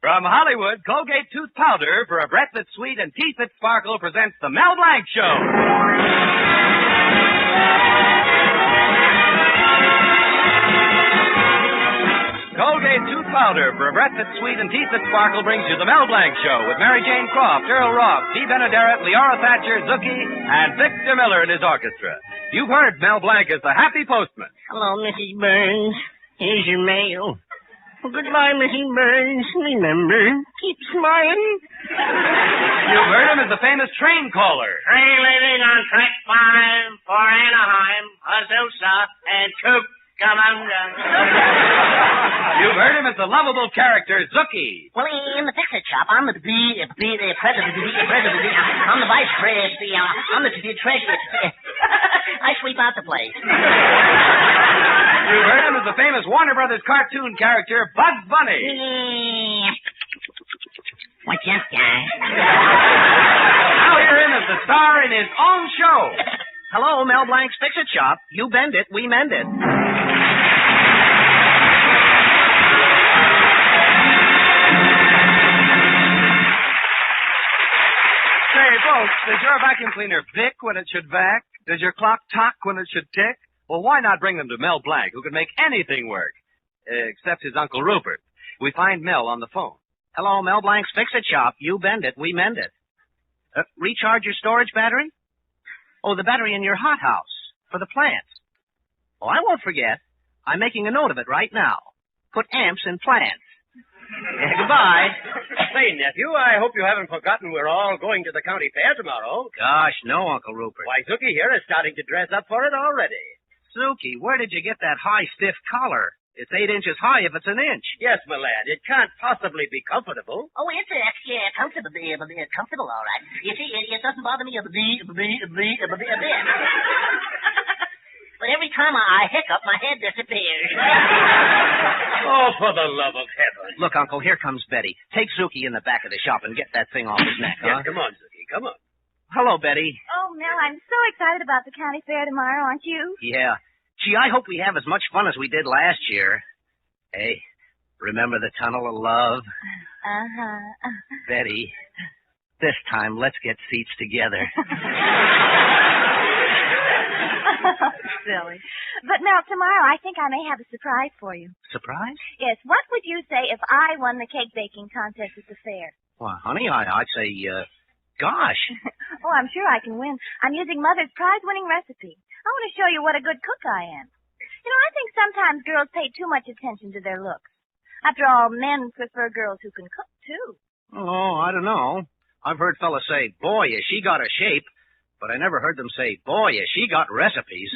From Hollywood, Colgate Tooth Powder for a breath that's sweet and teeth that sparkle presents the Mel Blanc Show. Colgate Tooth Powder for a breath that's sweet and teeth that sparkle brings you the Mel Blanc Show with Mary Jane Croft, Earl Roth, Dee Benaderet, Leora Thatcher, Zookie, and Victor Miller and his orchestra. You've heard Mel Blanc as the happy postman. Hello, Mrs. Burns. Here's your mail. Well, goodbye, Mrs. Burns. Remember, keep smiling. You've heard him as the famous train caller. Train leaving on track 5 for Anaheim, Azusa, and Cucamonga. You've heard him as the lovable character Zookie. Well, in the fix-it shop, I'm the president. I'm the vice president. I'm the treasurer. I sweep out the place. You've heard him as the famous Warner Brothers cartoon character Bugs Bunny. What's up, guy? Now hear him as the star in his own show. Hello, Mel Blanc's Fix-It Shop. You bend it, we mend it. Say, folks, does your vacuum cleaner vic when it should vac? Does your clock tock when it should tick? Well, why not bring them to Mel Blanc, who can make anything work, except his Uncle Rupert. We find Mel on the phone. Hello, Mel Blanc's Fix-It Shop. You bend it, we mend it. Recharge your storage battery? Oh, the battery in your hothouse for the plants. Oh, I won't forget. I'm making a note of it right now. Put amps in plants. Yeah, goodbye. Say, nephew, I hope you haven't forgotten we're all going to the county fair tomorrow. Gosh, no, Uncle Rupert. Why, Zookie here is starting to dress up for it already. Suki, where did you get that high, stiff collar? It's 8 inches high if it's an inch. Yes, my lad, it can't possibly be comfortable. Oh, it's actually comfortable, comfortable, all right. You see, it doesn't bother me a bit. But every time I hiccup, my head disappears. Oh, for the love of heaven. Look, Uncle, here comes Betty. Take Suki in the back of the shop and get that thing off his neck, huh? Yes, come on, Zookie, come on. Hello, Betty. Oh, Mel, I'm so excited about the county fair tomorrow, aren't you? Yeah. Gee, I hope we have as much fun as we did last year. Hey, remember the Tunnel of Love? Uh-huh. Betty, this time let's get seats together. Silly. But, Mel, tomorrow I think I may have a surprise for you. Surprise? Yes, what would you say if I won the cake baking contest at the fair? Well, honey, I'd say, gosh. Oh, I'm sure I can win. I'm using Mother's prize-winning recipe. I want to show you what a good cook I am. You know, I think sometimes girls pay too much attention to their looks. After all, men prefer girls who can cook, too. Oh, I don't know. I've heard fellas say, boy, has she got a shape. But I never heard them say, boy, has she got recipes.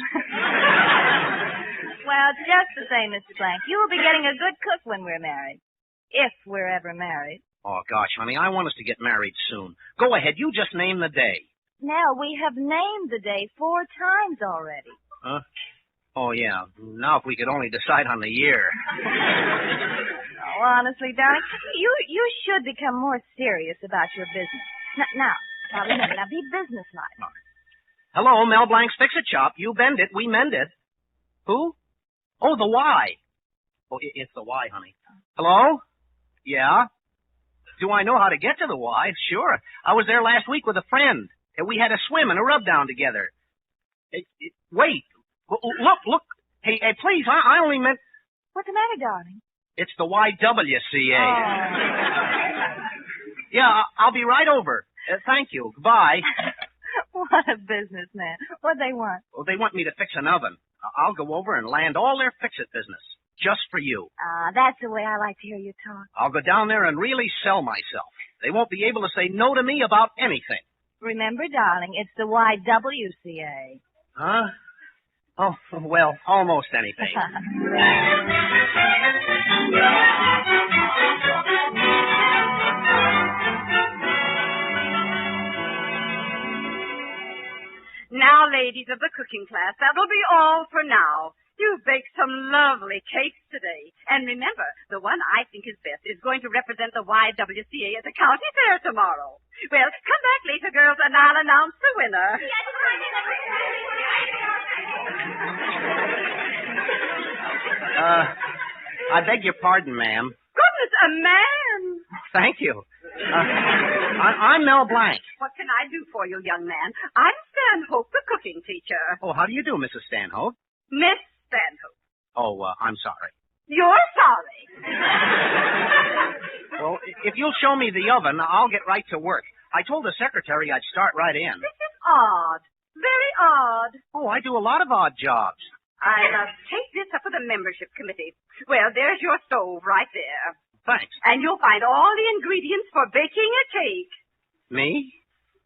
Well, it's just the same, Mr. Blank. You will be getting a good cook when we're married. If we're ever married. Oh, gosh, honey, I want us to get married soon. Go ahead, you just name the day. Now, we have named the day 4 times already. Huh? Oh, yeah. Now if we could only decide on the year. Oh, honestly, darling, you should become more serious about your business. Now, remember, be businesslike. Hello, Mel Blanc's Fix-It Shop. You bend it, we mend it. Who? Oh, the Y. Oh, it's the Y, honey. Hello? Yeah? Do I know how to get to the Y? Sure. I was there last week with a friend. And we had a swim and a rub-down together. Wait. Look. Hey, please, I only meant... What's the matter, darling? It's the YWCA. Oh. Yeah, I'll be right over. Thank you. Goodbye. What a businessman. What'd they want? Well, they want me to fix an oven. I'll go over and land all their fix-it business. Just for you. That's the way I like to hear you talk. I'll go down there and really sell myself. They won't be able to say no to me about anything. Remember, darling, it's the YWCA. Huh? Oh, well, almost anything. Now, ladies of the cooking class, that'll be all for now. You've baked some lovely cakes today. And remember, the one I think is best is going to represent the YWCA at the county fair tomorrow. Well, come back later, girls, and I'll announce the winner. I beg your pardon, ma'am. Goodness, a man! Thank you. I'm Mel Blanc. What can I do for you, young man? I'm Stanhope, the cooking teacher. Oh, how do you do, Mrs. Stanhope? Miss Stanhope. Oh, I'm sorry. You're sorry. Well, if you'll show me the oven, I'll get right to work. I told the secretary I'd start right in. This is odd. Very odd. Oh, I do a lot of odd jobs. I'll take this up with the membership committee. Well, there's your stove right there. Thanks. And you'll find all the ingredients for baking a cake. Me?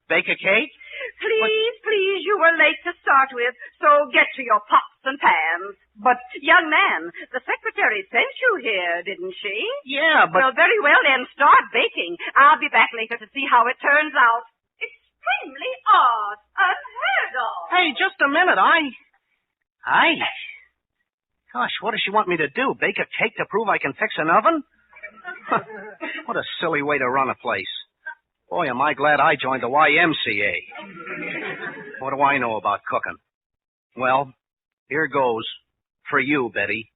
Bake a cake? Please, you were late to start with, so get to your pots and pans. But, young man, the secretary sent you here, didn't she? Yeah, but... Well, very well, then start baking. I'll be back later to see how it turns out. Extremely odd. Unheard of. Hey, just a minute. Gosh, what does she want me to do? Bake a cake to prove I can fix an oven? What a silly way to run a place. Boy, am I glad I joined the YMCA. What do I know about cooking? Well, here goes. For you, Betty.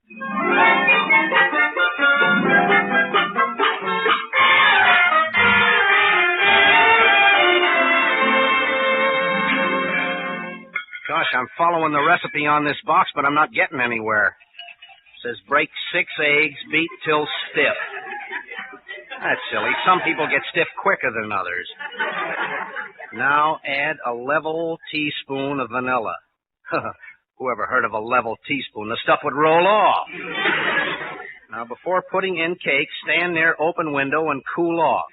Gosh, I'm following the recipe on this box, but I'm not getting anywhere. It says break 6 eggs, beat till stiff. That's silly. Some people get stiff quicker than others. Now add a level teaspoon of vanilla. Who ever heard of a level teaspoon? The stuff would roll off. Now, before putting in cake, stand near open window and cool off.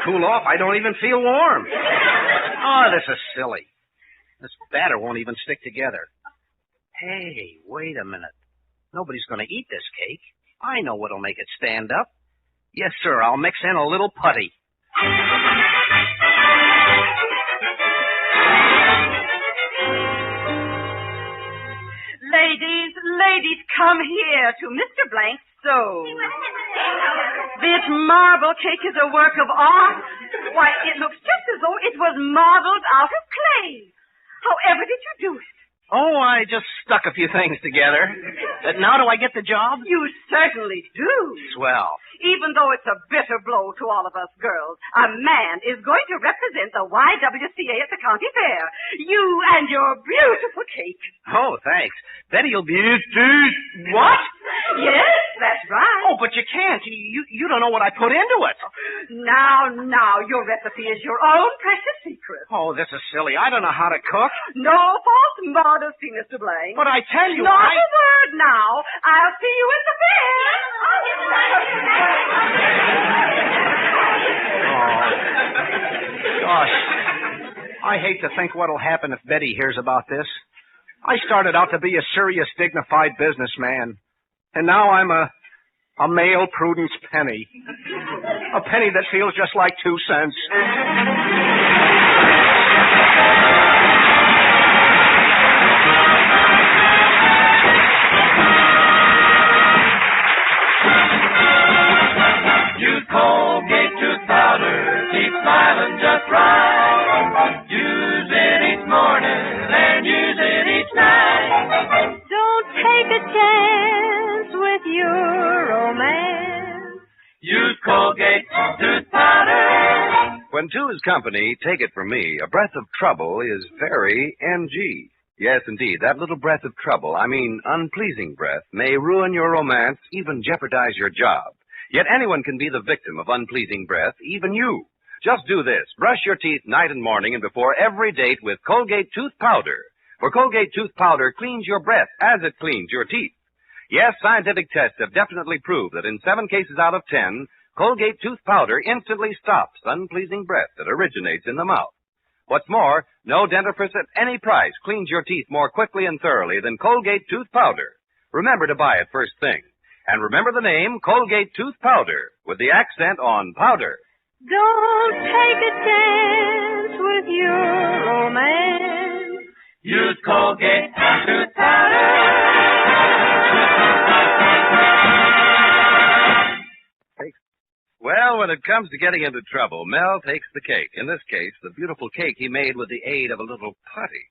Cool off? I don't even feel warm. Oh, this is silly. This batter won't even stick together. Hey, wait a minute. Nobody's going to eat this cake. I know what'll make it stand up. Yes, sir, I'll mix in a little putty. Ladies, come here to Mr. Blank's stove. This marble cake is a work of art. Why, it looks just as though it was modeled out of clay. However did you do it? Oh, I just stuck a few things together. Now do I get the job? You certainly do. Swell. Even though it's a bitter blow to all of us girls, a man is going to represent the YWCA at the county fair. You and your beautiful cake. Oh, thanks. Betty'll be... What? Yes, that's right. Oh, but you can't. You don't know what I put into it. Now, your recipe is your own precious secret. Oh, this is silly. I don't know how to cook. No false modesty, Mr. Blank. But I tell you, Not a word now. I'll see you at the fair. Oh, gosh. I hate to think what'll happen if Betty hears about this. I started out to be a serious, dignified businessman. And now I'm a male prudence penny. A penny that feels just like 2 cents. Use Colgate tooth powder, keep smiling just right. Use it each morning and use it each night. Don't take a chance with your romance. Use Colgate tooth powder. When 2 is company, take it from me, a breath of trouble is very NG. Yes, indeed, that little breath of trouble, I mean unpleasing breath, may ruin your romance, even jeopardize your job. Yet anyone can be the victim of unpleasing breath, even you. Just do this. Brush your teeth night and morning and before every date with Colgate tooth powder. For Colgate tooth powder cleans your breath as it cleans your teeth. Yes, scientific tests have definitely proved that in 7 cases out of 10, Colgate tooth powder instantly stops unpleasing breath that originates in the mouth. What's more, no dentifrice at any price cleans your teeth more quickly and thoroughly than Colgate tooth powder. Remember to buy it first thing. And remember the name Colgate tooth powder with the accent on powder. Don't take a chance with your romance. Use Colgate tooth powder. Well, when it comes to getting into trouble, Mel takes the cake. In this case, the beautiful cake he made with the aid of a little putty.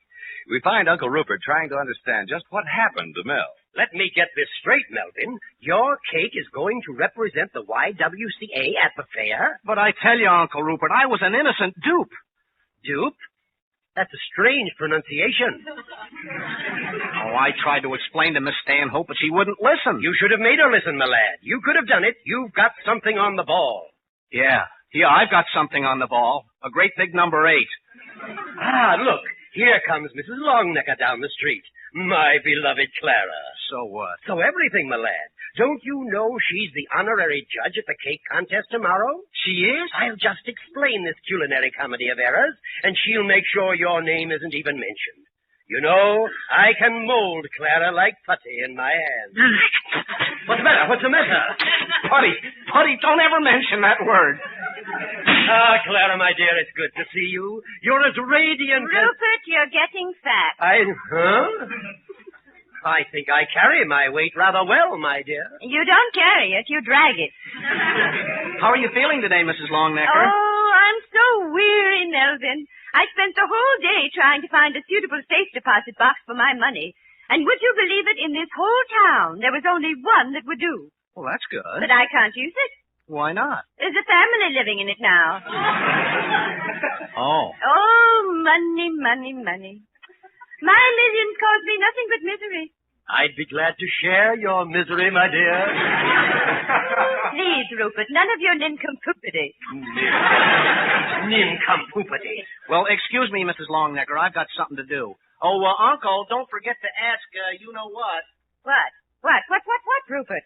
We find Uncle Rupert trying to understand just what happened to Mel. Let me get this straight, Melvin. Your cake is going to represent the YWCA at the fair? But I tell you, Uncle Rupert, I was an innocent dupe. Dupe? That's a strange pronunciation. Oh, I tried to explain to Miss Stanhope, but she wouldn't listen. You should have made her listen, my lad. You could have done it. You've got something on the ball. Yeah, I've got something on the ball. A great big number 8. Ah, look. Here comes Mrs. Longnecker down the street. My beloved Clara. So what? So everything, my lad. Don't you know she's the honorary judge at the cake contest tomorrow? She is? I'll just explain this culinary comedy of errors, and she'll make sure your name isn't even mentioned. You know, I can mold Clara like putty in my hands. What's the matter? What's the matter? Putty, don't ever mention that word. Ah, Clara, my dear, it's good to see you. You're as radiant as... Rupert, you're getting fat. I think I carry my weight rather well, my dear. You don't carry it, you drag it. How are you feeling today, Mrs. Longnecker? Oh, I'm so weary, Melvin. I spent the whole day trying to find a suitable safe deposit box for my money. And would you believe it, in this whole town, there was only one that would do. Well, that's good. But I can't use it. Why not? There's a family living in it now. Oh. Oh, money, money, money. My millions cause me nothing but misery. I'd be glad to share your misery, my dear. Please, Rupert, none of your nincompoopity. Nincompoopity. Well, excuse me, Mrs. Longnecker. I've got something to do. Oh, Uncle, don't forget to ask, you-know-what. What, Rupert?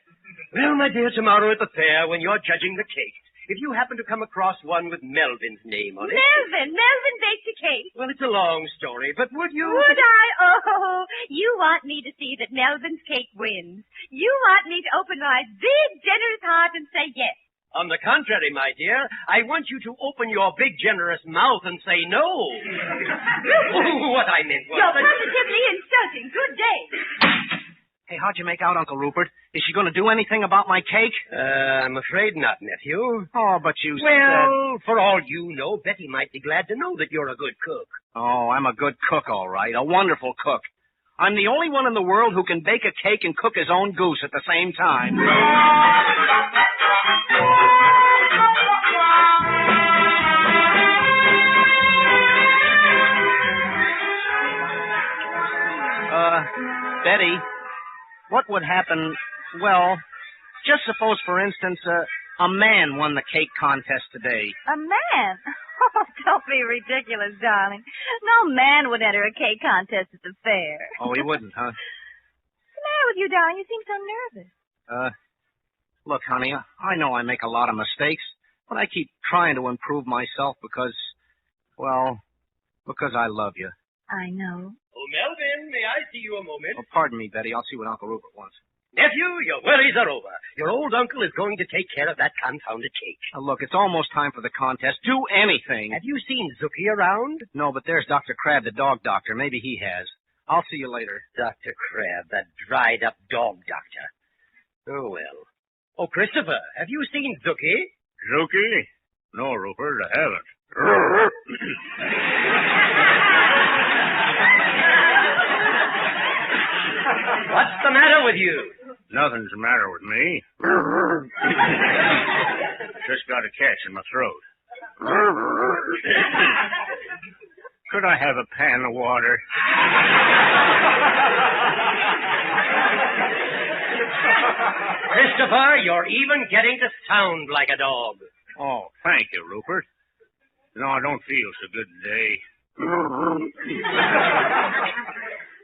Well, my dear, tomorrow at the fair, when you're judging the cakes, if you happen to come across one with Melvin's name on it... Melvin baked a cake. Well, it's a long story, but would you... Would I? Oh, you want me to see that Melvin's cake wins. You want me to open my big, generous heart and say yes. On the contrary, my dear, I want you to open your big, generous mouth and say no. What I meant was... You're positively insulting. Good day. Hey, how'd you make out, Uncle Rupert? Is she going to do anything about my cake? I'm afraid not, nephew. Oh, but you Well, for all you know, Betty might be glad to know that you're a good cook. Oh, I'm a good cook, all right. A wonderful cook. I'm the only one in the world who can bake a cake and cook his own goose at the same time. Betty, what would happen, well, just suppose, for instance, a man won the cake contest today. A man? Oh, don't be ridiculous, darling. No man would enter a cake contest at the fair. Oh, he wouldn't, huh? What's the matter with you, darling? You seem so nervous. Look, honey, I know I make a lot of mistakes, but I keep trying to improve myself because I love you. I know. Oh, Melvin, may I see you a moment? Oh, pardon me, Betty. I'll see what Uncle Rupert wants. Nephew, your worries are over. Your old uncle is going to take care of that confounded cake. Now, look, it's almost time for the contest. Do anything. Have you seen Zookie around? No, but there's Dr. Crab, the dog doctor. Maybe he has. I'll see you later. Dr. Crab, that dried-up dog doctor. Oh, well. Oh, Christopher, have you seen Zookie? Zookie? No, Rupert, I haven't. What's the matter with you? Nothing's the matter with me. Just got a catch in my throat. Could I have a pan of water? Christopher, you're even getting to sound like a dog. Oh, thank you, Rupert. No, I don't feel so good today.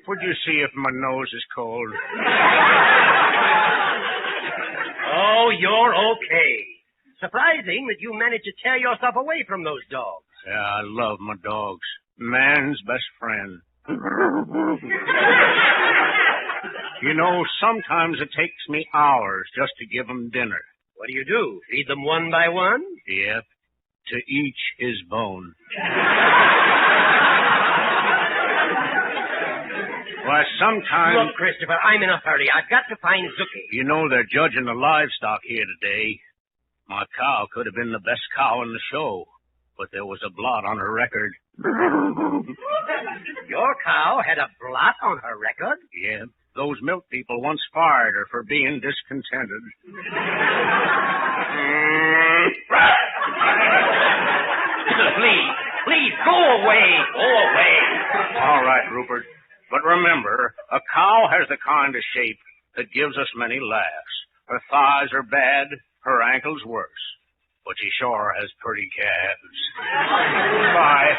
Would you see if my nose is cold? Oh, you're okay. Surprising that you managed to tear yourself away from those dogs. Yeah, I love my dogs. Man's best friend. You know, sometimes it takes me hours just to give them dinner. What do? Feed them one by one? Yep. To each his bone. Why, sometimes... Look, Christopher, I'm in a hurry. I've got to find Zookie. You know they're judging the livestock here today. My cow could have been the best cow in the show, but there was a blot on her record. Your cow had a blot on her record? Yeah. Those milk people once fired her for being discontented. Please, go away. Go away. All right, Rupert. But remember, a cow has the kind of shape that gives us many laughs. Her thighs are bad, her ankles worse. But she sure has pretty calves. Bye.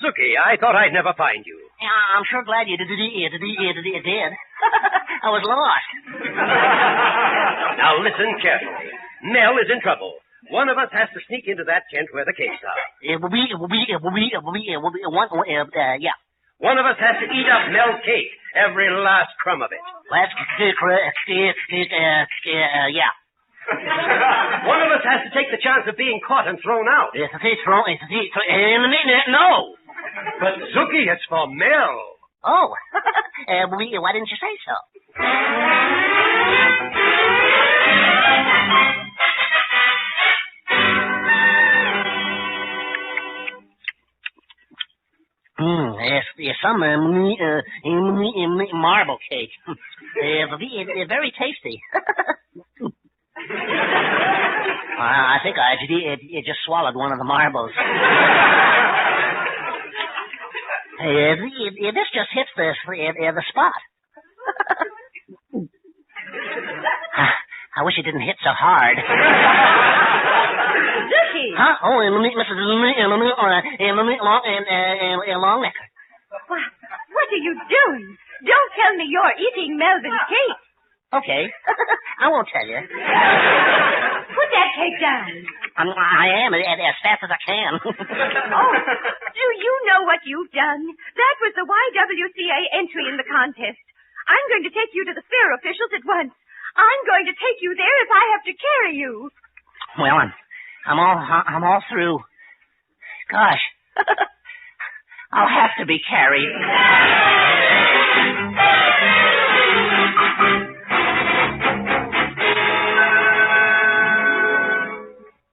Suki, I thought I'd never find you. I'm sure glad you did. I was lost. Now listen carefully. Mel is in trouble. One of us has to sneak into that tent where the cakes are. Yeah. One of us has to eat up Mel's cake, every last crumb of it. Yeah. One of us has to take the chance of being caught and thrown out. No. But Suki, it's for Mel. Oh. Why didn't you say so? Yes, some marble cake. Very tasty. I think I just swallowed one of the marbles. This just hits the spot. I wish it didn't hit so hard. Suki! Huh? Oh, and Mrs. Longnecker. What are you doing? Don't tell me you're eating Melvin's cake. Okay. I won't tell you. Put that cake down. I am, as fast as I can. Oh, do you know what you've done? That was the YWCA entry in the contest. I'm going to take you to the fair officials at once. I'm going to take you there if I have to carry you. Well, I'm all through. Gosh. I'll have to be carried.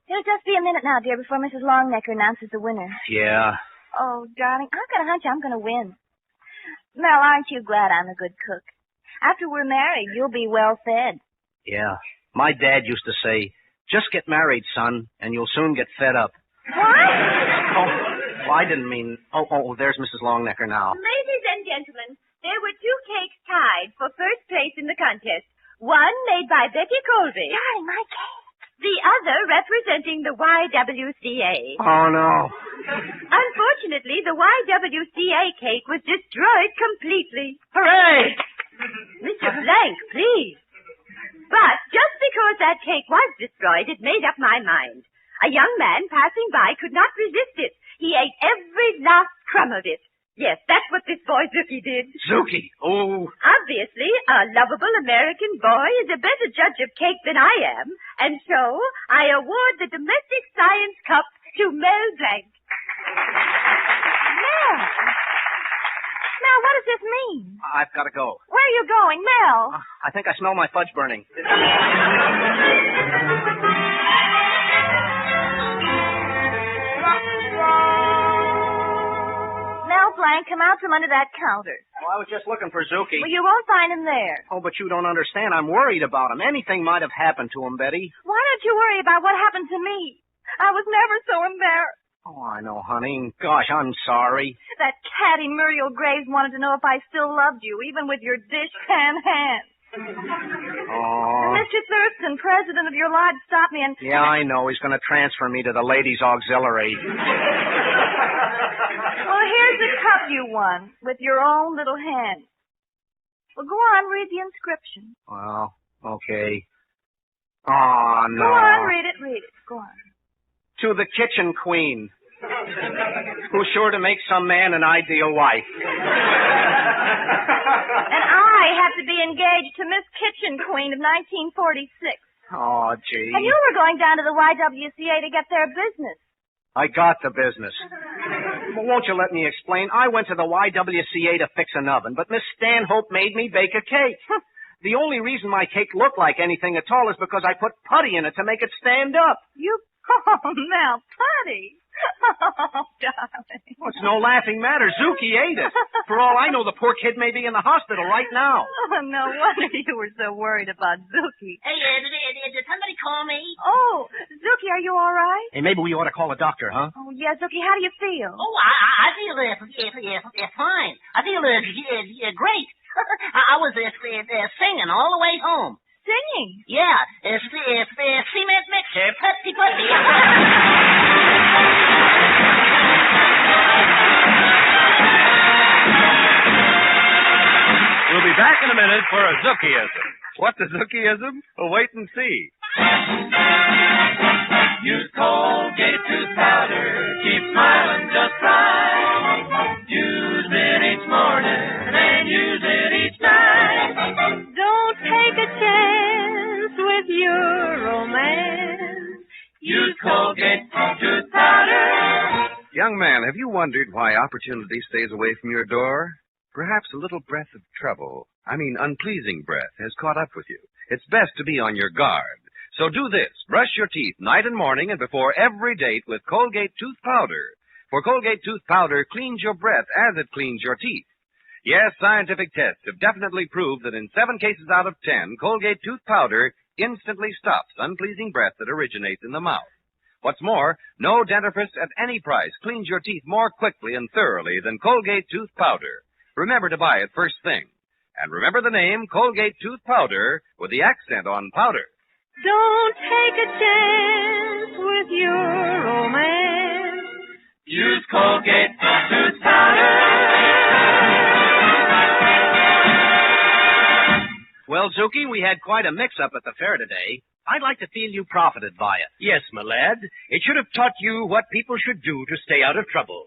It'll just be a minute now, dear, before Mrs. Longnecker announces the winner. Yeah. Oh, darling, I've got a hunch I'm going to win. Mel, aren't you glad I'm a good cook? After we're married, you'll be well fed. Yeah. My dad used to say, just get married, son, and you'll soon get fed up. What? Oh, I didn't mean... Oh, there's Mrs. Longnecker now. Ladies and gentlemen, there were 2 cakes tied for first place in the contest. One made by Becky Colby. Darling, my cake. The other representing the YWCA. Oh, no. Unfortunately, the YWCA cake was destroyed completely. Hooray! Mr. Blank, please. But just because that cake was destroyed, it made up my mind. A young man passing by could not resist it. He ate every last crumb of it. Yes, that's what this boy Zuki did. Zuki! Oh. Obviously, a lovable American boy is a better judge of cake than I am, and so I award the Domestic Science Cup to Mel Blank. Mel! Mel, what does this mean? I've got to go. Where are you going, Mel? I think I smell my fudge burning. Mel Blank, come out from under that counter. Well, I was just looking for Zuki. Well, you won't find him there. Oh, but you don't understand. I'm worried about him. Anything might have happened to him, Betty. Why don't you worry about what happened to me? I was never so embarrassed. Oh, I know, honey. Gosh, I'm sorry. That catty Muriel Graves wanted to know if I still loved you, even with your dishpan hands. Oh. Mr. Thurston, president of your lodge, stopped me and... Yeah, I know. He's going to transfer me to the ladies' auxiliary. Well, here's the cup you won, with your own little hand. Well, go on, read the inscription. Well, okay. Oh, no. Go on, read it. Go on. To the kitchen queen, who's sure to make some man an ideal wife. And I have to be engaged to Miss Kitchen Queen of 1946. Oh, gee. And you were going down to the YWCA to get their business. I got the business. Well, won't you let me explain? I went to the YWCA to fix an oven, but Miss Stanhope made me bake a cake. The only reason my cake looked like anything at all is because I put putty in it to make it stand up. Oh, Mel, putty. Oh, darling. Well, it's no laughing matter. Zuki ate it. For all I know, the poor kid may be in the hospital right now. Oh, no wonder you were so worried about Zuki. Hey, did somebody call me? Oh, Zuki, are you all right? Hey, maybe we ought to call a doctor, huh? Oh, yeah, Zuki, how do you feel? Oh, I feel fine. I feel great. I was singing all the way home. Singing? Yeah, it's cement mixer, putty. We'll be back in a minute for a Zukiism. What's a Zukiism? Well, wait and see. Use Colgate tooth powder. Keep smiling just right. Use it each morning and use it each night. Don't take a chance with your romance. Use Colgate tooth powder. Young man, have you wondered why opportunity stays away from your door? Perhaps a little breath of trouble, unpleasing breath, has caught up with you. It's best to be on your guard. So do this. Brush your teeth night and morning and before every date with Colgate tooth powder. For Colgate tooth powder cleans your breath as it cleans your teeth. Yes, scientific tests have definitely proved that in 7 cases out of 10, Colgate tooth powder instantly stops unpleasing breath that originates in the mouth. What's more, no dentifrice at any price cleans your teeth more quickly and thoroughly than Colgate tooth powder. Remember to buy it first thing. And remember the name Colgate tooth powder with the accent on powder. Don't take a chance with your romance. Use Colgate tooth powder. Well, Zuki, we had quite a mix-up at the fair today. I'd like to feel you profited by it. Yes, my lad. It should have taught you what people should do to stay out of trouble.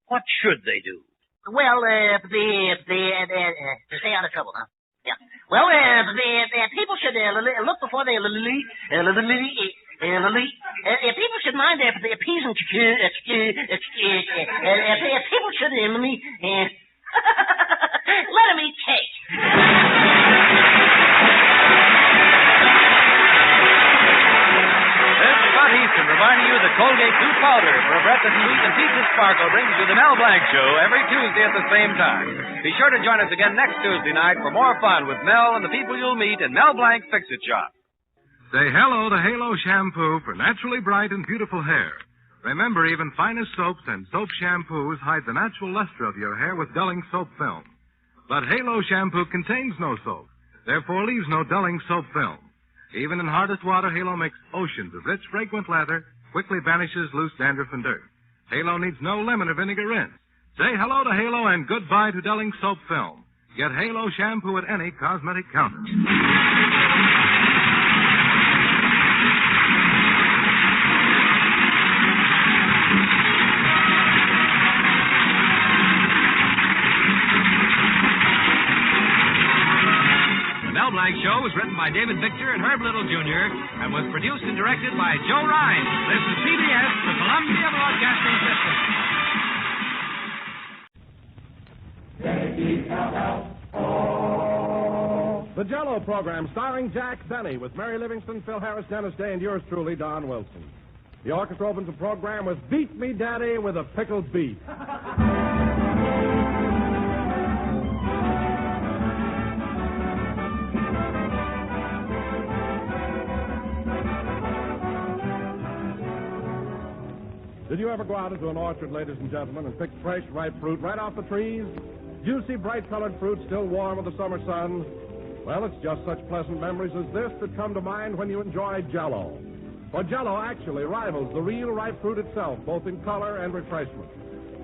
What should they do? Well, to stay out of trouble, huh? Yeah. Well, people should look before they people should mind their P's and Q's. People should let them eat cake. Reminding you that Colgate tooth powder for a breath of sweet and teeth that sparkle brings you the Mel Blanc Show every Tuesday at the same time. Be sure to join us again next Tuesday night for more fun with Mel and the people you'll meet in Mel Blanc's Fix-It Shop. Say hello to Halo Shampoo for naturally bright and beautiful hair. Remember, even finest soaps and soap shampoos hide the natural luster of your hair with dulling soap film. But Halo Shampoo contains no soap, therefore leaves no dulling soap film. Even in hardest water, Halo makes oceans of rich, fragrant lather, quickly banishes loose dandruff and dirt. Halo needs no lemon or vinegar rinse. Say hello to Halo and goodbye to dulling soap film. Get Halo Shampoo at any cosmetic counter. The Blank Show was written by David Victor and Herb Little Jr. and was produced and directed by Joe Ryan. This is CBS, the Columbia Broadcasting System. The Jell-O program starring Jack Benny with Mary Livingston, Phil Harris, Dennis Day, and yours truly, Don Wilson. The orchestra opens the program with Beat Me Daddy with a Pickled Beef. Did you ever go out into an orchard, ladies and gentlemen, and pick fresh, ripe fruit right off the trees? Juicy, bright-colored fruit still warm with the summer sun? Well, it's just such pleasant memories as this that come to mind when you enjoy Jell-O. For Jell-O actually rivals the real ripe fruit itself, both in color and refreshment.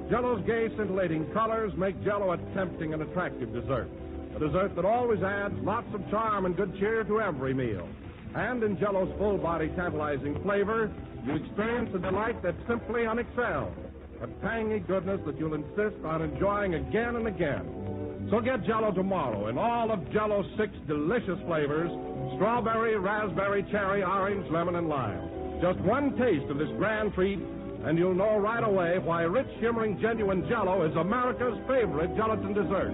Jell-O's gay, scintillating colors make Jell-O a tempting and attractive dessert. A dessert that always adds lots of charm and good cheer to every meal. And in Jell-O's full-body, tantalizing flavor, you experience a delight that's simply unexcelled. A tangy goodness that you'll insist on enjoying again and again. So get Jell-O tomorrow in all of Jell-O's 6 delicious flavors: strawberry, raspberry, cherry, orange, lemon, and lime. Just one taste of this grand treat, and you'll know right away why rich, shimmering, genuine Jell-O is America's favorite gelatin dessert.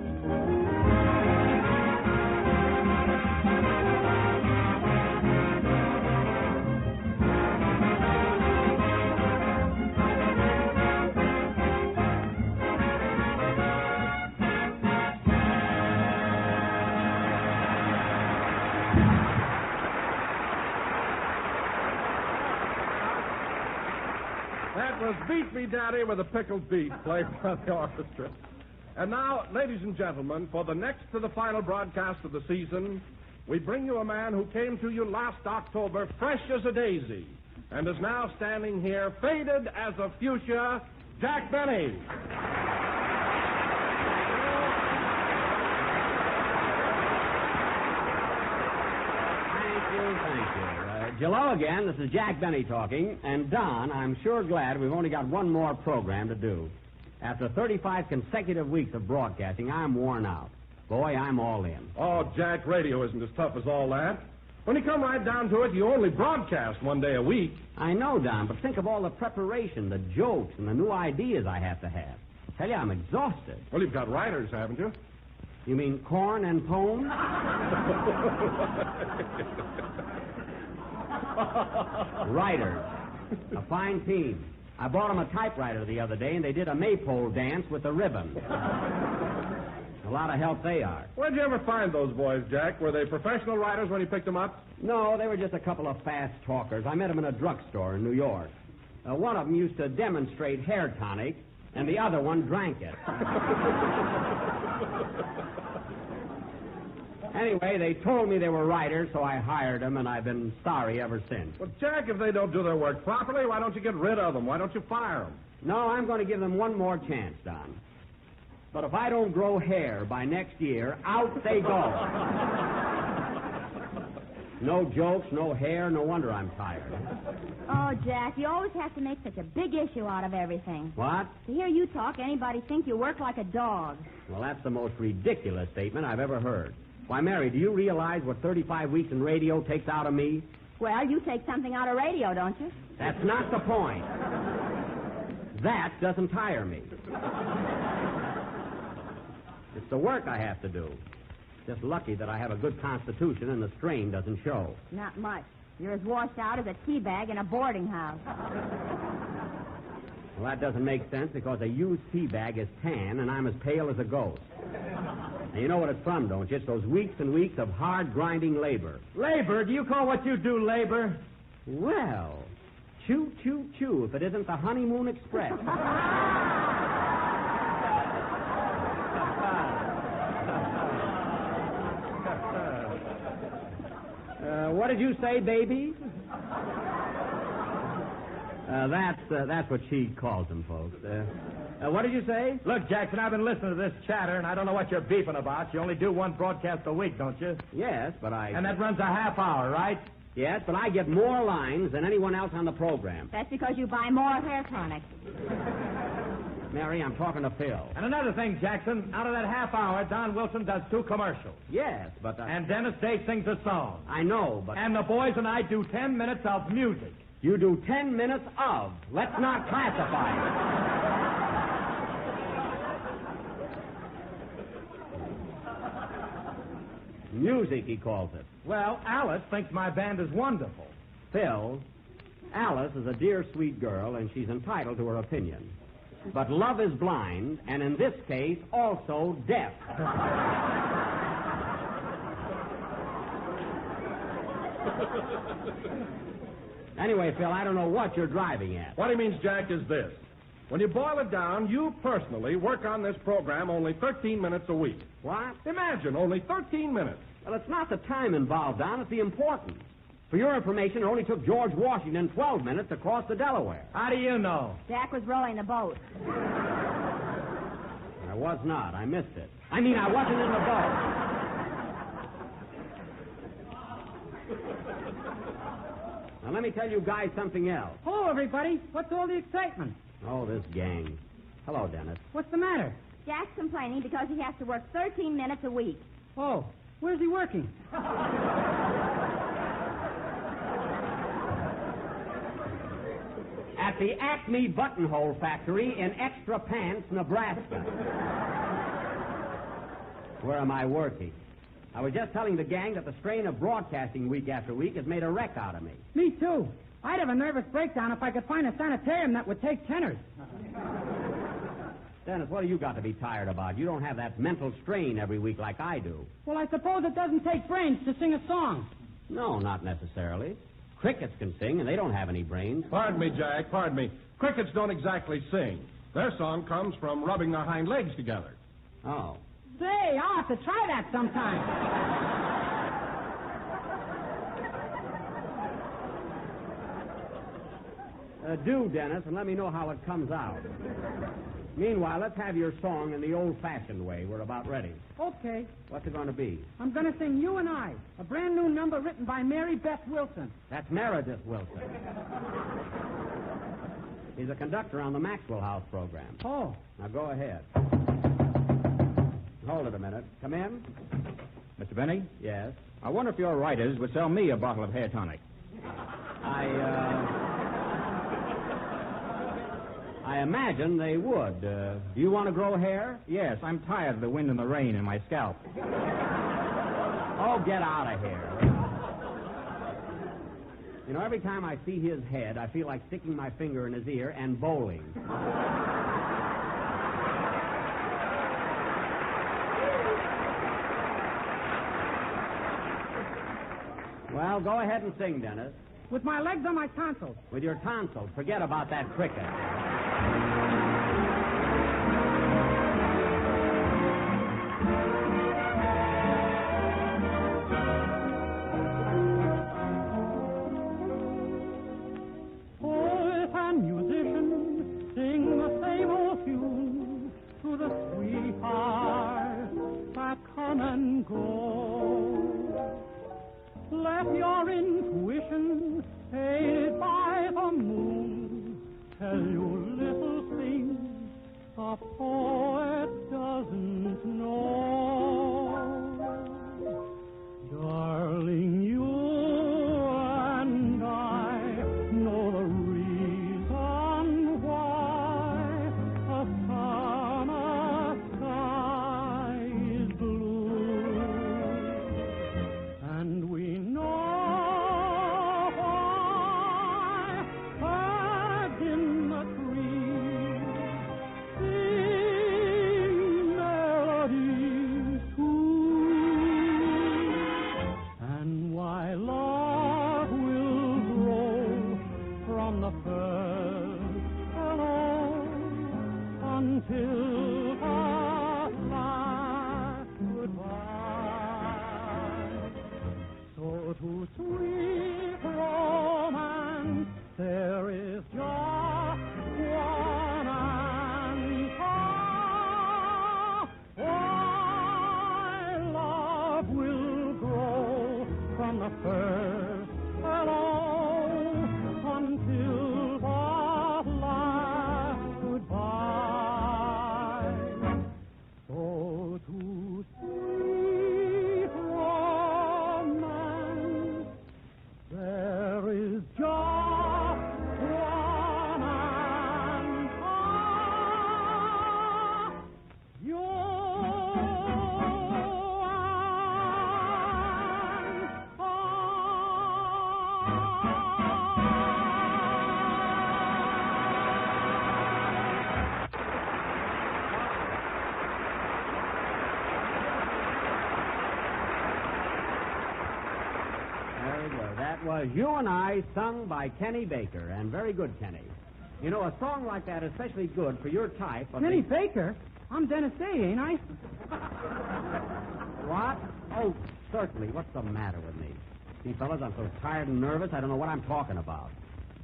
That was Beat Me Daddy with a pickled beet played by the orchestra. And now, ladies and gentlemen, for the next to the final broadcast of the season, we bring you a man who came to you last October fresh as a daisy and is now standing here faded as a fuchsia, Jack Benny. Thank you. Hello again. This is Jack Benny talking. And, Don, I'm sure glad we've only got one more program to do. After 35 consecutive weeks of broadcasting, I'm worn out. Boy, I'm all in. Oh, Jack, radio isn't as tough as all that. When you come right down to it, you only broadcast one day a week. I know, Don, but think of all the preparation, the jokes, and the new ideas I have to have. I tell you, I'm exhausted. Well, you've got writers, haven't you? You mean corn and pone? Writers. A fine team. I bought them a typewriter the other day, and they did a maypole dance with a ribbon. A lot of help they are. Where'd you ever find those boys, Jack? Were they professional writers when you picked them up? No, they were just a couple of fast talkers. I met them in a drugstore in New York. One of them used to demonstrate hair tonic, and the other one drank it. Anyway, they told me they were writers, so I hired them, and I've been sorry ever since. Well, Jack, if they don't do their work properly, why don't you get rid of them? Why don't you fire them? No, I'm going to give them one more chance, Don. But if I don't grow hair by next year, out they go. No jokes, no hair, no wonder I'm tired. Oh, Jack, you always have to make such a big issue out of everything. What? To hear you talk, anybody think you work like a dog. Well, that's the most ridiculous statement I've ever heard. Why, Mary, do you realize what 35 weeks in radio takes out of me? Well, you take something out of radio, don't you? That's not the point. That doesn't tire me. It's the work I have to do. Just lucky that I have a good constitution and the strain doesn't show. Not much. You're as washed out as a tea bag in a boarding house. Well, that doesn't make sense because a used tea bag is tan and I'm as pale as a ghost. Now, you know what it's from, don't you? It's those weeks and weeks of hard grinding labor. Labor? Do you call what you do labor? Well, choo, choo, choo, if it isn't the Honeymoon Express. What did you say, baby? That's what she calls them, folks. What did you say? Look, Jackson, I've been listening to this chatter, and I don't know what you're beefing about. You only do one broadcast a week, don't you? Yes, but I... And that runs a half hour, right? Yes, but I get more lines than anyone else on the program. That's because you buy more hair tonic. Mary, I'm talking to Phil. And another thing, Jackson, out of that half hour, Don Wilson does 2 commercials. Yes, but... And Dennis Day sings a song. I know, but... And the boys and I do 10 minutes of music. You do 10 minutes of. Let's not classify it. Music, he calls it. Well, Alice thinks my band is wonderful. Phil, Alice is a dear, sweet girl, and she's entitled to her opinion. But love is blind, and in this case, also deaf. Anyway, Phil, I don't know what you're driving at. What he means, Jack, is this. When you boil it down, you personally work on this program only 13 minutes a week. What? Imagine, only 13 minutes. Well, it's not the time involved, Don. It's the importance. For your information, it only took George Washington 12 minutes to cross the Delaware. How do you know? Jack was rowing the boat. I was not. I missed it. I mean, I wasn't in the boat. Now, let me tell you guys something else. Hello, everybody. What's all the excitement? Oh, this gang. Hello, Dennis. What's the matter? Jack's complaining because he has to work 13 minutes a week. Oh, where's he working? At the Acme Buttonhole Factory in Extra Pants, Nebraska. Where am I working? I was just telling the gang that the strain of broadcasting week after week has made a wreck out of me. Me, too. I'd have a nervous breakdown if I could find a sanitarium that would take tenors. Dennis, what have you got to be tired about? You don't have that mental strain every week like I do. Well, I suppose it doesn't take brains to sing a song. No, not necessarily. Crickets can sing, and they don't have any brains. Pardon me, Jack, pardon me. Crickets don't exactly sing. Their song comes from rubbing their hind legs together. Oh. Say, I'll have to try that sometime. Do, Dennis, and let me know how it comes out. Meanwhile, let's have your song in the old-fashioned way. We're about ready. Okay. What's it going to be? I'm going to sing You and I, a brand new number written by Mary Beth Wilson. That's Meredith Wilson. He's a conductor on the Maxwell House program. Oh. Now go ahead. Hold it a minute. Come in. Mr. Benny? Yes? I wonder if your writers would sell me a bottle of hair tonic. I imagine they would. Do you want to grow hair? Yes, I'm tired of the wind and the rain in my scalp. Oh, get out of here. You know, every time I see his head, I feel like sticking my finger in his ear and bowling. Well, go ahead and sing, Dennis. With my legs on my tonsils. With your tonsils. Forget about that cricket. Poet and musician sing the same old tune to the sweethearts that come and go. Let your intuition, aided by the moon, tell you little things a poet doesn't know. Darling, you and I know the reason why the summer sky is blue. And we know why birds in the trees sing melodies too, and why love will grow from the first hello until the last goodbye. So to sweet romance there is just one answer. Why love will grow from the first hello until the last goodbye. So to sweet romance there is just one answer. You Very good. That was You and I, sung by Kenny Baker, and very good, Kenny. You know, a song like that is especially good for your type of... Kenny Baker? I'm Dennis Day, ain't I? What? Oh, certainly. What's the matter with me? See, fellas, I'm so tired and nervous, I don't know what I'm talking about.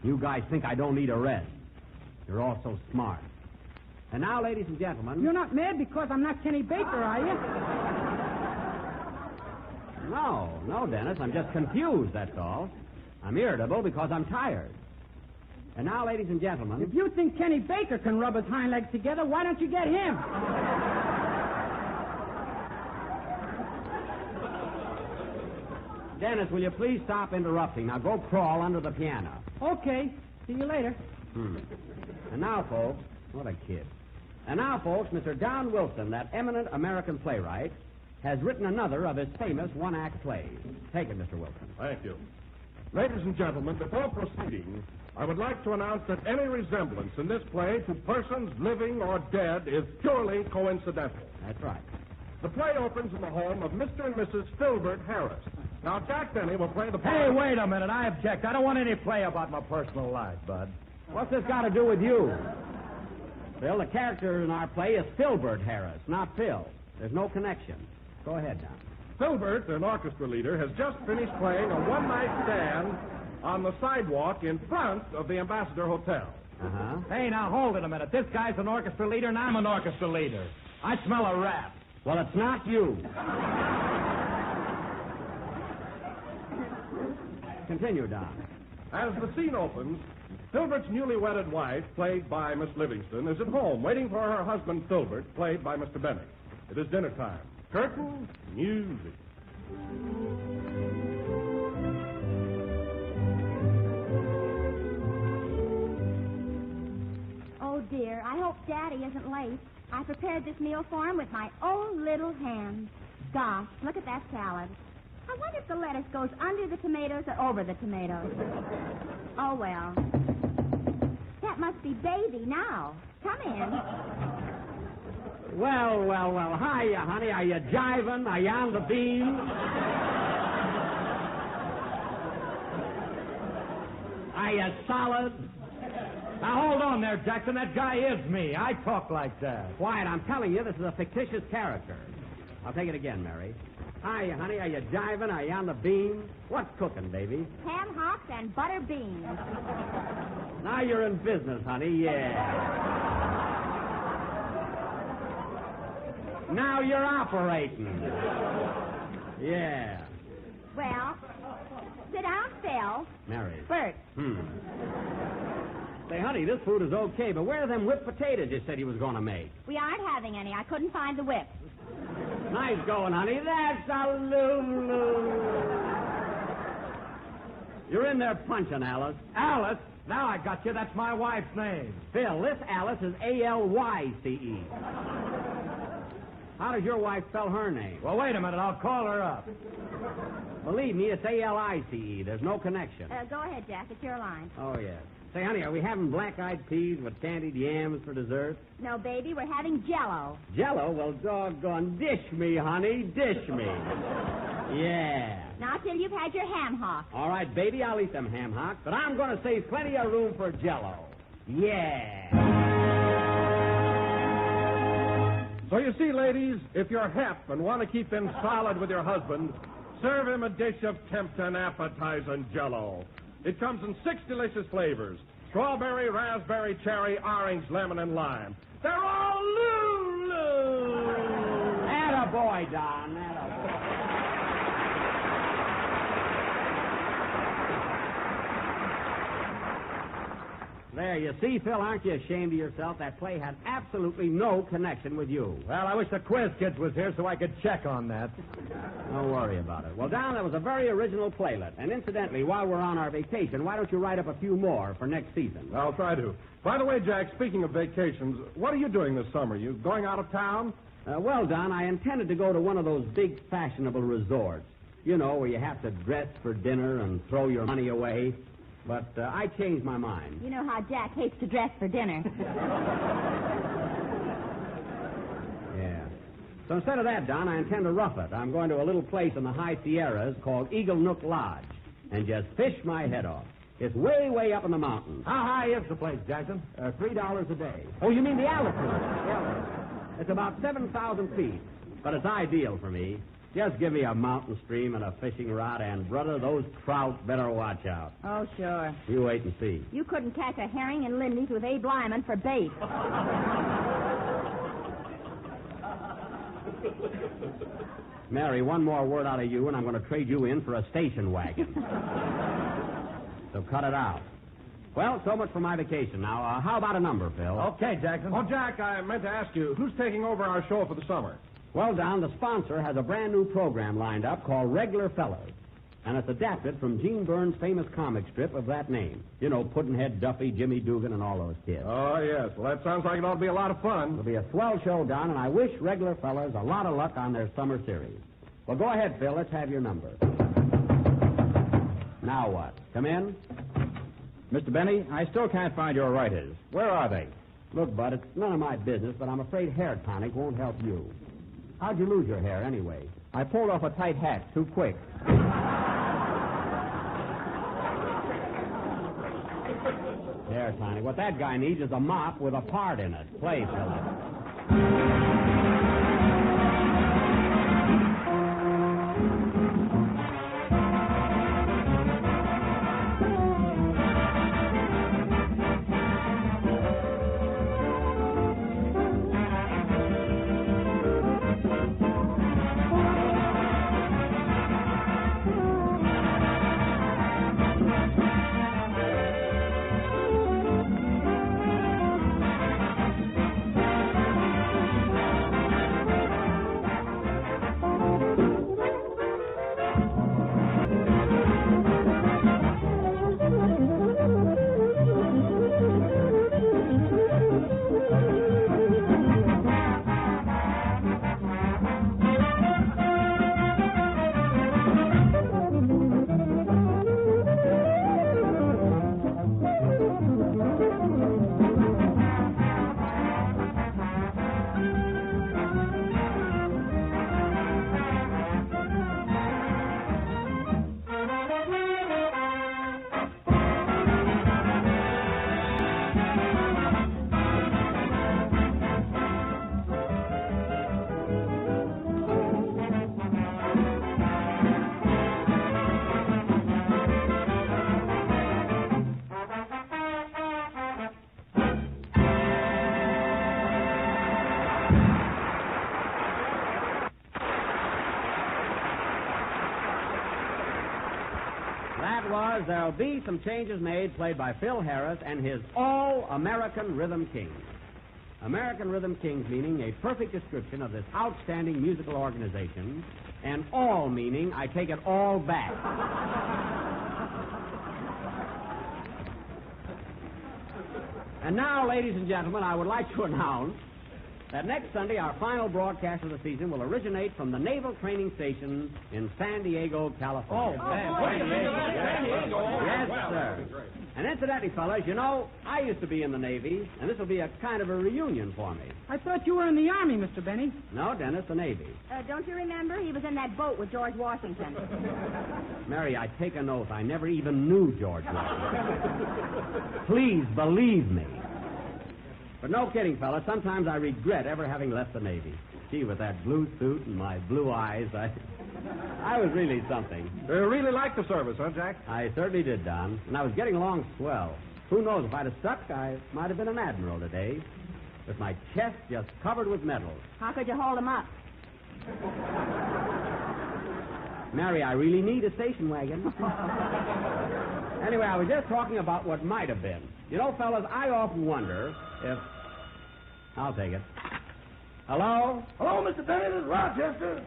You guys think I don't need a rest. You're all so smart. And now, ladies and gentlemen... You're not mad because I'm not Kenny Baker, are you? No, Dennis. I'm just confused, that's all. I'm irritable because I'm tired. And now, ladies and gentlemen... If you think Kenny Baker can rub his hind legs together, why don't you get him? Dennis, will you please stop interrupting? Now go crawl under the piano. Okay. See you later. And now, folks... What a kid. And now, folks, Mr. Don Wilson, that eminent American playwright, has written another of his famous one-act plays. Take it, Mr. Wilson. Thank you. Ladies and gentlemen, before proceeding, I would like to announce that any resemblance in this play to persons living or dead is purely coincidental. That's right. The play opens in the home of Mr. and Mrs. Filbert Harris. Now, Jack Benny will play the part... Hey, wait a minute. I object. I don't want any play about my personal life, Bud. What's this got to do with you? Phil, the character in our play is Filbert Harris, not Phil. There's no connection. Go ahead, Don. Filbert, an orchestra leader, has just finished playing a one-night stand on the sidewalk in front of the Ambassador Hotel. Uh-huh. Hey, now hold it a minute. This guy's an orchestra leader, and I'm an orchestra leader. I smell a rat. Well, it's not you. Continue, Don. As the scene opens, Filbert's newly wedded wife, played by Miss Livingston, is at home waiting for her husband, Filbert, played by Mr. Bennett. It is dinner time. Curtain, music. Oh, dear, I hope Daddy isn't late. I prepared this meal for him with my own little hands. Gosh, look at that salad. I wonder if the lettuce goes under the tomatoes or over the tomatoes. Oh, well. That must be Baby now. Come in. Well. Hiya, honey. Are you jiving? Are you on the beam? Are you solid? Now, hold on there, Jackson. That guy is me. I talk like that. Quiet, I'm telling you, this is a fictitious character. I'll take it again, Mary. Hiya, honey. Are you jiving? Are you on the beam? What's cooking, baby? Ham hocks and butter beans. Now you're in business, honey. Yeah. Now you're operating. Yeah. Well, sit down, Phil. Mary. Bert. Say, honey, this food is okay, but where are them whipped potatoes you said he was going to make? We aren't having any. I couldn't find the whip. Nice going, honey. That's a Lulu. You're in there punching, Alice. Alice? Now I got you. That's my wife's name. Phil, this Alice is A-L-Y-C-E. How does your wife spell her name? Well, wait a minute. I'll call her up. Believe me, it's A-L-I-C-E. There's no connection. Go ahead, Jack. It's your line. Oh, yes. Say, honey, are we having black-eyed peas with candied yams for dessert? No, baby. We're having Jell-O. Jell-O? Well, doggone. Dish me, honey. Dish me. Yeah. Not till you've had your ham hock. All right, baby, I'll eat them ham hocks, but I'm going to save plenty of room for Jell-O. Yeah. So you see, ladies, if you're hep and want to keep him solid with your husband, serve him a dish of tempting, appetizing Jell-O. It comes in 6 delicious flavors: strawberry, raspberry, cherry, orange, lemon, and lime. They're all Lulu. Attaboy, Don. Attaboy. There, you see, Phil, aren't you ashamed of yourself? That play had absolutely no connection with you. Well, I wish the quiz kids was here so I could check on that. Don't worry about it. Well, Don, that was a very original playlet. And incidentally, while we're on our vacation, why don't you write up a few more for next season? I'll try to. By the way, Jack, speaking of vacations, what are you doing this summer? You going out of town? Well, Don, I intended to go to one of those big fashionable resorts. You know, where you have to dress for dinner and throw your money away. But I changed my mind. You know how Jack hates to dress for dinner. Yeah. So instead of that, Don, I intend to rough it. I'm going to a little place in the high Sierras called Eagle Nook Lodge and just fish my head off. It's way, way up in the mountains. How high is the place, Jackson? $3 a day. Oh, you mean the altitude? Yeah. It's about 7,000 feet, but it's ideal for me. Just give me a mountain stream and a fishing rod, and, brother, those trout better watch out. Oh, sure. You wait and see. You couldn't catch a herring in Lindy's with Abe Lyman for bait. Mary, one more word out of you, and I'm going to trade you in for a station wagon. So cut it out. Well, so much for my vacation. Now, how about a number, Phil? Okay, Jackson. Oh, Jack, I meant to ask you, who's taking over our show for the summer? Well, Don, the sponsor has a brand new program lined up called Regular Fellas. And it's adapted from Gene Burns' famous comic strip of that name. You know, Pudd'nhead Duffy, Jimmy Dugan, and all those kids. Oh, yes. Well, that sounds like it ought to be a lot of fun. It'll be a swell show, Don, and I wish Regular Fellas a lot of luck on their summer series. Well, go ahead, Phil. Let's have your number. Now what? Come in? Mr. Benny, I still can't find your writers. Where are they? Look, Bud, it's none of my business, but I'm afraid hair tonic won't help you. How'd you lose your hair, anyway? I pulled off a tight hat too quick. There There, Tiny. What that guy needs is a mop with a part in it. Play, Philip. There'll be some changes made, played by Phil Harris and his All-American Rhythm Kings. American Rhythm Kings meaning a perfect description of this outstanding musical organization, and all meaning I take it all back. And now, ladies and gentlemen, I would like to announce that next Sunday our final broadcast of the season will originate from the Naval Training Station in San Diego, California. Yes, sir. And incidentally, fellas, you know, I used to be in the Navy, and this will be a kind of a reunion for me. I thought you were in the Army, Mr. Benny. No, Dennis, the Navy. Don't you remember? He was in that boat with George Washington. Mary, I take an oath. I never even knew George Washington. Please believe me. But no kidding, fellas. Sometimes I regret ever having left the Navy. Gee, with that blue suit and my blue eyes, I was really something. You really liked the service, huh, Jack? I certainly did, Don. And I was getting along swell. Who knows, if I'd have stuck, I might have been an admiral today. With my chest just covered with medals. How could you hold him up? Mary, I really need a station wagon. Anyway, I was just talking about what might have been. You know, fellas, I often wonder if... I'll take it. Hello? Hello, Mr. Benny. This is Rochester.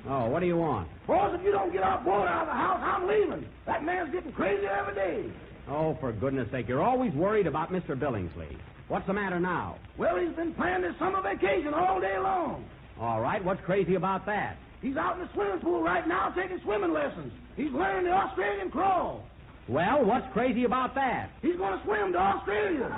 Oh, what do you want? Boss, if you don't get our board out of the house, I'm leaving. That man's getting crazy every day. Oh, for goodness sake, you're always worried about Mr. Billingsley. What's the matter now? Well, he's been planning his summer vacation all day long. All right, what's crazy about that? He's out in the swimming pool right now taking swimming lessons. He's learning the Australian crawl. Well, what's crazy about that? He's going to swim to Australia.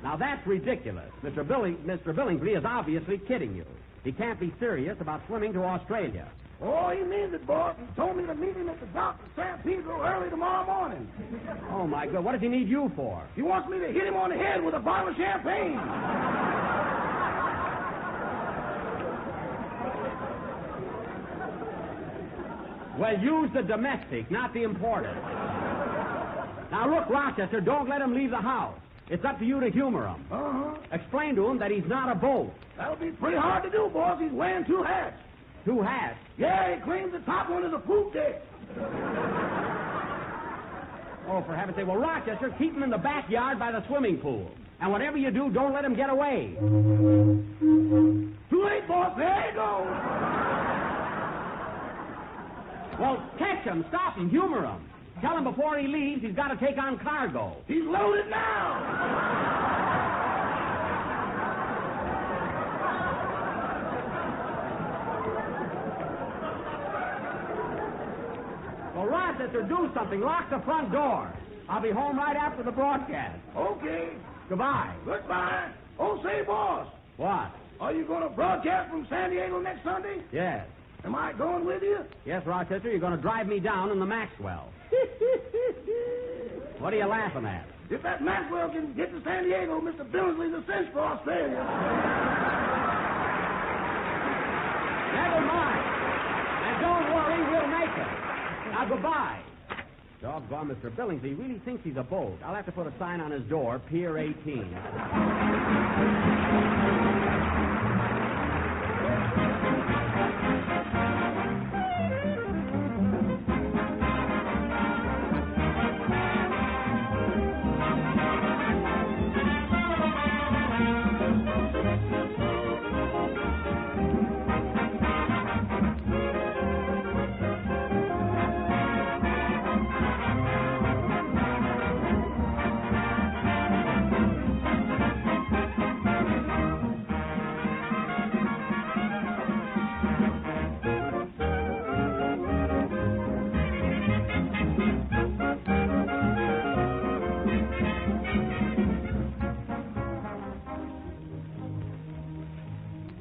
Now, that's ridiculous. Mr. Billingsley is obviously kidding you. He can't be serious about swimming to Australia. Oh, he means it, boss. He told me to meet him at the dock in San Pedro early tomorrow morning. Oh, my God. What does he need you for? He wants me to hit him on the head with a bottle of champagne. Well, use the domestic, not the imported. Now, look, Rochester, don't let him leave the house. It's up to you to humor him. Uh-huh. Explain to him that he's not a boat. That'll be pretty hard to do, boss. He's wearing two hats. Two hats? Yeah, he claims the top one is a poop deck. Oh, for heaven's sake. Well, Rochester, keep him in the backyard by the swimming pool. And whatever you do, don't let him get away. Too late, boss. There he goes. Well, catch him, stop him, humor him. Tell him before he leaves he's got to take on cargo. He's loaded now. Well, Rochester, do something. Lock the front door. I'll be home right after the broadcast. Okay. Goodbye. Goodbye. Oh, say, boss. What? Are you going to broadcast from San Diego next Sunday? Yes. Am I going with you? Yes, Rochester, you're going to drive me down in the Maxwell. What are you laughing at? If that Maxwell can get to San Diego, Mr. Billingsley's a cinch for Australia. Never mind. And don't worry, we'll make it. Now, goodbye. Doggone, Mr. Billingsley really thinks he's a boat. I'll have to put a sign on his door, Pier 18.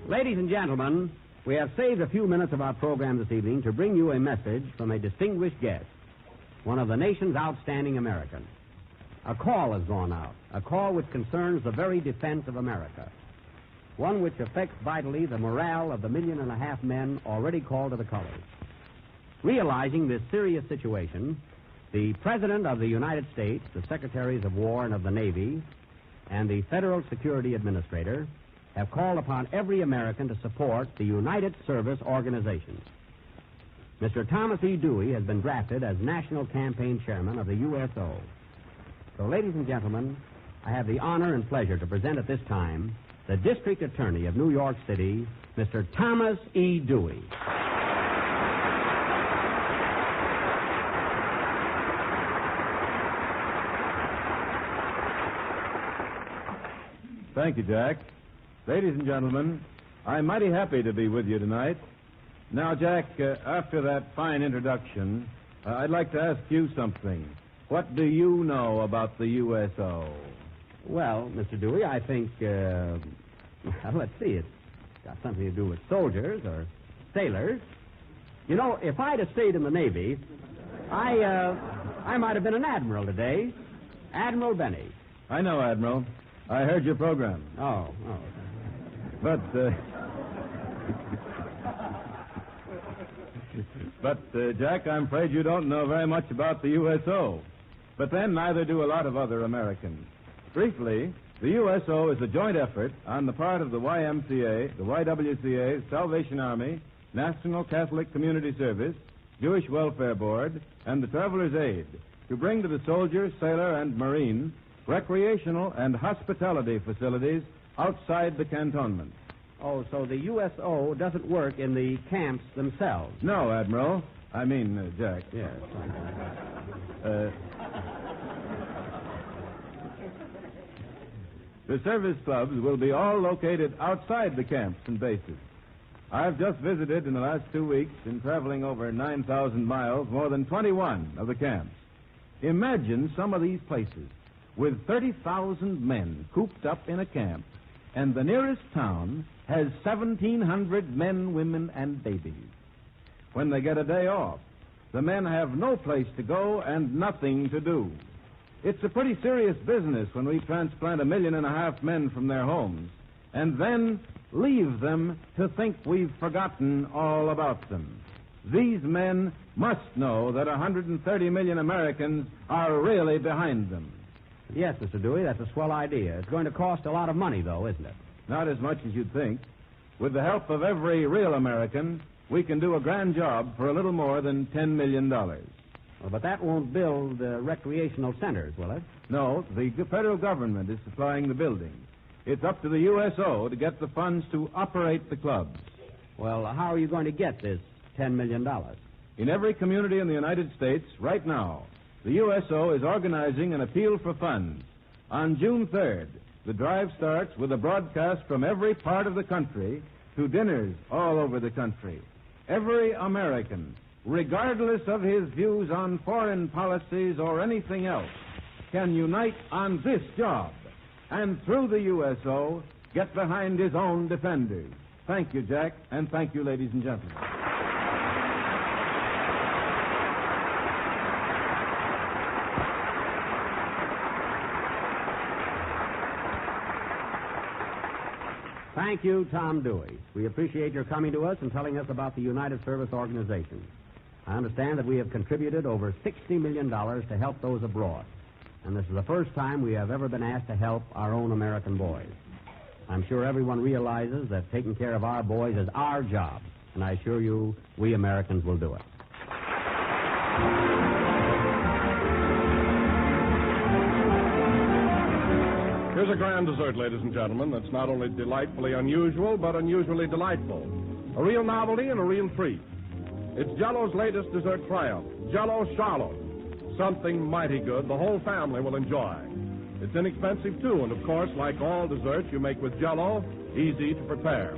Ladies and gentlemen, we have saved a few minutes of our program this evening to bring you a message from a distinguished guest, one of the nation's outstanding Americans. A call has gone out, a call which concerns the very defense of America, one which affects vitally the morale of the 1.5 million men already called to the colors. Realizing this serious situation, the President of the United States, the Secretaries of War and of the Navy, and the Federal Security Administrator have called upon every American to support the United Service Organizations. Mr. Thomas E. Dewey has been drafted as National Campaign Chairman of the USO. So, ladies and gentlemen, I have the honor and pleasure to present at this time the District Attorney of New York City, Mr. Thomas E. Dewey. Thank you, Jack. Ladies and gentlemen, I'm mighty happy to be with you tonight. Now, Jack, after that fine introduction, I'd like to ask you something. What do you know about the USO? Well, Mr. Dewey, I think, let's see, it's got something to do with soldiers or sailors. You know, if I'd have stayed in the Navy, I might have been an admiral today. Admiral Benny. I know, Admiral. I heard your program. Oh. But, Jack, I'm afraid you don't know very much about the USO. But then neither do a lot of other Americans. Briefly, the USO is a joint effort on the part of the YMCA, the YWCA, Salvation Army, National Catholic Community Service, Jewish Welfare Board, and the Traveler's Aid to bring to the soldier, sailor, and Marine recreational and hospitality facilities outside the cantonment. Oh, so the USO doesn't work in the camps themselves? No, Admiral. I mean, Jack. Yes. The service clubs will be all located outside the camps and bases. I've just visited in the last 2 weeks, in traveling over 9,000 miles, more than 21 of the camps. Imagine some of these places with 30,000 men cooped up in a camp, and the nearest town has 1,700 men, women, and babies. When they get a day off, the men have no place to go and nothing to do. It's a pretty serious business when we transplant 1.5 million men from their homes and then leave them to think we've forgotten all about them. These men must know that 130 million Americans are really behind them. Yes, Mr. Dewey, that's a swell idea. It's going to cost a lot of money, though, isn't it? Not as much as you'd think. With the help of every real American, we can do a grand job for a little more than $10 million. Well, but that won't build recreational centers, will it? No, the federal government is supplying the building. It's up to the USO to get the funds to operate the clubs. Well, how are you going to get this $10 million? In every community in the United States, right now, the USO is organizing an appeal for funds. On June 3rd, the drive starts with a broadcast from every part of the country to dinners all over the country. Every American, regardless of his views on foreign policies or anything else, can unite on this job and through the USO get behind his own defenders. Thank you, Jack, and thank you, ladies and gentlemen. Thank you, Tom Dewey. We appreciate your coming to us and telling us about the United Service Organization. I understand that we have contributed over $60 million to help those abroad. And this is the first time we have ever been asked to help our own American boys. I'm sure everyone realizes that taking care of our boys is our job. And I assure you, we Americans will do it. Here's a grand dessert, ladies and gentlemen, that's not only delightfully unusual, but unusually delightful. A real novelty and a real treat. It's Jell-O's latest dessert triumph, Jell-O Charlotte. Something mighty good the whole family will enjoy. It's inexpensive, too, and of course, like all desserts you make with Jell-O, easy to prepare.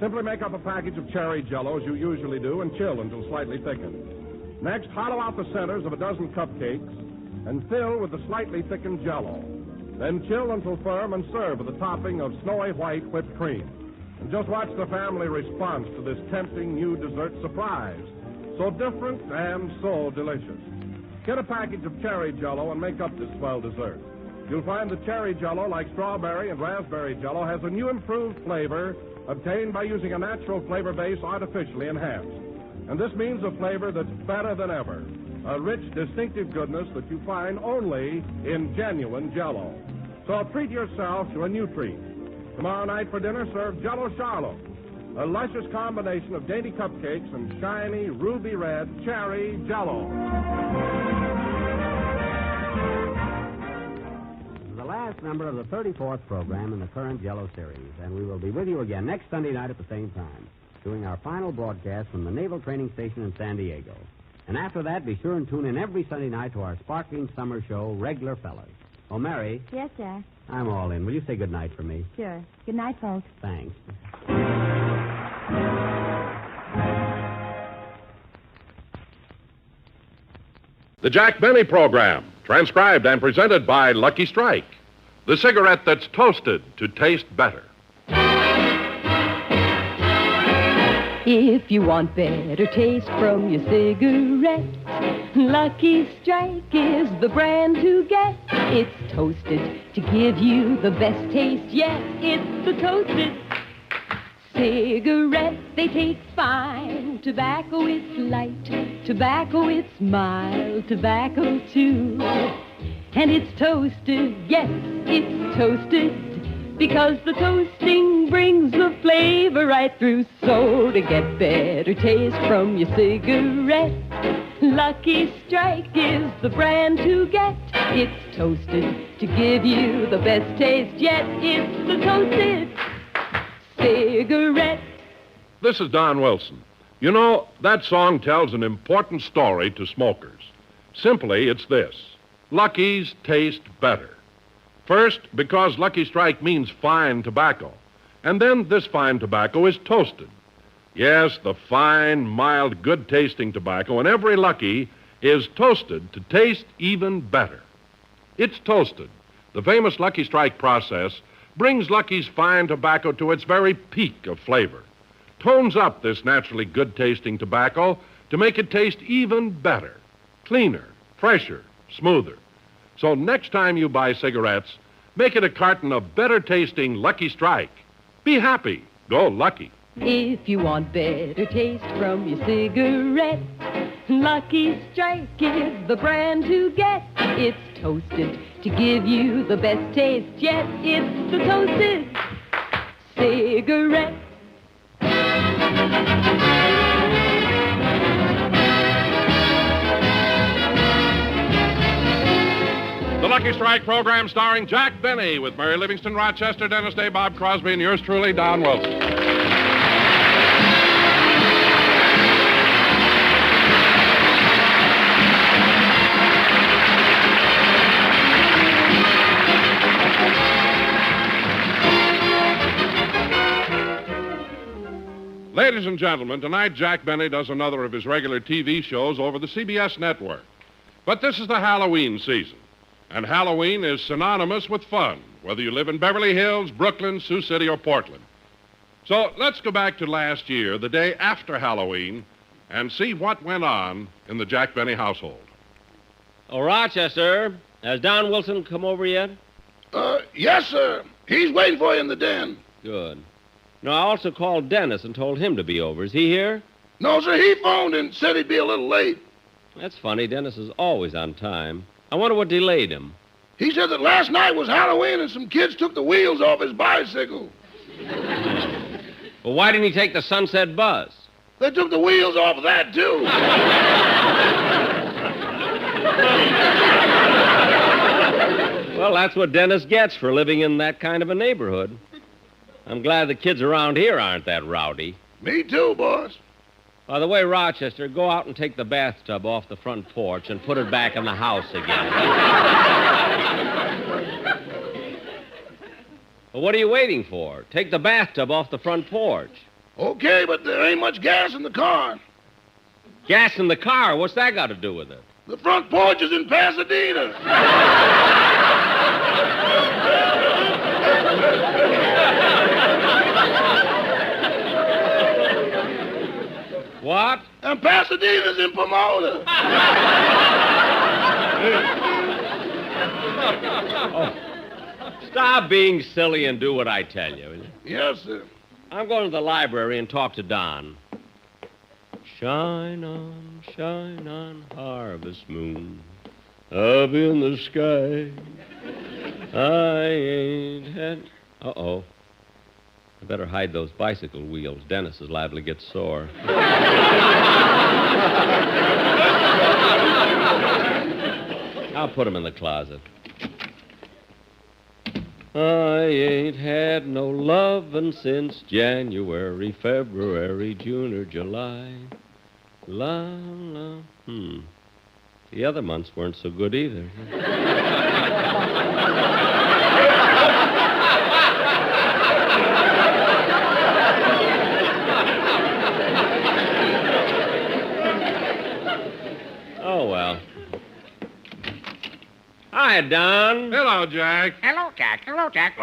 Simply make up a package of cherry Jell-O as you usually do and chill until slightly thickened. Next, hollow out the centers of a dozen cupcakes and fill with the slightly thickened Jell-O. Then chill until firm and serve with a topping of snowy white whipped cream. And just watch the family response to this tempting new dessert surprise. So different and so delicious. Get a package of cherry Jell-O and make up this swell dessert. You'll find the cherry Jell-O, like strawberry and raspberry Jell-O, has a new improved flavor obtained by using a natural flavor base artificially enhanced. And this means a flavor that's better than ever. A rich, distinctive goodness that you find only in genuine Jell-O. So treat yourself to a new treat. Tomorrow night for dinner, serve Jell-O Charlotte, a luscious combination of dainty cupcakes and shiny, ruby red cherry Jell-O. The last number of the 34th program in the current Jell-O series, and we will be with you again next Sunday night at the same time, doing our final broadcast from the Naval Training Station in San Diego. And after that, be sure and tune in every Sunday night to our sparkling summer show, Regular Fellas. Oh, Mary. Yes, Jack. I'm all in. Will you say good night for me? Sure. Good night, folks. Thanks. The Jack Benny Program, transcribed and presented by Lucky Strike, the cigarette that's toasted to taste better. If you want better taste from your cigarette, Lucky Strike is the brand to get. It's toasted to give you the best taste yet. It's the toasted cigarette. They taste fine. Tobacco is light. Tobacco is mild. Tobacco too. And it's toasted. Yes, it's toasted. Because the toasting brings the flavor right through. So to get better taste from your cigarette, Lucky Strike is the brand to get. It's toasted to give you the best taste yet. It's the toasted cigarette. This is Don Wilson. You know, that song tells an important story to smokers. Simply, it's this: Lucky's taste better. First, because Lucky Strike means fine tobacco. And then this fine tobacco is toasted. Yes, the fine, mild, good-tasting tobacco in every Lucky is toasted to taste even better. It's toasted. The famous Lucky Strike process brings Lucky's fine tobacco to its very peak of flavor, tones up this naturally good-tasting tobacco to make it taste even better, cleaner, fresher, smoother. So next time you buy cigarettes, make it a carton of better-tasting Lucky Strike. Be happy. Go Lucky. If you want better taste from your cigarette, Lucky Strike is the brand to get. It's toasted to give you the best taste yet. It's the toasted cigarette. The Lucky Strike program starring Jack Benny with Mary Livingston, Rochester, Dennis Day, Bob Crosby, and yours truly, Don Wilson. Ladies and gentlemen, tonight Jack Benny does another of his regular TV shows over the CBS network. But this is the Halloween season. And Halloween is synonymous with fun, whether you live in Beverly Hills, Brooklyn, Sioux City, or Portland. So let's go back to last year, the day after Halloween, and see what went on in the Jack Benny household. Oh, Rochester, has Don Wilson come over yet? Yes, sir. He's waiting for you in the den. Good. No, I also called Dennis and told him to be over. Is he here? No, sir, he phoned and said he'd be a little late. That's funny. Dennis is always on time. I wonder what delayed him. He said that last night was Halloween and some kids took the wheels off his bicycle. Well, why didn't he take the Sunset bus? They took the wheels off of that, too. Well, that's what Dennis gets for living in that kind of a neighborhood. I'm glad the kids around here aren't that rowdy. Me too, boss. By the way, Rochester, go out and take the bathtub off the front porch and put it back in the house again. Well, what are you waiting for? Take the bathtub off the front porch. Okay, but there ain't much gas in the car. Gas in the car? What's that got to do with it? The front porch is in Pasadena. What? And Pasadena's in Pomona. Oh. Stop being silly and do what I tell you, will you? Yes, sir. I'm going to the library and talk to Don. Shine on, harvest moon, up in the sky. I ain't had... Uh-oh. I better hide those bicycle wheels. Dennis is liable to get sore. I'll put them in the closet. I ain't had no lovin' since January, February, June, or July. La, la. The other months weren't so good either. Oh, well. Hi, Don. Hello, Jack. Hello, Jack. Hello, Jack.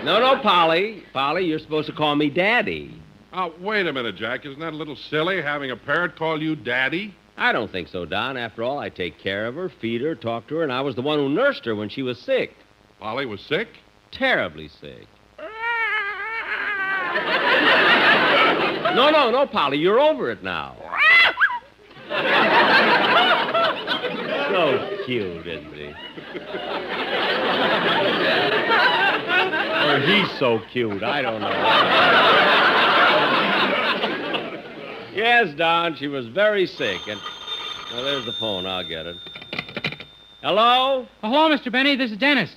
No, Polly. Polly, you're supposed to call me Daddy. Oh, wait a minute, Jack. Isn't that a little silly, having a parrot call you Daddy? I don't think so, Don. After all, I take care of her, feed her, talk to her, and I was the one who nursed her when she was sick. Polly was sick? Terribly sick. No, Polly, you're over it now. So cute, isn't he? Or he's so cute, I don't know. Yes, Don, she was very sick, and... Well, there's the phone. I'll get it. Hello? Hello, Mr. Benny. This is Dennis.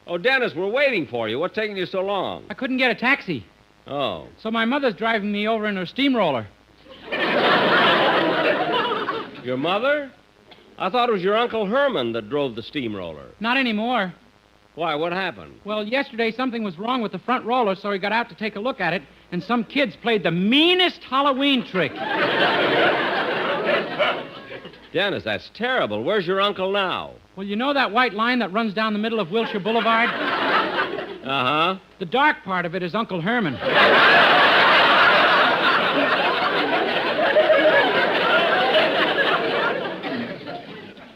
Oh, Dennis, we're waiting for you. What's taking you so long? I couldn't get a taxi. Oh. So my mother's driving me over in her steamroller. Your mother? I thought it was your Uncle Herman that drove the steamroller. Not anymore. Why, what happened? Well, yesterday something was wrong with the front roller, so he got out to take a look at it, and some kids played the meanest Halloween trick. Dennis, that's terrible. Where's your uncle now? Well, you know that white line that runs down the middle of Wilshire Boulevard? Uh-huh. The dark part of it is Uncle Herman.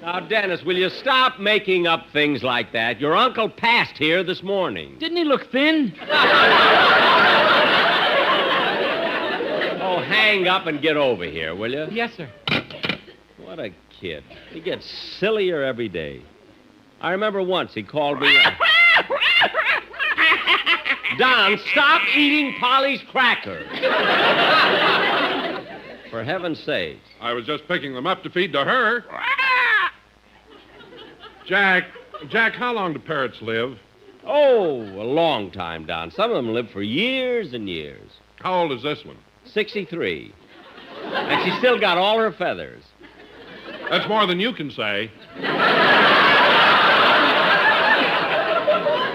Now, Dennis, will you stop making up things like that? Your uncle passed here this morning. Didn't he look thin? Oh, hang up and get over here, will you? Yes, sir. What a kid. He gets sillier every day. I remember once he called me up. Don, stop eating Polly's crackers. For heaven's sake. I was just picking them up to feed to her. Jack, how long do parrots live? Oh, a long time, Don. Some of them live for years and years. How old is this one? 63. And she's still got all her feathers. That's more than you can say.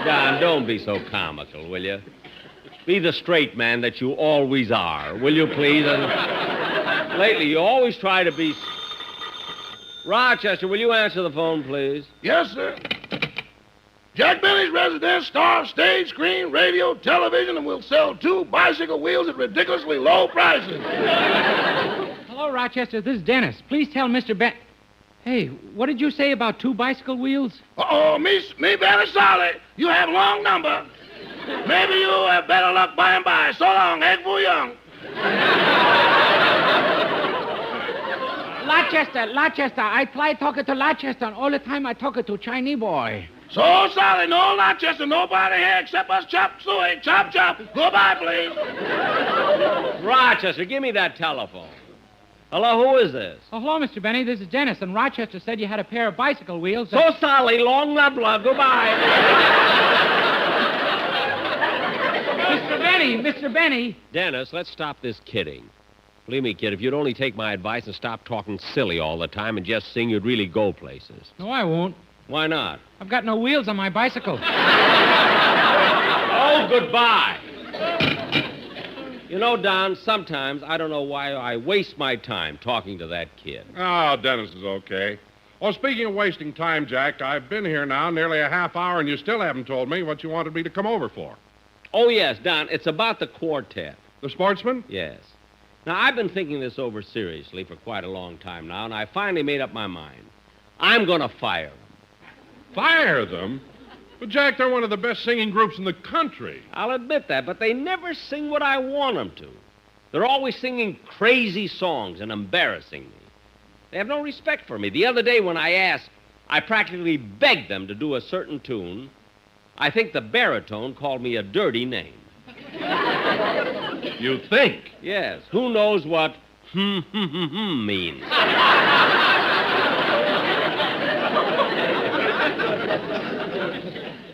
Don, don't be so comical, will you? Be the straight man that you always are, will you, please? And lately, you always try to be... Rochester, will you answer the phone, please? Yes, sir. Jack Benny's residence, star of stage, screen, radio, television, and will sell 2 bicycle wheels at ridiculously low prices. Hello, Rochester. This is Dennis. Please tell Mr. Ben... Hey, what did you say about 2 bicycle wheels? Uh-oh, me very sorry. You have long number. Maybe you have better luck by and by. So long, egg foo young. Rochester. I try talking to Rochester, and all the time I talking to Chinese boy. So sorry, no Rochester, nobody here except us chop suey. Chop. Goodbye, please. Rochester, give me that telephone. Hello, who is this? Oh, hello, Mr. Benny. This is Dennis, and Rochester said you had a pair of bicycle wheels. So sorry, long nubla. Goodbye. Mr. Benny. Dennis, let's stop this kidding. Believe me, kid, if you'd only take my advice and stop talking silly all the time and just sing, you'd really go places. No, I won't. Why not? I've got no wheels on my bicycle. Oh, goodbye. You know, Don, sometimes I don't know why I waste my time talking to that kid. Oh, Dennis is okay. Oh, speaking of wasting time, Jack, I've been here now nearly a half hour, and you still haven't told me what you wanted me to come over for. Oh, yes, Don, it's about the quartet. The sportsman? Yes. Now, I've been thinking this over seriously for quite a long time now, and I finally made up my mind. I'm going to fire them. Fire them? But, Jack, they're one of the best singing groups in the country. I'll admit that, but they never sing what I want them to. They're always singing crazy songs and embarrassing me. They have no respect for me. The other day when I asked, I practically begged them to do a certain tune. I think the baritone called me a dirty name. You think? Yes. Who knows what means?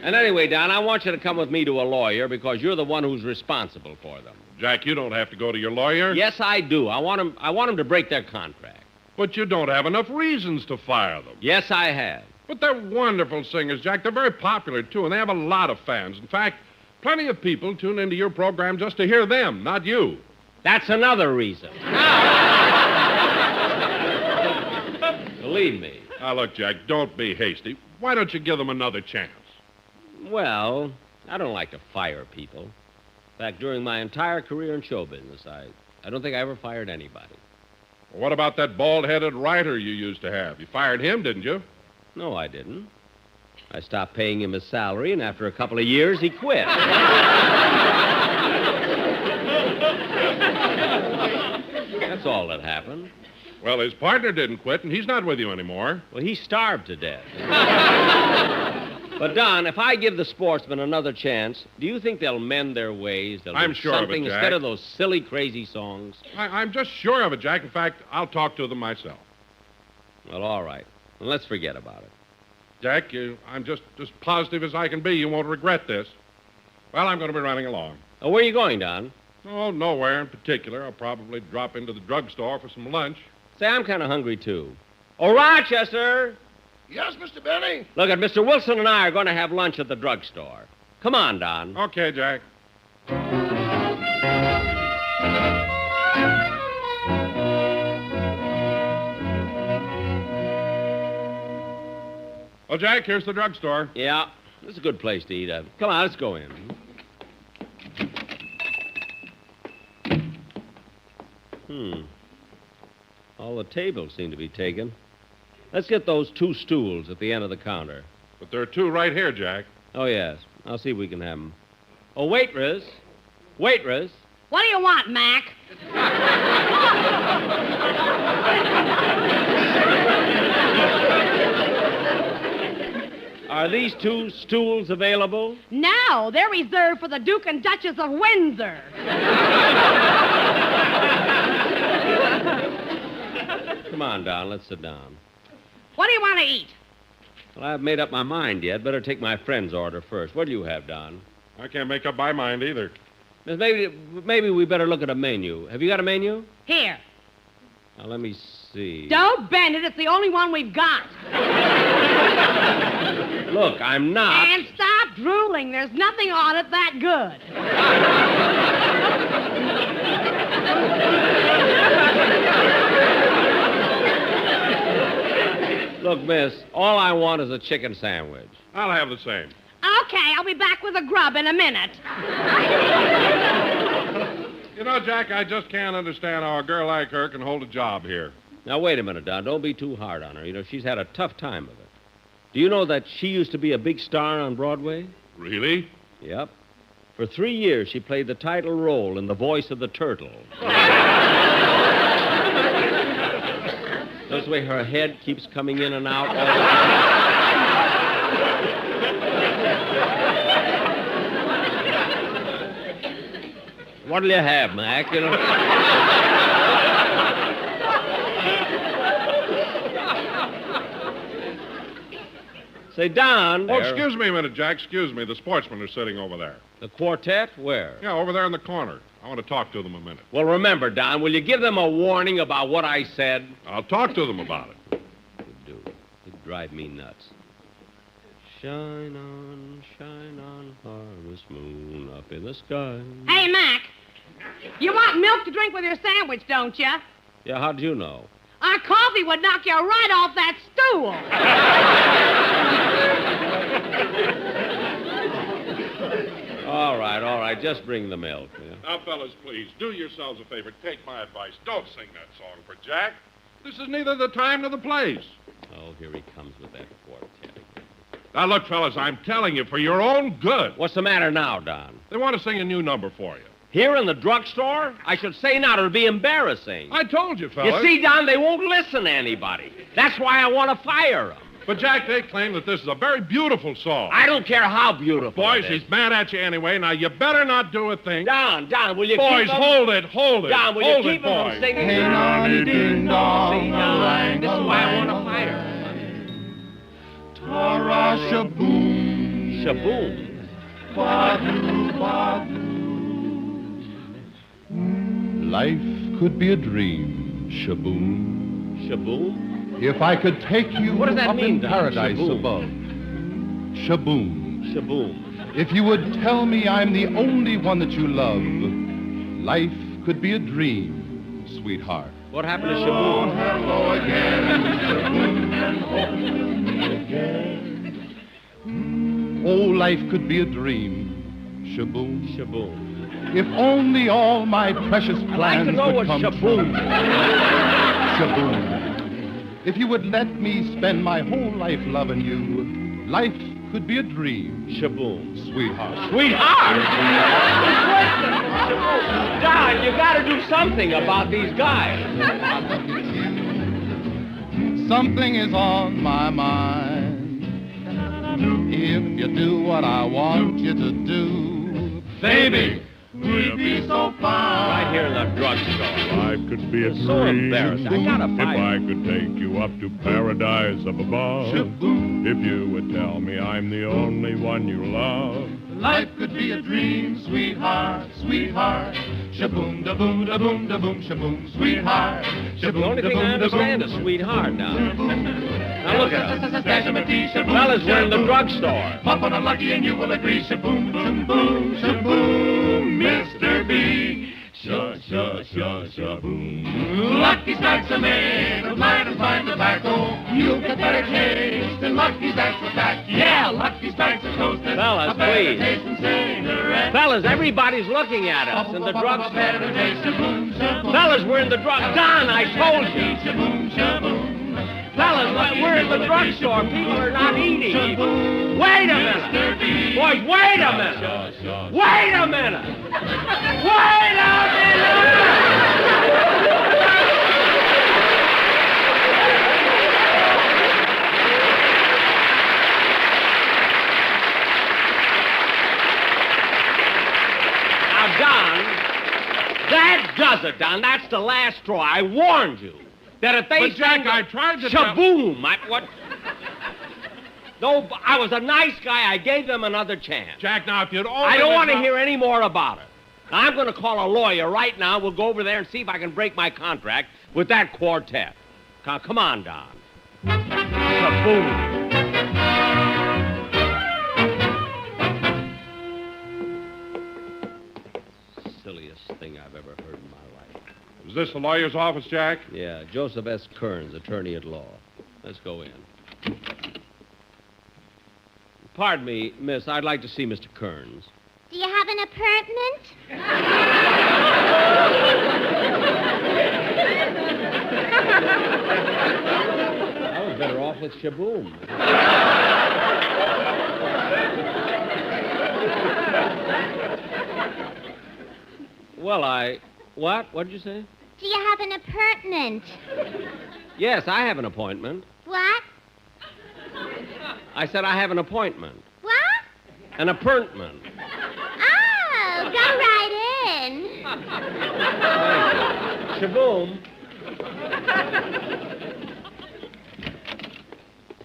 And anyway, Don, I want you to come with me to a lawyer because you're the one who's responsible for them. Jack, you don't have to go to your lawyer. Yes, I do. I want them to break their contract. But you don't have enough reasons to fire them. Yes, I have. But they're wonderful singers, Jack. They're very popular, too, and they have a lot of fans. In fact, plenty of people tune into your program just to hear them, not you. That's another reason. Believe me. Now, look, Jack, don't be hasty. Why don't you give them another chance? Well, I don't like to fire people. In fact, during my entire career in show business, I don't think I ever fired anybody. Well, what about that bald-headed writer you used to have? You fired him, didn't you? No, I didn't. I stopped paying him his salary, and after a couple of years, he quit. That's all that happened. Well, his partner didn't quit, and he's not with you anymore. Well, he starved to death. But, Don, if I give the sportsmen another chance, do you think they'll mend their ways? They'll I'm do sure of it, something Jack. instead of those silly, crazy songs? I'm just sure of it, Jack. In fact, I'll talk to them myself. Well, all right. Well, let's forget about it. Jack, I'm just positive as I can be you won't regret this. Well, I'm going to be running along. Oh, where are you going, Don? Oh, nowhere in particular. I'll probably drop into the drugstore for some lunch. Say, I'm kind of hungry, too. Oh, Rochester! Yes, Mr. Benny? Look, Mr. Wilson and I are going to have lunch at the drugstore. Come on, Don. Okay, Jack. Well, Jack, here's the drugstore. Yeah, this is a good place to eat. Come on, let's go in. All the tables seem to be taken. Let's get those 2 stools at the end of the counter. But there are 2 right here, Jack. Oh, yes. I'll see if we can have them. Oh, waitress. Waitress. What do you want, Mac? Are these 2 stools available? No, they're reserved for the Duke and Duchess of Windsor. Come on, Don. Let's sit down. What do you want to eat? Well, I haven't made up my mind yet. Better take my friend's order first. What do you have, Don? I can't make up my mind either. Miss, maybe we better look at a menu. Have you got a menu? Here. Now, let me see. Don't bend it. It's the only one we've got. Look, I'm not. And stop drooling. There's nothing on it that good. Look, miss, all I want is a chicken sandwich. I'll have the same. Okay, I'll be back with the grub in a minute. You know, Jack, I just can't understand how a girl like her can hold a job here. Now, wait a minute, Don. Don't be too hard on her. You know, she's had a tough time of it. Do you know that she used to be a big star on Broadway? Really? Yep. For 3 years, she played the title role in The Voice of the Turtle. Notice the way her head keeps coming in and out all the time. What'll you have, Mac? You know? Say, Don. Oh, excuse me a minute, Jack. Excuse me. The sportsmen are sitting over there. The quartet? Where? Yeah, over there in the corner. I want to talk to them a minute. Well, remember, Don, will you give them a warning about what I said? I'll talk to them about it. Good do. It'd drive me nuts. Shine on, harvest moon up in the sky. Hey, Mac. You want milk to drink with your sandwich, don't you? Yeah, how'd you know? Our coffee would knock you right off that stool. All right. Just bring the milk. Yeah? Now, fellas, please, do yourselves a favor. Take my advice. Don't sing that song for Jack. This is neither the time nor the place. Oh, here he comes with that quartet. Now, look, fellas, I'm telling you, for your own good. What's the matter now, Don? They want to sing a new number for you. Here in the drugstore? I should say not. It'll be embarrassing. I told you, fellas. You see, Don, they won't listen to anybody. That's why I want to fire them. But, Jack, they claim that this is a very beautiful song. I don't care how beautiful Boys, it is. he's mad at you anyway. Now, you better not do a thing. Don, will you Boys, keep him? hold it. Don, will hold you it, keep him boys. from singing? Hey, nonny, ding, dong. See, Don, this is why I want to fire him. Tara shaboom. Shaboom? Badoo, badoo. Life could be a dream, shaboom. Shaboom? If I could take you What does that up mean, in Don? paradise Shaboom. above. Shaboom. Shaboom. If you would tell me I'm the only one that you love, life could be a dream, sweetheart. What happened to Shaboom? Hello again, shaboom, and hope we'll meet again. Oh, life could be a dream, shaboom. Shaboom. If only all my precious I'd like plans to know would what come shaboom true. is. Shaboom. If you would let me spend my whole life loving you, life could be a dream. Shaboom. Sweetheart. Sweetheart? Don, you got to do something about these guys. Something is on my mind. If you do what I want you to do, baby, we'll be so fine. Right here in the drugstore. Life could be a It's so embarrassing. I gotta If fight. I could take you up to paradise up above. If you would tell me I'm the only one you love. Life could be a dream, sweetheart, sweetheart. Shaboom, da boom, da boom, da boom, shaboom, sweetheart. The only thing I understand is sweetheart now. Now look at us. Fellas, we're in the drugstore. Pop on a lucky and you will agree. Shaboom, shaboom, shaboom, Mr. B. Shaboom. Lucky Strikes are made of light and fine tobacco. You'll get better taste than Lucky Strikes with that. Yeah, Lucky Strikes are toasted. Fellas, a better please. taste than cigarette. Fellas, everybody's looking at us in the A drugstore. better taste. Shaboom, shaboom. Fellas, we're in the drug. Don, I told you. Shaboom, shaboom. Fellas, we're in the drugstore. People are not eating. Wait a minute. Boys, wait a minute. Wait a minute. Wait a minute. Now, Don, that does it, Don. That's the last straw. I warned you. That if they But, Jack, sang I tried to shaboom, what? No, I was a nice guy. I gave them another chance. Jack, now, if you'd only... I don't want to hear any more about it. I'm going to call a lawyer right now. We'll go over there and see if I can break my contract with that quartet. Come on, Don. Shaboom. Silliest thing I've ever heard in my life. Is this the lawyer's office, Jack? Yeah, Joseph S. Kearns, attorney at law. Let's go in. Pardon me, miss. I'd like to see Mr. Kearns. Do you have an apartment? I was better off with Shaboom. What? What did you say? Do you have an appointment? Yes, I have an appointment. What? I said I have an appointment. What? An appointment. Oh, go right in. Shaboom.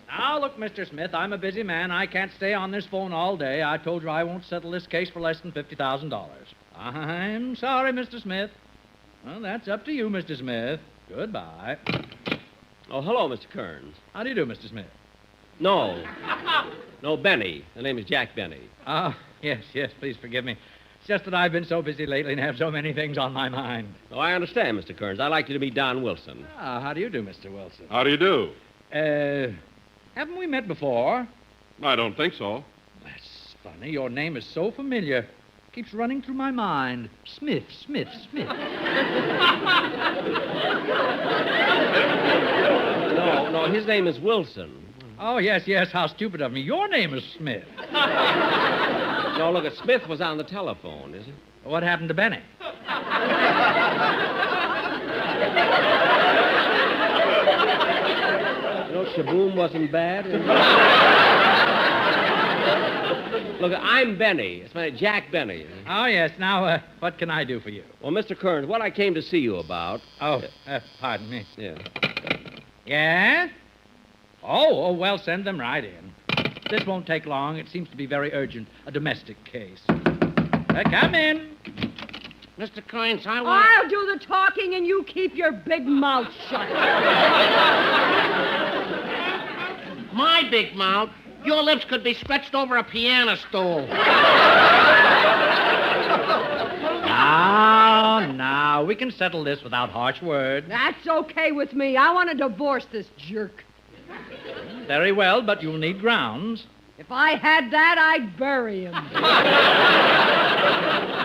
Now, look, Mr. Smith, I'm a busy man. I can't stay on this phone all day. I told you I won't settle this case for less than $50,000. I'm sorry, Mr. Smith. Well, that's up to you, Mr. Smith. Goodbye. Oh, hello, Mr. Kearns. How do you do, Mr. Smith? No, Benny. The name is Jack Benny. Oh, yes, please forgive me. It's just that I've been so busy lately and have so many things on my mind. Oh, I understand, Mr. Kearns. I'd like you to meet Don Wilson. How do you do, Mr. Wilson? How do you do? Haven't we met before? I don't think so. That's funny. Your name is so familiar. Keeps running through my mind. Smith. No, his name is Wilson. Oh, yes, how stupid of me. Your name is Smith. No, look, Smith was on the telephone, is it? What happened to Benny? Shaboom wasn't bad. Look, I'm Benny. It's my Jack Benny. Oh, yes. Now, what can I do for you? Well, Mr. Kearns, what I came to see you about... Oh, pardon me. Yeah. Yeah? Oh, well, send them right in. This won't take long. It seems to be very urgent. A domestic case. Come in. Mr. Kearns, I want... I'll do the talking and you keep your big mouth shut. My big mouth? Your lips could be stretched over a piano stool. Now, we can settle this without harsh words. That's okay with me. I want to divorce this jerk. Very well, but you'll need grounds. If I had that, I'd bury him.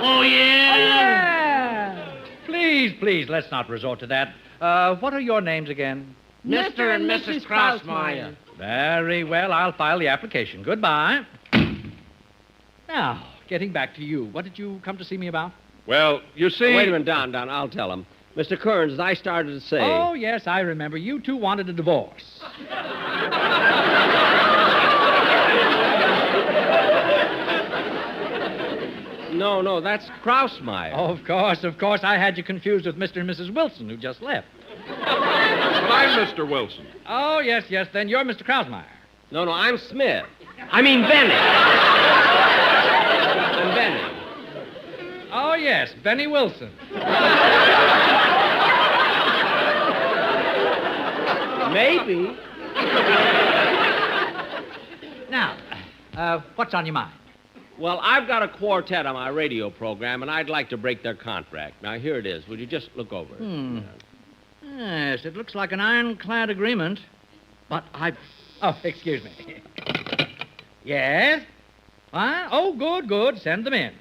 Oh, yeah? Please, let's not resort to that. What are your names again? Mr. and Mrs. Krausmeyer. Very well, I'll file the application. Goodbye. Now, getting back to you, what did you come to see me about? Well, you see... Wait a minute, Don, I'll tell him. Mr. Kearns, as I started to say... Oh, yes, I remember. You two wanted a divorce. No, that's Krausmeyer. Oh, of course. I had you confused with Mr. and Mrs. Wilson, who just left. But I'm Mr. Wilson. Oh, yes, then you're Mr. Krausmeyer. No, I'm Smith. I mean Benny. I'm Benny. Oh, yes, Benny Wilson. Maybe. Now, what's on your mind? Well, I've got a quartet on my radio program, and I'd like to break their contract. Now, here it is. Would you just look over it? Yes, it looks like an ironclad agreement. But Oh, excuse me. Yes? What? Oh, good. Send them in.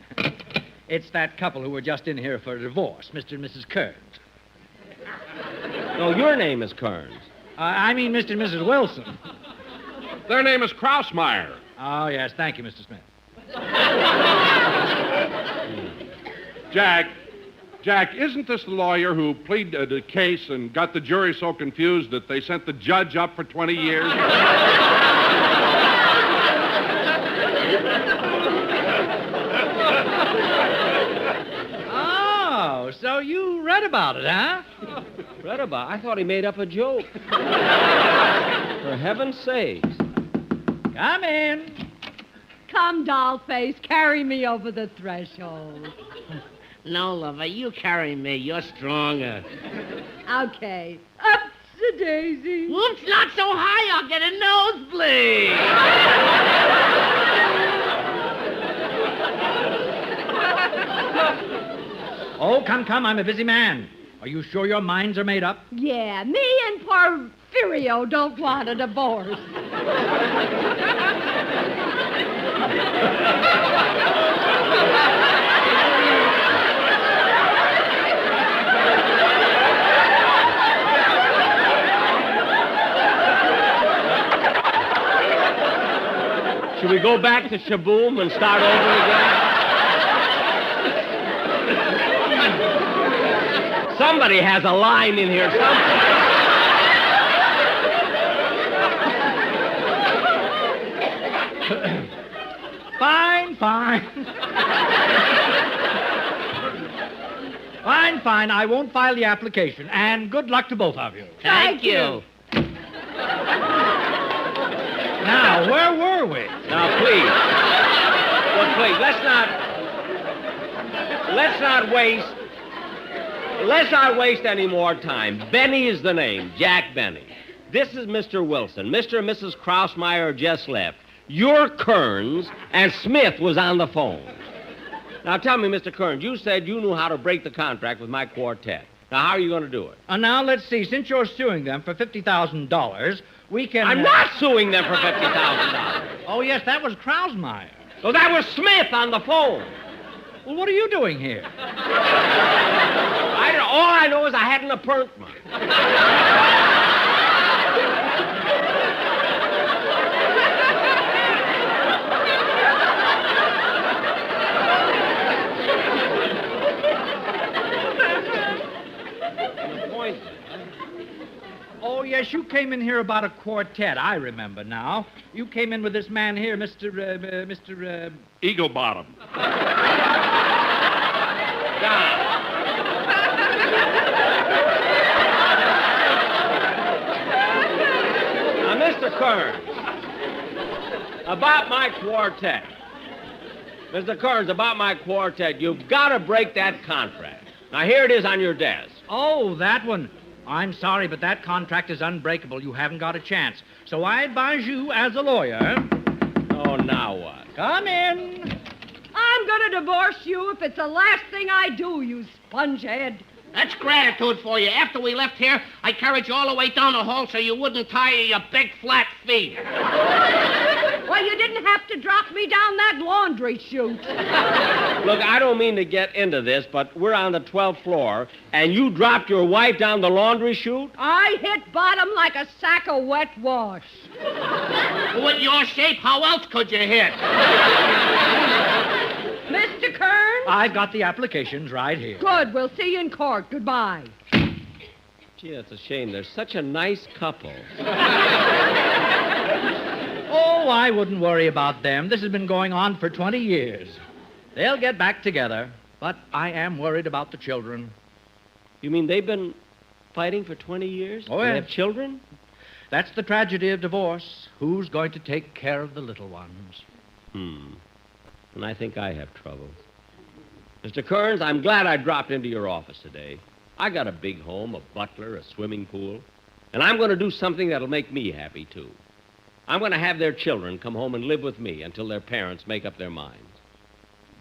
It's that couple who were just in here for a divorce, Mr. and Mrs. Kearns. No, your name is Kearns. I mean Mr. and Mrs. Wilson. Their name is Krausmeyer. Oh, yes. Thank you, Mr. Smith. Jack, isn't this the lawyer who pleaded the case and got the jury so confused that they sent the judge up for 20 years? Oh, so you read about it, huh? Read about it? I thought he made up a joke. For heaven's sakes. Come in. Come, doll face, carry me over the threshold. No, lover, you carry me. You're stronger. Okay. Upsy-daisy. Whoops, not so high. I'll get a nosebleed. Oh, come. I'm a busy man. Are you sure your minds are made up? Yeah, me and Porfirio don't want a divorce. Should we go back to Shaboom and start over again? Somebody has a line in here somewhere. Fine. Fine. I won't file the application. And good luck to both of you. Thank you. Now, where were we? Now, please. Well, please, let's not waste any more time. Benny is the name, Jack Benny. This is Mr. Wilson. Mr. and Mrs. Krausmeyer just left. You're Kearns, and Smith was on the phone. Now, tell me, Mr. Kearns, you said you knew how to break the contract with my quartet. Now, how are you going to do it? Now, let's see. Since you're suing them for $50,000, we can... I'm not suing them for $50,000. Oh, yes, that was Krausmeyer. Oh, that was Smith on the phone. Well, what are you doing here? All I know is I had an appointment. Oh, yes, you came in here about a quartet. I remember now. You came in with this man here, Mr. Eagle Bottom. Now, Mr. Kearns, about my quartet. Mr. Kearns, about my quartet, you've got to break that contract. Now, here it is on your desk. Oh, that one. I'm sorry, but that contract is unbreakable. You haven't got a chance. So I advise you, as a lawyer... Oh, now what? Come in. I'm going to divorce you if it's the last thing I do, you spongehead. That's gratitude for you. After we left here, I carried you all the way down the hall so you wouldn't tire your big flat feet. Well, you didn't have to drop me down that laundry chute. Look, I don't mean to get into this, but we're on the 12th floor, and you dropped your wife down the laundry chute? I hit bottom like a sack of wet wash. With your shape, how else could you hit? Mr. Kearns? I've got the applications right here. Good. We'll see you in court. Goodbye. Gee, that's a shame. They're such a nice couple. Oh, I wouldn't worry about them. This has been going on for 20 years. They'll get back together, but I am worried about the children. You mean they've been fighting for 20 years? Oh, They yes. have children? That's the tragedy of divorce. Who's going to take care of the little ones? And I think I have troubles. Mr. Kearns, I'm glad I dropped into your office today. I got a big home, a butler, a swimming pool, and I'm going to do something that'll make me happy, too. I'm going to have their children come home and live with me until their parents make up their minds.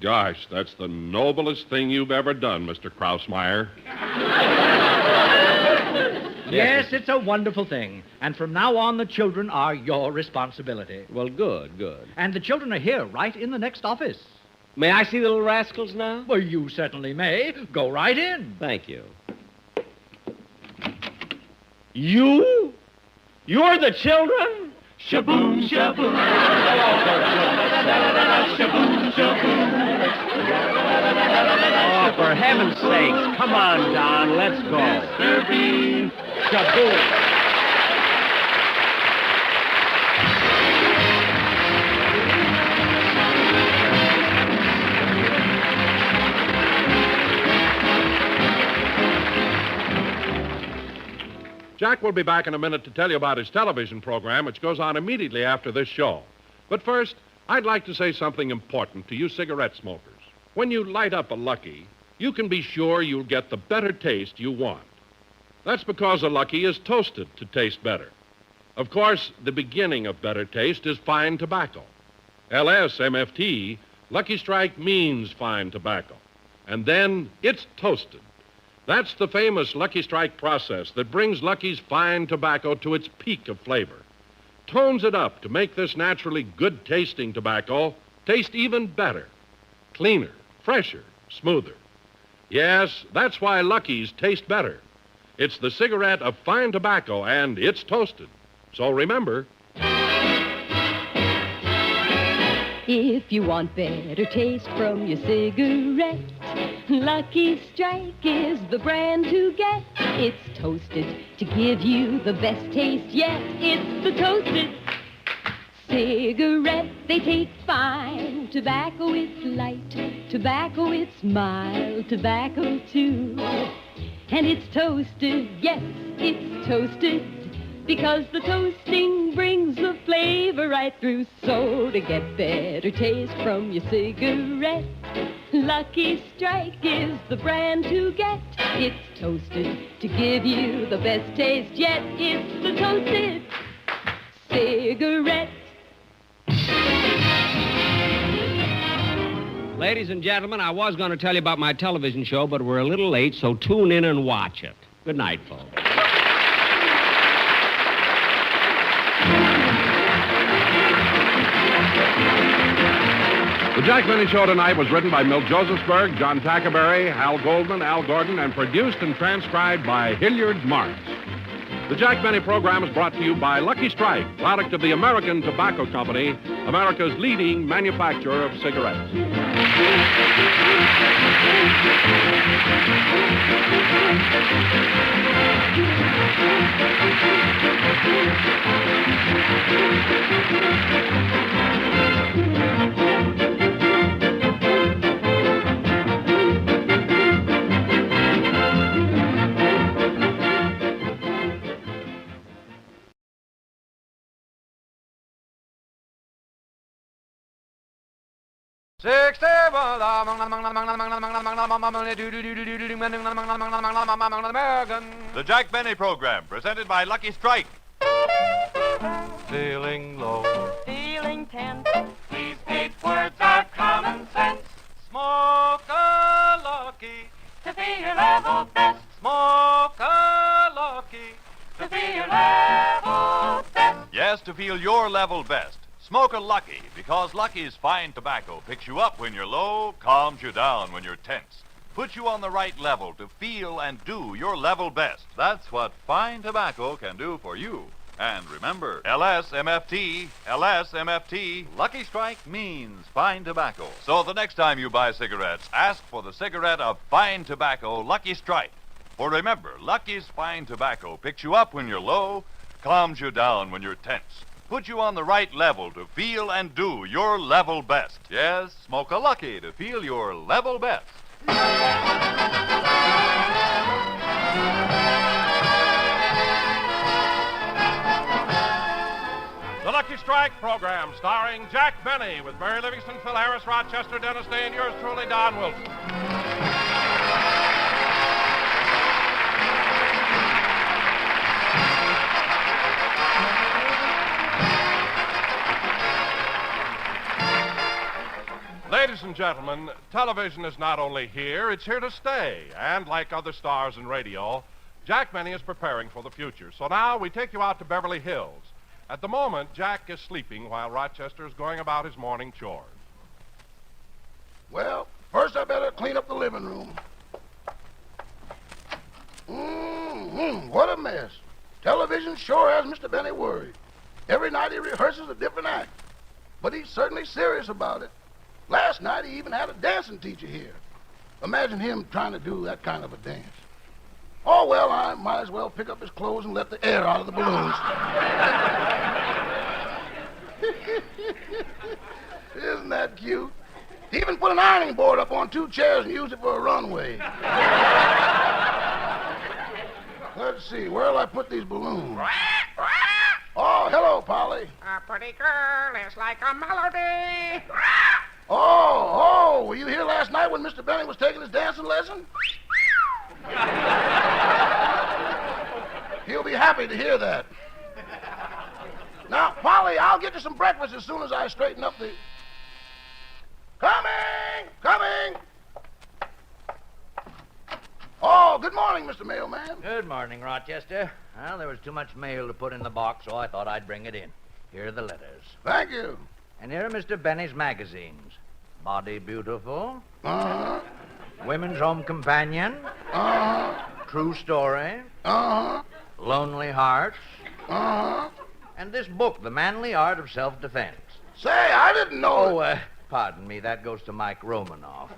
Gosh, that's the noblest thing you've ever done, Mr. Krausmeyer. Yes, it's a wonderful thing. And from now on, the children are your responsibility. Well, good. And the children are here, right in the next office. May I see the little rascals now? Well, you certainly may. Go right in. Thank you. You? You're the children? Shaboom, shaboom. Shaboom, shaboom. Oh, for heaven's sakes. Come on, Don. Let's go. Mr. Bean. Shaboom. Jack will be back in a minute to tell you about his television program, which goes on immediately after this show. But first, I'd like to say something important to you cigarette smokers. When you light up a Lucky, you can be sure you'll get the better taste you want. That's because a Lucky is toasted to taste better. Of course, the beginning of better taste is fine tobacco. LSMFT, Lucky Strike means fine tobacco. And then it's toasted. That's the famous Lucky Strike process that brings Lucky's fine tobacco to its peak of flavor. Tones it up to make this naturally good-tasting tobacco taste even better, cleaner, fresher, smoother. Yes, that's why Lucky's taste better. It's the cigarette of fine tobacco, and it's toasted. So remember... If you want better taste from your cigarette, Lucky Strike is the brand to get. It's toasted to give you the best taste yet. It's the toasted cigarette. They take fine. Tobacco, it's light. Tobacco, it's mild. Tobacco, too. And it's toasted, yes, it's toasted. Because the toasting brings the flavor right through. So to get better taste from your cigarette, Lucky Strike is the brand to get. It's toasted to give you the best taste yet. It's the toasted cigarette. Ladies and gentlemen, I was going to tell you about my television show, but we're a little late, so tune in and watch it. Good night, folks. The Jack Benny Show tonight was written by Milt Josephsberg, John Tackerberry, Hal Goldman, Al Gordon, and produced and transcribed by Hilliard Marks. The Jack Benny program is brought to you by Lucky Strike, product of the American Tobacco Company, America's leading manufacturer of cigarettes. The Jack Benny Program, presented by Lucky Strike. Feeling low, feeling tense. These 8 words are common sense. Smoke a Lucky To be your level best. Smoke a Lucky To be your level best. Yes, to feel your level best. Smoke a Lucky, because Lucky's fine tobacco picks you up when you're low, calms you down when you're tense, puts you on the right level to feel and do your level best. That's what fine tobacco can do for you. And remember, LSMFT, LSMFT, Lucky Strike means fine tobacco. So the next time you buy cigarettes, ask for the cigarette of fine tobacco, Lucky Strike. For remember, Lucky's fine tobacco picks you up when you're low, calms you down when you're tense, put you on the right level to feel and do your level best. Yes, smoke a Lucky to feel your level best. The Lucky Strike program, starring Jack Benny, with Mary Livingston, Phil Harris, Rochester, Dennis Day, and yours truly, Don Wilson. Ladies and gentlemen, television is not only here, it's here to stay. And like other stars in radio, Jack Benny is preparing for the future. So now we take you out to Beverly Hills. At the moment, Jack is sleeping while Rochester is going about his morning chores. Well, first I better clean up the living room. What a mess. Television sure has Mr. Benny worried. Every night he rehearses a different act. But he's certainly serious about it. Last night he even had a dancing teacher here. Imagine him trying to do that kind of a dance. Oh, well, I might as well pick up his clothes and let the air out of the balloons. Isn't that cute? He even put an ironing board up on 2 chairs and used it for a runway. Let's see, where'll I put these balloons? Oh, hello, Polly. A pretty girl is like a melody. Oh, were you here last night when Mr. Benny was taking his dancing lesson? He'll be happy to hear that. Now, Polly, I'll get you some breakfast as soon as I straighten up the... Coming! Oh, good morning, Mr. Mailman. Good morning, Rochester. Well, there was too much mail to put in the box, so I thought I'd bring it in. Here are the letters. Thank you. And here are Mr. Benny's magazines. Body Beautiful. Uh-huh. Women's Home Companion. Uh-huh. True Story. Uh-huh. Lonely Hearts. Uh-huh. And this book, The Manly Art of Self-Defense. Say, I didn't know... Pardon me, that goes to Mike Romanoff.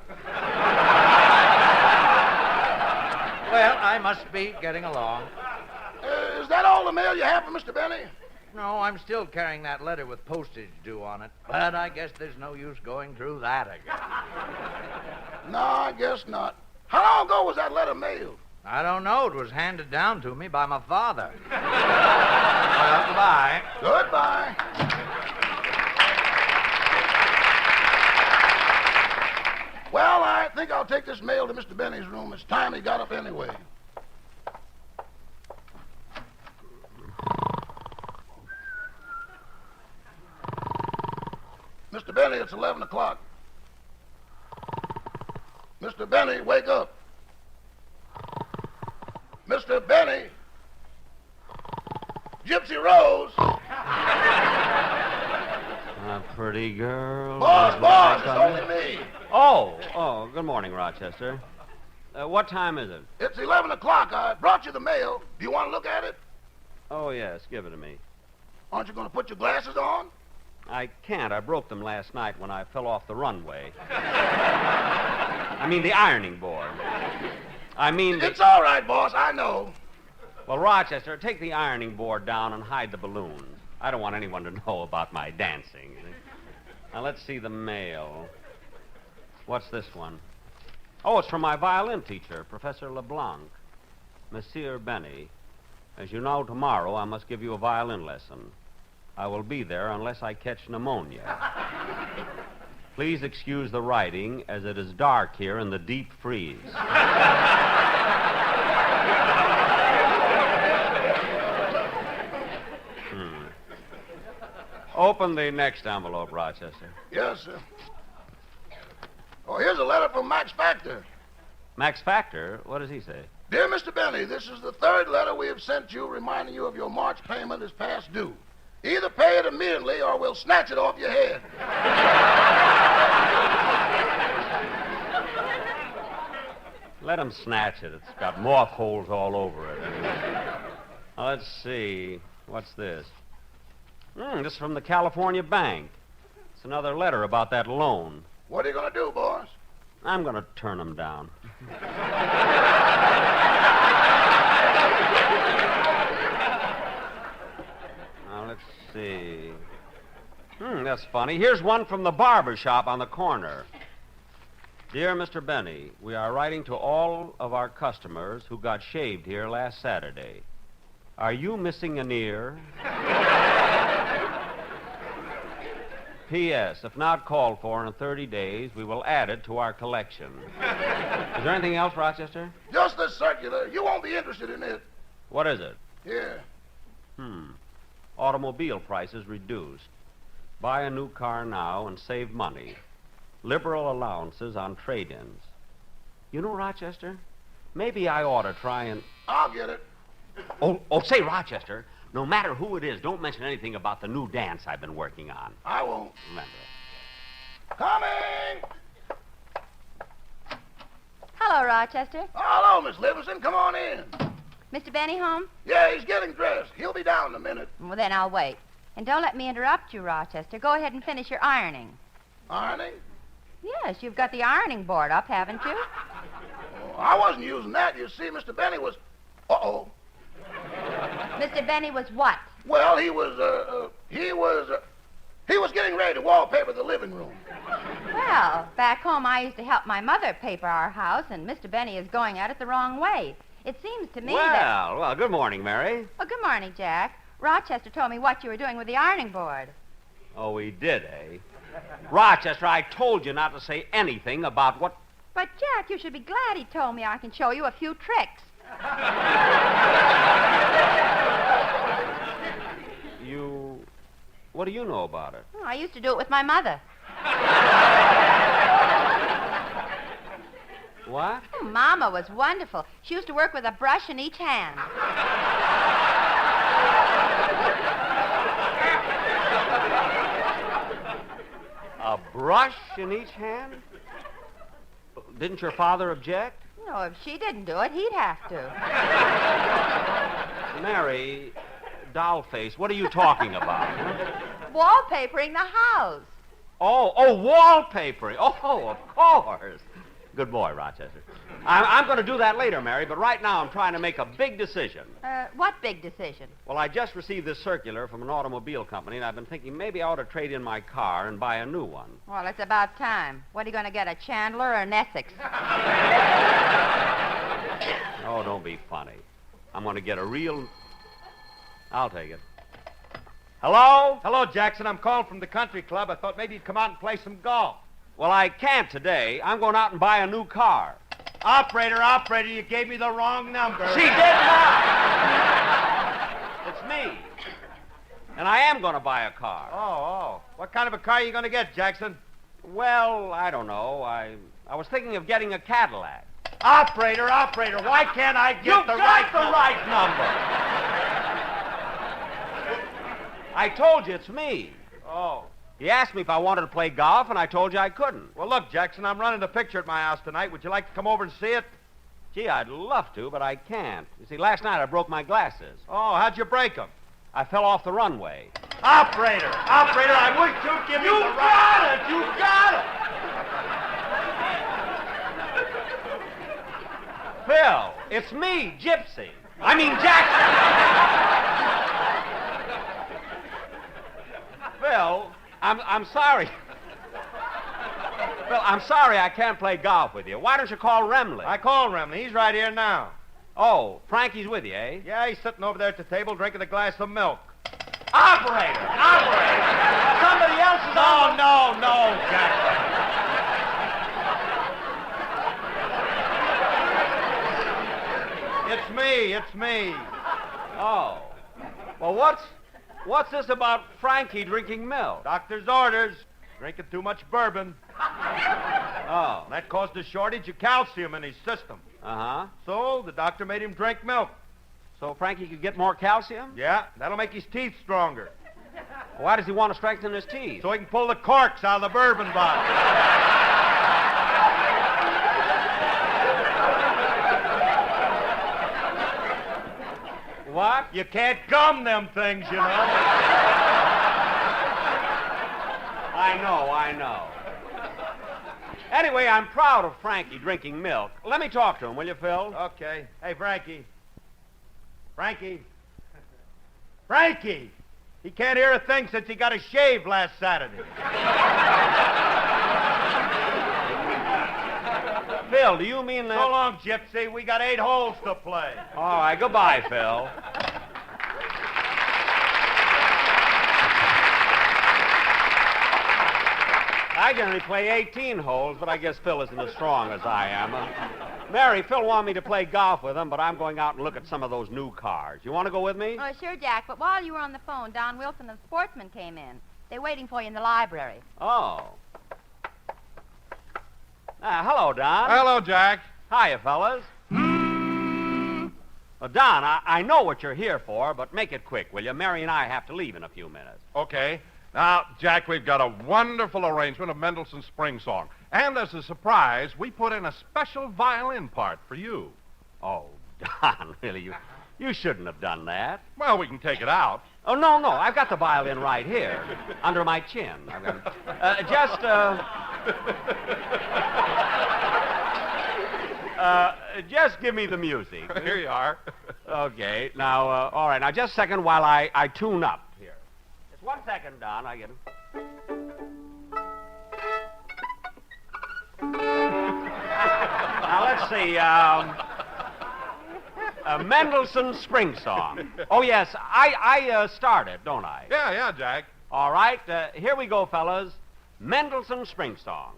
Well, I must be getting along. Is that all the mail you have for Mr. Benny? No, I'm still carrying that letter with postage due on it. But I guess there's no use going through that again. No, I guess not. How long ago was that letter mailed? I don't know. It was handed down to me by my father. Well, goodbye. Goodbye. Well, I think I'll take this mail to Mr. Benny's room. It's time he got up anyway. Mr. Benny, it's 11 o'clock. Mr. Benny, wake up. Mr. Benny. Gypsy Rose. A pretty girl. Boss, it's only me. Oh, good morning, Rochester. What time is it? It's 11 o'clock. I brought you the mail. Do you want to look at it? Oh, yes, give it to me. Aren't you going to put your glasses on? I can't. I broke them last night when I fell off the runway. I mean, the ironing board. It's all right, boss. I know. Well, Rochester, take the ironing board down and hide the balloons. I don't want anyone to know about my dancing. Now, let's see the mail. What's this one? Oh, it's from my violin teacher, Professor LeBlanc. Monsieur Benny, as you know, tomorrow I must give you a violin lesson. I will be there unless I catch pneumonia. Please excuse the writing, as it is dark here in the deep freeze. Open the next envelope, Rochester. Yes, sir. Oh, here's a letter from Max Factor. Max Factor? What does he say? Dear Mr. Benny, this is the third letter we have sent you reminding you of your March payment is past due. Either pay it immediately or we'll snatch it off your head. Let him snatch it. It's got moth holes all over it. Now, let's see. What's this? This is from the California Bank. It's another letter about that loan. What are you going to do, boss? I'm going to turn him down. Now, let's see. That's funny. Here's one from the barber shop on the corner. Dear Mr. Benny, we are writing to all of our customers who got shaved here last Saturday. Are you missing an ear? P.S. If not called for in 30 days, we will add it to our collection. Is there anything else, Rochester? Just this circular. You won't be interested in it. What is it? Here. Automobile prices reduced. Buy a new car now and save money. Liberal allowances on trade-ins. You know, Rochester, maybe I ought to try and... I'll get it. Oh, say, Rochester, no matter who it is, don't mention anything about the new dance I've been working on. I won't. Remember. Coming! Hello, Rochester. Hello, Miss Livingston. Come on in. Mr. Benny home? Yeah, he's getting dressed. He'll be down in a minute. Well, then I'll wait. And don't let me interrupt you, Rochester. Go ahead and finish your ironing. Ironing? Yes, you've got the ironing board up, haven't you? Oh, I wasn't using that. You see, Mr. Benny was... Uh-oh. Mr. Benny was what? Well, he was getting ready to wallpaper the living room. Well, back home I used to help my mother paper our house, and Mr. Benny is going at it the wrong way. It seems to me that... Well, good morning, Mary. Oh, good morning, Jack. Rochester told me what you were doing with the ironing board. Oh, he did, eh? Rochester, I told you not to say anything about what... But, Jack, you should be glad he told me. I can show you a few tricks. What do you know about it? Oh, I used to do it with my mother. What? Oh, Mama was wonderful. She used to work with a brush in each hand. A brush in each hand? Didn't your father object? No, if she didn't do it, he'd have to. Mary, dollface, what are you talking about? Wallpapering the house. Oh, wallpapering. Oh, of course. Good boy, Rochester. I'm going to do that later, Mary, but right now I'm trying to make a big decision. What big decision? Well, I just received this circular from an automobile company, and I've been thinking maybe I ought to trade in my car and buy a new one. Well, it's about time. What are you going to get, a Chandler or an Essex? Oh, don't be funny. I'm going to get a real... I'll take it. Hello? Hello, Jackson. I'm calling from the country club. I thought maybe you'd come out and play some golf. Well, I can't today. I'm going out and buy a new car. Operator, you gave me the wrong number. She did not. It's me. And I am going to buy a car. Oh. What kind of a car are you going to get, Jackson? Well, I don't know. I was thinking of getting a Cadillac. Operator, why can't I get the right number? I told you it's me. Oh. He asked me if I wanted to play golf, and I told you I couldn't. Well, look, Jackson, I'm running a picture at my house tonight. Would you like to come over and see it? Gee, I'd love to, but I can't. You see, last night I broke my glasses. Oh, how'd you break them? I fell off the runway. Operator, I wish you'd give me the right... You got it! Phil, it's me, Gypsy. I mean, Jackson. Phil, I'm sorry. Phil, I'm sorry I can't play golf with you. Why don't you call Remley? I called Remley. He's right here now. Oh, Frankie's with you, eh? Yeah, he's sitting over there at the table drinking a glass of milk. Operator! Somebody else is on. No, Jackson. It's me. Oh. Well, what's this about Frankie drinking milk? Doctor's orders. Drinking too much bourbon. Oh. That caused a shortage of calcium in his system. Uh-huh. So the doctor made him drink milk. So Frankie could get more calcium? Yeah, that'll make his teeth stronger. Why does he want to strengthen his teeth? So he can pull the corks out of the bourbon bottle. What? You can't gum them things, you know. I know. Anyway, I'm proud of Frankie drinking milk. Let me talk to him, will you, Phil? Okay. Hey, Frankie. He can't hear a thing since he got a shave last Saturday. Phil, do you mean that... So long, Gypsy. We got 8 holes to play. All right, goodbye, Phil. I generally play 18 holes, but I guess Phil isn't as strong as I am. Mary, Phil wanted me to play golf with him, but I'm going out and look at some of those new cars. You want to go with me? Oh, sure, Jack. But while you were on the phone, Don Wilson of Sportsman came in. They're waiting for you in the library. Oh. Hello, Don. Hello, Jack. Hiya, fellas. Well, Don, I know what you're here for, but make it quick, will you? Mary and I have to leave in a few minutes. Okay. Now, Jack, we've got a wonderful arrangement of Mendelssohn's Spring Song. And as a surprise, we put in a special violin part for you. Oh, Don, really? You shouldn't have done that. Well, we can take it out. Oh, no. I've got the violin right here, under my chin. I've got just give me the music. Here you are. Okay. Now, all right. Now, just a second while I tune up here. Just 1 second, Don. I get him. Now, let's see. Mendelssohn's Spring Song. Oh, yes. I started, don't I? Yeah, Jack. All right. Here we go, fellas. Mendelssohn's Spring Song.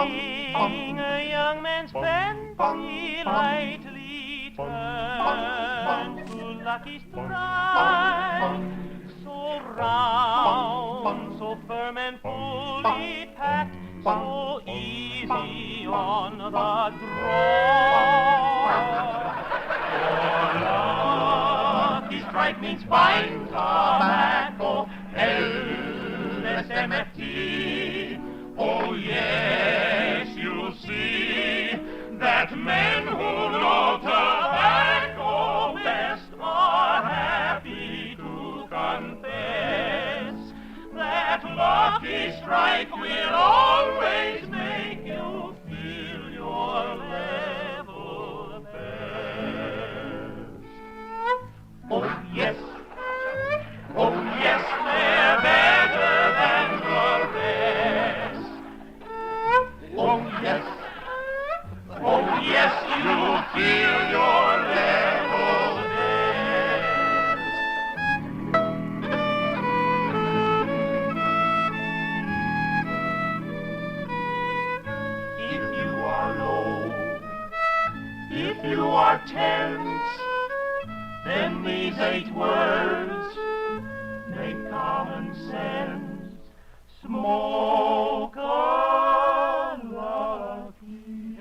a young man's fancy lightly turned to lucky stride. So round, so firm and fully packed, so easy on the draw. For lucky strike means fine tobacco, LSMFT. Oh yes, you'll see that men who know tobacco best are happy to confess that Lucky Strike will always make you feel your level best. Oh yes, they're better than the rest. Oh yes, you'll feel your level best. If you are low, if you are tense, then these 8 words make common sense. Smoke a lucky.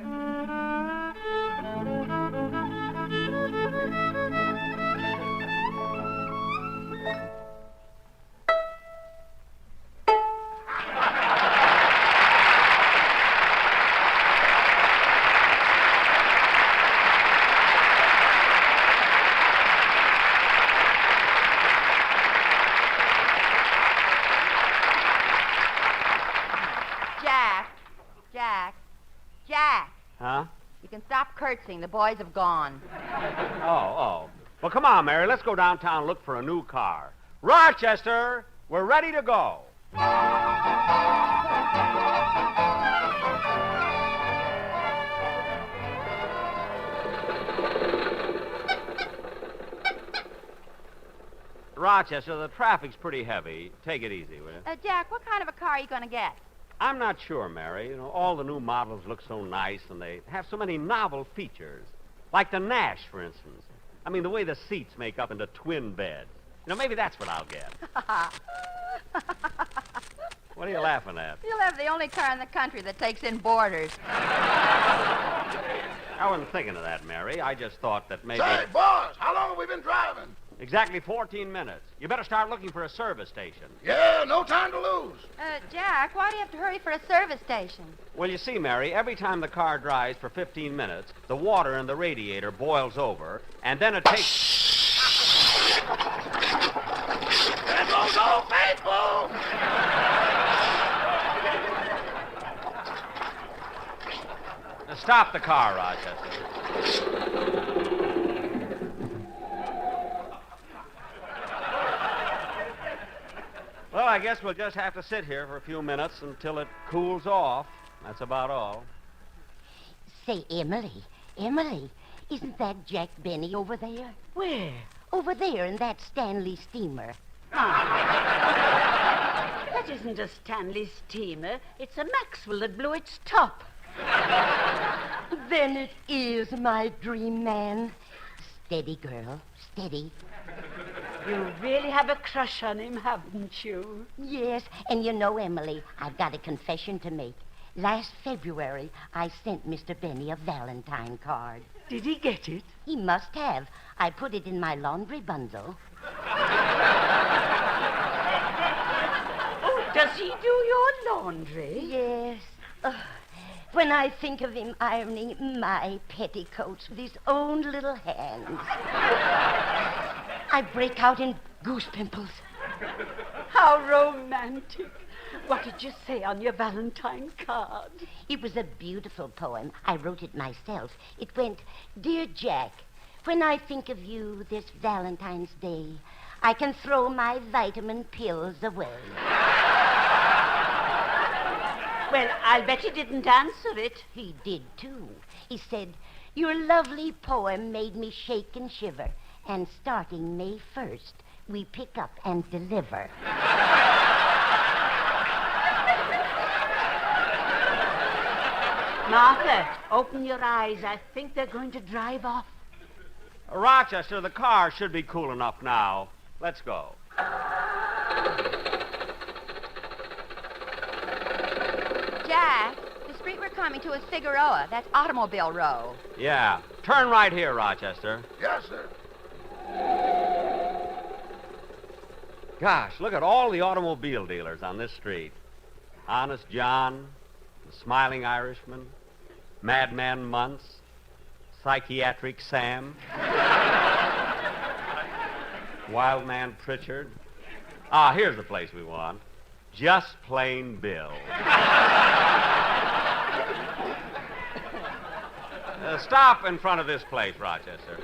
Jack. Huh? You can stop curtsying. The boys have gone. Oh. Well, come on, Mary. Let's go downtown and look for a new car. Rochester, we're ready to go. Rochester, the traffic's pretty heavy. Take it easy, will you? Jack, what kind of a car are you going to get? I'm not sure, Mary. You know, all the new models look so nice, and they have so many novel features. Like the Nash, for instance. I mean, the way the seats make up into twin beds. You know, maybe that's what I'll get. What are you laughing at? You'll have the only car in the country that takes in boarders. I wasn't thinking of that, Mary. I just thought that maybe... Say, boss, how long have we been driving? Exactly 14 minutes. You better start looking for a service station. Yeah, no time to lose. Jack, why do you have to hurry for a service station? Well, you see, Mary, every time the car drives for 15 minutes, the water in the radiator boils over, and then it takes... There goes Old Faithful! Now, stop the car, Rochester. Well, I guess we'll just have to sit here for a few minutes until it cools off. That's about all. Say, Emily, isn't that Jack Benny over there? Where? Over there in that Stanley steamer. That isn't a Stanley steamer. It's a Maxwell that blew its top. Then it is my dream man. Steady, girl, steady. You really have a crush on him, haven't you? Yes, and you know, Emily, I've got a confession to make. Last February, I sent Mr. Benny a Valentine card. Did he get it? He must have. I put it in my laundry bundle. Oh, does he do your laundry? Yes. When I think of him ironing my petticoats with his own little hands, I break out in goose pimples. How romantic. What did you say on your Valentine card? It was a beautiful poem. I wrote it myself. It went, Dear Jack, when I think of you this Valentine's Day, I can throw my vitamin pills away. Well, I'll bet he didn't answer it. He did, too. He said, Your lovely poem made me shake and shiver, and starting May 1st, we pick up and deliver. Oh, Martha, open your eyes. I think they're going to drive off. Rochester, the car should be cool enough now. Let's go. Jack, the street we're coming to is Figueroa. That's Automobile Row. Yeah. Turn right here, Rochester. Yes, sir. Gosh, look at all the automobile dealers on this street. Honest John, the Smiling Irishman, Madman Muntz, Psychiatric Sam, Wild Man Pritchard. Ah, here's the place we want. Just Plain Bill. Stop in front of this place, Rochester.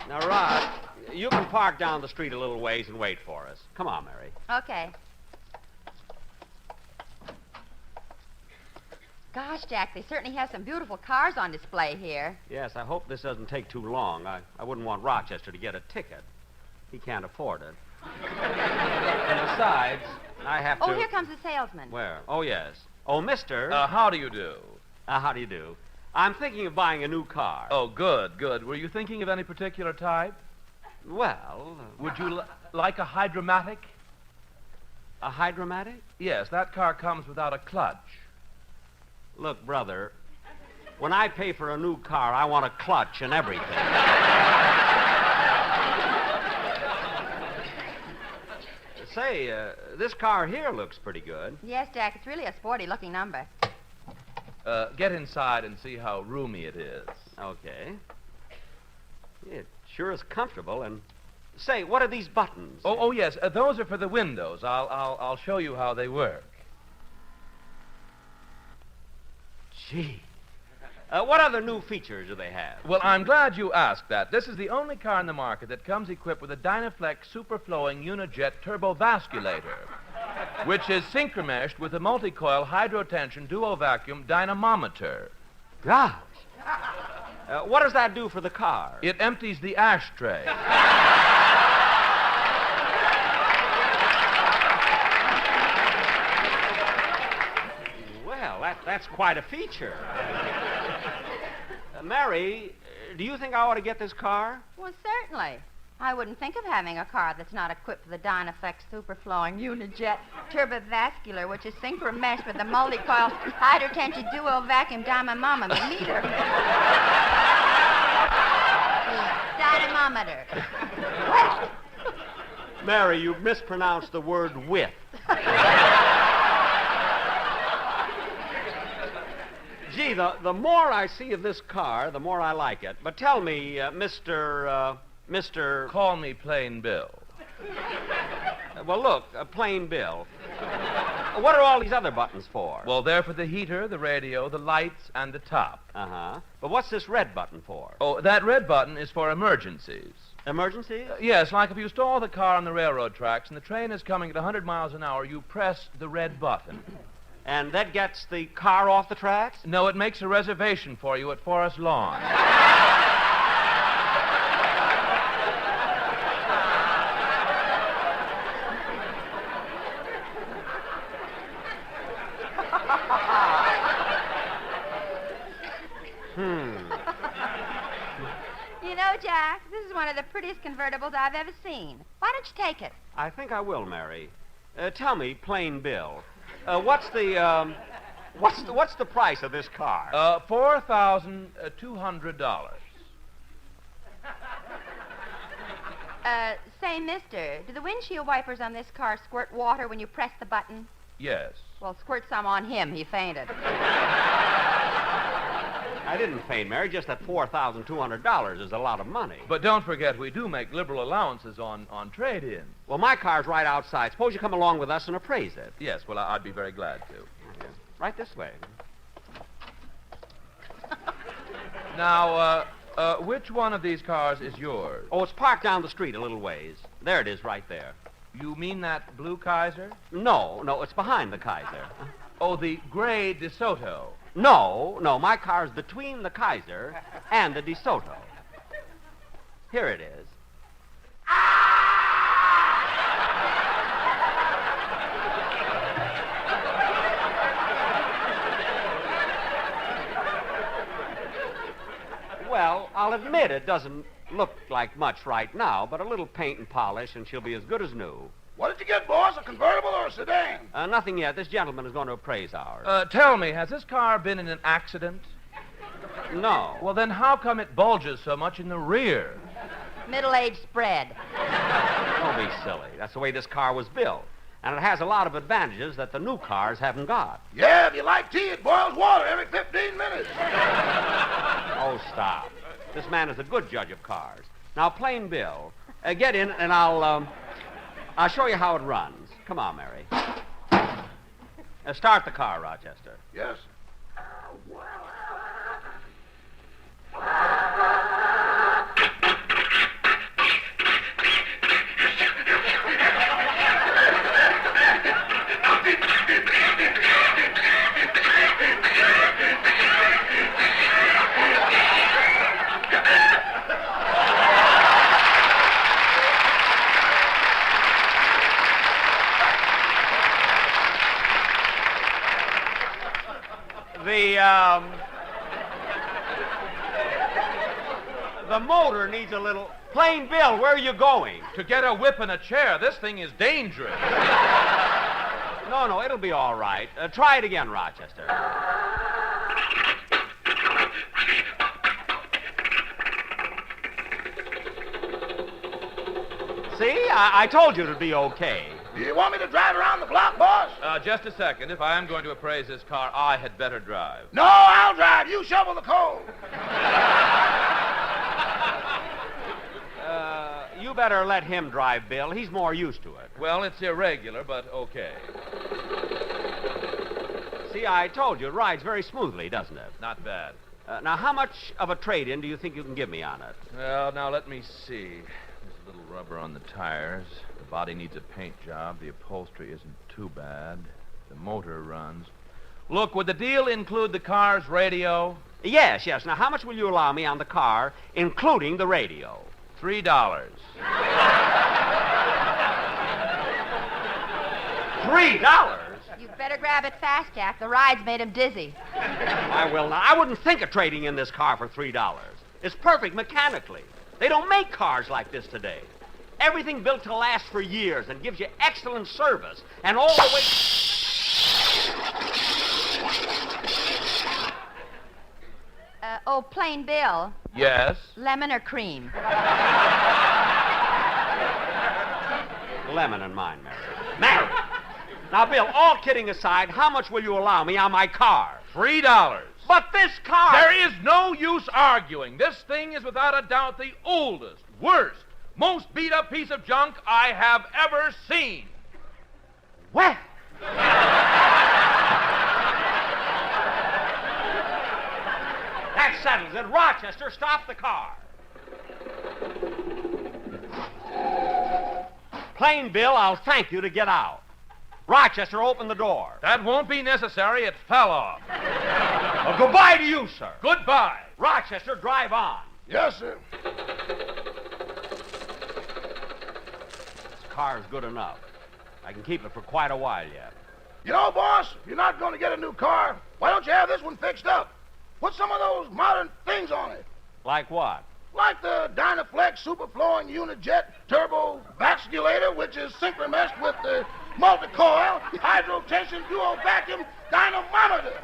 Now, Rod, you can park down the street a little ways and wait for us. Come on, Mary. Okay. Gosh, Jack, they certainly have some beautiful cars on display here. Yes, I hope this doesn't take too long. I wouldn't want Rochester to get a ticket. He can't afford it. And besides, I have to... Oh, here comes the salesman. Where? Oh, yes. Oh, mister... How do you do? How do you do? I'm thinking of buying a new car. Oh, good, good. Were you thinking of any particular type? Well... Would you like a hydromatic? A hydromatic? Yes, that car comes without a clutch. Look, brother, when I pay for a new car, I want a clutch and everything. Say, this car here looks pretty good. Yes, Jack, it's really a sporty-looking number. Get inside and see how roomy it is. Okay. It sure is comfortable. And say, what are these buttons? Oh, yes. Those are for the windows. I'll show you how they work. Gee. What other new features do they have? Well, I'm glad you asked that. This is the only car in the market that comes equipped with a Dynaflex superflowing unijet turbovasculator, which is synchромeshed with a multi-coil hydrotension duo-vacuum dynamometer. Gosh. What does that do for the car? It empties the ashtray. Well, that's quite a feature. Mary, do you think I ought to get this car? Well, certainly. I wouldn't think of having a car that's not equipped with a Dynaflex superflowing unijet turbovascular, which is synchro-meshed with a multi-coil hydrotension duo vacuum dynamometer. Dynamometer. What? Mary, you've mispronounced the word with. Gee, the more I see of this car, the more I like it. But tell me, Mr. Call me Plain Bill. Well, look, Plain Bill. What are all these other buttons for? Well, they're for the heater, the radio, the lights, and the top. Uh-huh. But what's this red button for? Oh, that red button is for emergencies. Emergencies? Yes, like if you stall the car on the railroad tracks and the train is coming at 100 miles an hour, you press the red button. And that gets the car off the tracks? No, it makes a reservation for you at Forest Lawn. You know, Jack, this is one of the prettiest convertibles I've ever seen. Why don't you take it? I think I will, Mary. Tell me, Plain Bill, what's the price of this car? $4,200. Say, mister, do the windshield wipers on this car squirt water when you press the button? Yes. Well, squirt some on him. He fainted. I didn't faint, Mary. Just that $4,200 is a lot of money. But don't forget, we do make liberal allowances on trade-ins. Well, my car's right outside. Suppose you come along with us and appraise it. Yes, well, I'd be very glad to. Right this way. Now, which one of these cars is yours? Oh, it's parked down the street a little ways. There it is, right there. You mean that blue Kaiser? No, it's behind the Kaiser. Oh, the gray DeSoto. No, my car's between the Kaiser and the DeSoto. Here it is. admit it doesn't look like much right now, but a little paint and polish, and she'll be as good as new. What did you get, boss? A convertible or a sedan? Nothing yet. This gentleman is going to appraise ours. Tell me, has this car been in an accident? No. Well, then how come it bulges so much in the rear? Middle-aged spread. Don't be silly. That's the way this car was built. And it has a lot of advantages that the new cars haven't got. Yeah, if you like tea, it boils water every 15 minutes. Oh, stop. This man is a good judge of cars. Now, Plain Bill, get in and I'll show you how it runs. Come on, Mary. Start the car, Rochester. Yes. The motor needs a little... Plain Bill, where are you going? To get a whip and a chair. This thing is dangerous. No, it'll be all right. Try it again, Rochester. See? I told you it'd be okay. Do you want me to drive around the block, boss? Just a second. If I am going to appraise this car, I had better drive. No, I'll drive. You shovel the coal. You better let him drive, Bill. He's more used to it. Well, it's irregular, but okay. See, I told you, it rides very smoothly, doesn't it? Not bad. Now, how much of a trade-in do you think you can give me on it? Well, now, let me see. There's a little rubber on the tires. The body needs a paint job. The upholstery isn't too bad. The motor runs. Look, would the deal include the car's radio? Yes. Now, how much will you allow me on the car, including the radio? $3. $3? You'd better grab it fast, Jack. The ride's made him dizzy. I will not. I wouldn't think of trading in this car for $3. It's perfect mechanically. They don't make cars like this today. Everything built to last for years and gives you excellent service. And all the way... Plain Bill. Yes? Lemon or cream? Lemon in mine, Mary. Mary! Now, Bill, all kidding aside, how much will you allow me on my car? $3. But this car... There is no use arguing. This thing is without a doubt the oldest, worst, most beat-up piece of junk I have ever seen. Well... That settles it. Rochester, stop the car. Plain Bill, I'll thank you to get out. Rochester, open the door. That won't be necessary. It fell off. Well, goodbye to you, sir. Goodbye. Rochester, drive on. Yes, sir. This car's good enough. I can keep it for quite a while yet. You know, boss, if you're not going to get a new car, why don't you have this one fixed up? Put some of those modern things on it. Like what? Like the Dynaflex superflowing Unijet turbo vasculator, which is synchronized with the multi-coil hydrotension dual vacuum dynamometer.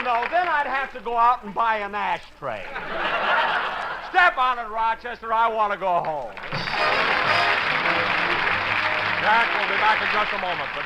No, then I'd have to go out and buy an ashtray. Step on it, Rochester. I want to go home. Jack will be back in just a moment, but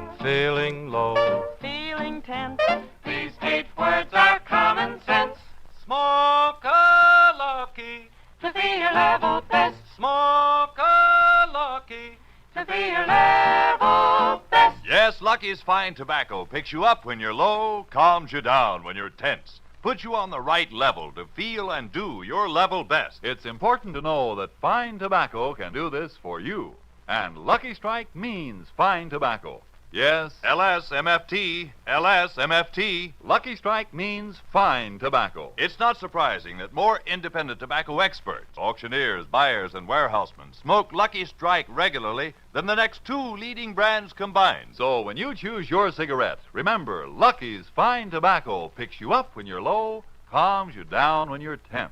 first... Feeling low. Feeling tense. These 8 words are common sense. Smoke a lucky. To be your level best. Smoke a lucky. To be your level best. Yes, Lucky's fine tobacco picks you up when you're low, calms you down when you're tense, puts you on the right level to feel and do your level best. It's important to know that fine tobacco can do this for you. And Lucky Strike means fine tobacco. Yes, LSMFT, LSMFT. Lucky Strike means fine tobacco. It's not surprising that more independent tobacco experts, auctioneers, buyers, and warehousemen smoke Lucky Strike regularly than the next two leading brands combined. So when you choose your cigarette, remember, Lucky's fine tobacco picks you up when you're low, calms you down when you're tense.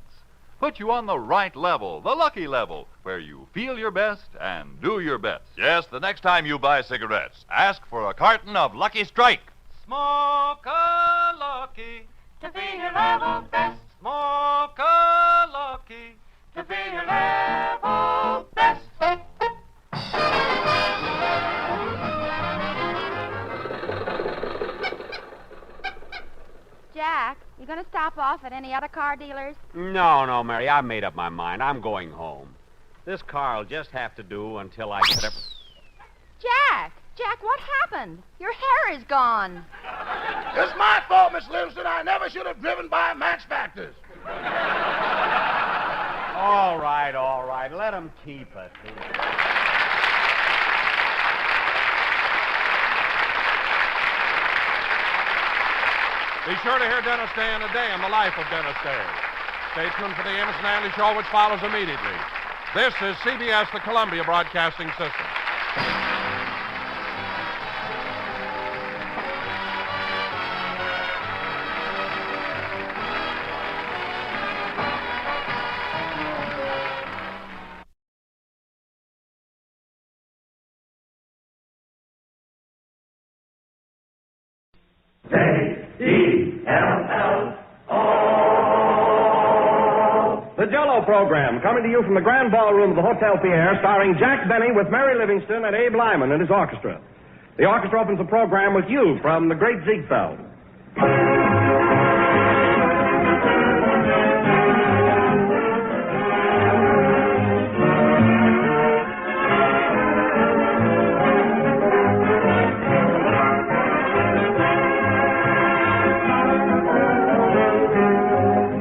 Put you on the right level, the lucky level, where you feel your best and do your best. Yes, the next time you buy cigarettes, ask for a carton of Lucky Strike. Smoke a Lucky to be your level best. Smoke a Lucky to be your level best. Jack, you going to stop off at any other car dealers? No, Mary, I've made up my mind. I'm going home. This car will just have to do until I get up. Jack, what happened? Your hair is gone. It's my fault, Miss Livingston. I never should have driven by match factors. All right. Let him keep it. Be sure to hear Dennis Day in a Day in the life of Dennis Day. Stay tuned for the Amos and Andy Show, which follows immediately. This is CBS, the Columbia Broadcasting System. The Jell-O program, coming to you from the Grand Ballroom of the Hotel Pierre, starring Jack Benny with Mary Livingston and Abe Lyman and his orchestra. The orchestra opens the program with You from the Great Ziegfeld.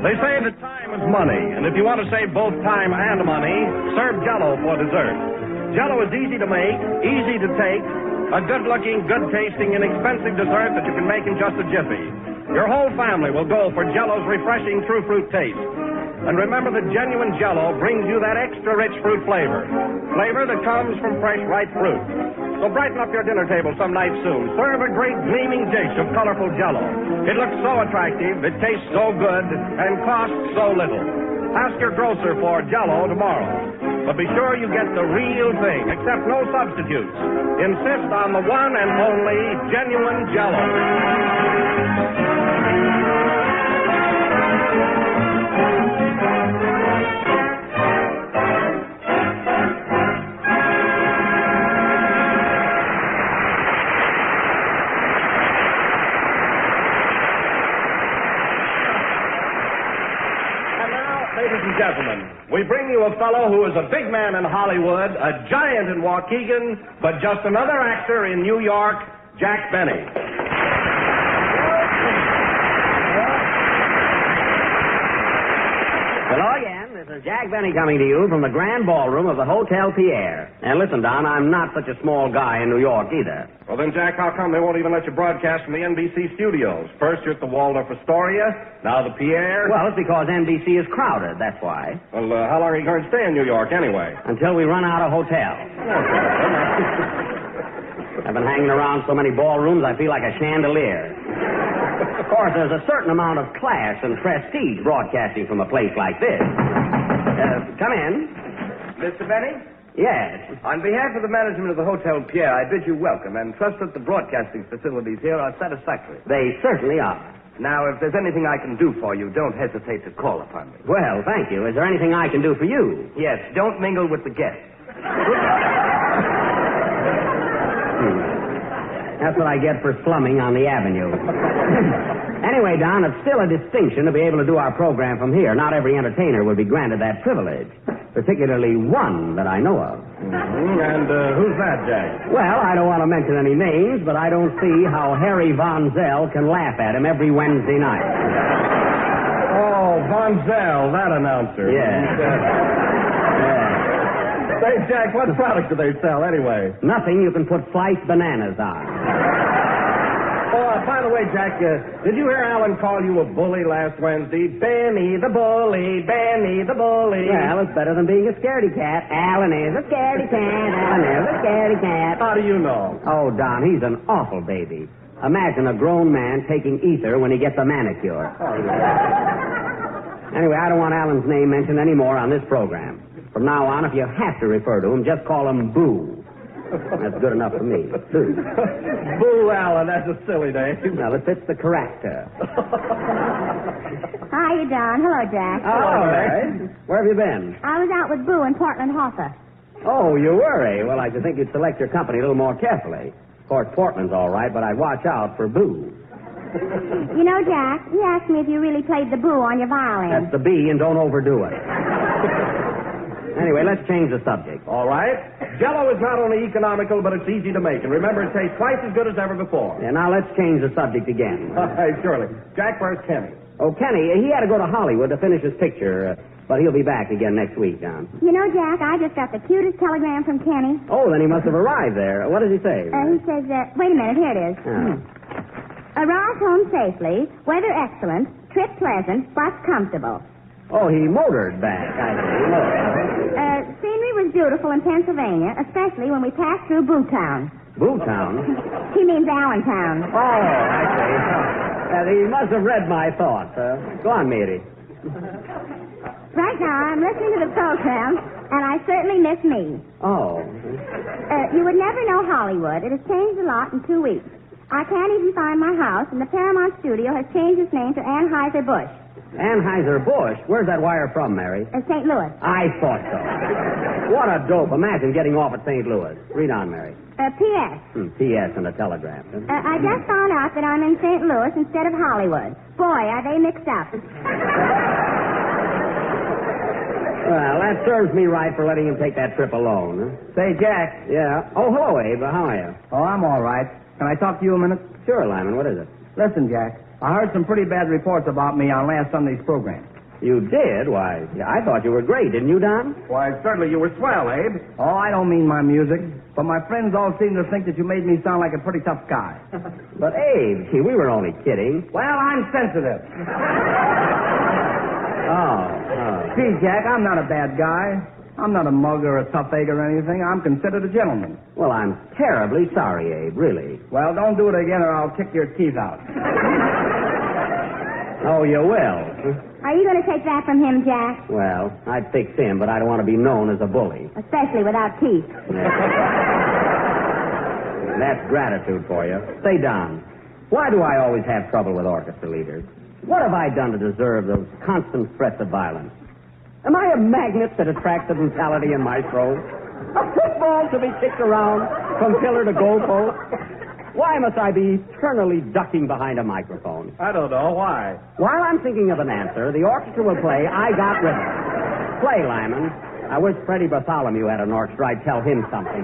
They say that time is money, and if you want to save both time and money, serve Jell-O for dessert. Jell-O is easy to make, easy to take, a good-looking, good-tasting, inexpensive dessert that you can make in just a jiffy. Your whole family will go for Jell-O's refreshing true fruit taste. And remember that genuine Jell-O brings you that extra rich fruit flavor that comes from fresh, ripe fruit. So brighten up your dinner table some night soon. Serve a great gleaming dish of colorful Jell-O. It looks so attractive, it tastes so good, and costs so little. Ask your grocer for Jell-O tomorrow. But be sure you get the real thing, except no substitutes. Insist on the one and only genuine Jell-O. Ladies and gentlemen, we bring you a fellow who is a big man in Hollywood, a giant in Waukegan, but just another actor in New York, Jack Benny. Hello again. This is Jack Benny coming to you from the Grand Ballroom of the Hotel Pierre. And listen, Don, I'm not such a small guy in New York either. Well, then, Jack, how come they won't even let you broadcast from the NBC studios? First, you're at the Waldorf Astoria, now the Pierre. Well, it's because NBC is crowded, that's why. Well, how long are you going to stay in New York, anyway? Until we run out of hotels. I've been hanging around so many ballrooms, I feel like a chandelier. Of course, there's a certain amount of class and prestige broadcasting from a place like this. Come in. Mr. Benny? Yes. On behalf of the management of the Hotel Pierre, I bid you welcome and trust that the broadcasting facilities here are satisfactory. They certainly are. Now, if there's anything I can do for you, don't hesitate to call upon me. Well, thank you. Is there anything I can do for you? Yes, don't mingle with the guests. That's what I get for slumming on the avenue. Anyway, Don, it's still a distinction to be able to do our program from here. Not every entertainer will be granted that privilege, particularly one that I know of. And who's that, Jack? Well, I don't want to mention any names, but I don't see how Harry Von Zell can laugh at him every Wednesday night. Oh, Von Zell, that announcer. Yeah. Say, Jack, what product do they sell anyway? Nothing you can put sliced bananas on. Oh, by the way, Jack, did you hear Alan call you a bully last Wednesday? Benny the bully, Benny the bully. Well, it's better than being a scaredy cat. Alan is a scaredy cat. Alan is a scaredy cat. How do you know? Oh, Don, he's an awful baby. Imagine a grown man taking ether when he gets a manicure. Anyway, I don't want Alan's name mentioned anymore on this program. From now on, if you have to refer to him, just call him Boo. That's good enough for me. Boo. Boo Allen, that's a silly name. Well, it fits the character. Hiya, Don. Hello, Jack. Oh, Mary. Where have you been? I was out with Boo in Portland Hoffa. Oh, you were, eh? Well, I should think you'd select your company a little more carefully. Of course, Portland's all right, but I'd watch out for Boo. You know, Jack, he asked me if you really played the Boo on your violin. That's the B, and don't overdo it. Anyway, let's change the subject. All right. Jell-O is not only economical, but it's easy to make. And remember, it tastes twice as good as ever before. Yeah, now let's change the subject again. Surely. Jack, where's Kenny? Oh, Kenny, he had to go to Hollywood to finish his picture, but he'll be back again next week, John. You know, Jack, I just got the cutest telegram from Kenny. Oh, then he must have arrived there. What does he say? He says, wait a minute, here it is. Oh. Arrived home safely, weather excellent, trip pleasant, bus comfortable. Oh, he motored back, I see. Scenery was beautiful in Pennsylvania, especially when we passed through Bootown. Bootown? He means Allentown. Oh, I see. He must have read my thoughts. Go on, Mary. Right now, I'm listening to the program, and I certainly miss me. Oh. You would never know Hollywood. It has changed a lot in 2 weeks. I can't even find my house, and the Paramount Studio has changed its name to Anheuser-Busch. Anheuser-Busch? Where's that wire from, Mary? St. Louis. I thought so. What a dope. Imagine getting off at St. Louis. Read on, Mary. P.S. P.S. and a telegram. I just found out that I'm in St. Louis instead of Hollywood. Boy, are they mixed up. Well, that serves me right for letting him take that trip alone. Huh? Say, Jack. Yeah? Oh, hello, Abe. How are you? Oh, I'm all right. Can I talk to you a minute? Sure, Lyman. What is it? Listen, Jack. I heard some pretty bad reports about me on last Sunday's program. You did? Why, I thought you were great, didn't you, Don? Why, certainly you were swell, Abe. Oh, I don't mean my music. But my friends all seem to think that you made me sound like a pretty tough guy. But, Abe, gee, we were only kidding. Well, I'm sensitive. Oh. Gee, Jack, I'm not a bad guy. I'm not a mug or a tough egg or anything. I'm considered a gentleman. Well, I'm terribly sorry, Abe, really. Well, don't do it again or I'll kick your teeth out. Oh, you will? Are you going to take that from him, Jack? Well, I'd fix him, but I don't want to be known as a bully. Especially without teeth. That's gratitude for you. Say, Don, why do I always have trouble with orchestra leaders? What have I done to deserve those constant threats of violence? Am I a magnet that attracts the brutality in my throat? A football to be kicked around from pillar to goalpost? Why must I be eternally ducking behind a microphone? I don't know. Why? While I'm thinking of an answer, the orchestra will play I Got Rhythm. Play, Lyman. I wish Freddie Bartholomew had an orchestra. I'd tell him something.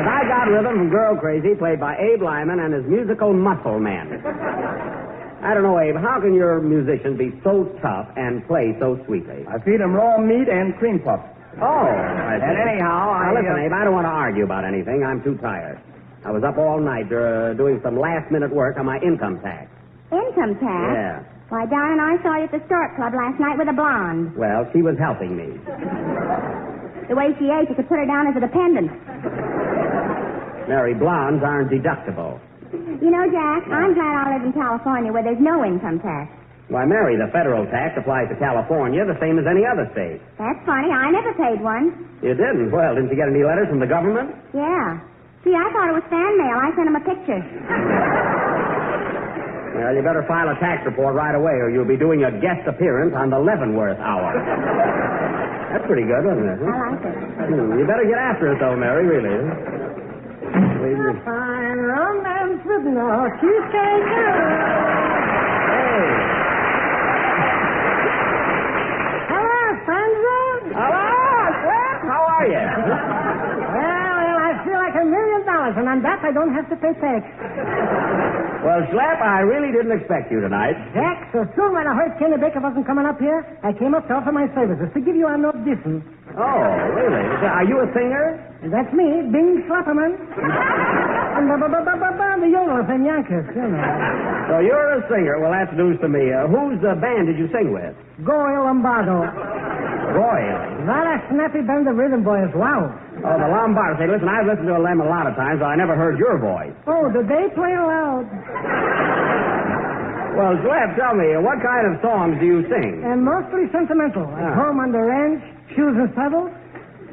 Because I got rhythm from Girl Crazy, played by Abe Lyman and his musical Muscle Men. I don't know, Abe, how can your musicians be so tough and play so sweetly? I feed them raw meat and cream puffs. Oh, I see. And anyhow, Now, listen, Abe, I don't want to argue about anything. I'm too tired. I was up all night doing some last-minute work on my income tax. Income tax? Yeah. Why, Don and I saw you at the Stork Club last night with a blonde. Well, she was helping me. The way she ate, you could put her down as a dependent. Mary, blondes aren't deductible. You know, Jack, I'm glad I live in California where there's no income tax. Why, Mary, the federal tax applies to California the same as any other state. That's funny. I never paid one. You didn't? Well, didn't you get any letters from the government? Yeah. See, I thought it was fan mail. I sent him a picture. Well, you better file a tax report right away, or you'll be doing a guest appearance on the Leavenworth Hour. That's pretty good, isn't it? Huh? I like it. You better get after it, though, Mary, really. Fine romance with no cheesecake. Hey. Hello, friends. Hello, Slim. How are you? Well, I feel like $1 million, and on that I don't have to pay tax. Well, Slap, I really didn't expect you tonight. Jack, so soon when I heard Kenny Baker wasn't coming up here, I came up to offer my services to give you an audition. Oh, really? Are you a singer? That's me, Bing Slapperman. And the Yodelers and Yonkers, you know. So you're a singer. Well, that's news to me. Whose band did you sing with? Goyle Lombardo. Goyle? What a snappy band of rhythm boys. Wow. Oh, the Lombardo. Say, listen, I've listened to them a lot of times, but I never heard your voice. Oh, did they play loud? Well, Slap, tell me, what kind of songs do you sing? And mostly sentimental. At home on the ranch, shoes and saddles,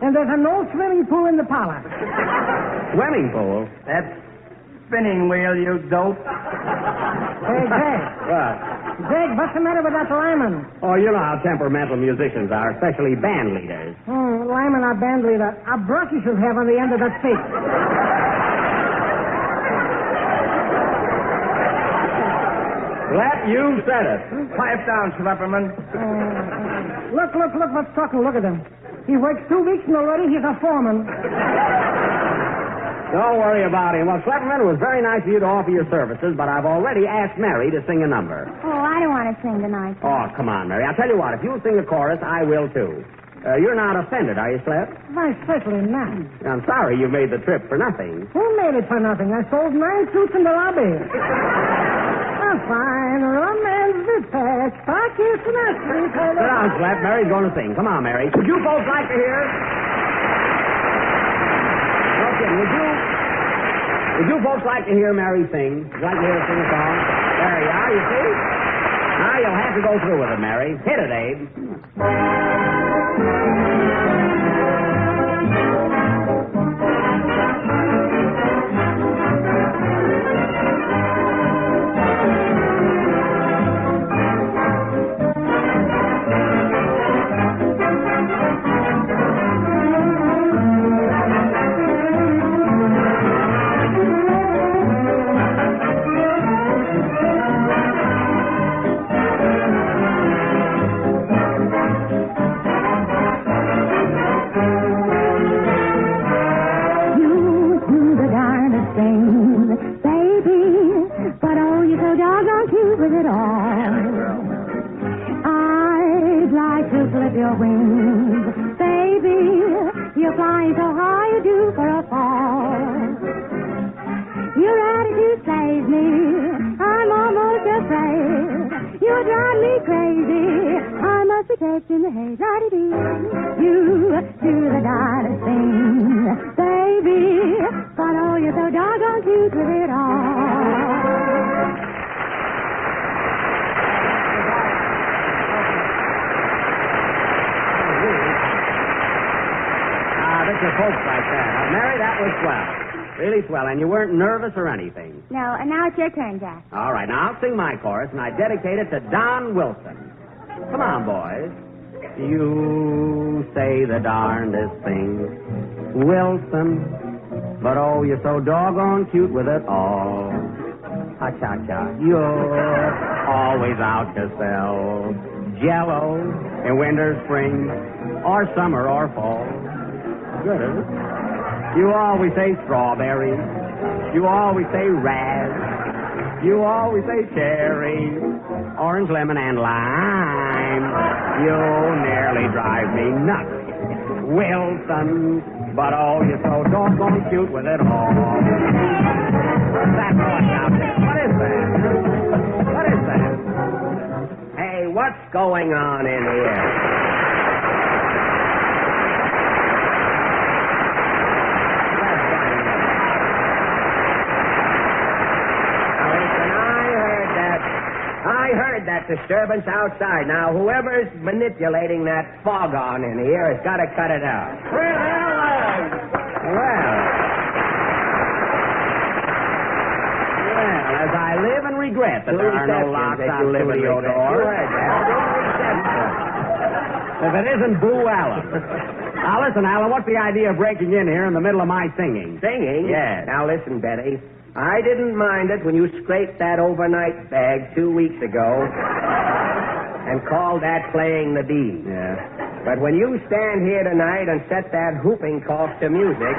and there's an old swimming pool in the parlor. Swimming pool? That's spinning wheel, you dope. Hey, Jake. What? Jake, what's the matter with that Lyman? Oh, you know how temperamental musicians are, especially band leaders. Lyman, our band leader. A brush you should have on the end of that stick. Slap, you said it. Pipe down, Slapperman. Look what's talking. Look at him. He works 2 weeks and already he's a foreman. Don't worry about him. Well, Slapperman, it was very nice of you to offer your services, but I've already asked Mary to sing a number. Oh, I don't want to sing tonight. Oh, come on, Mary. I'll tell you what. If you'll sing a chorus, I will, too. You're not offended, are you, Slap? Why, certainly not. I'm sorry you made the trip for nothing. Who made it for nothing? I sold 9 suits in the lobby. A fine romance detached, pockets and a street. Sit down, Slap. Mary's going to sing. Come on, Mary. Would you folks like to hear? Okay, would you folks like to hear Mary sing? Would you like to hear her sing a song? There you are, you see? Now you'll have to go through with it, Mary. Hit it, Abe. Your wings, baby, you're flying so high you do for a fall. Your attitude saves me, I'm almost afraid. You drive me crazy, I must be catching the haze. You do the darndest thing, baby, but oh, you're so doggone cute with it all. Your folks like that. Mary, that was swell. Really swell. And you weren't nervous or anything. No, and now it's your turn, Jack. All right, now I'll sing my chorus, and I dedicate it to Don Wilson. Come on, boys. You say the darndest thing, Wilson, but oh, you're so doggone cute with it all. Ha-cha-cha. You're always out to sell Jell-O in winter, spring, or summer, or fall. Good, isn't it? You always say strawberry. You always say raz. You always say cherry, orange, lemon, and lime. You nearly drive me nuts, Wilson. But oh, you're so doggone cute with it all. What's that noise out there? What is that? What is that? Hey, what's going on in here? I heard that disturbance outside. Now, whoever's manipulating that foghorn in here has got to cut it out. Well, as I live and regret that there are no locks on studio doors. If it isn't Boo Allen. Now, listen, Allen, what's the idea of breaking in here in the middle of my singing? Singing? Yes. Now, listen, Betty. I didn't mind it when you scraped that overnight bag 2 weeks ago and called that playing the beat. Yeah. But when you stand here tonight and set that whooping cough to music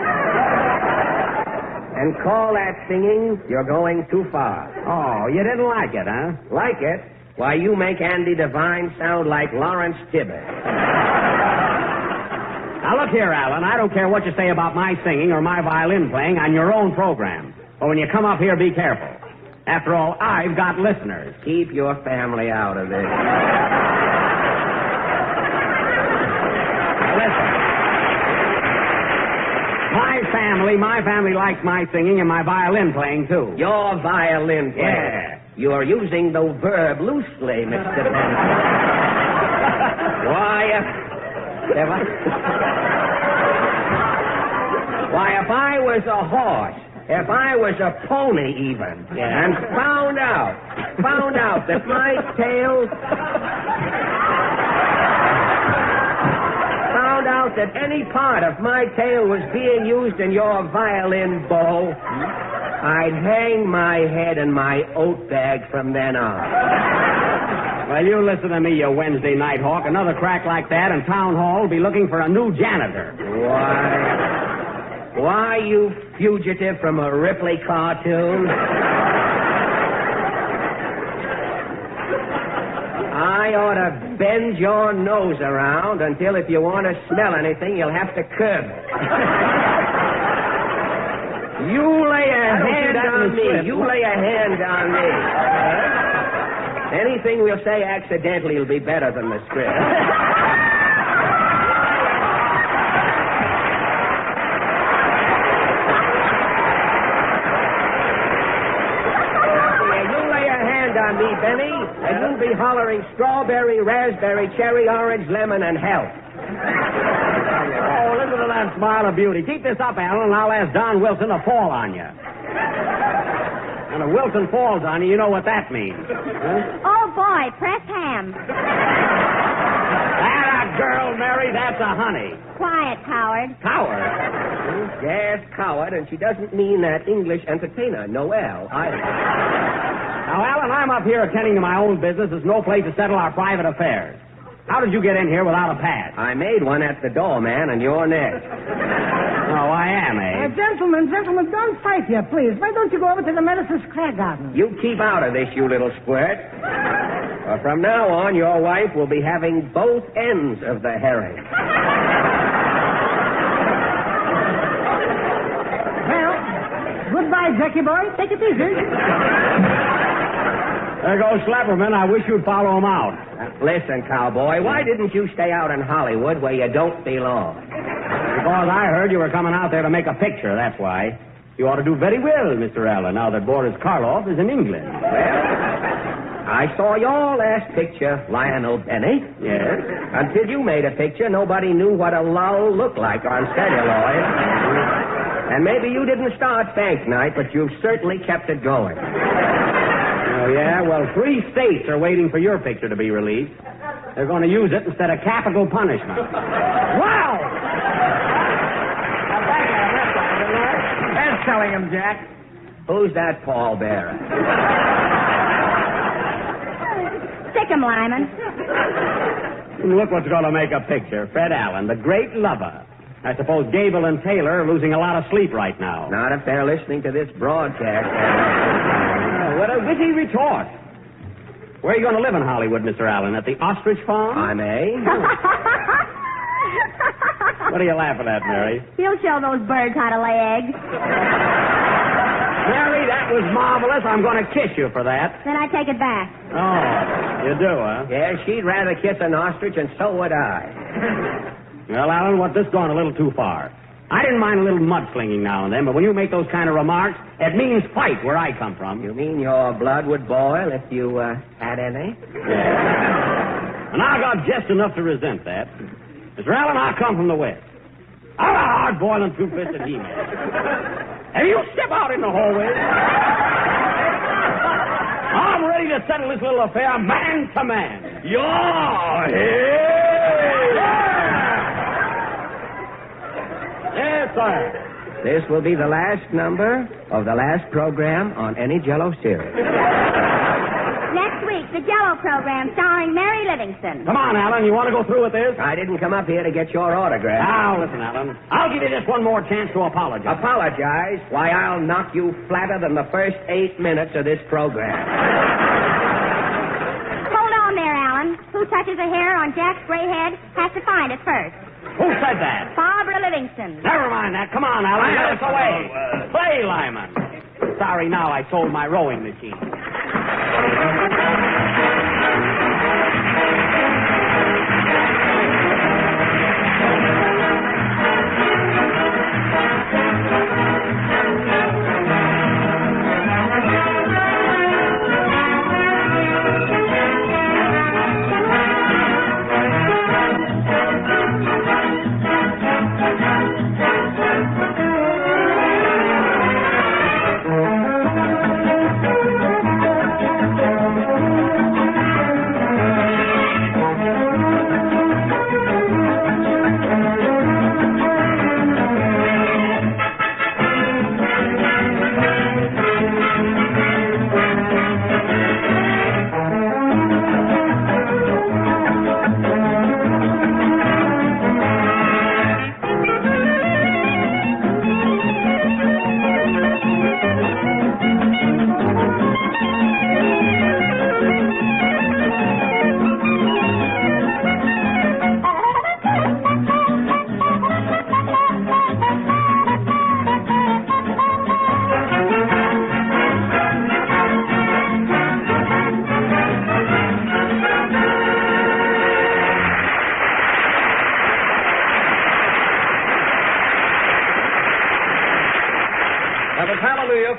and call that singing, you're going too far. Oh, you didn't like it, huh? Like it? Why, you make Andy Devine sound like Lawrence Tibbett. Now, look here, Allen. I don't care what you say about my singing or my violin playing on your own program. But when you come up here, be careful. After all, I've got listeners. Keep your family out of this. Listen. My family likes my singing and my violin playing, too. Your violin playing? Yeah. You're using the verb loosely, Mr. Benson. Why, if I was a horse, if I was a pony even, and found out that my tail, found out that any part of my tail was being used in your violin bow, I'd hang my head in my oat bag from then on. Well, you listen to me, you Wednesday night hawk. Another crack like that and Town Hall will be looking for a new janitor. Why, you fugitive from a Ripley cartoon? I ought to bend your nose around until if you want to smell anything, you'll have to curb it. You lay a hand on me. You lay a hand on me. Anything we'll say accidentally will be better than the script. On me, Benny, and you'll be hollering strawberry, raspberry, cherry, orange, lemon, and help. Oh, listen to that smile of beauty. Keep this up, Alan, and I'll ask Don Wilson to fall on you. And if Wilson falls on you, you know what that means. Huh? Oh, boy, press ham. That a girl, Mary, that's a honey. Quiet, coward. Coward? Yes, coward, and she doesn't mean that English entertainer, Noel, either. Now, Alan, I'm up here attending to my own business. There's no place to settle our private affairs. How did you get in here without a pass? I made one at the door, man, and you're next. Oh, I am, eh? Gentlemen, don't fight here, please. Why don't you go over to the Medicine's Crag Garden? You keep out of this, you little squirt. From now on, your wife will be having both ends of the herring. Well, goodbye, Jackie boy. Take it easy. There goes Schlepperman. I wish you'd follow him out. Listen, cowboy, why didn't you stay out in Hollywood where you don't belong? Because I heard you were coming out there to make a picture, that's why. You ought to do very well, Mr. Allen, now that Boris Karloff is in England. Well, I saw your last picture, Lionel Benny. Yes? Until you made a picture, nobody knew what a lull looked like on celluloid. And maybe you didn't start Bank Night, but you've certainly kept it going. Oh, yeah? Well, 3 states are waiting for your picture to be released. They're going to use it instead of capital punishment. Wow! That's telling him, Jack. Who's that pallbearer? Stick him, Lyman. Look what's going to make a picture. Fred Allen, the great lover. I suppose Gable and Taylor are losing a lot of sleep right now. Not if they're listening to this broadcast. What a witty retort. Where are you going to live in Hollywood, Mr. Allen? At the ostrich farm? I may. What are you laughing at, Mary? He'll show those birds how to lay eggs. Mary, that was marvelous. I'm going to kiss you for that. Then I take it back. Oh, you do, huh? Yeah, she'd rather kiss an ostrich, and so would I. Well, Alan, this gone a little too far. I didn't mind a little mudslinging now and then, but when you make those kind of remarks, it means fight where I come from. You mean your blood would boil if you had any? Yeah. And I got just enough to resent that. Mr. Allen, I come from the West. I'm a hard-boiling, two-fisted he-man. And you step out in the hallway. I'm ready to settle this little affair man to man. You're here. Yes, sir. This will be the last number of the last program on any Jell-O series. Next week, the Jell-O program starring Mary Livingston. Come on, Alan. You want to go through with this? I didn't come up here to get your autograph. Now, listen, Alan. I'll give you just one more chance to apologize. Apologize? Why, I'll knock you flatter than the first 8 minutes of this program. Hold on there, Alan. Who touches a hair on Jack's gray head has to find it first. Who said that? Barbara Livingston. Never mind that. Come on, Alan. Get us away. Play, Lyman. Sorry, now I sold my rowing machine.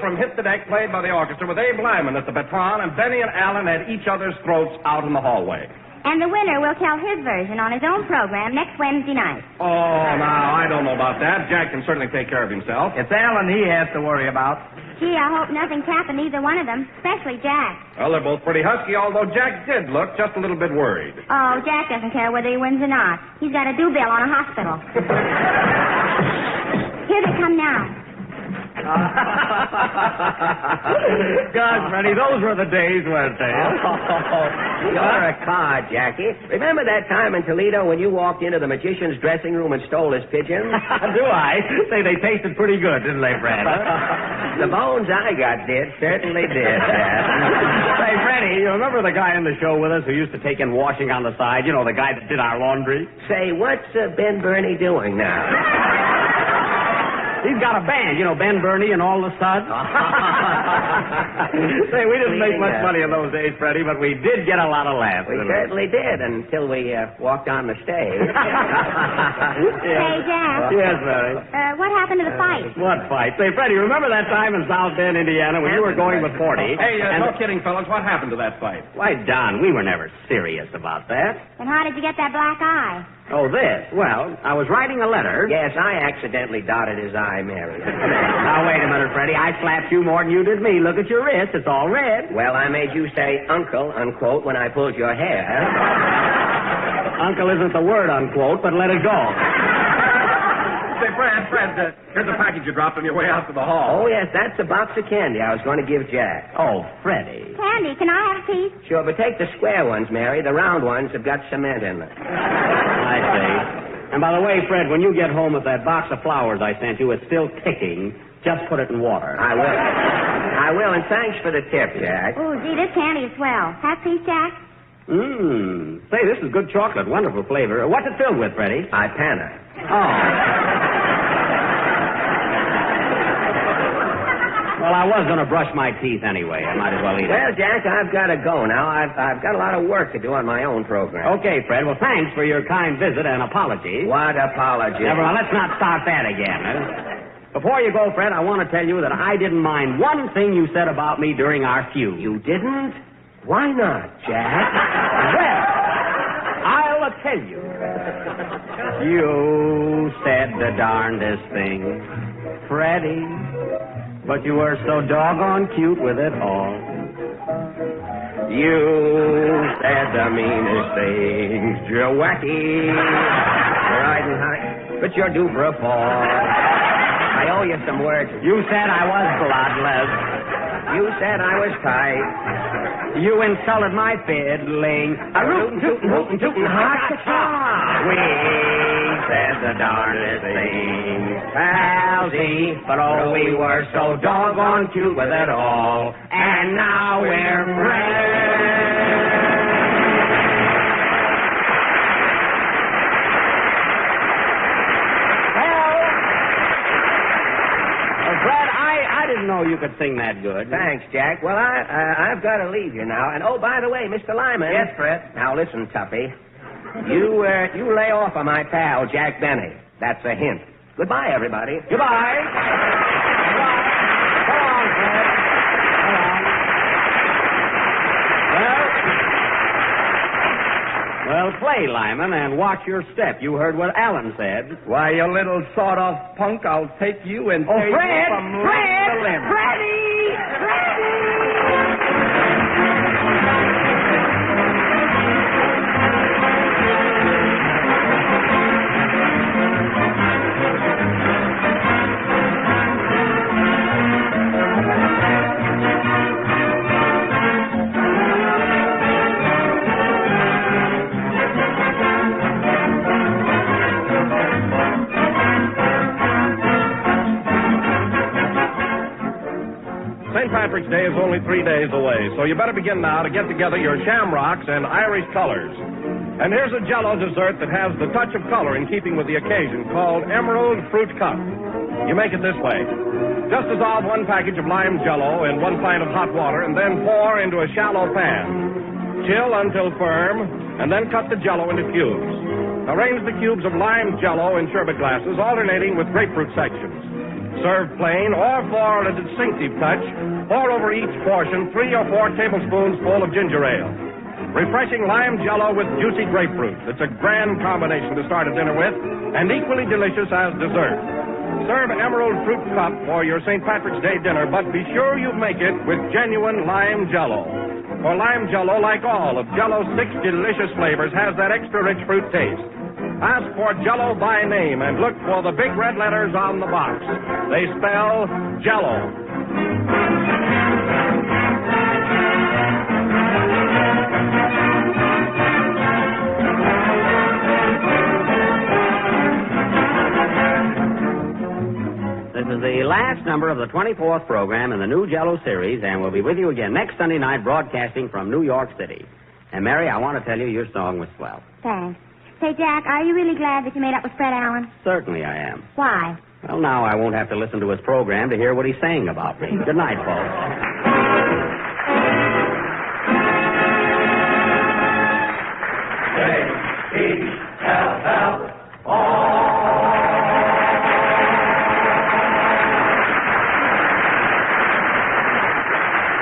From Hit the Deck, played by the orchestra with Abe Lyman at the baton, and Benny and Allen at each other's throats out in the hallway. And the winner will tell his version on his own program next Wednesday night. Oh, now, I don't know about that. Jack can certainly take care of himself. It's Allen he has to worry about. Gee, I hope nothing's happened to either one of them, especially Jack. Well, they're both pretty husky, although Jack did look just a little bit worried. Oh, Jack doesn't care whether he wins or not. He's got a due bill on a hospital. Here they come now. God, Freddie, those were the days, weren't they? You're a card, Jackie. Remember that time in Toledo when you walked into the magician's dressing room and stole his pigeons? Do I? Say, they tasted pretty good, didn't they, Fred? The bones I got did, certainly did. Say, Freddie, you remember the guy on the show with us who used to take in washing on the side? You know, the guy that did our laundry? Say, what's Ben Burney doing now? He's got a band, you know, Ben Burney and all the studs. Say, we didn't make much money in those days, Freddie, but we did get a lot of laughs. We certainly did, until we walked on the stage. Say, Jack. Yes, Mary. What happened to the fight? What fight? Say, Freddie, remember that time in South Bend, Indiana, when you were going with 40? Hey, no kidding, fellas. What happened to that fight? Why, Don, we were never serious about that. And how did you get that black eye? Oh, this. Well, I was writing a letter. Yes, I accidentally dotted his eye, Mary. Now, wait a minute, Freddie. I slapped you more than you did me. Look at your wrist. It's all red. Well, I made you say uncle, unquote, when I pulled your hair. Uncle isn't the word, unquote, but let it go. Say, Fred, here's a package you dropped on your way out to the hall. Oh, yes, that's a box of candy I was going to give Jack. Oh, Freddie. Candy, can I have a piece? Sure, but take the square ones, Mary. The round ones have got cement in them. I see. And by the way, Fred, when you get home, if that box of flowers I sent you is still ticking, just put it in water. I will. I will, and thanks for the tip, Jack. Oh, gee, this candy is swell. Half piece, Jack? Say, this is good chocolate. Wonderful flavor. What's it filled with, Freddie? Ipana. Oh. Well, I was going to brush my teeth anyway. I might as well eat it. Well, Jack, I've got to go now. I've got a lot of work to do on my own program. Okay, Fred. Well, thanks for your kind visit and apology. What apology? Never mind. Let's not start that again. Before you go, Fred, I want to tell you that I didn't mind one thing you said about me during our feud. You didn't? Why not, Jack? Well, I'll tell you. You said the darndest thing, Freddie, but you were so doggone cute with it all. You said the meanest things, you're wacky, riding high, but you're due for a fall. I owe you some words. You said I was bloodless. You said I was tight. You insulted my fiddling. A rootin' tootin' hootin' tootin' ha-cha-cha. We said the darndest things, palsy, but oh, we were so doggone cute with it all. And now we're friends. Fred, I didn't know you could sing that good. Thanks, Jack. Well, I've got to leave you now. And, oh, by the way, Mr. Lyman. Yes, Fred? Now, listen, Tuppy. You lay off of my pal, Jack Benny. That's a hint. Goodbye, everybody. Goodbye. Go on, Fred. Well, play, Lyman, and watch your step. You heard what Alan said. Why, you little sawed-off punk, I'll take you and tear you Fred! from limb Fred! to limb. Freddie! St. Patrick's Day is only 3 days away, so you better begin now to get together your shamrocks and Irish colors. And here's a Jell-O dessert that has the touch of color in keeping with the occasion, called Emerald Fruit Cup. You make it this way. Just dissolve 1 package of lime Jell-O in 1 pint of hot water and then pour into a shallow pan. Chill until firm, and then cut the Jell-O into cubes. Arrange the cubes of lime Jell-O in sherbet glasses, alternating with grapefruit sections. Serve plain, or for a distinctive touch, pour over each portion 3 or 4 tablespoons full of ginger ale. Refreshing lime Jell-O with juicy grapefruit. It's a grand combination to start a dinner with, and equally delicious as dessert. Serve Emerald Fruit Cup for your St. Patrick's Day dinner, but be sure you make it with genuine lime Jell-O. For lime Jell-O, like all of Jell-O's 6 delicious flavors, has that extra rich fruit taste. Ask for Jell-O by name and look for the big red letters on the box. They spell Jell-O. This is the last number of the 24th program in the new Jell-O series, and we'll be with you again next Sunday night broadcasting from New York City. And, Mary, I want to tell you your song was swell. Thanks. Say, Jack, are you really glad that you made up with Fred Allen? Certainly I am. Why? Well, now I won't have to listen to his program to hear what he's saying about me. Good night, folks.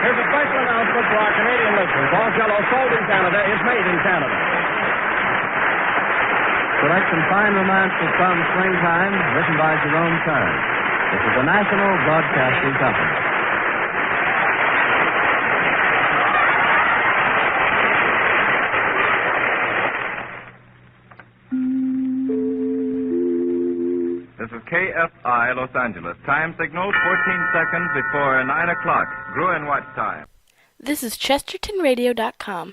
Here's a special announcement for our Canadian listeners. All Jell-O sold in Canada is made in Canada. Select some fine romances from Springtime, written by Jerome Kern. This is the National Broadcasting Company. This is KFI Los Angeles. Time signal 14 seconds before 9 o'clock. Gruen Watch time. This is ChestertonRadio.com.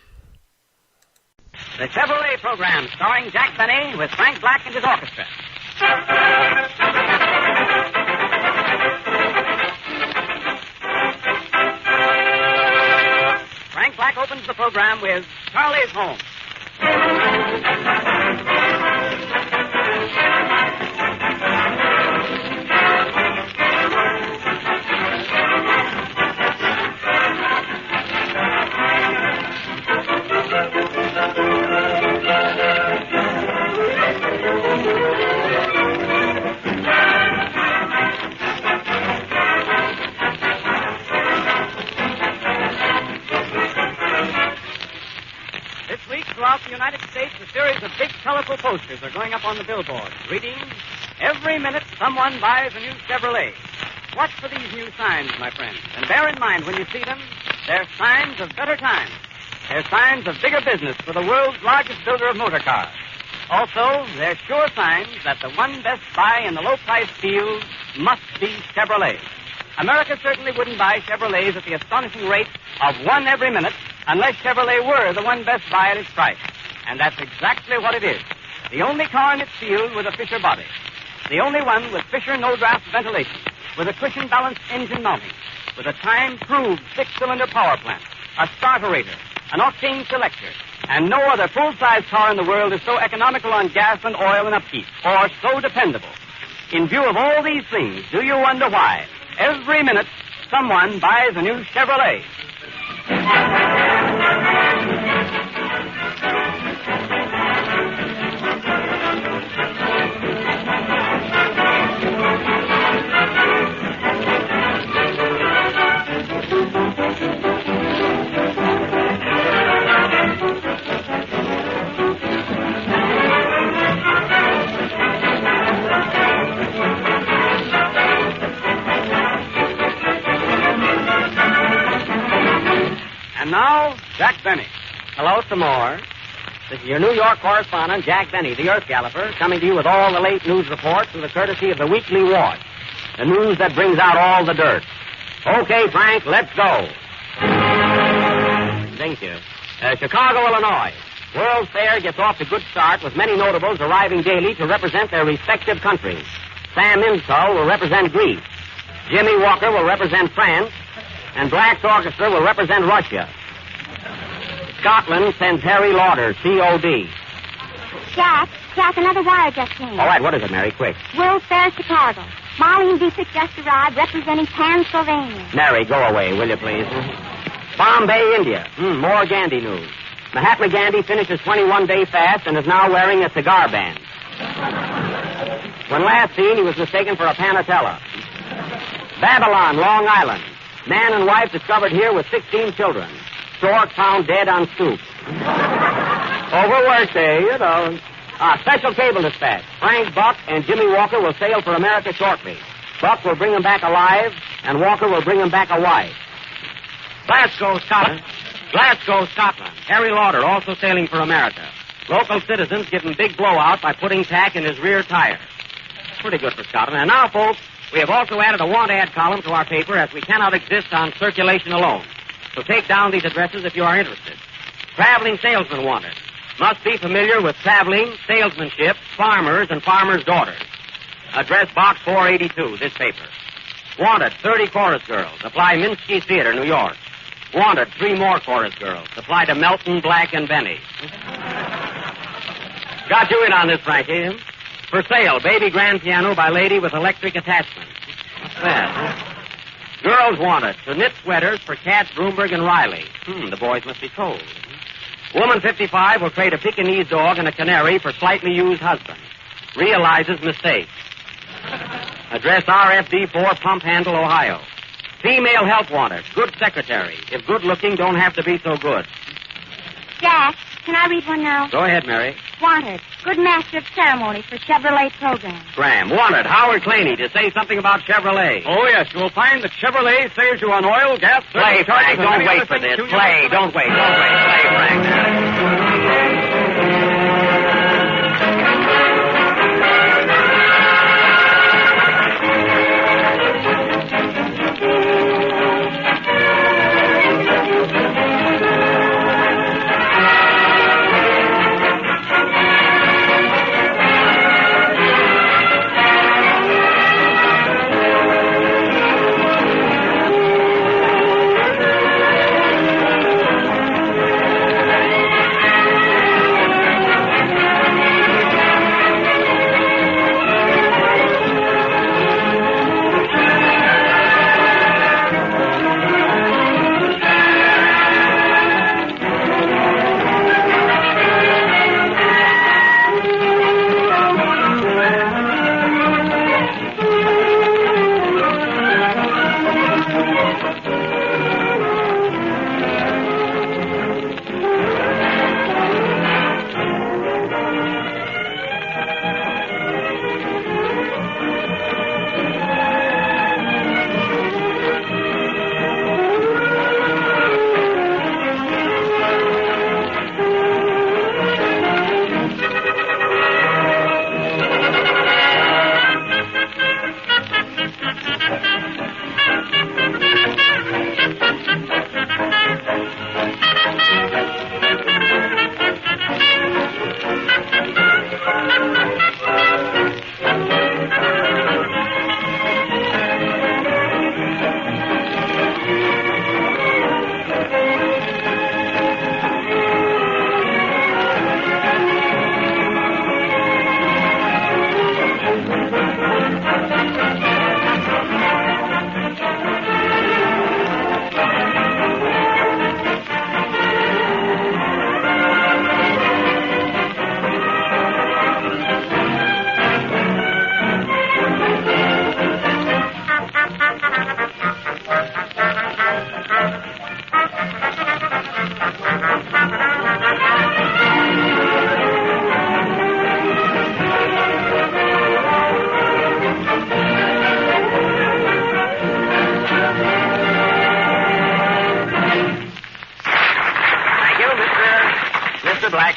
The Chevrolet program starring Jack Benny with Frank Black and his orchestra. Frank Black opens the program with Charlie's Home. Throughout the United States, a series of big, colorful posters are going up on the billboards, reading, "Every minute someone buys a new Chevrolet." Watch for these new signs, my friends, and bear in mind when you see them, they're signs of better times. They're signs of bigger business for the world's largest builder of motor cars. Also, they're sure signs that the one best buy in the low-price field must be Chevrolet. America certainly wouldn't buy Chevrolets at the astonishing rate of one every minute unless Chevrolet were the one best buy at its price. And that's exactly what it is. The only car in its field with a Fisher body. The only one with Fisher no-draft ventilation, with a cushion-balanced engine mounting, with a time-proved six-cylinder power plant, a starterator, an octane selector, and no other full-size car in the world is so economical on gas and oil and upkeep, or so dependable. In view of all these things, do you wonder why every minute someone buys a new Chevrolet? And now, Jack Benny. Hello, some more. This is your New York correspondent, Jack Benny, the Earth Galloper, coming to you with all the late news reports through the courtesy of the Weekly Watch. The news that brings out all the dirt. Okay, Frank, let's go. Thank you. Chicago, Illinois. World's Fair gets off to a good start with many notables arriving daily to represent their respective countries. Sam Insull will represent Greece. Jimmy Walker will represent France. And Black's orchestra will represent Russia. Scotland sends Harry Lauder, C.O.D. Jack, another wire just came. All right, what is it, Mary? Quick. World Fair, Chicago. Molly and Dietrich just arrived representing Pennsylvania. Mary, go away, will you, please? Bombay, India. More Gandhi news. Mahatma Gandhi finishes 21-day fast and is now wearing a cigar band. When last seen, he was mistaken for a Panatella. Babylon, Long Island. Man and wife discovered here with 16 children. Stork found dead on stoop. Overworked, you know. Special cable dispatch. Frank Buck and Jimmy Walker will sail for America shortly. Buck will bring them back alive, and Walker will bring them back a wife. Glasgow, Scotland. Harry Lauder also sailing for America. Local citizens give him big blowout by putting tack in his rear tire. Pretty good for Scotland. And now, folks, we have also added a want ad column to our paper as we cannot exist on circulation alone. So take down these addresses if you are interested. Traveling salesman wanted. Must be familiar with traveling, salesmanship, farmers, and farmers' daughters. Address Box 482, this paper. Wanted 30 chorus girls. Apply Minsky Theater, New York. Wanted 3 more chorus girls. Apply to Melton, Black, and Benny. Got you in on this, Frankie. For sale, baby grand piano by lady with electric attachment. What's that? Girls wanted to knit sweaters for Katz, Broomberg, and Riley. The boys must be cold. Woman 55 will trade a Pekingese dog and a canary for slightly used husband. Realizes mistake. Address RFD 4, Pump Handle, Ohio. Female help wanted. Good secretary. If good looking, don't have to be so good. Jack, can I read one now? Go ahead, Mary. Wanted. Good master of ceremony for Chevrolet program. Graham. Wanted. Howard Claney to say something about Chevrolet. Oh, yes. You will find that Chevrolet saves you on oil, gas... Play, Frank. Don't wait for this. Play. Don't wait. Play, Frank.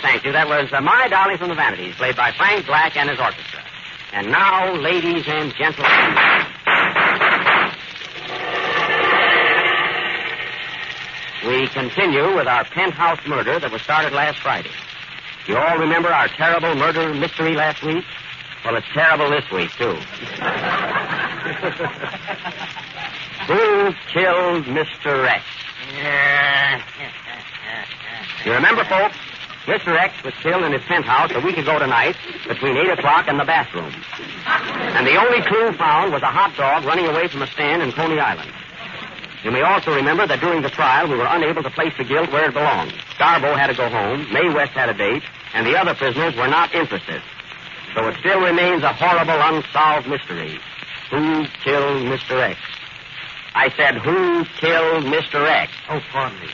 thank you. That was My Darling from the Vanities, played by Frank Black and his orchestra. And now, ladies and gentlemen... we continue with our penthouse murder that was started last Friday. You all remember our terrible murder mystery last week? Well, it's terrible this week, too. Who killed Mr. X? You remember, folks? Mr. X was killed in his penthouse a week ago tonight between 8 o'clock and the bathroom. And the only clue found was a hot dog running away from a stand in Coney Island. You may also remember that during the trial, we were unable to place the guilt where it belonged. Garbo had to go home, Mae West had a date, and the other prisoners were not interested. So it still remains a horrible, unsolved mystery. Who killed Mr. X? I said, who killed Mr. X? Oh, pardon me.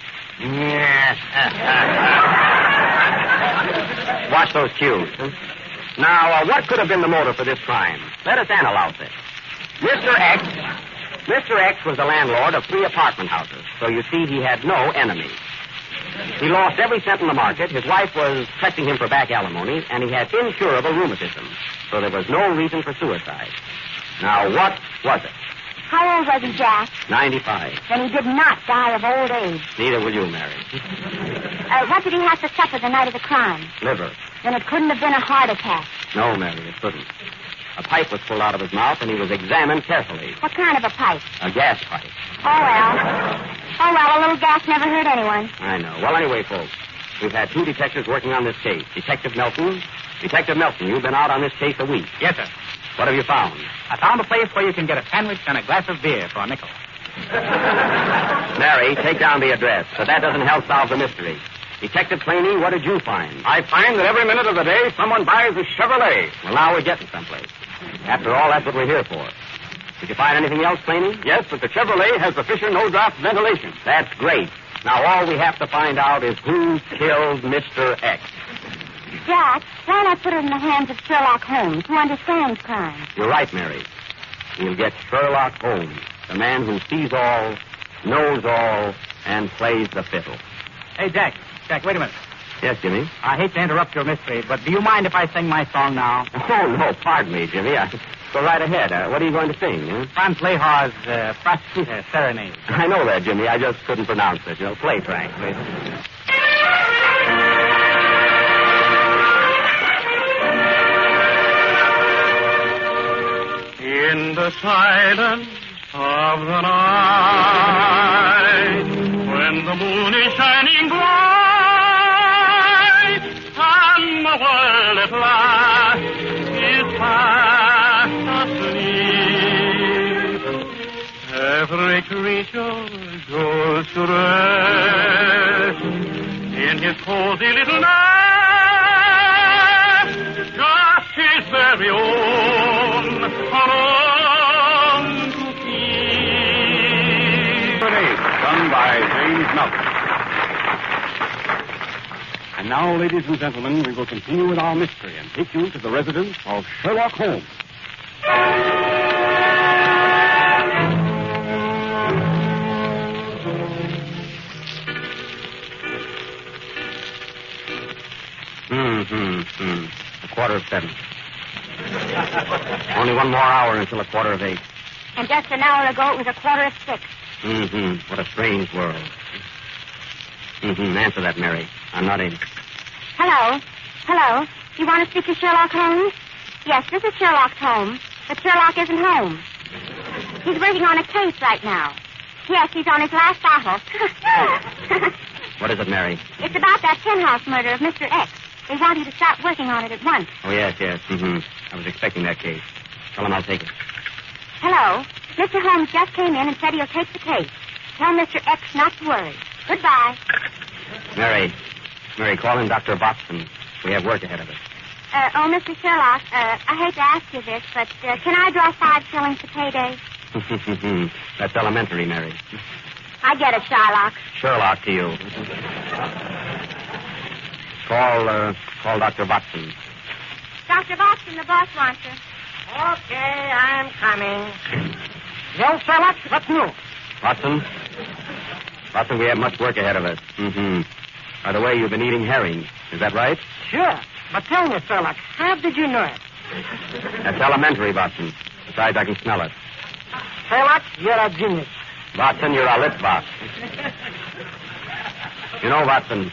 Watch those cues. Now, what could have been the motive for this crime? Let us analyze it. Mr. X was the landlord of 3 apartment houses, so you see he had no enemies. He lost every cent in the market, his wife was pressing him for back alimony, and he had incurable rheumatism, so there was no reason for suicide. Now, what was it? How old was he, Jack? 95. Then he did not die of old age. Neither will you, Mary. What did he have to suffer the night of the crime? Liver. Then it couldn't have been a heart attack. No, Mary, it couldn't. A pipe was pulled out of his mouth, and he was examined carefully. What kind of a pipe? A gas pipe. Oh, well, a little gas never hurt anyone. I know. Well, anyway, folks, we've had 2 detectives working on this case. Detective Nelson. Detective Nelson, you've been out on this case a week. Yes, sir. What have you found? I found a place where you can get a sandwich and a glass of beer for a nickel. Mary, take down the address, but that doesn't help solve the mystery. Detective Claney, what did you find? I find that every minute of the day someone buys a Chevrolet. Well, now we're getting someplace. After all, that's what we're here for. Did you find anything else, Claney? Yes, but the Chevrolet has sufficient no-draft ventilation. That's great. Now all we have to find out is who killed Mr. X. Jack, why not put it in the hands of Sherlock Holmes, who understands crime? You're right, Mary. We'll get Sherlock Holmes, the man who sees all, knows all, and plays the fiddle. Hey, Jack, wait a minute. Yes, Jimmy? I hate to interrupt your mystery, but do you mind if I sing my song now? Oh, no, pardon me, Jimmy. Go right ahead. What are you going to sing? Franz Lehar's Serenade. I know that, Jimmy. I just couldn't pronounce it. Play, Frank, please. In the silence of the night, when the moon is shining bright, and the world at last is fast asleep, every creature goes to rest in his cozy little nest, just his very own, alone to keep. Done by James Melton. And now, ladies and gentlemen, we will continue with our mystery and take you to the residence of Sherlock Holmes. A 7:15. Only 1 more hour until 7:15. And just an hour ago, it was 6:15. What a strange world. Answer that, Mary. I'm not in. Hello? You want to speak to Sherlock Holmes? Yes, this is Sherlock Holmes, but Sherlock isn't home. He's working on a case right now. Yes, he's on his last bottle. What is it, Mary? It's about that penthouse murder of Mr. X. They want you to start working on it at once. Oh, yes. I was expecting that case. Tell him I'll take it. Hello? Mr. Holmes just came in and said he'll take the case. Tell Mr. X not to worry. Goodbye. Mary, call in Dr. Boston. We have work ahead of us. Mr. Sherlock, I hate to ask you this, but can I draw 5 shillings to payday? That's elementary, Mary. I get it, Sherlock. Sherlock to you. Call Dr. Boston. Dr. Boston, the boss wants you. Okay, I'm coming. Well, Sherlock, what's new? Watson, we have much work ahead of us. By the way, you've been eating herring. Is that right? Sure. But tell me, Sherlock, how did you know it? That's elementary, Watson. Besides, I can smell it. Sherlock, you're a genius. Watson, you're a lip boss. You know, Watson,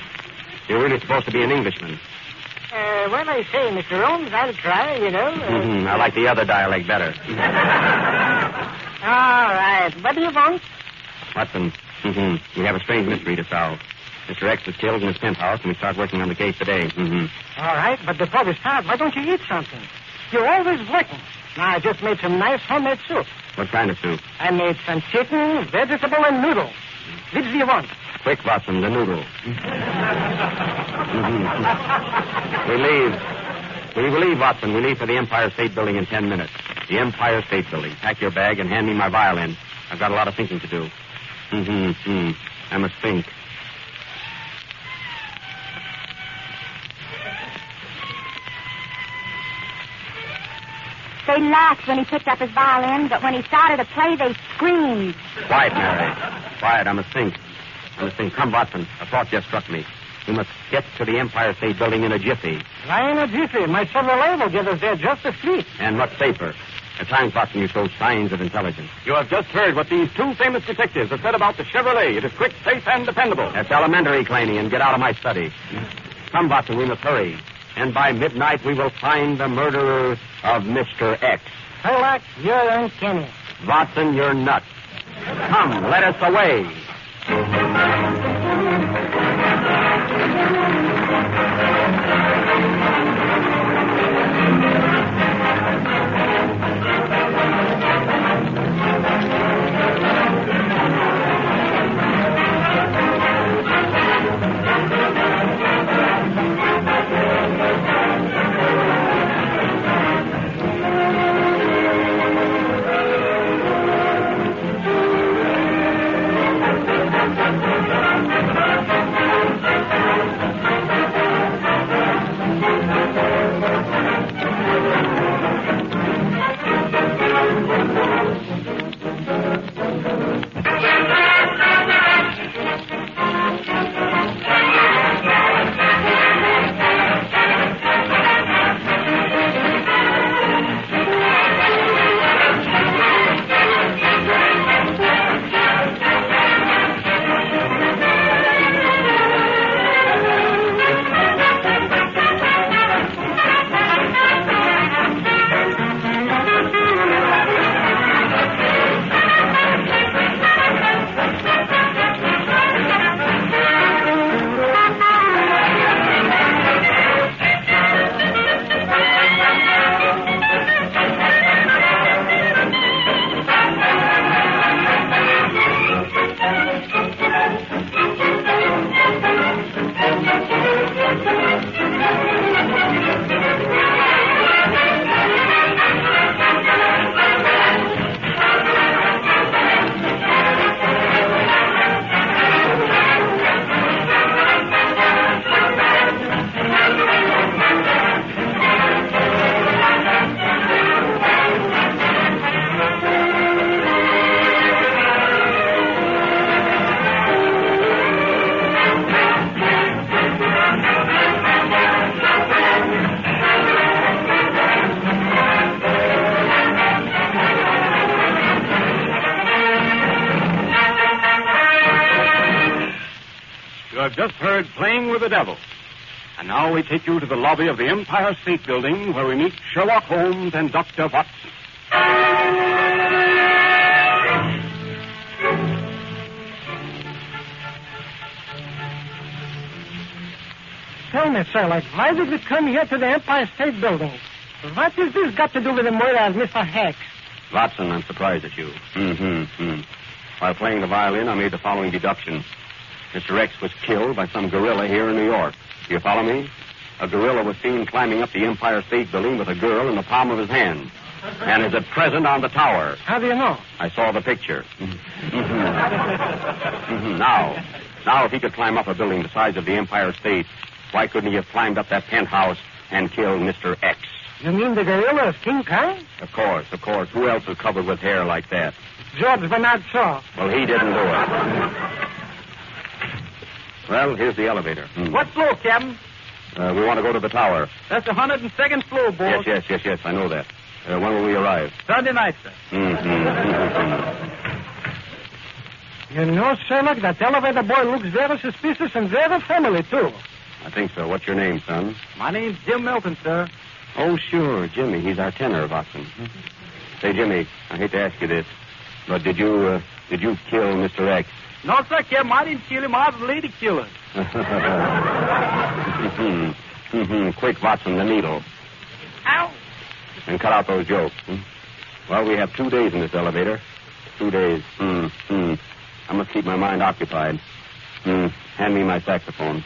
you're really supposed to be an Englishman. Well, I say, Mr. Holmes, I'll try, you know. I like the other dialect better. All right. What do you want? Watson, we have a strange mystery to solve. Mr. X was killed in his penthouse, and we start working on the case today. All right, but before we start, why don't you eat something? You're always working. Now, I just made some nice homemade soup. What kind of soup? I made some chicken, vegetable, and noodle. Which do you want? Quick, Watson, the noodle. We leave, Watson. We leave for the Empire State Building in 10 minutes. The Empire State Building. Pack your bag and hand me my violin. I've got a lot of thinking to do. I must think. They laughed when he picked up his violin, but when he started to play, they screamed. Quiet, Mary. Quiet. I must think. Come, Watson. A thought just struck me. We must get to the Empire State Building in a jiffy. Why in a jiffy? My Chevrolet will get us there just as sweet. And what's safer? At times, Watson, you show signs of intelligence. You have just heard what these two famous detectives have said about the Chevrolet. It is quick, safe, and dependable. That's elementary, Claney, and get out of my study. Come, Watson, we must hurry. And by midnight, we will find the murderer of Mr. X. Sherlock, you're uncanny. Watson, you're nuts. Come, let us away. have just heard Playing with the Devil. And now we take you to the lobby of the Empire State Building, where we meet Sherlock Holmes and Dr. Watson. Tell me, Sherlock, why did we come here to the Empire State Building? What has this got to do with the murder of Mr. Hex? Watson, I'm surprised at you. While playing the violin, I made the following deduction. Mr. X was killed by some gorilla here in New York. Do you follow me? A gorilla was seen climbing up the Empire State Building with a girl in the palm of his hand. And is at present on the tower. How do you know? I saw the picture. Now, if he could climb up a building the size of the Empire State, why couldn't he have climbed up that penthouse and killed Mr. X? You mean the gorilla is King Kong? Of course. Who else is covered with hair like that? George Bernard Shaw. Well, he didn't do it. Well, here's the elevator. What floor, Captain? We want to go to the tower. That's the 102nd floor, boss. Yes. I know that. When will we arrive? Sunday night, sir. You know, Sherlock, that elevator boy looks very suspicious and very family, too. I think so. What's your name, son? My name's Jim Milton, sir. Oh, sure, Jimmy. He's our tenor, Watson. Say, Jimmy, I hate to ask you this, but did you kill Mr. X? No, sir, Kim. I didn't kill him. I was the lady killer. Quick, Watson, the needle. Ow! And cut out those jokes. Well, we have 2 days in this elevator. 2 days. I must keep my mind occupied. Hand me my saxophone.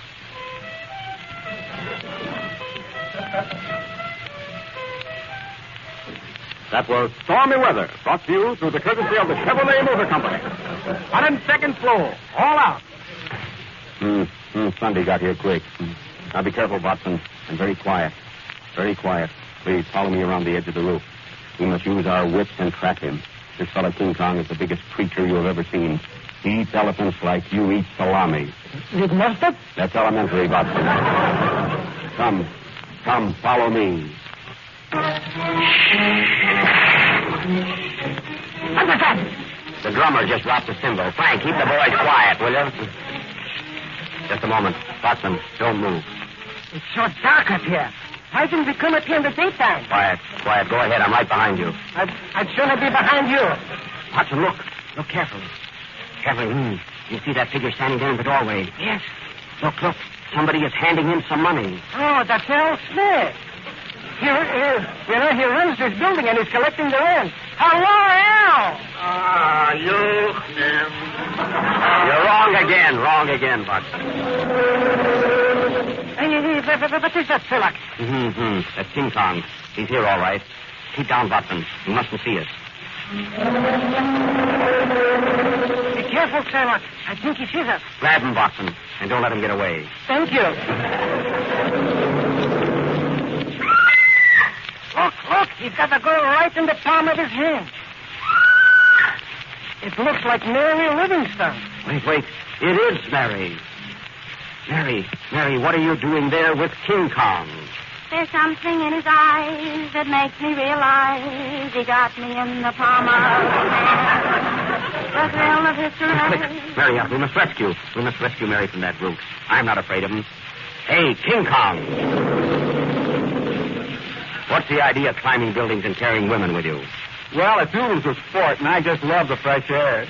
That was Stormy Weather, brought to you through the courtesy of the Chevrolet Motor Company. 102nd floor. All out. Sunday got here quick. Now be careful, Watson, and very quiet. Very quiet. Please follow me around the edge of the roof. We must use our wits and trap him. This fellow King Kong is the biggest creature you have ever seen. He eats elephants like you eat salami. With mustard? That's elementary, Watson. Come, follow me. The drummer just dropped the cymbal. Frank, keep the boys quiet, will you? Just a moment. Watson, don't move. It's so dark up here. Why didn't we come up here in the daytime? Quiet. Go ahead. I'm right behind you. I'd sooner be behind you. Watson, look. Look carefully. Carefully. You see that figure standing there in the doorway? Yes. Look. Somebody is handing him some money. Oh, that's Al Smith. He runs this building and he's collecting the rent. Hello, Al! You're wrong again, Watson. What is that, Philip? That's King Kong. He's here, all right. Keep down, Watson. He mustn't see us. Be careful, Sherlock. I think he sees us. Grab him, Watson, and don't let him get away. Thank you. Look, he's got the girl right in the palm of his hand. It looks like Mary Livingstone. Wait. It is Mary. Mary, what are you doing there with King Kong? There's something in his eyes that makes me realize he got me in the palm of his hand. The thrill of his caress. Mary, we must rescue Mary from that brute. I'm not afraid of him. Hey, King Kong. What's the idea of climbing buildings and carrying women with you? Well, it was a sport, and I just love the fresh air.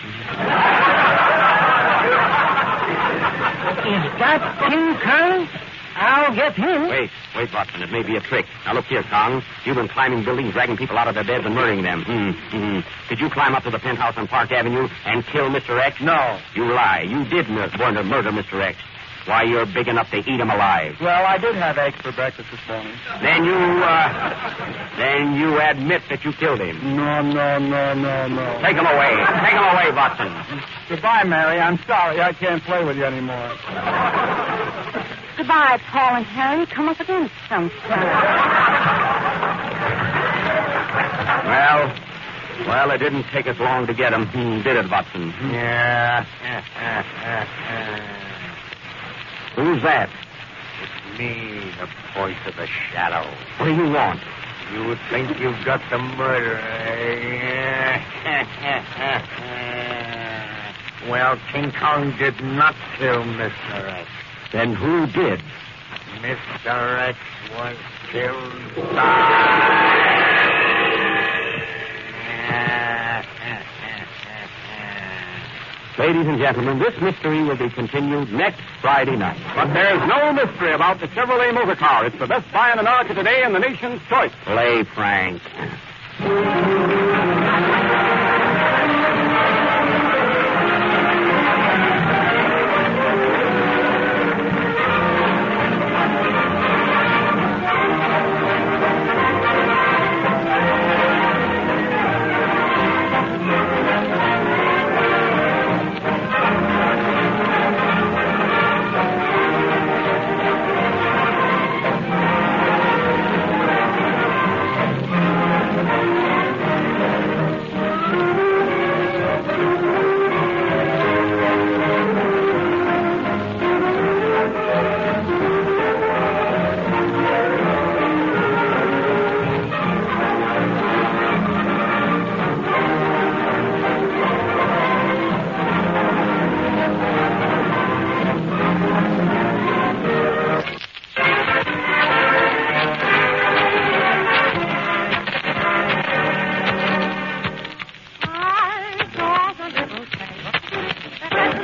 Is that King Kong? I'll get him. Wait, Watson. It may be a trick. Now, look here, Kong. You've been climbing buildings, dragging people out of their beds and murdering them. Did you climb up to the penthouse on Park Avenue and kill Mr. X? No. You lie. You did murder Mr. X. Why, you're big enough to eat him alive. Well, I did have eggs for breakfast this morning. Then you admit that you killed him. No. Take him away, Watson. Goodbye, Mary. I'm sorry. I can't play with you anymore. Goodbye, Paul and Harry. Come up again sometime. Well, it didn't take us long to get him, did it, Watson? Yeah. Who's that? It's me, the voice of the shadow. What do you want? You think you've got the murderer, eh? Well, King Kong did not kill Mr. X. Then who did? Mr. X was killed Ladies and gentlemen, this mystery will be continued next Friday night. But there's no mystery about the Chevrolet motor car. It's the best buy in America today and the nation's choice. Play, Frank.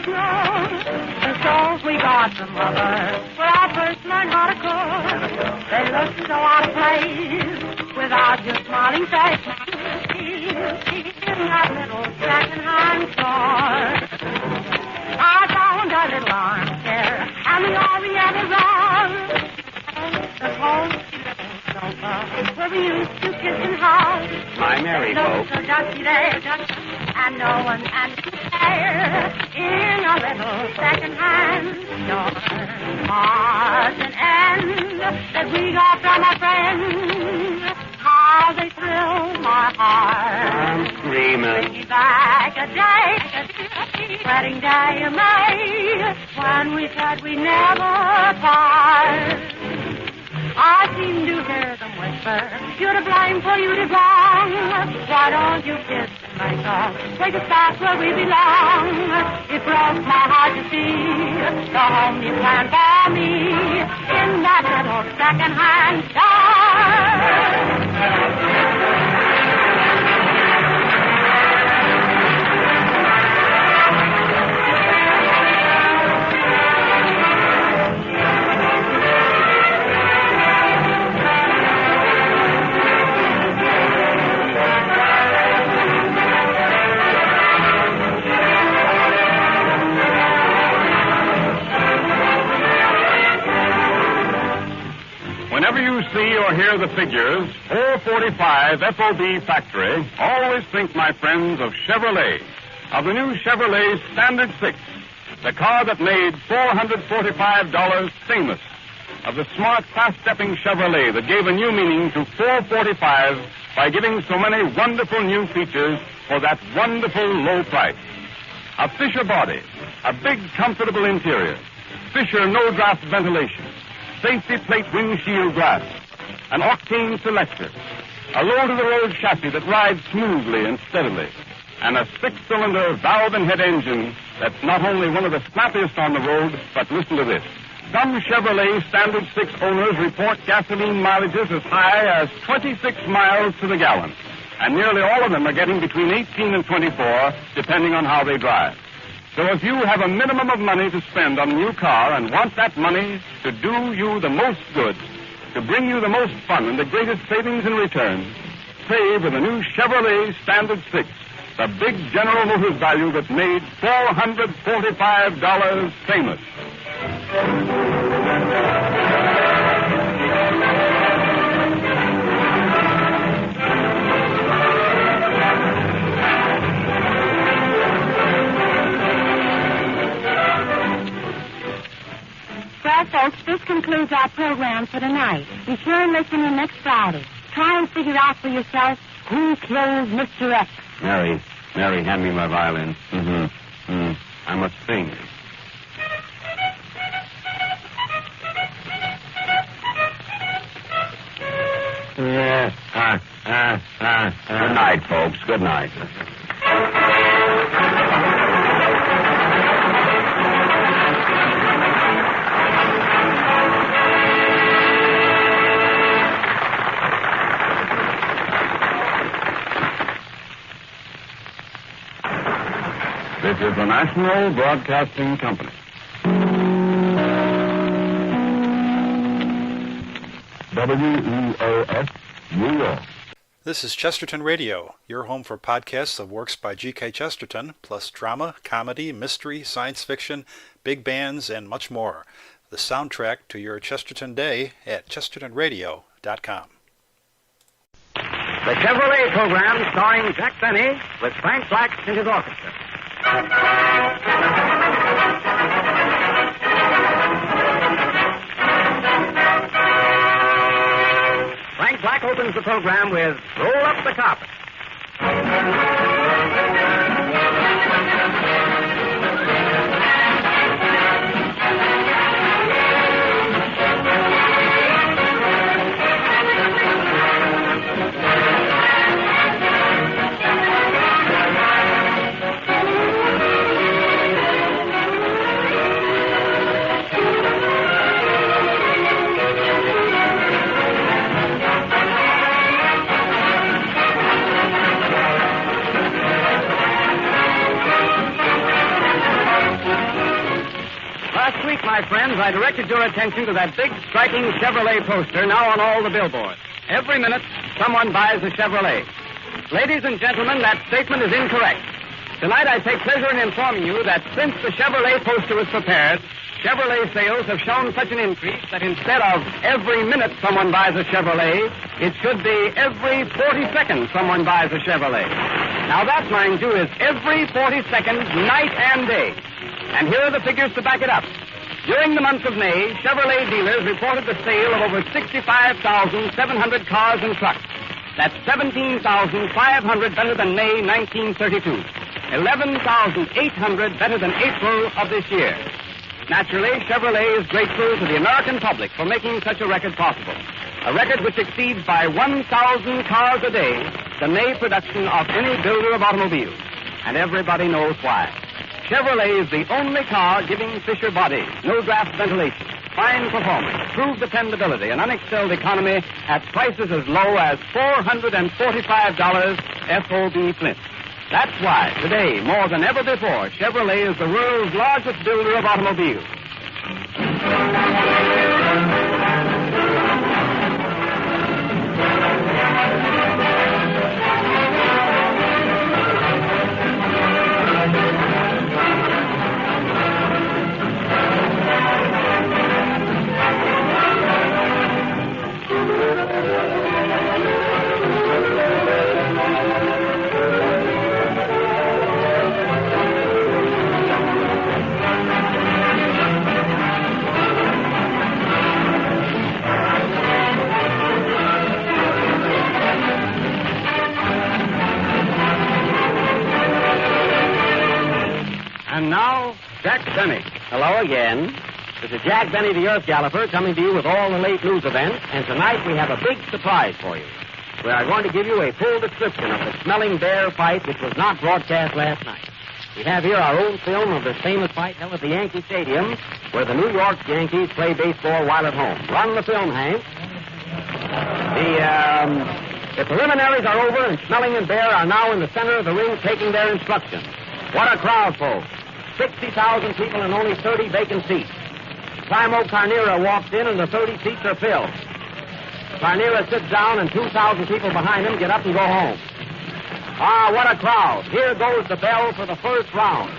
always know the souls we got from mother when I first learned how to cook. They look so out of place without your smiling face. In that little second-hand store, I found a little armchair and the Oriental rug. The whole sofa where we used to kiss and hug. My Mary, folks. So dusty there, and no one there in a little second-hand store. Odds and ends that we got from a friend. How they thrill my heart. I'm screaming. Bring me back a day, wedding day of May, when we said we never part. I seem to hear them whisper, you're to blame for you did wrong. Why don't you kiss and make us take us back where we belong? It broke my heart to see the home you planned for me in that little second-hand store. Whenever you see or hear the figures 445 FOB Factory, always think, my friends, of Chevrolet, of the new Chevrolet Standard 6, the car that made $445 famous, of the smart, fast-stepping Chevrolet that gave a new meaning to 445 by giving so many wonderful new features for that wonderful low price. A Fisher body, a big, comfortable interior, Fisher no-draft ventilation, safety plate windshield glass, an octane selector, a low-to-the-road chassis that rides smoothly and steadily, and a six-cylinder valve and head engine that's not only one of the snappiest on the road, but listen to this. Some Chevrolet Standard 6 owners report gasoline mileages as high as 26 miles to the gallon, and nearly all of them are getting between 18 and 24, depending on how they drive. So if you have a minimum of money to spend on a new car and want that money to do you the most good, to bring you the most fun and the greatest savings in return, save with a new Chevrolet Standard 6, the big General Motors value that made $445 famous. Well, folks, this concludes our program for tonight. Be sure and listen in next Friday. Try and figure out for yourself who killed Mr. X. Mary, hand me my violin. I must sing. Good night, folks. Good night. This is the National Broadcasting Company. WEOS, New York. This is Chesterton Radio, your home for podcasts of works by G.K. Chesterton, plus drama, comedy, mystery, science fiction, big bands, and much more. The soundtrack to your Chesterton day at chestertonradio.com. The Chevrolet program starring Jack Benny with Frank Black and his orchestra. Frank Black opens the program with Roll Up the Carpet. First, my friends, I directed your attention to that big, striking Chevrolet poster now on all the billboards. Every minute, someone buys a Chevrolet. Ladies and gentlemen, that statement is incorrect. Tonight, I take pleasure in informing you that since the Chevrolet poster was prepared, Chevrolet sales have shown such an increase that instead of every minute someone buys a Chevrolet, it should be every 40 seconds someone buys a Chevrolet. Now that, mind you, is every 40 seconds, night and day. And here are the figures to back it up. During the month of May, Chevrolet dealers reported the sale of over 65,700 cars and trucks. That's 17,500 better than May 1932. 11,800 better than April of this year. Naturally, Chevrolet is grateful to the American public for making such a record possible. A record which exceeds by 1,000 cars a day the May production of any builder of automobiles. And everybody knows why. Chevrolet is the only car giving Fisher body, no draft ventilation, fine performance, proved dependability, and unexcelled economy at prices as low as $445 FOB Flint. That's why, today, more than ever before, Chevrolet is the world's largest builder of automobiles. And now, Jack Benny. Hello again. This is Jack Benny, the Earth Galloper, coming to you with all the late news events, and tonight we have a big surprise for you. We are going to give you a full description of the smelling bear fight which was not broadcast last night. We have here our own film of this famous fight held at the Yankee Stadium, where the New York Yankees play baseball while at home. Run the film, Hank. The preliminaries are over, and Smelling and Bear are now in the center of the ring taking their instructions. What a crowd, folks. 60,000 people and only 30 vacant seats. Primo Carnera walks in and the 30 seats are filled. Carnera sits down and 2,000 people behind him get up and go home. Ah, what a crowd. Here goes the bell for the first round.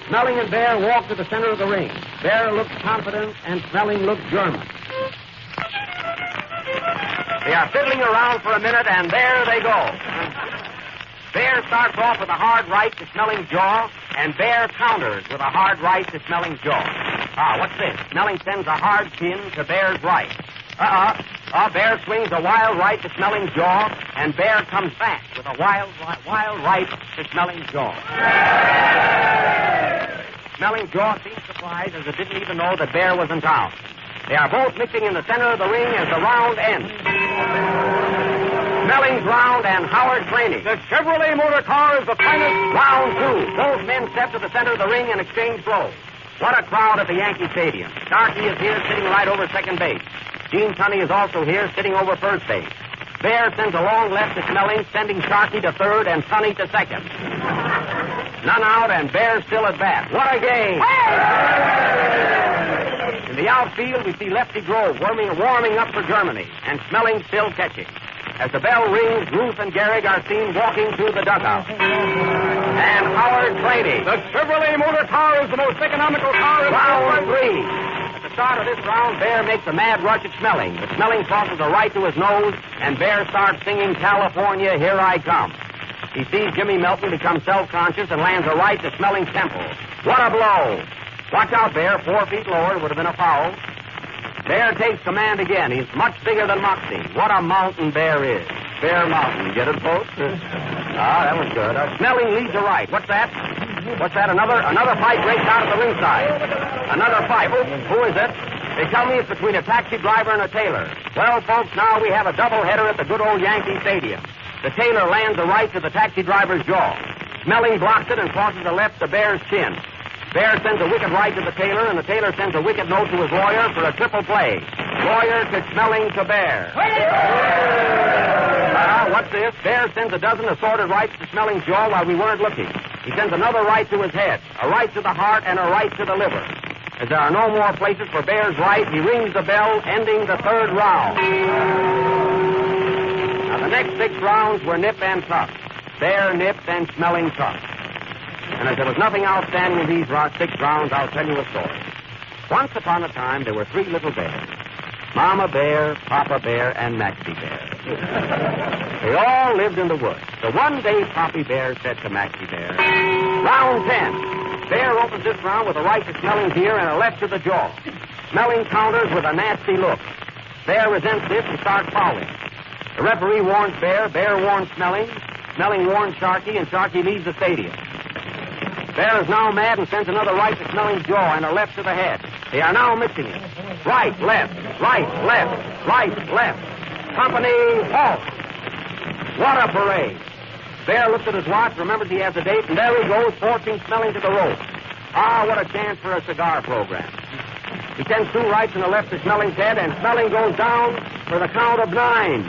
Smelling and Bear walk to the center of the ring. Bear looks confident and Smelling looks German. They are fiddling around for a minute and there they go. Bear starts off with a hard right to Smelling's jaw, and Bear counters with a hard right to Smelling's jaw. Ah, what's this? Smelling sends a hard pin to Bear's right. Bear swings a wild right to Smelling's jaw, and Bear comes back with a wild right to Smelling's jaw. Smelling's jaw seems surprised as it didn't even know that Bear was in town. They are both mixing in the center of the ring as the round ends. Smelling's round and Howard Claney. The Chevrolet motor car is the finest. Round two. Both men step to the center of the ring and exchange blows. What a crowd at the Yankee Stadium. Starkey is here sitting right over second base. Gene Tunney is also here sitting over first base. Bear sends a long left to Smelling, sending Starkey to third and Tunney to second. None out and Bear still at bat. What a game. In the outfield, we see Lefty Grove warming up for Germany, and Smelling still catching. As the bell rings, Ruth and Gehrig are seen walking through the dugout. And Howard Claney. The Chevrolet motor car is the most economical car in round three. At the start of this round, Bear makes a mad rush at Smelling. But Smelling tosses a right to his nose, and Bear starts singing California, Here I Come. He sees Jimmy Melton become self-conscious and lands a right to Smelling's temple. What a blow. Watch out, Bear. 4 feet lower would have been a foul. Bear takes command again. He's much bigger than Moxie. What a mountain Bear is. Bear Mountain. Get it, folks? That was good. Smelling leads a right. What's that? Another fight breaks out at the ringside. Another fight. Oh, who is it? They tell me it's between a taxi driver and a tailor. Well, folks, now we have a doubleheader at the good old Yankee Stadium. The tailor lands a right to the taxi driver's jaw. Smelling blocks it and crosses a left to Bear's chin. Bear sends a wicked right to the tailor, and the tailor sends a wicked note to his lawyer for a triple play. Lawyer to Smelling to Bear. What's this? Bear sends a dozen assorted rights to Smelling's jaw while we weren't looking. He sends another right to his head, a right to the heart, and a right to the liver. As there are no more places for Bear's right, he rings the bell, ending the third round. Now, the next 6 rounds were nip and tuck. Bear nipped and smelling tuck. And as there was nothing outstanding in these 6 rounds, I'll tell you a story. Once upon a time, there were 3 little bears. Mama Bear, Papa Bear, and Maxie Bear. They all lived in the woods. So one day, Poppy Bear said to Maxie Bear, "Round 10. Bear opens this round with a right to smelling here and a left to the jaw. Smelling counters with a nasty look. Bear resents this and starts fouling. The referee warns Bear, Bear warns Smelling, Smelling warns Sharky, and Sharky leaves the stadium. Bear is now mad and sends another right to Smelling's jaw and a left to the head. They are now mixing it. Right, left, right, left, right, left. Company, halt. What a parade. Bear looks at his watch, remembers he has a date, and there he goes, forcing Smelling to the rope. Ah, what a chance for a cigar program. He sends 2 rights and a left to Smelling's head, and Smelling goes down for the count of 9.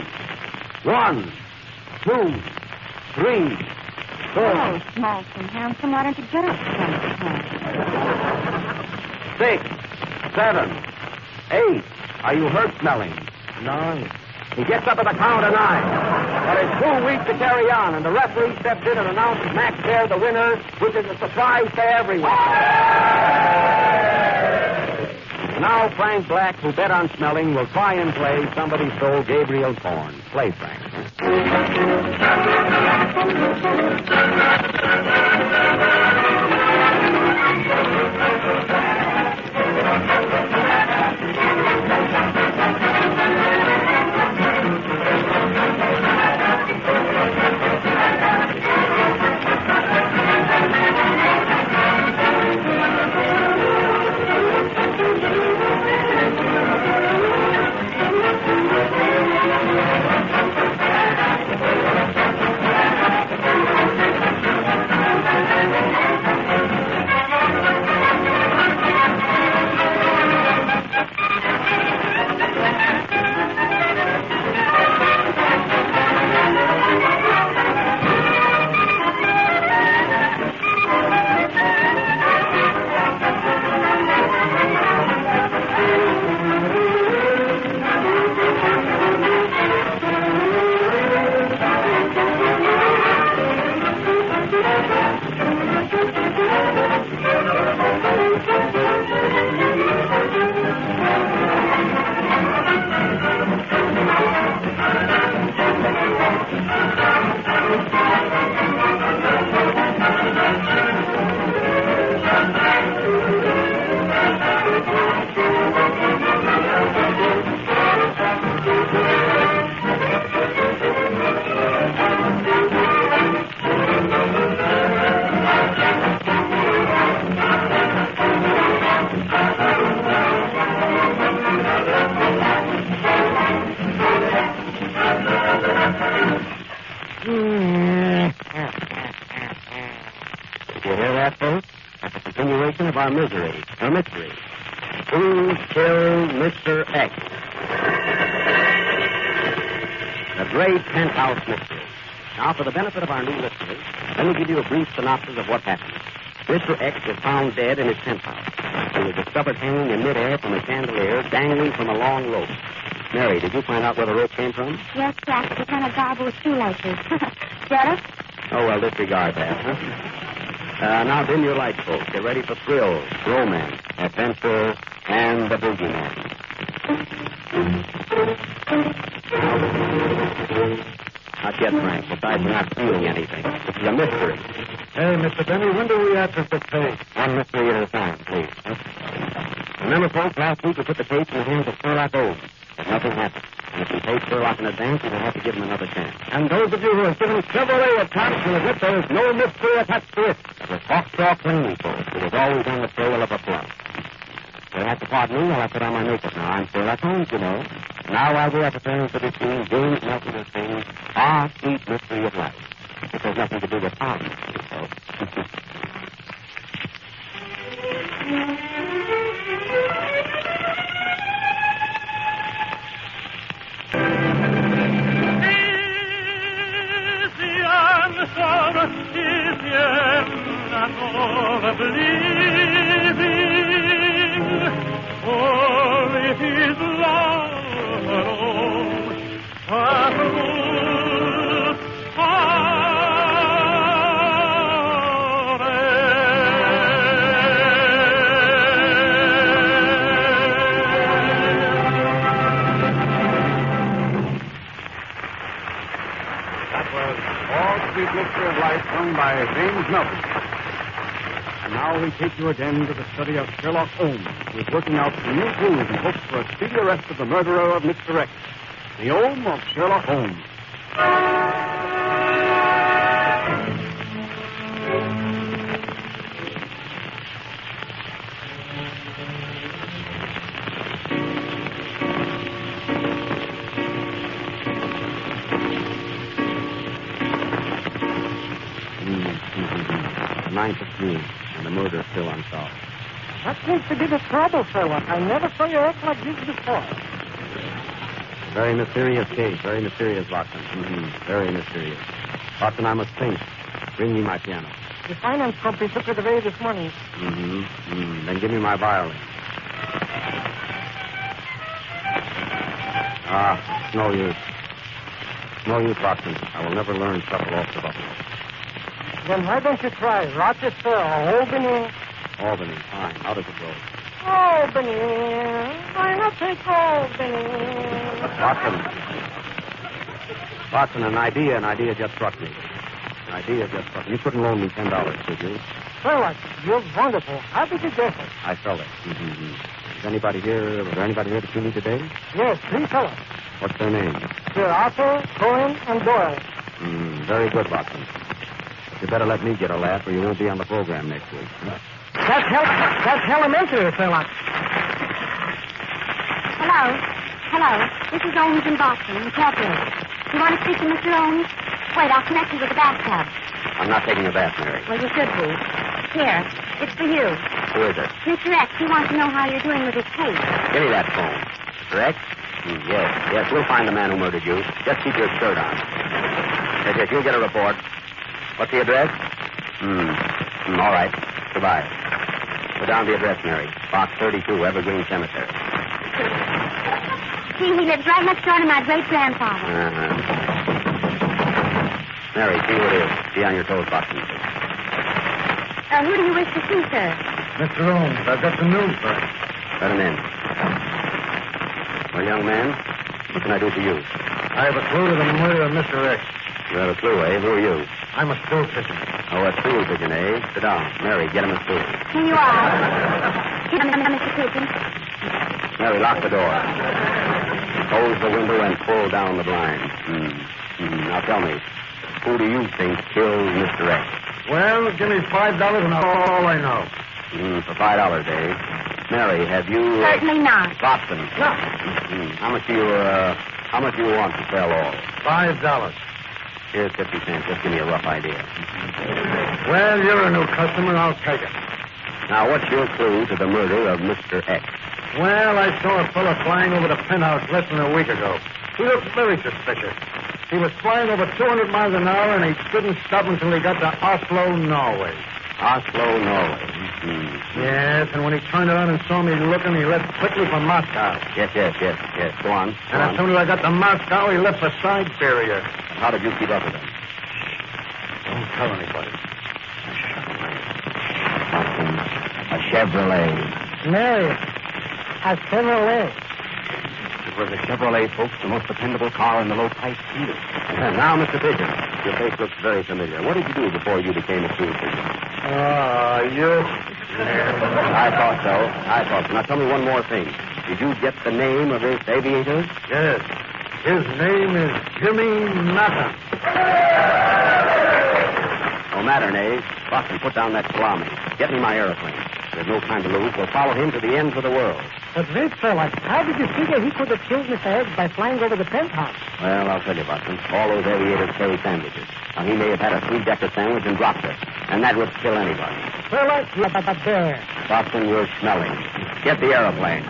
1, 2, 3, 4. Oh, small and handsome, why don't you get up? 6, 7, 8. Are you hurt, Smelling? 9. He gets up at the count of 9. But it's too weak to carry on, and the referee steps in and announces Max Bear the winner, which is a surprise to everyone. Now Frank Black, who bet on Smelling, will try and play Somebody Stole Gabriel's Horn. Play, Frank. Our misery, or mystery. Who killed Mr. X? The great penthouse mystery. Now, for the benefit of our new listeners, let me give you a brief synopsis of what happened. Mr. X was found dead in his penthouse. He was discovered hanging in midair from a chandelier, dangling from a long rope. Mary, did you find out where the rope came from? Yes, Jack, the kind of garble with shoelaces. Jealous? Oh, well, disregard that, huh? Now dim your lights, folks. Get ready for thrills, romance, adventure, and the boogeyman. Not yet, Frank. Besides, we're not feeling anything. This is a mystery. Hey, Mr. Benny, when do we access the tape? One mystery at a time, please. Remember, folks, last week we put the tapes in the hands of Sherlock Holmes, but nothing happened. And if we paid Sherlock in advance, we will have to give him another chance. And those of you who have given Chevrolet a chance will admit there is no mystery attached to it. It was Hawkshaw cleaning, folks. It was always on the trail of a plum. You'll have to pardon me while I put on my makeup now. I'm Sherlock Holmes, you know. Now while we are preparing for this scene, James Nelson will sing Our Sweet Mystery of Life. It has nothing to do with our mystery, folks. Is the end of believing for it is love alone that rules Elixir of Life, sung by James Melton. And now we take you again to the study of Sherlock Holmes, who is working out some new clues in hopes for a speedy arrest of the murderer of Mr. X. The Home of Sherlock Holmes. And the murder is still unsolved. That seems to be the trouble, Sherlock. I never saw you act like this before. Very mysterious case. Very mysterious, Watson. Very mysterious. Watson, I must think. Bring me my piano. The finance company took it away this morning. Then give me my violin. It's no use. No use, Watson. I will never learn shuffle off the button. Then why don't you try Rochester or Albany? Albany, fine. How does it go? Albany. I'll take Albany. Watson, an idea just struck me. You couldn't loan me $10, could you? Sherlock, you're wonderful. How did you guess it? I felt it. Was there anybody here to see me today? Yes, 3 fellows. What's their names? Sir Arthur, Cohen, and Doyle. Very good, Watson. You better let me get a laugh or you won't be on the program next week. That's elementary, Sherlock. Hello. This is Holmes in Boston, the calculator. You want to speak to Mr. Holmes? Wait, I'll connect you with the bathtub. I'm not taking a bath, Mary. Well, you should be. Here, it's for you. Who is it? Mr. X, he wants to know how you're doing with his case. Give me that phone. Mr. X? Yes, we'll find the man who murdered you. Just keep your shirt on. Yes, you'll get a report. What's the address? All right. Goodbye. Put down the address, Mary. Box 32, Evergreen Cemetery. See, he lives right next door to my great-grandfather. Mary, see who it is. Be on your toes, Watson. Who do you wish to see, sir? Mr. Holmes, I've got some news for him. Let him in. Well, young man, what can I do for you? I have a clue to the murder of Mr. X. You have a clue, eh? Who are you? I'm a stool pigeon. Oh, a stool pigeon, eh? Sit down. Mary, get him a stool. Here you are. Mr. Pigeon. Mary, lock the door. Close the window and pull down the blind. Now tell me, who do you think killed Mr. X? Well, give me $5 and all I know. For $5, eh? Mary, have you... Certainly not. Watson. No. How much do you want to sell all? $5. Here's 50 cents. Just give me a rough idea. Well, you're a new customer. I'll take it. Now, what's your clue to the murder of Mr. X? Well, I saw a fellow flying over the penthouse less than a week ago. He looked very suspicious. He was flying over 200 miles an hour, and he didn't stop until he got to Oslo, Norway. Oslo, Norway. Yes, and when he turned around and saw me looking, he left quickly for Moscow. Yes. Go on. And as soon as I got to Moscow, he left for Siberia. How did you keep up with him? Don't tell anybody. A Chevrolet. Mary, a Chevrolet. It was a Chevrolet, folks, the most dependable car in the low-price field. Now, Mr. Pigeon, your face looks very familiar. What did you do before you became a stool pigeon? You... I thought so. Now, tell me one more thing. Did you get the name of this aviator? Yes. His name is Jimmy Mattern. No Mattern, eh? Watson, put down that salami. Get me my airplane. There's no time to lose. We'll follow him to the ends of the world. But wait, Sherlock, how did you figure he could have killed Mr. X by flying over the penthouse? Well, I'll tell you, Watson. All those aviators carry sandwiches. Now, he may have had a 3-decker sandwich and dropped it. And that would kill anybody. Sherlock, you're there. Watson, you're smelling. Get the airplane.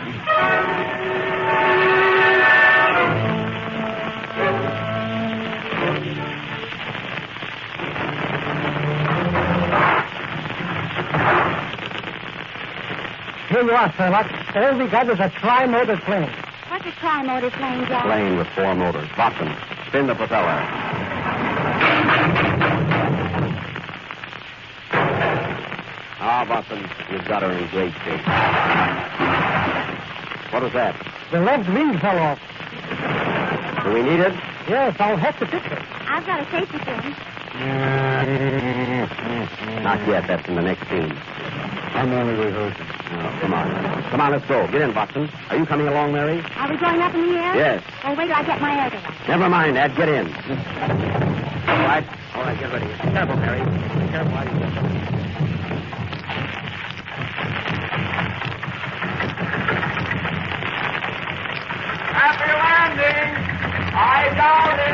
Here you are, Sherlock. All we got is a tri-motor plane. What's a tri-motor plane, Jack? Plane with 4 motors. Watson, spin the propeller. Ah, Watson, you've got her in great shape. What was that? The left wing fell off. Do we need it? Yes, I'll have to fix it. I've got a safety pin. Not yet. That's in the next scene. I'm only rehearsing. Oh, come on. Come on, let's go. Get in, Watson. Are you coming along, Mary? Are we going up in the air? Yes. Well, wait till I get my air gun. Never mind, Dad. Get in. All right. All right, get ready. Be careful, Mary. Be careful how you get. Happy landing! I doubt it!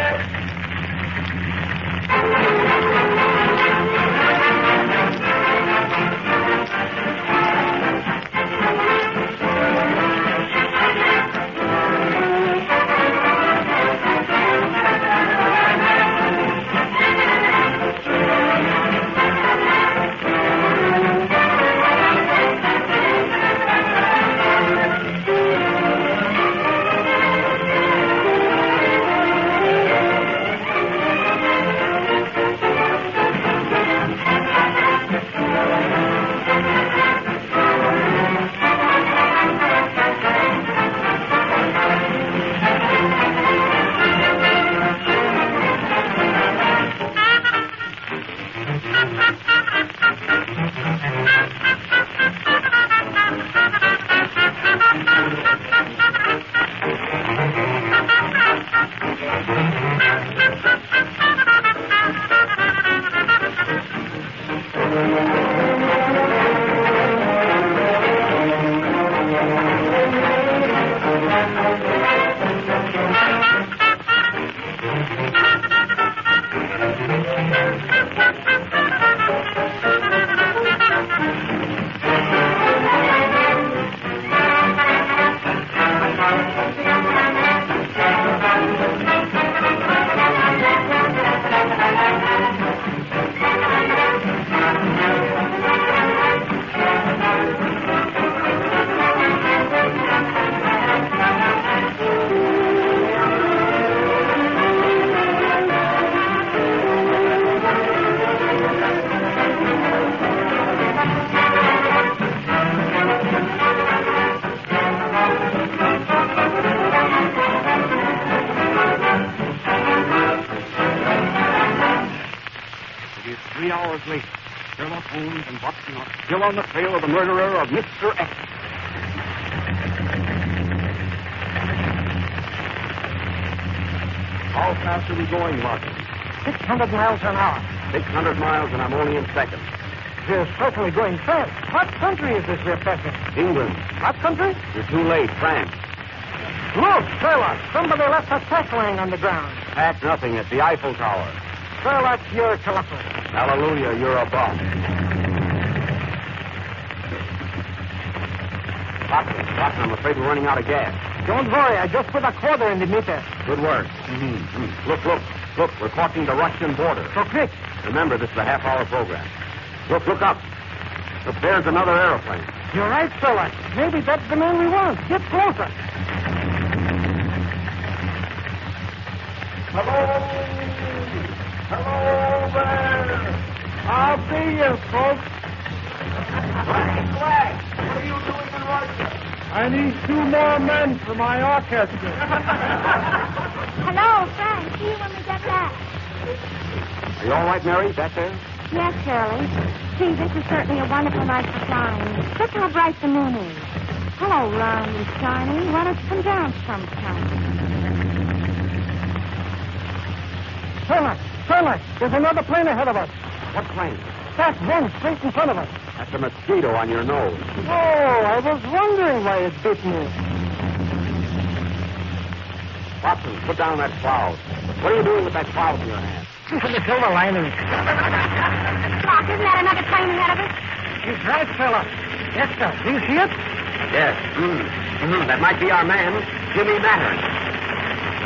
Still on the trail of the murderer of Mr. X. How fast are we going, Watson? 600 miles an hour. 600 miles, and I'm only in second. We're certainly going fast. What country is this we're passing? England. What country? You're too late. France. Look, Sherlock. Somebody left a tack lying on the ground. Tack nothing. It's the Eiffel Tower. Sherlock, you're colossal. Hallelujah, you're a boss. Watson, I'm afraid we're running out of gas. Don't worry, I just put a quarter in the meter. Good work. Mm-hmm. Look, we're crossing the Russian border. So quick. Remember, this is a half-hour program. Look up. Look, there's another aeroplane. You're right, Sherlock. Maybe that's the man we want. Get closer. Hello there. I'll be here, folks. Flag. What are you doing in Russia? I need 2 more men for my orchestra. Hello, Frank. See you when we get back. Are you all right, Mary? Back there? Yes, Shirley. Gee, this is certainly a wonderful night for flying. Look how bright the moon is. Hello, round and shiny. Why don't you come down sometime? Sherlock, there's another plane ahead of us. What plane? That one straight in front of us. That's a mosquito on your nose. Oh, I was wondering why it bit me. Watson, put down that cloud. What are you doing with that cloud in your hand? The silver lining. Doc, isn't that another plane ahead of us? He's right, Sherlock. Yes, sir. Do you see it? Yes. That might be our man, Jimmy Mattern.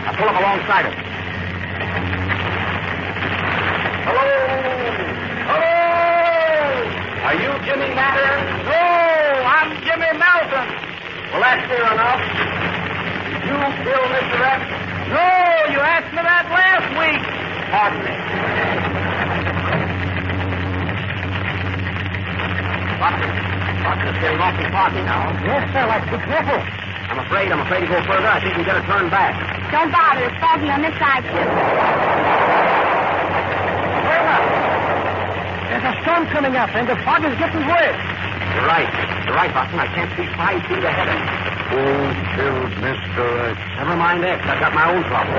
Now pull up alongside him. Hello! Are you Jimmy Mattern? No, I'm Jimmy Melton. Well, that's clear enough. You kill Mr. X? No, you asked me that last week. Pardon me. Watson is getting awfully foggy now. Yes, sir. Let's be careful. I'm afraid to go further. I think we better turn back. Don't bother. It's foggy on this side, too. There's a storm coming up, and the fog is getting worse. You're right, Watson. I can't see 5 feet ahead of me. Who killed Mr. X? Never mind X. I've got my own trouble.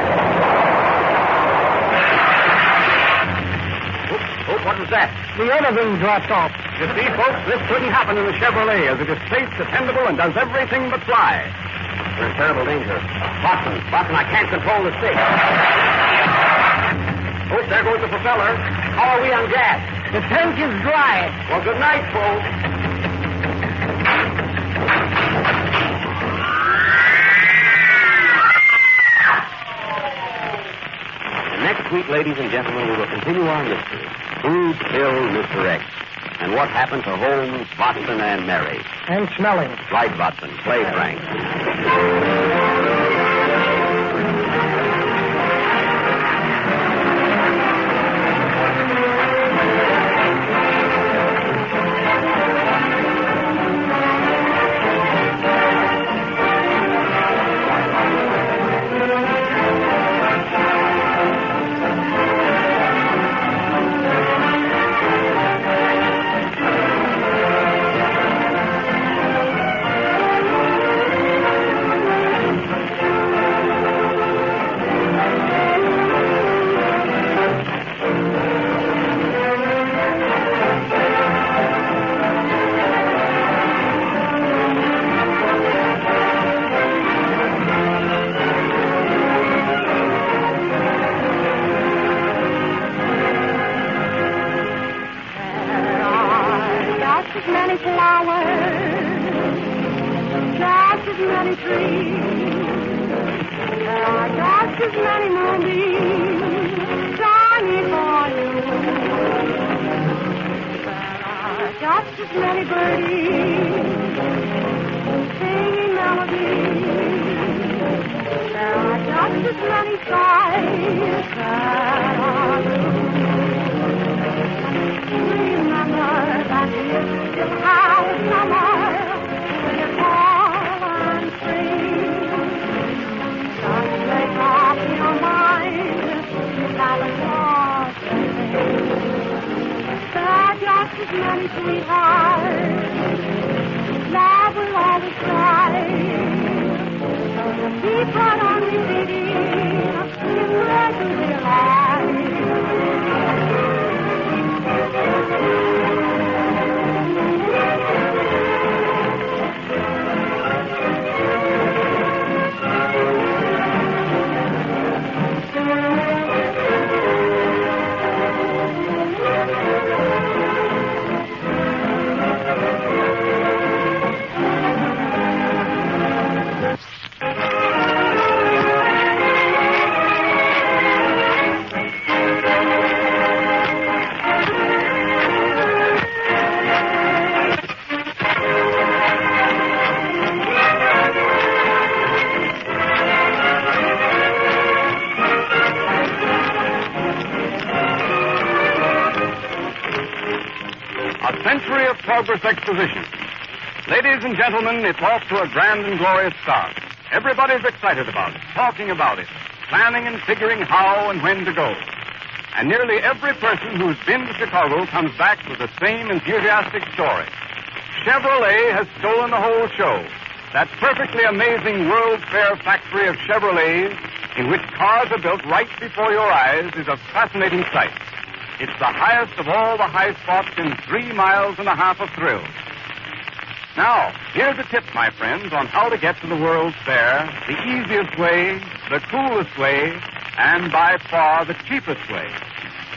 Oh, what was that? The other wing dropped off. You see, folks, this couldn't happen in the Chevrolet, as it is safe, dependable, and does everything but fly. We're in terrible danger. Watson, I can't control the stick. Oh, there goes the propeller. How are we on gas? The tank is dry. Well, good night, folks. Next week, ladies and gentlemen, we will continue our mystery. Who killed Mr. X? And what happened to Holmes, Watson, and Mary? And smelling. Right, Watson. Play Frank. Progress Exposition. Ladies and gentlemen, it's off to a grand and glorious start. Everybody's excited about it, talking about it, planning and figuring how and when to go. And nearly every person who's been to Chicago comes back with the same enthusiastic story. Chevrolet has stolen the whole show. That perfectly amazing World's Fair factory of Chevrolets, in which cars are built right before your eyes, is a fascinating sight. It's the highest of all the high spots in 3.5 miles of thrill. Now, here's a tip, my friends, on how to get to the World's Fair, the easiest way, the coolest way, and by far the cheapest way.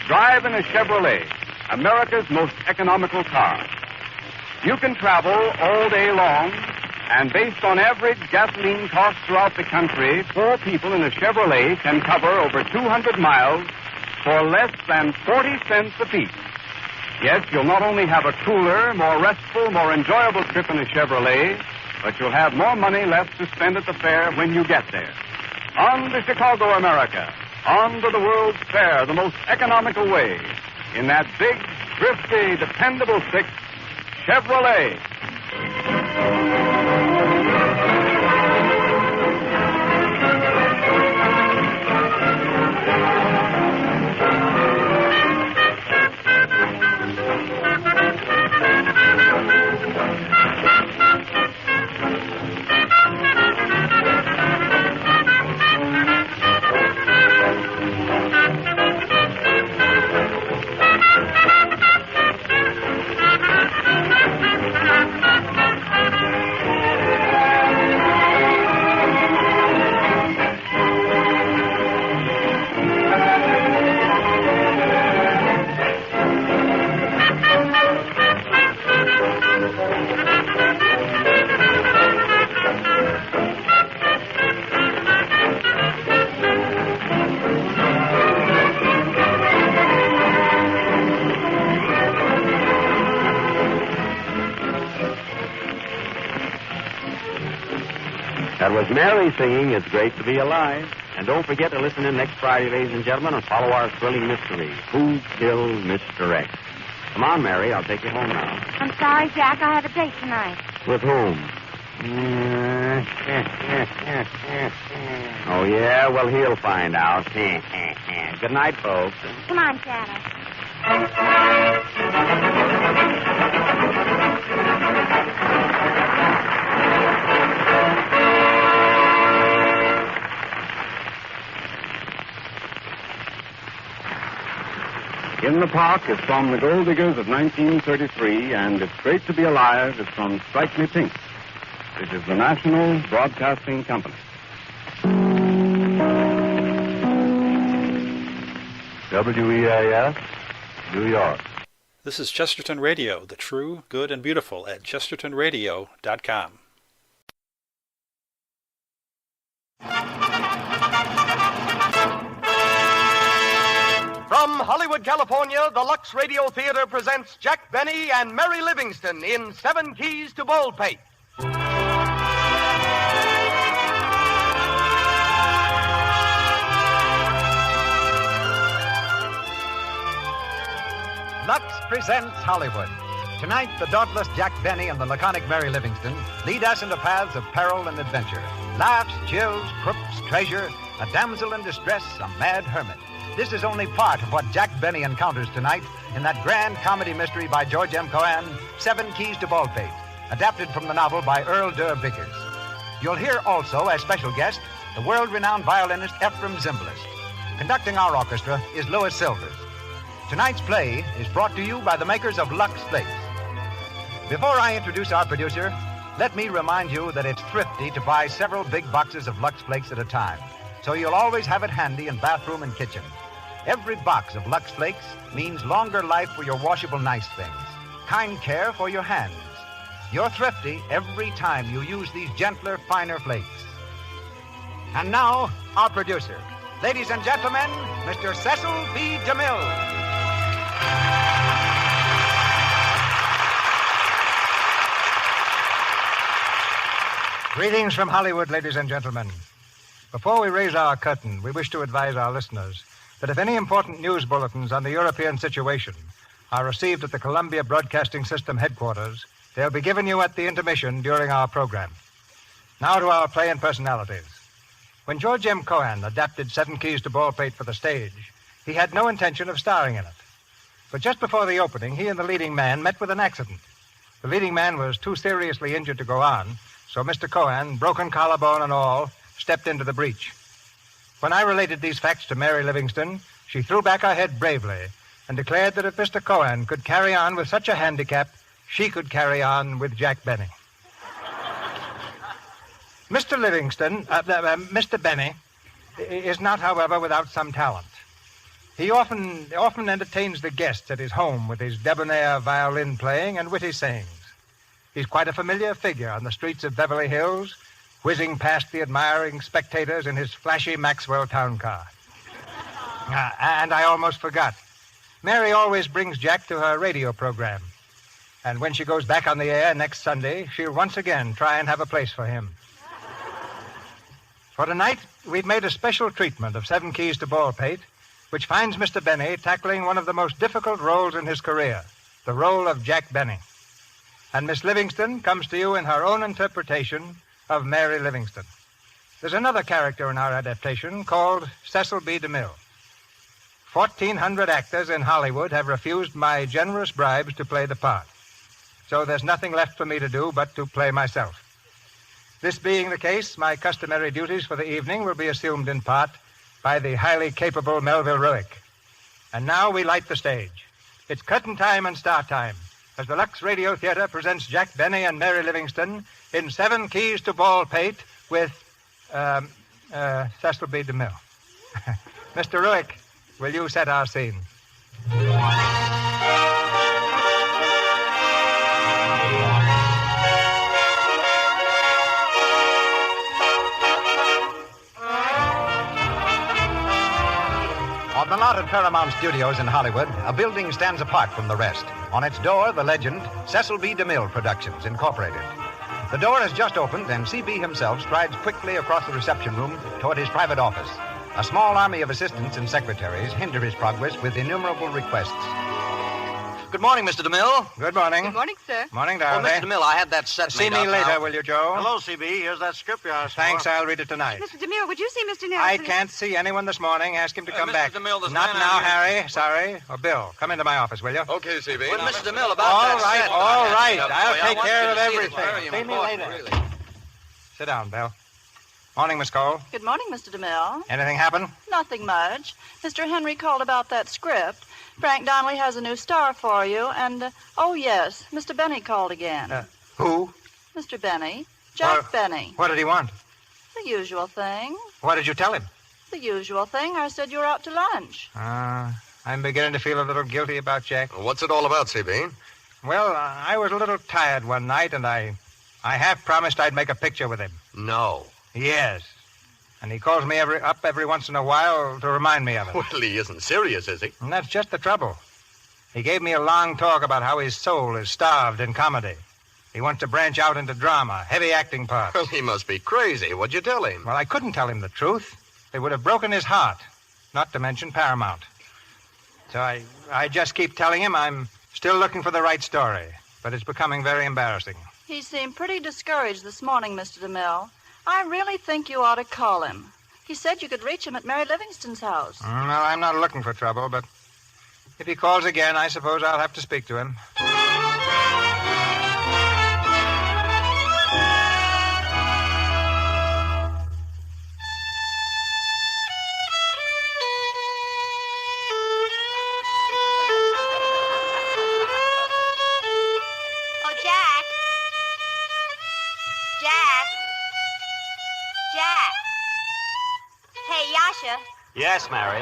Drive in a Chevrolet, America's most economical car. You can travel all day long, and based on average gasoline costs throughout the country, 4 people in a Chevrolet can cover over 200 miles for less than 40 cents apiece. Yes, you'll not only have a cooler, more restful, more enjoyable trip in a Chevrolet, but you'll have more money left to spend at the fair when you get there. On to Chicago, America. On to the World's Fair, the most economical way. In that big, thrifty, dependable 6, Chevrolet. That was Mary singing It's Great to Be Alive. And don't forget to listen in next Friday, ladies and gentlemen, and follow our thrilling mystery, Who Killed Mr. X? Come on, Mary, I'll take you home now. I'm sorry, Jack. I have a date tonight. With whom? Oh, yeah? Well, he'll find out. Good night, folks. Come on, Shadow. In the Park is from The Gold Diggers of 1933, and It's Great to Be Alive is from Strike Me Pink. This is the National Broadcasting Company. WEIS, New York. This is Chesterton Radio, the true, good, and beautiful at chestertonradio.com. From Hollywood, California, the Lux Radio Theater presents Jack Benny and Mary Livingston in 7 Keys to Baldpate. Lux presents Hollywood. Tonight, the dauntless Jack Benny and the laconic Mary Livingston lead us into paths of peril and adventure. Laughs, chills, crooks, treasure, a damsel in distress, a mad hermit. This is only part of what Jack Benny encounters tonight in that grand comedy mystery by George M. Cohan, 7 Keys to Baldpate, adapted from the novel by Earl Durr Biggers. You'll hear also, as special guest, the world-renowned violinist Ephraim Zimbalist. Conducting our orchestra is Louis Silvers. Tonight's play is brought to you by the makers of Lux Flakes. Before I introduce our producer, let me remind you that it's thrifty to buy several big boxes of Lux Flakes at a time, so you'll always have it handy in bathroom and kitchen. Every box of Lux Flakes means longer life for your washable nice things, kind care for your hands. You're thrifty every time you use these gentler, finer flakes. And now, our producer. Ladies and gentlemen, Mr. Cecil B. DeMille. Greetings from Hollywood, ladies and gentlemen. Before we raise our curtain, we wish to advise our listeners that if any important news bulletins on the European situation are received at the Columbia Broadcasting System headquarters, they'll be given you at the intermission during our program. Now to our play and personalities. When George M. Cohan adapted 7 Keys to Baldpate for the stage, he had no intention of starring in it. But just before the opening, he and the leading man met with an accident. The leading man was too seriously injured to go on, so Mr. Cohan, broken collarbone and all, stepped into the breach. When I related these facts to Mary Livingston, she threw back her head bravely and declared that if Mr. Cohan could carry on with such a handicap, she could carry on with Jack Benny. Mr. Benny is not, however, without some talent. He often entertains the guests at his home with his debonair violin playing and witty sayings. He's quite a familiar figure on the streets of Beverly Hills, whizzing past the admiring spectators in his flashy Maxwell town car. And I almost forgot. Mary always brings Jack to her radio program. And when she goes back on the air next Sunday, she'll once again try and have a place for him. For tonight, we've made a special treatment of 7 Keys to Baldpate, which finds Mr. Benny tackling one of the most difficult roles in his career, the role of Jack Benny. And Miss Livingston comes to you in her own interpretation of Mary Livingston. There's another character in our adaptation called Cecil B. DeMille. 1,400 actors in Hollywood have refused my generous bribes to play the part. So there's nothing left for me to do but to play myself. This being the case, my customary duties for the evening will be assumed in part by the highly capable Melville Ruick. And now we light the stage. It's curtain time and start time as the Lux Radio Theater presents Jack Benny and Mary Livingston in 7 Keys to Baldpate with Cecil B. DeMille. Mr. Ruick, will you set our scene? On the lot at Paramount Studios in Hollywood, a building stands apart from the rest. On its door, the legend, Cecil B. DeMille Productions, Incorporated. The door has just opened, and C.B. himself strides quickly across the reception room toward his private office. A small army of assistants and secretaries hinder his progress with innumerable requests. Good morning, Mr. DeMille. Good morning. Good morning, sir. Morning, darling. Oh, Mr. DeMille, I had that set See made me up later, now. will you, Joe? Hello, C.B. Here's that script you asked Thanks, for. I'll read it tonight. Mr. DeMille, would you see Mr. Nelson? I can't see anyone this morning. Ask him to come Mr. back. DeMille, there's Not a man now, out here. Harry. Sorry. Or Bill, come into my office, will you? Okay, C.B. Well, Mr. DeMille, about All that right, set. all right. I I'll want take you care to of see it everything. very See me important, later. really. Sit down, Bill. Morning, Miss Cole. Good morning, Mr. DeMille. Anything happen? Nothing much. Mr. Henry called about that script. Frank Donnelly has a new star for you, and, oh, yes, Mr. Benny called again. Who? Mr. Benny. Jack Benny. What did he want? The usual thing. What did you tell him? The usual thing. I said you were out to lunch. I'm beginning to feel a little guilty about Jack. What's it all about, C.B.? Well, I was a little tired one night, and I half promised I'd make a picture with him. No. Yes. And he calls me up every once in a while to remind me of it. Well, he isn't serious, is he? And that's just the trouble. He gave me a long talk about how his soul is starved in comedy. He wants to branch out into drama, heavy acting parts. Well, he must be crazy. What'd you tell him? Well, I couldn't tell him the truth. It would have broken his heart, not to mention Paramount. So I just keep telling him I'm still looking for the right story, but it's becoming very embarrassing. He seemed pretty discouraged this morning, Mr. DeMille. I really think you ought to call him. He said you could reach him at Mary Livingston's house. Well, I'm not looking for trouble, but if he calls again, I suppose I'll have to speak to him. Oh, Jack. Jack. Jack. Hey, Yasha. Yes, Mary.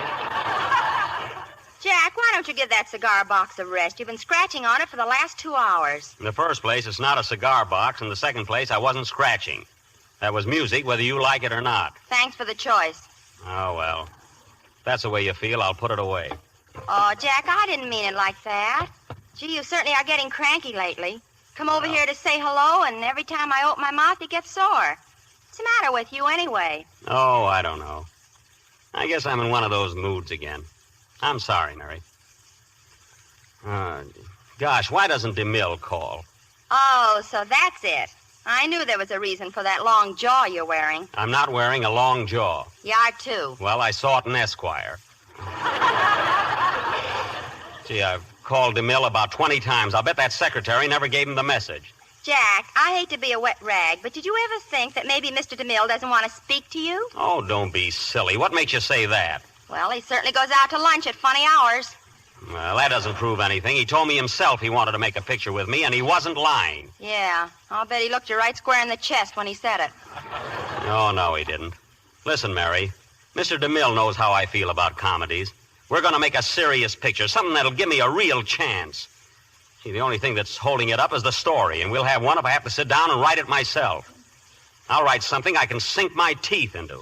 Jack, why don't you give that cigar box a rest? You've been scratching on it for the last 2 hours. In the first place, it's not a cigar box. In the second place, I wasn't scratching. That was music, whether you like it or not. Thanks for the choice. Oh, well. If that's the way you feel, I'll put it away. Oh, Jack, I didn't mean it like that. Gee, you certainly are getting cranky lately. Come over here to say hello, and every time I open my mouth, it gets sore. What's the matter with you anyway? Oh, I don't know. I guess I'm in one of those moods again. I'm sorry, Mary. Gosh, why doesn't DeMille call? Oh, so that's it. I knew there was a reason for that long jaw you're wearing. I'm not wearing a long jaw. You are, too. Well, I saw it in Esquire. Gee, I've called DeMille about 20 times. I'll bet that secretary never gave him the message. Jack, I hate to be a wet rag, but did you ever think that maybe Mr. DeMille doesn't want to speak to you? Oh, don't be silly. What makes you say that? Well, he certainly goes out to lunch at funny hours. Well, that doesn't prove anything. He told me himself he wanted to make a picture with me, and he wasn't lying. Yeah, I'll bet he looked you right square in the chest when he said it. Oh, no, he didn't. Listen, Mary, Mr. DeMille knows how I feel about comedies. We're going to make a serious picture, something that'll give me a real chance. See, the only thing that's holding it up is the story, and we'll have one if I have to sit down and write it myself. I'll write something I can sink my teeth into.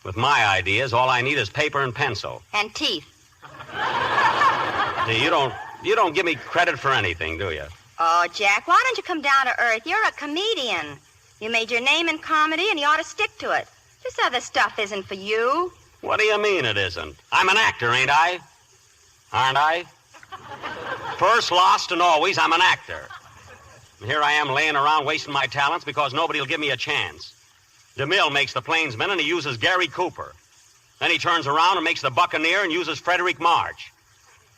With my ideas, all I need is paper and pencil. And teeth. You don't give me credit for anything, do you? Oh, Jack, why don't you come down to earth? You're a comedian. You made your name in comedy, and you ought to stick to it. This other stuff isn't for you. What do you mean it isn't? I'm an actor, ain't I? Aren't I? First, lost, and always, I'm an actor. And here I am laying around wasting my talents because nobody will give me a chance. DeMille makes the Plainsman, and he uses Gary Cooper. Then he turns around and makes the Buccaneer and uses Frederick March.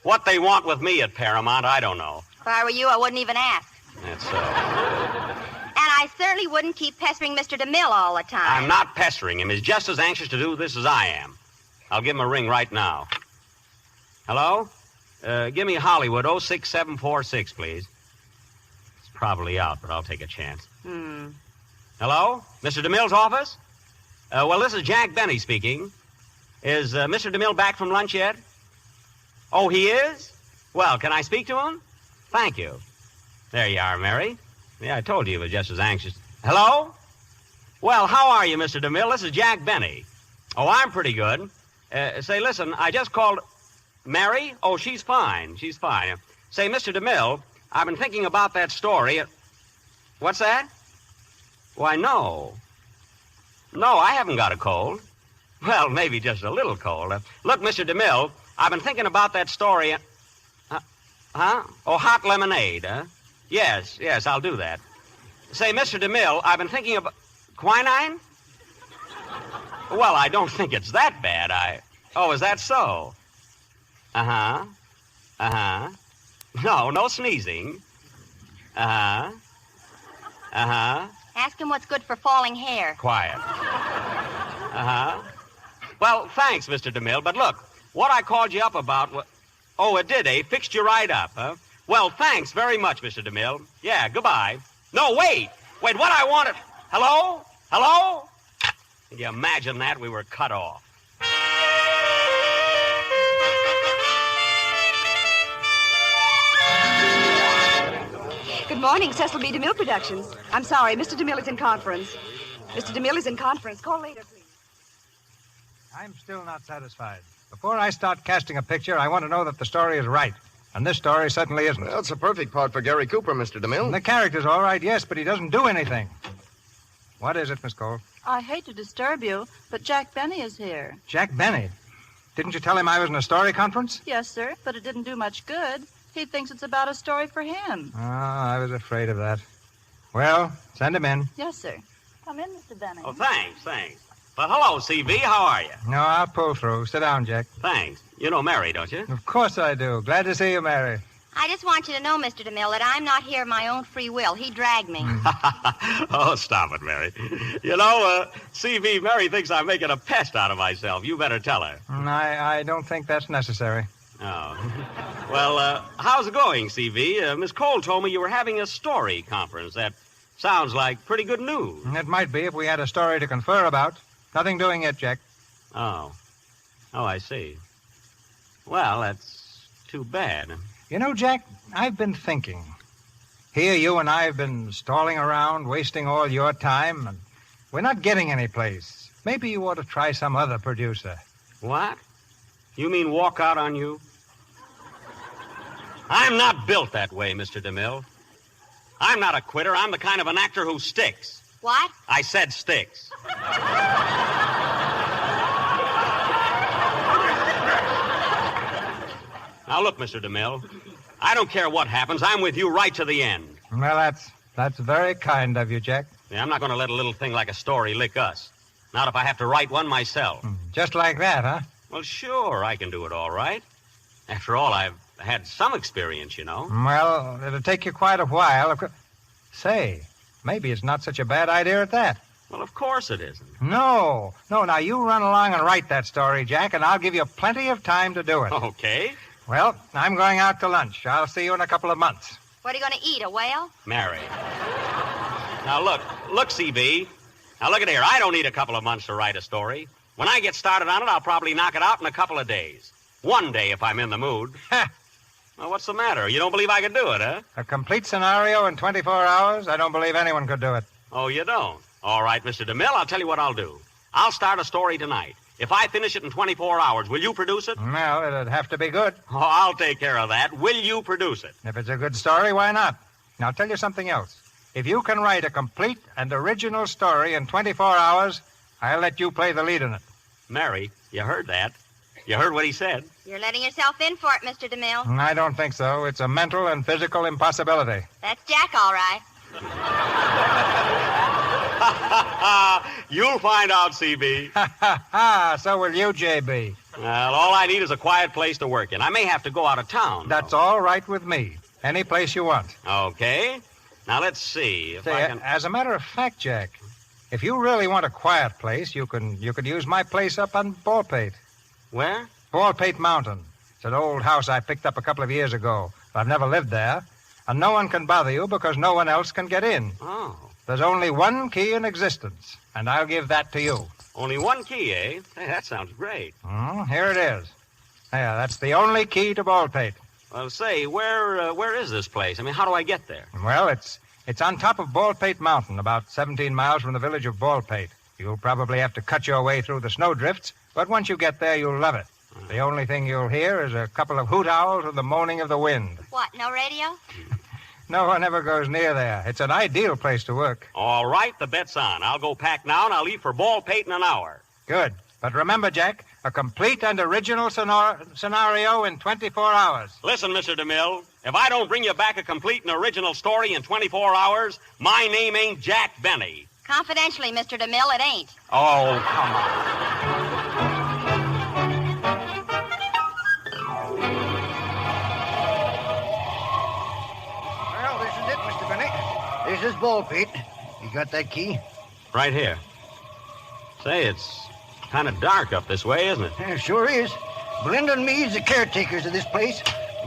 What they want with me at Paramount, I don't know. If I were you, I wouldn't even ask. That's so. And I certainly wouldn't keep pestering Mr. DeMille all the time. I'm not pestering him. He's just as anxious to do this as I am. I'll give him a ring right now. Hello? Give me Hollywood 06746, please. It's probably out, but I'll take a chance. Hello? Mr. DeMille's office? Well, this is Jack Benny speaking. Is Mr. DeMille back from lunch yet? Oh, he is? Well, can I speak to him? Thank you. There you are, Mary. Yeah, I told you he was just as anxious. Hello? Well, how are you, Mr. DeMille? This is Jack Benny. Oh, I'm pretty good. Say, listen, I just called... Mary? Oh, she's fine. She's fine. Say, Mr. DeMille, I've been thinking about that story. What's that? Why, no. No, I haven't got a cold. Well, maybe just a little cold. Look, Mr. DeMille, I've been thinking about that story. Huh? Oh, hot lemonade, huh? Yes, I'll do that. Say, Mr. DeMille, I've been thinking about... Quinine? Well, I don't think it's that bad. Oh, is that so? Uh-huh. Uh-huh. No sneezing. Uh-huh. Uh-huh. Ask him what's good for falling hair. Quiet. Uh-huh. Well, thanks, Mr. DeMille, but look, what I called you up about... Oh, it did, eh? Fixed you right up, huh? Well, thanks very much, Mr. DeMille. Yeah, goodbye. No, wait, what I wanted... Hello? Hello? Can you imagine that? We were cut off. Good morning, Cecil B. DeMille Productions. I'm sorry, Mr. DeMille is in conference. Mr. DeMille is in conference. Call later, please. I'm still not satisfied. Before I start casting a picture, I want to know that the story is right. And this story certainly isn't. Well, it's a perfect part for Gary Cooper, Mr. DeMille. And the character's all right, yes, but he doesn't do anything. What is it, Miss Cole? I hate to disturb you, but Jack Benny is here. Jack Benny? Didn't you tell him I was in a story conference? Yes, sir, but it didn't do much good. He thinks it's about a story for him. Oh, I was afraid of that. Well, send him in. Yes, sir. Come in, Mr. Benny. Oh, thanks. But hello, C.B., how are you? No, I'll pull through. Sit down, Jack. Thanks. You know Mary, don't you? Of course I do. Glad to see you, Mary. I just want you to know, Mr. DeMille, that I'm not here of my own free will. He dragged me. Oh, stop it, Mary. You know, C.B., Mary thinks I'm making a pest out of myself. You better tell her. I don't think that's necessary. Oh. Well, how's it going, C.B.? Miss Cole told me you were having a story conference. That sounds like pretty good news. It might be if we had a story to confer about. Nothing doing yet, Jack. Oh, I see. Well, that's too bad. You know, Jack, I've been thinking. Here you and I have been stalling around, wasting all your time, and we're not getting any place. Maybe you ought to try some other producer. What? You mean walk out on you? I'm not built that way, Mr. DeMille. I'm not a quitter. I'm the kind of an actor who sticks. What? I said sticks. Now, look, Mr. DeMille, I don't care what happens. I'm with you right to the end. Well, that's very kind of you, Jack. Yeah, I'm not going to let a little thing like a story lick us. Not if I have to write one myself. Just like that, huh? Well, sure, I can do it all right. After all, I've had some experience, you know. Well, it'll take you quite a while. Say, maybe it's not such a bad idea at that. Well, of course it isn't. No. Now you run along and write that story, Jack, and I'll give you plenty of time to do it. Okay. Well, I'm going out to lunch. I'll see you in a couple of months. What are you going to eat, a whale? Mary. Now, look, C.B. Now, look at here. I don't need a couple of months to write a story. When I get started on it, I'll probably knock it out in a couple of days. One day, if I'm in the mood. Well, what's the matter? You don't believe I could do it, huh? A complete scenario in 24 hours? I don't believe anyone could do it. Oh, you don't? All right, Mr. DeMille, I'll tell you what I'll do. I'll start a story tonight. If I finish it in 24 hours, will you produce it? Well, it'd have to be good. Oh, I'll take care of that. Will you produce it? If it's a good story, why not? Now, I'll tell you something else. If you can write a complete and original story in 24 hours, I'll let you play the lead in it. Mary, you heard that. You heard what he said. You're letting yourself in for it, Mr. DeMille. I don't think so. It's a mental and physical impossibility. That's Jack, all right. You'll find out, CB. So will you, JB. Well, all I need is a quiet place to work in. I may have to go out of town. That's all right with me. Any place you want. Okay. Now, let's see if I can... As a matter of fact, Jack, if you really want a quiet place, you could use my place up on Baldpate. Where? Baldpate Mountain. It's an old house I picked up a couple of years ago. I've never lived there. And no one can bother you because no one else can get in. Oh. There's only one key in existence, and I'll give that to you. Only one key, eh? Hey, that sounds great. Here it is. Yeah, that's the only key to Baldpate. Well, say, where is this place? I mean, how do I get there? Well, it's on top of Baldpate Mountain, about 17 miles from the village of Baldpate. You'll probably have to cut your way through the snowdrifts, but once you get there, you'll love it. The only thing you'll hear is a couple of hoot owls and the moaning of the wind. What, no radio? No one ever goes near there. It's an ideal place to work. All right, the bet's on. I'll go pack now, and I'll leave for Baldpate in an hour. Good. But remember, Jack, a complete and original scenario in 24 hours. Listen, Mr. DeMille, if I don't bring you back a complete and original story in 24 hours, my name ain't Jack Benny. Confidentially, Mr. DeMille, it ain't. Oh, come on. Well, this is it, Mr. Benny. This is Baldpate. You got that key? Right here. Say, it's kind of dark up this way, isn't it? Yeah, sure is. Belinda and me is the caretakers of this place.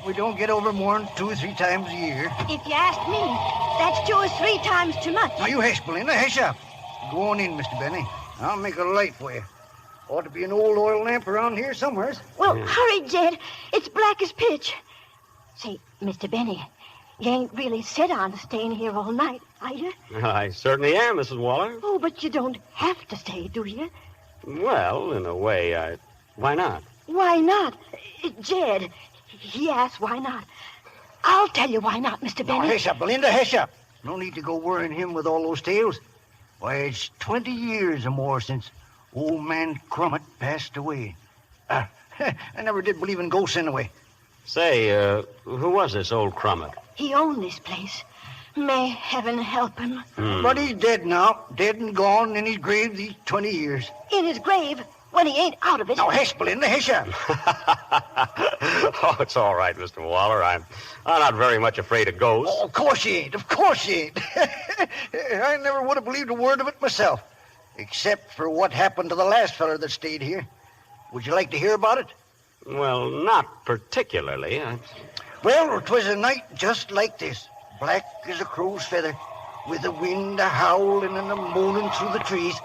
We don't get over more than 2 or 3 times a year. If you ask me, that's 2 or 3 times too much. Now, you hush, Belinda. Hush up. Go on in, Mr. Benny. I'll make a light for you. Ought to be an old oil lamp around here somewhere. Well, hurry, Jed. It's black as pitch. Say, Mr. Benny, you ain't really set on staying here all night, are you? I certainly am, Mrs. Waller. Oh, but you don't have to stay, do you? Well, in a way, why not? Why not? Jed, he asked why not. I'll tell you why not, Mr. Benny. Now, hush up, Belinda, hush up. No need to go worrying him with all those tales. Why, it's 20 years or more since old man Crummett passed away. I never did believe in ghosts anyway. Say, who was this old Crummett? He owned this place. May heaven help him. But he's dead now. Dead and gone in his grave these 20 years. In his grave? When he ain't out of it. Now, hush, Belinda, hush up. Oh, it's all right, Mr. Waller. I'm not very much afraid of ghosts. Oh, of course you ain't. Of course you ain't. I never would have believed a word of it myself. Except for what happened to the last feller that stayed here. Would you like to hear about it? Well, not particularly. Well, 'twas a night just like this. Black as a crow's feather. With the wind a-howling and a-moaning through the trees.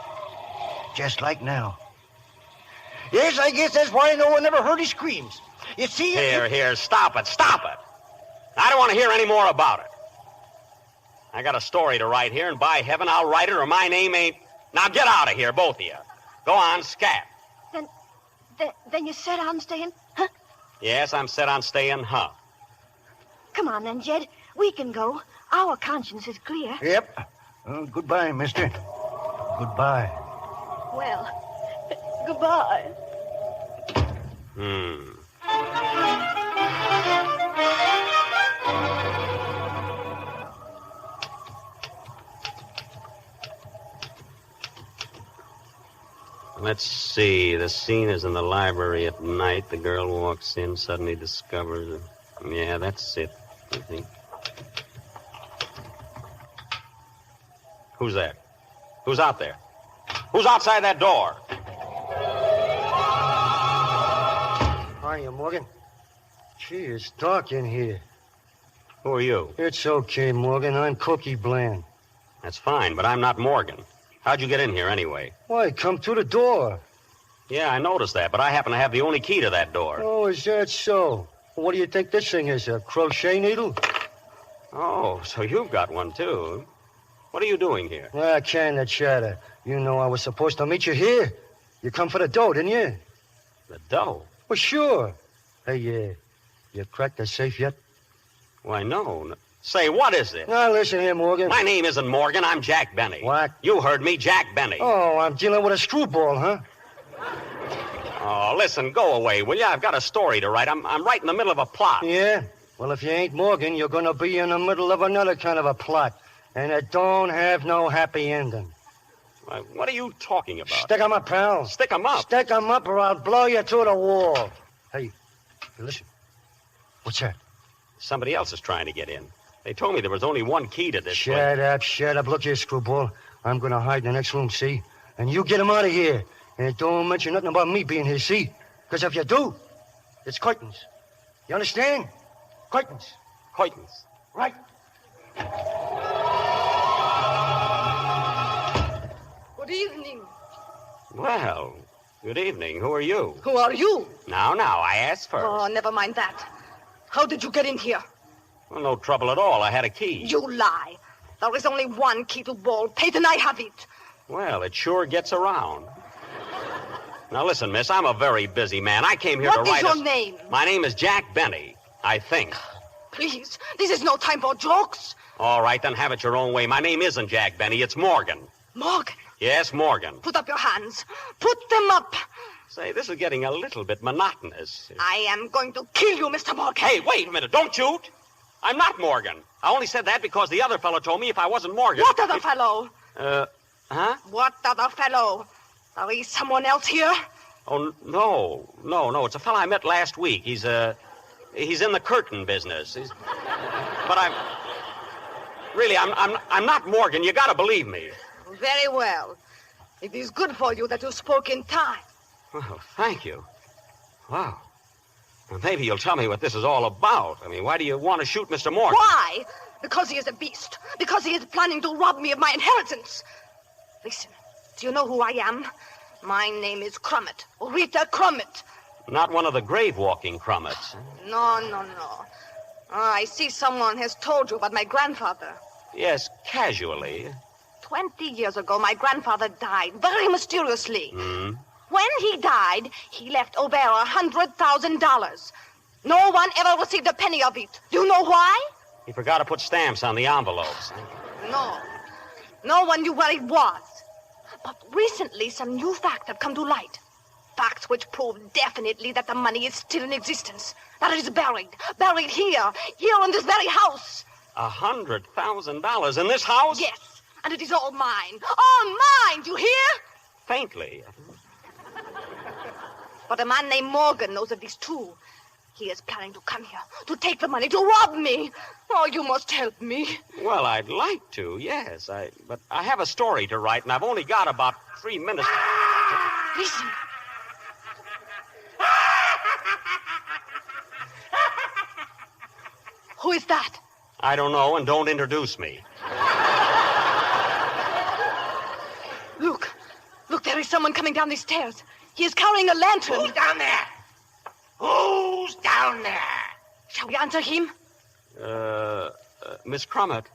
Just like now. Yes, I guess that's why no one ever heard his screams. You see... Here, stop it. I don't want to hear any more about it. I got a story to write here, and by heaven, I'll write it or my name ain't... Now get out of here, both of you. Go on, scat. Then you set on staying, huh? Yes, I'm set on staying, huh? Come on then, Jed. We can go. Our conscience is clear. Yep. Goodbye, mister. Goodbye. Well, goodbye. Let's see. The scene is in the library at night. The girl walks in, suddenly discovers... Yeah, that's it, I think. Who's there? Who's out there? Who's outside that door? Hiya, Morgan. Gee, it's dark in here. Who are you? It's okay, Morgan. I'm Cookie Bland. That's fine, but I'm not Morgan. How'd you get in here anyway? Why, come through the door. Yeah, I noticed that, but I happen to have the only key to that door. Oh, is that so? What do you think this thing is, a crochet needle? Oh, so you've got one, too. What are you doing here? Well, kind of chatter. You know I was supposed to meet you here. You come for the dough, didn't you? The dough? Well, sure. Hey, you cracked the safe yet? Why, no. Say, what is it? Now, listen here, Morgan. My name isn't Morgan. I'm Jack Benny. What? You heard me, Jack Benny. Oh, I'm dealing with a screwball, huh? Oh, listen, go away, will you? I've got a story to write. I'm right in the middle of a plot. Yeah? Well, if you ain't Morgan, you're going to be in the middle of another kind of a plot. And it don't have no happy ending. What are you talking about? Stick 'em up, pal. Stick 'em up? Stick 'em up or I'll blow you through the wall. Hey, listen. What's that? Somebody else is trying to get in. They told me there was only one key to this place. Shut up. Look here, screwball. I'm going to hide in the next room, see? And you get him out of here. And don't mention nothing about me being here, see? Because if you do, it's curtains. You understand? Curtains. Curtains. Right. Good evening. Well, good evening. Who are you? Who are you? Now, I asked first. Oh, never mind that. How did you get in here? Well, no trouble at all. I had a key. You lie. There is only one key to ball. Pate and I have it. Well, it sure gets around. Now, listen, miss, I'm a very busy man. I came here to write What is your name? My name is Jack Benny, I think. Please, this is no time for jokes. All right, then have it your own way. My name isn't Jack Benny. It's Morgan. Morgan? Yes, Morgan. Put up your hands. Put them up. Say, this is getting a little bit monotonous. I am going to kill you, Mr. Morgan. Hey, wait a minute. Don't shoot. I'm not Morgan. I only said that because the other fellow told me if I wasn't Morgan... What other fellow? Huh? What other fellow? Are we someone else here? Oh, no. It's a fellow I met last week. He's in the curtain business. But I'm not Morgan. You gotta believe me. Very well. It is good for you that you spoke in time. Well, thank you. Wow. Well, maybe you'll tell me what this is all about. I mean, why do you want to shoot Mr. Morgan? Why? Because he is a beast. Because he is planning to rob me of my inheritance. Listen, do you know who I am? My name is Crummett. Rita Crummett. Not one of the grave-walking Crummets. No. I see someone has told you about my grandfather. Yes, casually. 20 years ago, my grandfather died very mysteriously. Hmm? When he died, he left over $100,000. No one ever received a penny of it. Do you know why? He forgot to put stamps on the envelopes. No. No one knew where it was. But recently, some new facts have come to light. Facts which prove definitely that the money is still in existence. That it is buried here in this very house. $100,000 in this house? Yes, and it is all mine. All mine, do you hear? Faintly. But a man named Morgan knows of this, too. He is planning to come here, to take the money, to rob me. Oh, you must help me. Well, I'd like to, yes. But I have a story to write, and I've only got about 3 minutes. Listen. Who is that? I don't know, and don't introduce me. Look, there is someone coming down these stairs. He is carrying a lantern. Who's down there? Who's down there? Shall we answer him? Miss Crummett,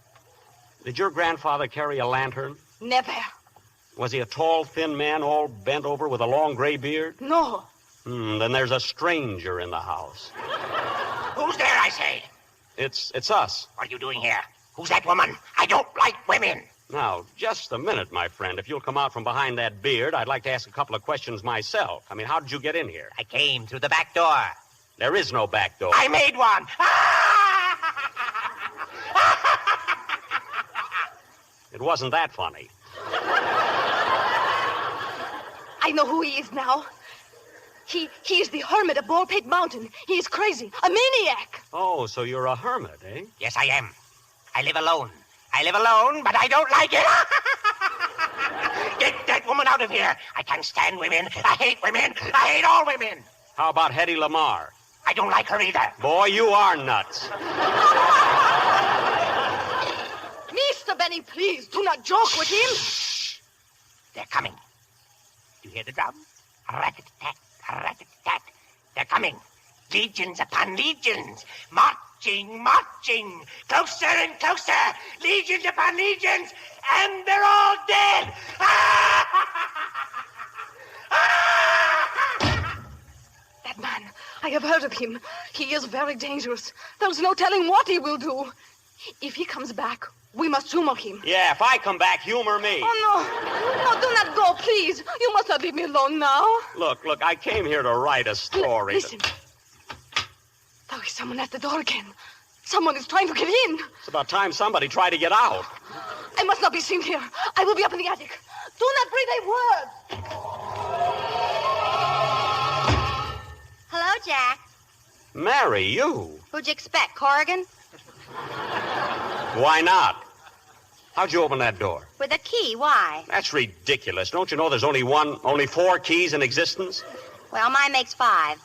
did your grandfather carry a lantern? Never. Was he a tall, thin man, all bent over with a long gray beard? No. Then there's a stranger in the house. Who's there, I say? It's us. What are you doing here? Who's that woman? I don't like women. Now, just a minute, my friend. If you'll come out from behind that beard, I'd like to ask a couple of questions myself. I mean, how did you get in here? I came through the back door. There is no back door. I made one. It wasn't that funny. I know who he is now. He is the hermit of Baldpate Mountain. He is crazy, a maniac. Oh, so you're a hermit, eh? Yes, I am. I live alone. But I don't like it. Get that woman out of here. I can't stand women. I hate women. I hate all women. How about Hetty Lamar? I don't like her either. Boy, you are nuts. Mr. Benny, please, do not joke with him. Shh. They're coming. Do you hear the drums? Rat-a-tat, rat-a-tat. They're coming. Legions upon legions. Marching. Closer and closer. Legions upon legions. And they're all dead. I have heard of him. He is very dangerous. There's no telling what he will do. If he comes back, we must humor him. Yeah, if I come back, humor me. Oh, no. No, do not go, please. You must not leave me alone now. Look, I came here to write a story. Listen. There is someone at the door again. Someone is trying to get in. It's about time somebody tried to get out. I must not be seen here. I will be up in the attic. Do not breathe a word. Hello, Jack. Mary, you? Who'd you expect, Corrigan? Why not? How'd you open that door? With a key, why? That's ridiculous. Don't you know there's only 4 keys in existence? Well, mine makes 5.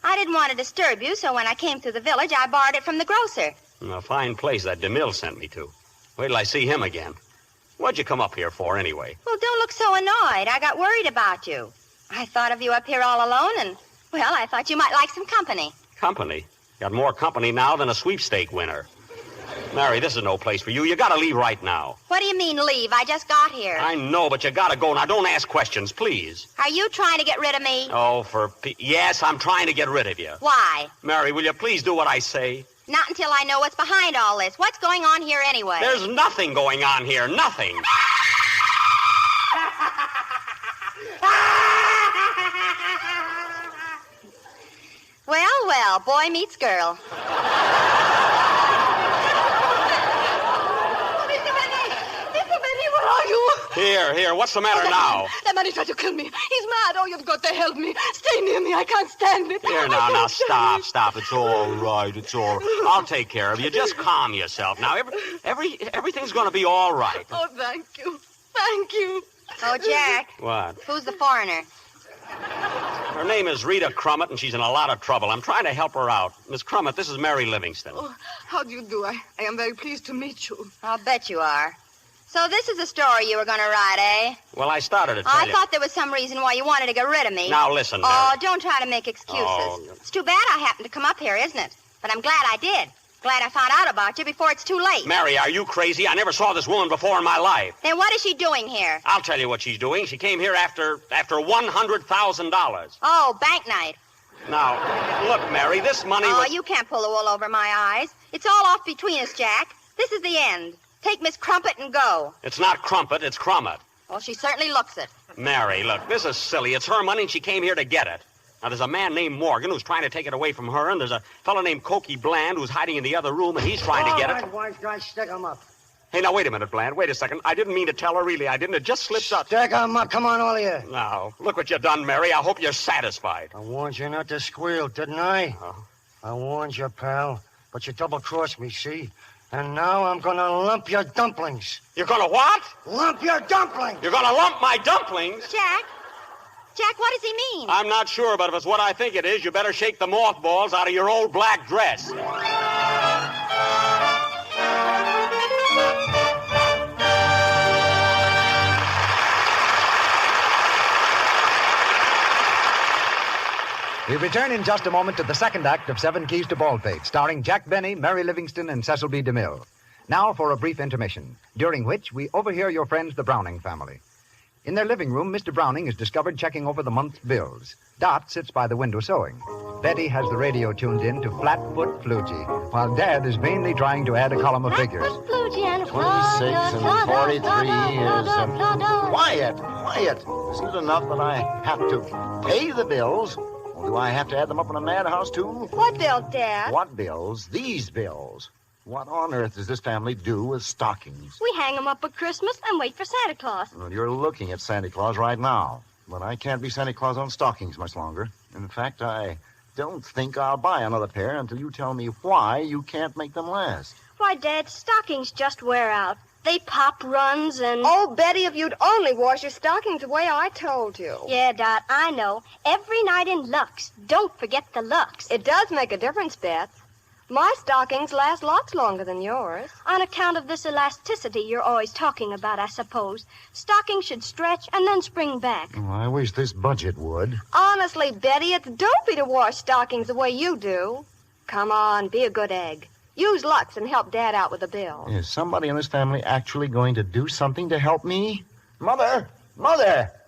I didn't want to disturb you, so when I came through the village, I borrowed it from the grocer. A fine place that DeMille sent me to. Wait till I see him again. What'd you come up here for, anyway? Well, don't look so annoyed. I got worried about you. I thought of you up here all alone, and, well, I thought you might like some company. Company? Got more company now than a sweepstake winner. Mary, this is no place for you. You gotta leave right now. What do you mean, leave? I just got here. I know, but you gotta go. Now, don't ask questions, please. Are you trying to get rid of me? Oh, yes, I'm trying to get rid of you. Why? Mary, will you please do what I say? Not until I know what's behind all this. What's going on here anyway? There's nothing going on here. Nothing. Well, boy meets girl. Here, what's the matter now? That man is trying to kill me. He's mad. Oh, you've got to help me. Stay near me. I can't stand it. Here, now, stop. It's all right. I'll take care of you. Just calm yourself. Now, everything's going to be all right. Oh, thank you. Thank you. Oh, Jack. What? Who's the foreigner? Her name is Rita Crummett, and she's in a lot of trouble. I'm trying to help her out. Miss Crummett, this is Mary Livingston. Oh, how do you do? I am very pleased to meet you. I'll bet you are. So this is the story you were going to write, eh? Well, I started to tell I you. thought there was some reason why you wanted to get rid of me. Now, listen, Mary. Oh, don't try to make excuses. Oh. It's too bad I happened to come up here, isn't it? But I'm glad I did. Glad I found out about you before it's too late. Mary, are you crazy? I never saw this woman before in my life. Then what is she doing here? I'll tell you what she's doing. She came here after $100,000. Oh, bank night. Now, look, Mary, this money Oh, was... you can't pull the wool over my eyes. It's all off between us, Jack. This is the end. Take Miss Crumpet and go. It's not Crumpet, it's Crummett. Well, she certainly looks it. Mary, look, this is silly. It's her money, and she came here to get it. Now, there's a man named Morgan who's trying to take it away from her, and there's a fellow named Cokie Bland who's hiding in the other room, and he's trying to get it. All right, wise guy, stick him up. Hey, now, wait a minute, Bland. Wait a second. I didn't mean to tell her, really. I didn't. It just slipped out. Stick him up. Come on, all of you. Now, look what you done, Mary. I hope you're satisfied. I warned you not to squeal, didn't I? Oh. I warned you, pal. But you double-crossed me, see? And now I'm gonna lump your dumplings. You're gonna what? Lump your dumplings! You're gonna lump my dumplings? Jack, what does he mean? I'm not sure, but if it's what I think it is, you better shake the mothballs out of your old black dress. We return in just a moment to the second act of Seven Keys to Baldpate, starring Jack Benny, Mary Livingston, and Cecil B. DeMille. Now for a brief intermission, during which we overhear your friends, the Browning family. In their living room, Mr. Browning is discovered checking over the month's bills. Dot sits by the window sewing. Betty has the radio tuned in to Flatfoot Flugie, while Dad is vainly trying to add a column of figures. 26 and 43 is... Quiet. Isn't it enough that I have to pay the bills? Or do I have to add them up in a madhouse, too? What bills, Dad? What bills? These bills. What on earth does this family do with stockings? We hang them up at Christmas and wait for Santa Claus. Well, you're looking at Santa Claus right now. But I can't be Santa Claus on stockings much longer. In fact, I don't think I'll buy another pair until you tell me why you can't make them last. Why, Dad, stockings just wear out. They pop runs and... Oh, Betty, if you'd only wash your stockings the way I told you. Yeah, Dot, I know. Every night in Lux. Don't forget the Lux. It does make a difference, Beth. My stockings last lots longer than yours. On account of this elasticity you're always talking about, I suppose. Stockings should stretch and then spring back. Oh, I wish this budget would. Honestly, Betty, it's dopey to wash stockings the way you do. Come on, be a good egg. Use Lux and help Dad out with the bill. Is somebody in this family actually going to do something to help me? Mother,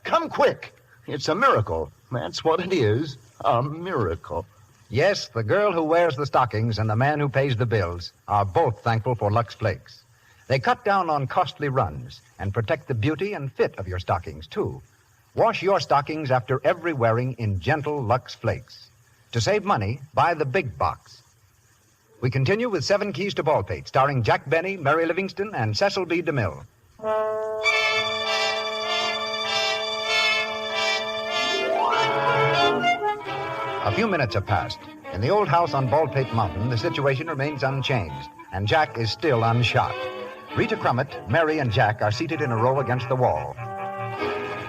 come quick. It's a miracle. That's what it is, a miracle. Yes, the girl who wears the stockings and the man who pays the bills are both thankful for Lux Flakes. They cut down on costly runs and protect the beauty and fit of your stockings, too. Wash your stockings after every wearing in gentle Lux Flakes. To save money, buy the big box. We continue with 7 Keys to Baldpate, starring Jack Benny, Mary Livingston, and Cecil B. DeMille. A few minutes have passed. In the old house on Baldpate Mountain, the situation remains unchanged, and Jack is still unshot. Rita Crummett, Mary, and Jack are seated in a row against the wall.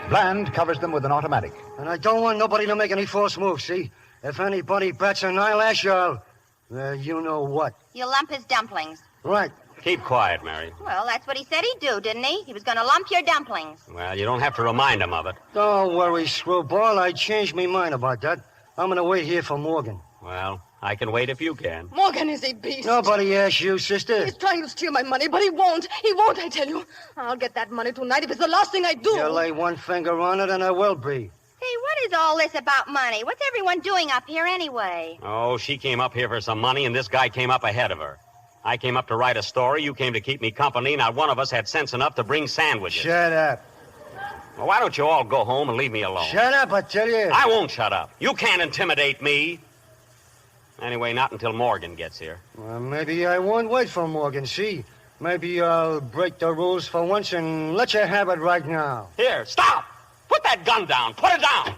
Bland covers them with an automatic. And I don't want nobody to make any false moves, see? If anybody bats an eyelash, I'll... you know what. You'll lump his dumplings. Right. Keep quiet, Mary. Well, that's what he said he'd do, didn't he? He was going to lump your dumplings. Well, you don't have to remind him of it. Don't worry, Screwball. I changed my mind about that. I'm going to wait here for Morgan. Well, I can wait if you can. Morgan is a beast. Nobody asked you, sister. He's trying to steal my money, but he won't. He won't, I tell you. I'll get that money tonight if it's the last thing I do. You lay one finger on it, and I will be. Hey, what is all this about money? What's everyone doing up here anyway? Oh, she came up here for some money, and this guy came up ahead of her. I came up to write a story. You came to keep me company. Not one of us had sense enough to bring sandwiches. Shut up. Well, why don't you all go home and leave me alone? Shut up, I tell you. I won't shut up. You can't intimidate me. Anyway, not until Morgan gets here. Well, maybe I won't wait for Morgan, see? Maybe I'll break the rules for once and let you have it right now. Here, stop! Put that gun down. Put it down.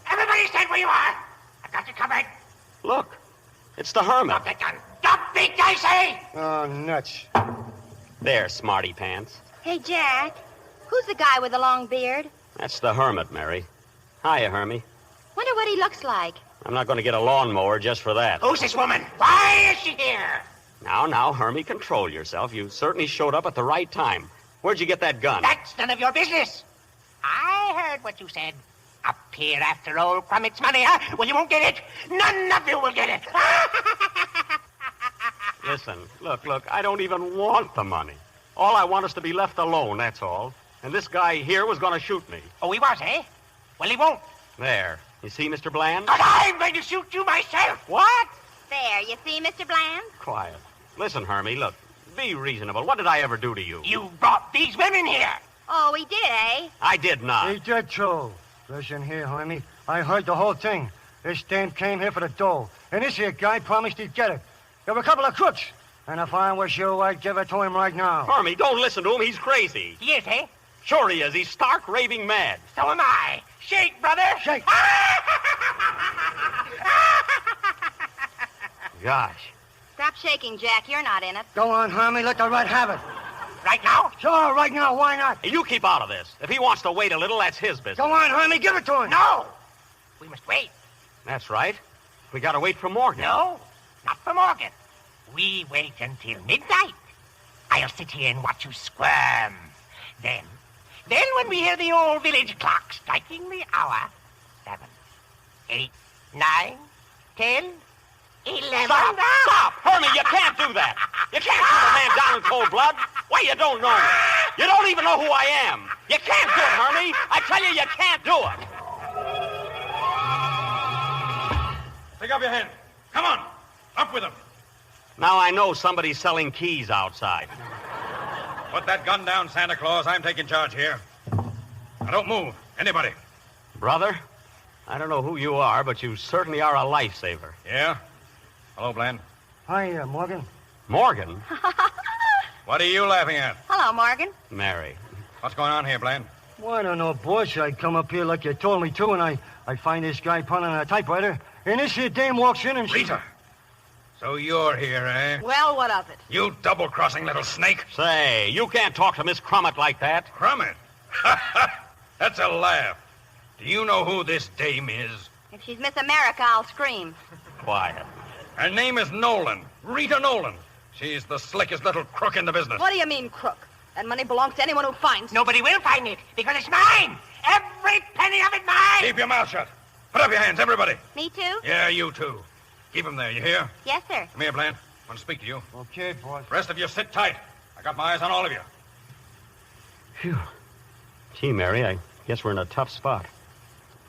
Everybody stand where you are. I got you covered. Look, it's the hermit. Drop that gun. Drop it, I say! Oh, nuts. There, smarty pants. Hey, Jack, who's the guy with the long beard? That's the hermit, Mary. Hiya, Hermie. Wonder what he looks like. I'm not going to get a lawnmower just for that. Who's this woman? Why is she here? Now, Hermie, control yourself. You certainly showed up at the right time. Where'd you get that gun? That's none of your business. I heard what you said. Up here after old Crummett's money, huh? Well, you won't get it. None of you will get it. Listen, look, I don't even want the money. All I want is to be left alone, that's all. And this guy here was going to shoot me. Oh, he was, eh? Well, he won't. There. You see, Mr. Bland? But I'm going to shoot you myself. What? There, you see, Mr. Bland? Quiet. Listen, Hermie, look, be reasonable. What did I ever do to you? You brought these women here. Oh, he did, eh? I did not. He did, too. Listen here, Hermie. I heard the whole thing. This dame came here for the dough, and this here guy promised he'd get it. There were a couple of crooks, and if I was you, I'd give it to him right now. Hermie, don't listen to him. He's crazy. He is, eh? Sure he is. He's stark raving mad. So am I. Shake, brother. Shake. Gosh. Stop shaking, Jack. You're not in it. Go on, Hermie. Let the rat have it. Right now? Sure, right now. Why not? Hey, you keep out of this. If he wants to wait a little, that's his business. Go on, Hermie. Give it to him. No. We must wait. That's right. We got to wait for Morgan. No, not for Morgan. We wait until midnight. I'll sit here and watch you squirm. Then when we hear the old village clock striking the hour, 7, 8, 9, 10, 11... Stop! Hermie, you can't do that. You can't shoot a man down in cold blood. Why, you don't know me. You don't even know who I am. You can't do it, Hermie. I tell you, you can't do it. Take up your hand. Come on. Up with him. Now I know somebody's selling keys outside. Put that gun down, Santa Claus. I'm taking charge here. Now, don't move. Anybody. Brother, I don't know who you are, but you certainly are a lifesaver. Yeah? Hello, Bland. Hi, Morgan. Morgan? What are you laughing at? Hello, Morgan. Mary. What's going on here, Bland? Well, I don't know, boss. I come up here like you told me to, and I find this guy punning on a typewriter, and this here dame walks in and she... Rita. So you're here, eh? Well, what of it? You double-crossing little snake. Say, you can't talk to Miss Crummett like that. Crummett? That's a laugh. Do you know who this dame is? If she's Miss America, I'll scream. Quiet. Her name is Nolan. Rita Nolan. She's the slickest little crook in the business. What do you mean, crook? That money belongs to anyone who finds it. Nobody will find it, because it's mine. Every penny of it mine. Keep your mouth shut. Put up your hands, everybody. Me too? Yeah, you too. Keep them there, you hear? Yes, sir. Come here, Bland. I want to speak to you. Okay, boss. Rest of you sit tight. I got my eyes on all of you. Phew. Gee, Mary, I guess we're in a tough spot.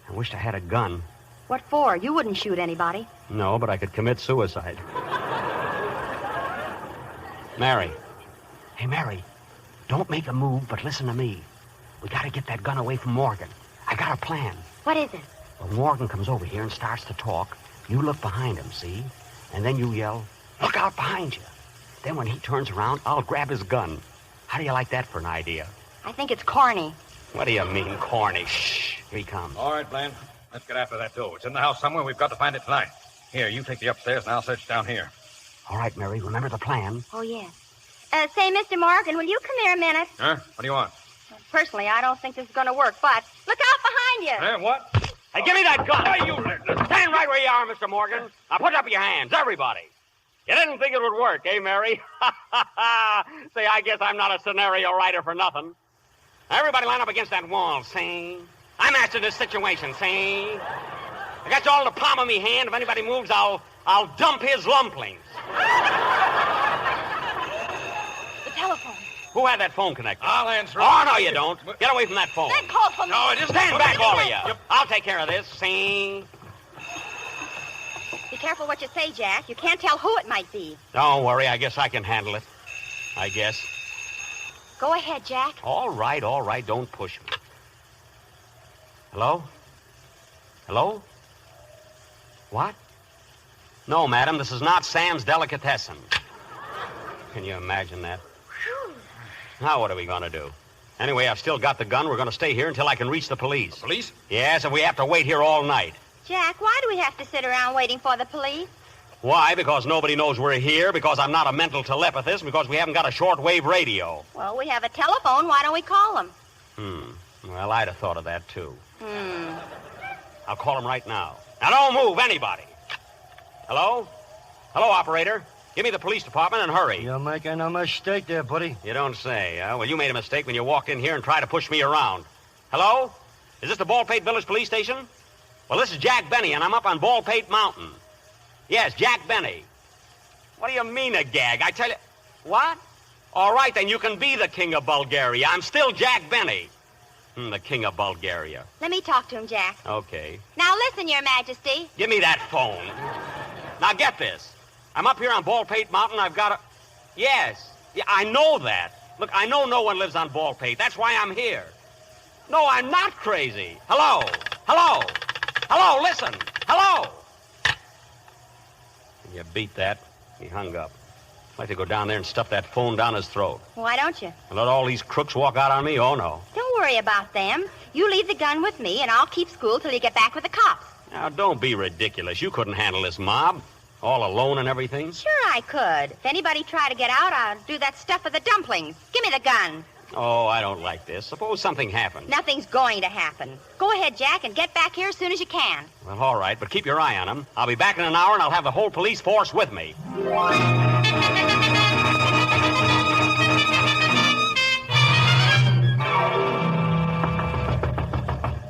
I wished I had a gun. What for? You wouldn't shoot anybody. No, but I could commit suicide. Mary. Hey, Mary. Don't make a move, but listen to me. We gotta get that gun away from Morgan. I got a plan. What is it? When Morgan comes over here and starts to talk, you look behind him, see? And then you yell, "Look out behind you." Then when he turns around, I'll grab his gun. How do you like that for an idea? I think it's corny. What do you mean, corny? Shh. Here he comes. All right, Bland. Let's get after that door. It's in the house somewhere. We've got to find it tonight. Here, you take the upstairs, and I'll search down here. All right, Mary. Remember the plan? Oh, yes. Say, Mr. Morgan, will you come here a minute? Huh? What do you want? Personally, I don't think this is going to work, but look out behind you. Huh? What? Hey, give me that gun. Hey, you stand right where you are, Mr. Morgan. Now put up your hands, everybody. You didn't think it would work, eh, Mary? Say, I guess I'm not a scenario writer for nothing. Everybody line up against that wall, see? I mastered this situation, see? I got you all in the palm of me hand. If anybody moves, I'll dump his lumplings. The telephone. Who had that phone connected? I'll answer it. Oh, no, you don't. Get away from that phone. Then call for me. No, it isn't. Stand back, all of you. I'll take care of this, see? Be careful what you say, Jack. You can't tell who it might be. Don't worry. I guess I can handle it. I guess. Go ahead, Jack. All right. Don't push me. Hello? Hello? What? No, madam, this is not Sam's Delicatessen. Can you imagine that? Now what are we going to do? Anyway, I've still got the gun. We're going to stay here until I can reach the police. Police? Yes, if we have to wait here all night. Jack, why do we have to sit around waiting for the police? Why? Because nobody knows we're here, because I'm not a mental telepathist, because we haven't got a shortwave radio. Well, we have a telephone. Why don't we call them? Well, I'd have thought of that, too. I'll call them right now. Now, don't move, anybody. Hello? Hello, operator. Give me the police department and hurry. You're making a mistake there, buddy. You don't say. Well, you made a mistake when you walked in here and tried to push me around. Hello? Is this the Baldpate Village Police Station? Well, this is Jack Benny, and I'm up on Baldpate Mountain. Yes, Jack Benny. What do you mean, a gag? I tell you... What? All right, then you can be the King of Bulgaria. I'm still Jack Benny. The King of Bulgaria. Let me talk to him, Jack. Okay. Now listen, Your Majesty. Give me that phone. Now get this. I'm up here on Baldpate Mountain. I've got a... Yes. Yeah, I know that. Look, I know no one lives on Baldpate. That's why I'm here. No, I'm not crazy. Hello? Hello? Hello, listen. Hello? You beat that. He hung up. I'd like to go down there and stuff that phone down his throat. Why don't you? And let all these crooks walk out on me? Oh, no. Don't worry about them. You leave the gun with me, and I'll keep school till you get back with the cops. Now, don't be ridiculous. You couldn't handle this mob. All alone and everything. Sure I could. If anybody tried to get out, I'll do that stuff with the dumplings. Give me the gun. Oh, I don't like this. Suppose something happened. Nothing's going to happen. Go ahead, Jack, and get back here as soon as you can. Well, all right, but keep your eye on him. I'll be back in an hour, and I'll have the whole police force with me.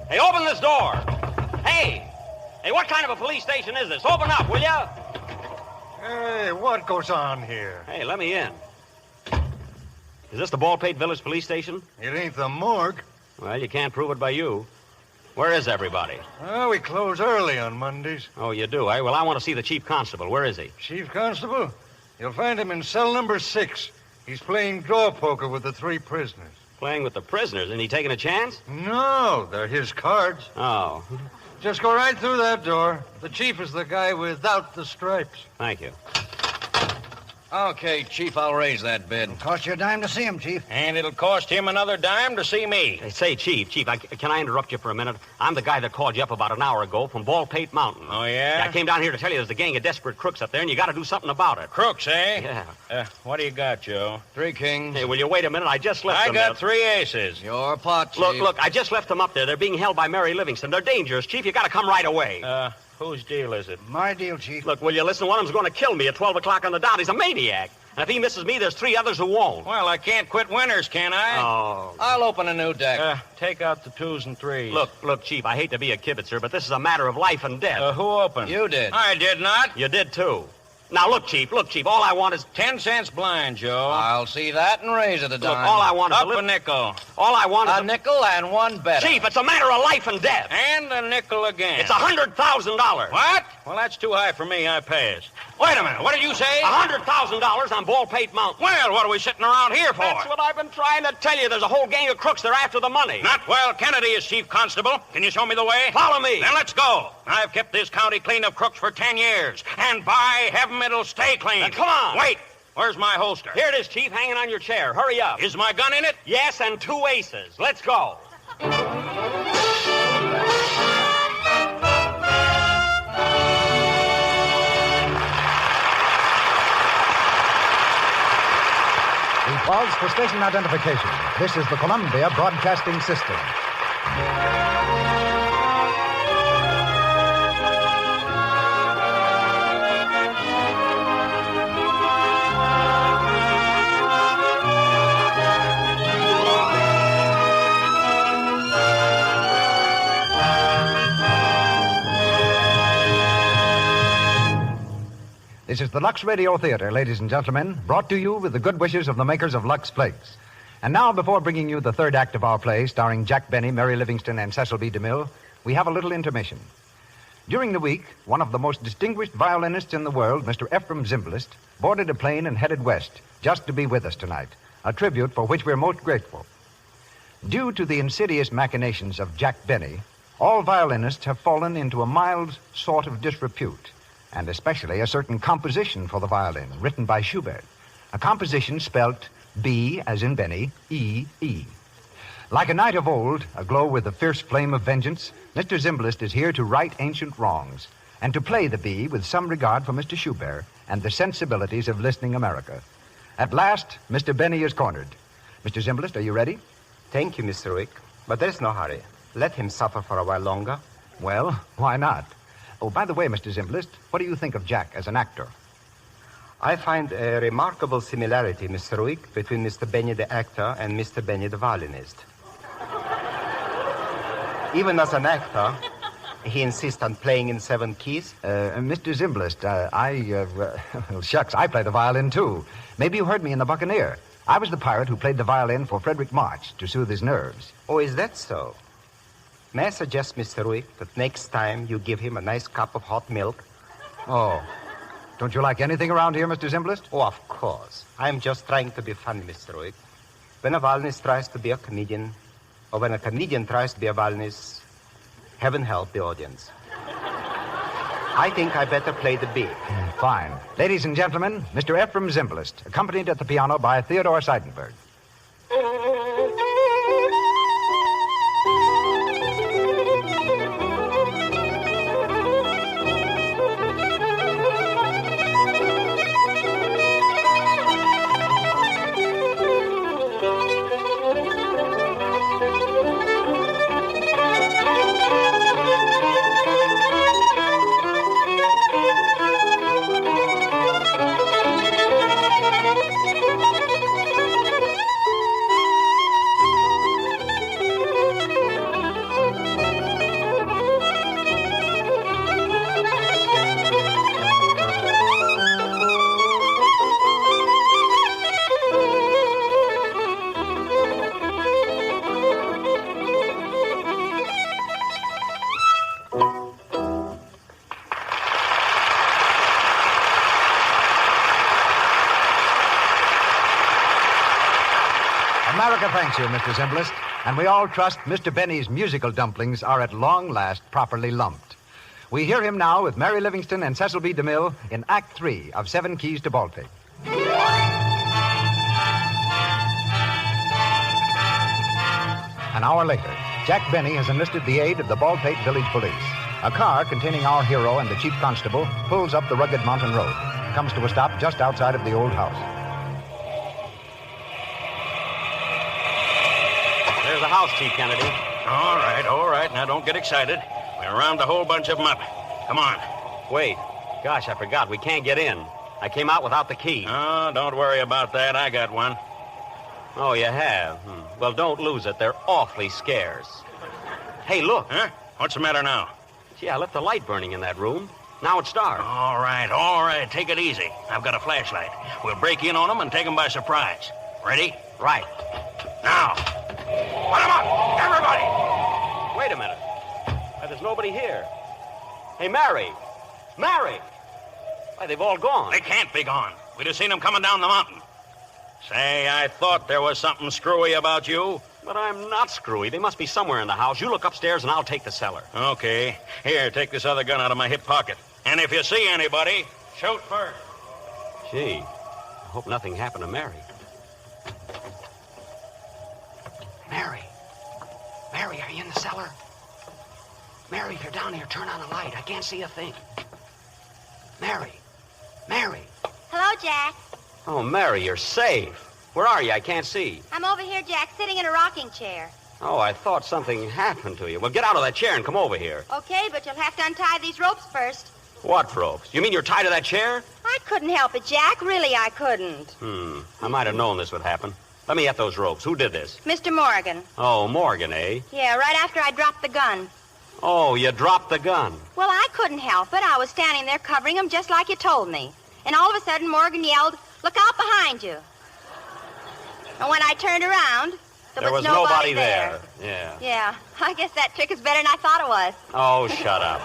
Hey, open this door. Hey, what kind of a police station is this? Open up, will you? Hey, what goes on here? Hey, let me in. Is this the Baldpate Village Police Station? It ain't the morgue. Well, you can't prove it by you. Where is everybody? Well, we close early on Mondays. Oh, you do, eh? Well, I want to see the chief constable. Where is he? Chief constable? You'll find him in cell number 6. He's playing draw poker with the 3 prisoners. Playing with the prisoners? Isn't he taking a chance? No, they're his cards. Oh. Just go right through that door. The chief is the guy without the stripes. Thank you. Okay, Chief, I'll raise that bid. It'll cost you a dime to see him, Chief. And it'll cost him another dime to see me. Hey, say, Chief, can I interrupt you for a minute? I'm the guy that called you up about an hour ago from Baldpate Mountain. Oh, yeah? I came down here to tell you there's a gang of desperate crooks up there, and you got to do something about it. Crooks, eh? Yeah. What do you got, Joe? 3 kings. Hey, will you wait a minute? I just left them. I got 3 aces. Your pot, Chief. Look, I just left them up there. They're being held by Mary Livingston. They're dangerous, Chief. You got to come right away. Whose deal is it? My deal, Chief. Look, will you listen? One of them's going to kill me at 12 o'clock on the dot. He's a maniac. And if he misses me, there's 3 others who won't. Well, I can't quit winners, can I? Oh. I'll open a new deck. Take out the 2s and 3s. Look, Chief, I hate to be a kibitzer, but this is a matter of life and death. Who opened? You did. I did not. You did, too. Now, look, Chief, all I want is... 10 cents blind, Joe. I'll see that and raise it a dime. Look, all I want is Up a nickel. All I want is a nickel and one better. Chief, it's a matter of life and death. And a nickel again. It's $100,000. What? Well, that's too high for me. I pass. Wait a minute. What did you say? $100,000 on Baldpate Mountain. Well, what are we sitting around here for? That's what I've been trying to tell you. There's a whole gang of crooks. They're after the money. Not while Kennedy is chief constable. Can you show me the way? Follow me. Then let's go. I've kept this county clean of crooks for 10 years. And by heaven, it'll stay clean. Now, come on. Wait. Where's my holster? Here it is, Chief, hanging on your chair. Hurry up. Is my gun in it? Yes, and 2 aces. Let's go. We pause for station identification. This is the Columbia Broadcasting System. This is the Lux Radio Theater, ladies and gentlemen, brought to you with the good wishes of the makers of Lux Flakes. And now, before bringing you the third act of our play, starring Jack Benny, Mary Livingston, and Cecil B. DeMille, we have a little intermission. During the week, one of the most distinguished violinists in the world, Mr. Ephraim Zimbalist, boarded a plane and headed west just to be with us tonight, a tribute for which we're most grateful. Due to the insidious machinations of Jack Benny, all violinists have fallen into a mild sort of disrepute, and especially a certain composition for the violin, written by Schubert. A composition spelt B, as in Benny, E, E. Like a knight of old, aglow with the fierce flame of vengeance, Mr. Zimbalist is here to right ancient wrongs, and to play the B with some regard for Mr. Schubert and the sensibilities of listening America. At last, Mr. Benny is cornered. Mr. Zimbalist, are you ready? Thank you, Mr. Wick, but there's no hurry. Let him suffer for a while longer. Well, why not? Oh, by the way, Mr. Zimbalist, what do you think of Jack as an actor? I find a remarkable similarity, Mr. Wick, between Mr. Benny the actor and Mr. Benny the violinist. Even as an actor, he insists on playing in 7 keys. Mr. Zimbalist, well, shucks, I play the violin, too. Maybe you heard me in The Buccaneer. I was the pirate who played the violin for Frederick March to soothe his nerves. Oh, is that so? May I suggest, Mr. Wick, that next time you give him a nice cup of hot milk? Oh. Don't you like anything around here, Mr. Zimbalist? Oh, of course. I'm just trying to be funny, Mr. Wick. When a violinist tries to be a comedian, or when a comedian tries to be a violinist, heaven help the audience. I think I better play the B. Fine. Ladies and gentlemen, Mr. Ephraim Zimbalist, accompanied at the piano by Theodore Seidenberg. America thanks you, Mr. Zimbalist, and we all trust Mr. Benny's musical dumplings are at long last properly lumped. We hear him now with Mary Livingston and Cecil B. DeMille in Act 3 of 7 Keys to Baldpate. An hour later, Jack Benny has enlisted the aid of the Baldpate Village Police. A car containing our hero and the chief constable pulls up the rugged mountain road, comes to a stop just outside of the old house. There's the house, Chief Kennedy. All right. Now, don't get excited. We're around a whole bunch of them up. Come on. Wait. Gosh, I forgot. We can't get in. I came out without the key. Oh, don't worry about that. I got one. Oh, you have? Well, don't lose it. They're awfully scarce. Hey, look. Huh? What's the matter now? Gee, I left the light burning in that room. Now it's dark. All right. Take it easy. I've got a flashlight. We'll break in on them and take them by surprise. Ready? Right. Now. Put them up, everybody. Wait a minute. Why, there's nobody here. Hey, Mary. Mary. Why, they've all gone. They can't be gone. We just seen them coming down the mountain. Say, I thought there was something screwy about you. But I'm not screwy. They must be somewhere in the house. You look upstairs and I'll take the cellar. Okay. Here, take this other gun out of my hip pocket. And if you see anybody, shoot first. Gee, I hope nothing happened to Mary. Mary, are you in the cellar? Mary, if you're down here, turn on a light. I can't see a thing. Mary. Hello, Jack. Oh, Mary, you're safe. Where are you? I can't see. I'm over here, Jack, sitting in a rocking chair. Oh, I thought something happened to you. Well, get out of that chair and come over here. Okay, but you'll have to untie these ropes first. What ropes? You mean you're tied to that chair? I couldn't help it, Jack. Really, I couldn't. I might have known this would happen. Let me at those ropes. Who did this? Mr. Morgan. Oh, Morgan, eh? Yeah, right after I dropped the gun. Oh, you dropped the gun. Well, I couldn't help it. I was standing there covering him just like you told me. And all of a sudden, Morgan yelled, "Look out behind you." And when I turned around, there was nobody there. Yeah. Yeah, I guess that trick is better than I thought it was. Oh, shut up.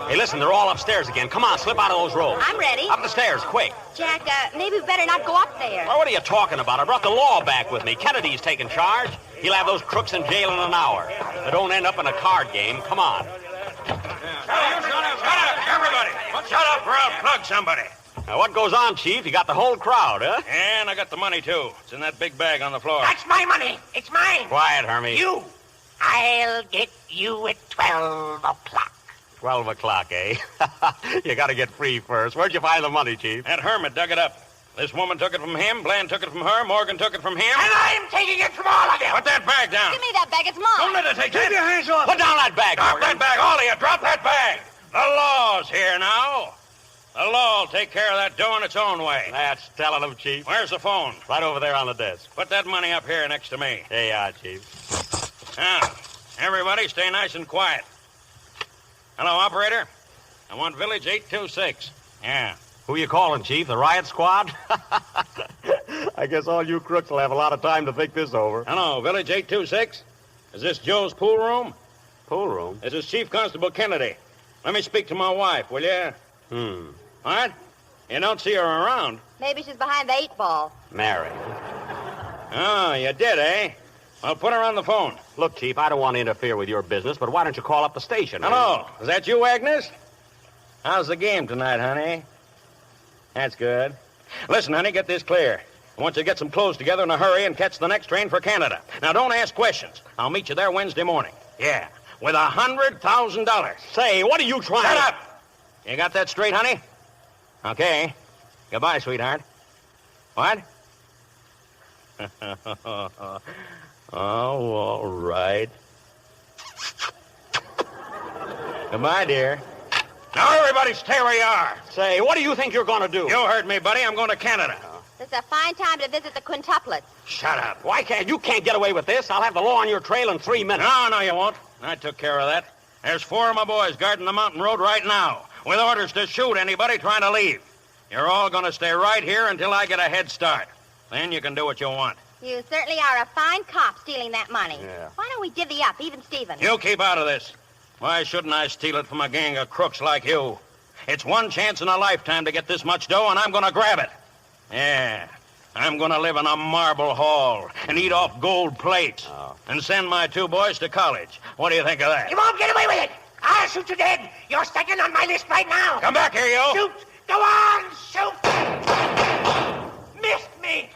Hey, listen, they're all upstairs again. Come on, slip out of those ropes. I'm ready. Up the stairs, quick. Jack, maybe we better not go up there. Well, what are you talking about? I brought the law back with me. Kennedy's taking charge. He'll have those crooks in jail in an hour. They don't end up in a card game. Come on. Shut up, everybody. Shut up or I'll plug somebody. Now, what goes on, Chief? You got the whole crowd, huh? And I got the money, too. It's in that big bag on the floor. That's my money. It's mine. Quiet, Hermie. You. I'll get you at 12 o'clock. 12 o'clock, eh? You got to get free first. Where'd you find the money, Chief? That hermit dug it up. This woman took it from him, Bland took it from her, Morgan took it from him. And I'm taking it from all of you. Put that bag down. Give me that bag. It's mine. Don't let her take that. Keep your hands off. Put down that bag, Drop Morgan. that bag, all of you. Drop that bag. The law's here now. The law will take care of that dough in its own way. That's telling them, Chief. Where's the phone? Right over there on the desk. Put that money up here next to me. There you are, Chief. Now, everybody stay nice and quiet. Hello, operator. I want Village 826. Yeah. Who you calling, Chief? The riot squad? I guess all you crooks will have a lot of time to think this over. Hello, Village 826. Is this Joe's pool room? Pool room? This is Chief Constable Kennedy. Let me speak to my wife, will you? What? You don't see her around? Maybe she's behind the 8-ball. Mary. Oh, you did, eh? Well, put her on the phone. Look, Chief, I don't want to interfere with your business, but why don't you call up the station? Hello. Is that you, Agnes? How's the game tonight, honey? That's good. Listen, honey, get this clear. I want you to get some clothes together in a hurry and catch the next train for Canada. Now, don't ask questions. I'll meet you there Wednesday morning. Yeah, with $100,000. Say, what are you trying to... Shut up! You got that straight, honey? Okay. Goodbye, sweetheart. What? Oh, all right. Goodbye, dear. Now, everybody stay where you are. Say, what do you think you're going to do? You heard me, buddy. I'm going to Canada. This is a fine time to visit the quintuplets. Shut up. Why can't you can't get away with this? I'll have the law on your trail in 3 minutes. No, you won't. I took care of that. There's 4 of my boys guarding the mountain road right now, with orders to shoot anybody trying to leave. You're all going to stay right here until I get a head start. Then you can do what you want. You certainly are a fine cop stealing that money. Yeah. Why don't we divvy up, even Stephen? You keep out of this. Why shouldn't I steal it from a gang of crooks like you? It's one chance in a lifetime to get this much dough, and I'm going to grab it. Yeah. I'm going to live in a marble hall and eat off gold plates and send my 2 boys to college. What do you think of that? You won't get away with it. I'll shoot you dead. You're second on my list right now. Come back here, you. Shoot. Go on. Shoot. Missed me.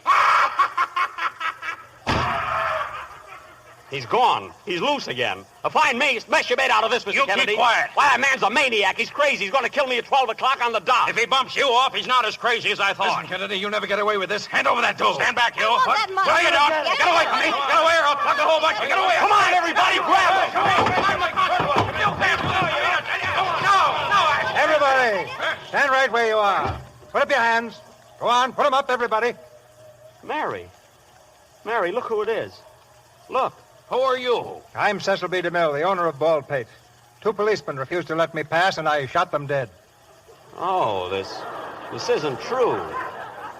He's gone. He's loose again. A fine mess you made out of this, Mr. Kennedy. Keep quiet. Why, that man's a maniac. He's crazy. He's going to kill me at 12 o'clock on the dot. If he bumps you off, he's not as crazy as I thought. Listen, Kennedy, you'll never get away with this. Hand over that dough. Stand back, you. What are you doing? Get away from me. Get away or I'll plug the whole bunch. Get away. Come on, everybody, grab him. Everybody, stand right where you are. Put up your hands. Go on, put them up, everybody. Mary, look who it is. Look. Who are you? I'm Cecil B. DeMille, the owner of Baldpate. 2 policemen refused to let me pass, and I shot them dead. Oh, this isn't true.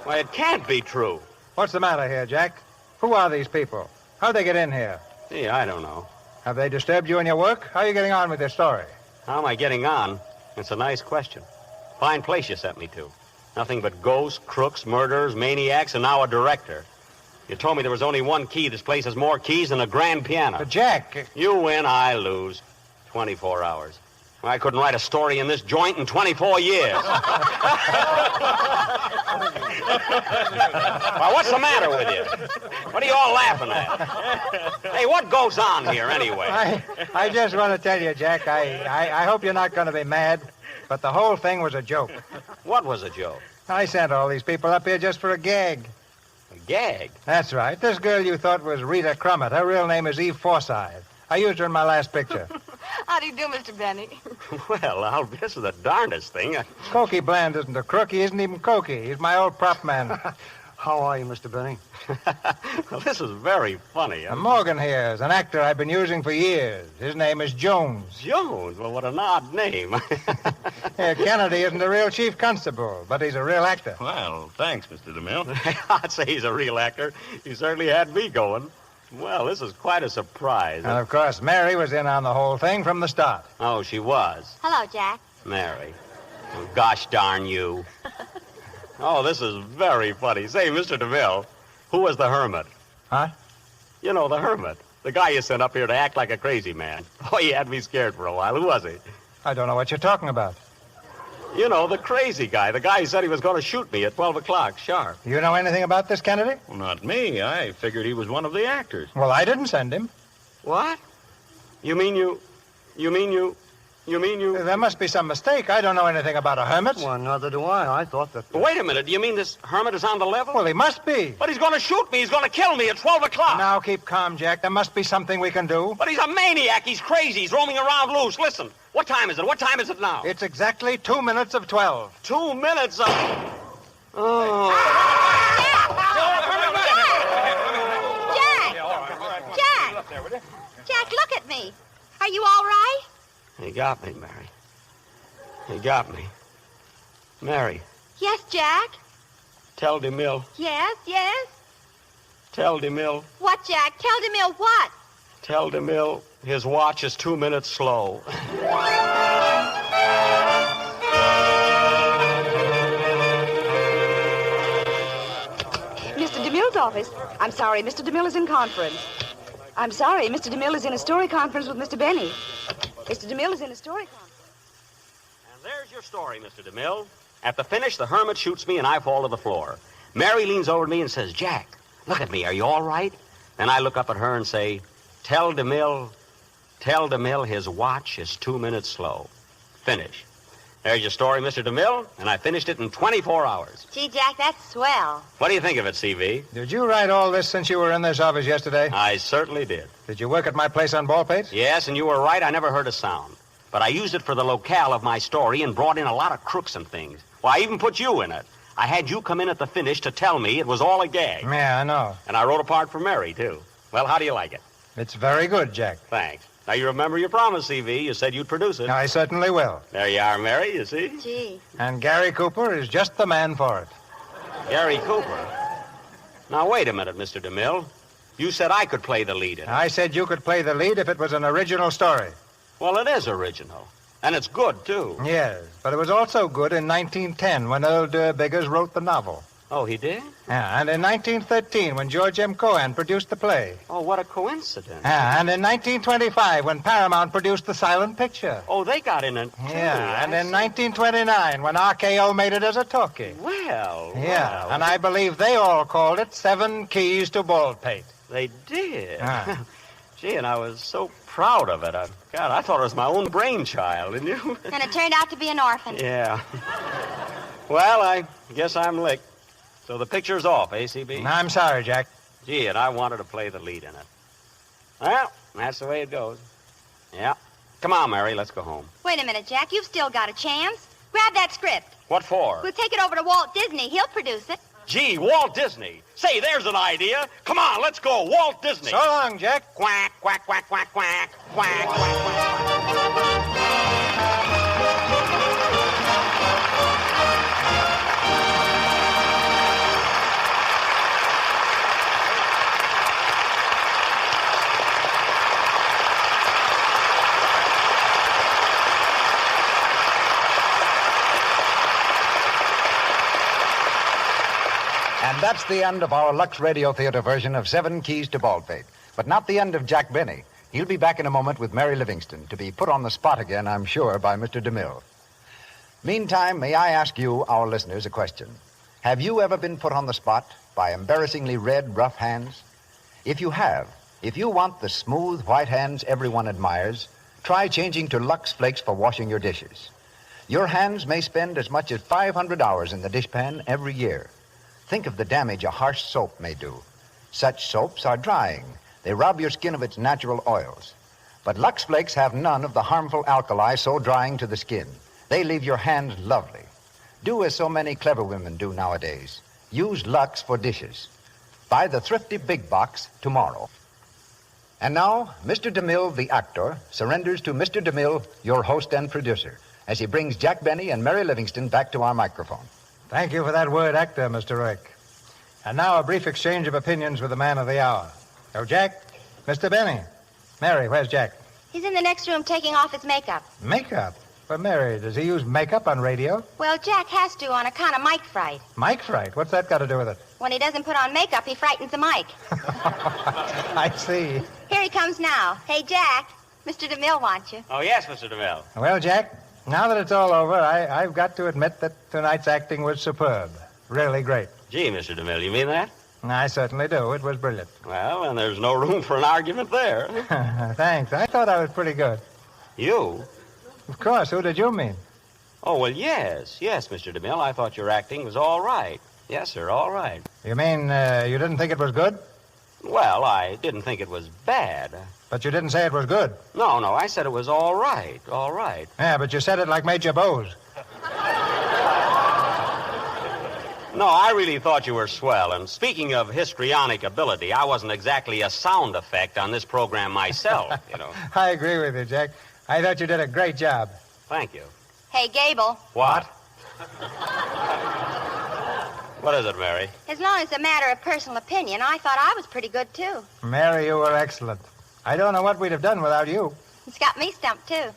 Why, it can't be true. What's the matter here, Jack? Who are these people? How'd they get in here? Gee, I don't know. Have they disturbed you in your work? How are you getting on with this story? How am I getting on? It's a nice question. Fine place you sent me to. Nothing but ghosts, crooks, murderers, maniacs, and now a director. You told me there was only one key. This place has more keys than a grand piano. But, Jack... You win, I lose. 24 hours. I couldn't write a story in this joint in 24 years. Well, what's the matter with you? What are you all laughing at? Hey, what goes on here anyway? I just want to tell you, Jack, I hope you're not going to be mad, but the whole thing was a joke. What was a joke? I sent all these people up here just for a gag. A gag? That's right. This girl you thought was Rita Crummett. Her real name is Eve Forsythe. I used her in my last picture. How do you do, Mr. Benny? Well, Al, this is the darndest thing. Cokie Bland isn't a crook. He isn't even Cokie. He's my old prop man. How are you, Mr. Benny? Well, this is very funny. Huh? Morgan here is an actor I've been using for years. His name is Jones. Jones? Well, what an odd name. Kennedy isn't a real chief constable, but he's a real actor. Well, thanks, Mr. DeMille. I'd say he's a real actor. He certainly had me going. Well, this is quite a surprise. And, of course, Mary was in on the whole thing from the start. Oh, she was? Hello, Jack. Mary. Oh, gosh darn you. Oh, this is very funny. Say, Mr. DeMille, who was the hermit? Huh? You know, the hermit. The guy you sent up here to act like a crazy man. Oh, he had me scared for a while. Who was he? I don't know what you're talking about. You know, the crazy guy. The guy who said he was going to shoot me at 12 o'clock, sharp. You know anything about this, Kennedy? Well, not me. I figured he was one of the actors. Well, I didn't send him. What? You mean you... There must be some mistake. I don't know anything about a hermit. Well, neither do I. I thought that... But wait a minute. Do you mean this hermit is on the level? Well, he must be. But he's going to shoot me. He's going to kill me at 12 o'clock. Now, keep calm, Jack. There must be something we can do. But he's a maniac. He's crazy. He's roaming around loose. Listen, what time is it? What time is it now? It's exactly 2 minutes of 12. 2 minutes of... Oh. Jack, look at me. Are you all right? He got me, Mary. He got me. Mary. Yes, Jack? Tell DeMille. Yes. Tell DeMille. What, Jack? Tell DeMille what? Tell DeMille his watch is 2 minutes slow. Mr. DeMille's office. I'm sorry, Mr. DeMille is in conference. I'm sorry, Mr. DeMille is in a story conference with Mr. Benny. Mr. DeMille is in a story conference. And there's your story, Mr. DeMille. At the finish, the hermit shoots me and I fall to the floor. Mary leans over to me and says, Jack, look at me. Are you all right? Then I look up at her and say, Tell DeMille his watch is 2 minutes slow. Finish. There's your story, Mr. DeMille, and I finished it in 24 hours. Gee, Jack, that's swell. What do you think of it, C.V.? Did you write all this since you were in this office yesterday? I certainly did. Did you work at my place on Baldpate? Yes, and you were right. I never heard a sound. But I used it for the locale of my story and brought in a lot of crooks and things. Well, I even put you in it. I had you come in at the finish to tell me it was all a gag. Yeah, I know. And I wrote a part for Mary, too. Well, how do you like it? It's very good, Jack. Thanks. Now, you remember your promise, C.V. You said you'd produce it. I certainly will. There you are, Mary, you see? Gee. And Gary Cooper is just the man for it. Gary Cooper? Now, wait a minute, Mr. DeMille. You said I could play the lead in it. I said you could play the lead if it was an original story. Well, it is original. And it's good, too. Yes, but it was also good in 1910 when Earl Durr Biggers wrote the novel. Oh, he did? Yeah, and in 1913 when George M. Cohan produced the play. Oh, what a coincidence. Yeah, and in 1925 when Paramount produced the silent picture. Oh, they got in it, too. Yeah, and in 1929 when RKO made it as a talkie. Well. And I believe they all called it 7 Keys to Baldpate. They did? Gee, and I was so proud of it. God, I thought it was my own brainchild, didn't you? And it turned out to be an orphan. Yeah. Well, I guess I'm licked. So the picture's off, eh, C.B.? I'm sorry, Jack. Gee, and I wanted to play the lead in it. Well, that's the way it goes. Yeah. Come on, Mary, let's go home. Wait a minute, Jack. You've still got a chance. Grab that script. What for? We'll take it over to Walt Disney. He'll produce it. Gee, Walt Disney. Say, there's an idea. Come on, let's go. Walt Disney. So long, Jack. Quack, quack, quack, quack, quack, quack, quack, quack. And that's the end of our Lux Radio Theater version of 7 Keys to Baldpate. But not the end of Jack Benny. He'll be back in a moment with Mary Livingston, to be put on the spot again, I'm sure, by Mr. DeMille. Meantime, may I ask you, our listeners, a question? Have you ever been put on the spot by embarrassingly red, rough hands? If you have, if you want the smooth, white hands everyone admires, try changing to Lux Flakes for washing your dishes. Your hands may spend as much as 500 hours in the dishpan every year. Think of the damage a harsh soap may do. Such soaps are drying. They rob your skin of its natural oils. But Lux Flakes have none of the harmful alkali so drying to the skin. They leave your hands lovely. Do as so many clever women do nowadays. Use Lux for dishes. Buy the thrifty big box tomorrow. And now, Mr. DeMille, the actor, surrenders to Mr. DeMille, your host and producer, as he brings Jack Benny and Mary Livingston back to our microphone. Thank you for that word, actor, Mr. Rick. And now a brief exchange of opinions with the man of the hour. Oh, Jack, Mr. Benny. Mary, where's Jack? He's in the next room taking off his makeup. Makeup? Well, Mary, does he use makeup on radio? Well, Jack has to on account of mic fright. Mic fright? What's that got to do with it? When he doesn't put on makeup, he frightens the mic. I see. Here he comes now. Hey, Jack, Mr. DeMille wants you. Oh, yes, Mr. DeMille. Well, Jack, now that it's all over, I've got to admit that tonight's acting was superb. Really great. Gee, Mr. DeMille, you mean that? I certainly do. It was brilliant. Well, then there's no room for an argument there. Thanks. I thought I was pretty good. You? Of course. Who did you mean? Oh, well, yes, Mr. DeMille. I thought your acting was all right. Yes, sir, all right. You mean you didn't think it was good? Well, I didn't think it was bad. But you didn't say it was good. No, I said it was all right, all right. Yeah, but you said it like Major Bowes. No, I really thought you were swell. And speaking of histrionic ability, I wasn't exactly a sound effect on this program myself, you know. I agree with you, Jack. I thought you did a great job. Thank you. Hey, Gable. What? What is it, Mary? As long as it's a matter of personal opinion, I thought I was pretty good, too. Mary, you were excellent. I don't know what we'd have done without you. It's got me stumped, too.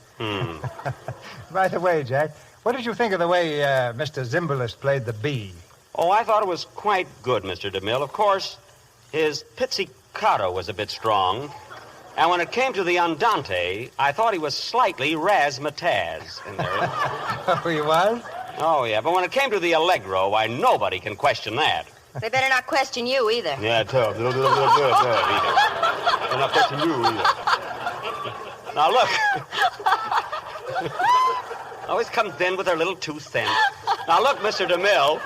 By the way, Jack, what did you think of the way Mr. Zimbalist played the bee? Oh, I thought it was quite good, Mr. DeMille. Of course, his pizzicato was a bit strong. And when it came to the andante, I thought he was slightly razzmatazz in there. Oh, he was? Oh, yeah. But when it came to the allegro, why, nobody can question that. They better not question you either. Yeah, tough. They're not question you either. Now, look. Always comes in with their little 2 cents. Now, look, Mr. DeMille.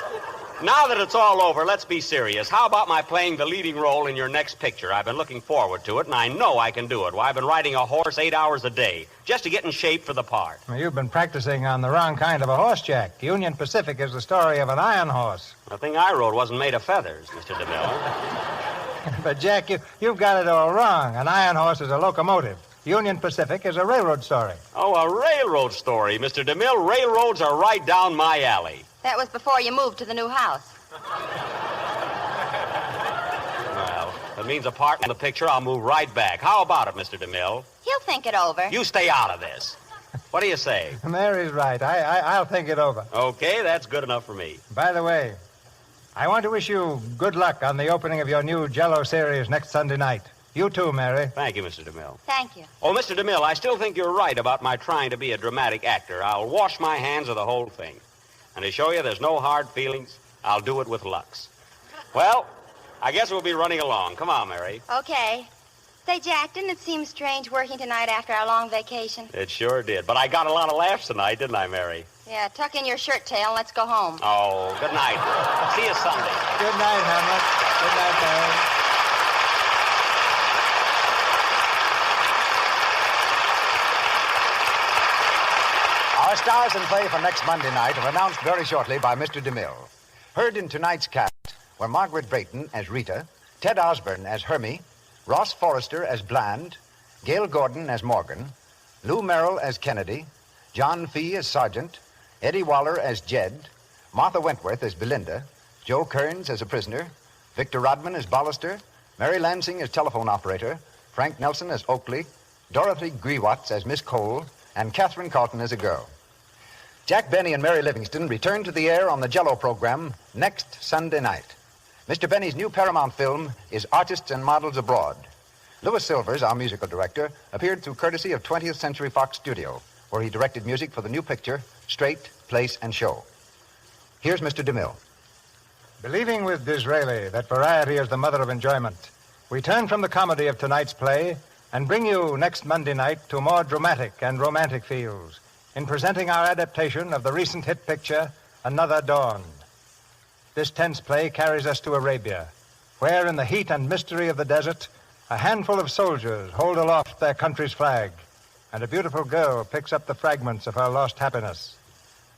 Now that it's all over, let's be serious. How about my playing the leading role in your next picture? I've been looking forward to it, and I know I can do it. Why, I've been riding a horse 8 hours a day just to get in shape for the part. Well, you've been practicing on the wrong kind of a horse, Jack. Union Pacific is the story of an iron horse. The thing I rode wasn't made of feathers, Mr. DeMille. But, Jack, you've got it all wrong. An iron horse is a locomotive. Union Pacific is a railroad story. Oh, a railroad story, Mr. DeMille. Railroads are right down my alley. That was before you moved to the new house. Well, that means apart from the picture, I'll move right back. How about it, Mr. DeMille? He'll think it over. You stay out of this. What do you say? Mary's right. I'll think it over. Okay, that's good enough for me. By the way, I want to wish you good luck on the opening of your new Jell-O series next Sunday night. You too, Mary. Thank you, Mr. DeMille. Thank you. Oh, Mr. DeMille, I still think you're right about my trying to be a dramatic actor. I'll wash my hands of the whole thing. And to show you there's no hard feelings, I'll do it with Lux. Well, I guess we'll be running along. Come on, Mary. Okay. Say, Jack, didn't it seem strange working tonight after our long vacation? It sure did. But I got a lot of laughs tonight, didn't I, Mary? Yeah, tuck in your shirt tail and let's go home. Oh, good night. See you Sunday. Good night, Hamlet. Good night, Mary. Our stars in play for next Monday night are announced very shortly by Mr. DeMille. Heard in tonight's cast were Margaret Brayton as Rita, Ted Osborne as Hermie, Ross Forrester as Bland, Gail Gordon as Morgan, Lou Merrill as Kennedy, John Fee as Sergeant, Eddie Waller as Jed, Martha Wentworth as Belinda, Joe Kearns as a prisoner, Victor Rodman as Bollister, Mary Lansing as telephone operator, Frank Nelson as Oakley, Dorothy Grewatts as Miss Cole, and Catherine Carlton as a girl. Jack Benny and Mary Livingston return to the air on the Jell-O program next Sunday night. Mr. Benny's new Paramount film is Artists and Models Abroad. Louis Silvers, our musical director, appeared through courtesy of 20th Century Fox Studio, where he directed music for the new picture, Straight, Place, and Show. Here's Mr. DeMille. Believing with Disraeli that variety is the mother of enjoyment, we turn from the comedy of tonight's play and bring you next Monday night to more dramatic and romantic feels in presenting our adaptation of the recent hit picture, Another Dawn. This tense play carries us to Arabia, where in the heat and mystery of the desert, a handful of soldiers hold aloft their country's flag, and a beautiful girl picks up the fragments of her lost happiness.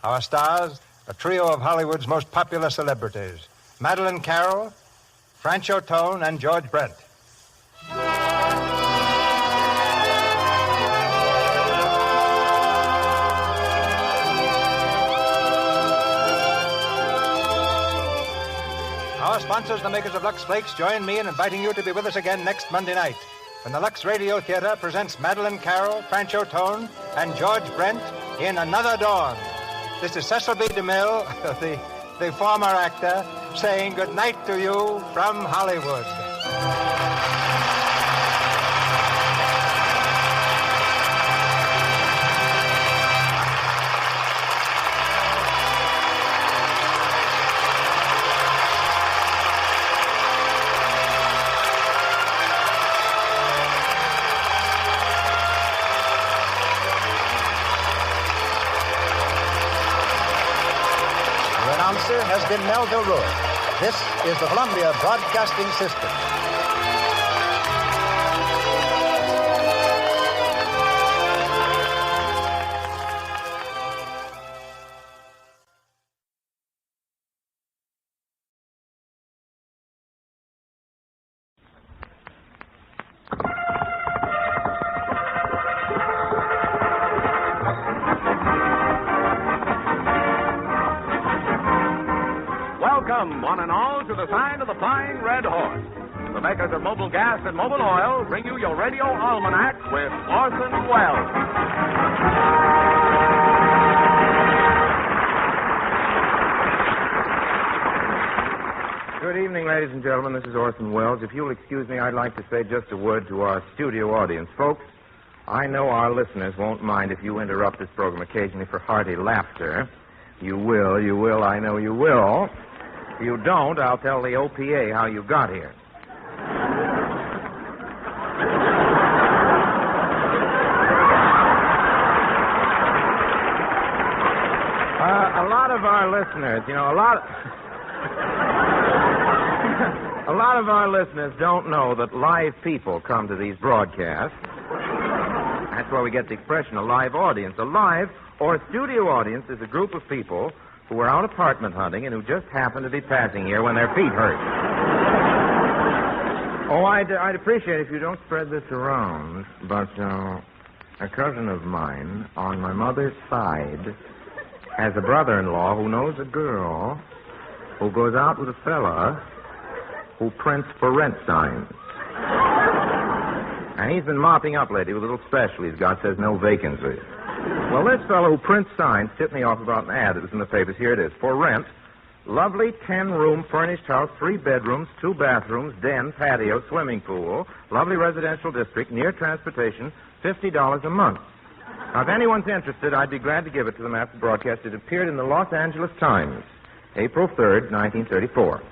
Our stars, a trio of Hollywood's most popular celebrities, Madeleine Carroll, Francho Tone, and George Brent. Our sponsors, the makers of Lux Flakes, join me in inviting you to be with us again next Monday night when the Lux Radio Theater presents Madeleine Carroll, Francho Tone, and George Brent in Another Dawn. This is Cecil B. DeMille, the former actor, saying good night to you from Hollywood. Has been Melville Ruick. This is the Columbia Broadcasting System. Welcome, one and all, to the sign of the Flying Red Horse. The makers of Mobil Gas and Mobil Oil bring you your radio almanac with Orson Welles. Good evening, ladies and gentlemen. This is Orson Welles. If you'll excuse me, I'd like to say just a word to our studio audience. Folks, I know our listeners won't mind if you interrupt this program occasionally for hearty laughter. You will, I know you will. If you don't, I'll tell the OPA how you got here. A lot of our listeners, a lot of our listeners don't know that live people come to these broadcasts. That's where we get the expression, a live audience. A live or studio audience is a group of people who are out apartment hunting and who just happen to be passing here when their feet hurt. Oh, I'd appreciate if you don't spread this around, but a cousin of mine on my mother's side has a brother-in-law who knows a girl who goes out with a fella who prints for rent signs. And he's been mopping up lately with a little special he's got, says no vacancies. Well, this fellow who prints signs tipped me off about an ad that was in the papers. Here it is. For rent, lovely 10-room furnished house, 3 bedrooms, 2 bathrooms, den, patio, swimming pool, lovely residential district, near transportation, $50 a month. Now, if anyone's interested, I'd be glad to give it to them after the broadcast. It appeared in the Los Angeles Times, April 3rd, 1934.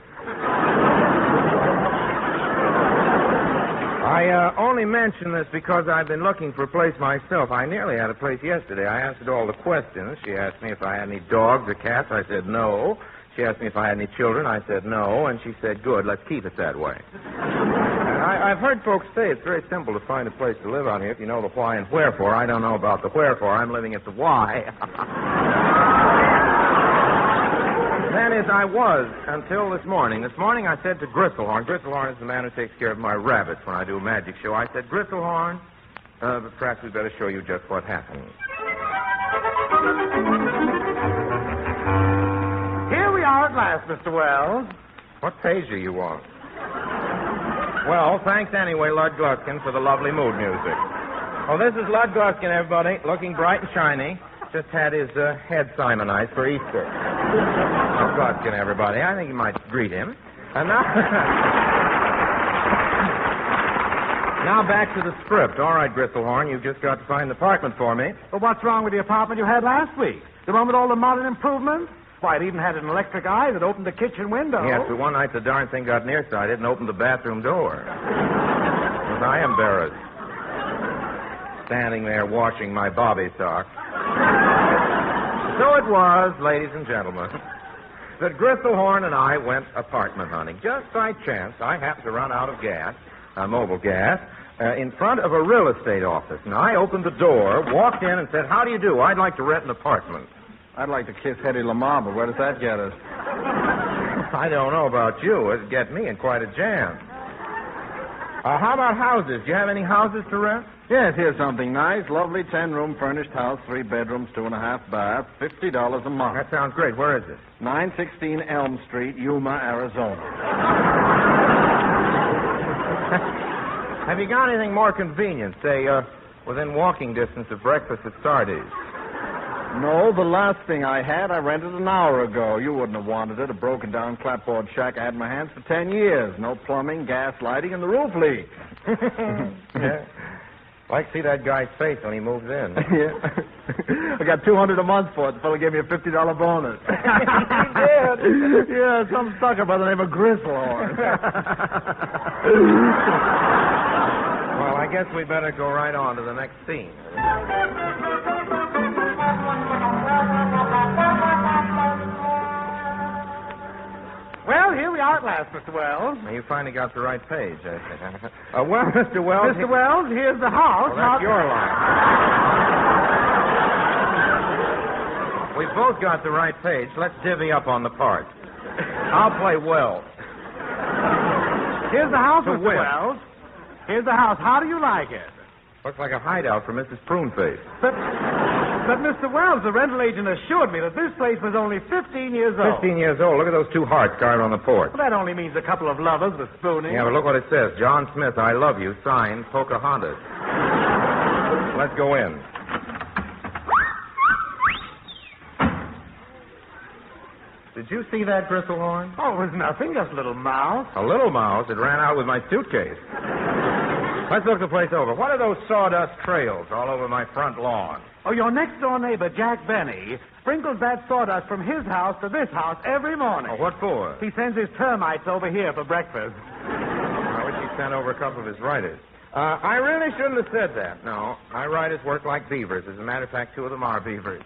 I only mention this because I've been looking for a place myself. I nearly had a place yesterday. I answered all the questions. She asked me if I had any dogs or cats. I said no. She asked me if I had any children. I said no. And she said, good, let's keep it that way. I've heard folks say it's very simple to find a place to live out here if you know the why and wherefore. I don't know about the wherefore. I'm living at the why. That is, I was until this morning. This morning I said to Gristlehorn. Gristlehorn is the man who takes care of my rabbits when I do a magic show. I said, Gristlehorn, perhaps we'd better show you just what happened. Here we are at last, Mr. Wells. What page are you on? Well, thanks anyway, Lud Gluskin, for the lovely mood music. Oh, this is Lud Gluskin, everybody, looking bright and shiny. Just had his head Simonized for Easter. Lud Gluskin, everybody. I think you might greet him. And now... Now back to the script. All right, Gristlehorn, you've just got to find an apartment for me. Well, what's wrong with the apartment you had last week? The one with all the modern improvements? Why, it even had an electric eye that opened the kitchen window. Yes, but one night the darn thing got nearsighted and opened the bathroom door. Was I embarrassed? Standing there washing my bobby sock. So it was, ladies and gentlemen, that Gristlehorn and I went apartment hunting. Just by chance, I happened to run out of gas, mobile gas, in front of a real estate office. And I opened the door, walked in, and said, "How do you do? I'd like to rent an apartment." I'd like to kiss Hedy Lamarr, but where does that get us? I don't know about you. It'd get me in quite a jam. How about houses? Do you have any houses to rent? Yes, here's something nice. Lovely 10-room furnished house, 3 bedrooms, 2.5 baths, $50 a month. That sounds great. Where is it? 916 Elm Street, Yuma, Arizona. Have you got anything more convenient, say, within walking distance of breakfast at Sardi's? No, the last thing I had, I rented an hour ago. You wouldn't have wanted it. A broken-down clapboard shack I had in my hands for 10 years. No plumbing, gas lighting, and the roof leaked. Yeah. I'd like to see that guy's face when he moves in. Yeah. I got $200 a month for it. The fellow gave me a $50 bonus. He did? Yeah, some sucker by the name of Gristlehorn. Well, I guess we better go right on to the next scene. Well, here we are at last, Mr. Wells. Now, you finally got the right page, I think. Well, Mr. Wells... Mr. Wells, here's the house. Well, that's your line. We've both got the right page. Let's divvy up on the parts. I'll play Wells. Here's the house, To Mr. win. Wells. Here's the house. How do you like it? Looks like a hideout for Mrs. Pruneface. But, Mr. Wells, the rental agent assured me that this place was only 15 years old. 15 years old. Look at those 2 hearts carved on the porch. Well, that only means a couple of lovers with spooning. Yeah, but look what it says. John Smith, I love you. Signed, Pocahontas. Let's go in. Did you see that, Gristlehorn? Oh, it was nothing. Just a little mouse. A little mouse. It ran out with my suitcase. Let's look the place over. What are those sawdust trails all over my front lawn? Oh, your next-door neighbor, Jack Benny, sprinkles that sawdust from his house to this house every morning. Oh, what for? He sends his termites over here for breakfast. I wish he sent over a couple of his writers. I really shouldn't have said that. No, my writers work like beavers. As a matter of fact, 2 of them are beavers.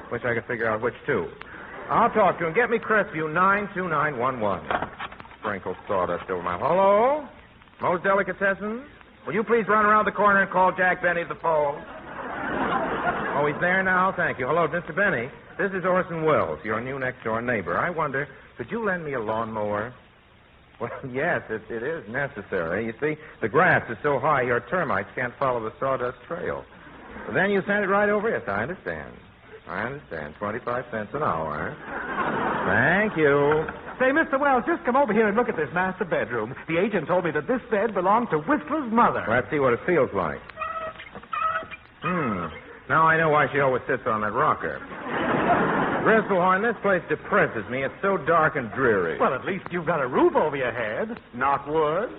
Wish I could figure out which 2. I'll talk to him. Get me Crestview 92911. Sprinkle sawdust over my... Hello? Moe's Delicatessen? Will you please run around the corner and call Jack Benny at the phone? Oh, he's there now? Thank you. Hello, Mr. Benny. This is Orson Welles, your new next-door neighbor. I wonder, could you lend me a lawnmower? Well, yes, it is necessary. You see, the grass is so high your termites can't follow the sawdust trail. But then you send it right over? Yes, I understand. 25 cents an hour. Thank you. Say, Mr. Wells, just come over here and look at this master bedroom. The agent told me that this bed belonged to Whistler's mother. Let's see what it feels like. Now I know why she always sits on that rocker. Gristlehorn, this place depresses me. It's so dark and dreary. Well, at least you've got a roof over your head. Not wood.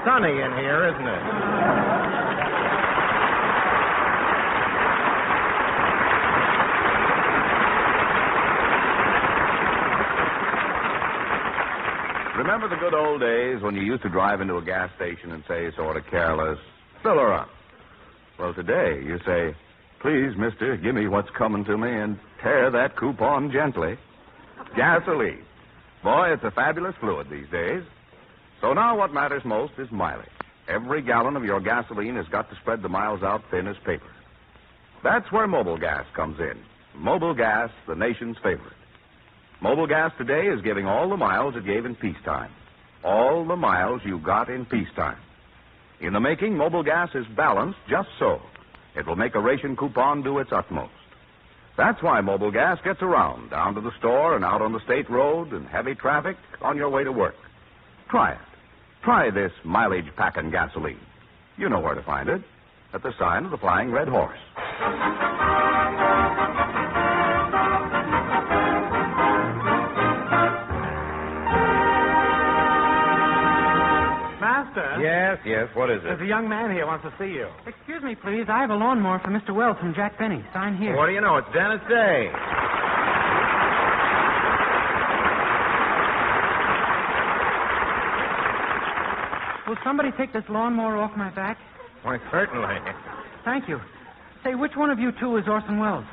Sunny in here, isn't it? Remember the good old days when you used to drive into a gas station and say, sort of careless, "Fill her up." Well, today you say, "Please, mister, give me what's coming to me and tear that coupon gently." Gasoline. Boy, it's a fabulous fluid these days. So now what matters most is mileage. Every gallon of your gasoline has got to spread the miles out thin as paper. That's where Mobile Gas comes in. Mobile Gas, the nation's favorite. Mobile Gas today is giving all the miles it gave in peacetime. All the miles you got in peacetime. In the making, Mobile Gas is balanced just so. It will make a ration coupon do its utmost. That's why Mobile Gas gets around, down to the store and out on the state road and heavy traffic on your way to work. Try it. Try this mileage-packing gasoline. You know where to find it. At the sign of the Flying Red Horse. Master? Yes, what is There's it? a young man here wants to see you. Excuse me, please. I have a lawnmower for Mr. Wells from Jack Benny. Sign here. What do you know? It's Dennis Day. Will somebody take this lawnmower off my back? Why, certainly. Thank you. Say, which one of you two is Orson Welles?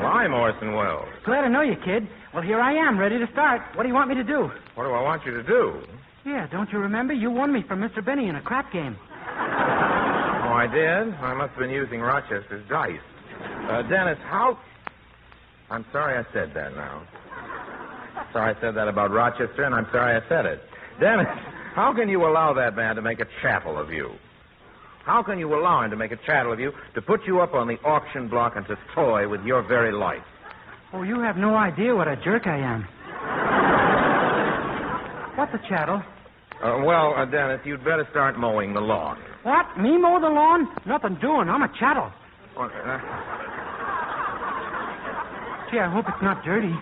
Well, I'm Orson Welles. Glad to know you, kid. Well, here I am, ready to start. What do you want me to do? What do I want you to do? Yeah, don't you remember? You won me from Mr. Benny in a crap game. Oh, I did? I must have been using Rochester's dice. Dennis, how... I'm sorry I said that now. Sorry I said that about Rochester, and I'm sorry I said it. Dennis, how can you allow that man to make a chattel of you? How can you allow him to make a chattel of you, to put you up on the auction block and to toy with your very life? Oh, you have no idea what a jerk I am. What's a chattel? Dennis, you'd better start mowing the lawn. What? Me mow the lawn? Nothing doing. I'm a chattel. Gee, I hope it's not dirty.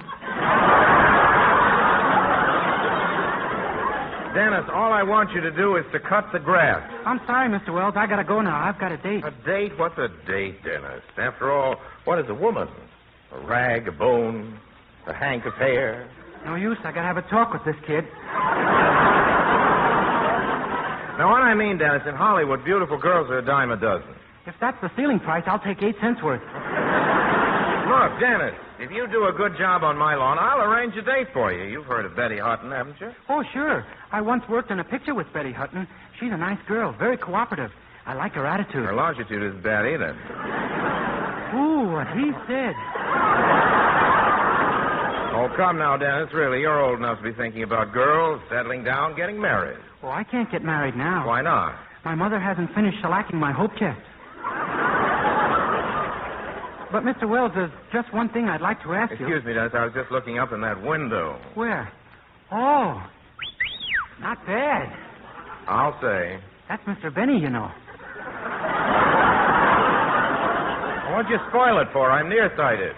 Dennis, all I want you to do is to cut the grass. I'm sorry, Mr. Wells. I gotta go now. I've got a date. A date? What's a date, Dennis? After all, what is a woman? A rag, a bone, a hank of hair? No use. I gotta have a talk with this kid. Now, what I mean, Dennis, in Hollywood, beautiful girls are a dime a dozen. If that's the ceiling price, I'll take 8 cents worth. Look, Dennis, if you do a good job on my lawn, I'll arrange a date for you. You've heard of Betty Hutton, haven't you? Oh, sure. I once worked in a picture with Betty Hutton. She's a nice girl, very cooperative. I like her attitude. Her longitude isn't bad either. Ooh, what he said. Oh, come now, Dennis, really. You're old enough to be thinking about girls, settling down, getting married. Oh, I can't get married now. Why not? My mother hasn't finished shellacking my hope chest. But, Mr. Wells, there's just one thing I'd like to ask you. Excuse me, Dennis. I was just looking up in that window. Where? Oh, not bad. I'll say. That's Mr. Benny, you know. What'd you spoil it for? I'm nearsighted.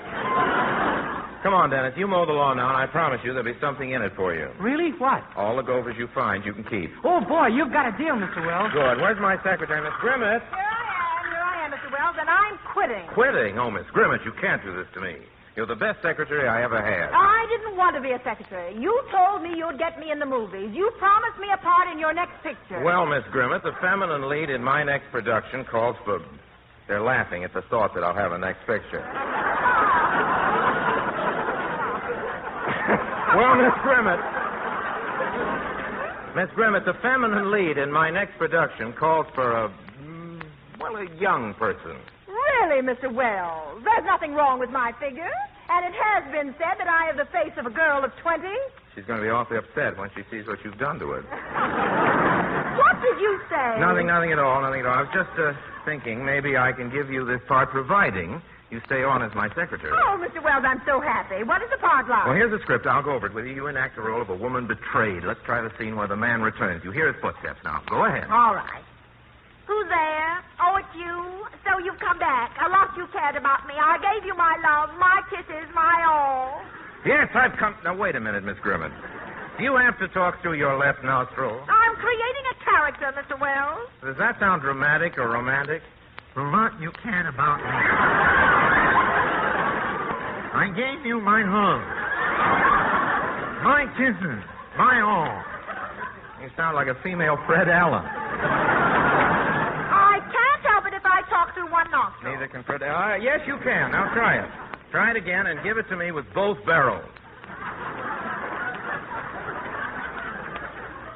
Come on, Dennis. You mow the lawn now, and I promise you there'll be something in it for you. Really? What? All the gophers you find, you can keep. Oh, boy, you've got a deal, Mr. Wells. Good. Where's my secretary, Miss Grimmett? Here I am, Mr. Wells, and I'm quitting. Quitting? Oh, Miss Grimmett, you can't do this to me. You're the best secretary I ever had. I didn't want to be a secretary. You told me you'd get me in the movies. You promised me a part in your next picture. Well, Miss Grimmett, the feminine lead in my next production calls for... They're laughing at the thought that I'll have a next picture. Well, Miss Grimmett, the feminine lead in my next production calls for a young person. Really, Mr. Wells? There's nothing wrong with my figure. And it has been said that I have the face of a girl of 20. She's going to be awfully upset when she sees what you've done to her. What did you say? Nothing at all. I was just thinking maybe I can give you this part, providing you stay on as my secretary. Oh, Mr. Wells, I'm so happy. What is the part like? Well, here's the script. I'll go over it with you. You enact the role of a woman betrayed. Let's try the scene where the man returns. You hear his footsteps now. Go ahead. All right. Who's there? Oh, it's you. So you've come back. A lot you cared about me. I gave you my love, my kisses, my all. Yes, I've come... Now, wait a minute, Miss Grimmett. Do you have to talk through your left nostril? I'm creating a character, Mr. Wells. Does that sound dramatic or romantic? A lot you cared about me. I gave you my love, my kisses, my all. You sound like a female Fred Allen. I can't help it if I talk through one nostril. Neither can Fred Allen. Yes, you can. Now try it. Try it again and give it to me with both barrels.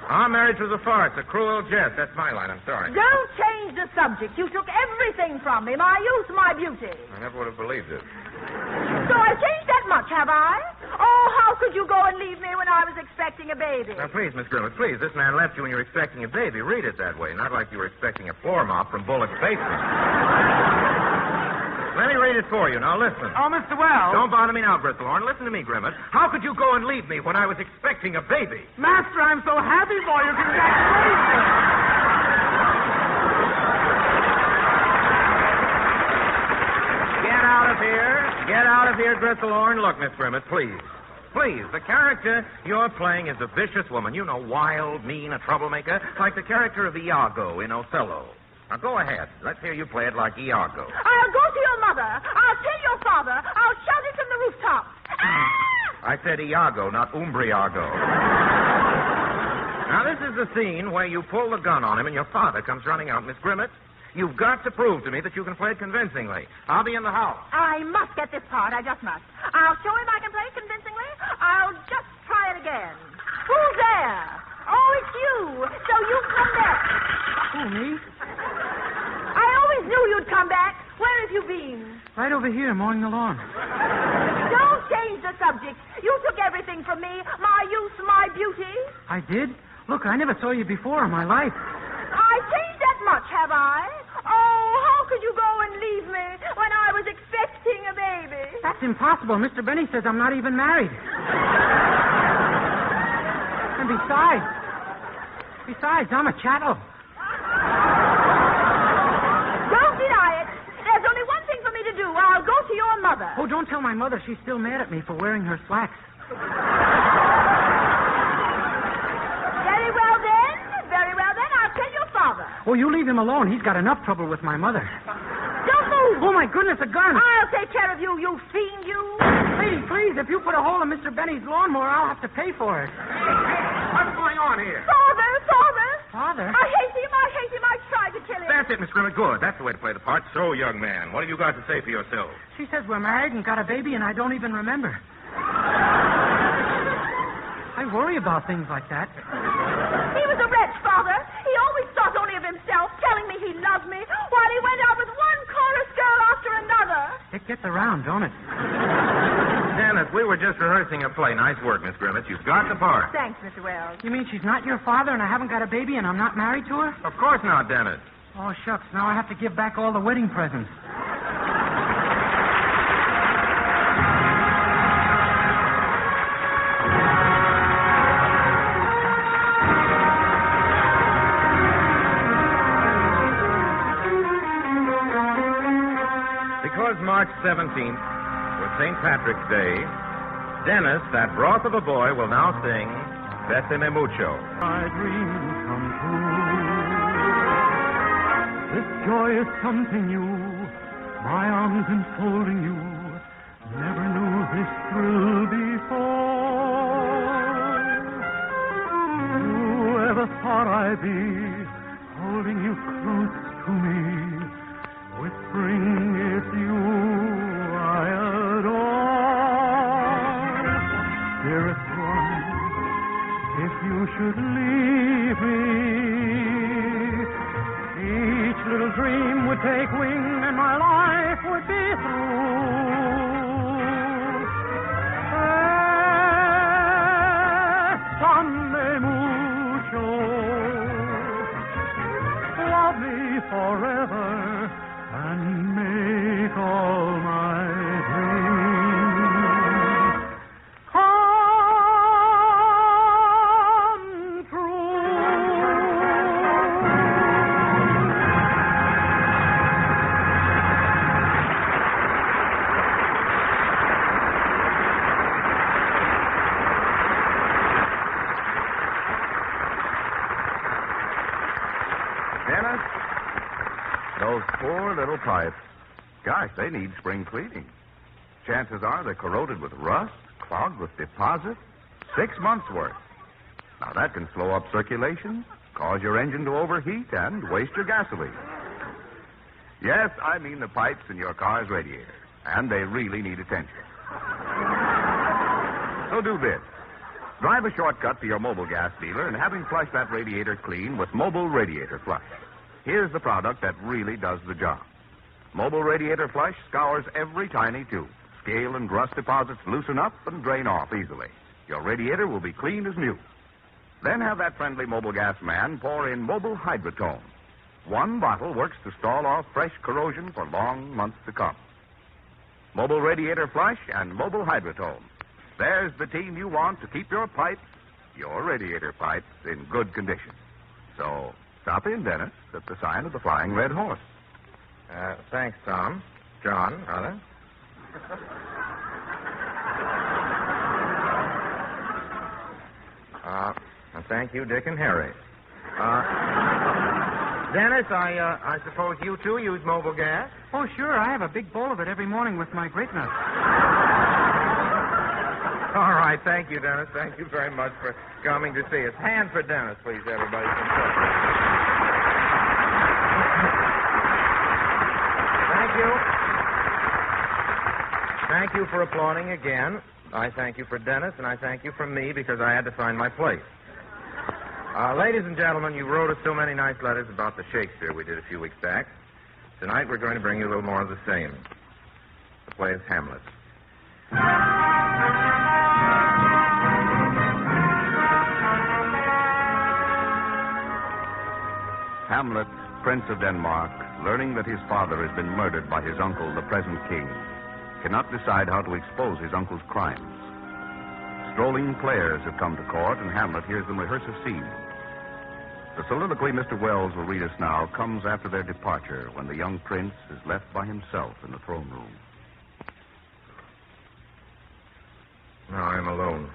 Our marriage was a farce, a cruel jest. That's my line. I'm sorry. Don't change the subject. You took everything from me. My youth, my beauty. I never would have believed it. So I've changed that much, have I? Oh, how could you go and leave me when I was expecting a baby? Now, please, Miss Grimmett, please. This man left you when you were expecting a baby. Read it that way. Not like you were expecting a floor mop from Bullock's basement. Let me read it for you. Now, listen. Oh, Mr. Wells. Don't bother me now, Gristlehorn. Listen to me, Grimmett. How could you go and leave me when I was expecting a baby? Master, I'm so happy for you. Congratulations. Get out of here, Gristlehorn. Look, Miss Grimmett, please. Please, the character you're playing is a vicious woman. You know, wild, mean, a troublemaker, like the character of Iago in Othello. Now, go ahead. Let's hear you play it like Iago. I'll go to your mother. I'll tell your father. I'll shout it from the rooftop. I said Iago, not Umbriago. Now, this is the scene where you pull the gun on him and your father comes running out. Miss Grimmett, you've got to prove to me that you can play it convincingly. I'll be in the house. I must get this part. I just must. I'll show him I can play it convincingly. I'll just try it again. Who's there? Oh, it's you. So you've come back. Who, me? I always knew you'd come back. Where have you been? Right over here, mowing the lawn. Don't change the subject. You took everything from me. My youth, my beauty. I did? Look, I never saw you before in my life. I changed that much, have I? Oh, how could you go and leave me when I was expecting a baby? That's impossible. Mr. Benny says I'm not even married. And besides, I'm a chattel. Don't deny it. There's only one thing for me to do. I'll go to your mother. Oh, don't tell my mother. She's still mad at me for wearing her slacks. Very well, then. I'll tell your father. Oh, you leave him alone. He's got enough trouble with my mother. Don't move. Oh, my goodness, a gun. I'll take care of you, you fiend, you. Please, if you put a hole in Mr. Benny's lawnmower, I'll have to pay for it. What's going on here? Father. Father? I hate him. I tried to kill him. That's it, Miss Grimmett. Good. That's the way to play the part. So, young man, what have you got to say for yourself? She says we're married and got a baby, and I don't even remember. I worry about things like that. He was a wretch, Father. He always thought only of himself, telling me he loved me, while he went out with one chorus girl after another. It gets around, don't it? Dennis, we were just rehearsing a play. Nice work, Miss Grimmett. You've got the part. Thanks, Mr. Wells. You mean she's not your father and I haven't got a baby and I'm not married to her? Of course not, Dennis. Oh, shucks. Now I have to give back all the wedding presents. Because March 17th was St. Patrick's Day, Dennis, that broth of a boy, will now sing Bésame Mucho. My dreams come true. This joy is something new. My arms enfolding you. Never knew this thrill before. Whoever thought I'd be holding you close to me, whispering it's you I adore. Dearest one, if you should leave me, each little dream would take wing and my life would be through. Bésame mucho. Love me forever and make all my dreams come true. Dennis, those poor little pipes. Gosh, they need spring cleaning. Chances are they're corroded with rust, clogged with deposits. 6 months' worth. Now, that can slow up circulation, cause your engine to overheat, and waste your gasoline. Yes, I mean the pipes in your car's radiator, and they really need attention. So do this. Drive a shortcut to your mobile gas dealer and have him flush that radiator clean with Mobile Radiator Flush. Here's the product that really does the job. Mobile Radiator Flush scours every tiny tube. Scale and rust deposits loosen up and drain off easily. Your radiator will be clean as new. Then have that friendly mobile gas man pour in Mobile Hydrotone. 1 bottle works to stall off fresh corrosion for long months to come. Mobile Radiator Flush and Mobile Hydrotone. There's the team you want to keep your pipes, your radiator pipes, in good condition. So, stop in, Dennis, at the sign of the Flying Red Horse. Thanks, Tom. John, rather. thank you, Dick and Harry. Dennis, I suppose you, too, use mobile gas? Oh, sure. I have a big bowl of it every morning with my grape nuts. All right, thank you, Dennis. Thank you very much for coming to see us. Hand for Dennis, please, everybody. Thank you. Thank you for applauding again. I thank you for Dennis, and I thank you for me because I had to find my place. Ladies and gentlemen, you wrote us so many nice letters about the Shakespeare we did a few weeks back. Tonight we're going to bring you a little more of the same. The play is Hamlet. Hamlet, Prince of Denmark, learning that his father has been murdered by his uncle, the present king, cannot decide how to expose his uncle's crimes. Strolling players have come to court, and Hamlet hears them rehearse a scene. The soliloquy Mr. Wells will read us now comes after their departure, when the young prince is left by himself in the throne room. Now I'm alone.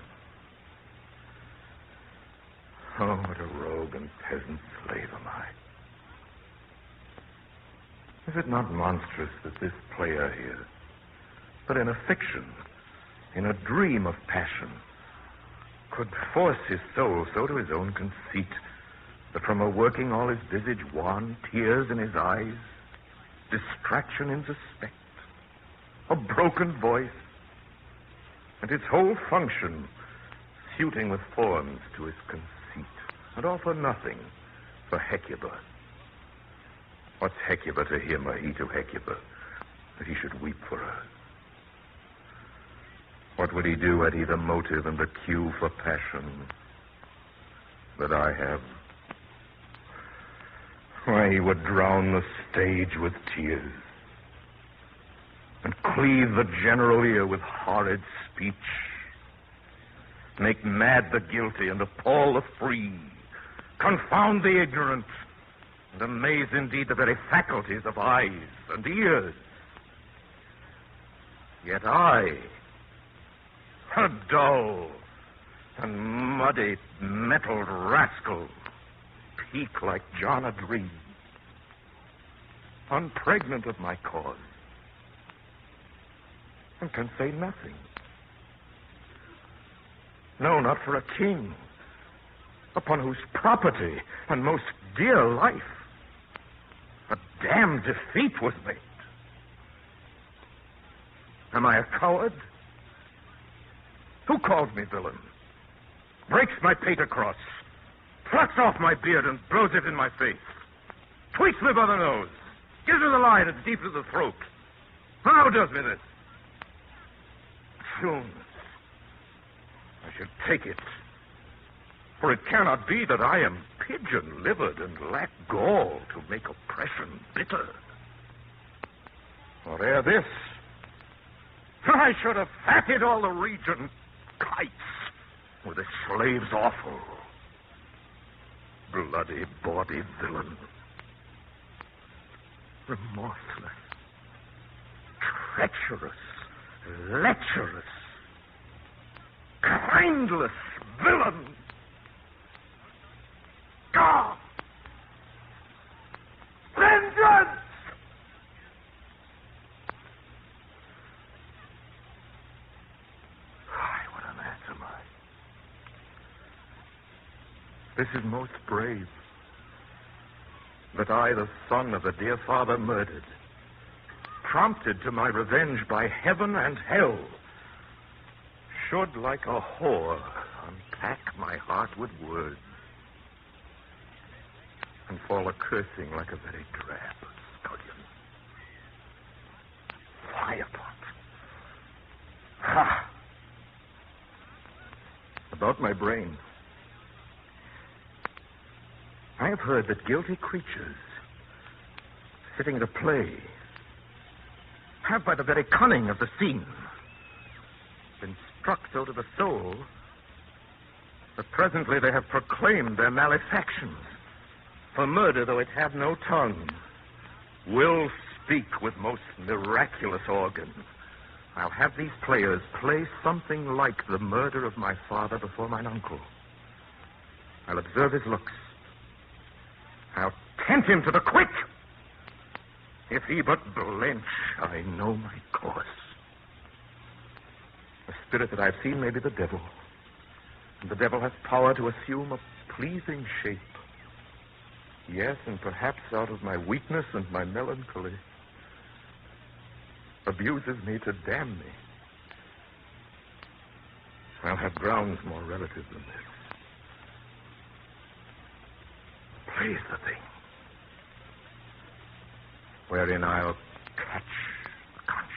Oh, what a rogue and peasant slave am I. Is it not monstrous that this player here, but in a fiction, in a dream of passion, could force his soul so to his own conceit that from a working all his visage wan, tears in his eyes, distraction in suspect, a broken voice, and his whole function suiting with forms to his conceit, and all for nothing, for Hecuba. What's Hecuba to him, or he to Hecuba, that he should weep for her? What would he do had he the motive and the cue for passion that I have? Why, he would drown the stage with tears and cleave the general ear with horrid speech, make mad the guilty and appall the free, confound the ignorant, and amaze indeed the very faculties of eyes and ears. Yet I, a dull and muddy, mettled rascal, peak like John O'Dream, unpregnant of my cause, and can say nothing. No, not for a king, upon whose property and most dear life a damned defeat was made. Am I a coward? Who calls me villain? Breaks my pate across, plucks off my beard and blows it in my face, tweaks me by the nose, gives me the line that's deep to the throat. How does me this? Soon I should take it, for it cannot be that I am pigeon-livered and lack gall to make oppression bitter. For ere this, I should have fatted all the region kites with a slave's offal. Bloody, bawdy villain. Remorseless, treacherous, lecherous, kindless villain. God! Vengeance! What an ass am I. This is most brave. That I, the son of a dear father murdered, prompted to my revenge by heaven and hell, should, like a whore, unpack my heart with words and fall a cursing like a very drab scullion. Firepot. Ha! About my brain. I have heard that guilty creatures, sitting at a play, have by the very cunning of the scene been struck so to the soul that presently they have proclaimed their malefactions. For murder, though it have no tongue, will speak with most miraculous organs. I'll have these players play something like the murder of my father before mine uncle. I'll observe his looks. I'll tempt him to the quick. If he but blench, I know my course. The spirit that I've seen may be the devil. And the devil has power to assume a pleasing shape. Yes, and perhaps out of my weakness and my melancholy, abuses me to damn me. I'll have grounds more relative than this. Plays the thing, wherein I'll catch conscience.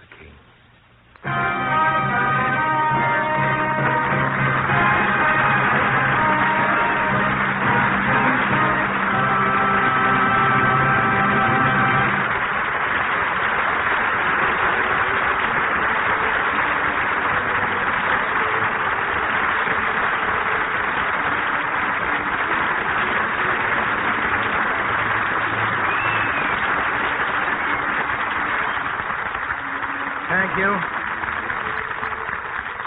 The king.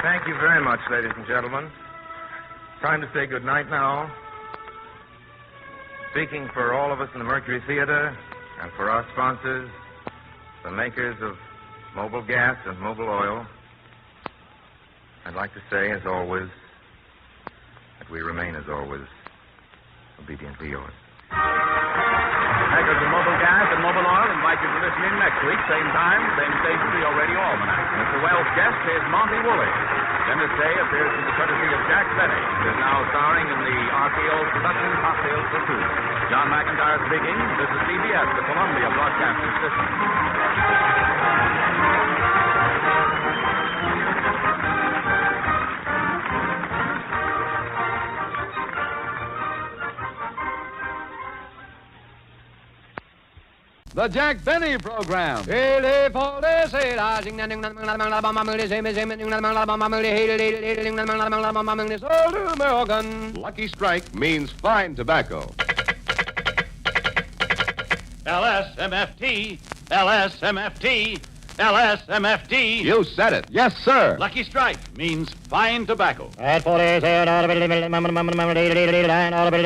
Thank you very much, ladies and gentlemen. Time to say good night now. Speaking for all of us in the Mercury Theater and for our sponsors, the makers of mobile gas and mobile oil, I'd like to say, as always, that we remain, as always, obediently yours. Makers of mobile gas and mobile oil invite you to listen in next week, same time, same station for your radio almanac. Mr. Wells' guest is Monty Woolley. Dennis Day appears through the courtesy of Jack Benny, who is now starring in the RKO production Cocktails for Two. John McIntyre speaking. This is CBS, the Columbia Broadcasting System. The Jack Benny Program. Lucky Strike means fine tobacco. LSMFT, LSMFT, LSMFT. You said it. Yes, sir. Lucky Strike means fine tobacco. At 47,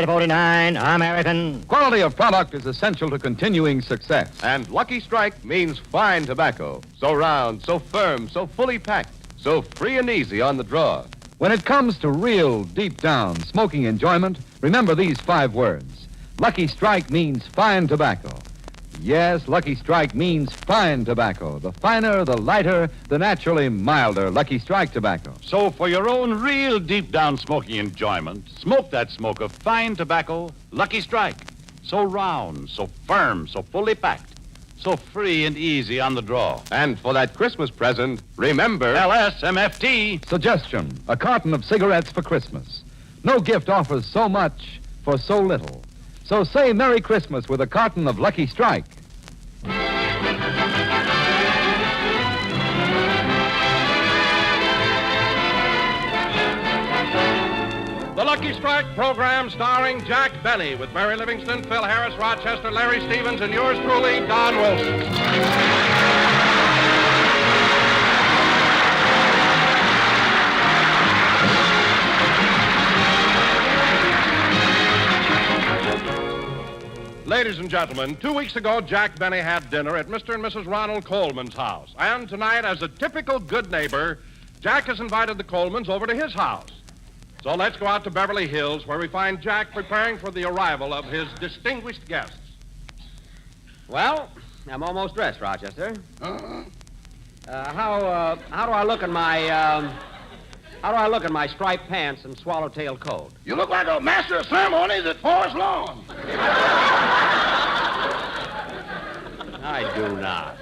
49, American. Quality of product is essential to continuing success. And Lucky Strike means fine tobacco. So round, so firm, so fully packed, so free and easy on the draw. When it comes to real, deep-down smoking enjoyment, remember these 5 words. Lucky Strike means fine tobacco. Yes, Lucky Strike means fine tobacco. The finer, the lighter, the naturally milder Lucky Strike tobacco. So for your own real deep-down smoking enjoyment, smoke that smoke of fine tobacco, Lucky Strike. So round, so firm, so fully packed, so free and easy on the draw. And for that Christmas present, remember... LSMFT. Suggestion, a carton of cigarettes for Christmas. No gift offers so much for so little. So say Merry Christmas with a carton of Lucky Strike. The Lucky Strike program starring Jack Benny with Mary Livingston, Phil Harris, Rochester, Larry Stevens, and yours truly, Don Wilson. Ladies and gentlemen, 2 weeks ago, Jack Benny had dinner at Mr. and Mrs. Ronald Coleman's house. And tonight, as a typical good neighbor, Jack has invited the Colemans over to his house. So let's go out to Beverly Hills, where we find Jack preparing for the arrival of his distinguished guests. Well, I'm almost dressed, Rochester. How do I look in my, striped pants and swallowtail coat? You look like a master of ceremonies at Forest Lawn. I do not.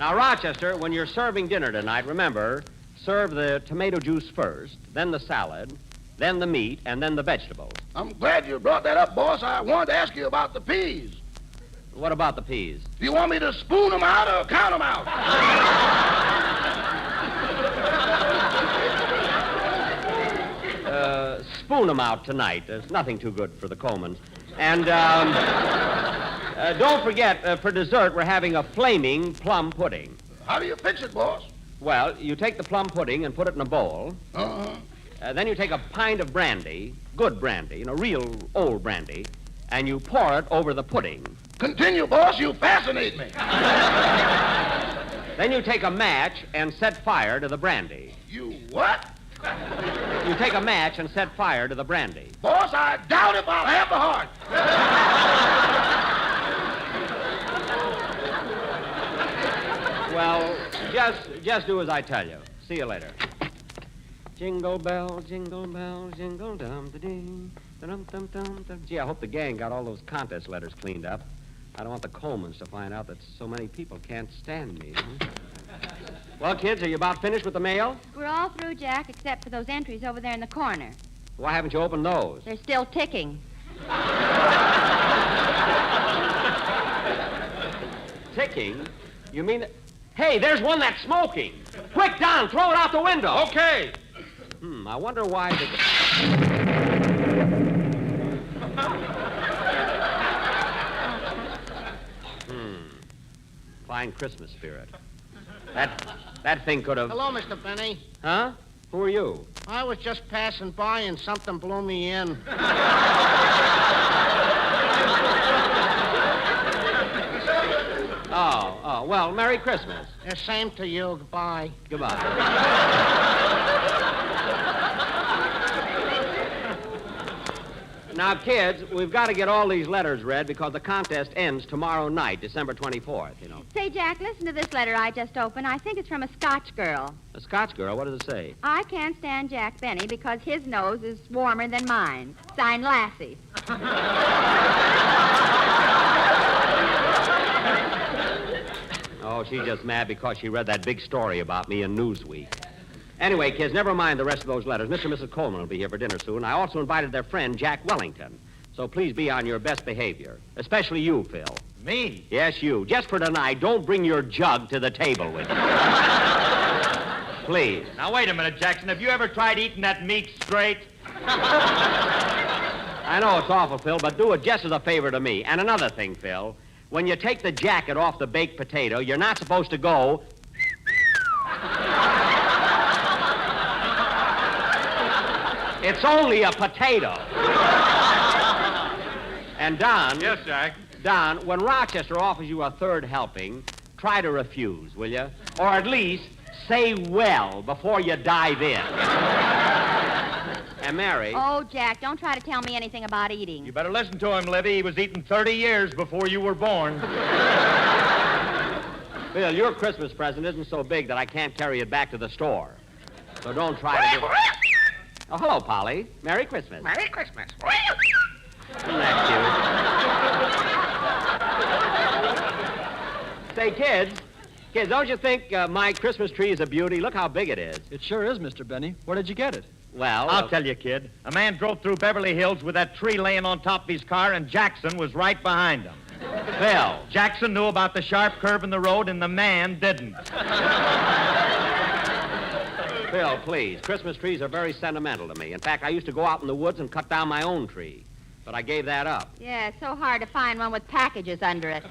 Now, Rochester, when you're serving dinner tonight, remember, serve the tomato juice first, then the salad, then the meat, and then the vegetables. I'm glad you brought that up, boss. I wanted to ask you about the peas. What about the peas? Do you want me to spoon them out or count them out? Spoon them out tonight. There's nothing too good for the Colemans. And don't forget, for dessert, we're having a flaming plum pudding. How do you fix it, boss? Well, you take the plum pudding and put it in a bowl. Then you take a pint of brandy, good brandy, real old brandy, and you pour it over the pudding. Continue, boss. You fascinate me. Then you take a match and set fire to the brandy. You what? You take a match and set fire to the brandy. Boss, I doubt if I'll have the heart. Well, just do as I tell you. See you later. Jingle bells, jingle dum-da-ding, dum-dum-dum-dum. Gee, I hope the gang got all those contest letters cleaned up. I don't want the Colemans to find out that so many people can't stand me. Well, kids, are you about finished with the mail? We're all through, Jack, except for those entries over there in the corner. Why haven't you opened those? They're still ticking. Ticking? You mean... Hey, there's one that's smoking. Quick, Don, throw it out the window. Okay. I wonder why the... Fine Christmas spirit. That thing could have... Hello, Mr. Benny. Huh? Who are you? I was just passing by and something blew me in. Oh, well, Merry Christmas. The same to you. Goodbye. Goodbye. Now, kids, we've got to get all these letters read because the contest ends tomorrow night, December 24th, Say, Jack, listen to this letter I just opened. I think it's from a Scotch girl. A Scotch girl? What does it say? I can't stand Jack Benny because his nose is warmer than mine. Signed, Lassie. Oh, she's just mad because she read that big story about me in Newsweek. Anyway, kids, never mind the rest of those letters. Mr. and Mrs. Coleman will be here for dinner soon. I also invited their friend, Jack Wellington. So please be on your best behavior. Especially you, Phil. Me? Yes, you. Just for tonight, don't bring your jug to the table with you. Please. Now, wait a minute, Jackson. Have you ever tried eating that meat straight? I know it's awful, Phil, but do it just as a favor to me. And another thing, Phil. When you take the jacket off the baked potato, you're not supposed to go... It's only a potato. And Don... Yes, Jack? Don, when Rochester offers you a third helping, try to refuse, will you? Or at least say well before you dive in. And Mary... Oh, Jack, don't try to tell me anything about eating. You better listen to him, Livy. He was eating 30 years before you were born. Phil, your Christmas present isn't so big that I can't carry it back to the store. So don't try to... Oh, hello, Polly. Merry Christmas. Merry Christmas. Isn't that cute? Say, kids, don't you think my Christmas tree is a beauty? Look how big it is. It sure is, Mr. Benny. Where did you get it? Well... I'll tell you, kid. A man drove through Beverly Hills with that tree laying on top of his car, and Jackson was right behind him. Phil. Jackson knew about the sharp curve in the road, and the man didn't. Phil, please. Christmas trees are very sentimental to me. In fact, I used to go out in the woods and cut down my own tree. But I gave that up. Yeah, it's so hard to find one with packages under it.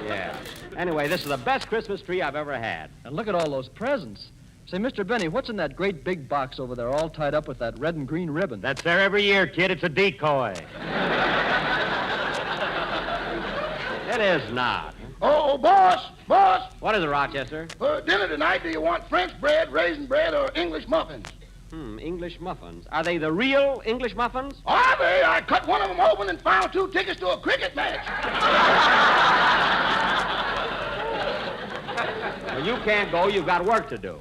Yeah. Anyway, this is the best Christmas tree I've ever had. And look at all those presents. Say, Mr. Benny, what's in that great big box over there all tied up with that red and green ribbon? That's there every year, kid. It's a decoy. It is not. Oh, boss. What is it, Rochester? For dinner tonight, do you want French bread, raisin bread, or English muffins? English muffins. Are they the real English muffins? Are they? I cut one of them open and found 2 tickets to a cricket match. Well, you can't go. You've got work to do.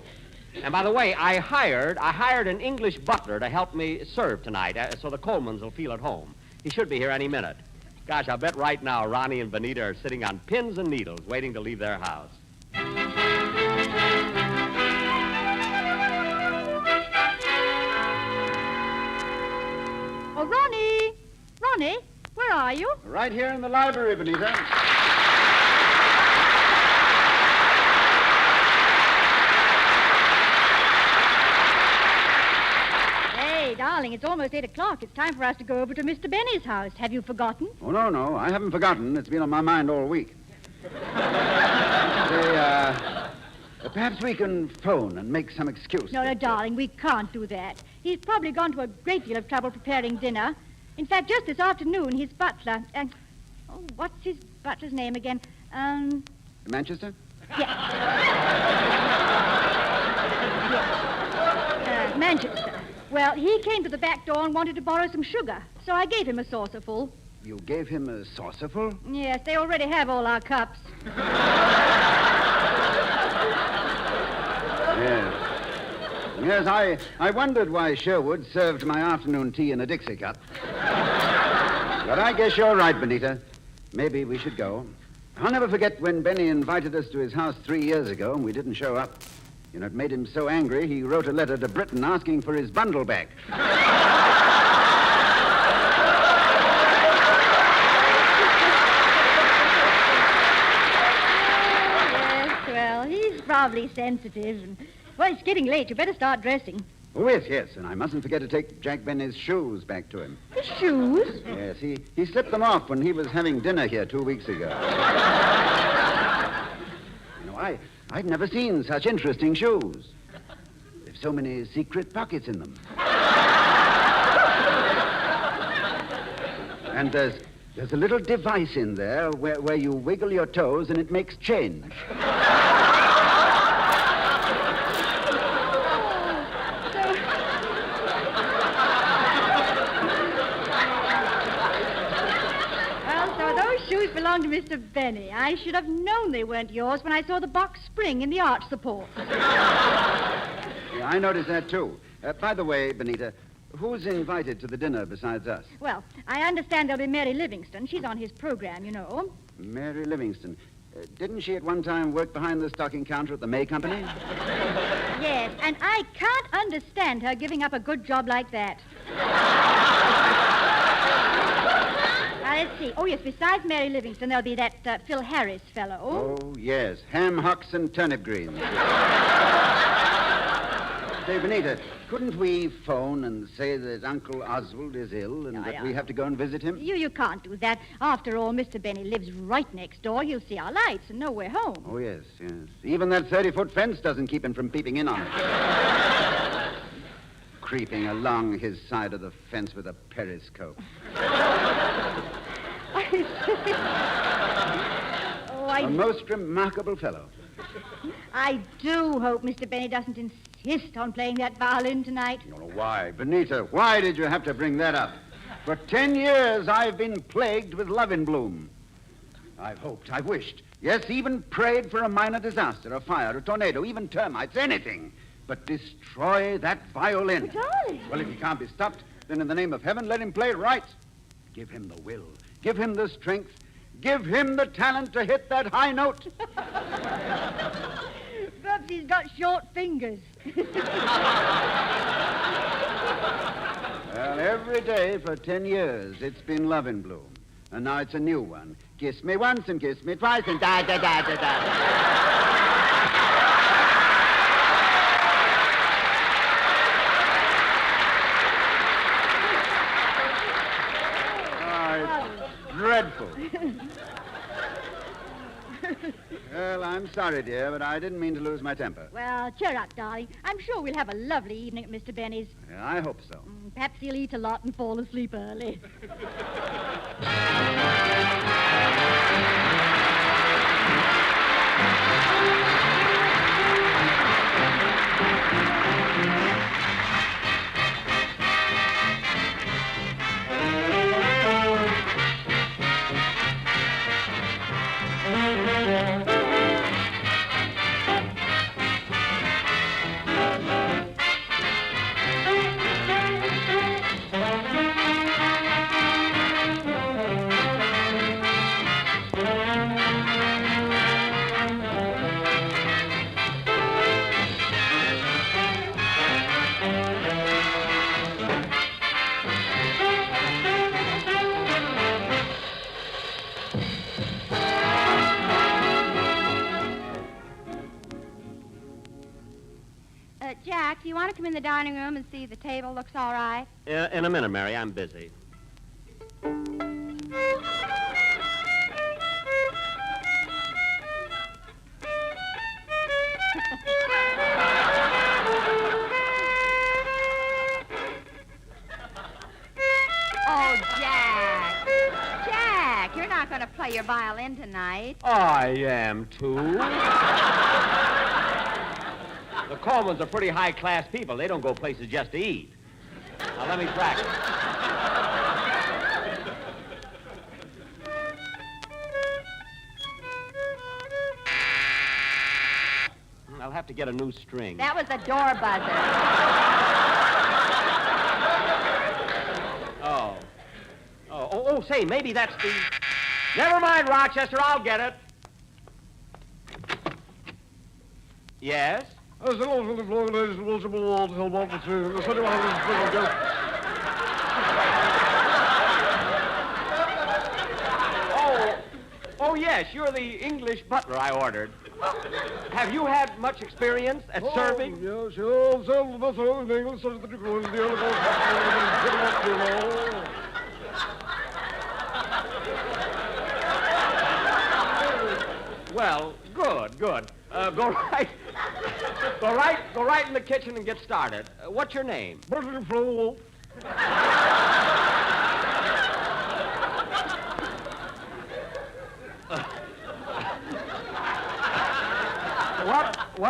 And by the way, I hired an English butler to help me serve tonight, so the Colemans will feel at home. He should be here any minute. Gosh, I bet right now Ronnie and Benita are sitting on pins and needles waiting to leave their house. Oh, Ronnie! Ronnie, where are you? Right here in the library, Benita. Hey, darling, it's almost 8 o'clock. It's time for us to go over to Mr. Benny's house. Have you forgotten? Oh, no. I haven't forgotten. It's been on my mind all week. Perhaps we can phone and make some excuse. No, darling, we can't do that. He's probably gone to a great deal of trouble preparing dinner. In fact, just this afternoon, his butler... what's his butler's name again? Manchester? Manchester. Well, he came to the back door and wanted to borrow some sugar, so I gave him a saucerful. You gave him a saucerful? Yes, they already have all our cups. Yes, I wondered why Sherwood served my afternoon tea in a Dixie cup. But I guess you're right, Benita. Maybe we should go. I'll never forget when Benny invited us to his house 3 years ago and we didn't show up. You know, it made him so angry, he wrote a letter to Britain asking for his bundle back. Yes, well, he's probably sensitive. Well, it's getting late. You better start dressing. Oh, yes, and I mustn't forget to take Jack Benny's shoes back to him. His shoes? Yes, he slipped them off when he was having dinner here 2 weeks ago. You know, I've never seen such interesting shoes. There's so many secret pockets in them. And there's a little device in there where you wiggle your toes and it makes change. Belong to Mr. Benny. I should have known they weren't yours when I saw the box spring in the arch support. Yeah, I noticed that, too. By the way, Benita, who's invited to the dinner besides us? Well, I understand there'll be Mary Livingston. She's on his program, you know. Mary Livingston. Didn't she at one time work behind the stocking counter at the May Company? Yes, and I can't understand her giving up a good job like that. Let's see. Oh, yes, besides Mary Livingston, there'll be that Phil Harris fellow. Oh, yes. Ham hocks and turnip greens. Say, Benita, couldn't we phone and say that Uncle Oswald is ill and that we have to go and visit him? You can't do that. After all, Mr. Benny lives right next door. He'll see our lights and know we're home. Oh, yes. Even that 30-foot fence doesn't keep him from peeping in on it. Creeping along his side of the fence with a periscope. A most remarkable fellow. I do hope Mr. Benny doesn't insist on playing that violin tonight. You know why? Benita, why did you have to bring that up? For 10 years, I've been plagued with love in bloom. I've hoped, I've wished, yes, even prayed for a minor disaster, a fire, a tornado, even termites, anything. But destroy that violin. But darling. Well, if he can't be stopped, then in the name of heaven, let him play right. Give him the will. Give him the strength. Give him the talent to hit that high note. Perhaps he's got short fingers. Well, every day for 10 years, it's been love in bloom. And now it's a new one. Kiss me once and kiss me twice and da-da-da-da-da. Dreadful. Well, I'm sorry, dear, but I didn't mean to lose my temper. Well, cheer up, darling. I'm sure we'll have a lovely evening at Mr. Benny's. Yeah, I hope so. Perhaps he'll eat a lot and fall asleep early. Jack, do you want to come in the dining room and see if the table looks all right? In a minute, Mary. I'm busy. your violin tonight. I am, too. The Colemans are pretty high-class people. They don't go places just to eat. Now, let me practice. I'll have to get a new string. That was the door buzzer. Oh, say, maybe that's the... Never mind, Rochester, I'll get it. Yes? Oh, yes, you're the English butler I ordered. Have you had much experience at serving? Yes. Well, good. Go right in the kitchen and get started. What's your name? What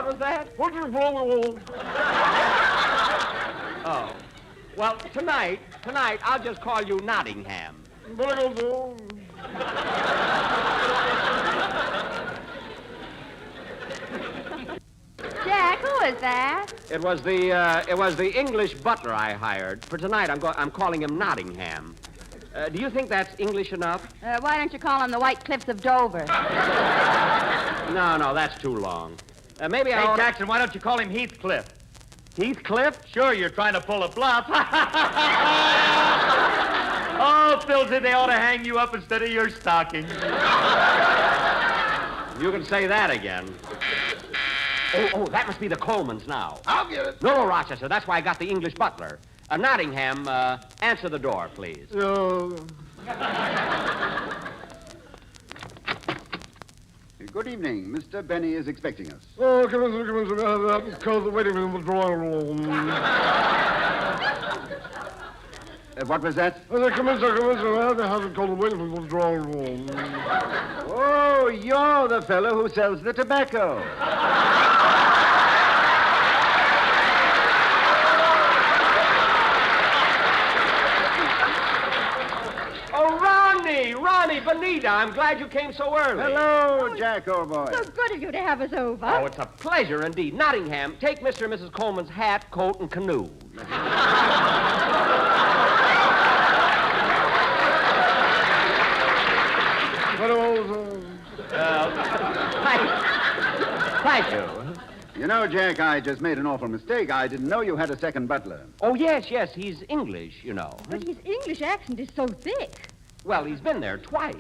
was that? Oh. Well, tonight, I'll just call you Nottingham. Jack, who is that? It was the English butler I hired. For tonight, I'm calling him Nottingham. Do you think that's English enough? Why don't you call him the White Cliffs of Dover? No, that's too long. Maybe Hey, Jackson, why don't you call him Heathcliff? Heathcliff? Sure, you're trying to pull a bluff. Oh, Philsy, they ought to hang you up instead of your stocking. You can say that again. Oh, that must be the Colemans now. I'll get it. No, Rochester, that's why I got the English butler. Nottingham, answer the door, please. Good evening. Mr. Benny is expecting us. Oh, come in, call the waiting room in the drawing room. What was that? Come in, sir. I haven't called the waiting room in the drawing room. Oh, you're the fellow who sells the tobacco. Ronnie, Benita, I'm glad you came so early. Hello, Jack, old boy. So good of you to have us over. Oh, it's a pleasure indeed. Nottingham, take Mr. and Mrs. Coleman's hat, coat, and canoe. Thank you. You know, Jack, I just made an awful mistake. I didn't know you had a second butler. Oh, yes, he's English, you know. But his English accent is so thick. Well, he's been there twice.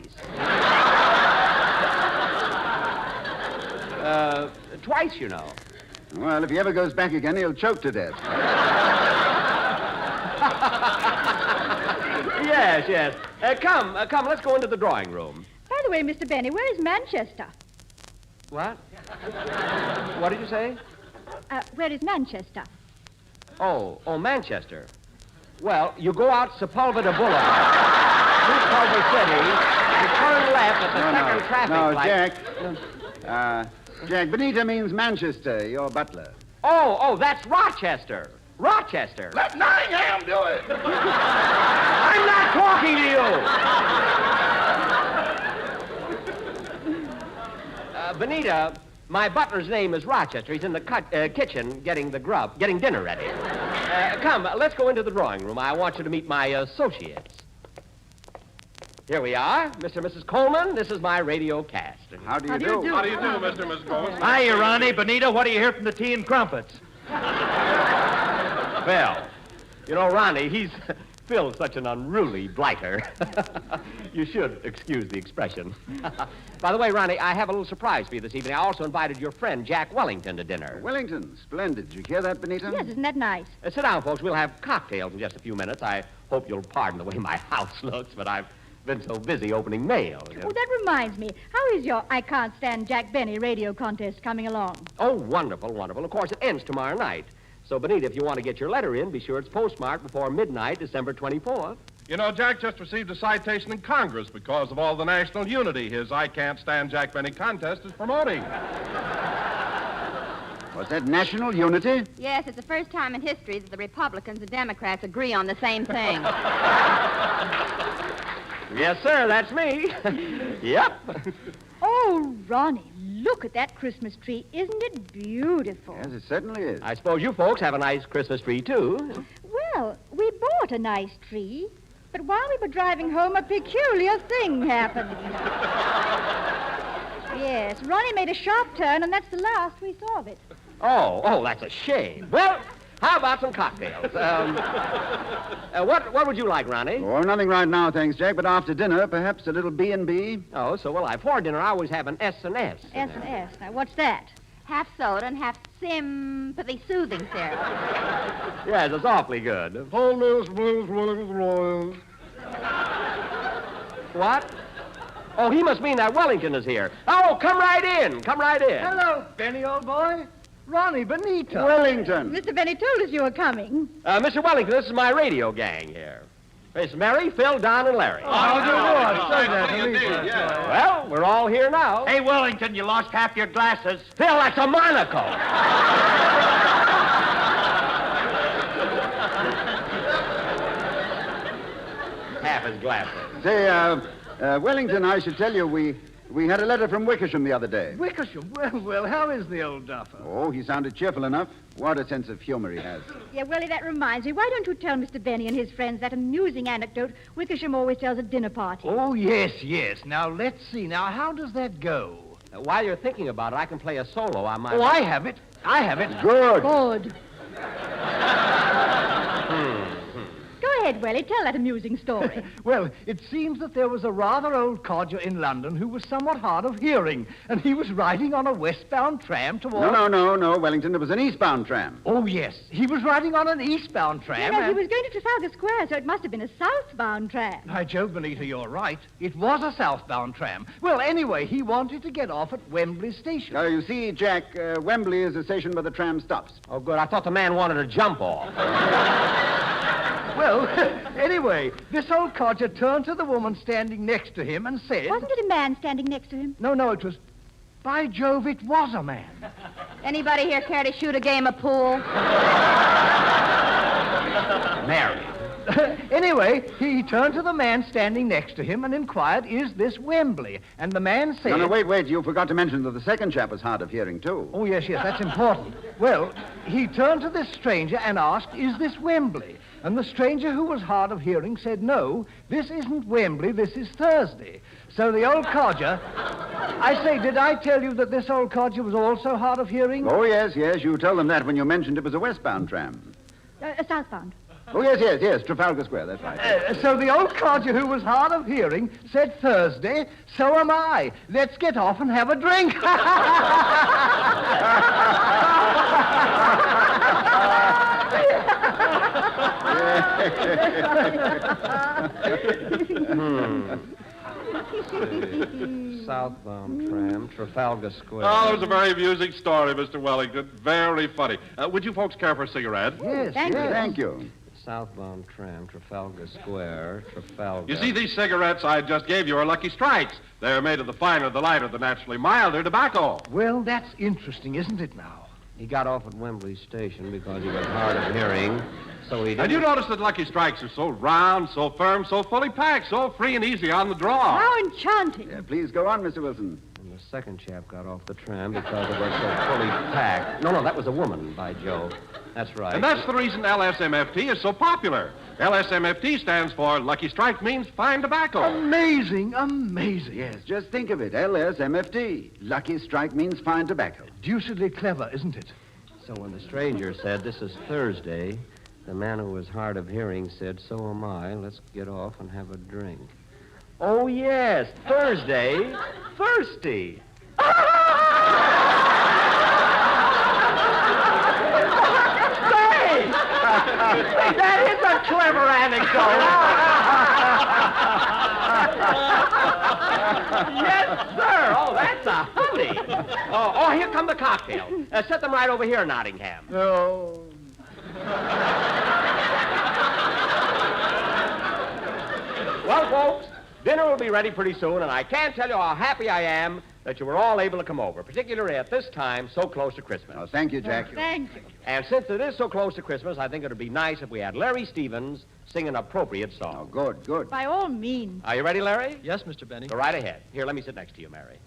Twice, you know. Well, if he ever goes back again, he'll choke to death. Yes. Come, let's go into the drawing room. By the way, Mr. Benny, where is Manchester? What? What did you say? Where is Manchester? Oh, Manchester. Well, you go out Sepulveda Boulevard. Culver City, you turn left at the second traffic light. Jack. Jack, Benita means Manchester, your butler. Oh, that's Rochester. Rochester. Let Nottingham do it. I'm not talking to you. Benita, my butler's name is Rochester. He's in the kitchen getting dinner ready. Come, let's go into the drawing room. I want you to meet my associates. Here we are, Mr. and Mrs. Coleman. This is my radio cast. How do you do? How do you do, Mr. and Mrs. Coleman? Hiya, Ronnie. Benita, what do you hear from the tea and crumpets? Well, you know, Ronnie, Phil's such an unruly blighter. You should excuse the expression. By the way, Ronnie, I have a little surprise for you this evening. I also invited your friend, Jack Wellington, to dinner. Wellington? Splendid. Did you hear that, Benita? Yes, isn't that nice? Sit down, folks. We'll have cocktails in just a few minutes. I hope you'll pardon the way my house looks, but I've been so busy opening mail. Oh, that reminds me. How is your I Can't Stand Jack Benny radio contest coming along? Oh, wonderful. Of course, it ends tomorrow night. So, Benita, if you want to get your letter in, be sure it's postmarked before midnight, December 24th. You know, Jack just received a citation in Congress because of all the national unity his I Can't Stand Jack Benny contest is promoting. Was that national unity? Yes, it's the first time in history that the Republicans and Democrats agree on the same thing. Yes, sir, that's me. Yep. Oh, Ronnie, look at that Christmas tree. Isn't it beautiful? Yes, it certainly is. I suppose you folks have a nice Christmas tree, too. Well, we bought a nice tree, but while we were driving home, a peculiar thing happened. Yes, Ronnie made a sharp turn, and that's the last we saw of it. Oh, that's a shame. Well, how about some cocktails? What would you like, Ronnie? Oh, nothing right now, thanks, Jack, but after dinner, perhaps a little B&B. Oh, so will I. For dinner, I always have an S&S. S&S. Now, what's that? Half soda and half sympathy soothing syrup. Yes, it's awfully good. What? Oh, he must mean that Wellington is here. Oh, come right in. Come right in. Hello, Benny, old boy. Ronnie Benito. Wellington. Mr. Benny told us you were coming. Mr. Wellington, this is my radio gang here. It's Mary, Phil, Don, and Larry. Well, we're all here now. Hey, Wellington, you lost half your glasses. Phil, that's a monocle. Half his glasses. Say, Wellington, I should tell you, we had a letter from Wickersham the other day. Wickersham? Well, how is the old duffer? Oh, he sounded cheerful enough. What a sense of humor he has. Yeah, Wellie, that reminds me. Why don't you tell Mr. Benny and his friends that amusing anecdote Wickersham always tells at dinner parties? Oh, yes. Now, let's see. Now, how does that go? While you're thinking about it, I can play a solo on my... Oh, I have it. Good. Good. Go ahead, Wellie. Tell that amusing story. Well, it seems that there was a rather old codger in London who was somewhat hard of hearing, and he was riding on a westbound tram toward... No, Wellington. It was an eastbound tram. Oh, yes. He was riding on an eastbound tram. He was going to Trafalgar Square, so it must have been a southbound tram. By Jove, Benita, you're right. It was a southbound tram. Well, anyway, he wanted to get off at Wembley Station. You see, Jack, Wembley is the station where the tram stops. Oh, good. I thought the man wanted to jump off. Well, anyway, this old codger turned to the woman standing next to him and said... Wasn't it a man standing next to him? No, it was... By Jove, it was a man. Anybody here care to shoot a game of pool? Mary. Anyway, he turned to the man standing next to him and inquired, is this Wembley? And the man said... No, wait. You forgot to mention that the second chap was hard of hearing, too. Oh, yes, that's important. Well, he turned to this stranger and asked, is this Wembley? And the stranger, who was hard of hearing, said, no, this isn't Wembley, this is Thursday. So the old codger... I say, did I tell you that this old codger was also hard of hearing? Oh, yes, you told them that when you mentioned it was a westbound tram. Southbound. Oh, yes, Trafalgar Square, that's right. So the old codger who was hard of hearing said Thursday, so am I. Let's get off and have a drink. Southbound tram, Trafalgar Square. Oh, that was a very amusing story, Mr. Wellington. Very funny. Would you folks care for a cigarette? Yes, Thank you. Southbound tram, Trafalgar Square, Trafalgar. You see, these cigarettes I just gave you are Lucky Strikes. They're made of the finer, the lighter, the naturally milder tobacco. Well, that's interesting, isn't it now? He got off at Wembley Station because he was hard of hearing, so he didn't... And you notice that Lucky Strikes are so round, so firm, so fully packed, so free and easy on the draw. How enchanting. Yeah, please go on, Mr. Wilson. And the second chap got off the tram because it was so fully packed. No, that was a woman, by Jove. That's right. And that's the reason LSMFT is so popular. LSMFT stands for Lucky Strike means fine tobacco. Amazing. Yes, just think of it. LSMFT. Lucky Strike means fine tobacco. Deucedly clever, isn't it? So when the stranger said, this is Thursday, the man who was hard of hearing said, so am I. Let's get off and have a drink. Oh, yes, Thursday. Thirsty. That is a clever anecdote. Yes, sir. Oh, that's a honey. Oh, here come the cocktails. Set them right over here, Nottingham. Oh. Well, folks, dinner will be ready pretty soon, and I can't tell you how happy I am that you were all able to come over, particularly at this time so close to Christmas. Oh, thank you, Jack. Thank you. And since it is so close to Christmas, I think it would be nice if we had Larry Stevens sing an appropriate song. Oh, good, good. By all means. Are you ready, Larry? Yes, Mr. Benny. Go right ahead. Here, let me sit next to you, Mary.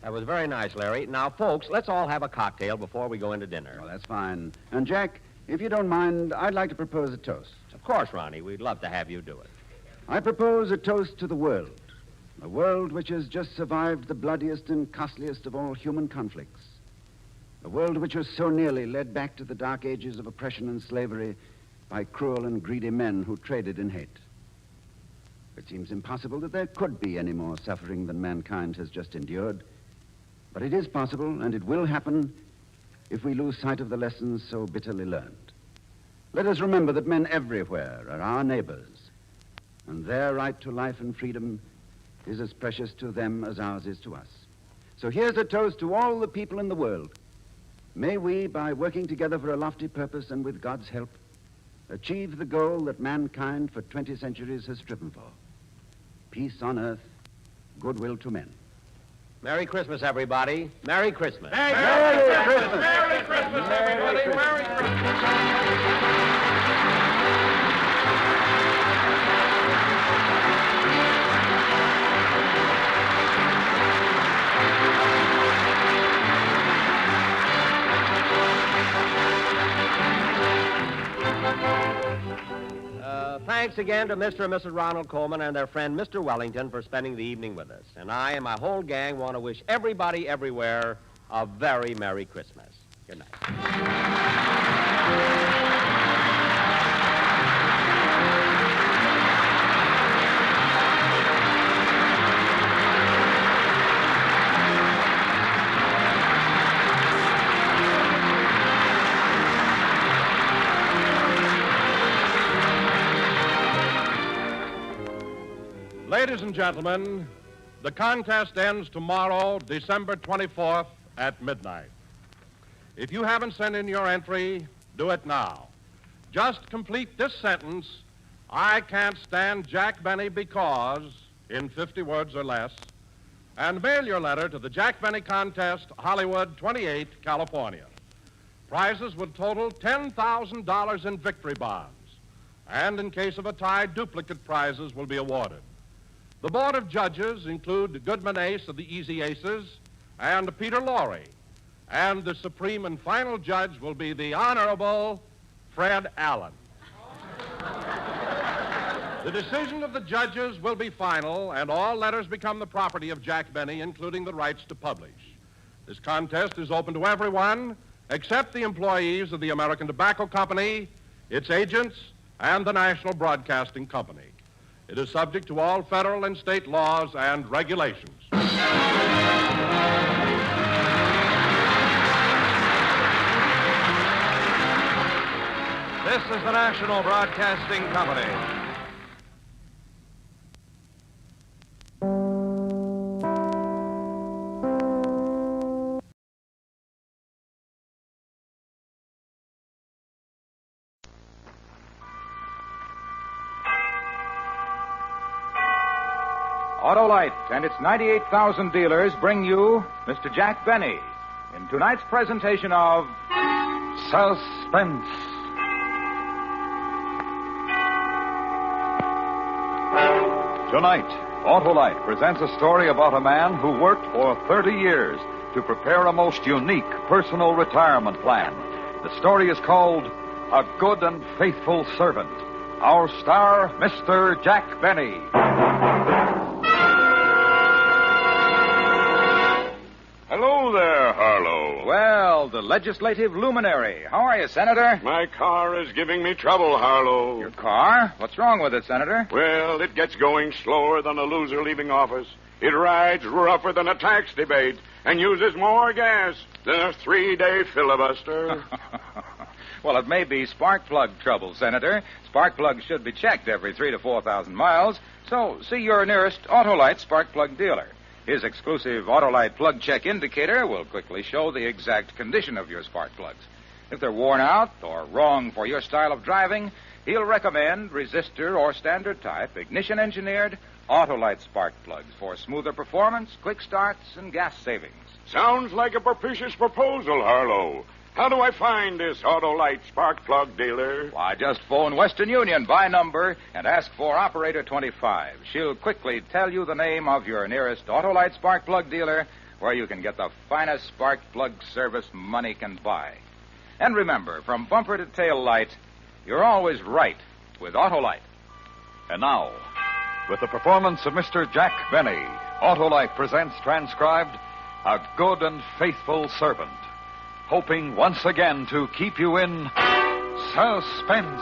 That was very nice, Larry. Now, folks, let's all have a cocktail before we go into dinner. Well, that's fine. And, Jack, if you don't mind, I'd like to propose a toast. Of course, Ronnie. We'd love to have you do it. I propose a toast to the world. A world which has just survived the bloodiest and costliest of all human conflicts. A world which was so nearly led back to the dark ages of oppression and slavery by cruel and greedy men who traded in hate. It seems impossible that there could be any more suffering than mankind has just endured. But it is possible, and it will happen if we lose sight of the lessons so bitterly learned. Let us remember that men everywhere are our neighbors, and their right to life and freedom is as precious to them as ours is to us. So here's a toast to all the people in the world. May we, by working together for a lofty purpose and with God's help, achieve the goal that mankind for 20 centuries has striven for. Peace on earth, goodwill to men. Merry Christmas, everybody. Merry Christmas. Merry Christmas. Merry Christmas, everybody. Merry Christmas. Thanks again to Mr. and Mrs. Ronald Coleman and their friend Mr. Wellington for spending the evening with us. And I and my whole gang want to wish everybody everywhere a very Merry Christmas. Good night. Ladies and gentlemen, the contest ends tomorrow, December 24th at midnight. If you haven't sent in your entry, do it now. Just complete this sentence, I can't stand Jack Benny because, in 50 words or less, and mail your letter to the Jack Benny Contest, Hollywood 28, California. Prizes would total $10,000 in victory bonds, and in case of a tie, duplicate prizes will be awarded. The Board of Judges include Goodman Ace of the Easy Aces and Peter Lorre, and the supreme and final judge will be the Honorable Fred Allen. The decision of the judges will be final, and all letters become the property of Jack Benny, including the rights to publish. This contest is open to everyone except the employees of the American Tobacco Company, its agents, and the National Broadcasting Company. It is subject to all federal and state laws and regulations. This is the National Broadcasting Company. Autolite and its 98,000 dealers bring you Mr. Jack Benny in tonight's presentation of Suspense. Tonight, Autolite presents a story about a man who worked for 30 years to prepare a most unique personal retirement plan. The story is called A Good and Faithful Servant. Our star, Mr. Jack Benny. Hello there, Harlow. Well, the legislative luminary. How are you, Senator? My car is giving me trouble, Harlow. Your car? What's wrong with it, Senator? Well, it gets going slower than a loser leaving office. It rides rougher than a tax debate and uses more gas than a 3-day filibuster. Well, it may be spark plug trouble, Senator. Spark plugs should be checked every 3,000 to 4,000 miles, so see your nearest Autolite spark plug dealer. His exclusive Autolite plug check indicator will quickly show the exact condition of your spark plugs. If they're worn out or wrong for your style of driving, he'll recommend resistor or standard type, ignition-engineered Autolite spark plugs for smoother performance, quick starts, and gas savings. Sounds like a propitious proposal, Harlow. How do I find this Autolite spark plug dealer? Why, just phone Western Union by number and ask for Operator 25. She'll quickly tell you the name of your nearest Autolite spark plug dealer where you can get the finest spark plug service money can buy. And remember, from bumper to tail light, you're always right with Autolite. And now, with the performance of Mr. Jack Benny, Autolite presents transcribed A Good and Faithful Servant, hoping once again to keep you in suspense.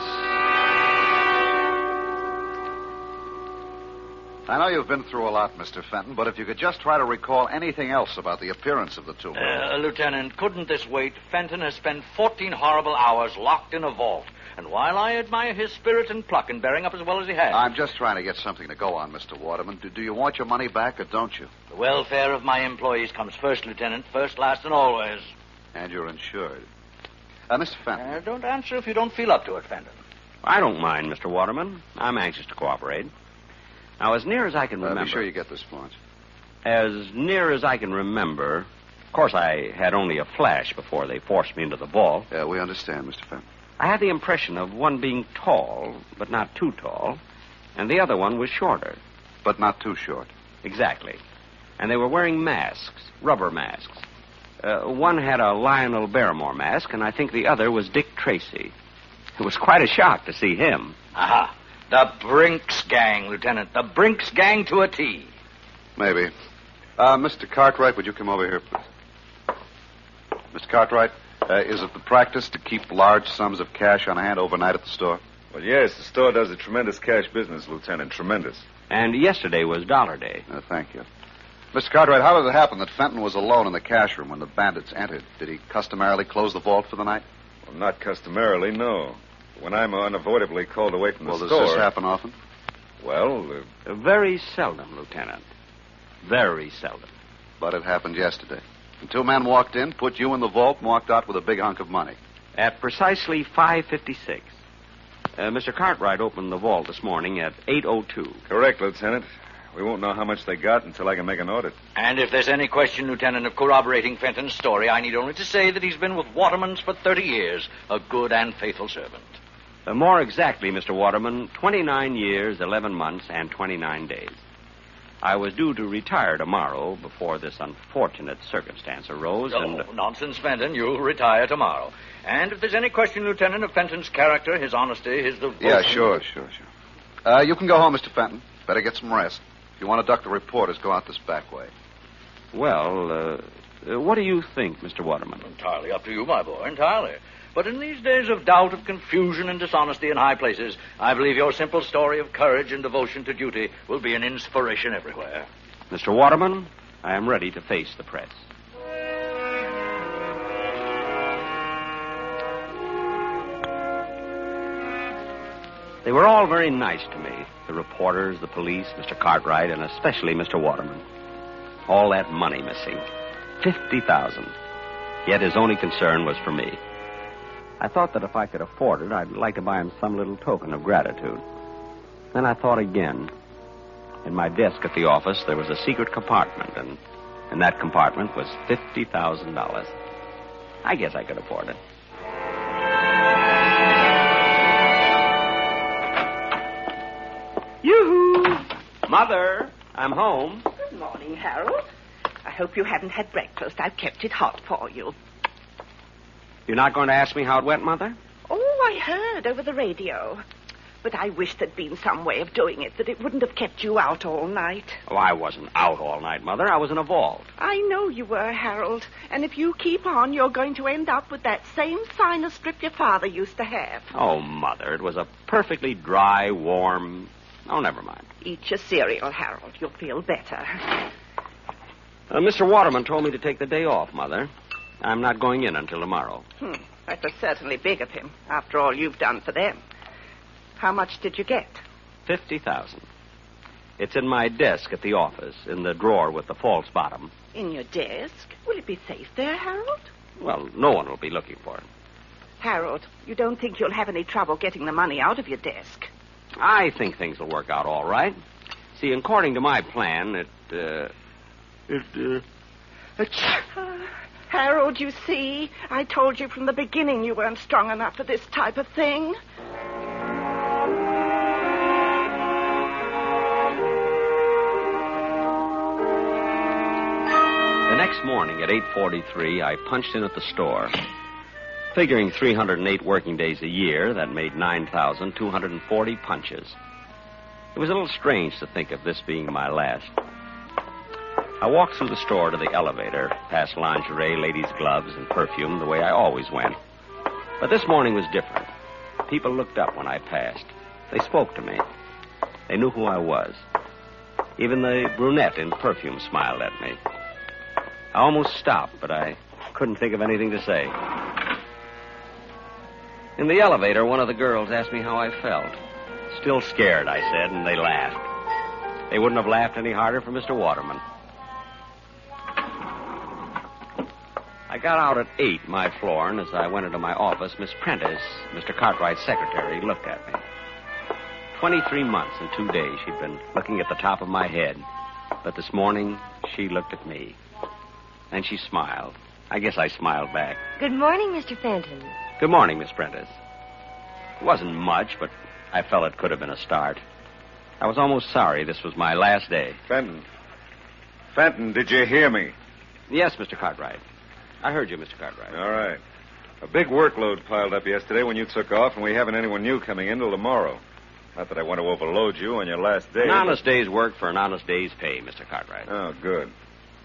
I know you've been through a lot, Mr. Fenton, but if you could just try to recall anything else about the appearance of the two men. Lieutenant, couldn't this wait? Fenton has spent 14 horrible hours locked in a vault. And while I admire his spirit and pluck in bearing up as well as he has... I'm just trying to get something to go on, Mr. Waterman. Do you want your money back or don't you? The welfare of my employees comes first, Lieutenant. First, last, and always. And you're insured. Mr. Fenton. Don't answer if you don't feel up to it, Fenton. I don't mind, Mr. Waterman. I'm anxious to cooperate. Now, as near as I can remember... Be sure you get this, Florence. As near as I can remember... Of course, I had only a flash before they forced me into the vault. Yeah, we understand, Mr. Fenton. I had the impression of one being tall, but not too tall, and the other one was shorter. But not too short. Exactly. And they were wearing masks, rubber masks. One had a Lionel Barrymore mask, and I think the other was Dick Tracy. It was quite a shock to see him. Aha. The Brinks gang, Lieutenant. The Brinks gang to a T. Maybe. Mr. Cartwright, would you come over here, please? Mr. Cartwright, is it the practice to keep large sums of cash on hand overnight at the store? Well, yes, the store does a tremendous cash business, Lieutenant. Tremendous. And yesterday was Dollar Day. Thank you. Mr. Cartwright, how did it happen that Fenton was alone in the cash room when the bandits entered? Did he customarily close the vault for the night? Well, not customarily, no. When I'm unavoidably called away from the store... Well, does this happen often? Well, Very seldom, Lieutenant. Very seldom. But it happened yesterday. And two men walked in, put you in the vault, and walked out with a big hunk of money. At precisely 5:56. Mr. Cartwright opened the vault this morning at 8:02. Correct, Lieutenant. We won't know how much they got until I can make an audit. And if there's any question, Lieutenant, of corroborating Fenton's story, I need only to say that he's been with Waterman's for 30 years, a good and faithful servant. More exactly, Mr. Waterman, 29 years, 11 months, and 29 days. I was due to retire tomorrow before this unfortunate circumstance arose, Oh, nonsense, Fenton. You'll retire tomorrow. And if there's any question, Lieutenant, of Fenton's character, his honesty, his devotion... Yeah, sure. You can go home, Mr. Fenton. Better get some rest. If you want to duck the reporters, go out this back way. Well, what do you think, Mr. Waterman? Entirely up to you, my boy, entirely. But in these days of doubt, of confusion, and dishonesty in high places, I believe your simple story of courage and devotion to duty will be an inspiration everywhere. Mr. Waterman, I am ready to face the press. They were all very nice to me. The reporters, the police, Mr. Cartwright, and especially Mr. Waterman. All that money missing. $50,000. Yet his only concern was for me. I thought that if I could afford it, I'd like to buy him some little token of gratitude. Then I thought again. In my desk at the office, there was a secret compartment, and in that compartment was $50,000. I guess I could afford it. Yoo-hoo! Mother, I'm home. Good morning, Harold. I hope you haven't had breakfast. I've kept it hot for you. You're not going to ask me how it went, Mother? Oh, I heard over the radio. But I wish there'd been some way of doing it that it wouldn't have kept you out all night. Oh, I wasn't out all night, Mother. I was in a vault. I know you were, Harold. And if you keep on, you're going to end up with that same sinus strip your father used to have. Oh, Mother, it was a perfectly dry, warm... Oh, never mind. Eat your cereal, Harold. You'll feel better. Mr. Waterman told me to take the day off, Mother. I'm not going in until tomorrow. That was certainly big of him, after all you've done for them. How much did you get? $50,000. It's in my desk at the office, in the drawer with the false bottom. In your desk? Will it be safe there, Harold? Well, no one will be looking for it. Harold, you don't think you'll have any trouble getting the money out of your desk? I think things will work out all right. See, according to my plan, Harold, you see, I told you from the beginning you weren't strong enough for this type of thing. The next morning at 8:43, I punched in at the store. Figuring 308 working days a year, that made 9,240 punches. It was a little strange to think of this being my last. I walked through the store to the elevator, past lingerie, ladies' gloves, and perfume, the way I always went. But this morning was different. People looked up when I passed. They spoke to me. They knew who I was. Even the brunette in perfume smiled at me. I almost stopped, but I couldn't think of anything to say. In the elevator, one of the girls asked me how I felt. Still scared, I said, and they laughed. They wouldn't have laughed any harder for Mr. Waterman. I got out at 8, my floor, and as I went into my office, Miss Prentice, Mr. Cartwright's secretary, looked at me. 23 months and 2 days she'd been looking at the top of my head. But this morning, she looked at me. And she smiled. I guess I smiled back. Good morning, Mr. Fenton. Good morning, Miss Prentice. It wasn't much, but I felt it could have been a start. I was almost sorry this was my last day. Fenton, did you hear me? Yes, Mr. Cartwright. I heard you, Mr. Cartwright. All right. A big workload piled up yesterday when you took off, and we haven't anyone new coming in till tomorrow. Not that I want to overload you on your last day. An honest day's work for an honest day's pay, Mr. Cartwright. Oh, good.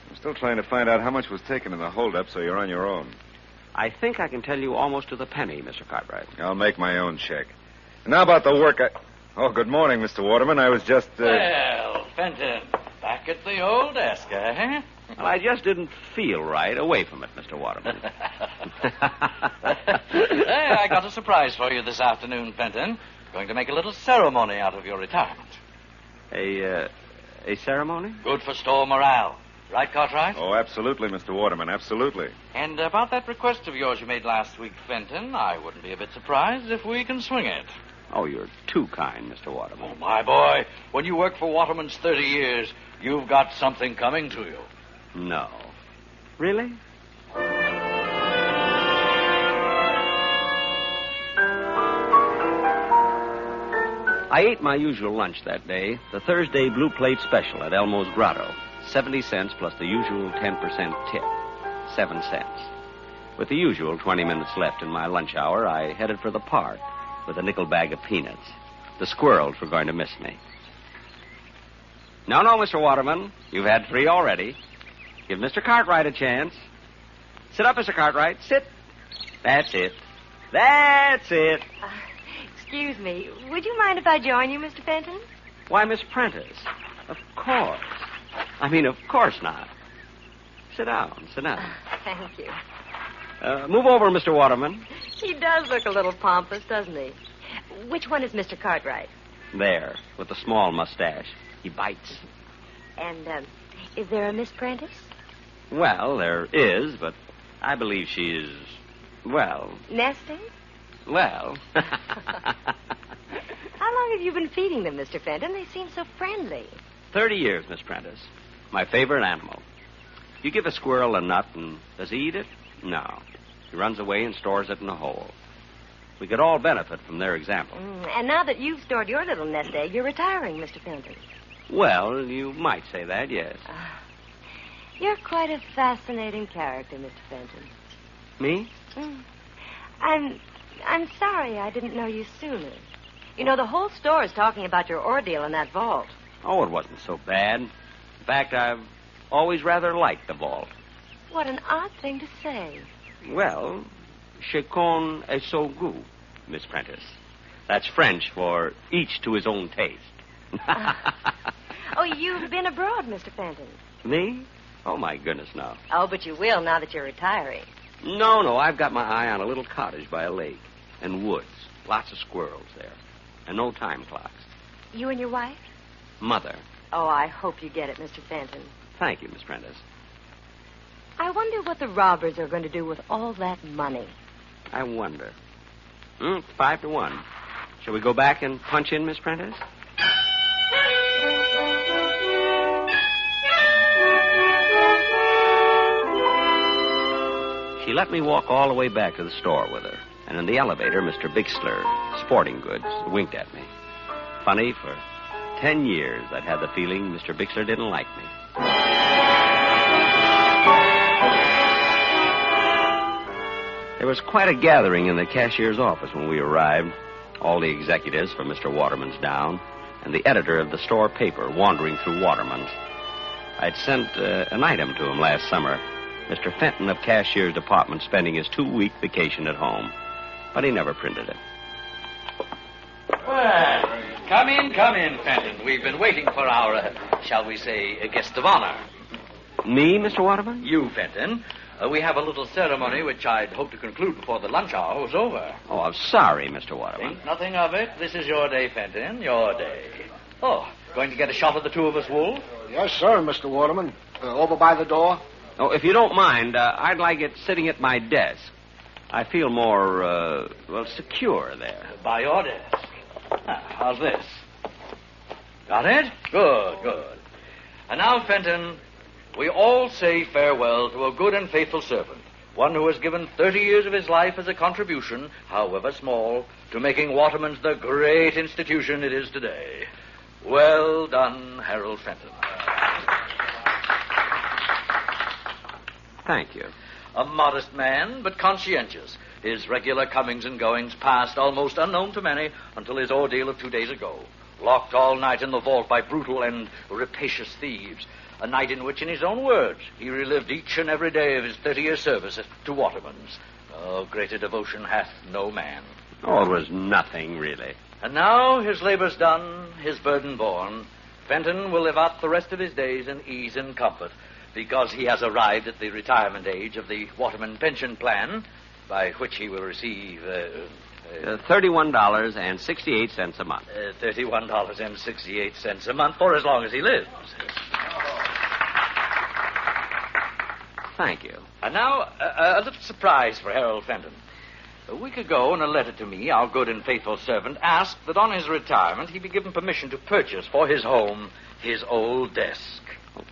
I'm still trying to find out how much was taken in the holdup, so you're on your own. I think I can tell you almost to the penny, Mr. Cartwright. I'll make my own check. Now about the work Oh, good morning, Mr. Waterman. I was just, Well, Fenton, back at the old desk, eh? Well, I just didn't feel right away from it, Mr. Waterman. Hey, I got a surprise for you this afternoon, Fenton. Going to make a little ceremony out of your retirement. A ceremony? Good for store morale. Right, Cartwright? Oh, absolutely, Mr. Waterman, absolutely. And about that request of yours you made last week, Fenton, I wouldn't be a bit surprised if we can swing it. Oh, you're too kind, Mr. Waterman. Oh, my boy, when you work for Waterman's 30 years, you've got something coming to you. No. Really? I ate my usual lunch that day, the Thursday Blue Plate Special at Elmo's Grotto. 70 cents plus the usual 10% tip. 7 cents. With the usual 20 minutes left in my lunch hour, I headed for the park with a nickel bag of peanuts. The squirrels were going to miss me. No, Mr. Waterman. You've had 3 already. Give Mr. Cartwright a chance. Sit up, Mr. Cartwright. Sit. That's it. That's it. Excuse me. Would you mind if I join you, Mr. Fenton? Why, Miss Prentice. Of course. Of course not. Sit down. Thank you. Move over, Mr. Waterman. He does look a little pompous, doesn't he? Which one is Mr. Cartwright? There, with the small mustache. He bites. And, is there a Miss Prentice? Well, there is, but I believe she is, Nesting? Well. How long have you been feeding them, Mr. Fenton? They seem so friendly. 30 years, Miss Prentice. My favorite animal. You give a squirrel a nut, and does he eat it? No. He runs away and stores it in a hole. We could all benefit from their example. And now that you've stored your little nest egg, you're retiring, Mr. Fenton. Well, you might say that, yes. You're quite a fascinating character, Mr. Fenton. Me? I'm sorry I didn't know you sooner. You know, the whole store is talking about your ordeal in that vault. Oh, it wasn't so bad. In fact, I've always rather liked the vault. What an odd thing to say. Well, chacun est son goût, Miss Prentice. That's French for each to his own taste. Oh, you've been abroad, Mr. Fenton. Me? Oh, my goodness, no. Oh, but you will now that you're retiring. No, I've got my eye on a little cottage by a lake and woods. Lots of squirrels there. And no time clocks. You and your wife? Mother. Oh, I hope you get it, Mr. Fenton. Thank you, Miss Prentice. I wonder what the robbers are going to do with all that money. I wonder. 5 to 1. Shall we go back and punch in, Miss Prentice? She let me walk all the way back to the store with her. And in the elevator, Mr. Bixler, Sporting Goods, winked at me. Funny, for 10 years I'd had the feeling Mr. Bixler didn't like me. There was quite a gathering in the cashier's office when we arrived. All the executives from Mr. Waterman's down, and the editor of the store paper wandering through Waterman's. I'd sent an item to him last summer. Mr. Fenton of Cashier's Department spending his 2-week vacation at home. But he never printed it. Well, come in, Fenton. We've been waiting for our, shall we say, guest of honor. Me, Mr. Waterman? You, Fenton. We have a little ceremony which I'd hoped to conclude before the lunch hour was over. Oh, I'm sorry, Mr. Waterman. Think nothing of it. This is your day, Fenton, your day. Oh, going to get a shot of the two of us, Wolf? Yes, sir, Mr. Waterman. Over by the door. Oh, if you don't mind, I'd like it sitting at my desk. I feel more, secure there. By your desk. How's this? Got it? Good. And now, Fenton, we all say farewell to a good and faithful servant, one who has given 30 years of his life as a contribution, however small, to making Waterman's the great institution it is today. Well done, Harold Fenton. Thank you. A modest man, but conscientious. His regular comings and goings passed almost unknown to many until his ordeal of 2 days ago. Locked all night in the vault by brutal and rapacious thieves. A night in which, in his own words, he relived each and every day of his 30-year service to Waterman's. Oh, greater devotion hath no man. Oh, it was nothing, really. And now, his labor's done, his burden borne, Fenton will live out the rest of his days in ease and comfort, because he has arrived at the retirement age of the Waterman pension plan, by which he will receive $31.68 a month. $31.68 a month for as long as he lives. Thank you. And now, a little surprise for Harold Fenton. A week ago, in a letter to me, our good and faithful servant asked that on his retirement he be given permission to purchase for his home his old desk.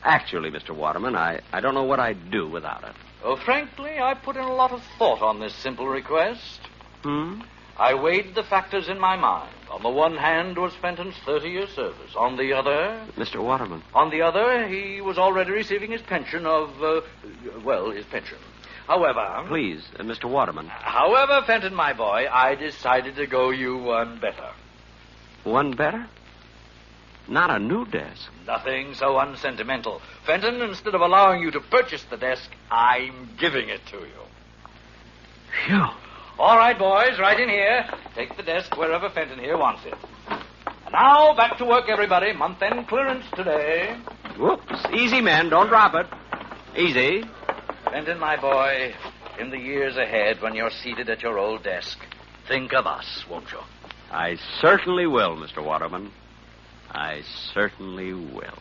Actually, Mr. Waterman, I don't know what I'd do without it. Oh, frankly, I put in a lot of thought on this simple request. Hmm? I weighed the factors in my mind. On the one hand was Fenton's 30-year service. On the other... Mr. Waterman. On the other, he was already receiving his pension of, his pension. However... Please, Mr. Waterman. However, Fenton, my boy, I decided to go you one better. One better? Not a new desk. Nothing so unsentimental. Fenton, instead of allowing you to purchase the desk, I'm giving it to you. Phew. All right, boys, right in here. Take the desk wherever Fenton here wants it. And now, back to work, everybody. Month-end clearance today. Whoops. Easy, men. Don't drop it. Easy. Fenton, my boy, in the years ahead, when you're seated at your old desk, think of us, won't you? I certainly will, Mr. Waterman. I certainly will.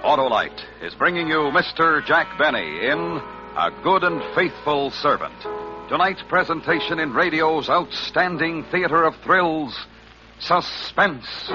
Autolite is bringing you Mr. Jack Benny in A Good and Faithful Servant. Tonight's presentation in radio's outstanding theater of thrills, Suspense.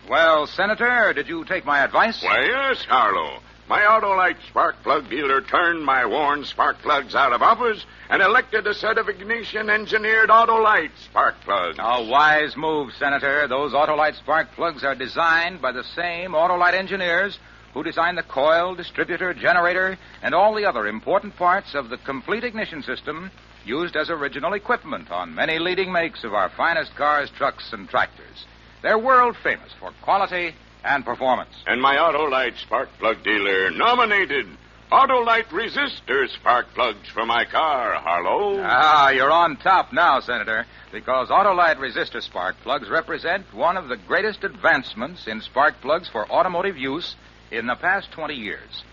Well, Senator, did you take my advice? Why, yes, Harlow. My Autolite spark plug dealer turned my worn spark plugs out of office and elected a set of ignition-engineered Autolite spark plugs. A wise move, Senator. Those Autolite spark plugs are designed by the same Autolite engineers who designed the coil, distributor, generator, and all the other important parts of the complete ignition system used as original equipment on many leading makes of our finest cars, trucks, and tractors. They're world famous for quality and performance. And my Autolite spark plug dealer nominated Autolite resistor spark plugs for my car, Harlow. Ah, you're on top now, Senator, because Autolite resistor spark plugs represent one of the greatest advancements in spark plugs for automotive use in the past 20 years.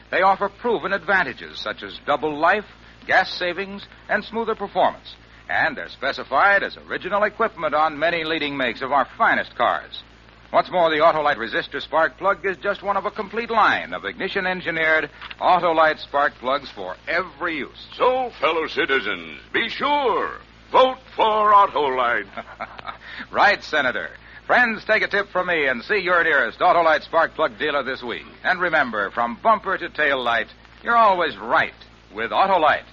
They offer proven advantages such as double life, gas savings, and smoother performance. And they're specified as original equipment on many leading makes of our finest cars. What's more, the Autolite resistor spark plug is just one of a complete line of ignition-engineered Autolite spark plugs for every use. So, fellow citizens, be sure, vote for Autolite. Right, Senator. Friends, take a tip from me and see your nearest Autolite spark plug dealer this week. And remember, from bumper to tail light, you're always right with Autolite.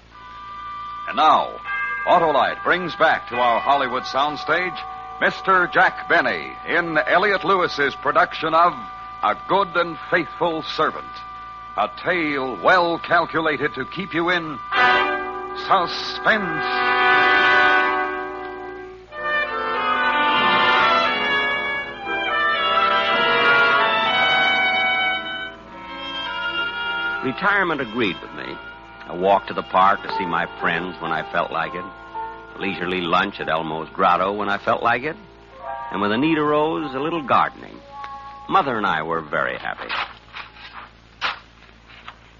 And now, Autolite brings back to our Hollywood soundstage Mr. Jack Benny in Elliot Lewis's production of A Good and Faithful Servant. A tale well calculated to keep you in suspense. Retirement agreed with me. A walk to the park to see my friends when I felt like it. A leisurely lunch at Elmo's Grotto when I felt like it. And when the need arose, a little gardening. Mother and I were very happy.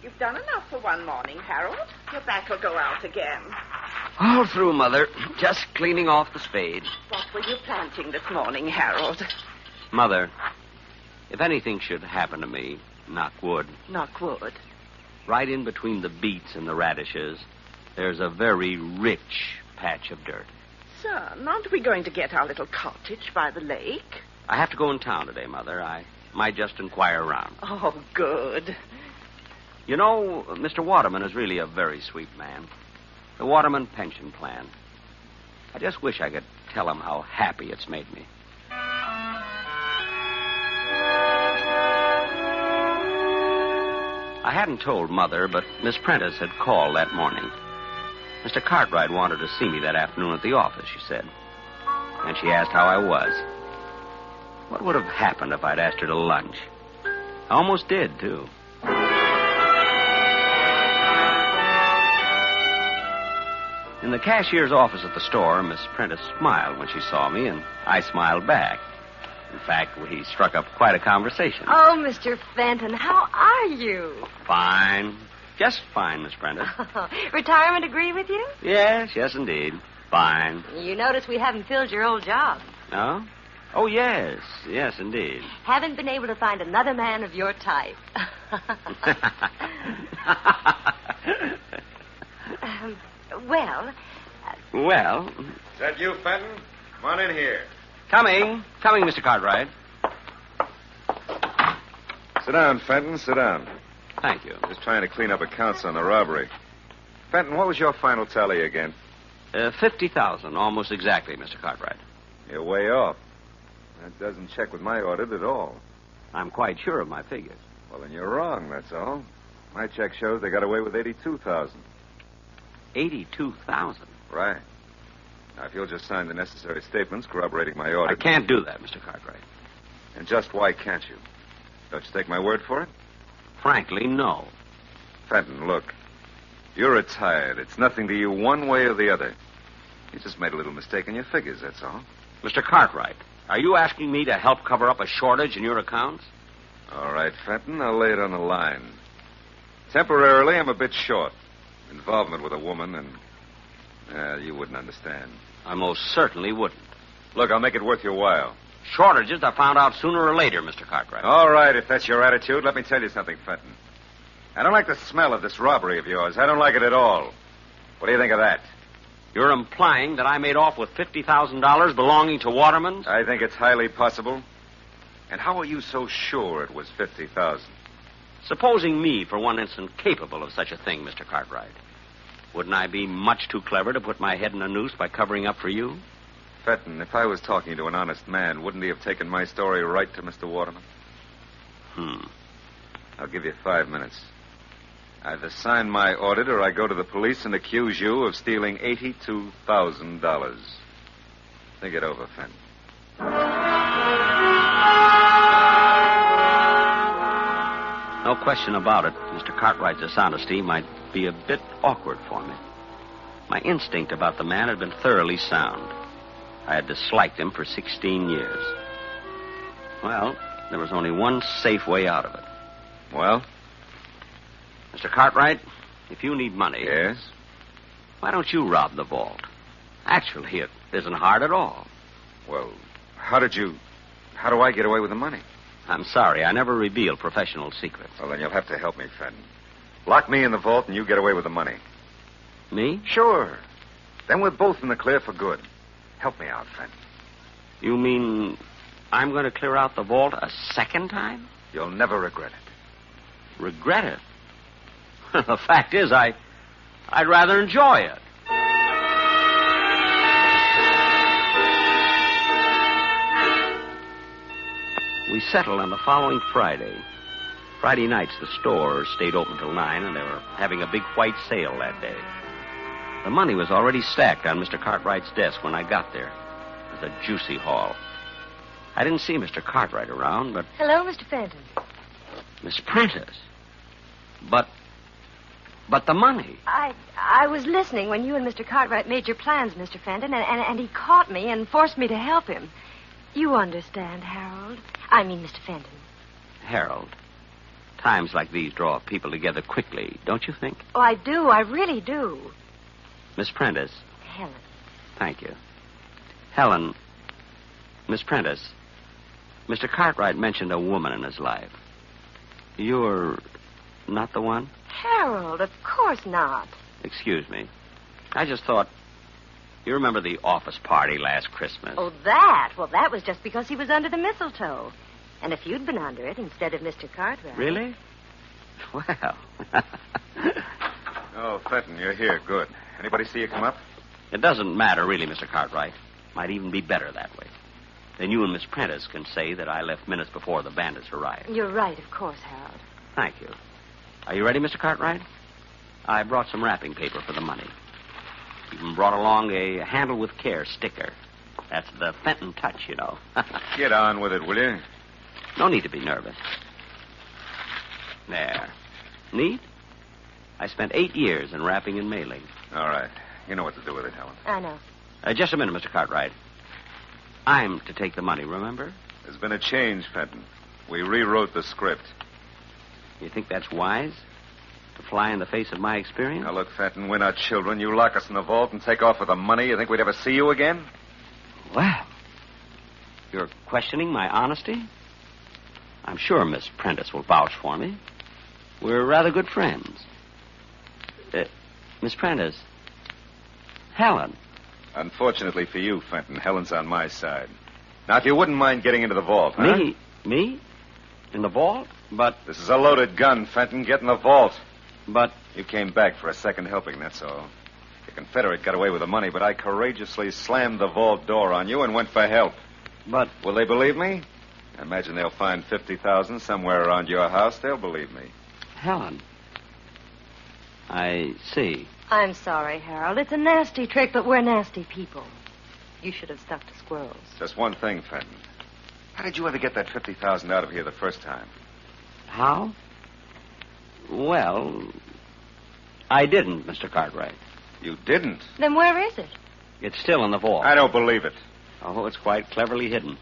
You've done enough for one morning, Harold. Your back will go out again. All through, Mother. Just cleaning off the spade. What were you planting this morning, Harold? Mother, if anything should happen to me, knock wood. Knock wood. Right in between the beets and the radishes, there's a very rich patch of dirt. Son, aren't we going to get our little cottage by the lake? I have to go in town today, Mother. I might just inquire around. Oh, good. You know, Mr. Waterman is really a very sweet man. The Waterman pension plan. I just wish I could tell him how happy it's made me. I hadn't told Mother, but Miss Prentice had called that morning. Mr. Cartwright wanted to see me that afternoon at the office, she said. And she asked how I was. What would have happened if I'd asked her to lunch? I almost did, too. In the cashier's office at the store, Miss Prentice smiled when she saw me, and I smiled back. In fact, we struck up quite a conversation. Oh, Mr. Fenton, how are you? Fine. Just fine, Miss Prentice. Retirement agree with you? Yes, indeed. Fine. You notice we haven't filled your old job. No? Oh, yes, indeed. Haven't been able to find another man of your type. Well... Well... Is that you, Fenton? Come on in here. Coming, Mr. Cartwright. Sit down, Fenton, sit down. Thank you. Just trying to clean up accounts on the robbery. Fenton, what was your final tally again? 50,000, almost exactly, Mr. Cartwright. You're way off. That doesn't check with my audit at all. I'm quite sure of my figures. Well, then you're wrong, that's all. My check shows they got away with 82,000. 82,000? Right. Now, if you'll just sign the necessary statements corroborating my audit... I can't do that, Mr. Cartwright. And just why can't you? Don't you take my word for it? Frankly, no. Fenton, look. You're retired. It's nothing to you one way or the other. You just made a little mistake in your figures, that's all. Mr. Cartwright, are you asking me to help cover up a shortage in your accounts? All right, Fenton, I'll lay it on the line. Temporarily, I'm a bit short. Involvement with a woman, and you wouldn't understand. I most certainly wouldn't. Look, I'll make it worth your while. Shortages are found out sooner or later, Mr. Cartwright. All right, if that's your attitude, let me tell you something, Fenton. I don't like the smell of this robbery of yours. I don't like it at all. What do you think of that? You're implying that I made off with $50,000 belonging to Waterman's? I think it's highly possible. And how are you so sure it was 50,000? Supposing me, for one instant, capable of such a thing, Mr. Cartwright, wouldn't I be much too clever to put my head in a noose by covering up for you? Fenton, if I was talking to an honest man, wouldn't he have taken my story right to Mr. Waterman? I'll give you 5 minutes. Either sign my audit or I go to the police and accuse you of stealing $82,000. Think it over, Fenton. No question about it, Mr. Cartwright's dishonesty might be a bit awkward for me. My instinct about the man had been thoroughly sound. I had disliked him for 16 years. Well, there was only one safe way out of it. Well? Mr. Cartwright, if you need money... Yes? Why don't you rob the vault? Actually, it isn't hard at all. Well, how do I get away with the money? I'm sorry, I never reveal professional secrets. Well, then you'll have to help me, Fenton. Lock me in the vault and you get away with the money. Me? Sure. Then we're both in the clear for good. Help me out, Fenton. You mean I'm going to clear out the vault a second time? You'll never regret it. Regret it? The fact is, I'd rather enjoy it. We settled on the following Friday. Friday nights, the store stayed open till 9, and they were having a big white sale that day. The money was already stacked on Mr. Cartwright's desk when I got there. It was a juicy haul. I didn't see Mr. Cartwright around, but... Hello, Mr. Fenton. Miss Prentice. But the money. I was listening when you and Mr. Cartwright made your plans, Mr. Fenton, and he caught me and forced me to help him. You understand, Harold. I mean, Mr. Fenton. Harold, times like these draw people together quickly, don't you think? Oh, I do. I really do. Miss Prentice. Helen. Thank you. Helen, Miss Prentice, Mr. Cartwright mentioned a woman in his life. You're not the one? Harold, of course not. Excuse me. I just thought... You remember the office party last Christmas? Oh, that? Well, that was just because he was under the mistletoe. And if you'd been under it instead of Mr. Cartwright... Really? Well... Oh, Fenton, you're here. Good. Anybody see you come up? It doesn't matter, really, Mr. Cartwright. Might even be better that way. Then you and Miss Prentice can say that I left minutes before the bandits arrived. You're right, of course, Harold. Thank you. Are you ready, Mr. Cartwright? I brought some wrapping paper for the money. Even brought along a handle with care sticker. That's the Fenton touch, you know. Get on with it, will you? No need to be nervous. There. Neat? I spent 8 years in wrapping and mailing. All right. You know what to do with it, Helen. I know. Just a minute, Mr. Cartwright. I'm to take the money, remember? There's been a change, Fenton. We rewrote the script. You think that's wise? To fly in the face of my experience? Now, look, Fenton, we're not children. You lock us in the vault and take off with the money. You think we'd ever see you again? Well, you're questioning my honesty? I'm sure Miss Prentice will vouch for me. We're rather good friends. Miss Prentice. Helen. Unfortunately for you, Fenton, Helen's on my side. Now, if you wouldn't mind getting into the vault, huh? Me? In the vault? But... This is a loaded gun, Fenton. Get in the vault. But... You came back for a second helping, that's all. The Confederate got away with the money, but I courageously slammed the vault door on you and went for help. But... Will they believe me? I imagine they'll find $50,000 somewhere around your house. They'll believe me. Helen. I see. I'm sorry, Harold. It's a nasty trick, but we're nasty people. You should have stuck to squirrels. Just one thing, Fenton. How did you ever get that $50,000 out of here the first time? How? Well, I didn't, Mr. Cartwright. You didn't? Then where is it? It's still in the vault. I don't believe it. Oh, it's quite cleverly hidden.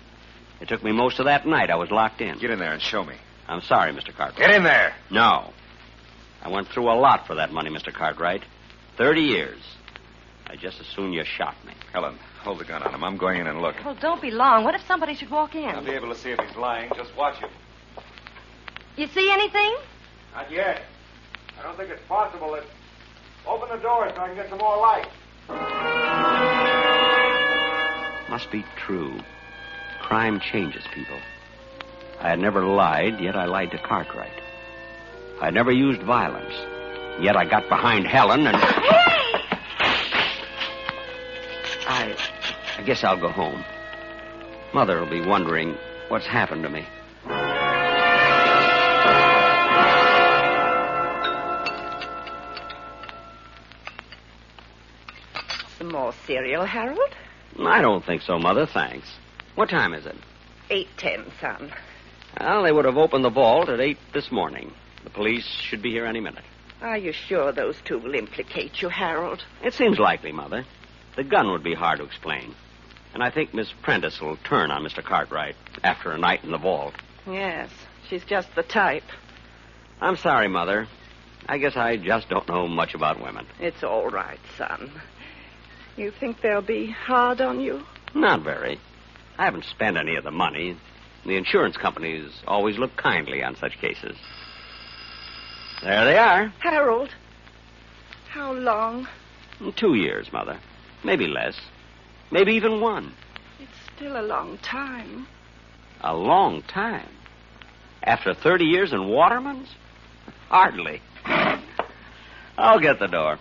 It took me most of that night. I was locked in. Get in there and show me. I'm sorry, Mr. Cartwright. Get in there. No. I went through a lot for that money, Mr. Cartwright. 30 years. I'd just as soon you shot me. Helen, hold the gun on him. I'm going in and look. Well, don't be long. What if somebody should walk in? I'll be able to see if he's lying. Just watch him. You see anything? Not yet. I don't think it's possible that... Open the door so I can get some more light. Must be true. Crime changes people. I had never lied, yet I lied to Cartwright. I had never used violence, yet I got behind Helen and... Hey! I guess I'll go home. Mother will be wondering what's happened to me. Some more cereal, Harold? I don't think so, Mother, thanks. What time is it? 8:10, son. Well, they would have opened the vault at 8 this morning. The police should be here any minute. Are you sure those two will implicate you, Harold? It seems likely, Mother. The gun would be hard to explain. And I think Miss Prentice will turn on Mr. Cartwright after a night in the vault. Yes, she's just the type. I'm sorry, Mother. I guess I just don't know much about women. It's all right, son. You think they'll be hard on you? Not very. I haven't spent any of the money. The insurance companies always look kindly on such cases. There they are. Harold, how long? 2 years, Mother. Maybe less. Maybe even 1. It's still a long time. A long time? After 30 years in Waterman's? Hardly. I'll get the door.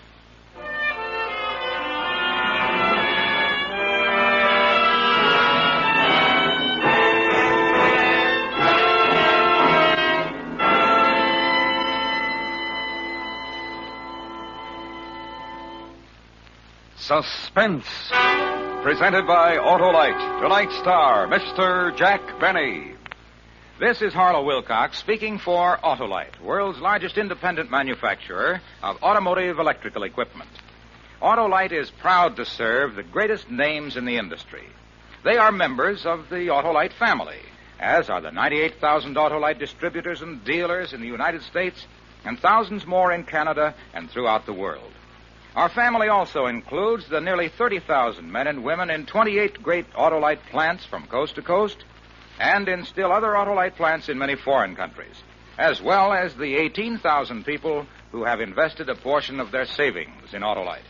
Suspense. Presented by Autolite. Tonight's star, Mr. Jack Benny. This is Harlow Wilcox speaking for Autolite, world's largest independent manufacturer of automotive electrical equipment. Autolite is proud to serve the greatest names in the industry. They are members of the Autolite family, as are the 98,000 Autolite distributors and dealers in the United States and thousands more in Canada and throughout the world. Our family also includes the nearly 30,000 men and women in 28 great Autolite plants from coast to coast and in still other Autolite plants in many foreign countries, as well as the 18,000 people who have invested a portion of their savings in Autolite.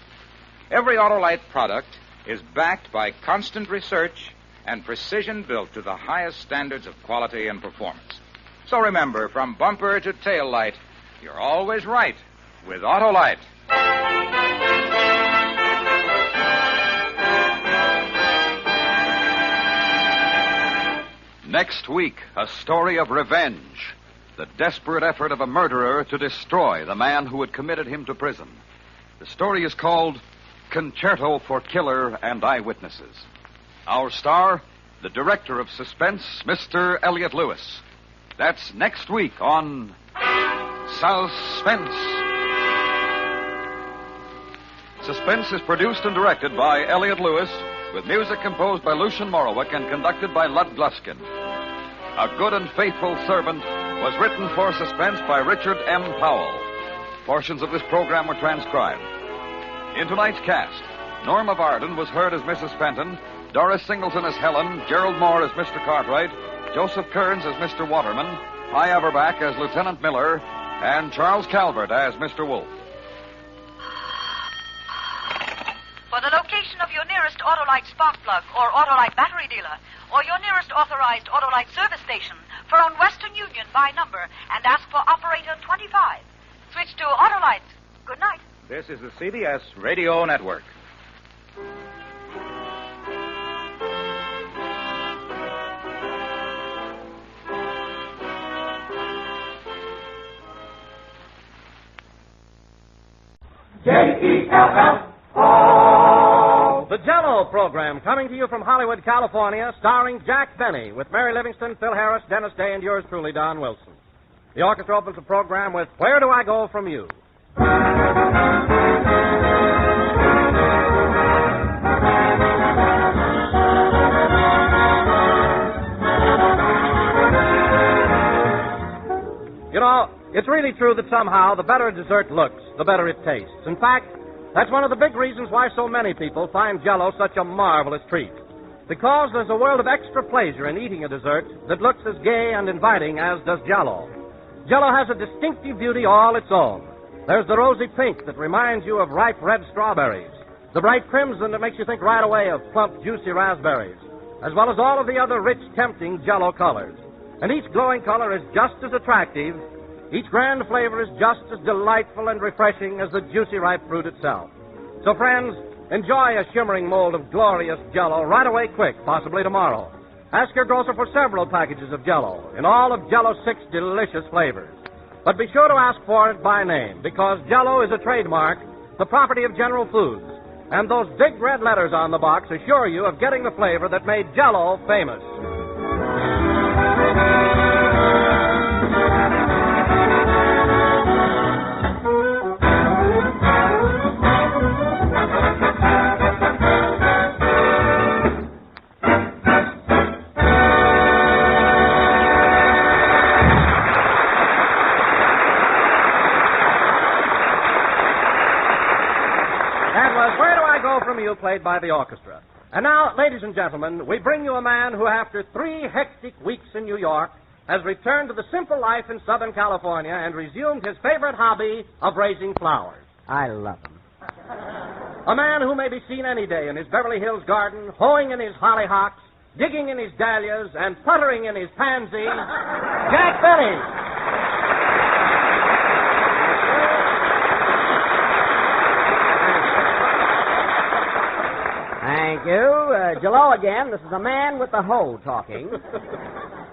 Every Autolite product is backed by constant research and precision built to the highest standards of quality and performance. So remember, from bumper to tail light, you're always right with Autolite. Next week, a story of revenge. The desperate effort of a murderer to destroy the man who had committed him to prison. The story is called Concerto for Killer and Eyewitnesses. Our star, the director of suspense, Mr. Elliot Lewis. That's next week on Suspense. Suspense is produced and directed by Elliott Lewis, with music composed by Lucian Morowick and conducted by Lud Gluskin. A Good and Faithful Servant was written for Suspense by Richard M. Powell. Portions of this program were transcribed. In tonight's cast, Norma Varden was heard as Mrs. Fenton, Doris Singleton as Helen, Gerald Moore as Mr. Cartwright, Joseph Kearns as Mr. Waterman, Hy Averback as Lieutenant Miller, and Charles Calvert as Mr. Wolfe. For the location of your nearest Autolite spark plug or Autolite battery dealer, or your nearest authorized Autolite service station, phone Western Union by number and ask for operator 25. Switch to Autolite. Good night. This is the CBS Radio Network. J-E-L-L-O. The Jell-O program coming to you from Hollywood, California, starring Jack Benny with Mary Livingston, Phil Harris, Dennis Day, and yours truly, Don Wilson. The orchestra opens the program with Where Do I Go From You? You know, it's really true that somehow the better a dessert looks, the better it tastes. In fact, that's one of the big reasons why so many people find Jell-O such a marvelous treat. Because there's a world of extra pleasure in eating a dessert that looks as gay and inviting as does Jell-O. Jell-O has a distinctive beauty all its own. There's the rosy pink that reminds you of ripe red strawberries, the bright crimson that makes you think right away of plump, juicy raspberries, as well as all of the other rich, tempting Jell-O colors. And each glowing color is just as attractive. Each grand flavor is just as delightful and refreshing as the juicy ripe fruit itself. So, friends, enjoy a shimmering mold of glorious Jell-O right away quick, possibly tomorrow. Ask your grocer for several packages of Jell-O in all of Jell-O's 6 delicious flavors. But be sure to ask for it by name, because Jell-O is a trademark, the property of General Foods. And those big red letters on the box assure you of getting the flavor that made Jell-O famous. Played by the orchestra. And now, ladies and gentlemen, we bring you a man who, after 3 hectic weeks in New York, has returned to the simple life in Southern California and resumed his favorite hobby of raising flowers. I love him. A man who may be seen any day in his Beverly Hills garden, hoeing in his hollyhocks, digging in his dahlias, and puttering in his pansies, Jack Benny. Thank you. Jell-O again. This is the man with the hoe talking.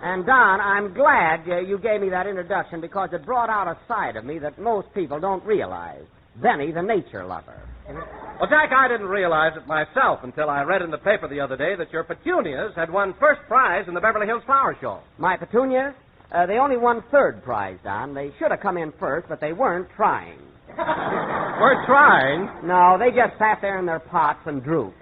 And, Don, I'm glad you gave me that introduction because it brought out a side of me that most people don't realize. Benny, the nature lover. Well, Jack, I didn't realize it myself until I read in the paper the other day that your petunias had won first prize in the Beverly Hills Flower Show. My petunias? They only won third prize, Don. They should have come in first, but they weren't trying. Weren't trying? No, they just sat there in their pots and drooped.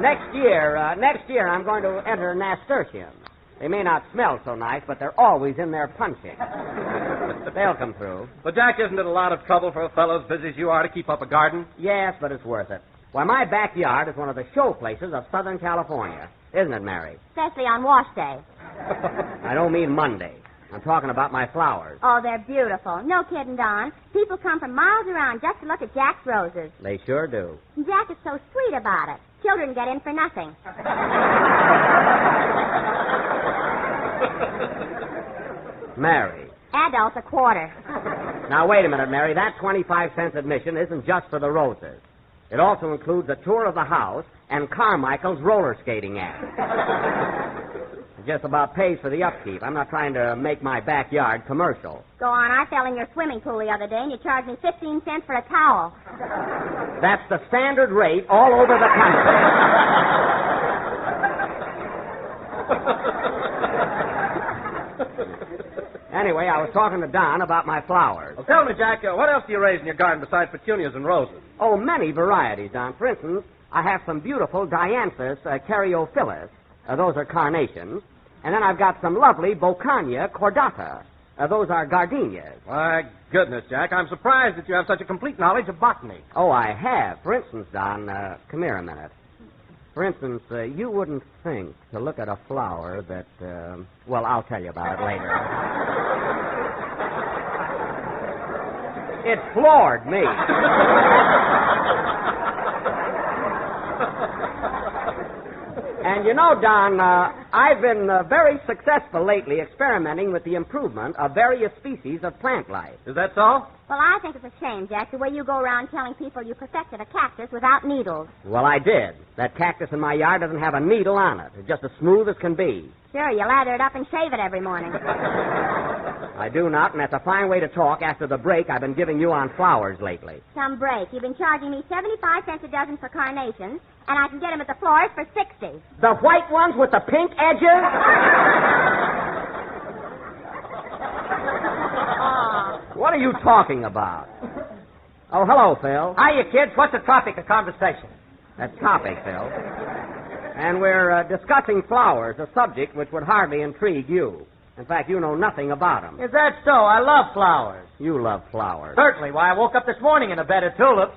Next year, I'm going to enter nasturtiums. They may not smell so nice, but they're always in there punching. They'll come through. But, Jack, isn't it a lot of trouble for a fellow as busy as you are to keep up a garden? Yes, but it's worth it. Why, my backyard is one of the show places of Southern California. Isn't it, Mary? Especially on wash day. I don't mean Monday. I'm talking about my flowers. Oh, they're beautiful. No kidding, Don. People come from miles around just to look at Jack's roses. They sure do. And Jack is so sweet about it. Children get in for nothing. Mary. Adults a quarter. Now, wait a minute, Mary. That 25-cent admission isn't just for the roses. It also includes a tour of the house and Carmichael's roller skating act. It just about pays for the upkeep. I'm not trying to make my backyard commercial. Go on. I fell in your swimming pool the other day, and you charged me 15 cents for a towel. That's the standard rate all over the country. Anyway, I was talking to Don about my flowers. Well, tell me, Jack, what else do you raise in your garden besides petunias and roses? Oh, many varieties, Don. For instance, I have some beautiful Dianthus caryophyllus. Those are carnations. And then I've got some lovely Bocania cordata. Those are gardenias. My goodness, Jack, I'm surprised that you have such a complete knowledge of botany. Oh, I have. For instance, Don, come here a minute. For instance, you wouldn't think to look at a flower that, well, I'll tell you about it later. It floored me. And you know, Don, I've been very successful lately experimenting with the improvement of various species of plant life. Is that so? Well, I think it's a shame, Jack, the way you go around telling people you perfected a cactus without needles. Well, I did. That cactus in my yard doesn't have a needle on it. It's just as smooth as can be. Sure, you lather it up and shave it every morning. I do not, and that's a fine way to talk after the break I've been giving you on flowers lately. Some break. You've been charging me 75 cents a dozen for carnations, and I can get them at the florist for 60. The white ones with the pink edges? What are you talking about? Oh, hello, Phil. Hiya, kids. What's the topic of conversation? The topic, Phil. And we're discussing flowers, a subject which would hardly intrigue you. In fact, you know nothing about them. Is that so? I love flowers. You love flowers. Certainly. Why, I woke up this morning in a bed of tulips.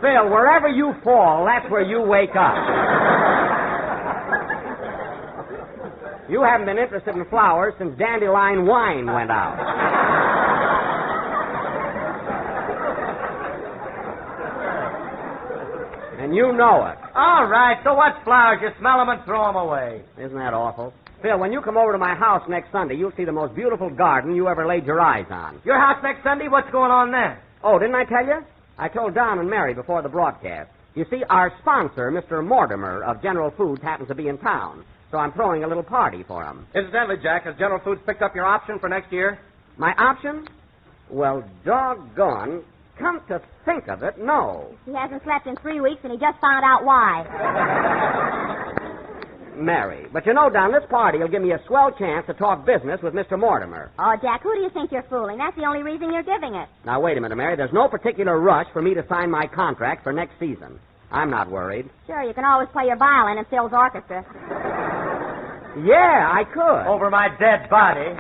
Phil, wherever you fall, that's where you wake up. You haven't been interested in flowers since dandelion wine went out. And you know it. All right, so what's flowers? You smell them and throw them away. Isn't that awful? Phil, when you come over to my house next Sunday, you'll see the most beautiful garden you ever laid your eyes on. Your house next Sunday? What's going on there? Oh, didn't I tell you? I told Don and Mary before the broadcast. You see, our sponsor, Mr. Mortimer of General Foods, happens to be in town, so I'm throwing a little party for him. Incidentally, Jack, has General Foods picked up your option for next year? My option? Well, doggone. Come to think of it, no. He hasn't slept in 3 weeks, and he just found out why. Mary. But you know, Don, this party will give me a swell chance to talk business with Mr. Mortimer. Oh, Jack, who do you think you're fooling? That's the only reason you're giving it. Now, wait a minute, Mary. There's no particular rush for me to sign my contract for next season. I'm not worried. Sure, you can always play your violin in Phil's orchestra. Yeah, I could. Over my dead body.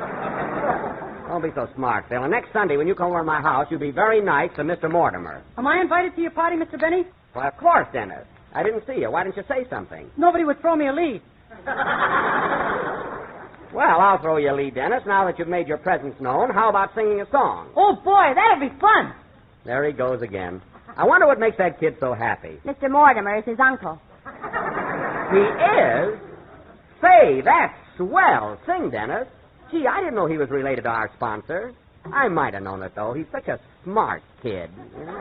Don't be so smart, Phil. And next Sunday, when you come over to my house, you'll be very nice to Mr. Mortimer. Am I invited to your party, Mr. Benny? Well, of course, Dennis. I didn't see you. Why didn't you say something? Nobody would throw me a lead. Well, I'll throw you a lead, Dennis. Now that you've made your presence known, how about singing a song? Oh, boy, that'll be fun. There he goes again. I wonder what makes that kid so happy. Mr. Mortimer is his uncle. He is? Say, that's swell. Sing, Dennis. Gee, I didn't know he was related to our sponsor. I might have known it, though. He's such a smart kid. You know?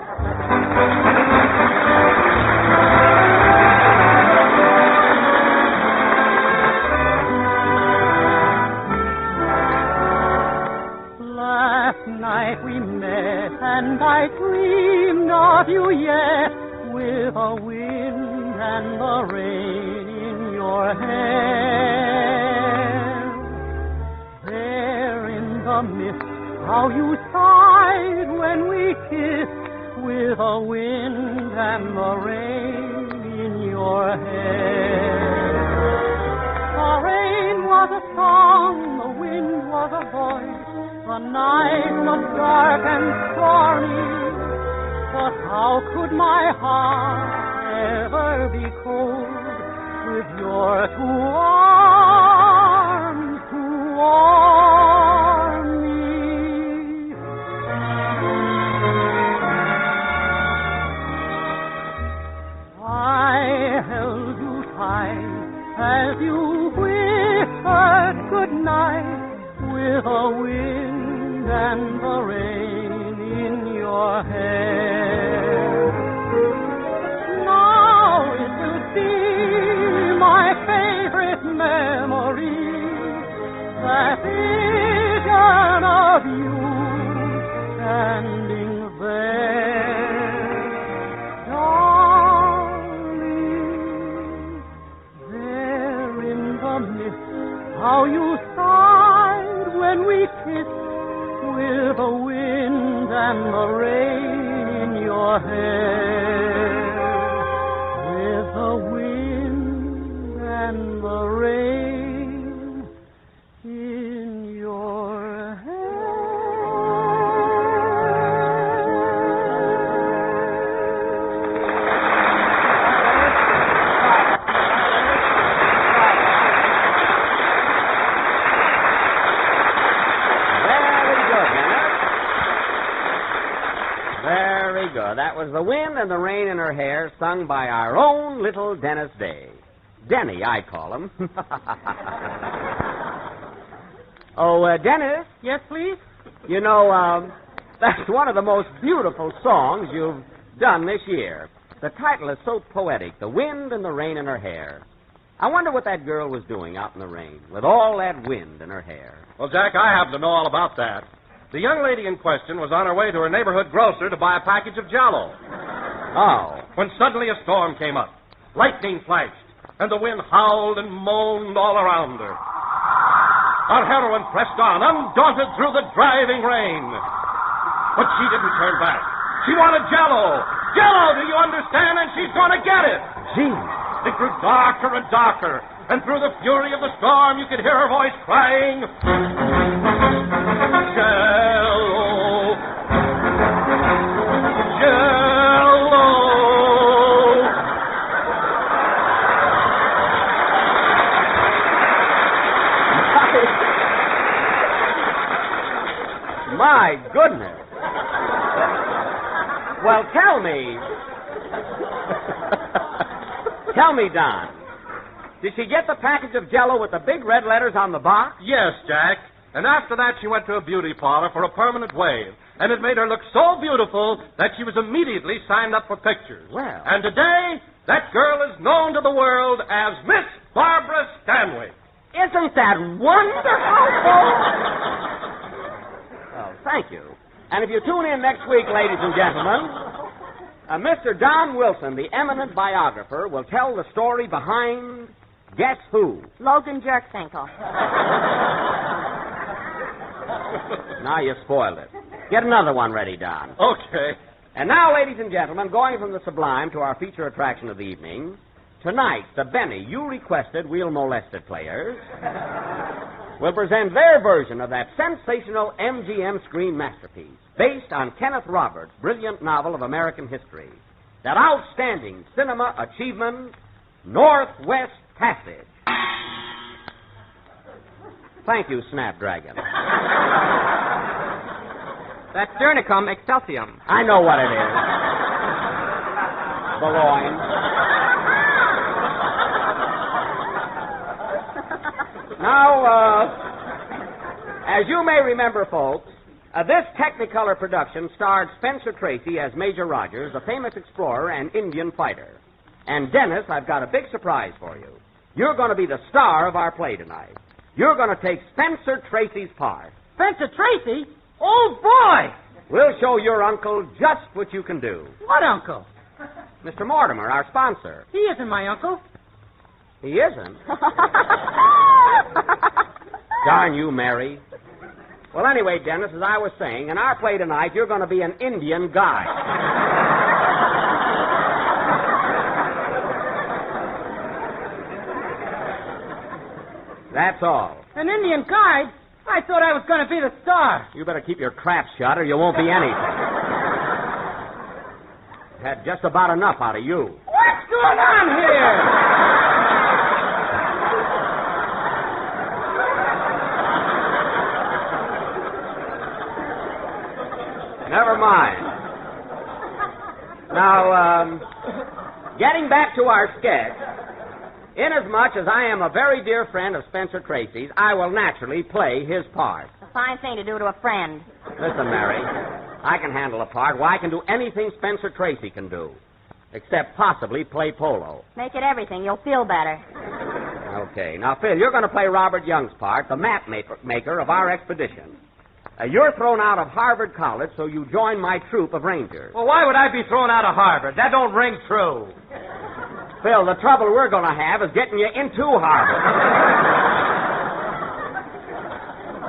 Last night we met, and I dreamed of you yet, with a wind and the rain in your hair. There in the mist, how you sighed when we kissed, with a wind and the rain in your hair. The rain was a song, the wind was a voice. The night was dark and stormy, but how could my heart ever be cold with your two arms to warm me? I held you tight as you whispered good night, with a wind and the rain in your hair. Now it will be my favorite memory, that vision of you standing there, darling, there in the mist, how you sighed and the rain in your hair. With the wind and the rain in your That was The Wind and the Rain in Her Hair, sung by our own little Dennis Day. Denny, I call him. Dennis? Yes, please? You know, that's one of the most beautiful songs you've done this year. The title is so poetic, The Wind and the Rain in Her Hair. I wonder what that girl was doing out in the rain with all that wind in her hair. Well, Jack, I happen to know all about that. The young lady in question was on her way to her neighborhood grocer to buy a package of Jell-O. Oh. When suddenly a storm came up. Lightning flashed, and the wind howled and moaned all around her. Our heroine pressed on, undaunted through the driving rain. But she didn't turn back. She wanted Jell-O. Jell-O, do you understand? And she's going to get it. Gee. It grew darker and darker, and through the fury of the storm, you could hear her voice crying, Jell-O, Jell-O. My goodness. Well, tell me, Don. Did she get the package of Jell-O with the big red letters on the box? Yes, Jack. And after that, she went to a beauty parlor for a permanent wave. And it made her look so beautiful that she was immediately signed up for pictures. Well. And today, that girl is known to the world as Miss Barbara Stanwyck. Isn't that wonderful? Well, thank you. And if you tune in next week, ladies and gentlemen, Mr. Don Wilson, the eminent biographer, will tell the story behind Guess Who? Logan Jerkfinkel. Now you spoiled it. Get another one ready, Don. Okay. And now, ladies and gentlemen, going from the sublime to our feature attraction of the evening, tonight, the Benny you requested We'll Molested players will present their version of that sensational MGM screen masterpiece, based on Kenneth Roberts' brilliant novel of American history, that outstanding cinema achievement, Northwest Passage. Thank you, Snapdragon. That's Sternicum Excelsium. I know what it is. Boulogne. Now, as you may remember, folks, this Technicolor production starred Spencer Tracy as Major Rogers, a famous explorer and Indian fighter. And Dennis, I've got a big surprise for you. You're going to be the star of our play tonight. You're going to take Spencer Tracy's part. Spencer Tracy? Oh, boy! We'll show your uncle just what you can do. What uncle? Mr. Mortimer, our sponsor. He isn't my uncle. He isn't? Darn you, Mary. Well, anyway, Dennis, as I was saying, in our play tonight, you're going to be an Indian guide. That's all. An Indian guide? I thought I was going to be the star. You better keep your trap shut or you won't be anything. Had just about enough out of you. What's going on here? Never mind. Now, getting back to our sketch, inasmuch as I am a very dear friend of Spencer Tracy's, I will naturally play his part. It's a fine thing to do to a friend. Listen, Mary, I can handle a part. Why, I can do anything Spencer Tracy can do, except possibly play polo. Make it everything. You'll feel better. Okay. Now, Phil, you're going to play Robert Young's part, the map maker of our expedition. You're thrown out of Harvard College, so you join my troop of Rangers. Well, why would I be thrown out of Harvard? That don't ring true. Phil, the trouble we're going to have is getting you into Harvard.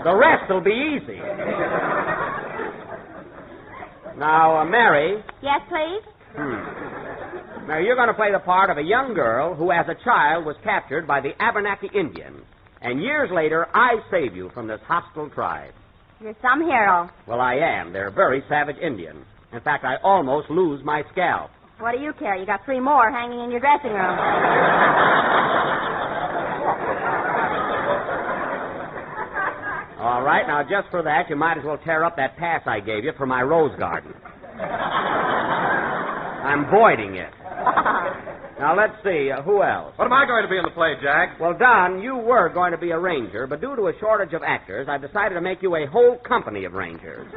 The rest will be easy. Now, Mary. Yes, please? Mary, you're going to play the part of a young girl who, as a child, was captured by the Abenaki Indians. And years later, I save you from this hostile tribe. You're some hero. Well, I am. They're very savage Indians. In fact, I almost lose my scalp. What do you care? You got 3 more hanging in your dressing room. All right, now, just for that, you might as well tear up that pass I gave you for my rose garden. I'm voiding it. Now, let's see. Who else? What am I going to be in the play, Jack? Well, Don, you were going to be a ranger, but due to a shortage of actors, I've decided to make you a whole company of rangers.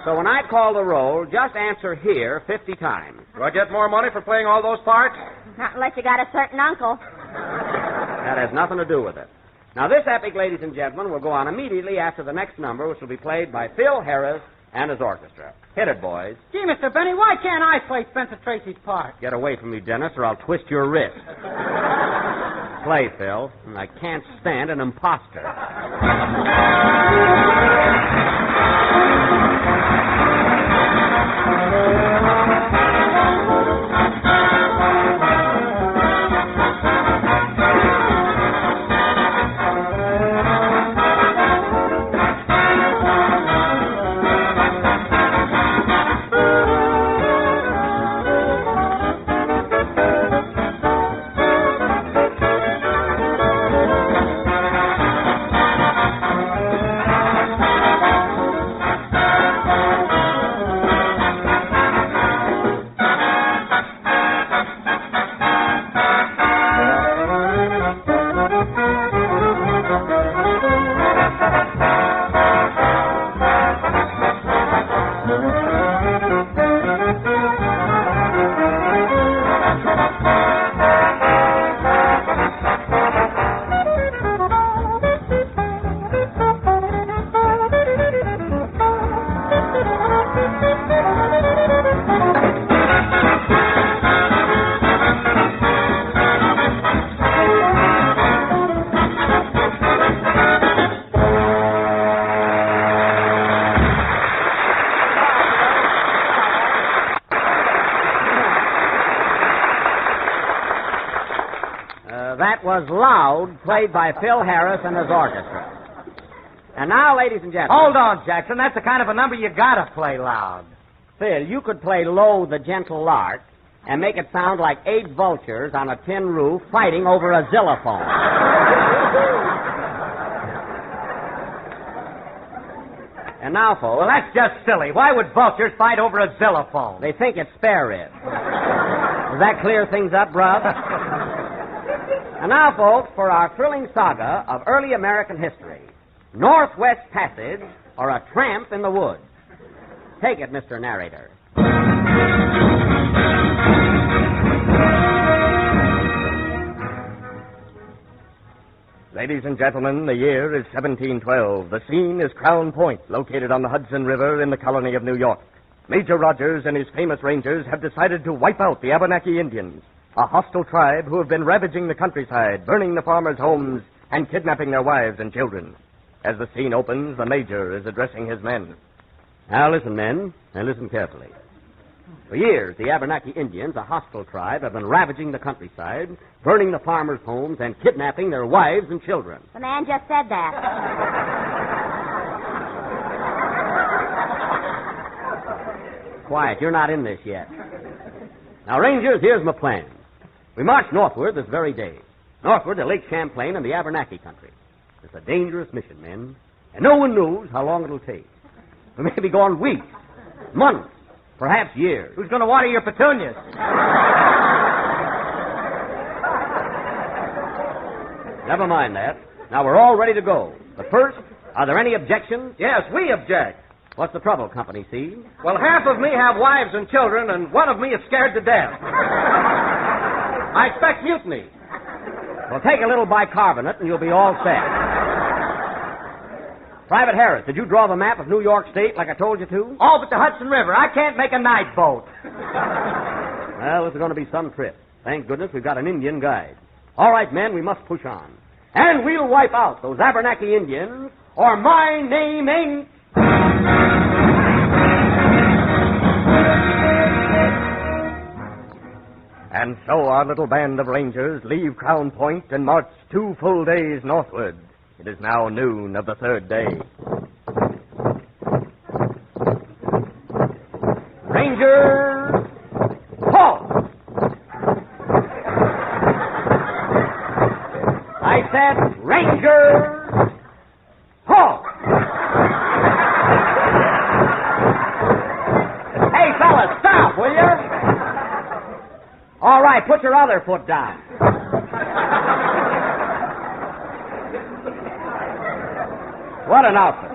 So when I call the roll, just answer here 50 times. Do I get more money for playing all those parts? Not unless you got a certain uncle. That has nothing to do with it. Now, this epic, ladies and gentlemen, will go on immediately after the next number, which will be played by Phil Harris and his orchestra. Hit it, boys. Gee, Mr. Benny, why can't I play Spencer Tracy's part? Get away from me, Dennis, or I'll twist your wrist. Play, Phil. I can't stand an imposter. That was Loud, played by Phil Harris and his orchestra. And now, ladies and gentlemen... Hold on, Jackson. That's the kind of a number you gotta play loud. Phil, you could play Low the Gentle Lark and make it sound like 8 vultures on a tin roof fighting over a xylophone. And now, folks... Well, that's just silly. Why would vultures fight over a xylophone? They think it's spare rib. Does that clear things up, bruv? And now, folks, for our thrilling saga of early American history, Northwest Passage or A Tramp in the Woods. Take it, Mr. Narrator. Ladies and gentlemen, the year is 1712. The scene is Crown Point, located on the Hudson River in the colony of New York. Major Rogers and his famous rangers have decided to wipe out the Abenaki Indians, a hostile tribe who have been ravaging the countryside, burning the farmers' homes, and kidnapping their wives and children. As the scene opens, the major is addressing his men. Now listen, men, and listen carefully. For years, the Abenaki Indians, a hostile tribe, have been ravaging the countryside, burning the farmers' homes, and kidnapping their wives and children. The man just said that. Quiet, you're not in this yet. Now, Rangers, here's my plan. We march northward this very day, northward to Lake Champlain and the Abenaki country. It's a dangerous mission, men, and no one knows how long it'll take. We may be gone weeks, months, perhaps years. Who's going to water your petunias? Never mind that. Now, we're all ready to go. But first, are there any objections? Yes, we object. What's the trouble, Company C? Well, half of me have wives and children, and one of me is scared to death. I expect mutiny. Well, take a little bicarbonate, and you'll be all set. Private Harris, did you draw the map of New York State like I told you to? All but the Hudson River. I can't make a night boat. Well, this is going to be some trip. Thank goodness we've got an Indian guide. All right, men, we must push on. And we'll wipe out those Abenaki Indians, or my name ain't... So our little band of rangers leave Crown Point and march 2 full days northward. It is now noon of the 3rd day. Rangers, halt! I said, Rangers, halt! Hey, fellas, stop, will you? All right, put your other foot down. What an outfit.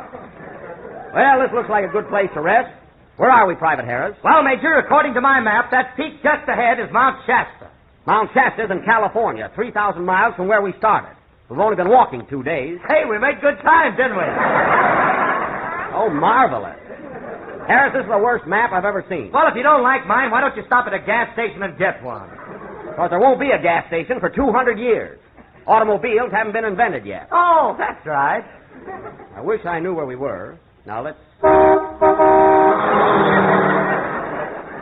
Well, this looks like a good place to rest. Where are we, Private Harris? Well, Major, according to my map, that peak just ahead is Mount Shasta. Mount Shasta's in California, 3,000 miles from where we started. We've only been walking 2 days. Hey, we made good time, didn't we? Oh, marvelous. Harris, this is the worst map I've ever seen. Well, if you don't like mine, why don't you stop at a gas station and get one? Because there won't be a gas station for 200 years. Automobiles haven't been invented yet. Oh, that's right. I wish I knew where we were. Now, let's...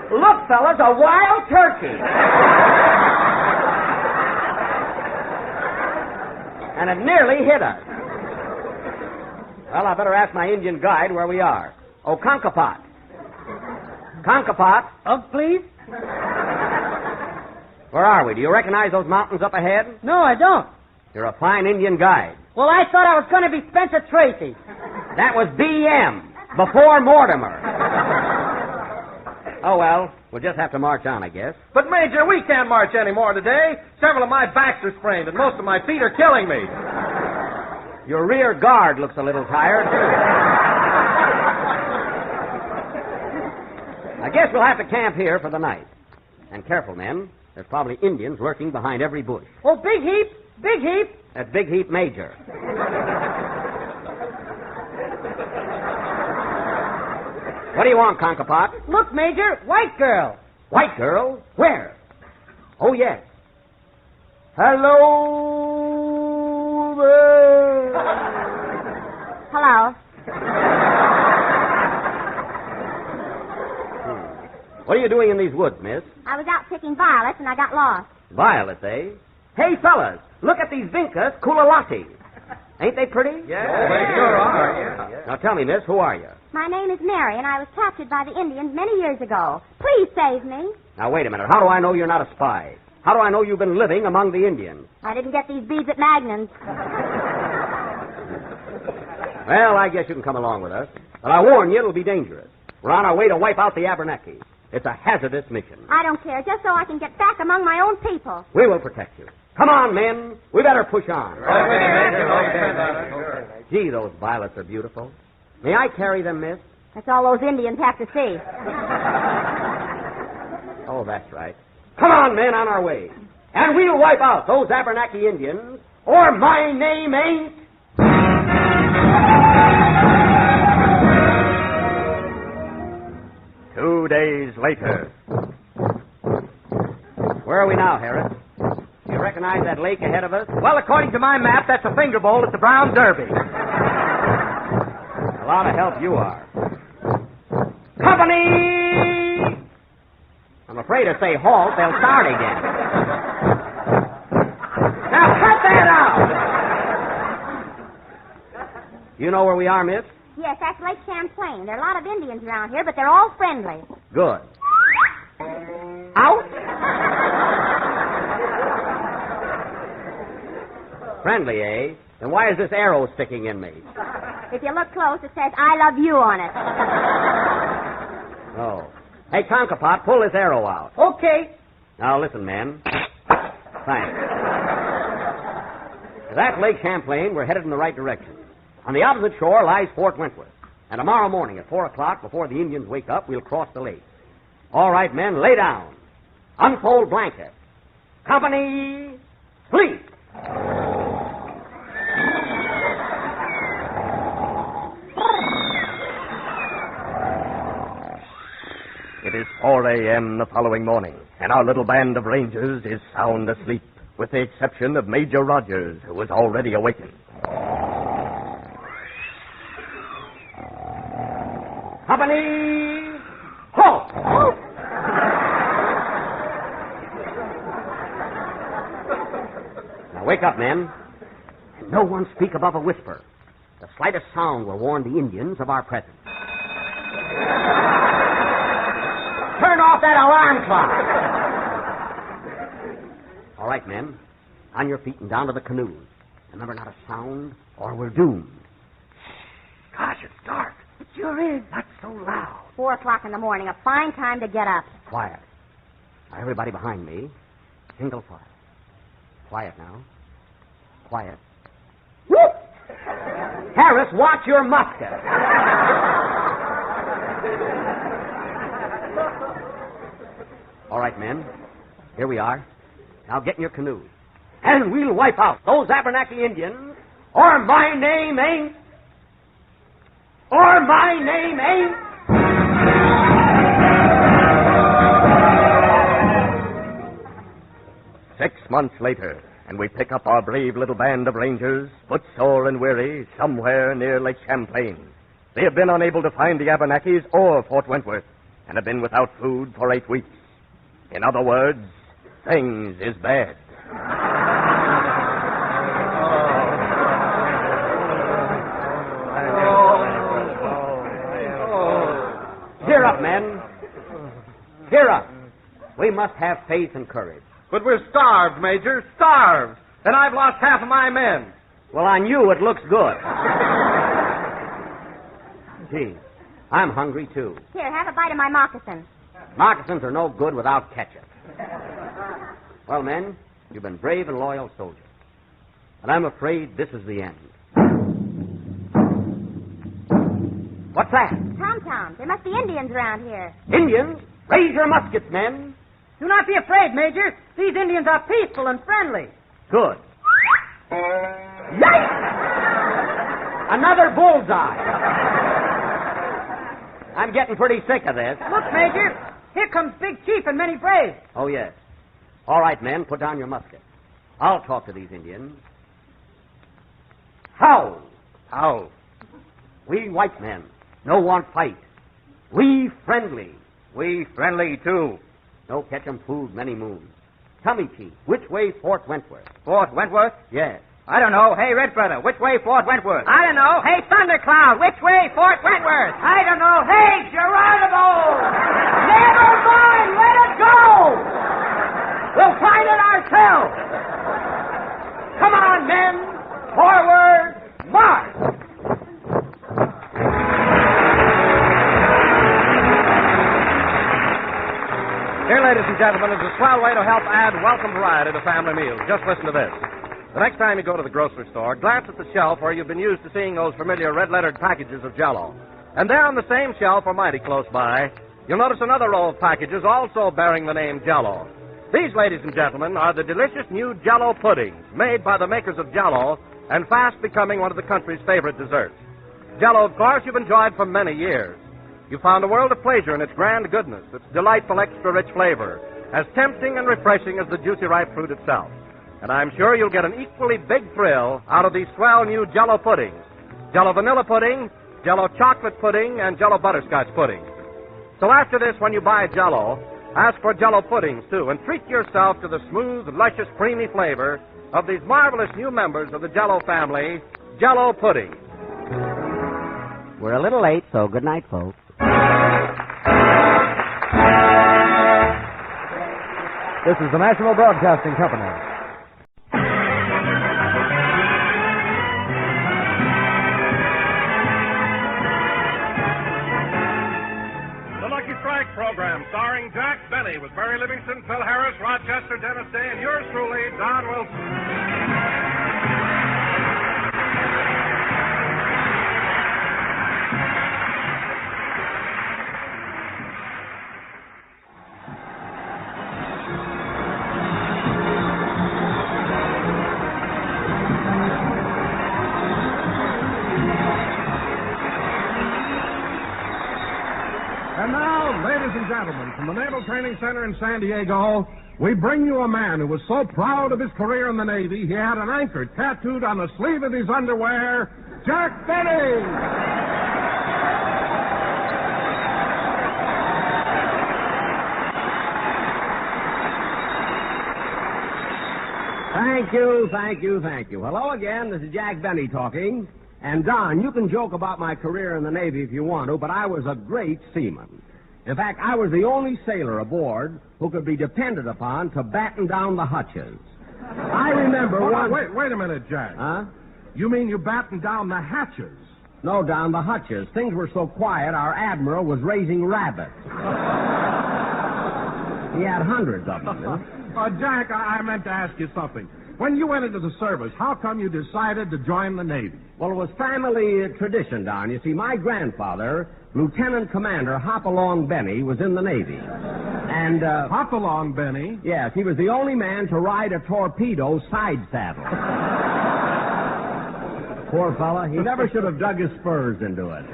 Look, fellas, a wild turkey. And it nearly hit us. Well, I better ask my Indian guide where we are. Oh, Conkapat. Conkapat. Oh, please? Where are we? Do you recognize those mountains up ahead? No, I don't. You're a fine Indian guide. Well, I thought I was going to be Spencer Tracy. That was B.M., before Mortimer. Oh, well, we'll just have to march on, I guess. But, Major, we can't march anymore today. Several of my backs are sprained, and most of my feet are killing me. Your rear guard looks a little tired. I guess we'll have to camp here for the night. And careful, men. There's probably Indians lurking behind every bush. Oh, Big Heap! Big Heap! That's Big Heap Major. What do you want, Conkapat? Look, Major, white girl. White girl? Where? Oh, yes. Hello there. Hello. What are you doing in these woods, miss? I was out picking violets and I got lost. Violets, eh? Hey, fellas, look at these Vincas culottes. Ain't they pretty? Yeah, they sure are. Now tell me, miss, who are you? My name is Mary, and I was captured by the Indians many years ago. Please save me. Now, wait a minute. How do I know you're not a spy? How do I know you've been living among the Indians? I didn't get these beads at Magnan's. Well, I guess you can come along with us. But I warn you, it'll be dangerous. We're on our way to wipe out the Abenaki. It's a hazardous mission. I don't care, just so I can get back among my own people. We will protect you. Come on, men. We better push on. Gee, those violets are beautiful. May I carry them, miss? That's all those Indians have to see. Oh, that's right. Come on, men, on our way. And we'll wipe out those Abenaki Indians, or my name ain't... Two days later. Where are we now, Harris? You recognize that lake ahead of us? Well, according to my map, that's a finger bowl at the Brown Derby. A lot of help you are. Company! I'm afraid to say halt, they'll start again. Now cut that out! You know where we are, miss? Yes, that's Lake Champlain. There are a lot of Indians around here, but they're all friendly. Good. Out! Friendly, eh? Then why is this arrow sticking in me? If you look close, it says, I love you on it. Oh. Hey, Conkapat, pull this arrow out. Okay. Now, listen, men. Thanks. To that Lake Champlain, we're headed in the right direction. On the opposite shore lies Fort Wentworth. And tomorrow morning at 4 o'clock, before the Indians wake up, we'll cross the lake. All right, men, lay down. Unfold blanket. Company, sleep. It is 4 a.m. the following morning, and our little band of rangers is sound asleep, with the exception of Major Rogers, who was already awakened. Company, halt! Wake up, men. And no one speak above a whisper. The slightest sound will warn the Indians of our presence. Turn off that alarm clock. All right, men. On your feet and down to the canoes. Remember, not a sound, or we're doomed. Gosh, it's dark. It sure is. Not so loud. 4 o'clock in the morning, a fine time to get up. Quiet. Now, everybody behind me. Single file. Quiet now. Quiet. Whoop! Harris, watch your musket. All right, men. Here we are. Now get in your canoes. And we'll wipe out those Abenaki Indians, or my name ain't... 6 months later, and we pick up our brave little band of rangers, footsore and weary, somewhere near Lake Champlain. They have been unable to find the Abenakis or Fort Wentworth, and have been without food for 8 weeks. In other words, things is bad. Cheer up, men. Cheer up. We must have faith and courage. But we're starved, Major, starved. And I've lost half of my men. Well, on you, it looks good. Gee, I'm hungry, too. Here, have a bite of my moccasin. Moccasins are no good without ketchup. Well, men, you've been brave and loyal soldiers. But I'm afraid this is the end. What's that? Tom-toms. There must be Indians around here. Indians? Raise your muskets, men. Do not be afraid, Major. These Indians are peaceful and friendly. Good. Yikes! Another bullseye. I'm getting pretty sick of this. Look, Major. Here comes Big Chief and many braves. Oh, yes. All right, men, put down your muskets. I'll talk to these Indians. How? How? We white men no want fight. We friendly. We friendly, too. No catch 'em food many moons. Tell me, Chief, which way Fort Wentworth? Fort Wentworth? Yes. I don't know. Hey, Red Feather, which way Fort Wentworth? I don't know. Hey, Thundercloud, which way Fort Wentworth? I don't know. Hey, Geronimo! Never mind, let it go! We'll find it ourselves. Come on, men. Forward, march! Here, ladies and gentlemen, is a swell way to help add welcome variety to family meals. Just listen to this. The next time you go to the grocery store, glance at the shelf where you've been used to seeing those familiar red-lettered packages of Jell-O. And there on the same shelf, or mighty close by, you'll notice another row of packages also bearing the name Jell-O. These, ladies and gentlemen, are the delicious new Jell-O puddings made by the makers of Jell-O and fast becoming one of the country's favorite desserts. Jell-O, of course, you've enjoyed for many years. You found a world of pleasure in its grand goodness, its delightful extra-rich flavor, as tempting and refreshing as the juicy ripe fruit itself. And I'm sure you'll get an equally big thrill out of these swell new Jell-O puddings. Jell-O vanilla pudding, Jell-O chocolate pudding, and Jell-O butterscotch pudding. So after this, when you buy Jell-O, ask for Jell-O puddings, too, and treat yourself to the smooth, luscious, creamy flavor of these marvelous new members of the Jell-O family, Jell-O pudding. We're a little late, so good night, folks. This is the National Broadcasting Company. The Lucky Strike program, starring Jack Benny, with Barry Livingston, Phil Harris, Rochester, Dennis Day, and yours truly, Don Wilson. And now, ladies and gentlemen, from the Naval Training Center in San Diego, we bring you a man who was so proud of his career in the Navy, he had an anchor tattooed on the sleeve of his underwear, Jack Benny! Thank you. Hello again. This is Jack Benny talking. And, Don, you can joke about my career in the Navy if you want to, but I was a great seaman. In fact, I was the only sailor aboard who could be depended upon to batten down the hutches. I remember one... Wait a minute, Jack. Huh? You mean you battened down the hatches? No, down the hutches. Things were so quiet, our admiral was raising rabbits. He had hundreds of them. Jack, I meant to ask you something. When you went into the service, how come you decided to join the Navy? Well, it was family tradition, Don. You see, my grandfather, Lieutenant Commander Hopalong Benny, was in the Navy. And, Hopalong Benny? Yes, he was the only man to ride a torpedo side saddle. Poor fella. He never should have dug his spurs into it.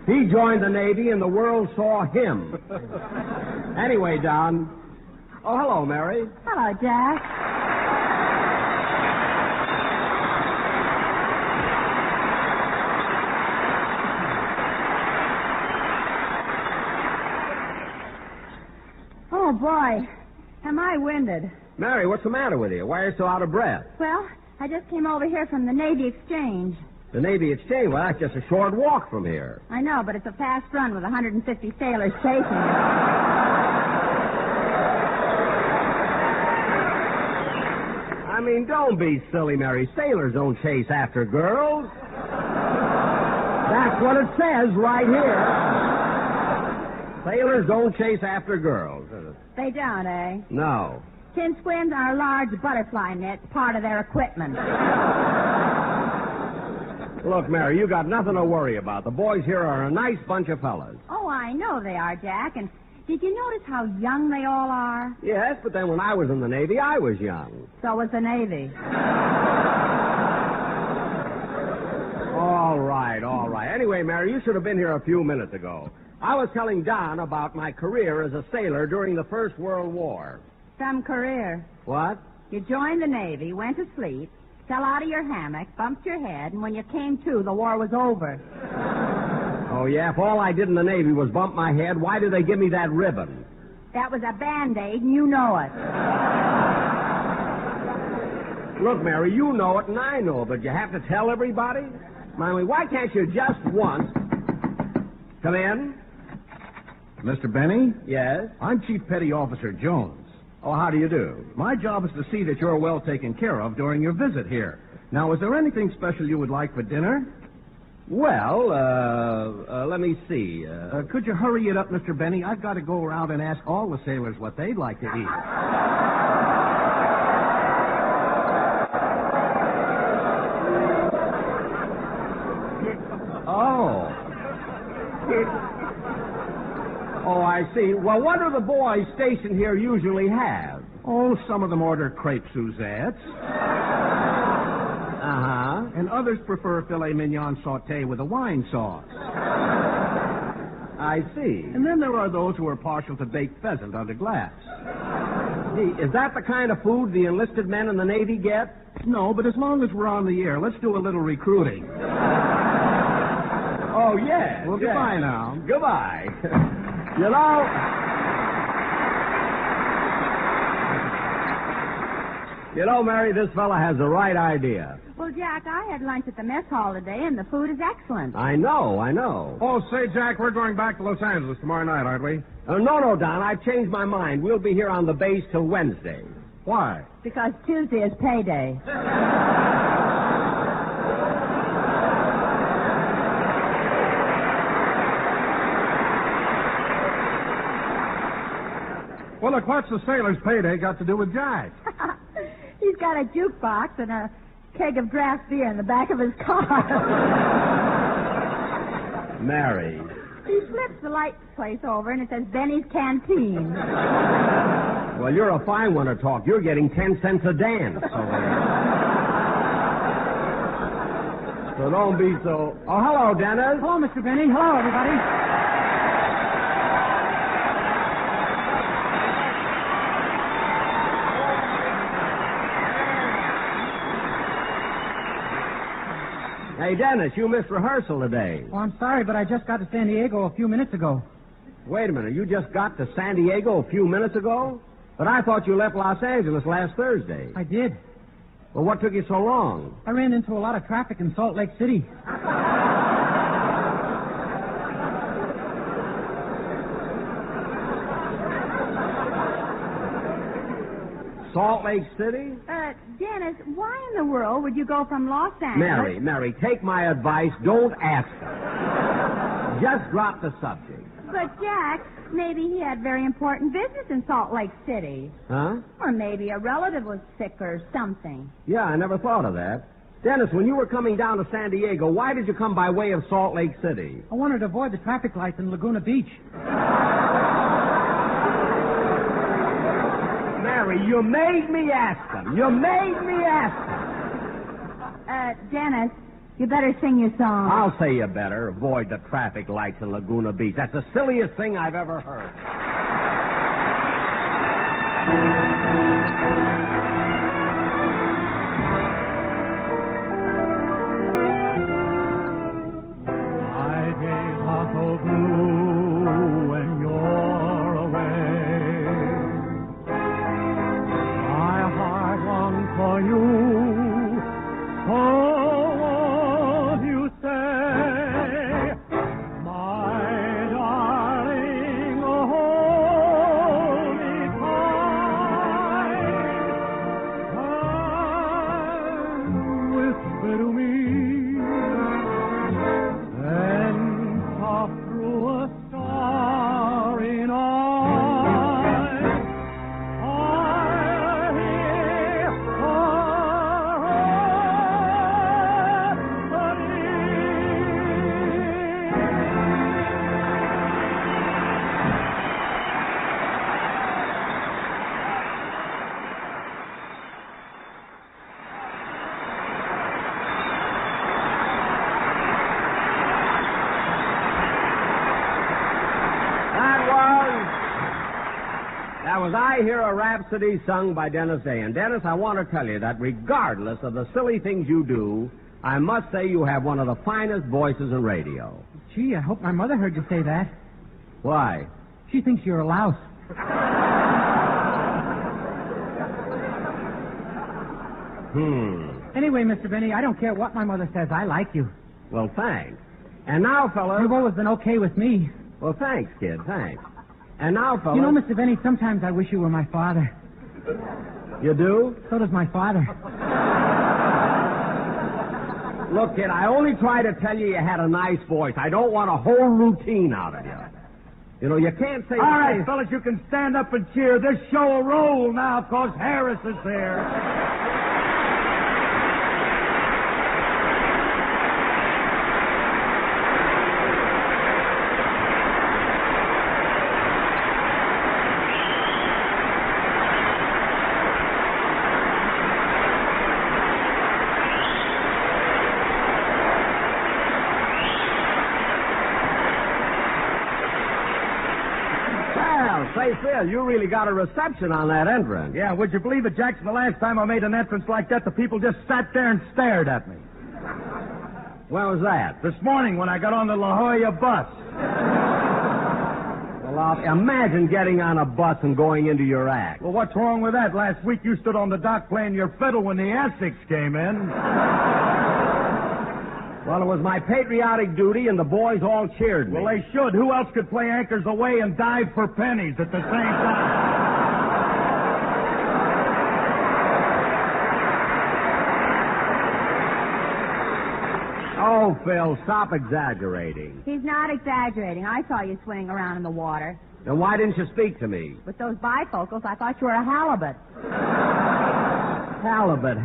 He joined the Navy and the world saw him. Anyway, Don. Oh, hello, Mary. Hello, Jack. Oh, boy. Am I winded. Mary, what's the matter with you? Why are you so out of breath? Well, I just came over here from the Navy Exchange. The Navy Exchange? Well, that's just a short walk from here. I know, but it's a fast run with 150 sailors chasing me. I mean, don't be silly, Mary. Sailors don't chase after girls. That's what it says right here. Sailors don't chase after girls. They don't, eh? No. Tin squins and a large butterfly net's part of their equipment. Look, Mary, you got nothing to worry about. The boys here are a nice bunch of fellas. Oh, I know they are, Jack. And did you notice how young they all are? Yes, but then when I was in the Navy, I was young. So was the Navy. All right. Anyway, Mary, you should have been here a few minutes ago. I was telling Don about my career as a sailor during the First World War. Some career. What? You joined the Navy, went to sleep, fell out of your hammock, bumped your head, and when you came to, the war was over. Oh, yeah? If all I did in the Navy was bump my head, why did they give me that ribbon? That was a Band-Aid, and you know it. Look, Mary, you know it, and I know it, but you have to tell everybody? I mean, why can't you just once... Come in. Mr. Benny? Yes? I'm Chief Petty Officer Jones. Oh, how do you do? My job is to see that you're well taken care of during your visit here. Now, is there anything special you would like for dinner? Well, let me see. Could you hurry it up, Mr. Benny? I've got to go around and ask all the sailors what they'd like to eat. Oh, I see. Well, what do the boys stationed here usually have? Oh, some of them order crepe Suzettes. Uh-huh. And others prefer filet mignon sauté with a wine sauce. I see. And then there are those who are partial to baked pheasant under glass. Is that the kind of food the enlisted men in the Navy get? No, but as long as we're on the air, let's do a little recruiting. Oh, yes. Well, goodbye now. Goodbye. You know, Mary, this fella has the right idea. Well, Jack, I had lunch at the mess hall today, and the food is excellent. I know. Oh, say, Jack, we're going back to Los Angeles tomorrow night, aren't we? No, Don, I've changed my mind. We'll be here on the base till Wednesday. Why? Because Tuesday is payday. Well, look, what's the sailor's payday got to do with Jack? He's got a jukebox and a keg of draft beer in the back of his car. Mary. He flips the light place over and it says Benny's Canteen. Well, you're a fine one to talk. You're getting 10 cents a dance. So don't be so... Oh, hello, Dennis. Hello, Mr. Benny. Hello, everybody. Hey, Dennis, you missed rehearsal today. Oh, I'm sorry, but I just got to San Diego a few minutes ago. Wait a minute. You just got to San Diego a few minutes ago? But I thought you left Los Angeles last Thursday. I did. Well, what took you so long? I ran into a lot of traffic in Salt Lake City. Salt Lake City? Dennis, why in the world would you go from Los Angeles... Mary, take my advice. Don't ask her. Just drop the subject. But, Jack, maybe he had very important business in Salt Lake City. Huh? Or maybe a relative was sick or something. Yeah, I never thought of that. Dennis, when you were coming down to San Diego, why did you come by way of Salt Lake City? I wanted to avoid the traffic lights in Laguna Beach. Mary, you made me ask them. Dennis, you better sing your song. I'll say you better. Avoid the traffic lights in Laguna Beach. That's the silliest thing I've ever heard. My days are so blue when you're away. My heart longs for you. Oh, won't you say, my darling, hold me tight and whisper to me. Then soft through a starry night, I'll hear That was I Hear a Rhapsody sung by Dennis Day. And Dennis, I want to tell you that regardless of the silly things you do, I must say you have one of the finest voices in radio. Gee, I hope my mother heard you say that. Why? She thinks you're a louse. Anyway, Mr. Benny, I don't care what my mother says. I like you. Well, thanks. And now, fellas... You've always been okay with me. Well, thanks, kid, thanks. And now, fellas... You know, Mr. Benny, sometimes I wish you were my father. You do? So does my father. Look, kid, I only try to tell you had a nice voice. I don't want a whole routine out of you. You know, you can't say... All right, fellas, you can stand up and cheer. This show will roll now, because Harris is here. Say, Phil, you really got a reception on that entrance. Yeah, would you believe it, Jackson? The last time I made an entrance like that, the people just sat there and stared at me. When was that? This morning when I got on the La Jolla bus. Well, imagine getting on a bus and going into your act. Well, what's wrong with that? Last week you stood on the dock playing your fiddle when the Essex came in. Well, it was my patriotic duty, and the boys all cheered me. Well, they should. Who else could play Anchors Away and dive for pennies at the same time? Oh, Phil, stop exaggerating. He's not exaggerating. I saw you swinging around in the water. Then why didn't you speak to me? With those bifocals, I thought you were a halibut. Halibut.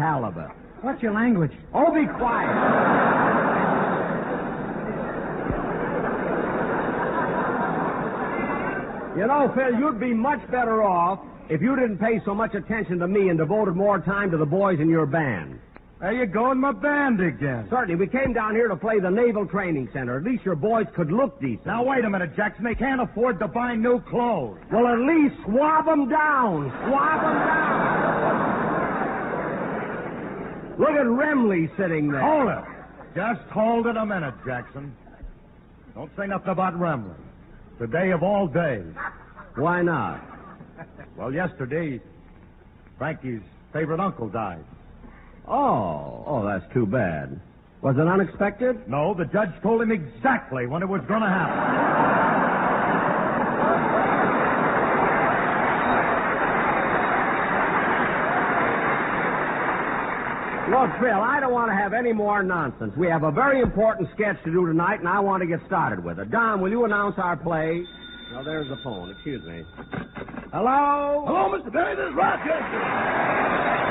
What's your language? Oh, be quiet. You know, Phil, you'd be much better off if you didn't pay so much attention to me and devoted more time to the boys in your band. There you go in my band again. Certainly. We came down here to play the Naval Training Center. At least your boys could look decent. Now, wait a minute, Jackson. They can't afford to buy new clothes. Well, at least swab them down. Look at Remley sitting there. Hold it. Just hold it a minute, Jackson. Don't say nothing about Remley. The day of all days. Why not? Well, yesterday, Frankie's favorite uncle died. Oh, that's too bad. Was it unexpected? No, the judge told him exactly when it was going to happen. Look, Bill, I don't want to have any more nonsense. We have a very important sketch to do tonight, and I want to get started with it. Don, will you announce our play? Oh, there's the phone. Excuse me. Hello? Hello, Mr. Benny. This is Rochester.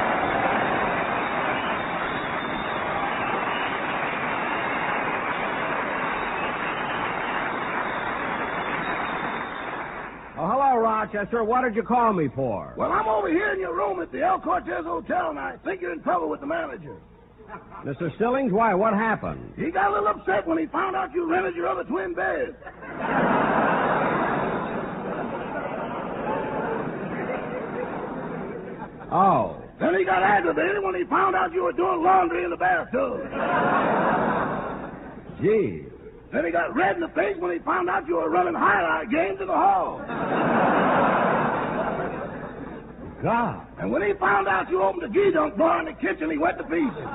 Oh, hello, Rochester. What did you call me for? Well, I'm over here in your room at the El Cortez Hotel, and I think you're in trouble with the manager. Mr. Stillings, why? What happened? He got a little upset when he found out you rented your other twin bed. Oh. Then he got aggravated when he found out you were doing laundry in the bathtub. Gee. Then he got red in the face when he found out you were running highlight games in the hall. God. And when he found out you opened the gee-dunk door in the kitchen, he went to pieces.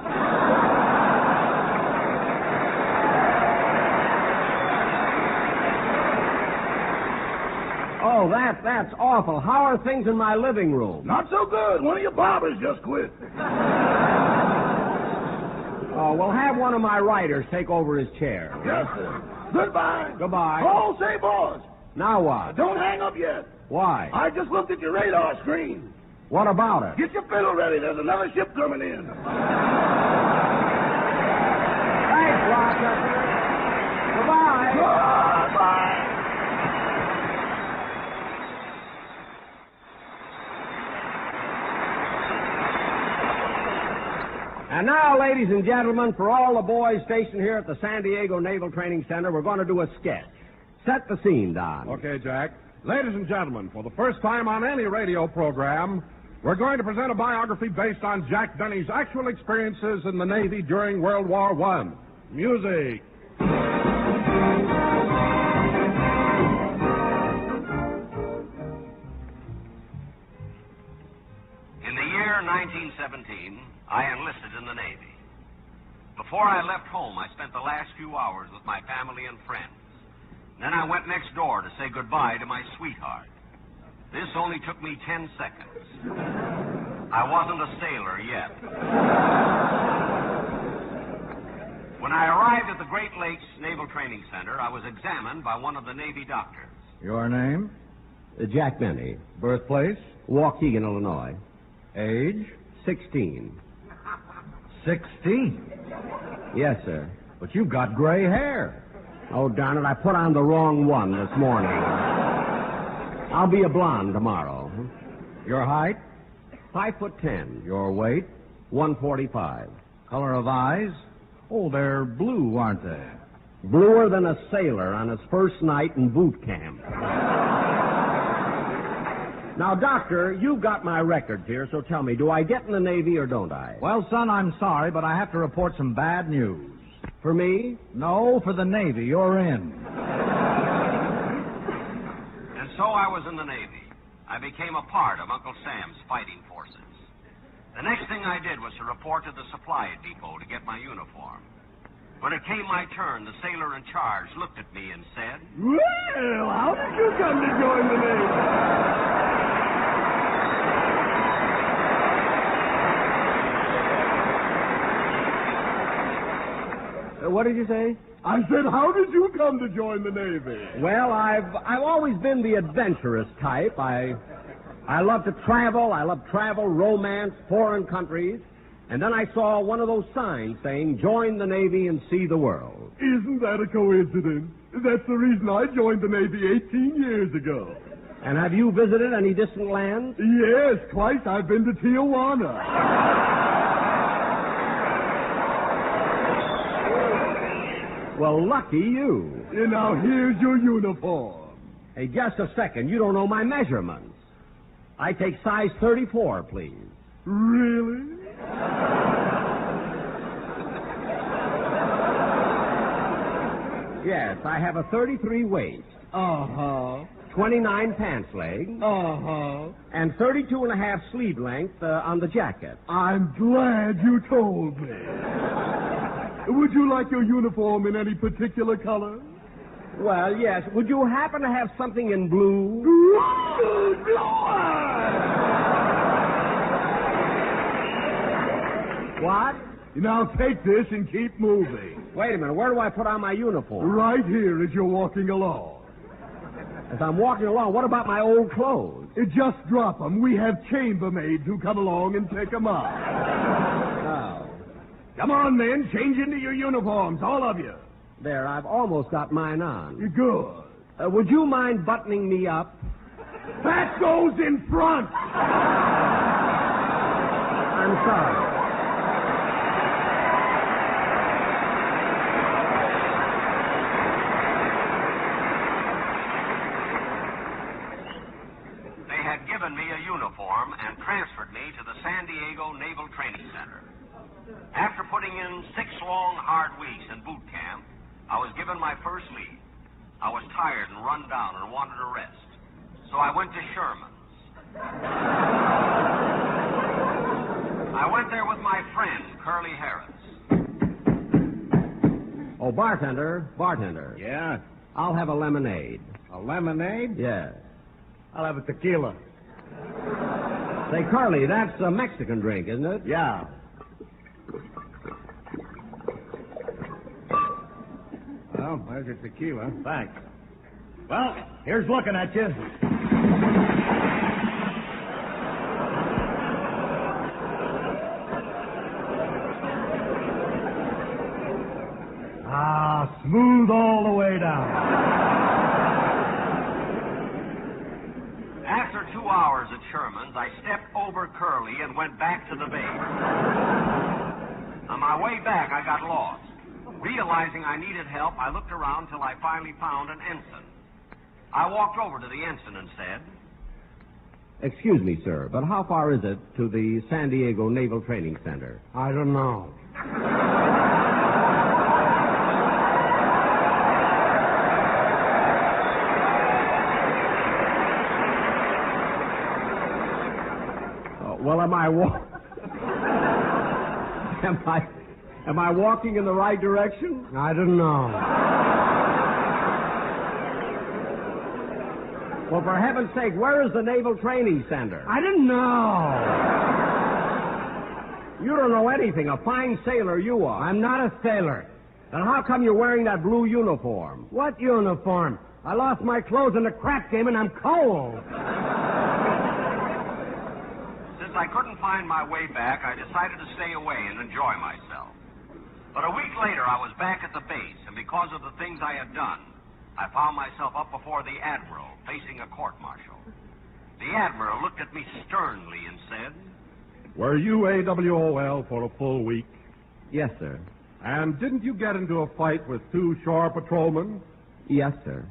Oh, that's awful. How are things in my living room? Not so good. One of your barbers just quit. Oh, we'll have one of my writers take over his chair. Yes, sir. Goodbye. Goodbye. Oh, say, boss. Now what? Don't hang up yet. Why? I just looked at your radar screen. What about it? Get your fiddle ready. There's another ship coming in. Thanks, Rochester. Goodbye. Goodbye. And now, ladies and gentlemen, for all the boys stationed here at the San Diego Naval Training Center, we're going to do a sketch. Set the scene, Don. Okay, Jack. Ladies and gentlemen, for the first time on any radio program, we're going to present a biography based on Jack Benny's actual experiences in the Navy during World War I. Music. In the year 1917, I enlisted in the Navy. Before I left home, I spent the last few hours with my family and friends. Then I went next door to say goodbye to my sweetheart. This only took me 10 seconds. I wasn't a sailor yet. When I arrived at the Great Lakes Naval Training Center, I was examined by one of the Navy doctors. Your name? Jack Benny. Birthplace? Waukegan, Illinois. Age? 16. 16? Yes, sir. But you've got gray hair. Oh, darn it, I put on the wrong one this morning. I'll be a blonde tomorrow. Your height? 5'10". Your weight? 145. Color of eyes? Oh, they're blue, aren't they? Bluer than a sailor on his first night in boot camp. Now, Doctor, you've got my records here, so tell me, do I get in the Navy or don't I? Well, son, I'm sorry, but I have to report some bad news. For me? No, for the Navy. You're in. And so I was in the Navy. I became a part of Uncle Sam's fighting forces. The next thing I did was to report to the supply depot to get my uniform. When it came my turn, the sailor in charge looked at me and said, "Well, how did you come to join the Navy?" What did you say? I said, how did you come to join the Navy? Well, I've always been the adventurous type. I love to travel. I love travel, romance, foreign countries. And then I saw one of those signs saying, join the Navy and see the world. Isn't that a coincidence? That's the reason I joined the Navy 18 years ago. And have you visited any distant lands? Yes, twice I've been to Tijuana. Well, lucky you. Now, here's your uniform. Hey, just a second. You don't know my measurements. I take size 34, please. Really? Yes, I have a 33 waist. Uh-huh. 29 pants leg. Uh-huh. And 32 and a half sleeve length on the jacket. I'm glad you told me. Would you like your uniform in any particular color? Well, yes. Would you happen to have something in blue? What? Now take this and keep moving. Wait a minute. Where do I put on my uniform? Right here as you're walking along. As I'm walking along, what about my old clothes? Just drop them. We have chambermaids who come along and take them up. Oh. Come on, men. Change into your uniforms, all of you. There, I've almost got mine on. You're good. Would you mind buttoning me up? That goes in front. I'm sorry. Given me a uniform and transferred me to the San Diego Naval Training Center. After putting in 6 long, hard weeks in boot camp, I was given my first leave. I was tired and run down and wanted a rest. So I went to Sherman's. I went there with my friend, Curly Harris. Oh, bartender. Yeah? I'll have a lemonade. A lemonade? Yes. I'll have a tequila. Say, Carly, that's a Mexican drink, isn't it? Yeah. Well, there's your tequila. Thanks. Well, here's looking at you. Smooth all the way down. After 2 hours at Sherman's, I stepped over Curly and went back to the base. On my way back, I got lost. Realizing I needed help, I looked around till I finally found an ensign. I walked over to the ensign and said, Excuse me, sir, but how far is it to the San Diego Naval Training Center? I don't know. Well, am I walking in the right direction? I don't know. Well, for heaven's sake, where is the Naval Training Center? I don't know. You don't know anything. A fine sailor you are. I'm not a sailor. Then how come you're wearing that blue uniform? What uniform? I lost my clothes in the crap game and I'm cold. Since I couldn't find my way back, I decided to stay away and enjoy myself. But a week later, I was back at the base, and because of the things I had done, I found myself up before the Admiral, facing a court-martial. The Admiral looked at me sternly and said, Were you AWOL for a full week? Yes, sir. And didn't you get into a fight with 2 shore patrolmen? Yes, sir.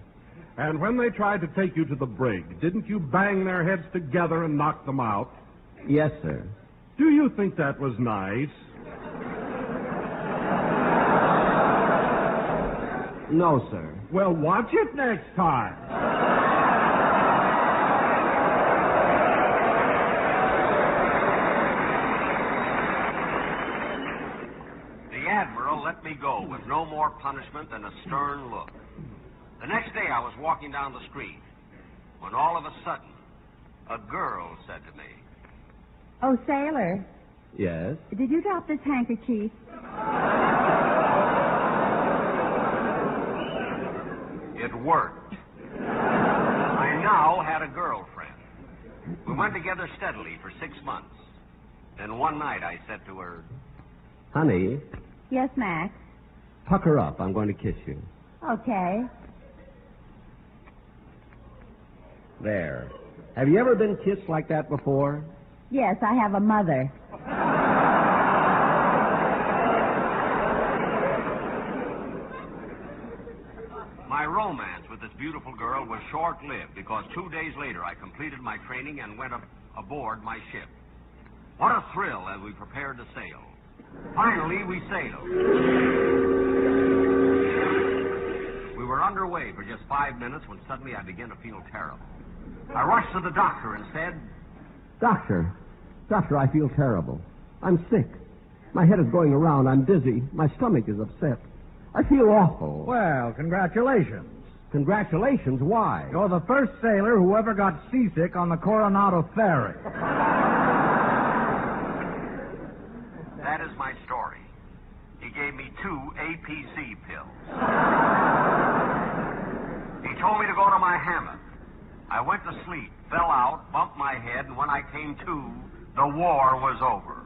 And when they tried to take you to the brig, didn't you bang their heads together and knock them out? Yes, sir. Do you think that was nice? No, sir. Well, watch it next time. The Admiral let me go with no more punishment than a stern look. The next day I was walking down the street when all of a sudden a girl said to me, Oh, sailor, Yes? did you drop this handkerchief? It worked. I now had a girlfriend. We went together steadily for 6 months. Then one night I said to her, Honey, Yes, Max. pucker up. I'm going to kiss you. Okay. There. Have you ever been kissed like that before? Yes, I have a mother. My romance with this beautiful girl was short-lived because 2 days later I completed my training and went aboard my ship. What a thrill as we prepared to sail. Finally, we sailed. We were underway for just 5 minutes when suddenly I began to feel terrible. I rushed to the doctor and said, Doctor, I feel terrible. I'm sick. My head is going around. I'm dizzy. My stomach is upset. I feel awful. Well, congratulations. Congratulations? Why? You're the first sailor who ever got seasick on the Coronado Ferry. That is my story. He gave me 2 APC pills. He told me to go to my hammock. I went to sleep, fell out, bumped my head, and when I came to, the war was over.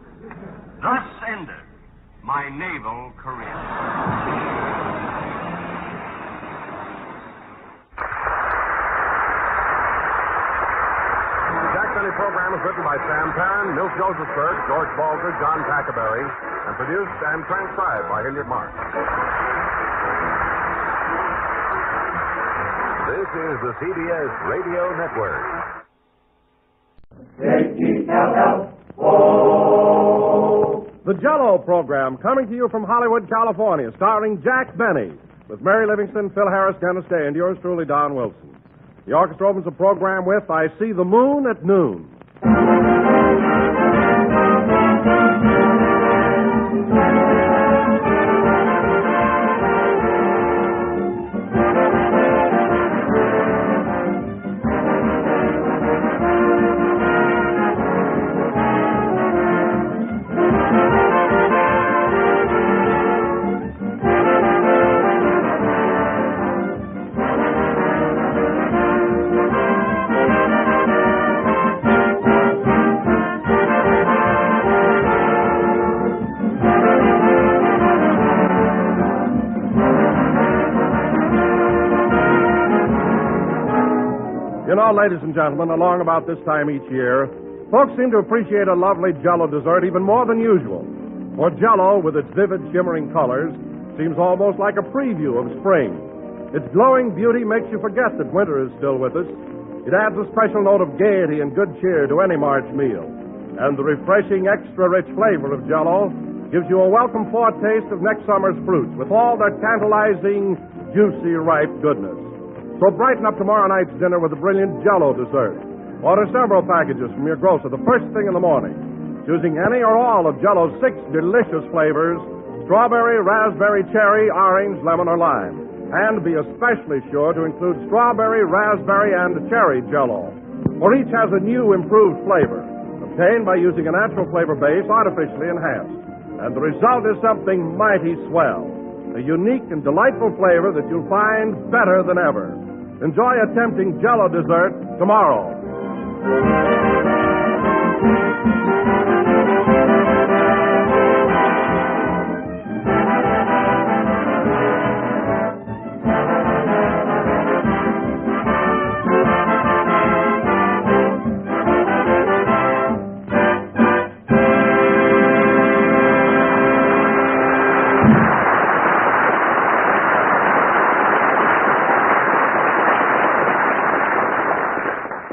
Thus ended my naval career. The Jack Benny program is written by Sam Perrin, Milt Josephsberg, George Balzer, John Tackerberry, and produced and transcribed by Hilliard Mark. This is the CBS Radio Network. H-E-L-L-O. The Jell-O program, coming to you from Hollywood, California, starring Jack Benny, with Mary Livingston, Phil Harris, Dennis Day, and yours truly, Don Wilson. The orchestra opens the program with I See the Moon at Noon. You know, ladies and gentlemen, along about this time each year, folks seem to appreciate a lovely Jell-O dessert even more than usual. For Jell-O, with its vivid, shimmering colors, seems almost like a preview of spring. Its glowing beauty makes you forget that winter is still with us. It adds a special note of gaiety and good cheer to any March meal. And the refreshing, extra-rich flavor of Jell-O gives you a welcome foretaste of next summer's fruits with all their tantalizing, juicy, ripe goodness. So brighten up tomorrow night's dinner with a brilliant Jell-O dessert. Order several packages from your grocer the first thing in the morning, choosing any or all of Jell-O's 6 delicious flavors: strawberry, raspberry, cherry, orange, lemon, or lime. And be especially sure to include strawberry, raspberry, and cherry Jell-O, for each has a new, improved flavor, obtained by using a natural flavor base artificially enhanced. And the result is something mighty swell, a unique and delightful flavor that you'll find better than ever. Enjoy a tempting Jell-O dessert tomorrow.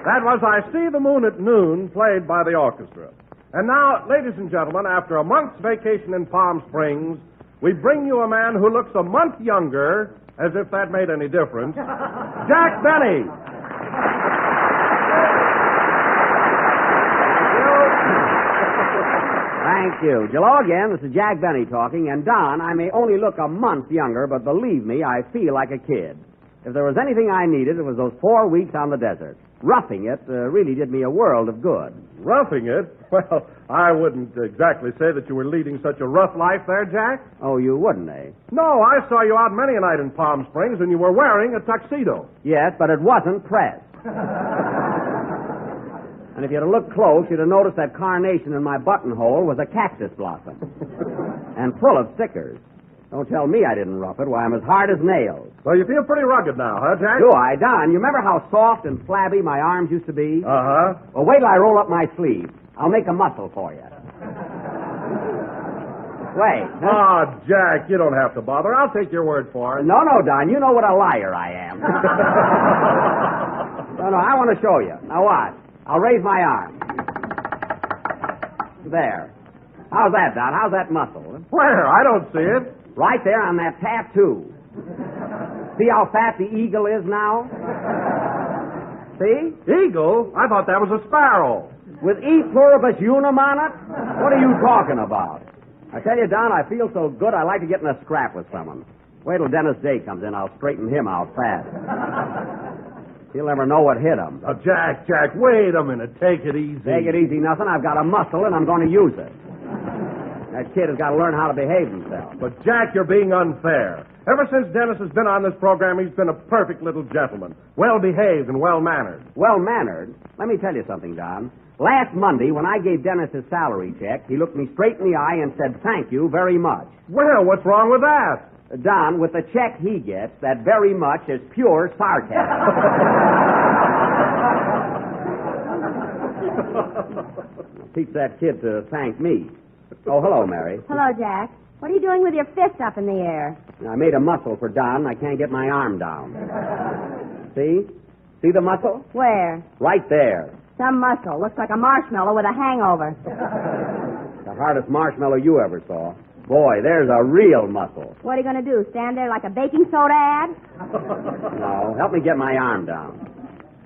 That was I See the Moon at Noon, played by the orchestra. And now, ladies and gentlemen, after a month's vacation in Palm Springs, we bring you a man who looks a month younger, as if that made any difference, Jack Benny. Thank you. Hello again. This is Jack Benny talking. And, Don, I may only look a month younger, but believe me, I feel like a kid. If there was anything I needed, it was those 4 weeks on the desert. Roughing it really did me a world of good. Roughing it? Well, I wouldn't exactly say that you were leading such a rough life there, Jack. Oh, you wouldn't, eh? No, I saw you out many a night in Palm Springs, and you were wearing a tuxedo. Yes, but it wasn't pressed. And if you'd have looked close, you'd have noticed that carnation in my buttonhole was a cactus blossom. And full of stickers. Don't tell me I didn't rough it. Why, I'm as hard as nails. So you feel pretty rugged now, huh, Jack? Do I, Don? You remember how soft and flabby my arms used to be? Uh-huh. Well, wait till I roll up my sleeve. I'll make a muscle for you. Wait. Oh, Jack, you don't have to bother. I'll take your word for it. No, Don. You know what a liar I am. No, I want to show you. Now, watch. I'll raise my arm. There. How's that, Don? How's that muscle? Where? I don't see it. Right there on that tattoo. See how fat the eagle is now? See? Eagle? I thought that was a sparrow. With E pluribus unum on it? What are you talking about? I tell you, Don, I feel so good I'd like to get in a scrap with someone. Wait till Dennis Day comes in. I'll straighten him out fast. He'll never know what hit him. Jack, wait a minute. Take it easy. Take it easy, nothing. I've got a muscle, and I'm going to use it. That kid has got to learn how to behave himself. But, Jack, you're being unfair. Ever since Dennis has been on this program, he's been a perfect little gentleman. Well-behaved and well-mannered. Well-mannered? Let me tell you something, Don. Last Monday, when I gave Dennis his salary check, he looked me straight in the eye and said, "Thank you very much." Well, what's wrong with that? Don, with the check he gets, that very much is pure sarcasm. Teach that kid to thank me. Oh, hello, Mary. Hello, Jack. What are you doing with your fist up in the air? I made a muscle for Don. I can't get my arm down. See? See the muscle? Where? Right there. Some muscle. Looks like a marshmallow with a hangover. The hardest marshmallow you ever saw. Boy, there's a real muscle. What are you going to do, stand there like a baking soda ad? No, help me get my arm down.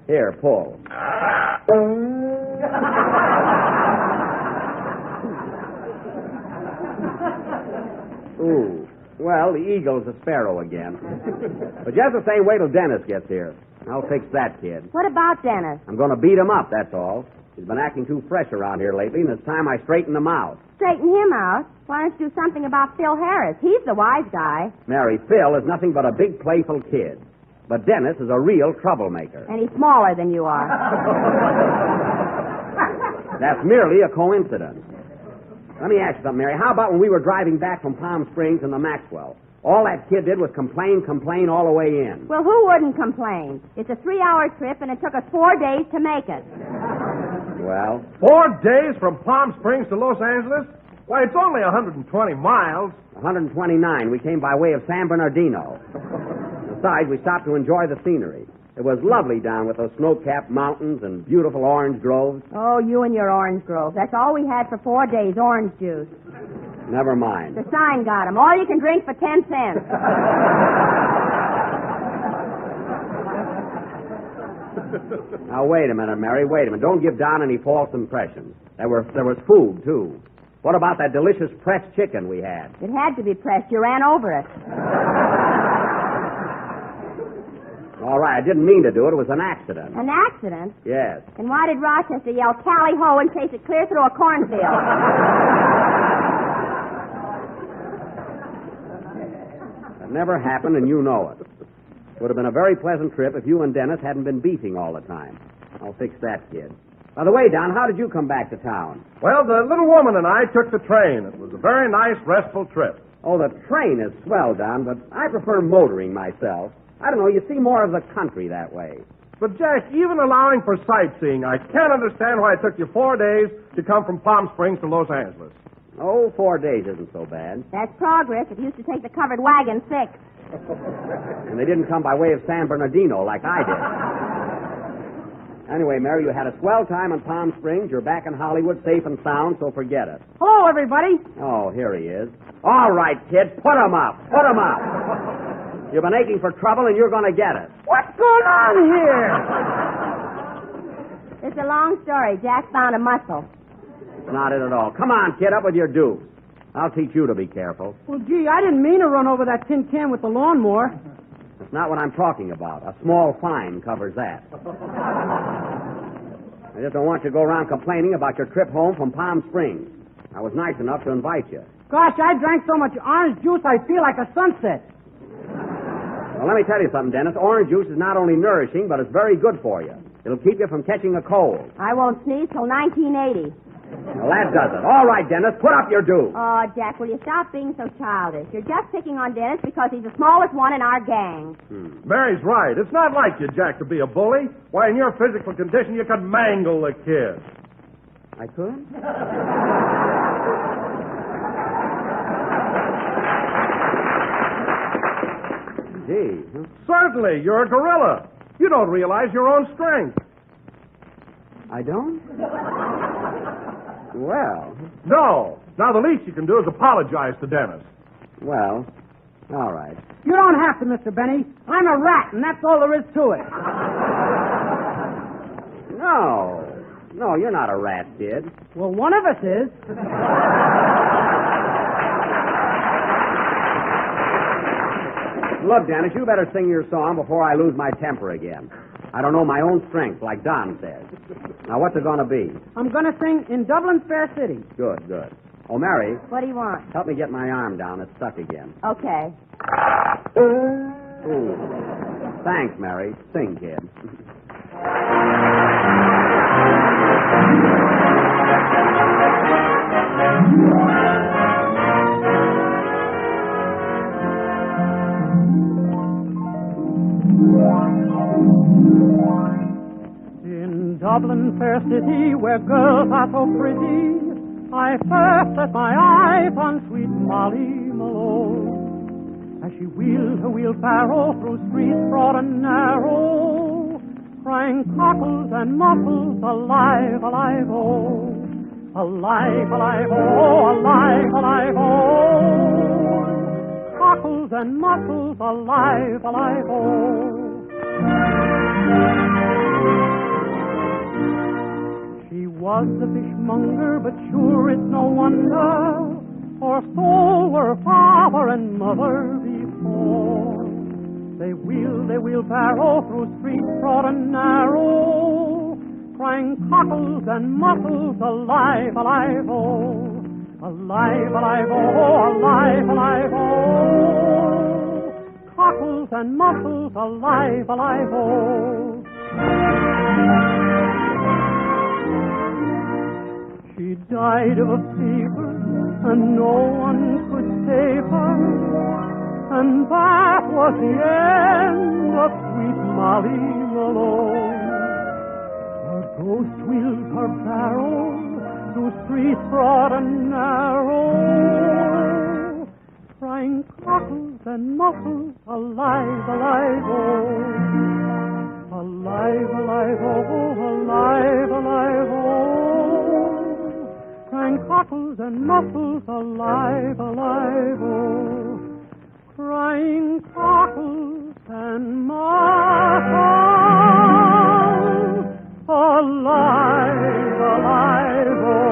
Here, pull. Ooh. Well, the eagle's a sparrow again. But just the same, wait till Dennis gets here. I'll fix that kid. What about Dennis? I'm going to beat him up, that's all. He's been acting too fresh around here lately, and it's time I straighten him out. Straighten him out? Why don't you do something about Phil Harris? He's the wise guy. Mary, Phil is nothing but a big, playful kid. But Dennis is a real troublemaker. And he's smaller than you are. That's merely a coincidence. Let me ask you something, Mary. How about when we were driving back from Palm Springs in the Maxwell? All that kid did was complain all the way in. Well, who wouldn't complain? It's a 3-hour trip, and it took us 4 days to make it. Well? 4 days from Palm Springs to Los Angeles? Why, it's only 120 miles. 129. We came by way of San Bernardino. Besides, we stopped to enjoy the scenery. It was lovely down with those snow-capped mountains and beautiful orange groves. Oh, you and your orange grove. That's all we had for 4 days, orange juice. Never mind. The sign got 'em. All you can drink for 10 cents. Now, wait a minute, Mary. Wait a minute. Don't give Don any false impressions. There was food, too. What about that delicious pressed chicken we had? It had to be pressed. You ran over it. All right, I didn't mean to do it. It was an accident. An accident? Yes. And why did Rochester yell tally-ho and chase it clear through a cornfield? That never happened, and you know it. It would have been a very pleasant trip if you and Dennis hadn't been beefing all the time. I'll fix that, kid. By the way, Don, how did you come back to town? Well, the little woman and I took the train. It was a very nice, restful trip. Oh, the train is swell, Don, but I prefer motoring myself. I don't know, you see more of the country that way. But, Jack, even allowing for sightseeing, I can't understand why it took you 4 days to come from Palm Springs to Los Angeles. Oh, 4 days isn't so bad. That's progress. It used to take the covered wagon 6. And they didn't come by way of San Bernardino like I did. Anyway, Mary, you had a swell time in Palm Springs. You're back in Hollywood safe and sound, so forget it. Hello, everybody. Oh, here he is. All right, kid, put him up. Put him up. You've been aching for trouble, and you're going to get it. What's going on here? It's a long story. Jack found a muscle. It's not it at all. Come on, kid, up with your dukes. I'll teach you to be careful. Well, gee, I didn't mean to run over that tin can with the lawnmower. That's not what I'm talking about. A small fine covers that. I just don't want you to go around complaining about your trip home from Palm Springs. I was nice enough to invite you. Gosh, I drank so much orange juice I feel like a sunset. Well, let me tell you something, Dennis. Orange juice is not only nourishing, but it's very good for you. It'll keep you from catching a cold. I won't sneeze till 1980. Well, that does it. All right, Dennis, put up your due. Oh, Jack, will you stop being so childish? You're just picking on Dennis because he's the smallest one in our gang. Mary's right. It's not like you, Jack, to be a bully. Why, in your physical condition, you could mangle the kid. I could? Gee. Huh? Certainly. You're a gorilla. You don't realize your own strength. I don't? Well. No. Now, the least you can do is apologize to Dennis. Well, All right. You don't have to, Mr. Benny. I'm a rat, and that's all there is to it. No, you're not a rat, kid. Well, one of us is. Look, Dennis, you better sing your song before I lose my temper again. I don't know my own strength, like Don says. Now, what's it going to be? I'm going to sing In Dublin Fair City. Good. Oh, Mary. What do you want? Help me get my arm down. It's stuck again. Okay. Ooh. Thanks, Mary. Sing, kid. In Dublin fair city, where girls are so pretty, I first set my eyes on sweet Molly Malone. As she wheeled her wheelbarrow through streets broad and narrow, crying cockles and muffles, alive, alive, oh. Alive, alive, oh, alive, alive, oh. Cockles and muffles, alive, alive, oh. She was a fishmonger, but sure it's no wonder, for so were father and mother before. They wheelbarrow through streets broad and narrow, crying cockles and muffles, alive, alive, oh. Alive, alive, oh, alive, alive, oh. Cockles and muffles, alive, alive, oh. She died of a fever, and no one could save her, and that was the end of sweet Molly Malone. Her ghost wheeled her barrow through streets broad and narrow, crying cockles and muffles, alive, alive, oh. Alive, alive, oh, alive, alive, oh. Crying cockles and muffles, alive, alive, oh. Crying cockles and muffles, alive, alive, oh.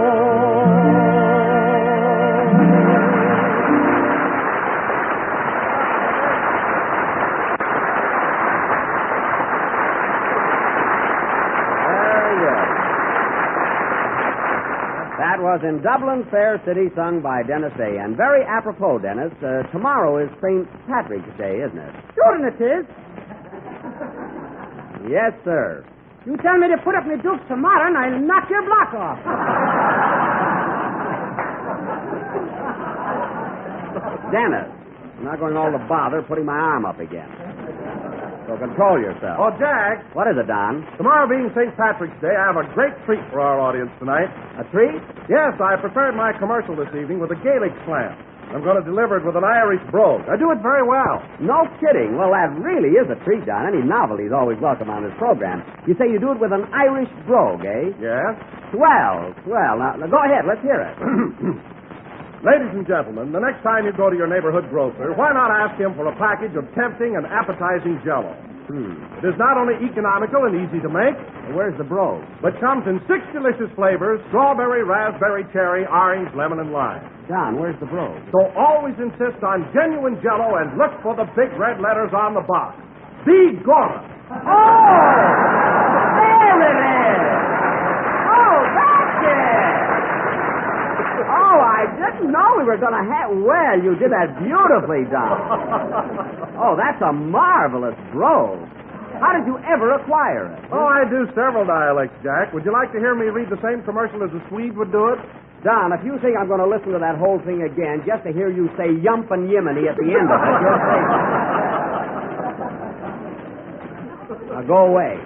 That was In Dublin Fair City, sung by Dennis A. And very apropos, Dennis, tomorrow is St. Patrick's Day, isn't it? Sure it is. Yes, sir. You tell me to put up my dukes tomorrow, and I'll knock your block off. Dennis, I'm not going all the bother putting my arm up again. So control yourself. Oh, Jack. What is it, Don? Tomorrow being St. Patrick's Day, I have a great treat for our audience tonight. A treat? Yes, I prepared my commercial this evening with a Gaelic slam. I'm going to deliver it with an Irish brogue. I do it very well. No kidding. Well, that really is a treat, Don. Any novelty is always welcome on this program. You say you do it with an Irish brogue, eh? Yes. Swell. Now, go ahead. Let's hear it. Ladies and gentlemen, the next time you go to your neighborhood grocer, why not ask him for a package of tempting and appetizing Jell-O? It is not only economical and easy to make. Where's the brogue? But comes in 6 delicious flavors: strawberry, raspberry, cherry, orange, lemon, and lime. Don, where's the brogue? So always insist on genuine Jell-O and look for the big red letters on the box. Be Gora. Oh! There it is! Oh, that's it! Oh, I didn't know we were going to have... Well, you did that beautifully, Don. Oh, that's a marvelous brogue. How did you ever acquire it? Oh, I do several dialects, Jack. Would you like to hear me read the same commercial as a Swede would do it? Don, if you think I'm going to listen to that whole thing again just to hear you say yump and yiminy at the end of it, you're crazy. Now, go away.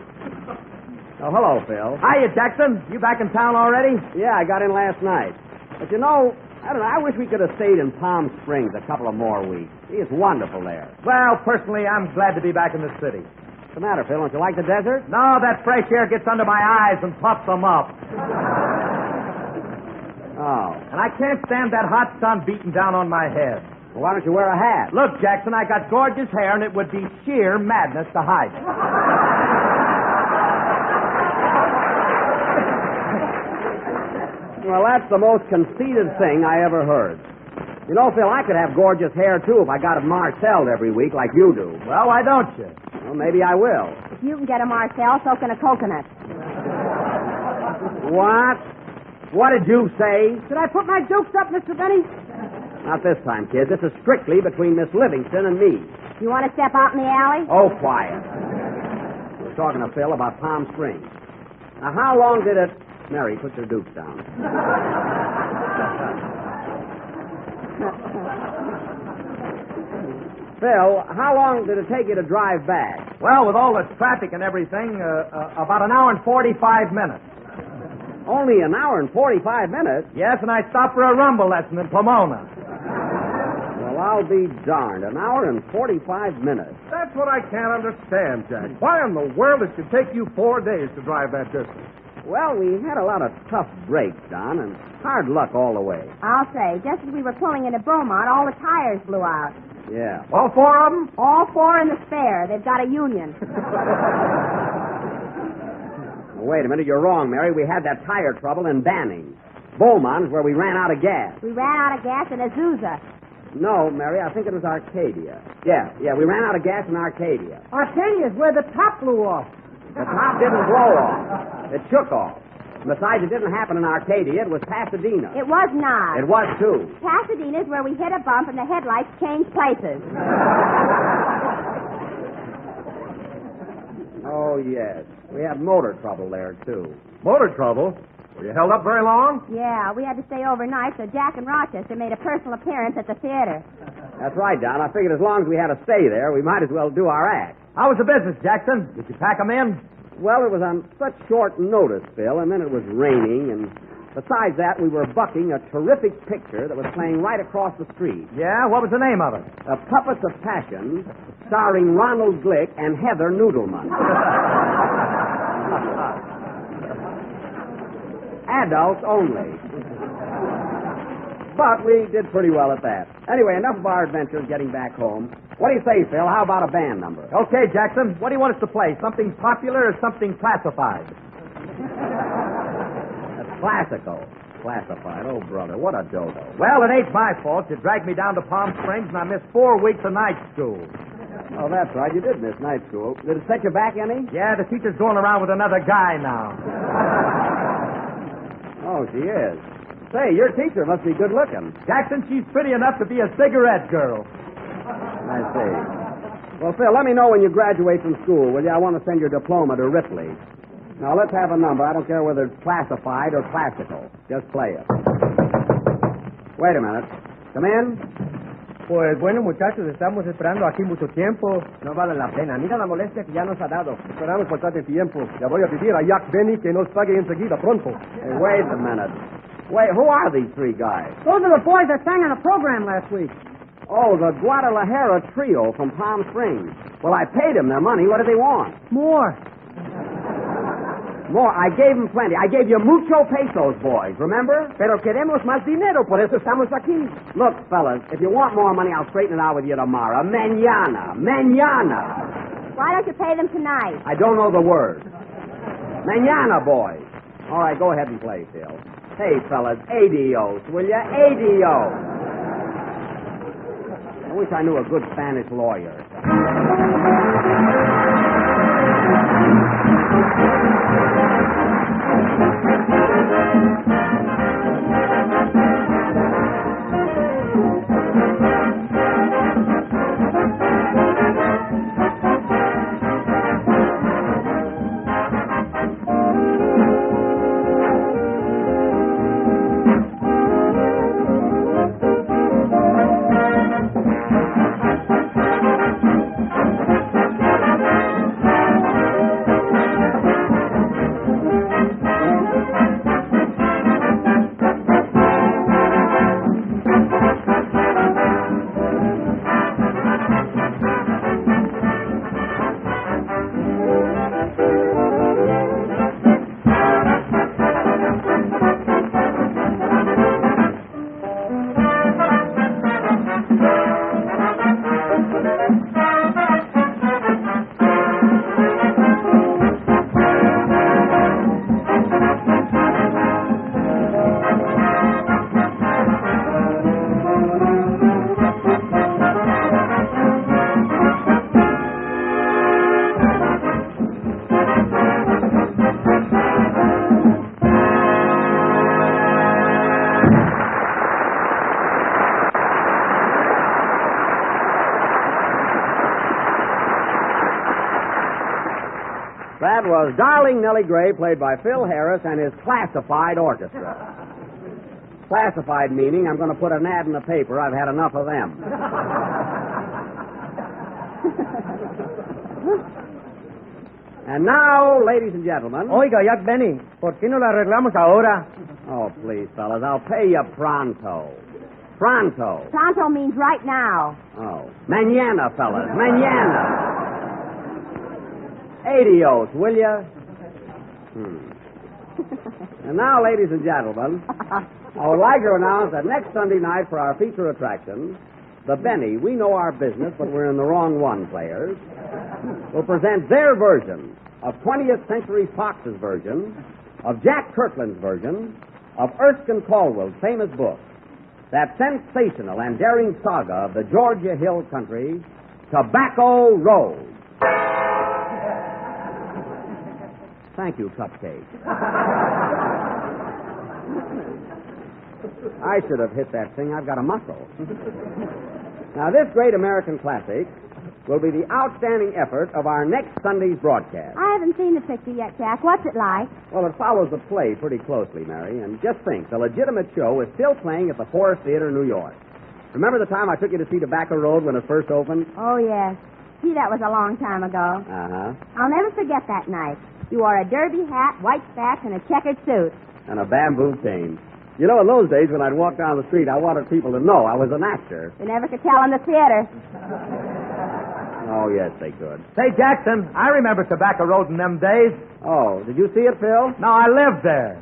Oh, hello, Phil. Hiya, Jackson. You back in town already? Yeah, I got in last night. But you know, I don't know, I wish we could have stayed in Palm Springs a couple of more weeks. It's wonderful there. Well, personally, I'm glad to be back in the city. What's the matter, Phil? Don't you like the desert? No, that fresh air gets under my eyes and puffs them up. Oh. And I can't stand that hot sun beating down on my head. Well, why don't you wear a hat? Look, Jackson, I got gorgeous hair, and it would be sheer madness to hide it. Well, that's the most conceited thing I ever heard. You know, Phil, I could have gorgeous hair, too, if I got it marcelled every week like you do. Well, why don't you? Well, maybe I will. If you can get a Marcel, so can a coconut. What? What did you say? Did I put my dukes up, Mr. Benny? Not this time, kid. This is strictly between Miss Livingston and me. You want to step out in the alley? Oh, quiet. We're talking to Phil about Palm Springs. Now, how long did it... Mary, put your dukes down. Phil, how long did it take you to drive back? Well, with all this traffic and everything, about an hour and 45 minutes. Only an hour and 45 minutes? Yes, and I stopped for a rumble lesson in Pomona. Well, I'll be darned. An hour and 45 minutes. That's what I can't understand, Jack. Why in the world it could take you 4 days to drive that distance? Well, we had a lot of tough breaks, Don, and hard luck all the way. I'll say, just as we were pulling into Beaumont, all the tires blew out. Yeah. All 4 of them? All 4 in the spare. They've got a union. Wait a minute, you're wrong, Mary. We had that tire trouble in Banning. Beaumont is where we ran out of gas. We ran out of gas in Azusa. No, Mary, I think it was Arcadia. Yeah, we ran out of gas in Arcadia. Arcadia's where the top blew off. The top didn't blow off. It shook off. Besides, it didn't happen in Arcadia. It was Pasadena. It was not. It was, too. Pasadena's where we hit a bump and the headlights changed places. Oh, yes. We had motor trouble there, too. Motor trouble? Were you held up very long? Yeah, we had to stay overnight, so Jack and Rochester made a personal appearance at the theater. That's right, Don. I figured as long as we had to stay there, we might as well do our act. How was the business, Jackson? Did you pack them in? Well, it was on such short notice, Phil, and then it was raining, and besides that, we were bucking a terrific picture that was playing right across the street. Yeah? What was the name of it? Puppets of Passion, starring Ronald Glick and Heather Noodleman. Adults only. But we did pretty well at that. Anyway, enough of our adventures getting back home. What do you say, Phil? How about a band number? Okay, Jackson. What do you want us to play? Something popular or something classified? That's classical. Classified. Oh, brother, what a dodo. Well, it ain't my fault. You dragged me down to Palm Springs, and I missed 4 weeks of night school. Oh, that's right. You did miss night school. Did it set you back any? Yeah, the teacher's going around with another guy now. Oh, she is. Say, your teacher must be good looking. Jackson, she's pretty enough to be a cigarette girl. I see. Well, Phil, let me know when you graduate from school, will you? I want to send your diploma to Ripley. Now, let's have a number. I don't care whether it's classified or classical. Just play it. Wait a minute. Come in. Pues bueno, muchachos, estamos esperando aquí mucho tiempo. No vale la pena. Mira la molestia que ya nos ha dado. Esperamos bastante tiempo. Ya voy a pedir a Jack Benny que nos pague enseguida, pronto. Hey, wait a minute. Wait, who are these 3 guys? Those are the boys that sang on the program last week. Oh, the Guadalajara Trio from Palm Springs. Well, I paid them their money. What do they want? More. More? I gave them plenty. I gave you mucho pesos, boys, remember? Pero queremos más dinero, por eso estamos aquí. Look, fellas, if you want more money, I'll straighten it out with you tomorrow. Mañana. Mañana. Why don't you pay them tonight? I don't know the word. Mañana, boys. All right, go ahead and play, Phil. Hey, fellas, adios, will you? Adios. I wish I knew a good Spanish lawyer. was Darling Nellie Gray, played by Phil Harris and his classified orchestra. Classified meaning I'm going to put an ad in the paper. I've had enough of them. And now, ladies and gentlemen... Oiga, Jack Benny, ¿por qué no la arreglamos ahora? Oh, please, fellas, I'll pay you pronto. Pronto. Pronto means right now. Oh. Mañana, fellas. Mañana. Adios, will you? And now, ladies and gentlemen, I would like to announce that next Sunday night for our feature attraction, the Benny, we know our business, but we're in the wrong one, players, will present their version of 20th Century Fox's version, of Jack Kirkland's version, of Erskine Caldwell's famous book, that sensational and daring saga of the Georgia Hill Country, Tobacco Road. Thank you, Cupcake. I should have hit that thing. I've got a muscle. Now, this great American classic will be the outstanding effort of our next Sunday's broadcast. I haven't seen the picture yet, Jack. What's it like? Well, it follows the play pretty closely, Mary, and just think, the legitimate show is still playing at the Forest Theater in New York. Remember the time I took you to see Tobacco Road when it first opened? Oh, yes. Gee, that was a long time ago. Uh-huh. I'll never forget that night. You wore a derby hat, white spats, and a checkered suit. And a bamboo cane. You know, in those days, when I'd walk down the street, I wanted people to know I was an actor. You never could tell in the theater. Oh, yes, they could. Say, Jackson, I remember Tobacco Road in them days. Oh, did you see it, Phil? No, I lived there.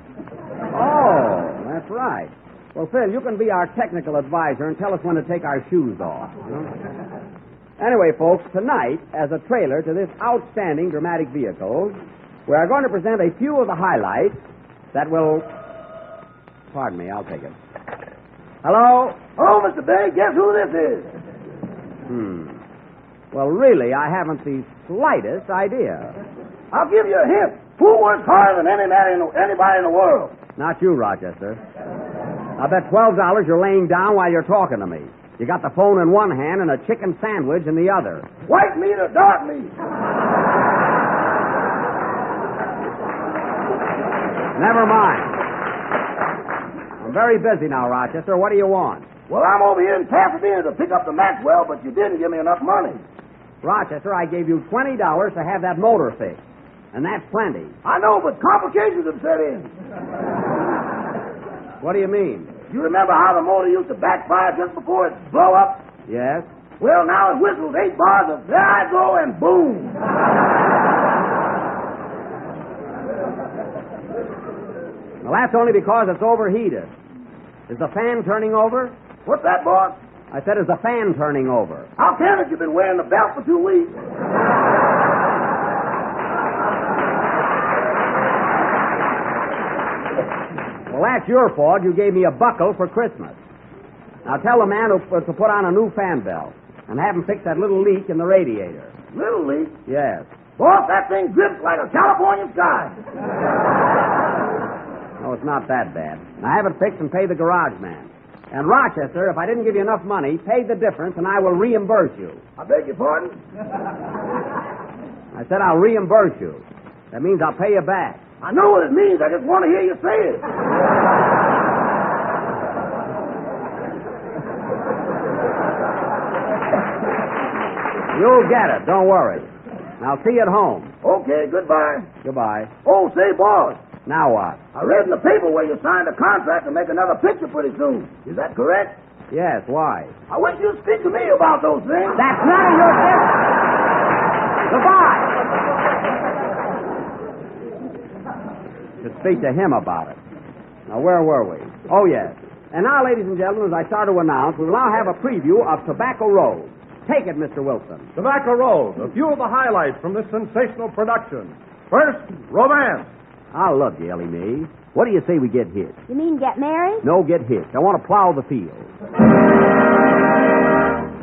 Oh, that's right. Well, Phil, you can be our technical advisor and tell us when to take our shoes off. Anyway, folks, tonight, as a trailer to this outstanding dramatic vehicle, we are going to present a few of the highlights that will... Pardon me, I'll take it. Hello? Oh, Mr. Big, guess who this is? Well, really, I haven't the slightest idea. I'll give you a hint. Who works harder than anybody in the world? Not you, Rochester. I bet $12 you're laying down while you're talking to me. You got the phone in one hand and a chicken sandwich in the other. White meat or dark meat? Never mind. I'm very busy now, Rochester. What do you want? Well, I'm over here in Pasadena to pick up the Maxwell, but you didn't give me enough money. Rochester, I gave you $20 to have that motor fixed. And that's plenty. I know, but complications have set in. What do you mean? You remember how the motor used to backfire just before it blow up? Yes. Well, now it whistles 8 bars of there I go and boom. Well, that's only because it's overheated. Is the fan turning over? What's that, boss? I said, is the fan turning over? How can it? You've been wearing the belt for 2 weeks. Well, that's your fault. You gave me a buckle for Christmas. Now tell the man to put on a new fan belt and have him fix that little leak in the radiator. Little leak? Yes. Boss, that thing drips like a California sky. No, it's not that bad. Now have it fixed and pay the garage man. And Rochester, if I didn't give you enough money, pay the difference and I will reimburse you. I beg your pardon? I said I'll reimburse you. That means I'll pay you back. I know what it means. I just want to hear you say it. You'll get it. Don't worry. Now see you at home. Okay, goodbye. Goodbye. Oh, say, boss. Now what? I read in the paper where you signed a contract to make another picture pretty soon. Is that correct? Yes, why? I wish you'd speak to me about those things. That's none of your business. Goodbye. Should speak to him about it. Now, where were we? Oh, yes. And now, ladies and gentlemen, as I start to announce, we will now have a preview of Tobacco Road. Take it, Mr. Wilson. Tobacco Road, a few of the highlights from this sensational production. First, romance. I'll love you, Ellie Mae. What do you say we get hitched? You mean get married? No, get hitched. I want to plow the field.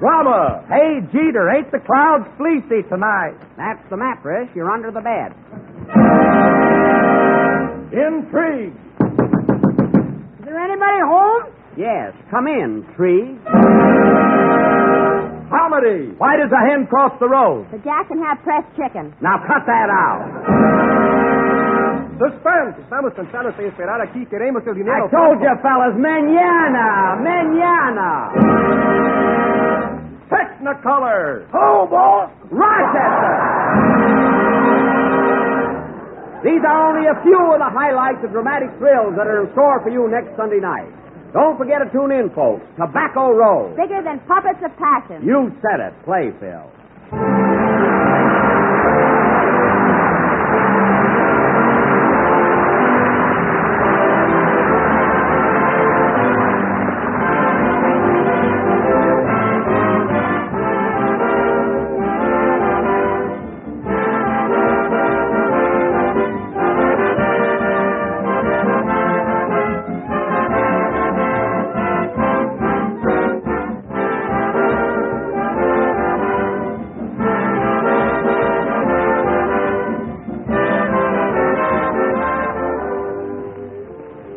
Drama. Hey, Jeter, ain't the clouds fleecy tonight? That's the mattress. You're under the bed. Intrigue. Is there anybody home? Yes. Come in, tree. Comedy. Why does a hen cross the road? So Jack can have pressed chicken. Now cut that out. Suspense. Estamos cansados de esperar aquí. Queremos el dinero. I told you, fellas, mañana. Technicolor. Oh, boy. Rochester. These are only a few of the highlights of dramatic thrills that are in store for you next Sunday night. Don't forget to tune in, folks. Tobacco Road. Bigger than puppets of passion. You said it. Play, Phil.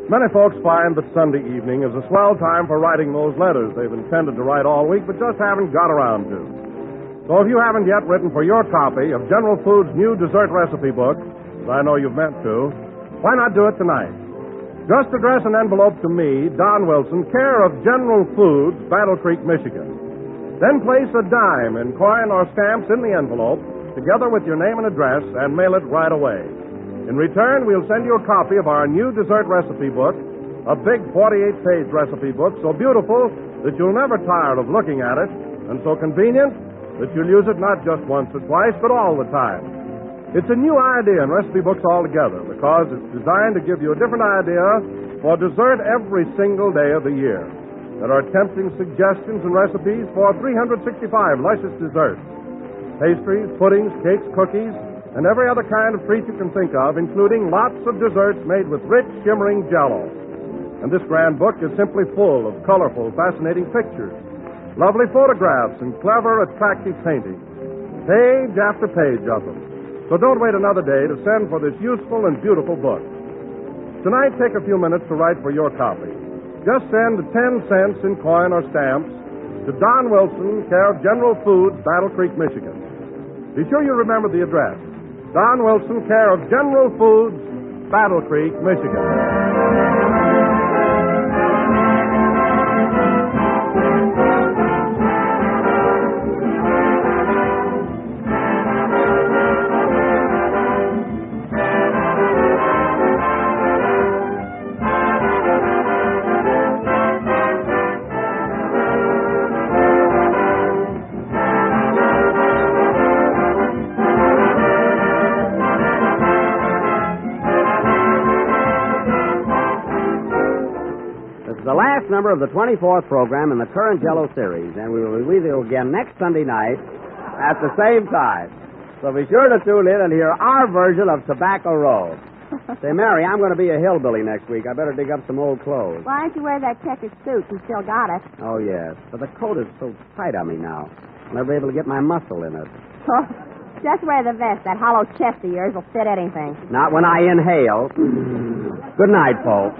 Many folks find that Sunday evening is a swell time for writing those letters they've intended to write all week but just haven't got around to. So if you haven't yet written for your copy of General Foods' new dessert recipe book, as I know you've meant to, why not do it tonight? Just address an envelope to me, Don Wilson, care of General Foods, Battle Creek, Michigan. Then place a dime in coin or stamps in the envelope, together with your name and address, and mail it right away. In return, we'll send you a copy of our new dessert recipe book, a big 48-page recipe book so beautiful that you'll never tire of looking at it, and so convenient that you'll use it not just once or twice, but all the time. It's a new idea in recipe books altogether because it's designed to give you a different idea for dessert every single day of the year. There are tempting suggestions and recipes for 365 luscious desserts, pastries, puddings, cakes, cookies, and every other kind of treat you can think of, including lots of desserts made with rich, shimmering Jell-O. And this grand book is simply full of colorful, fascinating pictures, lovely photographs, and clever, attractive paintings, page after page of them. So don't wait another day to send for this useful and beautiful book. Tonight, take a few minutes to write for your copy. Just send 10 cents in coin or stamps to Don Wilson, care of General Foods, Battle Creek, Michigan. Be sure you remember the address. Don Wilson, care of General Foods, Battle Creek, Michigan. Number of the 24th program in the current Jell-O series, and we will be with you again next Sunday night at the same time. So be sure to tune in and hear our version of Tobacco Road. Say, Mary, I'm going to be a hillbilly next week. I better dig up some old clothes. Why don't you wear that checkered suit? You still got it. Oh, yes. But the coat is so tight on me now. I'll never be able to get my muscle in it. Oh, just wear the vest. That hollow chest of yours will fit anything. Not when I inhale. Good night, folks.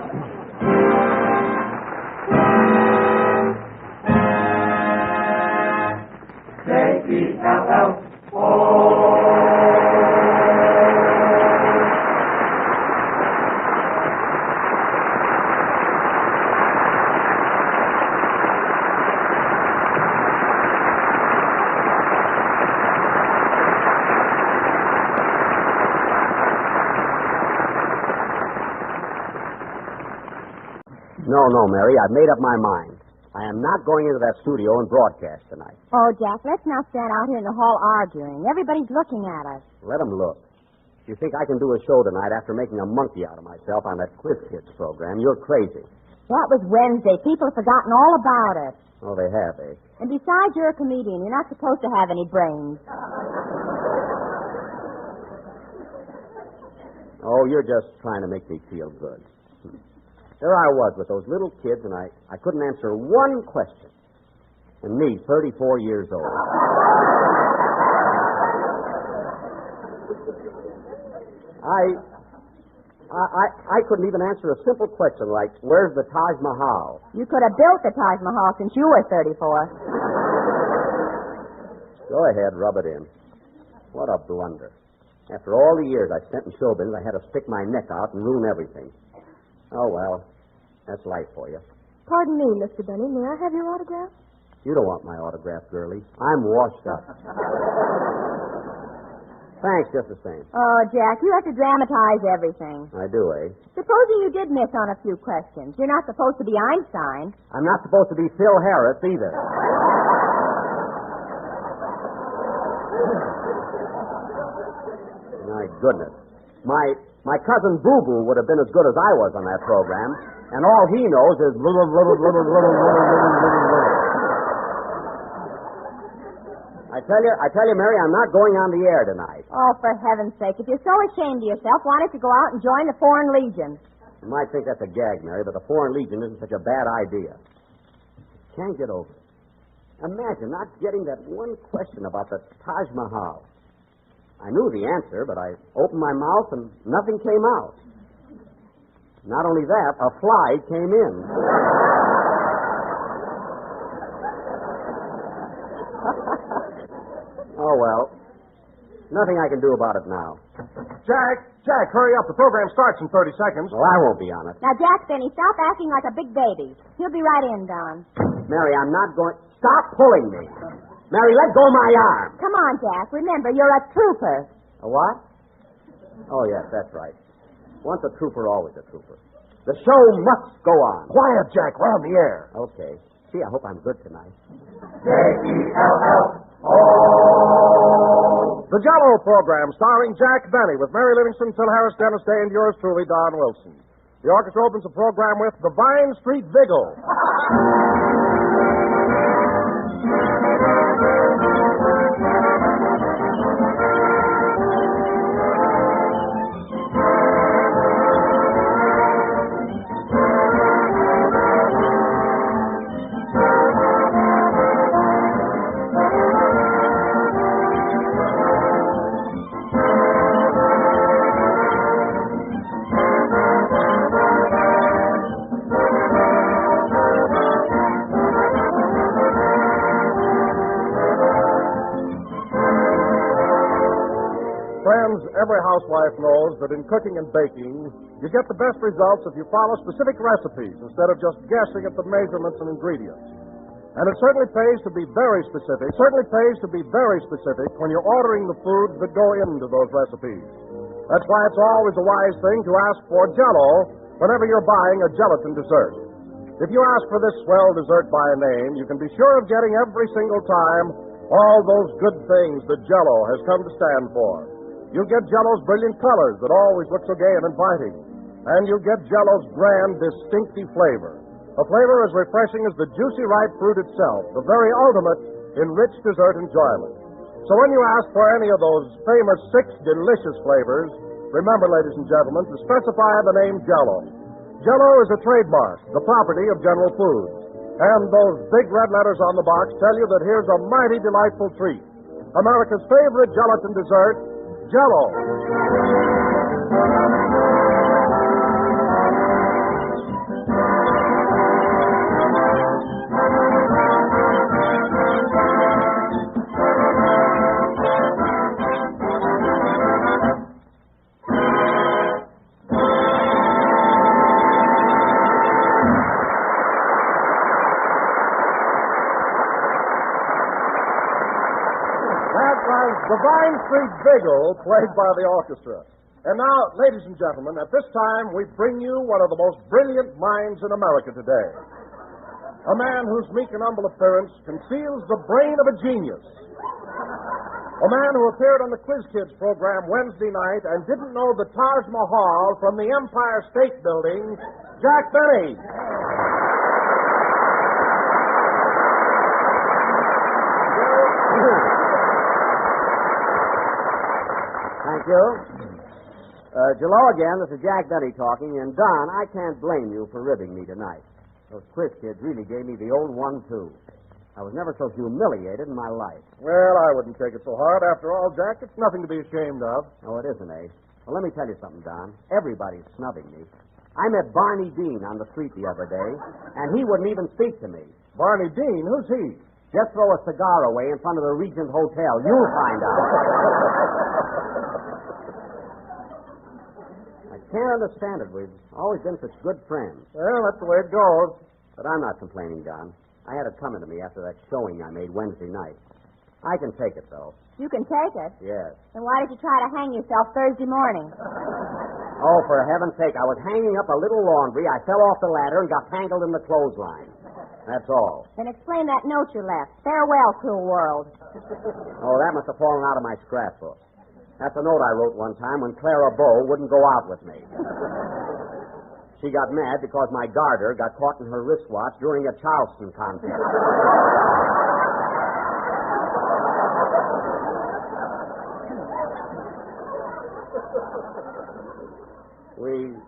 No, Mary, I've made up my mind. I am not going into that studio and broadcast tonight. Oh, Jack, let's not stand out here in the hall arguing. Everybody's looking at us. Let them look. If you think I can do a show tonight after making a monkey out of myself on that Quiz Kids program, you're crazy. That was Wednesday. People have forgotten all about it. Oh, they have, eh? And besides, you're a comedian. You're not supposed to have any brains. Oh, you're just trying to make me feel good. There I was with those little kids, and I couldn't answer one question. And me, 34 years old. I couldn't even answer a simple question like, where's the Taj Mahal? You could have built the Taj Mahal since you were 34. Go ahead, rub it in. What a blunder. After all the years I spent in show business, I had to stick my neck out and ruin everything. Oh, well, that's life for you. Pardon me, Mr. Benny. May I have your autograph? You don't want my autograph, girlie. I'm washed up. Thanks, just the same. Oh, Jack, you have to dramatize everything. I do, eh? Supposing you did miss on a few questions. You're not supposed to be Einstein. I'm not supposed to be Phil Harris, either. My goodness. My cousin Boo Boo would have been as good as I was on that program, and all he knows is I tell you, Mary, I'm not going on the air tonight. Oh, for heaven's sake. If you're so ashamed of yourself, why don't you go out and join the Foreign Legion? You might think that's a gag, Mary, but the Foreign Legion isn't such a bad idea. Can't get over it. Imagine not getting that one question about the Taj Mahal. I knew the answer, but I opened my mouth and nothing came out. Not only that, a fly came in. Oh, well. Nothing I can do about it now. Jack, hurry up. The program starts in 30 seconds. Well, I won't be on it. Now, Jack Benny, stop acting like a big baby. He'll be right in, Don. Mary, I'm not going... Stop pulling me. Mary, let go my arm. Come on, Jack. Remember, you're a trooper. A what? Oh, yes, that's right. Once a trooper, always a trooper. The show must go on. Quiet, Jack. We're on the air. Okay. Gee, I hope I'm good tonight. J-E-L-L-O. The Jell-O program starring Jack Benny with Mary Livingston, Phil Harris, Dennis Day, and yours truly, Don Wilson. The orchestra opens the program with The Vine Street Vigil. Every housewife knows that in cooking and baking, you get the best results if you follow specific recipes instead of just guessing at the measurements and ingredients. And it certainly pays to be very specific. When you're ordering the foods that go into those recipes. That's why it's always a wise thing to ask for Jell-O whenever you're buying a gelatin dessert. If you ask for this swell dessert by name, you can be sure of getting every single time all those good things that Jell-O has come to stand for. You'll get Jell-O's brilliant colors that always look so gay and inviting. And you'll get Jell-O's grand, distinctive flavor. A flavor as refreshing as the juicy ripe fruit itself, the very ultimate in rich dessert enjoyment. So when you ask for any of those famous 6 delicious flavors, remember, ladies and gentlemen, to specify the name Jell-O. Jell-O is a trademark, the property of General Foods. And those big red letters on the box tell you that here's a mighty delightful treat. America's favorite gelatin dessert, Jell-O. The Vine Street Vigil, played by the orchestra. And now, ladies and gentlemen, at this time, we bring you one of the most brilliant minds in America today. A man whose meek and humble appearance conceals the brain of a genius. A man who appeared on the Quiz Kids program Wednesday night and didn't know the Taj Mahal from the Empire State Building, Jack Benny. Thank you. Hello again. This is Jack Benny talking. And, Don, I can't blame you for ribbing me tonight. Those Quiz Kids really gave me the old 1-2. I was never so humiliated in my life. Well, I wouldn't take it so hard. After all, Jack, it's nothing to be ashamed of. Oh, it isn't, eh? Well, let me tell you something, Don. Everybody's snubbing me. I met Barney Dean on the street the other day, and he wouldn't even speak to me. Barney Dean? Who's he? Just throw a cigar away in front of the Regent Hotel. You'll find out. I can't understand it. We've always been such good friends. Well, that's the way it goes. But I'm not complaining, Don. I had it coming to me after that showing I made Wednesday night. I can take it, though. You can take it. Yes. Then why did you try to hang yourself Thursday morning? Oh, for heaven's sake, I was hanging up a little laundry. I fell off the ladder and got tangled in the clothesline. That's all. Then explain that note you left. Farewell, cruel world. Oh, that must have fallen out of my scrapbook. That's a note I wrote one time when Clara Bow wouldn't go out with me. She got mad because my garter got caught in her wristwatch during a Charleston contest.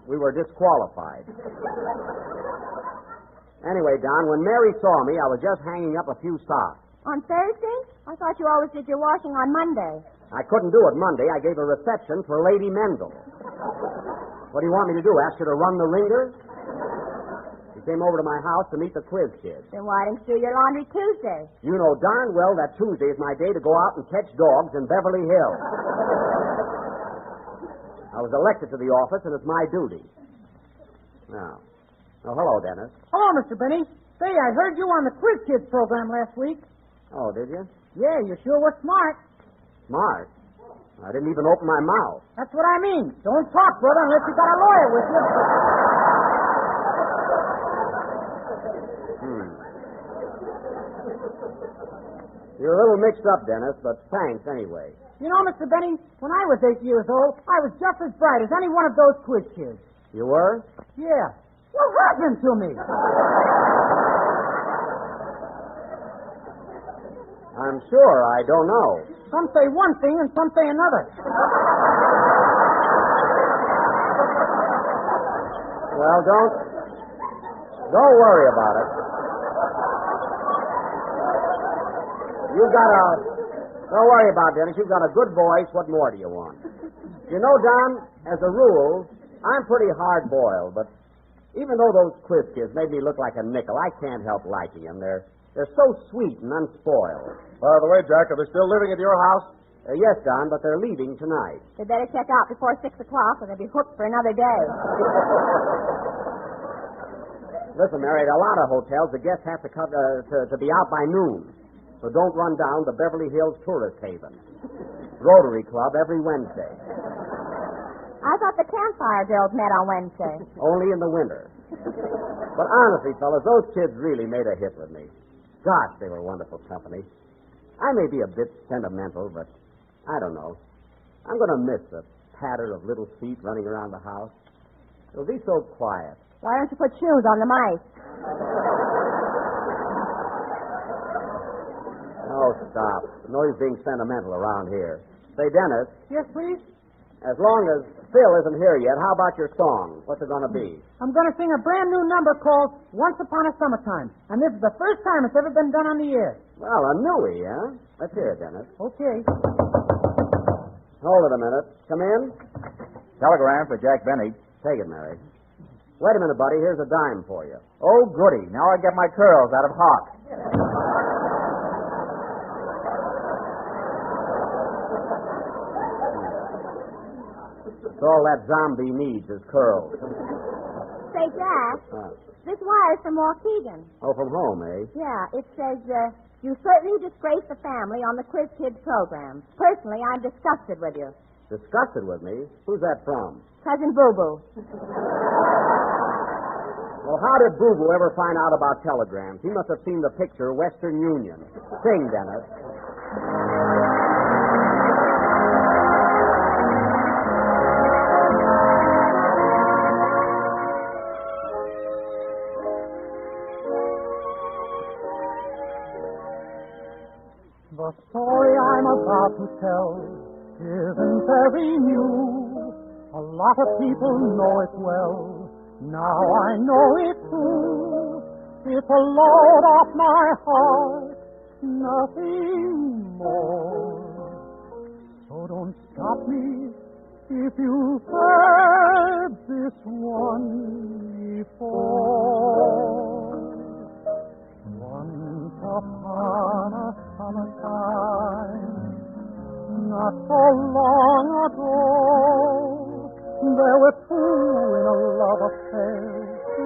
We were disqualified. Anyway, Don, when Mary saw me, I was just hanging up a few socks. On Thursday? I thought you always did your washing on Monday. I couldn't do it Monday. I gave a reception for Lady Mendel. What do you want me to do, ask her to run the ringer? She came over to my house to meet the quiz kids. Then why didn't you do your laundry Tuesday? You know darn well that Tuesday is my day to go out and catch dogs in Beverly Hills. I was elected to the office, and it's my duty. Now, hello, Dennis. Hello, Mr. Benny. Say, I heard you on the Quiz Kids program last week. Oh, did you? Yeah, you sure were smart. Smart? I didn't even open my mouth. That's what I mean. Don't talk, brother, unless you got a lawyer with you. You're a little mixed up, Dennis, but thanks anyway. You know, Mr. Benny, when I was 8 years old, I was just as bright as any one of those quiz kids. You were? Yeah. What happened to me? I'm sure. I don't know. Some say one thing and some say another. Well, don't worry about it. Don't worry about it, Dennis. You've got a good voice. What more do you want? You know, Don, as a rule, I'm pretty hard-boiled, but even though those quiz kids made me look like a nickel, I can't help liking them. They're so sweet and unspoiled. By the way, Jack, are they still living at your house? Yes, Don, but they're leaving tonight. They better check out before 6 o'clock or they'll be hooked for another day. Listen, Mary, at a lot of hotels, the guests have to come to be out by noon. So don't run down to Beverly Hills Tourist Haven. Rotary Club every Wednesday. I thought the Campfire Girls met on Wednesday. Only in the winter. But honestly, fellas, those kids really made a hit with me. Gosh, they were wonderful company. I may be a bit sentimental, but I don't know. I'm going to miss the patter of little feet running around the house. It'll be so quiet. Why don't you put shoes on the mice? Oh, stop. No use being sentimental around here. Say, Dennis. Yes, please? As long as Phil isn't here yet, how about your song? What's it going to be? I'm going to sing a brand new number called Once Upon a Summertime. And this is the first time it's ever been done on the air. Well, a newie, huh? Let's hear it, Dennis. Okay. Hold it a minute. Come in. Telegram for Jack Benny. Take it, Mary. Wait a minute, buddy. Here's a dime for you. Oh, goody. Now I get my curls out of hock. All that zombie needs is curls. Say, Jack, this wire's from Waukegan. Oh, from home, eh? Yeah, it says, you certainly disgrace the family on the Quiz Kids program. Personally, I'm disgusted with you. Disgusted with me? Who's that from? Cousin Boo Boo. Well, how did Boo Boo ever find out about telegrams? He must have seen the picture, Western Union. Sing, Dennis. The story I'm about to tell isn't very new. A lot of people know it well. Now I know it too. It's a load off my heart, nothing more. So don't stop me if you've heard this one before. Once upon a summertime, not so long ago, there were two in a love affair.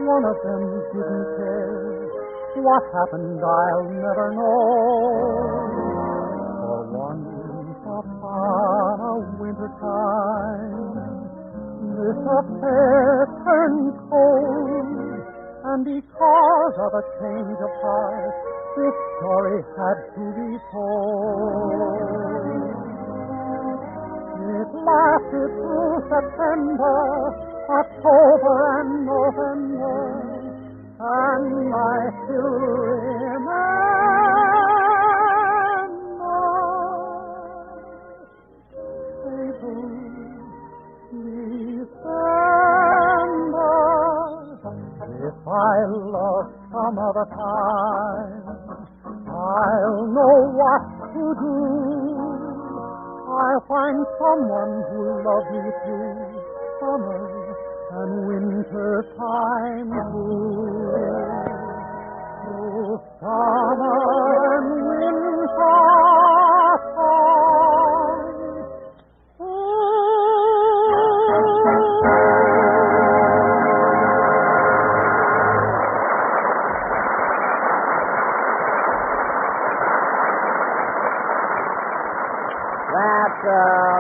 One of them didn't care. What happened, I'll never know. For once upon a winter time, this affair turned cold, and because of a change of heart, this story had to be told. It lasted through September, October, and November, and I still remember December. If I love some other time, I'll know what to do. I'll find someone who loves me through summer and winter time too. Through summer and winter time.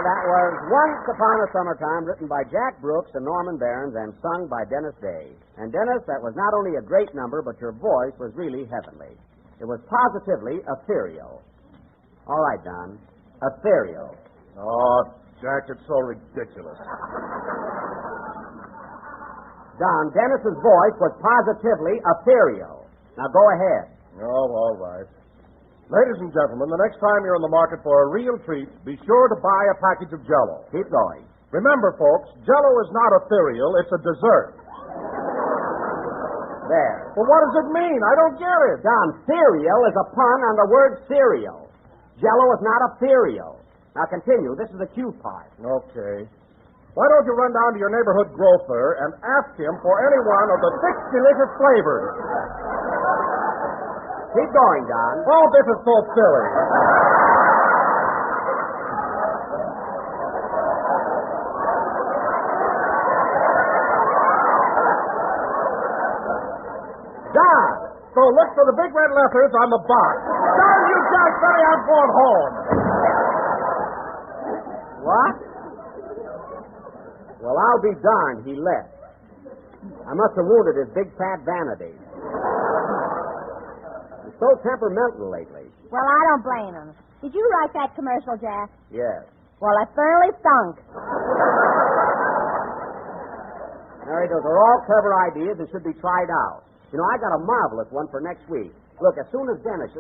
That was Once Upon a Summertime, written by Jack Brooks and Norman Barons and sung by Dennis Day. And Dennis, that was not only a great number, but your voice was really heavenly. It was positively ethereal. All right, Don. Ethereal. Oh, Jack, it's so ridiculous. Don, Dennis's voice was positively ethereal. Now go ahead. Oh, all right. Ladies and gentlemen, the next time you're in the market for a real treat, be sure to buy a package of Jell-O. Keep going. Remember, folks, Jell-O is not ethereal, it's a dessert. There. Well, what does it mean? I don't get it. Don, cereal is a pun on the word cereal. Jell-O is not ethereal. Now continue. This is the cue part. Okay. Why don't you run down to your neighborhood grocer and ask him for any one of the 6 delicious flavors? Keep going, Don. Oh, this is so silly. Don, so look for the big red letters on the box. Darn you, Jack Benny, I'm going home. What? Well, I'll be darned, he left. I must have wounded his big fat vanity. He's so temperamental lately. Well, I don't blame him. Did you write that commercial, Jack? Yes. Well, it thoroughly stunk. Mary, those are all clever ideas that should be tried out. You know, I got a marvelous one for next week. Look, as soon as Dennis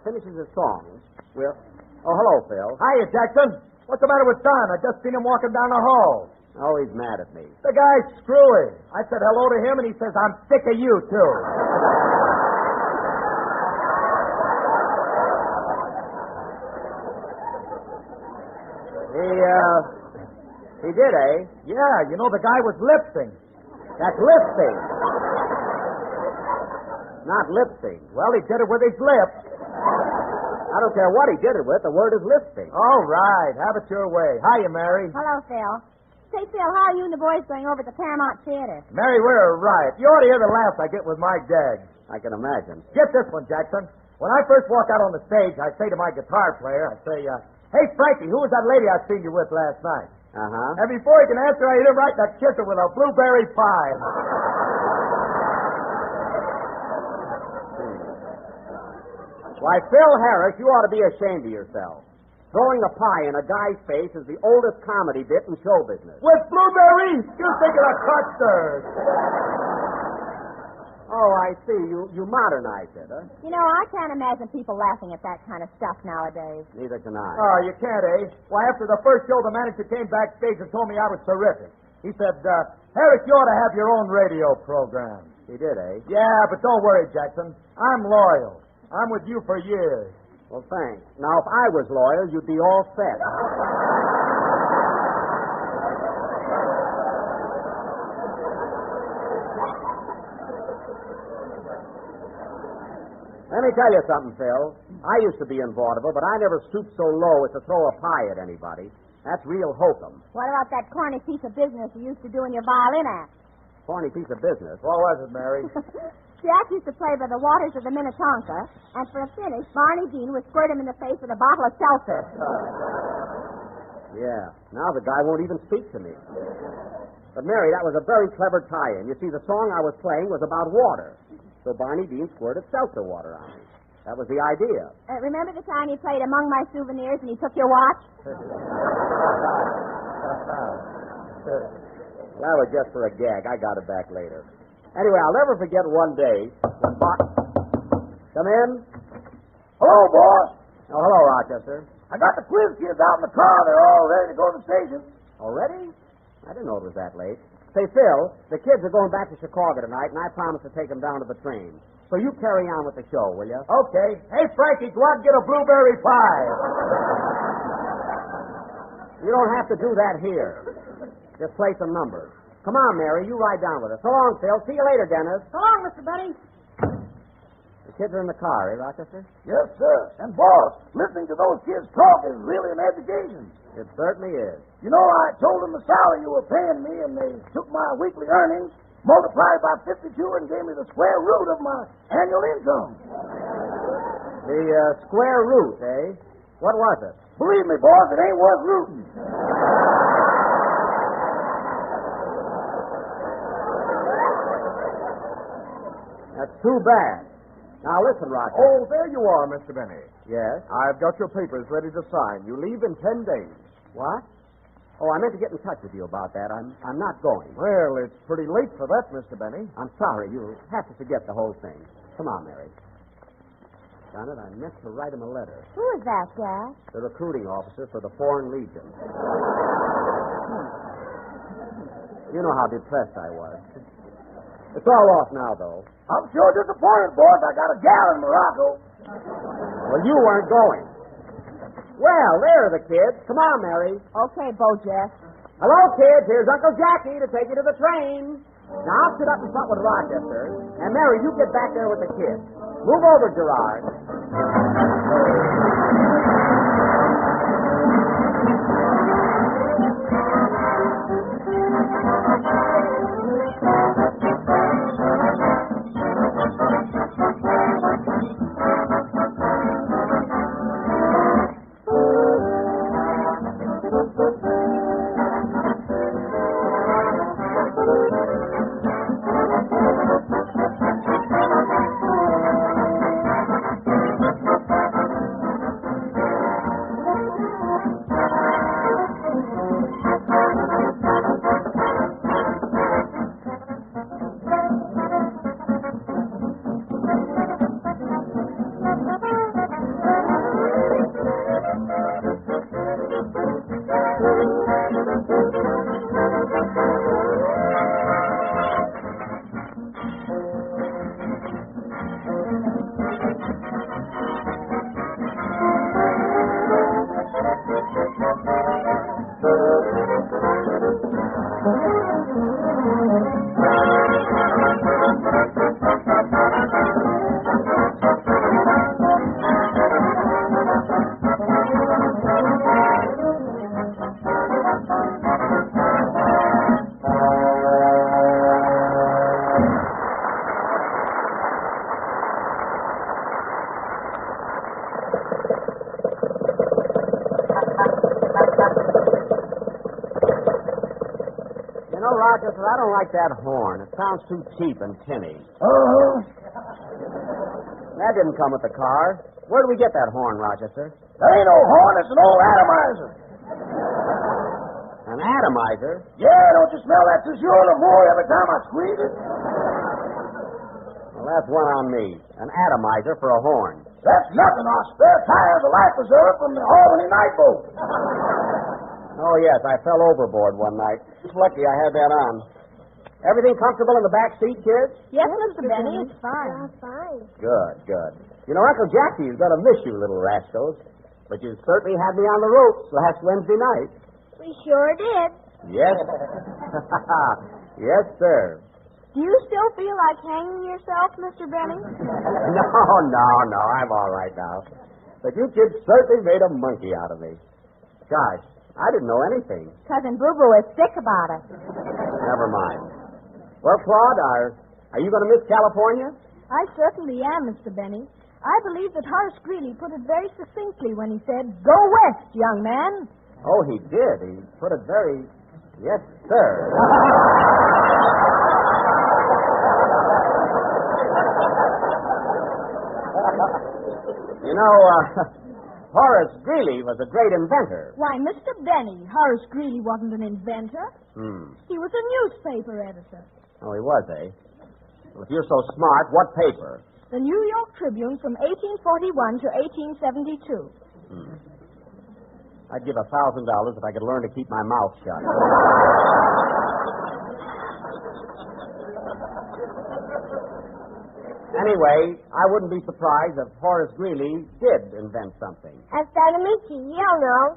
finishes his songs, we'll... Oh, hello, Phil. Hiya, Jackson. What's the matter with Don? I just seen him walking down the hall. Oh, he's mad at me. The guy's screwy. I said hello to him, and he says, I'm sick of you, too. He did, eh? Yeah, you know, the guy was lip-syncing. That's lip-sync. Not lip-sync. Well, he did it with his lips. I don't care what he did it with. The word is lip-sync. All right. Have it your way. Hiya, Mary. Hello, Phil. Say, Phil, how are you and the boys going over to the Paramount Theater? Mary, we're right. You ought to hear the laughs I get with my gags. I can imagine. Get this one, Jackson. When I first walk out on the stage, I say to my guitar player, I say, hey, Frankie, who was that lady I seen you with last night? Uh-huh. And before he can answer, I hit him right in the kisser with a blueberry pie. Why, Phil Harris, you ought to be ashamed of yourself. Throwing a pie in a guy's face is the oldest comedy bit in show business. With blueberries? You think of the custard. Oh, I see. You modernized it, huh? You know, I can't imagine people laughing at that kind of stuff nowadays. Neither can I. Oh, you can't, eh? Why, after the first show, the manager came backstage and told me I was terrific. He said, Harris, you ought to have your own radio program. He did, eh? Yeah, but don't worry, Jackson. I'm loyal. I'm with you for years. Well, thanks. Now, if I was loyal, you'd be all set. Let me tell you something, Phil. I used to be in vaudeville, but I never stooped so low as to throw a pie at anybody. That's real hokum. What about that corny piece of business you used to do in your violin act? Corny piece of business. What was it, Mary? Jack used to play by the waters of the Minnetonka, and for a finish, Barney Dean would squirt him in the face with a bottle of seltzer. Yeah. Now the guy won't even speak to me. But, Mary, that was a very clever tie-in. You see, the song I was playing was about water. So Barney Dean squirted seltzer water on me. That was the idea. Remember the time you played Among My Souvenirs and he took your watch? Well, that was just for a gag. I got it back later. Anyway, I'll never forget one day when Come in. Hello, boss. Oh, hello, Rochester. I got the quiz kids out in the car. They're all ready to go to the station. Already? I didn't know it was that late. Say, Phil, the kids are going back to Chicago tonight, and I promised to take them down to the train. So you carry on with the show, will you? Okay. Hey, Frankie, go out and get a blueberry pie. You don't have to do that here. Just play some numbers. Come on, Mary, you ride down with us. So long, Phil. See you later, Dennis. So long, Mr. Benny. The kids are in the car, eh, Rochester? Yes, sir. And, boss, listening to those kids talk is really an education. It certainly is. You know, I told them the salary you were paying me, and they took my weekly earnings, multiplied by 52, and gave me the square root of my annual income. The square root, eh? What was it? Believe me, boss, it ain't worth rooting. That's too bad. Now, listen, Rochester. Oh, there you are, Mr. Benny. Yes? I've got your papers ready to sign. You leave in 10 days. What? Oh, I meant to get in touch with you about that. I'm not going. Well, it's pretty late for that, Mr. Benny. I'm sorry. You'll have to forget the whole thing. Come on, Mary. Darn it, I meant to write him a letter. Who is that, Jack? The recruiting officer for the Foreign Legion. You know how depressed I was. It's all off now, though. I'm sure disappointed, boss. I got a gal in Morocco. Well, you weren't going. Well, there are the kids. Come on, Mary. Okay, Bojack. Hello, kids. Here's Uncle Jackie to take you to the train. Now, I'll sit up in front with Rochester. And, Mary, you get back there with the kids. Move over, Gerard. Rochester, I don't like that horn. It sounds too cheap and tinny. That didn't come with the car. Where do we get that horn, Rochester? That ain't no horn. It's an old atomizer. An atomizer? Yeah, don't you smell that Toujours L'Amour every time I squeeze it? Well, that's one on me. An atomizer for a horn. That's nothing. Our spare tire is a life preserver from the Albany night boat. Oh, yes, I fell overboard one night. Just lucky I had that on. Everything comfortable in the back seat, kids? Yes, Mr. Benny, it's fine. Fine. Good, good. You know, Uncle Jackie's going to miss you, little rascals. But you certainly had me on the ropes last Wednesday night. We sure did. Yes. Yes, sir. Do you still feel like hanging yourself, Mr. Benny? No. I'm all right now. But you kids certainly made a monkey out of me. Gosh, I didn't know anything. Cousin Boo Boo is sick about it. Never mind. Well, Claude, are you going to miss California? I certainly am, Mr. Benny. I believe that Horace Greeley put it very succinctly when he said, "Go west, young man." Oh, he did. He put it very... Yes, sir. You know, Horace Greeley was a great inventor. Why, Mr. Benny, Horace Greeley wasn't an inventor. Hmm. He was a newspaper editor. Oh, he was, eh? Well, if you're so smart, what paper? The New York Tribune from 1841 to 1872. Hmm. I'd give $1,000 if I could learn to keep my mouth shut. Anyway, I wouldn't be surprised if Horace Greeley did invent something. Hasta la Michi, you'll know.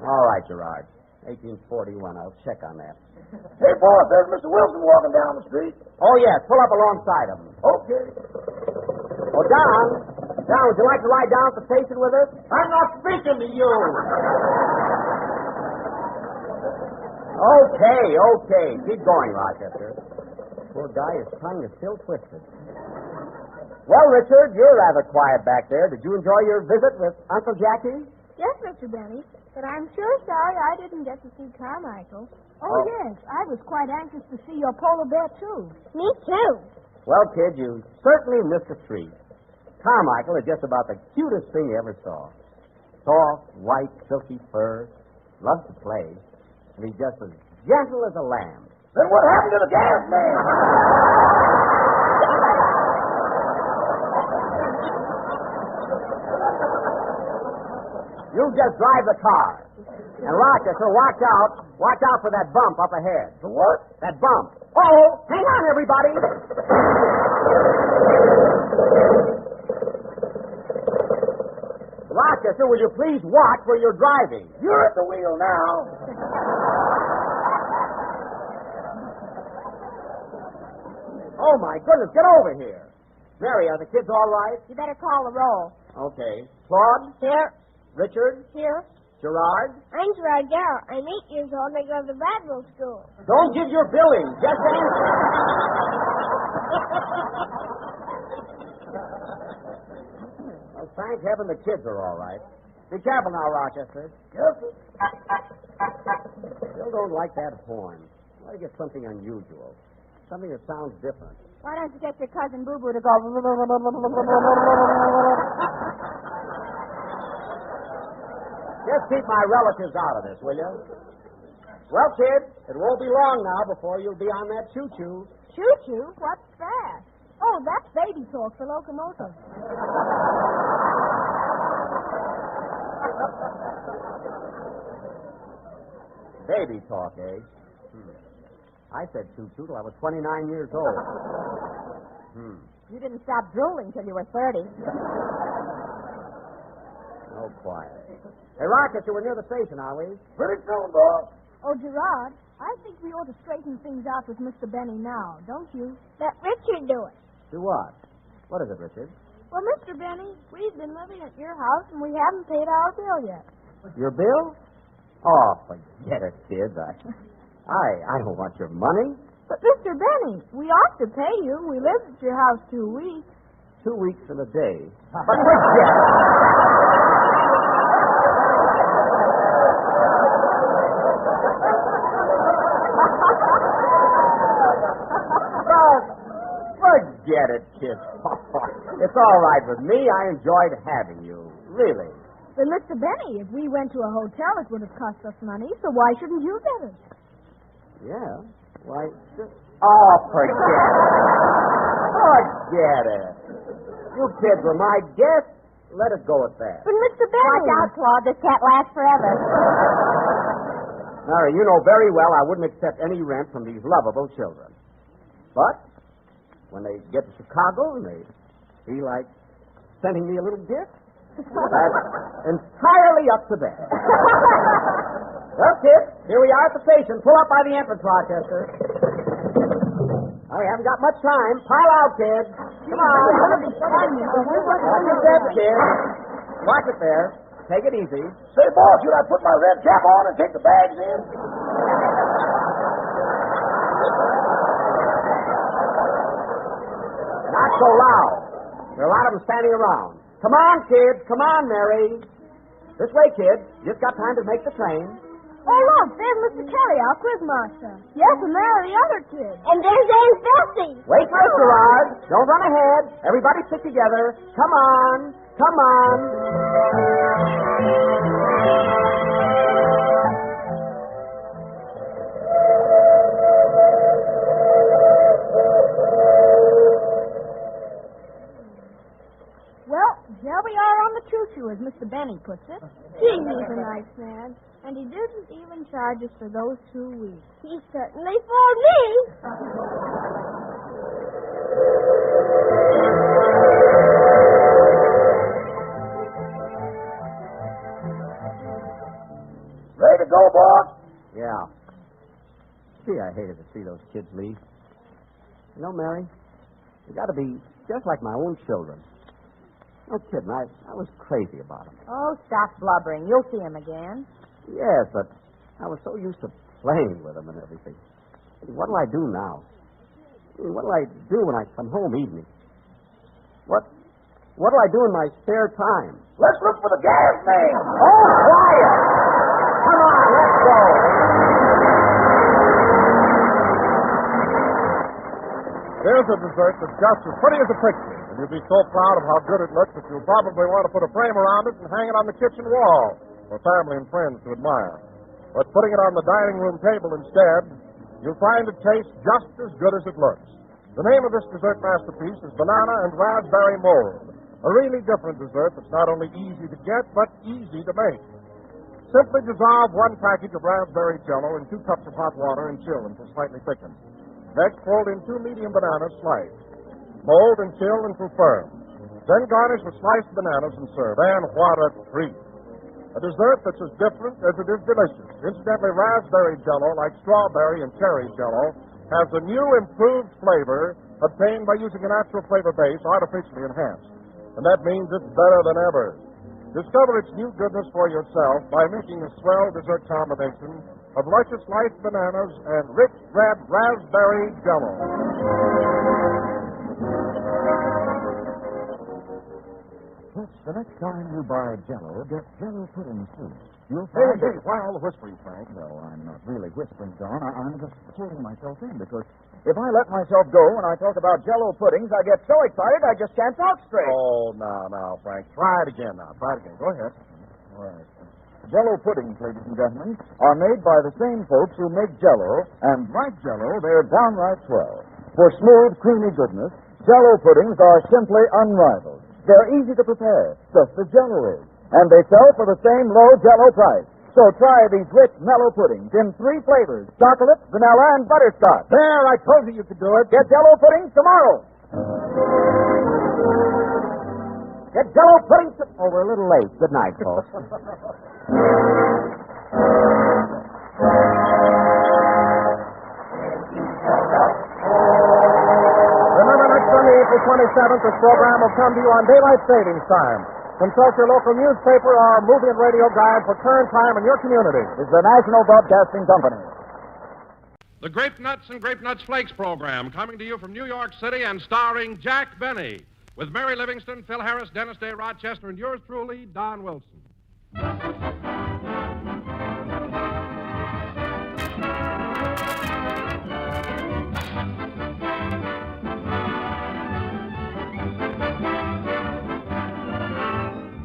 All right, Gerard. 1841. I'll check on that. Hey, boss, there's Mr. Wilson walking down the street. Oh, yes. Pull up alongside him. Okay. Oh, Don, would you like to ride down to the station with us? I'm not speaking to you. Okay. Keep going, Rochester. Poor guy, his tongue is still twisted. Well, Richard, you're rather quiet back there. Did you enjoy your visit with Uncle Jackie? Yes, Mr. Benny, but I'm sure sorry I didn't get to see Carmichael. Oh, yes, I was quite anxious to see your polar bear, too. Me too. Well, kid, you certainly missed a treat. Carmichael is just about the cutest thing you ever saw. Soft, white, silky fur, loves to play, and he's just as gentle as a lamb. Then what happened to the gas man? You just drive the car. And Rochester, watch out. Watch out for that bump up ahead. The what? That bump. Oh, hang on, everybody. Rochester, will you please watch where you're driving? You're at the wheel now. Oh, my goodness, get over here. Mary, are the kids all right? You better call the roll. Okay. Claude? Here. Richard? Here. Gerard? I'm Gerard Garrow. I'm 8 years old and I go to the Bradwell School. Don't give your billing. Just answer. Well, thank heaven the kids are all right. Be careful now, Rochester. Careful. Still don't like that horn. Try to get something unusual. Something that sounds different. Why don't you get your cousin Boo Boo to go... Just keep my relatives out of this, will you? Well, kid, it won't be long now before you'll be on that choo-choo. Choo-choo? What's that? Oh, that's baby talk for locomotive. Baby talk, eh? I said choo-choo till I was 29 years old. You didn't stop drooling till you were 30. Oh, quiet. Hey, Rochester, we're near the station, are we? Pretty soon, boss. Oh, Gerard, I think we ought to straighten things out with Mr. Benny now, don't you? Let Richard do it. Do what? What is it, Richard? Well, Mr. Benny, we've been living at your house and we haven't paid our bill yet. Your bill? Oh, forget it, kids. I don't want your money. But, Mr. Benny, we ought to pay you. We lived at your house 2 weeks. 2 weeks and a day. But forget it. Forget it, kid. It's all right with me. I enjoyed having you. Really. But, Mr. Benny, if we went to a hotel, it would have cost us money, so why shouldn't you get it? Yeah. Why? Oh, forget it. Forget it. You kids were my guests. Let it go at that. But, Mr. Benny... Watch out, Claude. This can't last forever. Mary, you know very well I wouldn't accept any rent from these lovable children. But when they get to Chicago and they feel like sending me a little gift, that's entirely up to them. Well, kids, here we are at the station. Pull up by the entrance, Rochester. Oh, we haven't got much time. Pile out, kids. Come on. Watch your step, kids. Watch it there. take it easy. Say, boss, should I put my red cap on and take the bags in? Not so loud. There are a lot of them standing around. Come on, kids. Come on, Mary. This way, kids. Just got time to make the train. Oh, look, there's Mr. Kelly, our quizmaster. Yes, and there are the other kids. And there's Aunt Bessie. Wait for it, Gerard. Don't run ahead. Everybody stick together. Come on. Come on. Well, here we are on the choo-choo, as Mr. Benny puts it. Gee, he's a nice man. And he didn't even charge us for those 2 weeks. He certainly for me. Ready to go, boss? Yeah. Gee, I hated to see those kids leave. You know, Mary, they got to be just like my own children. No kidding, I was crazy about them. Oh, stop blubbering. You'll see him again. Yes, but I was so used to playing with them and everything. What do I do now? What do I do when I come home evening? What do I do in my spare time? Let's look for the gas man. Oh, quiet! Come on, let's go. Here's a dessert that's just as pretty as a picture, and you'll be so proud of how good it looks that you'll probably want to put a frame around it and hang it on the kitchen wall for family and friends to admire. But putting it on the dining room table instead, you'll find it tastes just as good as it looks. The name of this dessert masterpiece is Banana and Raspberry Mold, a really different dessert that's not only easy to get, but easy to make. Simply dissolve 1 package of raspberry jello in 2 cups of hot water and chill until slightly thickened. Next, fold in 2 medium bananas sliced. Mold and chill until firm. Then garnish with sliced bananas and serve. And what a treat! A dessert that's as different as it is delicious. Incidentally, raspberry jello, like strawberry and cherry jello, has a new improved flavor obtained by using a natural flavor base artificially enhanced. And that means it's better than ever. Discover its new goodness for yourself by making a swell dessert combination of luscious sliced bananas and rich red raspberry jello. The next time you buy Jello, get Jello pudding, too. You'll Hey, find why all the whispering, Frank? No, I'm not really whispering, Don. I'm just holding myself in, because if I let myself go when I talk about Jello puddings, I get so excited I just can't talk straight. Oh, now, Frank. Try it again now. Try it again. Go ahead. All right. Jello puddings, ladies and gentlemen, are made by the same folks who make Jello, and like Jello, they're downright swell. For smooth, creamy goodness, Jello puddings are simply unrivaled. They're easy to prepare, just as Jello is. And they sell for the same low Jello price. So try these rich, mellow puddings in 3 flavors, chocolate, vanilla, and butterscotch. There, I told you could do it. Get Jello puddings tomorrow. Get Jello puddings Oh, we're a little late. Good night, folks. Remember, next Sunday, April 27th, this program will come to you on daylight savings time. Consult your local newspaper or movie and radio guide for current time in your community. It's the National Broadcasting Company. The Grape Nuts and Grape Nuts Flakes program, coming to you from New York City and starring Jack Benny, with Mary Livingston, Phil Harris, Dennis Day Rochester, and yours truly, Don Wilson.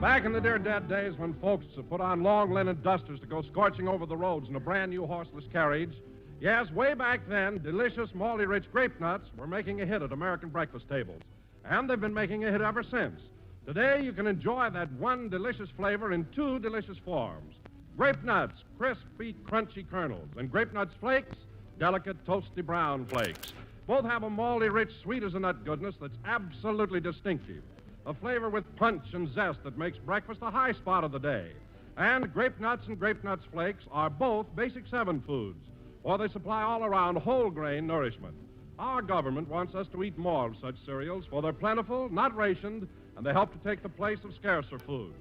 Back in the dear dead days when folks put on long linen dusters to go scorching over the roads in a brand new horseless carriage, yes, way back then, delicious, malty rich grape nuts were making a hit at American breakfast tables. And they've been making a hit ever since. Today, you can enjoy that one delicious flavor in 2 delicious forms. Grape nuts, crispy, crunchy kernels, and grape nuts flakes, delicate, toasty brown flakes. Both have a malty rich, sweet as a nut goodness that's absolutely distinctive. A flavor with punch and zest that makes breakfast a high spot of the day. And Grape Nuts and Grape Nuts Flakes are both Basic 7 foods, or they supply all-around whole grain nourishment. Our government wants us to eat more of such cereals, for they're plentiful, not rationed, and they help to take the place of scarcer foods.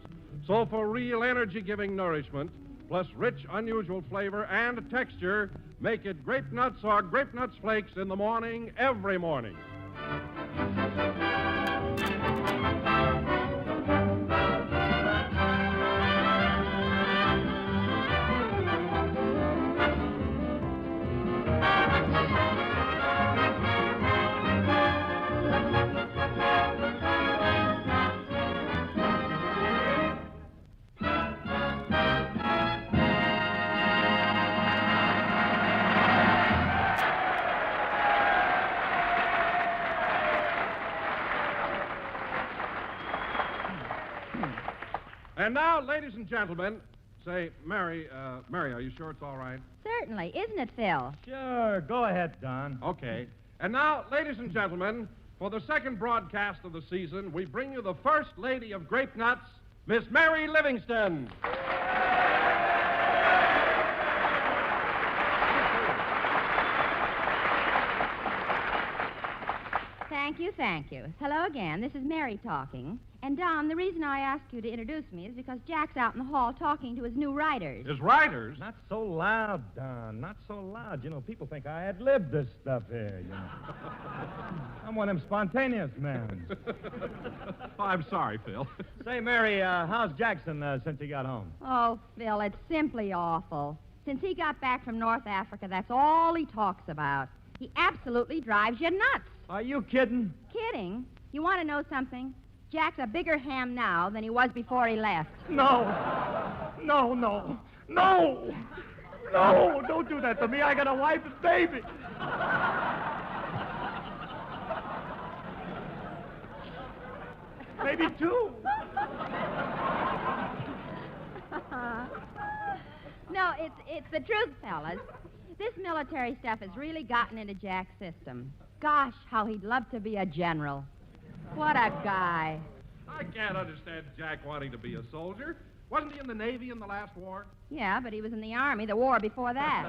So for real energy-giving nourishment, plus rich, unusual flavor and texture, make it Grape Nuts or Grape Nuts Flakes in the morning, every morning. And now, ladies and gentlemen, say, Mary, are you sure it's all right? Certainly. Isn't it, Phil? Sure. Go ahead, Don. Okay. And now, ladies and gentlemen, for the second broadcast of the season, we bring you the First Lady of Grape Nuts, Miss Mary Livingston. Thank you. Hello again. This is Mary talking. And, Don, the reason I asked you to introduce me is because Jack's out in the hall talking to his new writers. His writers? Not so loud, Don. Not so loud. You know, people think I ad-lib this stuff here, you know. I'm one of them spontaneous men. Oh, I'm sorry, Phil. Say, Mary, how's Jackson since he got home? Oh, Phil, it's simply awful. Since he got back from North Africa, that's all he talks about. He absolutely drives you nuts. Are you kidding? Kidding? You want to know something? Jack's a bigger ham now than he was before he left. No, don't do that to me. I got a wife and baby. Maybe two. No, it's the truth, fellas. This military stuff has really gotten into Jack's system. Gosh, how he'd love to be a general. What a guy. I can't understand Jack wanting to be a soldier. Wasn't he in the Navy in the last war? Yeah, but he was in the Army the war before that.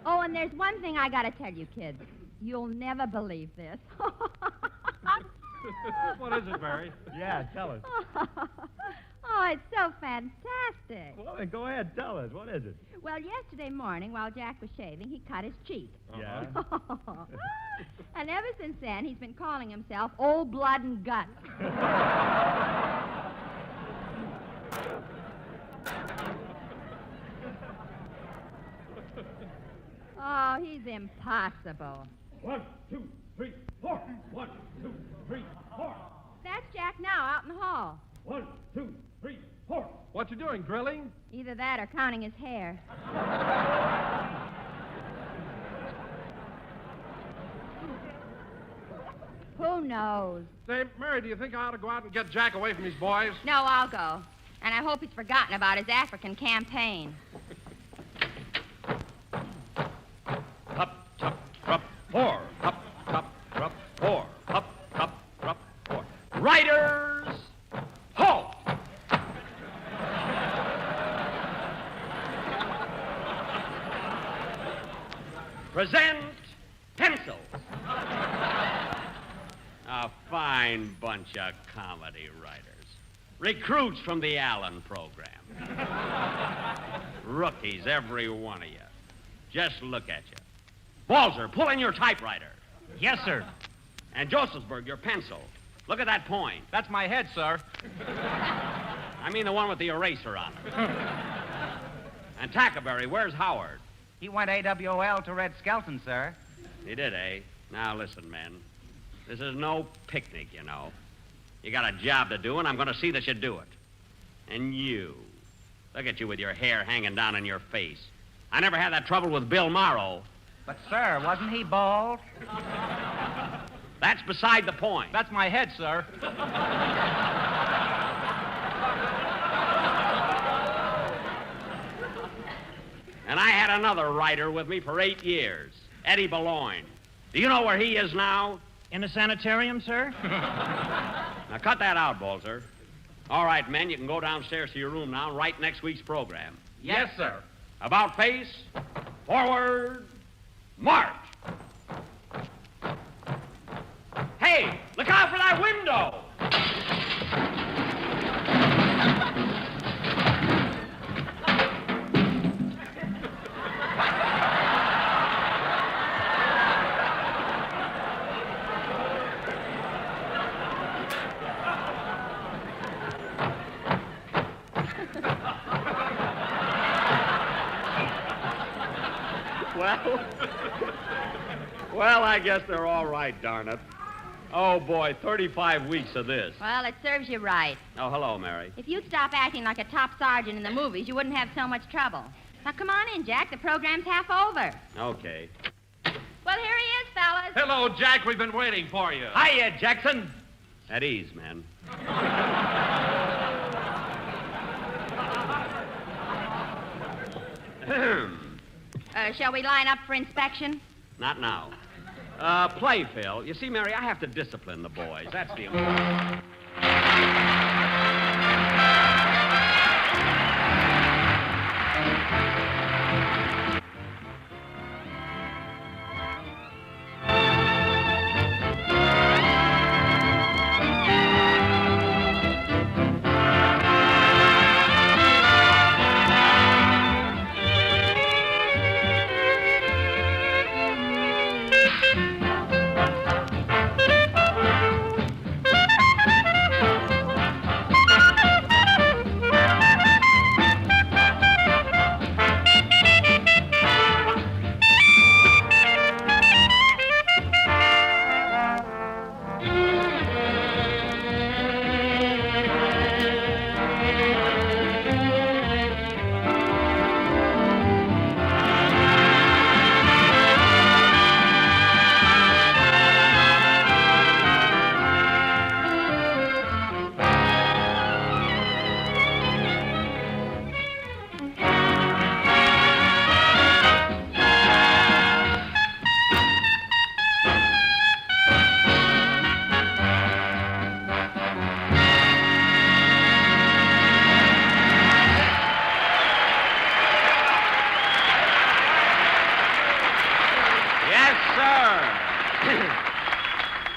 Oh, and there's one thing I gotta tell you, kids. You'll never believe this. What is it, Mary? Yeah, tell us. Oh, it's so fantastic. Well, then go ahead, tell us. What is it? Well, yesterday morning, while Jack was shaving, he cut his cheek. Yeah? And ever since then, he's been calling himself Old Blood and Guts. Oh, he's impossible. 1, 2, 3, 4. 1, 2, 3, 4. That's Jack now, out in the hall. 1, 2, 3, 4. What you doing, drilling? Either that or counting his hair. Who knows? Say, Mary, do you think I ought to go out and get Jack away from these boys? No, I'll go. And I hope he's forgotten about his African campaign. Hup, tup, trup, 4. Hup, tup, trup, 4. Hup, tup, trup, 4. Riders, halt! Present pencils. A fine bunch of comedy writers. Recruits from the Allen program. Rookies, every one of you. Just look at you. Balzer, pull in your typewriter. Yes, sir. And Josephsburg, your pencil. Look at that point. That's my head, sir. I mean the one with the eraser on it. And Tackerberry, where's Howard? He went AWOL to Red Skelton, sir. He did, eh? Now, listen, men. This is no picnic, you know. You got a job to do, and I'm going to see that you do it. And you. Look at you with your hair hanging down in your face. I never had that trouble with Bill Morrow. But, sir, wasn't he bald? That's beside the point. That's my head, sir. And I had another writer with me for 8 years, Eddie Boulogne. Do you know where he is now? In the sanitarium, sir? Now, cut that out, Balzer. All right, men, you can go downstairs to your room now and write next week's program. Yes, sir. About face, forward, march. Hey, look out for that window. Well, I guess they're all right, darn it. Oh, boy, 35 weeks of this. Well, it serves you right. Oh, hello, Mary. If you'd stop acting like a top sergeant in the movies, you wouldn't have so much trouble. Now, come on in, Jack. The program's half over. Okay. Well, here he is, fellas. Hello, Jack. We've been waiting for you. Hiya, Jackson. At ease, man. Shall we line up for inspection? Not now. Play, Phil. You see, Mary, I have to discipline the boys. That's the important.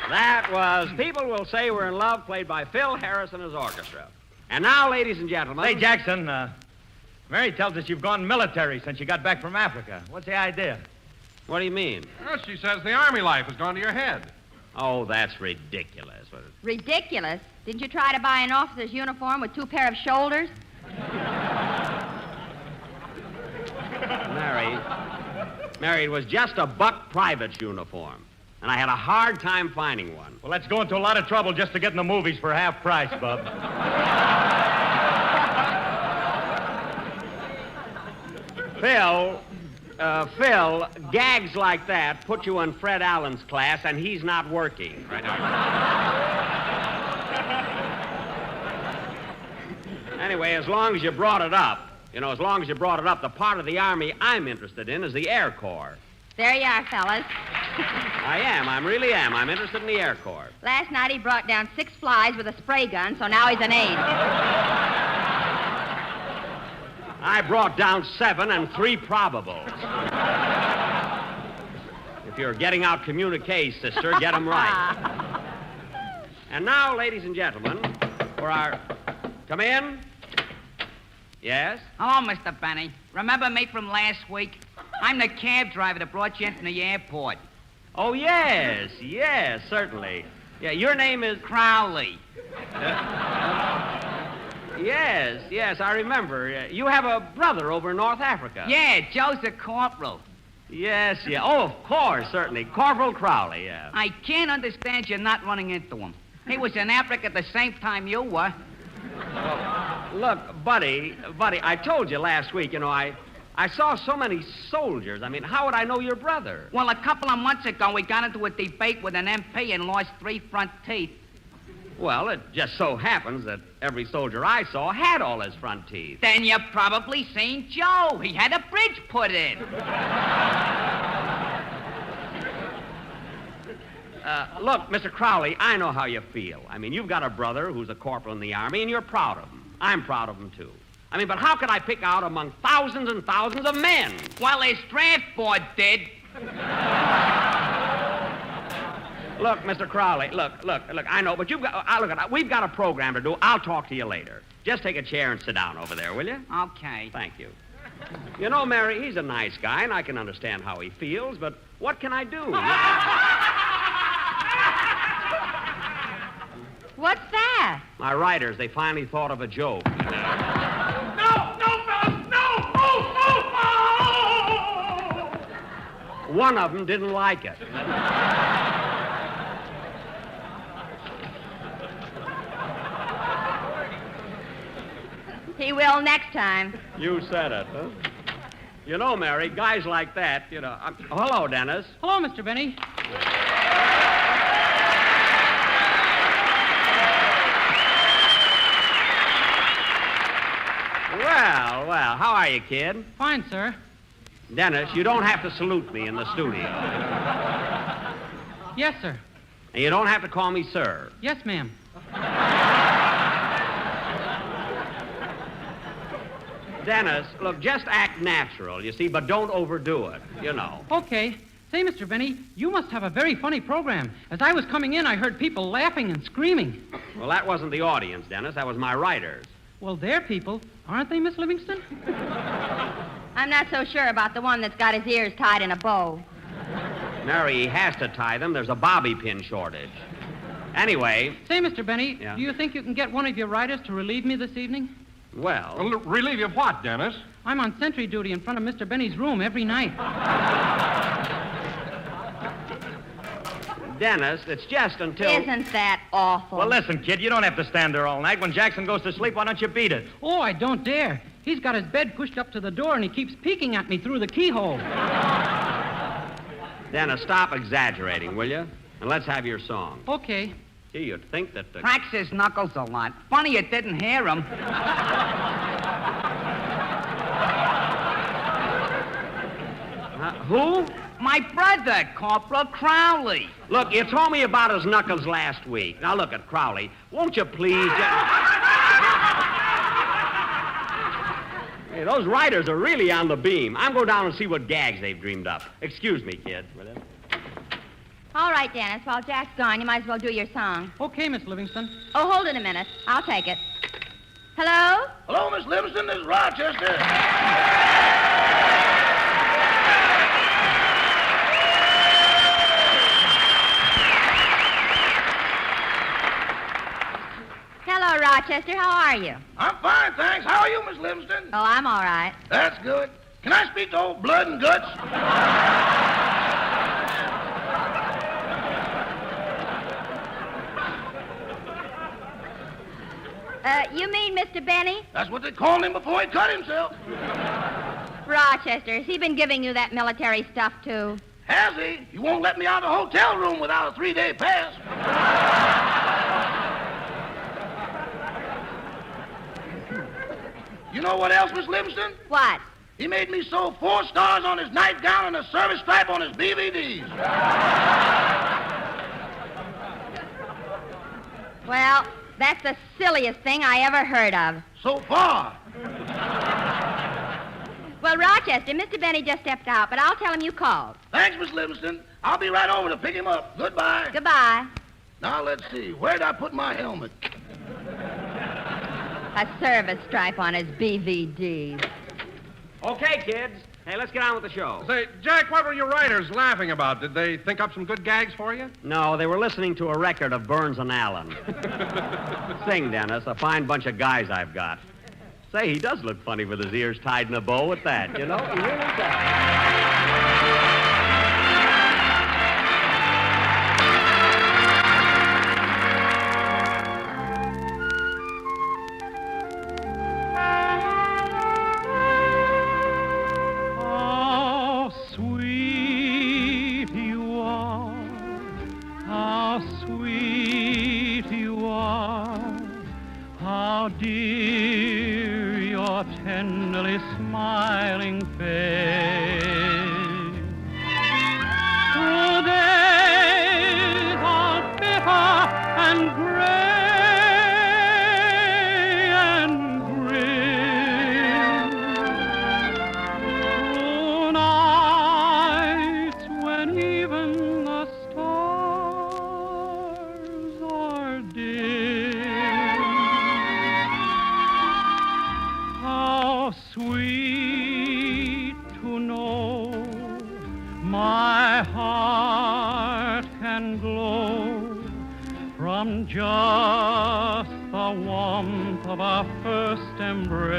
That was People Will Say We're in Love, played by Phil Harris and his orchestra. And now, ladies and gentlemen... Hey, Jackson, Mary tells us you've gone military since you got back from Africa. What's the idea? What do you mean? Well, she says the Army life has gone to your head. Oh, that's ridiculous. Ridiculous? Didn't you try to buy an officer's uniform with 2 pair of shoulders? Mary, it was just a buck private's uniform. And I had a hard time finding one. Well, let's go into a lot of trouble just to get in the movies for half price, Bub. Phil, gags like that put you in Fred Allen's class, and he's not working. Right now. Anyway, as long as you brought it up, the part of the Army I'm interested in is the Air Corps. There you are, fellas. I really am. I'm interested in the Air Corps. Last night he brought down 6 flies with a spray gun, so now he's an aide. I brought down 7 and 3 probables. If you're getting out communiques, sister, get them right. And now, ladies and gentlemen, for our... Come in. Yes? Hello, Mr. Benny. Remember me from last week? I'm the cab driver that brought you in from the airport. Oh, yes, certainly. Yeah, your name is... Crowley. Yes, I remember. You have a brother over in North Africa. Yeah, Joe's a corporal. Yes. Oh, of course, certainly. Corporal Crowley, yeah. I can't understand you not running into him. He was in Africa at the same time you were. Well, look, buddy, I told you last week, I saw so many soldiers. I mean, how would I know your brother? Well, a couple of months ago, we got into a debate with an MP and lost 3 front teeth. Well, it just so happens that every soldier I saw had all his front teeth. Then you probably seen Joe. He had a bridge put in. Look, Mr. Crowley, I know how you feel. I mean, you've got a brother who's a corporal in the Army, and you're proud of him. I'm proud of him, too. I mean, but how could I pick out among thousands and thousands of men? Well, his draft board did. Look, Mr. Crowley, look, I know, but we've got a program to do. I'll talk to you later. Just take a chair and sit down over there, will you? Okay. Thank you. You know, Mary, he's a nice guy, and I can understand how he feels, but what can I do? What's that? My writers, they finally thought of a joke. No, fellas, no! Oh! One of them didn't like it. He will next time. You said it, huh? You know, Mary, guys like that, hello, Dennis. Hello, Mr. Benny. Well, how are you, kid? Fine, sir. Dennis, you don't have to salute me in the studio. Yes, sir. And you don't have to call me sir. Yes, ma'am. Dennis, look, just act natural, you see, but don't overdo it, Okay. Say, Mr. Benny, you must have a very funny program. As I was coming in, I heard people laughing and screaming. Well, that wasn't the audience, Dennis. That was my writers. Well, they're people, aren't they, Miss Livingston? I'm not so sure about the one that's got his ears tied in a bow. Mary, he has to tie them. There's a bobby pin shortage. Anyway... Say, Mr. Benny, Yeah? Do you think you can get one of your writers to relieve me this evening? Well, relieve you of what, Dennis? I'm on sentry duty in front of Mr. Benny's room every night. Dennis, it's just until... Isn't that awful? Well, listen, kid, you don't have to stand there all night. When Jackson goes to sleep, why don't you beat it? Oh, I don't dare. He's got his bed pushed up to the door, and he keeps peeking at me through the keyhole. Dennis, stop exaggerating, will you? And let's have your song. Okay. Gee, you'd think that... Cracks his knuckles a lot. Funny you didn't hear him. Who? My brother, Corporal Crowley. Look, you told me about his knuckles last week. Now, look at Crowley. Won't you please... Hey, those writers are really on the beam. I'm going down and see what gags they've dreamed up. Excuse me, kid. All right, Dennis. While Jack's gone, you might as well do your song. Okay, Miss Livingston. Oh, hold it a minute. I'll take it. Hello? Hello, Miss Livingston. This is Rochester. Hello, Rochester. How are you? I'm fine, thanks. How are you, Miss Livingston? Oh, I'm all right. That's good. Can I speak to old Blood and Guts? You mean Mr. Benny? That's what they called him before he cut himself. Rochester, has he been giving you that military stuff, too? Has he? He won't let me out of the hotel room without a 3-day pass. You know what else, Miss Livingston? What? He made me sew 4 stars on his nightgown and a service stripe on his BVDs. Well, that's the silliest thing I ever heard of. So far. Well, Rochester, Mr. Benny just stepped out, but I'll tell him you called. Thanks, Miss Livingston. I'll be right over to pick him up. Goodbye. Goodbye. Now, let's see. Where'd I put my helmet? A service stripe on his BVDs. Okay, kids. Hey, let's get on with the show. Say, Jack, what were your writers laughing about? Did they think up some good gags for you? No, they were listening to a record of Burns and Allen. Sing, Dennis. A fine bunch of guys I've got. Say, he does look funny with his ears tied in a bow at that, you know? He really does. Dear, your tenderly smiling face. Through days are bitter and gray and grim. Through nights when even the stars sweet to know my heart can glow from just the warmth of our first embrace.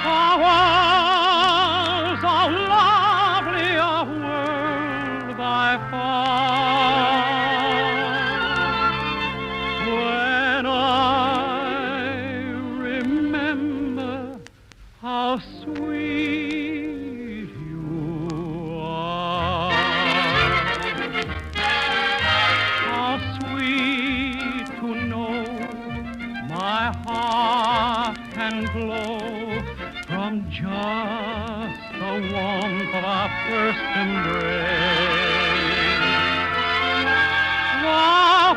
A world so lovely, a world by far. When I remember how sweet you are, how sweet to know my heart can glow from just the warmth of our first embrace. The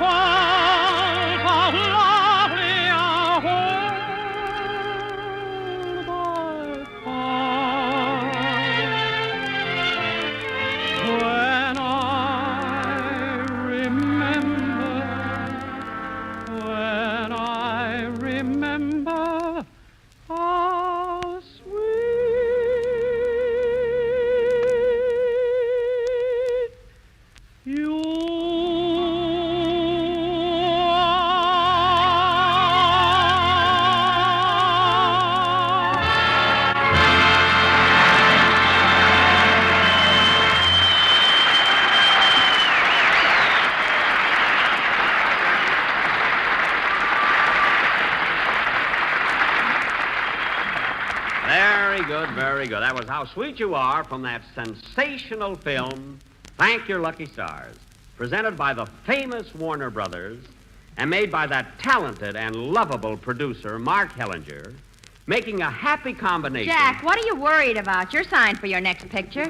world so lovely, a world by far. When I remember how sweet you Very good, very good. That was How Sweet You Are from that sensational film, Thank Your Lucky Stars, presented by the famous Warner Brothers and made by that talented and lovable producer, Mark Hellinger, making a happy combination. Jack, what are you worried about? You're signed for your next picture.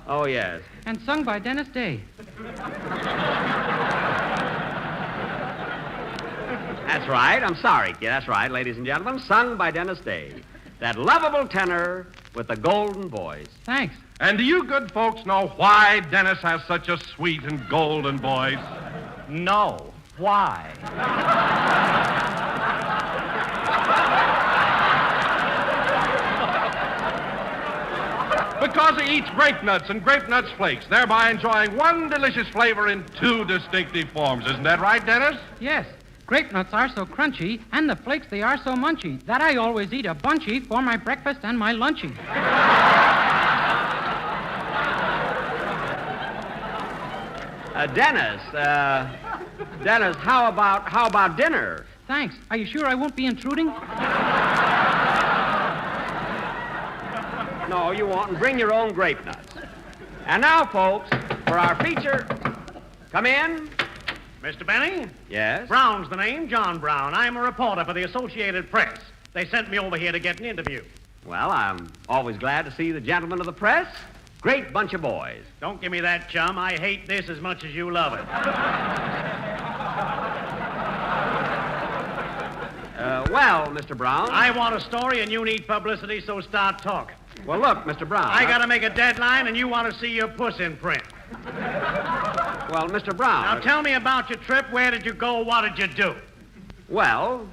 Oh, yes. And sung by Dennis Day. That's right. I'm sorry, kid. That's right, ladies and gentlemen. Sung by Dennis Day. That lovable tenor with the golden voice. Thanks. And do you good folks know why Dennis has such a sweet and golden voice? No. Why? Because he eats grape nuts and grape nuts flakes, thereby enjoying one delicious flavor in two distinctive forms. Isn't that right, Dennis? Yes. Grape nuts are so crunchy, and the flakes, they are so munchy, that I always eat a bunchy for my breakfast and my lunchy. Dennis, how about dinner? Thanks. Are you sure I won't be intruding? No, you won't. And bring your own grape nuts. And now, folks, for our feature, come in. Mr. Benny? Yes? Brown's the name, John Brown. I'm a reporter for the Associated Press. They sent me over here to get an interview. Well, I'm always glad to see the gentlemen of the press. Great bunch of boys. Don't give me that, chum. I hate this as much as you love it. Well, Mr. Brown. I want a story and you need publicity, so start talking. Well, look, Mr. Brown. I got to make a deadline and you want to see your puss in print. Well, Mr. Brown. Now tell me about your trip. Where did you go? What did you do? Well,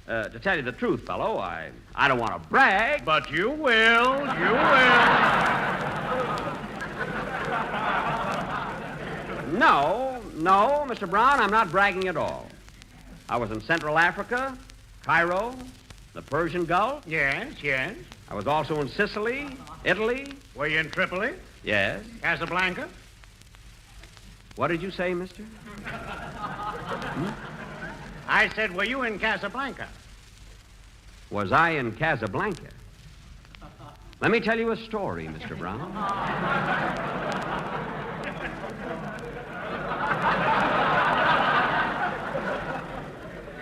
to tell you the truth, fellow, I don't want to brag. But you will. You will. No, Mr. Brown, I'm not bragging at all. I was in Central Africa, Cairo, the Persian Gulf. Yes. I was also in Sicily, Italy. Were you in Tripoli? Yes. Casablanca? What did you say, mister? I said, were you in Casablanca? Was I in Casablanca? Let me tell you a story, Mr. Brown.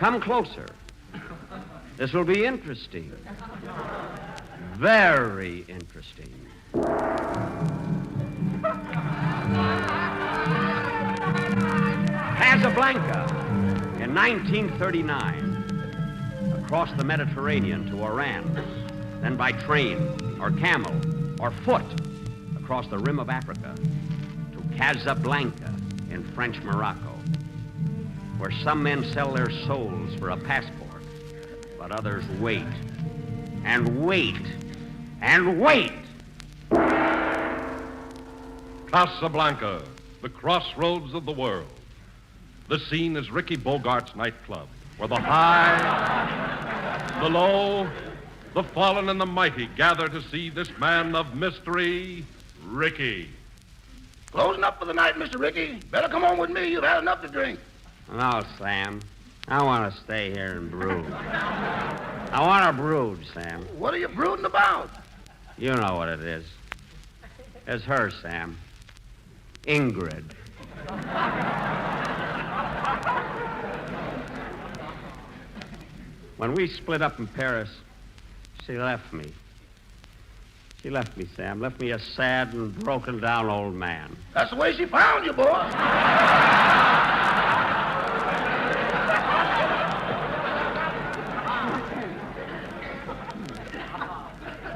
Come closer. This will be interesting. Very interesting. Casablanca in 1939. Across the Mediterranean to Oran. Then by train or camel or foot across the rim of Africa to Casablanca in French Morocco. where some men sell their souls for a passport, but others wait, and wait, and wait. Casablanca, the crossroads of the world. The scene is Ricky Bogart's nightclub, where the high, the low, the fallen, and the mighty gather to see this man of mystery, Ricky. Closing up for the night, Mr. Ricky. Better come on with me. You've had enough to drink. No, Sam. I want to stay here and brood. I want to brood, Sam. What are you brooding about? You know what it is. It's her, Sam. Ingrid. When we split up in Paris, she left me. She left me, Sam. Left me a sad and broken down old man. That's the way she found you, boy.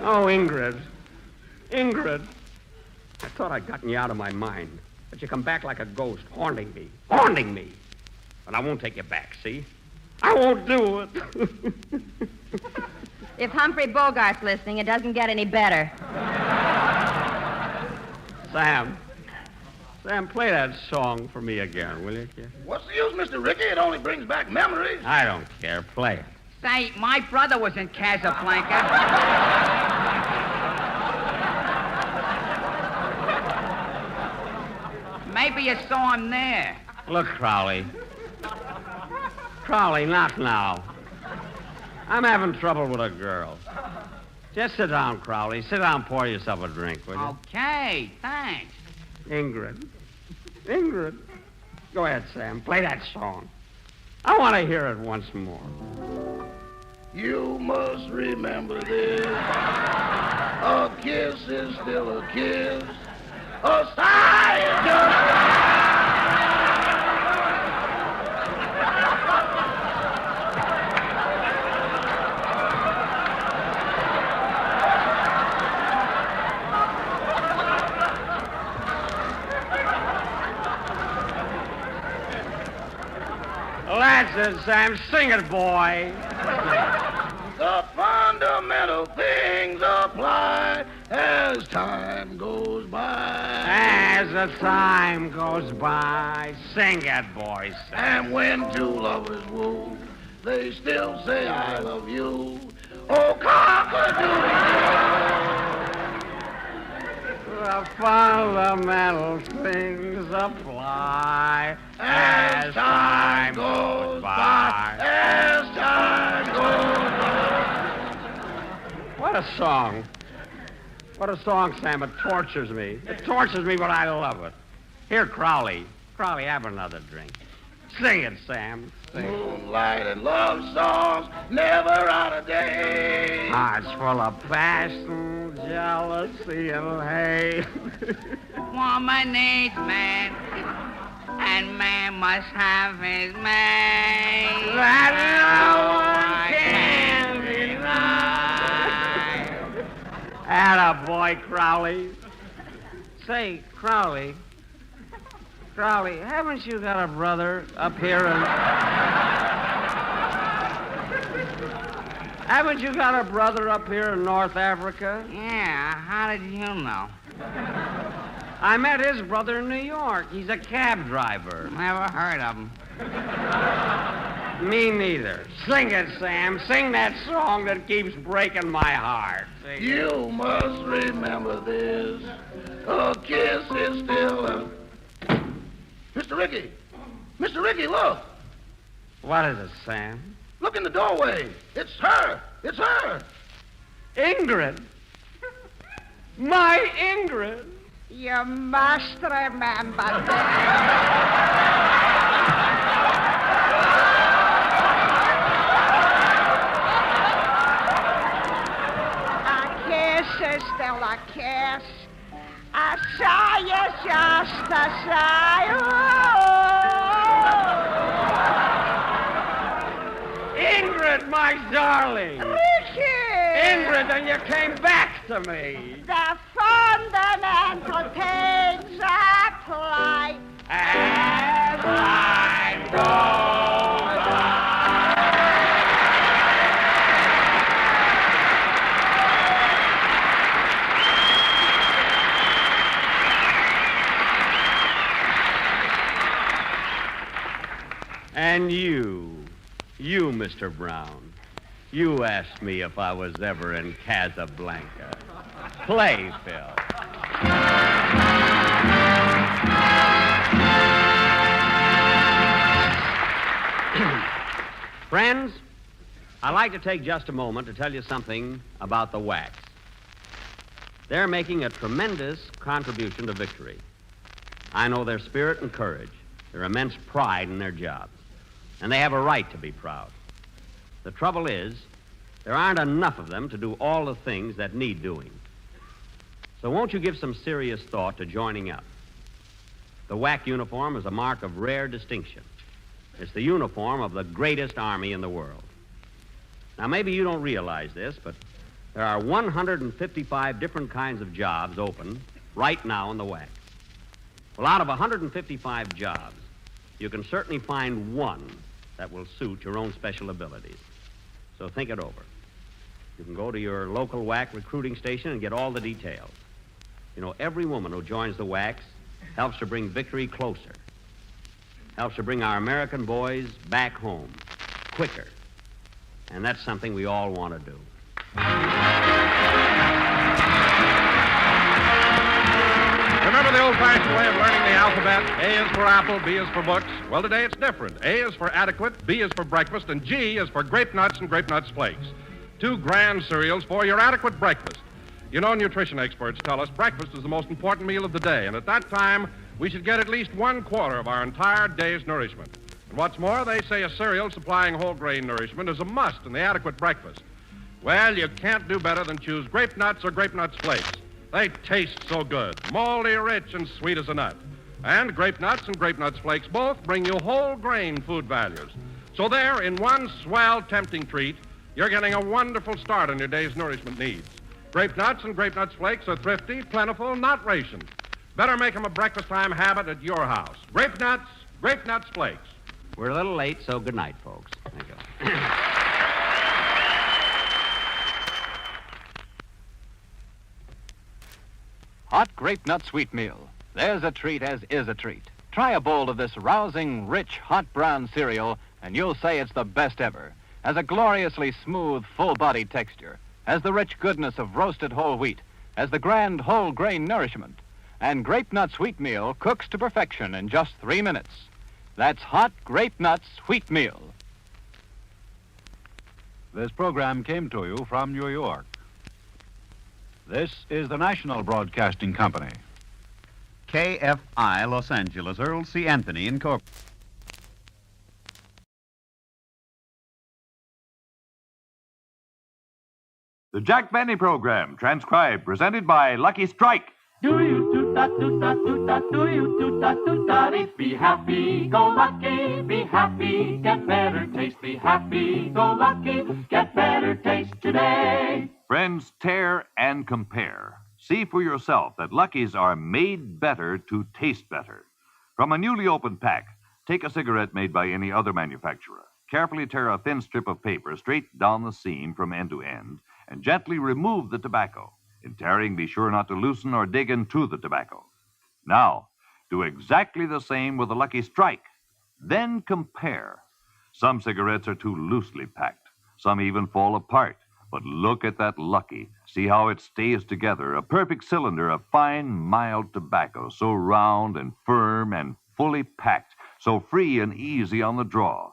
Oh, Ingrid. Ingrid. I thought I'd gotten you out of my mind. But you come back like a ghost, haunting me. Haunting me. But I won't take you back, see? I won't do it. If Humphrey Bogart's listening, it doesn't get any better. Sam, play that song for me again, will you? What's the use, Mr. Ricky? It only brings back memories. I don't care. Play it. Say, my brother was in Casablanca. Maybe you saw him there. Look, Crowley. Crowley, not now. I'm having trouble with a girl. Just sit down, Crowley. Sit down, pour yourself a drink, will you? Okay, thanks. Ingrid. Ingrid. Go ahead, Sam. Play that song. I want to hear it once more. You must remember this. A kiss is still a kiss. A sigh is just... That's it, Sam. Sing it, boy. The fundamental things apply as time goes by. As the time goes by. Sing it, boy. Sing. And when two lovers woo, they still say I love you. Oh, cock-a-doodle-doo. The fundamental things apply as time goes by. As time goes by. What a song. What a song, Sam. It tortures me. It tortures me, but I love it. Here, Crowley. Crowley, have another drink. Sing it, Sam. Sing it. Moonlight and love songs never out of date. Hearts full of passion, jealousy, and hate. Woman needs man, and man must have his mate. That no one can deny. Attaboy, Crowley. Say, Crowley, haven't you got a brother up here in... Haven't you got a brother up here in North Africa? Yeah, how did you know? I met his brother in New York. He's a cab driver. Never heard of him. Me neither. Sing it, Sam. Sing that song that keeps breaking my heart. Sing You must remember this. A kiss is still a... Mr. Ricky! Mr. Ricky, look! What is it, Sam? Look in the doorway. It's her. It's her. Ingrid. My Ingrid. You must remember this. A kiss is still a kiss. A sigh is just a sigh. Ingrid, my darling. Ricky! Ingrid, and you came back to me. The fundamental things apply as time And you, Mr. Brown, you asked me if I was ever in Casablanca. Play, Phil. Friends, I'd like to take just a moment to tell you something about the Wax. They're making a tremendous contribution to victory. I know their spirit and courage, their immense pride in their jobs, and they have a right to be proud. The trouble is, there aren't enough of them to do all the things that need doing. So won't you give some serious thought to joining up? The WAC uniform is a mark of rare distinction. It's the uniform of the greatest army in the world. Now, maybe you don't realize this, but there are 155 different kinds of jobs open right now in the WAC. Well, out of 155 jobs, you can certainly find one that will suit your own special abilities. So think it over. You can go to your local WAC recruiting station and get all the details. You know, every woman who joins the WACs helps to bring victory closer, helps to bring our American boys back home quicker. And that's something we all want to do. Remember the old-fashioned way of learning the alphabet? A is for apple, B is for books. Well, today it's different. A is for adequate, B is for breakfast, and G is for grape nuts and grape nuts flakes. 2 grand cereals for your adequate breakfast. You know, nutrition experts tell us breakfast is the most important meal of the day, and at that time, we should get at least 1/4 of our entire day's nourishment. And what's more, they say a cereal supplying whole grain nourishment is a must in the adequate breakfast. Well, you can't do better than choose grape nuts or grape nuts flakes. They taste so good, moldy, rich, and sweet as a nut. And grape nuts and grape nuts flakes both bring you whole grain food values. So there, in one swell, tempting treat, you're getting a wonderful start on your day's nourishment needs. Grape nuts and grape nuts flakes are thrifty, plentiful, not rationed. Better make them a breakfast time habit at your house. Grape nuts flakes. We're a little late, so good night, folks. Thank you. Hot grape nut sweet meal. There's a treat as is a treat. Try a bowl of this rousing, rich, hot brown cereal, and you'll say it's the best ever. Has a gloriously smooth, full-bodied texture. Has the rich goodness of roasted whole wheat. Has the grand whole grain nourishment. And grape nut sweet meal cooks to perfection in just 3 minutes. That's hot grape nuts sweet meal. This program came to you from New York. This is the National Broadcasting Company. KFI Los Angeles, Earl C. Anthony Incorporated. The Jack Benny Program, transcribed, presented by Lucky Strike. Do you do-da-do-da-do-da, do you do-da-do-da-dee? Be happy, go lucky, be happy, get better taste. Be happy, go lucky, get better taste today. Friends, tear and compare. See for yourself that Lucky's are made better to taste better. From a newly opened pack, take a cigarette made by any other manufacturer. Carefully tear a thin strip of paper straight down the seam from end to end, and gently remove the tobacco. In tearing, be sure not to loosen or dig into the tobacco. Now, do exactly the same with the Lucky Strike. Then compare. Some cigarettes are too loosely packed. Some even fall apart. But look at that Lucky. See how it stays together. A perfect cylinder of fine, mild tobacco, so round and firm and fully packed, so free and easy on the draw.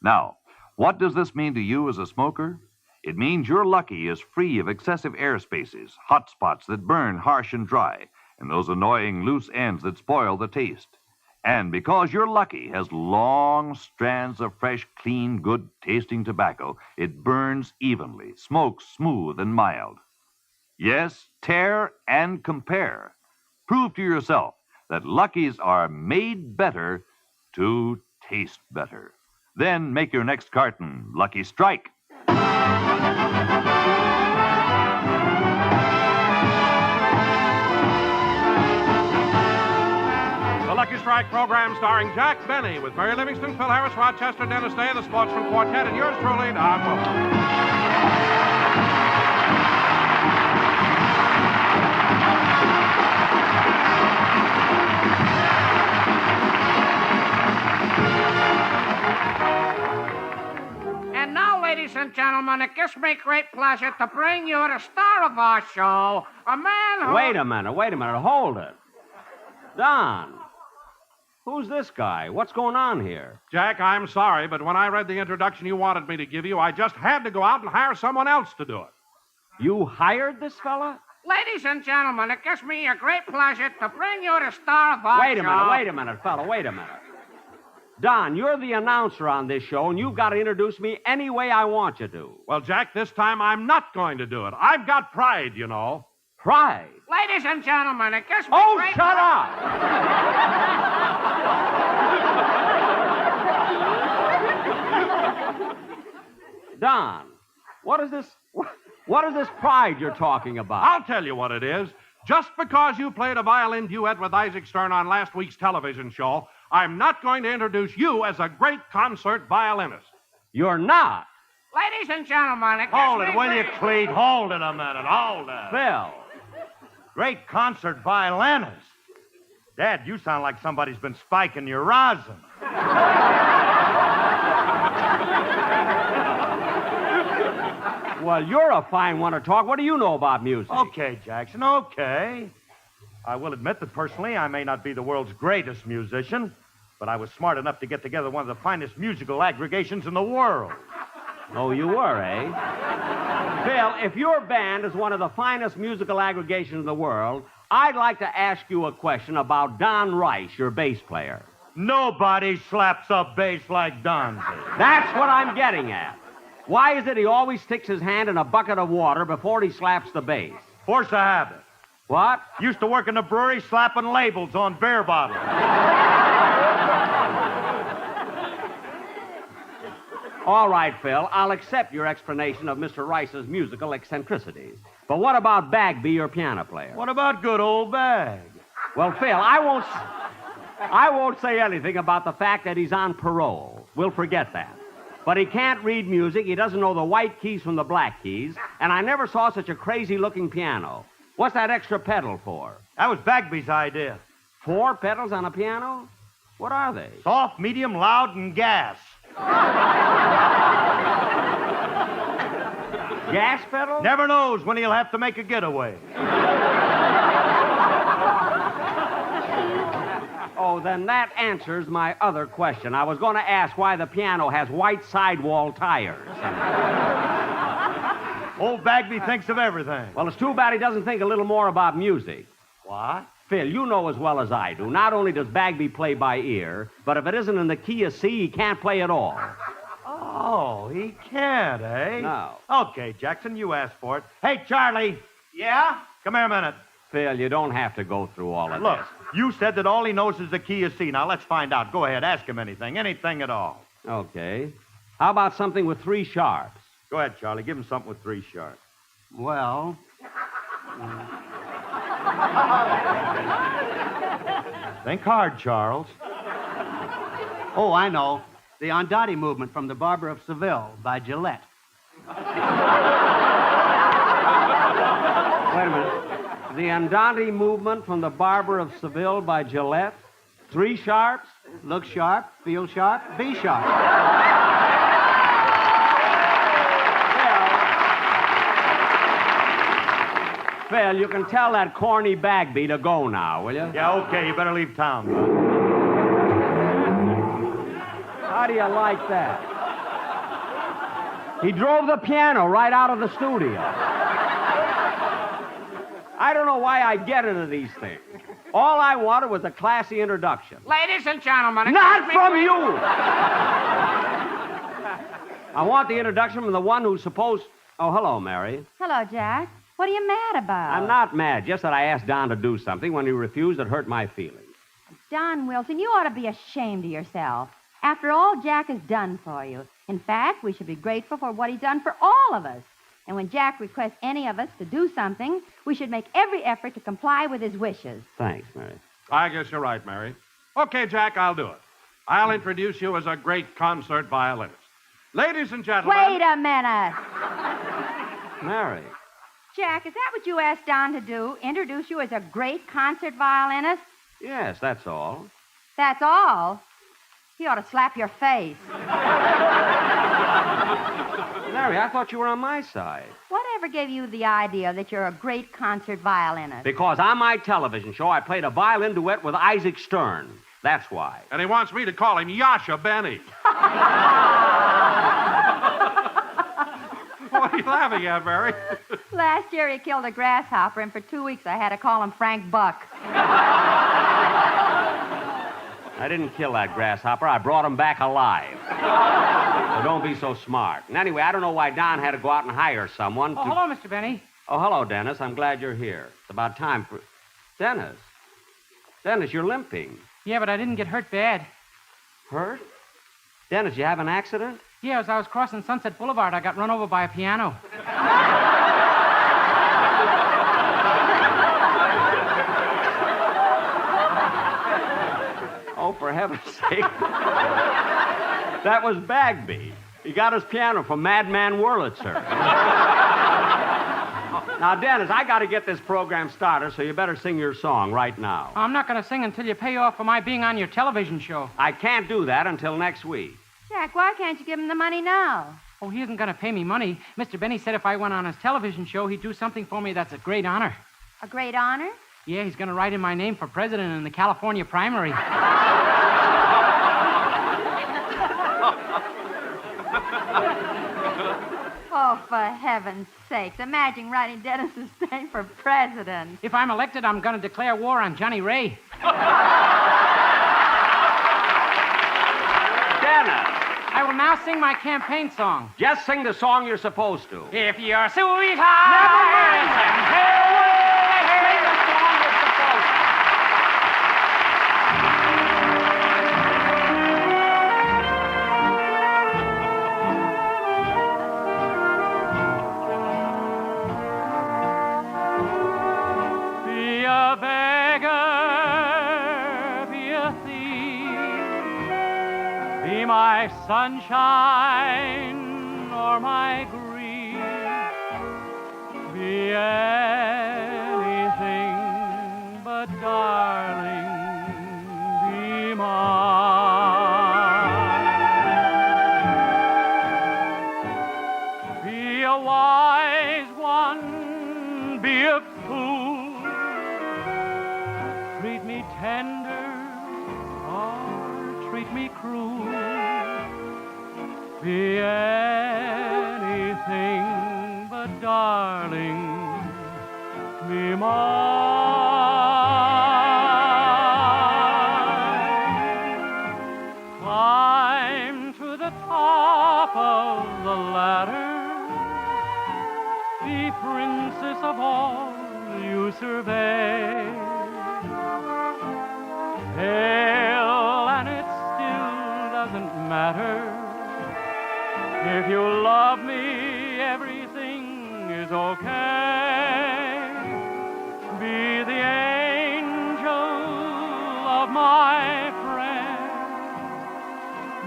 Now, what does this mean to you as a smoker? It means your Lucky is free of excessive air spaces, hot spots that burn harsh and dry, and those annoying loose ends that spoil the taste. And because your Lucky has long strands of fresh, clean, good-tasting tobacco, it burns evenly, smokes smooth and mild. Yes, tear and compare. Prove to yourself that Lucky's are made better to taste better. Then make your next carton Lucky Strike. The Lucky Strike Strike program starring Jack Benny with Mary Livingston, Phil Harris, Rochester, Dennis Day, the Sportsman Quartet, and yours truly, Don Wilson. And now, ladies and gentlemen, it gives me great pleasure to bring you the star of our show, a man who... Wait a minute. Hold it. Don, who's this guy? What's going on here? Jack, I'm sorry, but when I read the introduction you wanted me to give you, I just had to go out and hire someone else to do it. You hired this fella? Ladies and gentlemen, it gives me a great pleasure to bring you the star of our show. Wait a minute, fella. Don, you're the announcer on this show, and you've got to introduce me any way I want you to. Well, Jack, this time I'm not going to do it. I've got pride, you know. Pride? Ladies and gentlemen, it gives me great... Shut up! Don, what is this pride you're talking about? I'll tell you what it is. Just because you played a violin duet with Isaac Stern on last week's television show, I'm not going to introduce you as a great concert violinist. You're not? Ladies and gentlemen, it gives Hold me it, will you, Clete? Hold it a minute. Hold it. Phil. Great concert violinist. Dad, you sound like somebody's been spiking your rosin. Well, you're a fine one to talk. What do you know about music? Okay, Jackson, okay. I will admit that personally I may not be the world's greatest musician, but I was smart enough to get together one of the finest musical aggregations in the world. Oh, you were, eh? Phil, if your band is one of the finest musical aggregations in the world, I'd like to ask you a question about Don Rice, your bass player. Nobody slaps a bass like Don did. That's what I'm getting at. Why is it he always sticks his hand in a bucket of water before he slaps the bass? Force of habit. What? Used to work in the brewery slapping labels on beer bottles. All right, Phil, I'll accept your explanation of Mr. Rice's musical eccentricities. But what about Bagby, your piano player? What about good old Bag? Well, Phil, I won't say anything about the fact that he's on parole. We'll forget that. But he can't read music, he doesn't know the white keys from the black keys, and I never saw such a crazy-looking piano. What's that extra pedal for? That was Bagby's idea. 4 pedals on a piano? What are they? Soft, medium, loud, and gas. Gas pedal? Never knows when he'll have to make a getaway. Oh, then that answers my other question. I was going to ask why the piano has white sidewall tires. Old Bagby thinks of everything. Well, it's too bad he doesn't think a little more about music. What? Phil, you know as well as I do, not only does Bagby play by ear, but if it isn't in the key of C, he can't play at all. Oh, he can't, eh? No. Okay, Jackson, you asked for it. Hey, Charlie. Yeah? Come here a minute. Phil, you don't have to go through all of Look, this. you said that all he knows is the key of C. Now, let's find out. Go ahead, ask him anything at all. Okay. How about something with 3 sharps? Go ahead, Charlie. Give him something with 3 sharps. Well... Think hard, Charles. Oh, I know. The Andante movement from The Barber of Seville by Gillette. Wait a minute. The Andante movement from The Barber of Seville by Gillette? 3 sharps? Look sharp, feel sharp, be sharp. Phil, you can tell that corny Bagby to go now, will you? Yeah, okay. You better leave town, bud. How do you like that? He drove the piano right out of the studio. I don't know why I get into these things. All I wanted was a classy introduction. Ladies and gentlemen... Not from you! I want the introduction from the one who's supposed... Oh, hello, Mary. Hello, Jack. What are you mad about? I'm not mad. Just that I asked Don to do something. When he refused, it hurt my feelings. Don Wilson, you ought to be ashamed of yourself. After all Jack has done for you. In fact, we should be grateful for what he's done for all of us. And when Jack requests any of us to do something, we should make every effort to comply with his wishes. Thanks, Mary. I guess you're right, Mary. Okay, Jack, I'll do it. I'll introduce you as a great concert violinist. Ladies and gentlemen... Wait a minute. Mary. Jack, is that what you asked Don to do? Introduce you as a great concert violinist? Yes, that's all. That's all? He ought to slap your face. Mary, I thought you were on my side. Whatever gave you the idea that you're a great concert violinist? Because on my television show, I played a violin duet with Isaac Stern. That's why. And he wants me to call him Yasha Benny. What are you laughing at, Mary? Last year he killed a grasshopper, and for 2 weeks I had to call him Frank Buck. I didn't kill that grasshopper. I brought him back alive. So don't be so smart. And anyway, I don't know why Don had to go out and hire someone to... Oh, hello, Mr. Benny. Oh, hello, Dennis. I'm glad you're here. It's about time for... Dennis. Dennis, you're limping. Yeah, but I didn't get hurt bad. Hurt? Dennis, you have an accident? Yeah, as I was crossing Sunset Boulevard, I got run over by a piano. Oh, for heaven's sake. That was Bagby. He got his piano from Madman Wurlitzer. Now, Dennis, I got to get this program started, so you better sing your song right now. I'm not going to sing until you pay off for my being on your television show. I can't do that until next week. Jack, why can't you give him the money now? Oh, he isn't going to pay me money. Mr. Benny said if I went on his television show, he'd do something for me that's a great honor. A great honor? Yeah, he's going to write in my name for president in the California primary. Oh, for heaven's sakes. Imagine writing Dennis's name for president. If I'm elected, I'm going to declare war on Johnny Ray. Dennis! I will now sing my campaign song. Just sing the song you're supposed to. If your sweetheart... my sunshine or my grief, be anything but darling, be mine. Be a wise one, be a fool, treat me tender or treat me cruel. Be anything but darling, be mine. Climb to the top of the ladder, be princess of all you survey. Pale and it still doesn't matter. If you love me, everything is okay. Be the angel of my friend.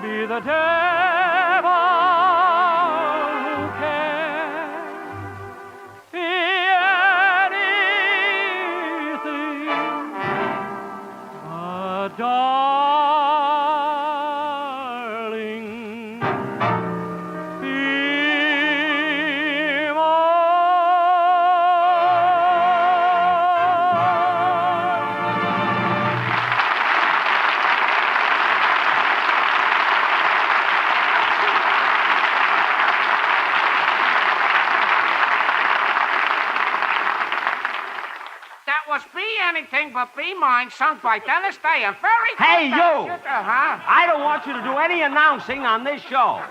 Be the devil who cares. Be anything but But Be Mine, sung by Dennis Day. And very good. Hey, you! Huh? I don't want you to do any announcing on this show.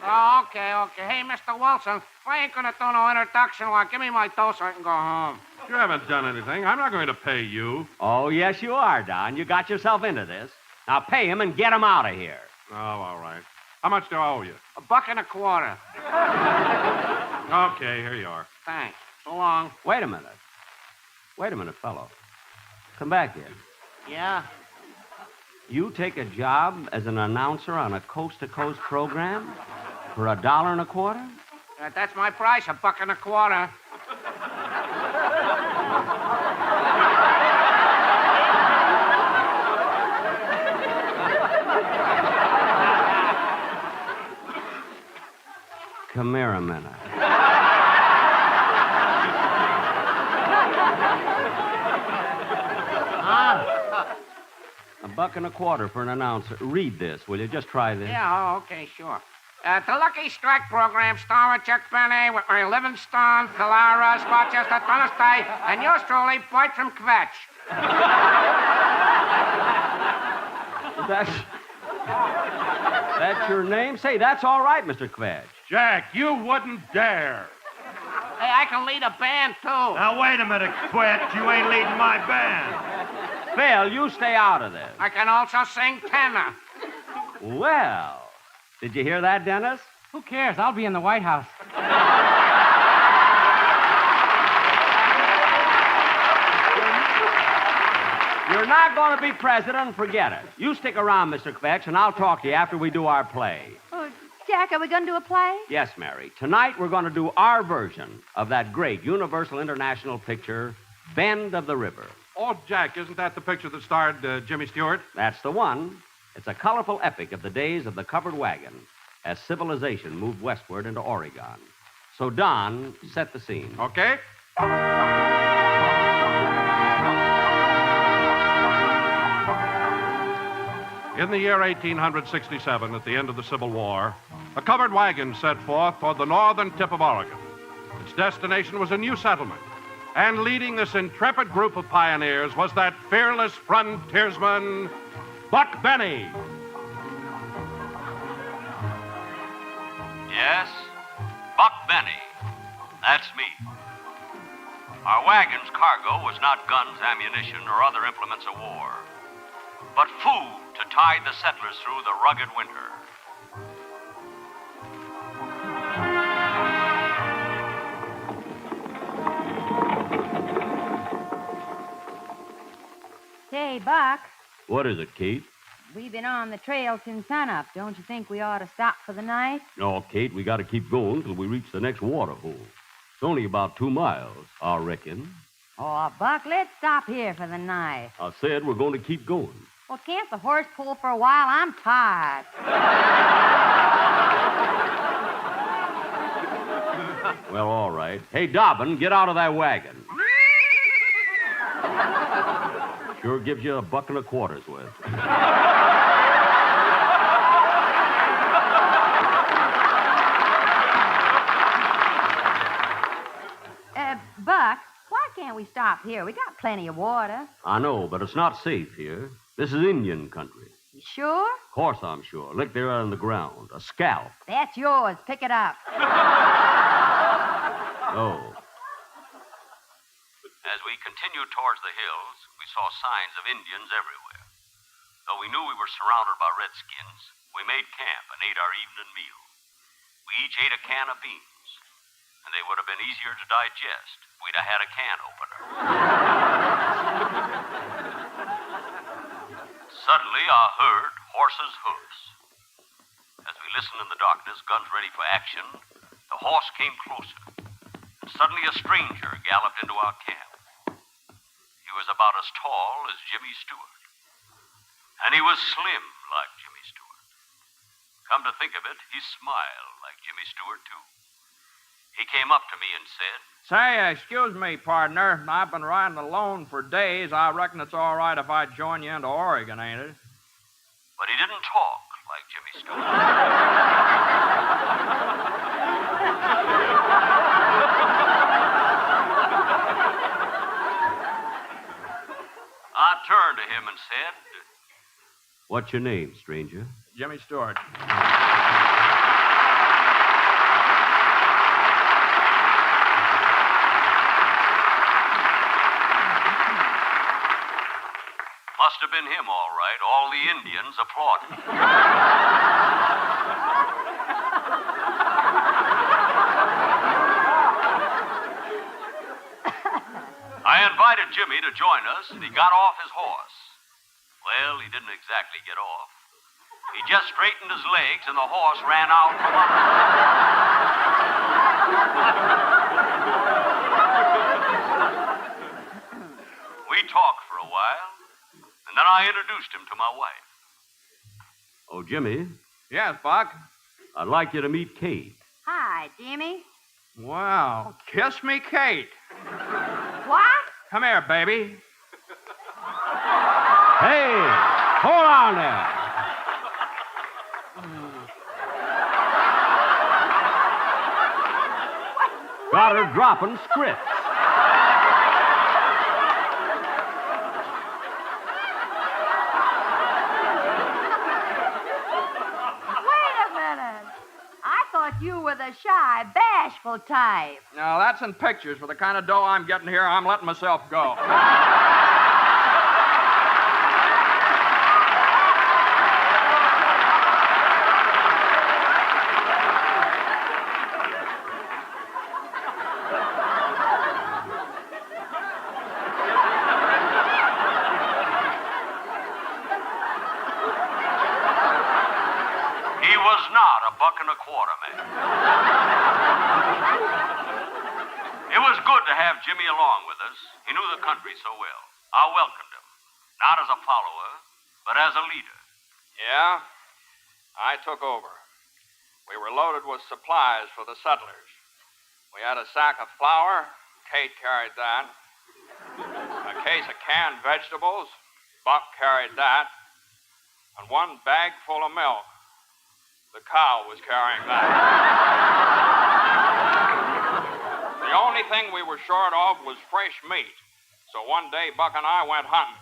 Oh, okay. Hey, Mr. Wilson, if I ain't gonna do no introduction, well, give me my dough so I can go home. You haven't done anything. I'm not going to pay you. Oh, yes, you are, Don. You got yourself into this. Now pay him and get him out of here. Oh, all right. How much do I owe you? $1.25. Okay, here you are. Thanks. So long. Wait a minute, fellow. Come back here. Yeah? You take a job as an announcer on a coast-to-coast program for $1.25? That's my price, $1.25. Come here a minute. $1.25 for an announcer. Read this, will you? Just try this. Yeah, okay, sure. The Lucky Strike program starring Chuck Benny with Mary Livingstone, Clara, Rochester, Thursday, and yours truly, Bertram Kvetch. That's your name? Say, that's all right, Mr. Kvetch. Jack, you wouldn't dare. Hey, I can lead a band, too. Now, wait a minute, Quet. You ain't leading my band. Phil, you stay out of this. I can also sing tenor. Well, did you hear that, Dennis? Who cares? I'll be in the White House. You're not going to be president, forget it. You stick around, Mr. Kvetch, and I'll talk to you after we do our play. Oh, Jack, are we going to do a play? Yes, Mary. Tonight we're going to do our version of that great Universal International picture, Bend of the River. Oh, Jack, isn't that the picture that starred Jimmy Stewart? That's the one. It's a colorful epic of the days of the covered wagon as civilization moved westward into Oregon. So, Don, set the scene. Okay. In the year 1867, at the end of the Civil War, a covered wagon set forth toward the northern tip of Oregon. Its destination was a new settlement, and leading this intrepid group of pioneers was that fearless frontiersman, Buck Benny. Yes, Buck Benny. That's me. Our wagon's cargo was not guns, ammunition, or other implements of war, but food to tide the settlers through the rugged winter. Say, Buck, What is it, Kate? we've been on the trail since sunup. Don't you think we ought to stop for the night? No, Kate, we got to keep going till we reach the next water hole. It's only about 2 miles, I reckon. Oh, Buck, let's stop here for the night. I said we're going to keep going. Well, can't the horse pull for a while? I'm tired. Well, all right. Hey, Dobbin, get out of that wagon. Sure gives you $1.25 worth. Buck, why can't we stop here? We got plenty of water. I know, but it's not safe here. This is Indian country. You sure? Of course I'm sure. Look there on the ground. A scalp. That's yours. Pick it up. Oh. As we continued towards the hills, we saw signs of Indians everywhere. Though we knew we were surrounded by redskins, we made camp and ate our evening meal. We each ate a can of beans, and they would have been easier to digest if we'd have had a can opener. Suddenly, I heard horses' hoofs. As we listened in the darkness, guns ready for action, the horse came closer. And suddenly a stranger galloped into our camp. He was about as tall as Jimmy Stewart. And he was slim like Jimmy Stewart. Come to think of it, he smiled like Jimmy Stewart, too. He came up to me and said, Say, excuse me, partner. I've been riding alone for days. I reckon it's all right if I join you into Oregon, ain't it? but he didn't talk like Jimmy Stewart. I turned to him and said, What's your name, stranger? Jimmy Stewart. Must have been him, all right. All the Indians applauded. I invited Jimmy to join us, and he got off his horse. Well, he didn't exactly get off. He just straightened his legs, and the horse ran out from under him. We talked for a while, and then I introduced him to my wife. Oh, Jimmy. Yes, Buck? I'd like you to meet Kate. Hi, Jimmy. Wow. Kiss me, Kate. What? Come here, baby. Hey, hold on there. Got her dropping scripts. Wait a minute. I thought you were the shy, bashful type. Now, that's in pictures. For the kind of dough I'm getting here, I'm letting myself go. He was not a $1.25 man. It was good to have Jimmy along with us. He knew the country so well. I welcomed him, not as a follower, but as a leader. Yeah? I took over. We were loaded with supplies for the settlers. We had a sack of flour. Kate carried that. A case of canned vegetables. Buck carried that. And one bag full of milk. The cow was carrying that. The only thing we were short of was fresh meat. So one day, Buck and I went hunting.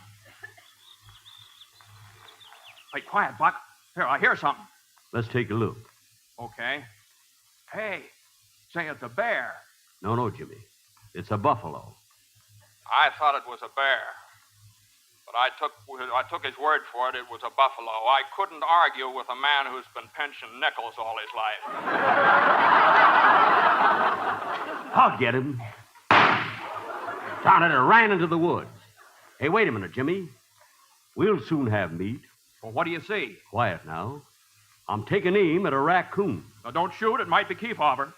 Hey, quiet, Buck. Here, I hear something. Let's take a look. Okay. Hey, say it's a bear. No, Jimmy. It's a buffalo. I thought it was a bear. But I took his word for it. It was a buffalo. I couldn't argue with a man who's been pinching nickels all his life. I'll get him. Darn it, it ran into the woods. Hey, wait a minute, Jimmy. We'll soon have meat. Well, what do you see? Quiet now. I'm taking aim at a raccoon. Now, don't shoot. It might be Kefauver.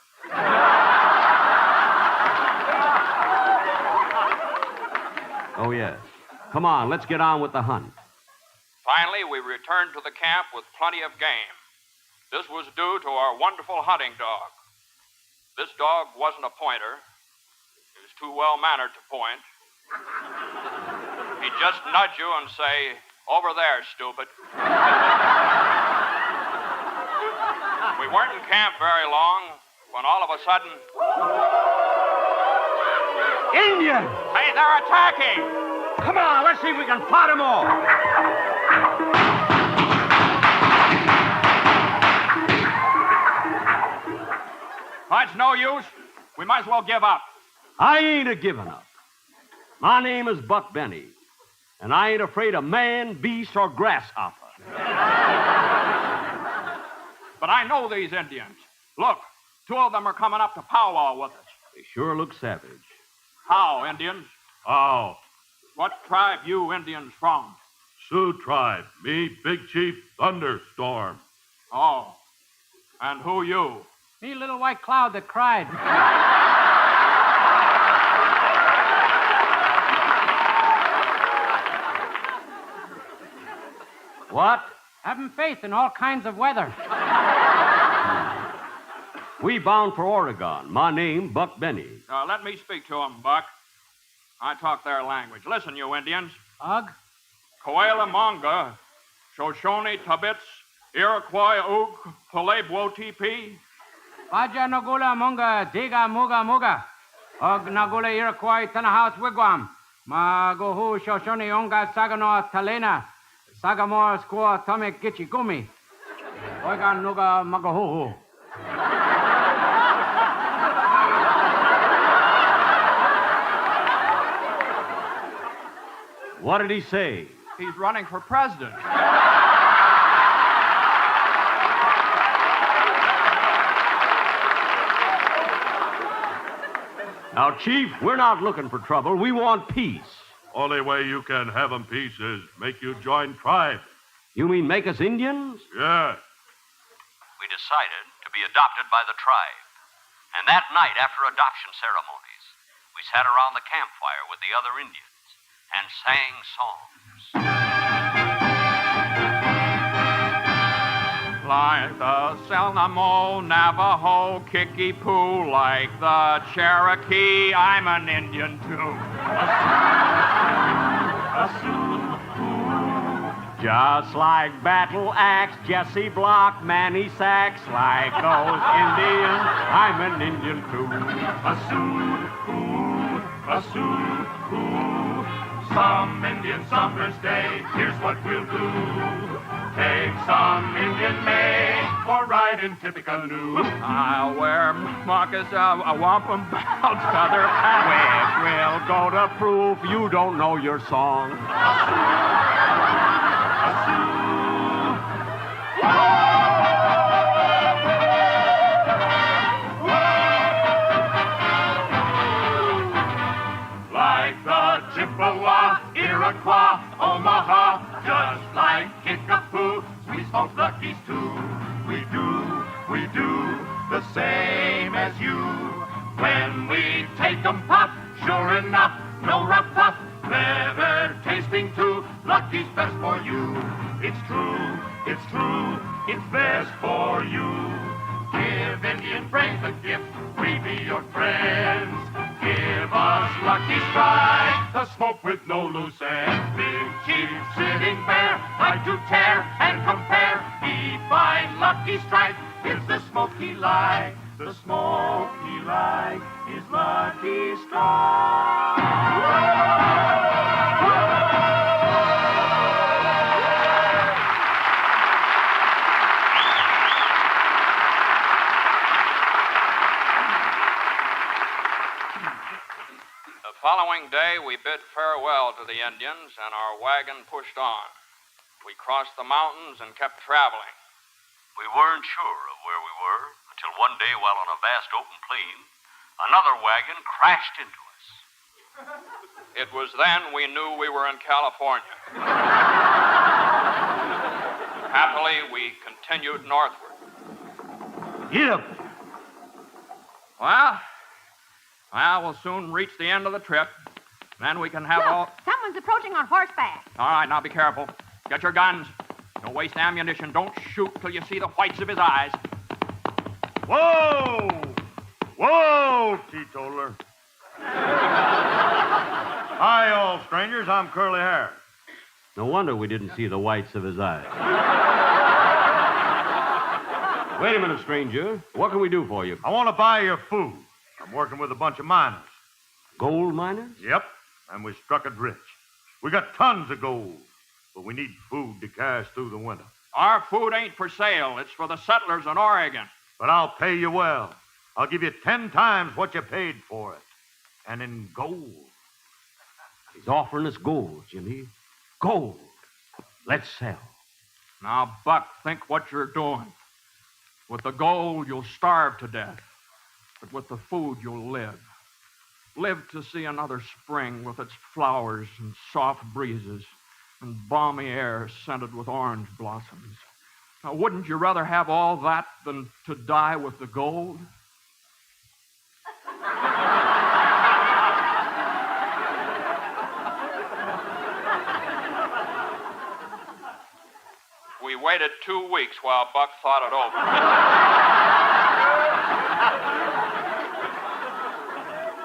Oh, yes. Come on, let's get on with the hunt. Finally, we returned to the camp with plenty of game. This was due to our wonderful hunting dog. This dog wasn't a pointer. He was too well-mannered to point. He'd just nudge you and say, "Over there, stupid." We weren't in camp very long when all of a sudden... Indian! Hey, they're attacking! Come on, let's see if we can pot them all. It's no use. We might as well give up. I ain't a-giving up. My name is Buck Benny, and I ain't afraid of man, beast, or grasshopper. But I know these Indians. Look, 2 of them are coming up to powwow with us. They sure look savage. How, Indians? How? What tribe you Indians from? Sioux tribe. Me, Big Chief Thunderstorm. Oh. And who you? Me, little white cloud that cried. What? Having faith in all kinds of weather. We bound for Oregon. My name, Buck Benny. Let me speak to them, Buck. I talk their language. Listen, you Indians. Ugh? Coela Monga, Shoshone Tabits, Iroquois Ug, Palebwo TP. Baja Nagula Munga, Diga Muga Muga. Og Nagula Iroquois House Wigwam. Magohu Shoshone Onga Sagano Talena. Sagamore Squaw Tomek Gitchi Gumi. Oiga Nuga Magahu. What did he say? He's running for president. Now, Chief, we're not looking for trouble. We want peace. Only way you can have 'em peace is make you join tribe. You mean make us Indians? Yeah. We decided to be adopted by the tribe. And that night, after adoption ceremonies, we sat around the campfire with the other Indians and sang songs. Like the Seminole, Navajo, Kickapoo, like the Cherokee, I'm an Indian too. Just like Battle Axe, Jesse Block, Manny Sachs, like those Indians, I'm an Indian too. Some Indian summer's day, here's what we'll do. Take some Indian maid for riding Tippecanoe. I'll wear moccasins, a wampum belt, feather hat. We'll go to prove you don't know your song. Like the Chippewa, Iroquois, Omaha, just like Kickapoo, we smoke Luckies too. We do the same as you. When we take 'em pop, sure enough, no rough puff, clever tasting too. Lucky's best for you. It's true, it's best for you. Give Indian brains a gift, we be your friends. Give us Lucky's try, the smoke with no loose ends. Big chief sitting bare, like to tear and compare. He find Lucky's strike, is the smoke he like. The smoke he like is Lucky's strike. The following day, we bid farewell to the Indians, and our wagon pushed on. We crossed the mountains and kept traveling. We weren't sure of where we were until one day, while on a vast open plain, another wagon crashed into us. It was then we knew we were in California. Happily, we continued northward. Yep. Well, we'll soon reach the end of the trip. Then we can have all... Someone's approaching on horseback. All right, now be careful. Get your guns. Don't waste ammunition. Don't shoot till you see the whites of his eyes. Whoa! Whoa, teetotaler. Hi, all strangers. I'm Curly Hair. No wonder we didn't see the whites of his eyes. Wait a minute, stranger. What can we do for you? I want to buy your food. I'm working with a bunch of miners. Gold miners? Yep, and we struck it rich. We got tons of gold, but we need food to carry us through the winter. Our food ain't for sale. It's for the settlers in Oregon. But I'll pay you well. I'll give you 10 times what you paid for it. And in gold. He's offering us gold, Jimmy. Gold. Let's sell. Now, Buck, think what you're doing. With the gold, you'll starve to death. But with the food, you'll live. Live to see another spring with its flowers and soft breezes and balmy air scented with orange blossoms. Now, wouldn't you rather have all that than to die with the gold? We waited 2 weeks while Buck thought it over.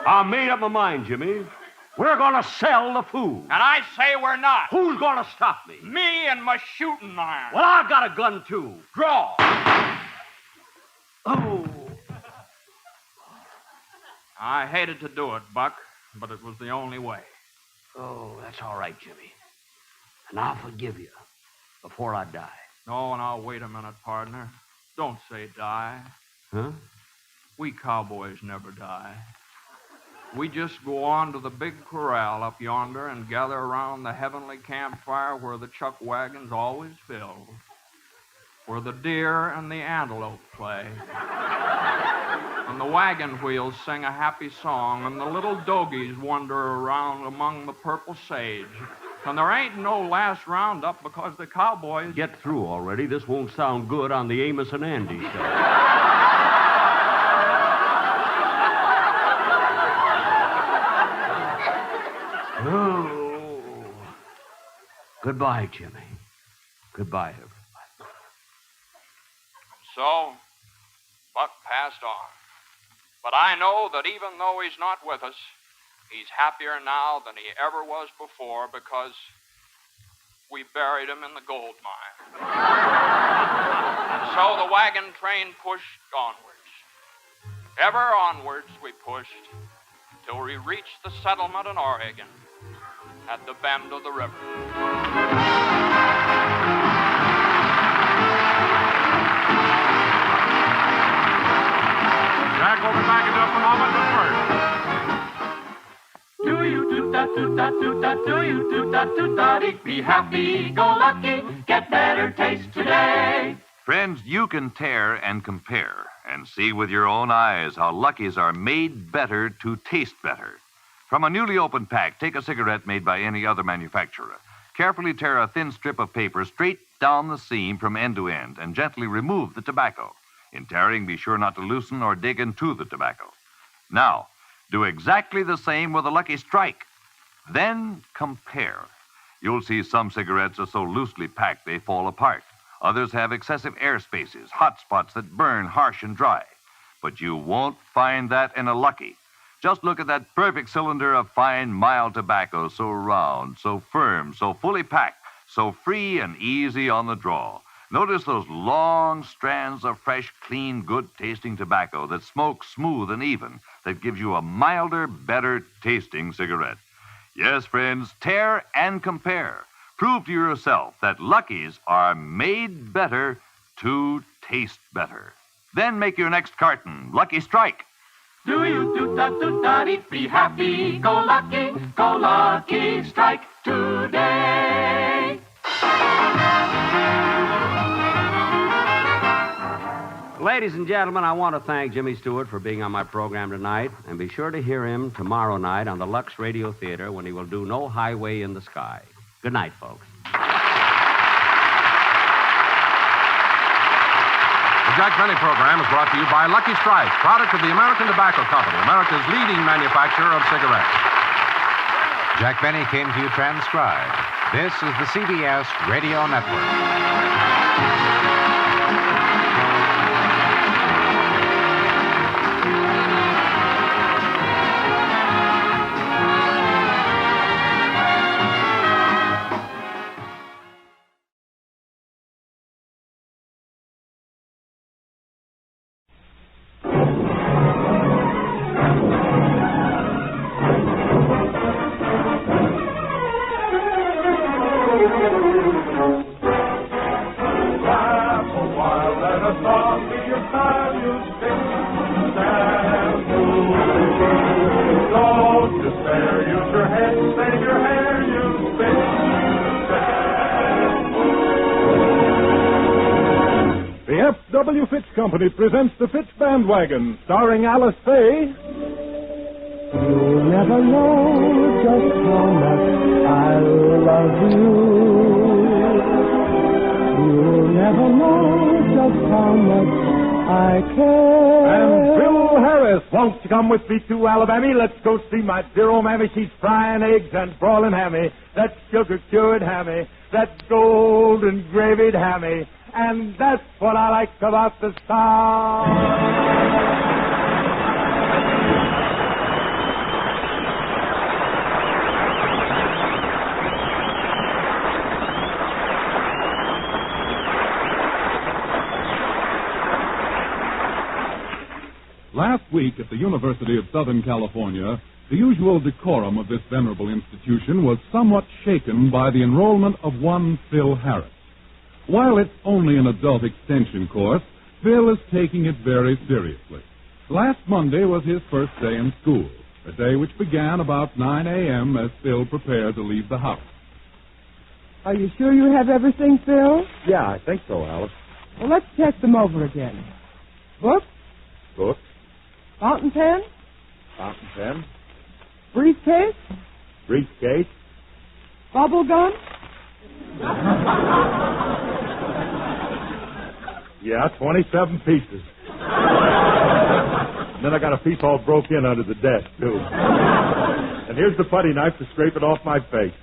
I made up my mind, Jimmy. We're going to sell the food. And I say we're not. Who's going to stop me? Me and my shooting iron. Well, I've got a gun, too. Draw. Oh. I hated to do it, Buck, but it was the only way. Oh, that's all right, Jimmy. And I'll forgive you before I die. Oh, now, wait a minute, partner. Don't say die. Huh? We cowboys never die. We just go on to the big corral up yonder and gather around the heavenly campfire where the chuck wagon's always filled, where the deer and the antelope play, and the the wagon wheels sing a happy song, and the little dogies wander around among the purple sage. And there ain't no last roundup because the cowboys... Get through already. This won't sound good on the Amos and Andy show. Oh. Goodbye, Jimmy. Goodbye, everybody. So, Buck passed on. But I know that even though he's not with us, he's happier now than he ever was before because we buried him in the gold mine. So the wagon train pushed onwards. Ever onwards we pushed till we reached the settlement in Oregon at the bend of the river. Jack will be back in just a moment, but first. Do you do-da-do-da-do-da-do-da-do-da-dee? Be happy, go lucky, get better taste today. Friends, you can tear and compare and see with your own eyes how Lucky's are made better to taste better. From a newly opened pack, take a cigarette made by any other manufacturer. Carefully tear a thin strip of paper straight down the seam from end to end and gently remove the tobacco. In tearing, be sure not to loosen or dig into the tobacco. Now, do exactly the same with a Lucky Strike. Then compare. You'll see some cigarettes are so loosely packed they fall apart. Others have excessive air spaces, hot spots that burn harsh and dry. But you won't find that in a Lucky. Just look at that perfect cylinder of fine, mild tobacco, so round, so firm, so fully packed, so free and easy on the draw. Notice those long strands of fresh, clean, good-tasting tobacco that smokes smooth and even, that gives you a milder, better-tasting cigarette. Yes, friends, tear and compare. Prove to yourself that Lucky's are made better to taste better. Then make your next carton Lucky Strike. Do you do-da-do-da-dee? Be happy, go lucky, strike today. Ladies and gentlemen, I want to thank Jimmy Stewart for being on my program tonight, and be sure to hear him tomorrow night on the Lux Radio Theater when he will do No Highway in the Sky. Good night, folks. The Jack Benny program is brought to you by Lucky Strike, product of the American Tobacco Company, America's leading manufacturer of cigarettes. Jack Benny came to you transcribed. This is the CBS Radio Network. W. Fitch Company presents the Fitch Bandwagon, starring Alice Faye. You'll never know just how much I love you. You'll never know just how much I care. And Bill Harris wants to come with me to Alabama. Let's go see my dear old mammy. She's frying eggs and broiling hammy. That sugar-cured hammy. That golden gravied hammy. And that's what I like about the South. Last week at the University of Southern California, the usual decorum of this venerable institution was somewhat shaken by the enrollment of one Phil Harris. While it's only an adult extension course, Phil is taking it very seriously. Last Monday was his first day in school, a day which began about 9 a.m. as Phil prepared to leave the house. Are you sure you have everything, Phil? Yeah, I think so, Alice. Well, let's check them over again. Books? Books? Fountain pen? Fountain pen. Briefcase? Briefcase. Bubble gum? Yeah, 27 pieces. And then I got a piece all broke in under the desk, too. And here's the putty knife to scrape it off my face.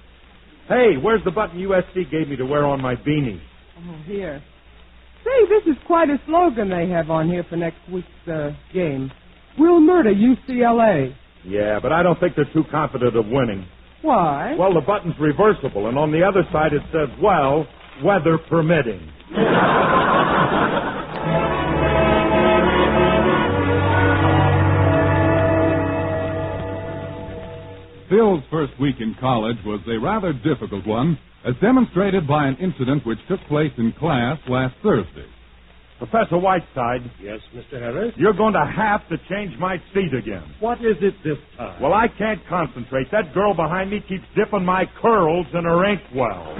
Hey, where's the button USC gave me to wear on my beanie? Oh, here. Say, this is quite a slogan they have on here for next week's game. We'll murder UCLA. Yeah, but I don't think they're too confident of winning. Why? Well, the button's reversible, and on the other side it says, well, weather permitting. Phil's first week in college was a rather difficult one, as demonstrated by an incident which took place in class last Thursday. Professor Whiteside. Yes, Mr. Harris? You're going to have to change my seat again. What is it this time? Well, I can't concentrate. That girl behind me keeps dipping my curls in her inkwell.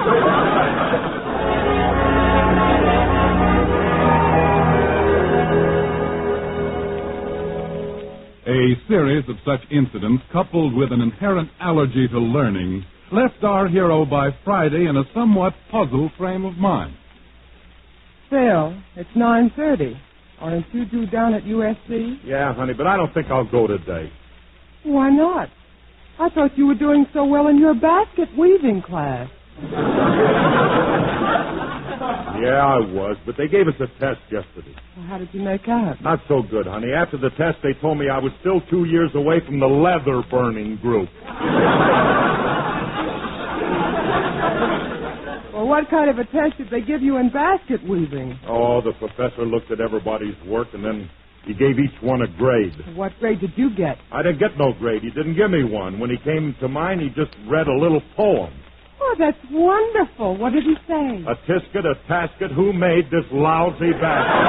A series of such incidents, coupled with an inherent allergy to learning, left our hero by Friday in a somewhat puzzled frame of mind. Phil, it's 9:30. Aren't you due down at USC? Yeah, honey, but I don't think I'll go today. Why not? I thought you were doing so well in your basket weaving class. Yeah, I was, but they gave us a test yesterday. Well, how did you make out? Not so good, honey. After the test, they told me I was still 2 years away from the leather burning group. Well, what kind of a test did they give you in basket weaving? Oh, the professor looked at everybody's work, and then he gave each one a grade. What grade did you get? I didn't get no grade. He didn't give me one. When he came to mine, he just read a little poem. Oh, that's wonderful. What did he say? A tisket, a tasket, who made this lousy basket?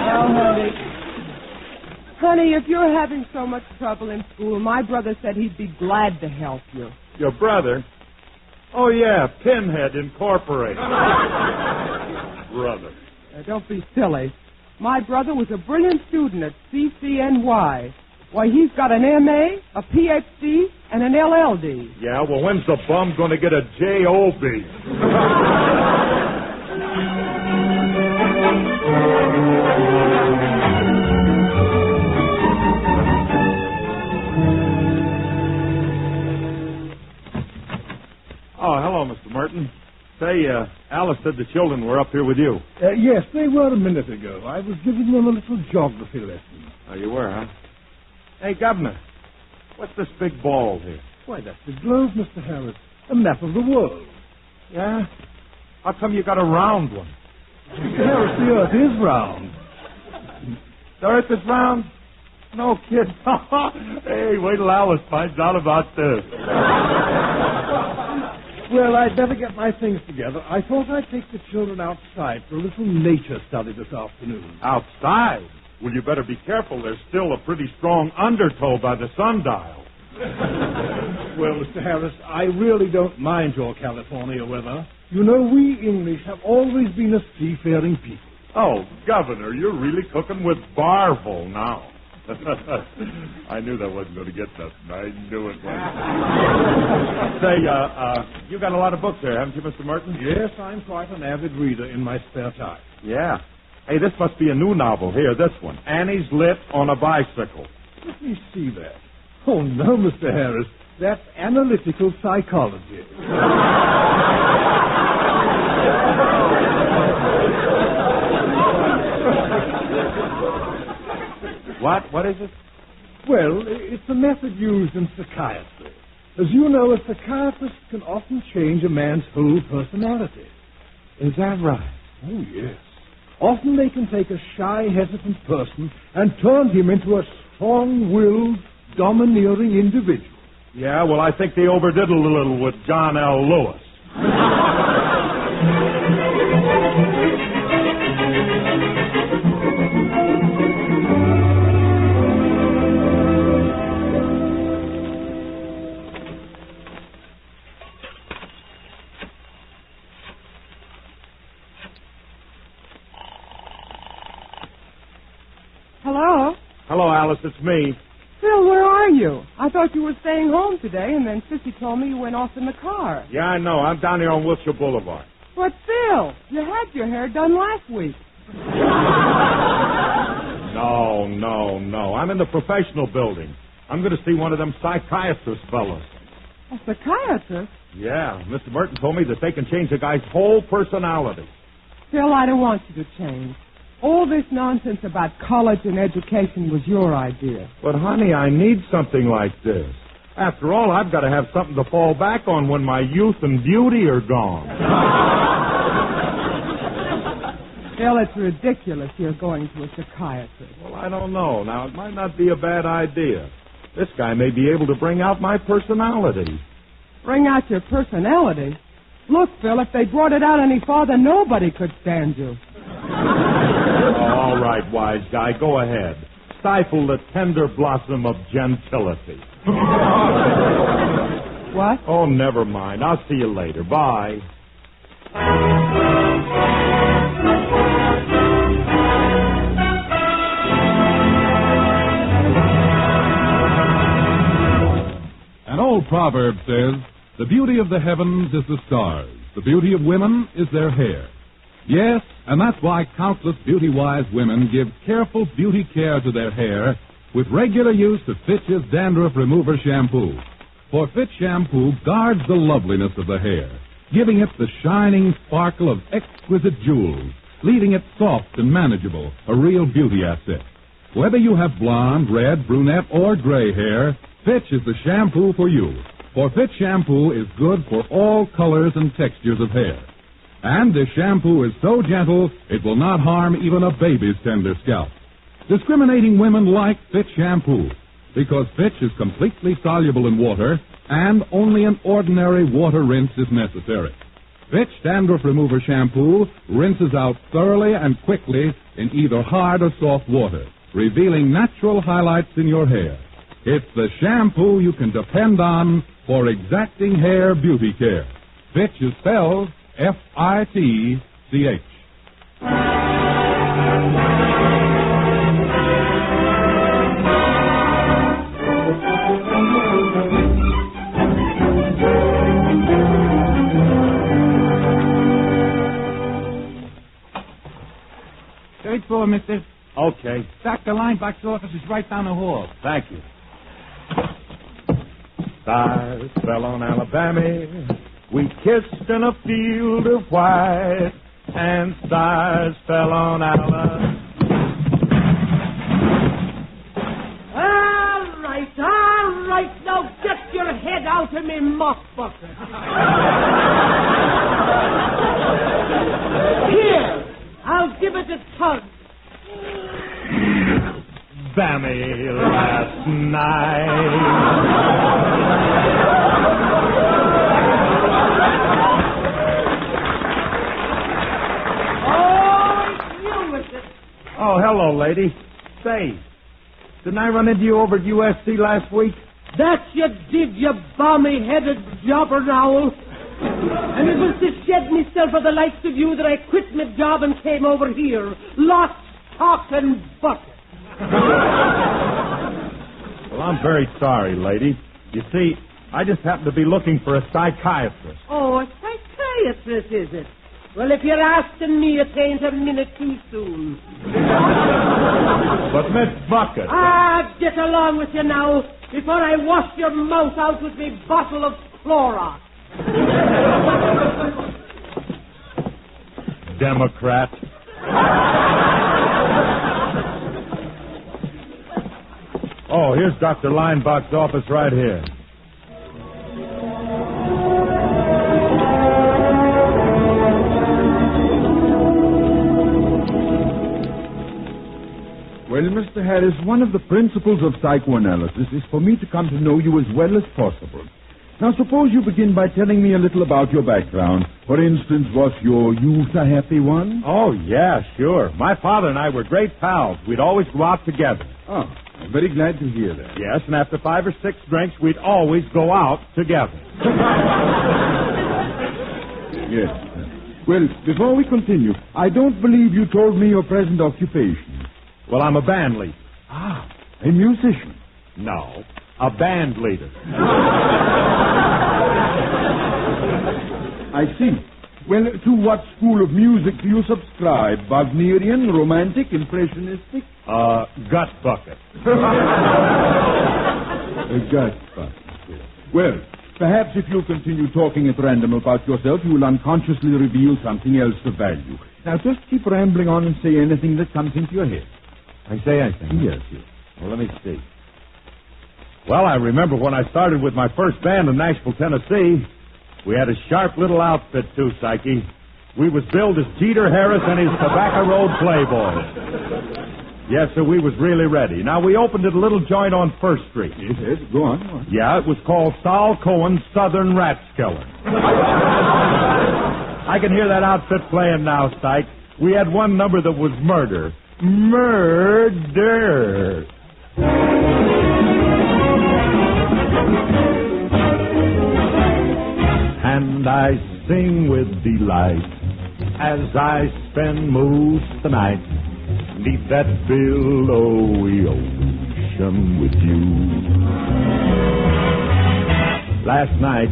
Well, honey, if you're having so much trouble in school, my brother said he'd be glad to help you. Your brother? Oh, yeah, Pinhead Incorporated. Brother. Don't be silly. My brother was a brilliant student at CCNY. Why, he's got an MA, a PhD, and an LLD. Yeah, well, when's the bum going to get a JOB? Oh, hello, Mr. Merton. Say, Alice said the children were up here with you. Yes, they were a minute ago. I was giving them a little geography lesson. Oh, you were, huh? Hey, Governor, what's this big ball here? Why, that's the globe, Mr. Harris. A map of the world. Yeah? How come you got a round one? Mr. Harris, the Earth is round. The Earth is round? No kid. Hey, wait till Alice finds out about this. Well, I'd better get my things together. I thought I'd take the children outside for a little nature study this afternoon. Outside? Well, you better be careful. There's still a pretty strong undertow by the sundial. Well, Mr. Harris, I really don't mind your California weather. You know, we English have always been a seafaring people. Oh, Governor, you're really cooking with Barville now. I knew that wasn't going to get nothing. I knew it wasn't. Say, you got a lot of books there, haven't you, Mr. Merton? Yes, I'm quite an avid reader in my spare time. Yeah. Hey, this must be a new novel. Here, this one. Annie's Lit on a Bicycle. Let me see that. Oh, no, Mr. Harris. That's analytical psychology. What is it? Well, it's a method used in psychiatry. As you know, a psychiatrist can often change a man's whole personality. Is that right? Oh, yes. Often they can take a shy, hesitant person and turn him into a strong-willed, domineering individual. Yeah, well, I think they overdid a little with John L. Lewis. Hello? Hello, Alice. It's me. Phil, where are you? I thought you were staying home today, and then Sissy told me you went off in the car. Yeah, I know. I'm down here on Wilshire Boulevard. But, Phil, you had your hair done last week. No. I'm in the professional building. I'm going to see one of them psychiatrist fellows. A psychiatrist? Yeah, Mr. Merton told me that they can change a guy's whole personality. Phil, I don't want you to change. All this nonsense about college and education was your idea. But, honey, I need something like this. After all, I've got to have something to fall back on when my youth and beauty are gone. Phil, it's ridiculous you're going to a psychiatrist. Well, I don't know. Now, it might not be a bad idea. This guy may be able to bring out my personality. Bring out your personality? Look, Phil, if they brought it out any farther, nobody could stand you. All right, wise guy, go ahead. Stifle the tender blossom of gentility. What? Oh, never mind. I'll see you later. Bye. An old proverb says, the beauty of the heavens is the stars. The beauty of women is their hair. Yes, and that's why countless beauty-wise women give careful beauty care to their hair with regular use of Fitch's Dandruff Remover Shampoo. For Fitch Shampoo guards the loveliness of the hair, giving it the shining sparkle of exquisite jewels, leaving it soft and manageable, a real beauty asset. Whether you have blonde, red, brunette, or gray hair, Fitch is the shampoo for you. For Fitch Shampoo is good for all colors and textures of hair. And this shampoo is so gentle, it will not harm even a baby's tender scalp. Discriminating women like Fitch Shampoo because Fitch is completely soluble in water and only an ordinary water rinse is necessary. Fitch Dandruff Remover Shampoo rinses out thoroughly and quickly in either hard or soft water, revealing natural highlights in your hair. It's the shampoo you can depend on for exacting hair beauty care. Fitch is spelled F-I-T-C-H. Third floor, mister. Okay. Dr. Lineback's office is right down the hall. Thank you. Stars fell on Alabama. We kissed in a field of white, and stars fell on Alabama. All right. Now get your head out of me moss bucket. Here, I'll give it a tug. Bammy last night. Oh, hello, lady. Say, didn't I run into you over at USC last week? That you did, you balmy-headed jobber owl. And it was to shed myself for the likes of you that I quit my job and came over here. Lost stock and bucket. Well, I'm very sorry, lady. You see, I just happen to be looking for a psychiatrist. Oh, a psychiatrist, is it? Well, if you're asking me, it ain't a minute too soon. But Miss Bucket... Get along with you now, before I wash your mouth out with me bottle of Clorox. Democrat. Oh, here's Dr. Leinbach's office right here. Well, Mr. Harris, one of the principles of psychoanalysis is for me to come to know you as well as possible. Now, suppose you begin by telling me a little about your background. For instance, was your youth a happy one? Oh, yeah, sure. My father and I were great pals. We'd always go out together. Oh, I'm very glad to hear that. Yes, and after 5 or 6 drinks, we'd always go out together. Yes. Well, before we continue, I don't believe you told me your present occupation. Well, I'm a band leader. Ah, a musician. No, a band leader. I see. Well, to what school of music do you subscribe? Wagnerian, romantic, impressionistic? Gut bucket. A gut bucket. Well, perhaps if you continue talking at random about yourself, you will unconsciously reveal something else of value. Now, just keep rambling on and say anything that comes into your head. I say anything? Yes. Well, let me see. Well, I remember when I started with my first band in Nashville, Tennessee. We had a sharp little outfit, too, Psyche. We was billed as Jeter Harris and his Tobacco Road Playboys. Yes, sir, we was really ready. Now, we opened at a little joint on First Street. Yes, go on. Yeah, it was called Sol Cohen's Southern Rat Killer. I can hear that outfit playing now, Psych. We had one number that was murder. Murder! And I sing with delight as I spend most the night neath that billowy ocean with you. Last night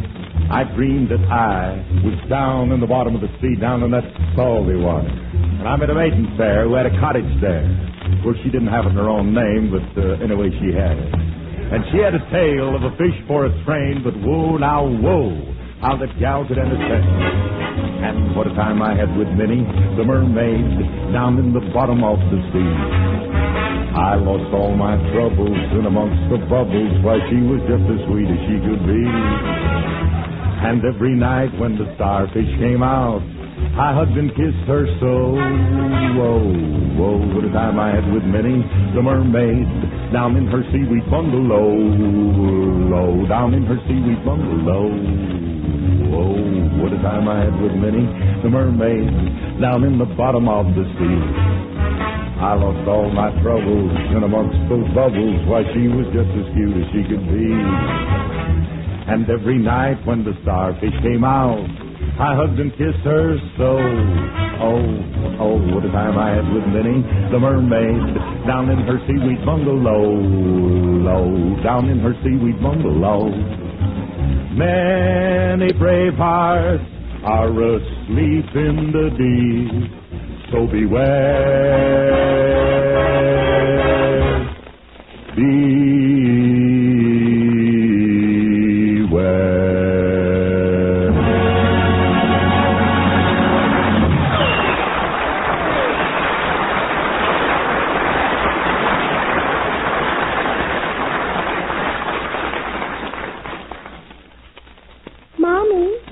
I dreamed that I was down in the bottom of the sea, down in that salty water. And I met a maiden fair who had a cottage there. Well, she didn't have it in her own name, but anyway, she had it. And she had a tale of a fish for a train, but whoa, now, whoa, how that gal could entertain. And what a time I had with Minnie, the mermaid, down in the bottom of the sea. I lost all my troubles in amongst the bubbles, why she was just as sweet as she could be. And every night when the starfish came out, I hugged and kissed her so. Whoa, whoa, what a time I had with Minnie, the mermaid, down in her seaweed bungalow. Low, down in her seaweed bungalow. Whoa, what a time I had with Minnie, the mermaid, down in the bottom of the sea. I lost all my troubles in amongst those bubbles, why she was just as cute as she could be. And every night when the starfish came out, I hugged and kissed her so. Oh, what a time I had with Minnie, the mermaid, down in her seaweed bungalow. Low, down in her seaweed bungalow. Many brave hearts are asleep in the deep, so beware. Beware.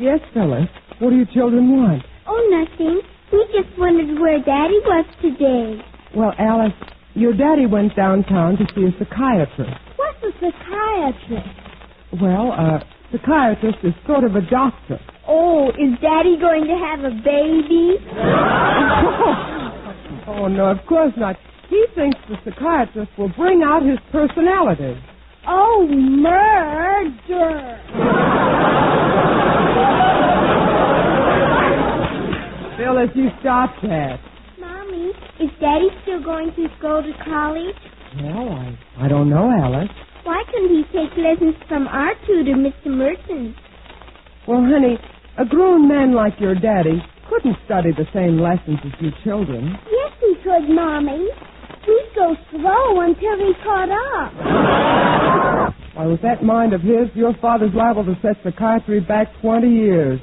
Yes, Phyllis. What do you children want? Oh, nothing. We just wondered where Daddy was today. Well, Alice, your daddy went downtown to see a psychiatrist. What's a psychiatrist? Well, a psychiatrist is sort of a doctor. Oh, is Daddy going to have a baby? Oh, no, of course not. He thinks the psychiatrist will bring out his personality. Oh, murder! Phyllis, you stop that. Mommy, is Daddy still going to go to college? Well, I don't know, Alice. Why couldn't he take lessons from our tutor, Mr. Merton? Well, honey, a grown man like your daddy couldn't study the same lessons as you children. Yes, he could, Mommy. He'd go slow until he caught up. Why, with that mind of his, your father's liable to set psychiatry back 20 years.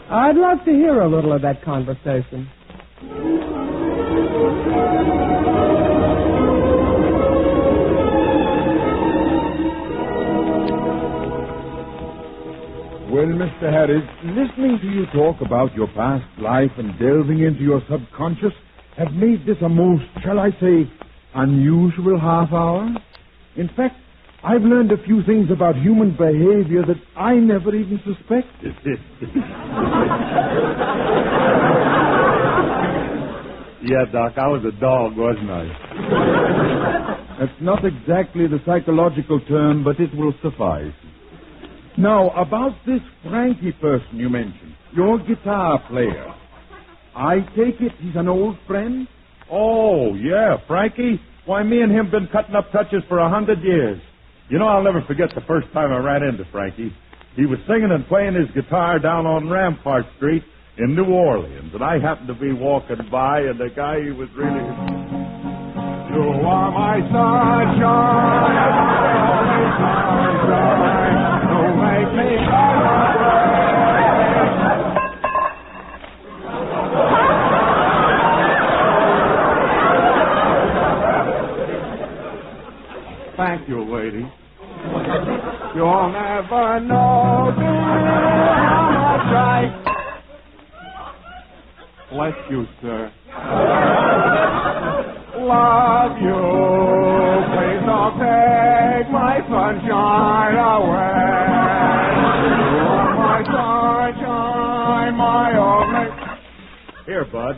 I'd love to hear a little of that conversation. Well, Mr. Harris, listening to you talk about your past life and delving into your subconscious have made this a most, shall I say, unusual half hour. In fact, I've learned a few things about human behavior that I never even suspected. Yeah, Doc, I was a dog, wasn't I? That's not exactly the psychological term, but it will suffice. Now, about this Frankie person you mentioned, your guitar player. I take it he's an old friend? Oh, yeah, Frankie. Why, me and him been cutting up touches for 100 years. You know, I'll never forget the first time I ran into Frankie. He was singing and playing his guitar down on Rampart Street in New Orleans, and I happened to be walking by, and the guy, he was really... You are my sunshine, sunshine, you make me Thank you, lady. You'll never know how much I... Bless you, sir. Love you. Please don't take my sunshine away. You are my sunshine, my only... Here, bud.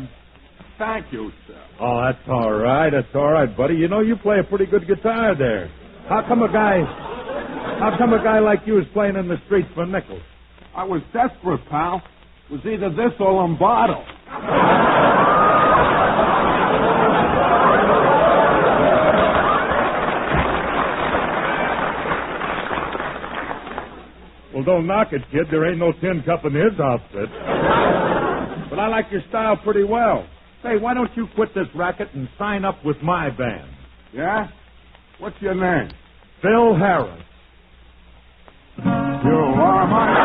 Thank you, sir. Oh, that's all right. That's all right, buddy. You know, you play a pretty good guitar there. How come a guy like you is playing in the streets for nickels? I was desperate, pal. It was either this or Lombardo. Well, don't knock it, kid. There ain't no tin cup in his outfit. But I like your style pretty well. Say, why don't you quit this racket and sign up with my band? Yeah? What's your name? Phil Harris. You are my...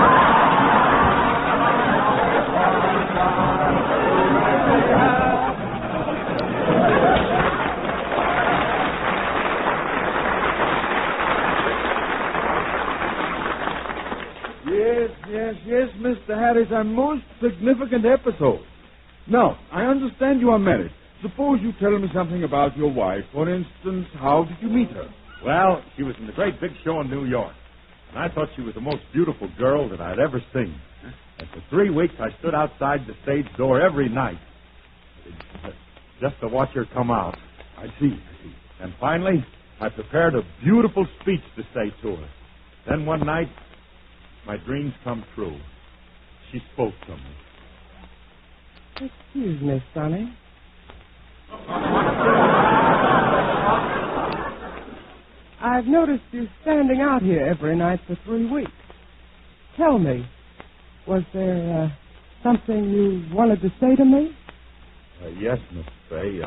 Yes, Mr. Harris, a most significant episode. Now, I understand you are married. Suppose you tell me something about your wife. For instance, how did you meet her? Well, she was in the great big show in New York. And I thought she was the most beautiful girl that I'd ever seen. And for 3 weeks, I stood outside the stage door every night just to watch her come out. I see. And finally, I prepared a beautiful speech to say to her. Then one night, my dreams come true. She spoke to me. Excuse me, Sonny. I've noticed you standing out here every night for 3 weeks. Tell me, was there something you wanted to say to me? Yes, Miss Fay,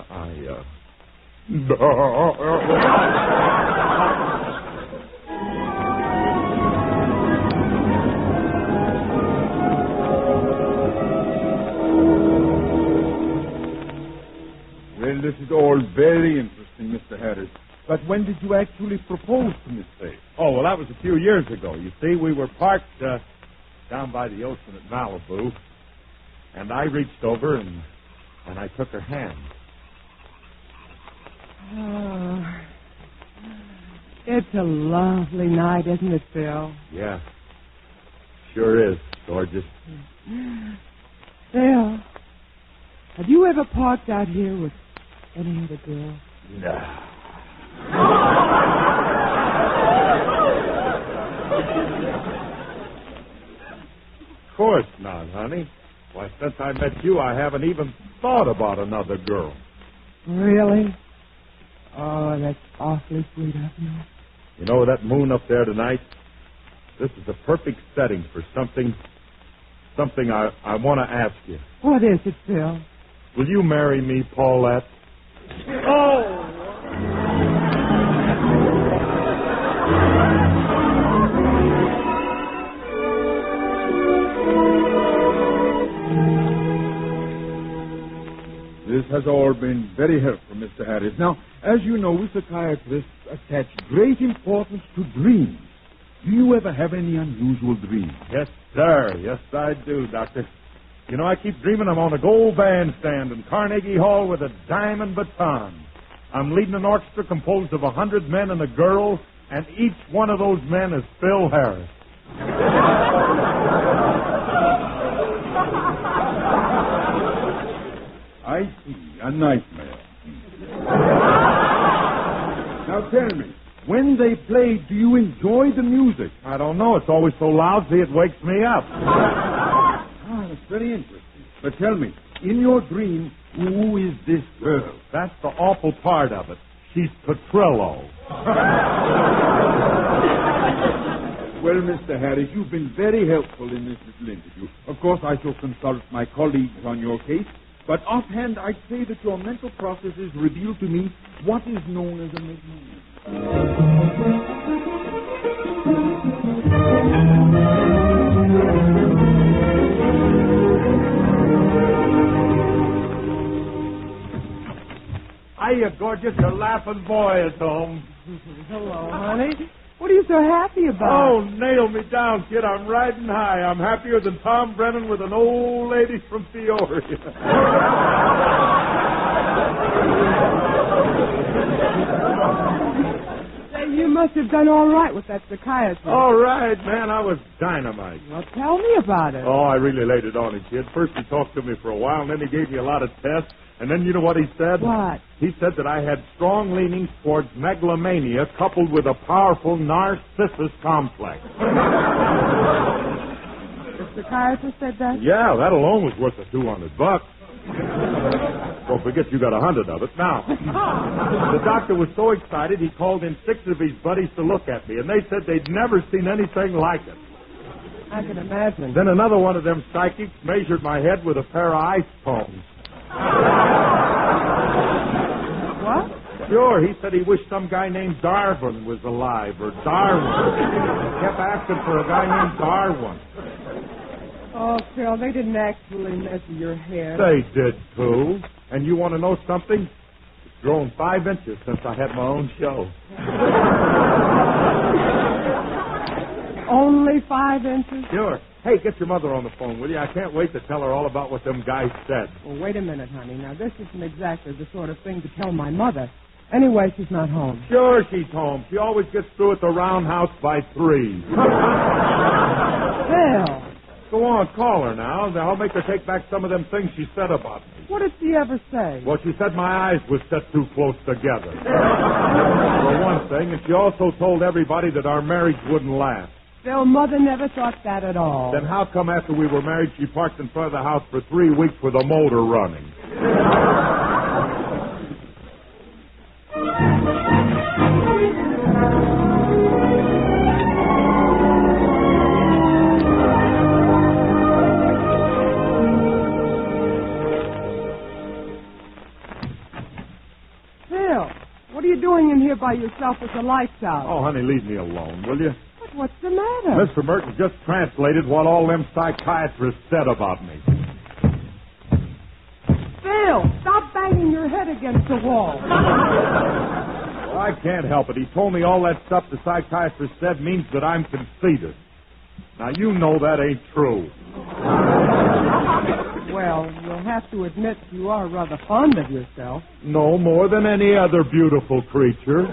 Well, this is all very interesting, Mr. Harris. But when did you actually propose to Miss Fay? Oh, well, that was a few years ago. You see, we were parked down by the ocean at Malibu, and I reached over and I took her hand. Oh, it's a lovely night, isn't it, Phil? Yeah, sure is, gorgeous. Phil, have you ever parked out here with any other girl? No. Of course not, honey. Why, since I met you, I haven't even thought about another girl. Really? Oh, that's awfully sweet of you. You know that moon up there tonight? This is the perfect setting for something I want to ask you. What is it, Phil? Will you marry me, Paulette? Oh! This has all been very helpful, Mr. Harris. Now, as you know, we psychiatrists attach great importance to dreams. Do you ever have any unusual dreams? Yes, sir. Yes, I do, Doctor. You know, I keep dreaming I'm on a gold bandstand in Carnegie Hall with a diamond baton. I'm leading an orchestra composed of 100 men and a girl, and each one of those men is Phil Harris. I see. A nightmare. Now tell me, when they play, do you enjoy the music? I don't know. It's always so loud, see, it wakes me up. That's very interesting. But tell me, in your dream, who is this girl? That's the awful part of it. She's Petrillo. Well, Mr. Harris, you've been very helpful in this little interview. Of course, I shall consult my colleagues on your case, but offhand, I'd say that your mental processes reveal to me what is known as a magnolia. Hiya, gorgeous. Your laughing boy is home. Hello, honey. What are you so happy about? Oh, nail me down, kid. I'm riding high. I'm happier than Tom Brennan with an old lady from Peoria. Say, you must have done all right with that psychiatrist. All right, man. I was dynamite. Well, tell me about it. Oh, I really laid it on him, kid. First he talked to me for a while, and then he gave me a lot of tests. And then you know what he said? What? He said that I had strong leanings towards megalomania coupled with a powerful narcissus complex. The psychiatrist said that? Yeah, that alone was worth the $200. Don't forget you got 100 of it. Now, the doctor was so excited he called in 6 of his buddies to look at me, and they said they'd never seen anything like it. I can imagine. Then another one of them psychics measured my head with a pair of ice cones. What? Sure, he said he wished some guy named Darwin was alive, or Darwin. He kept asking for a guy named Darwin. Oh, Phil, they didn't actually measure your head. They did, too. And you want to know something? It's grown 5 inches since I had my own show. Only 5 inches? Sure. Hey, get your mother on the phone, will you? I can't wait to tell her all about what them guys said. Well, wait a minute, honey. Now, this isn't exactly the sort of thing to tell my mother. Anyway, she's not home. Sure she's home. She always gets through at the roundhouse by 3. Phil! Go on, call her now. I'll make her take back some of them things she said about me. What did she ever say? Well, she said my eyes were set too close together. For one thing, and she also told everybody that our marriage wouldn't last. Phil, Mother never thought that at all. Then how come after we were married she parked in front of the house for 3 weeks with a motor running? Phil, what are you doing in here by yourself with the lights out? Oh, honey, leave me alone, will you? What's the matter? Mr. Merton just translated what all them psychiatrists said about me. Phil, stop banging your head against the wall. Well, I can't help it. He told me all that stuff the psychiatrist said means that I'm conceited. Now, you know that ain't true. Well, you'll have to admit you are rather fond of yourself. No more than any other beautiful creature.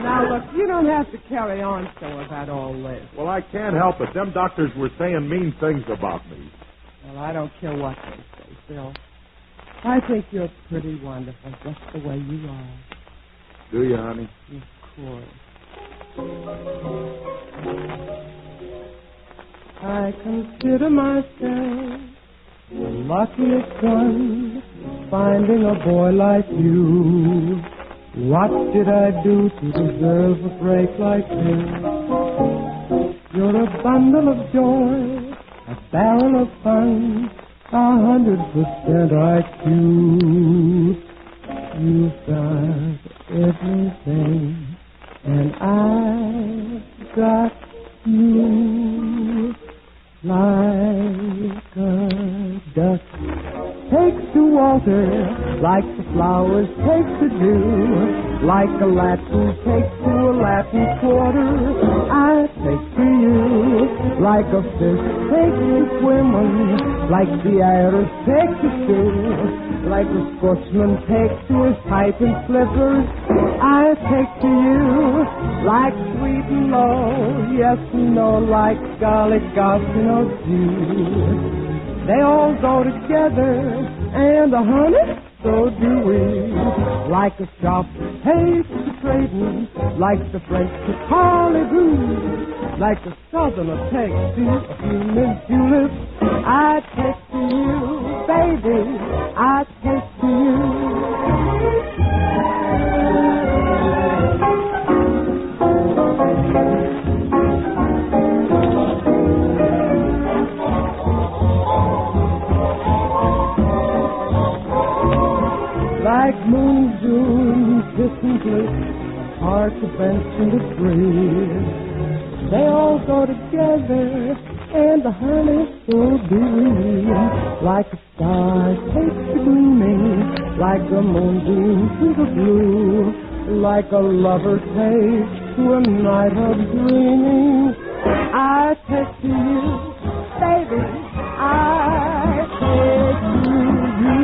Now, look, you don't have to carry on so about all this. Well, I can't help it. Them doctors were saying mean things about me. Well, I don't care what they say, Phil. I think you're pretty wonderful just the way you are. Do you, honey? Of course. I consider myself the luckiest one finding a boy like you. What did I do to deserve a break like this? You're a bundle of joy, a barrel of fun, 100% IQ. You've got everything, and I've got you. Like a duck takes to water, like the flowers take to dew, like a Latin takes to a Latin quarter, I take to you. Like a fish takes to swimming, like the Irish take to stew, like a Scotsman takes to his pipe and slippers, I take to you. Like sweet and low, yes and no, like garlic, gosh, and they all go together, and honey, so do we. Like a shop takes to trading, like the French to parlez-vous, like a southerner takes to a few mint juleps, I take to you. baby, I take to you. Like moon, June, kissing bliss, hearts are bent in the breeze. They all go together, and the honey so dewy. Like a star takes to gleaming, like the moonbeam to the blue. Like a lover takes to a night of dreaming. I take to you, baby, I take to you.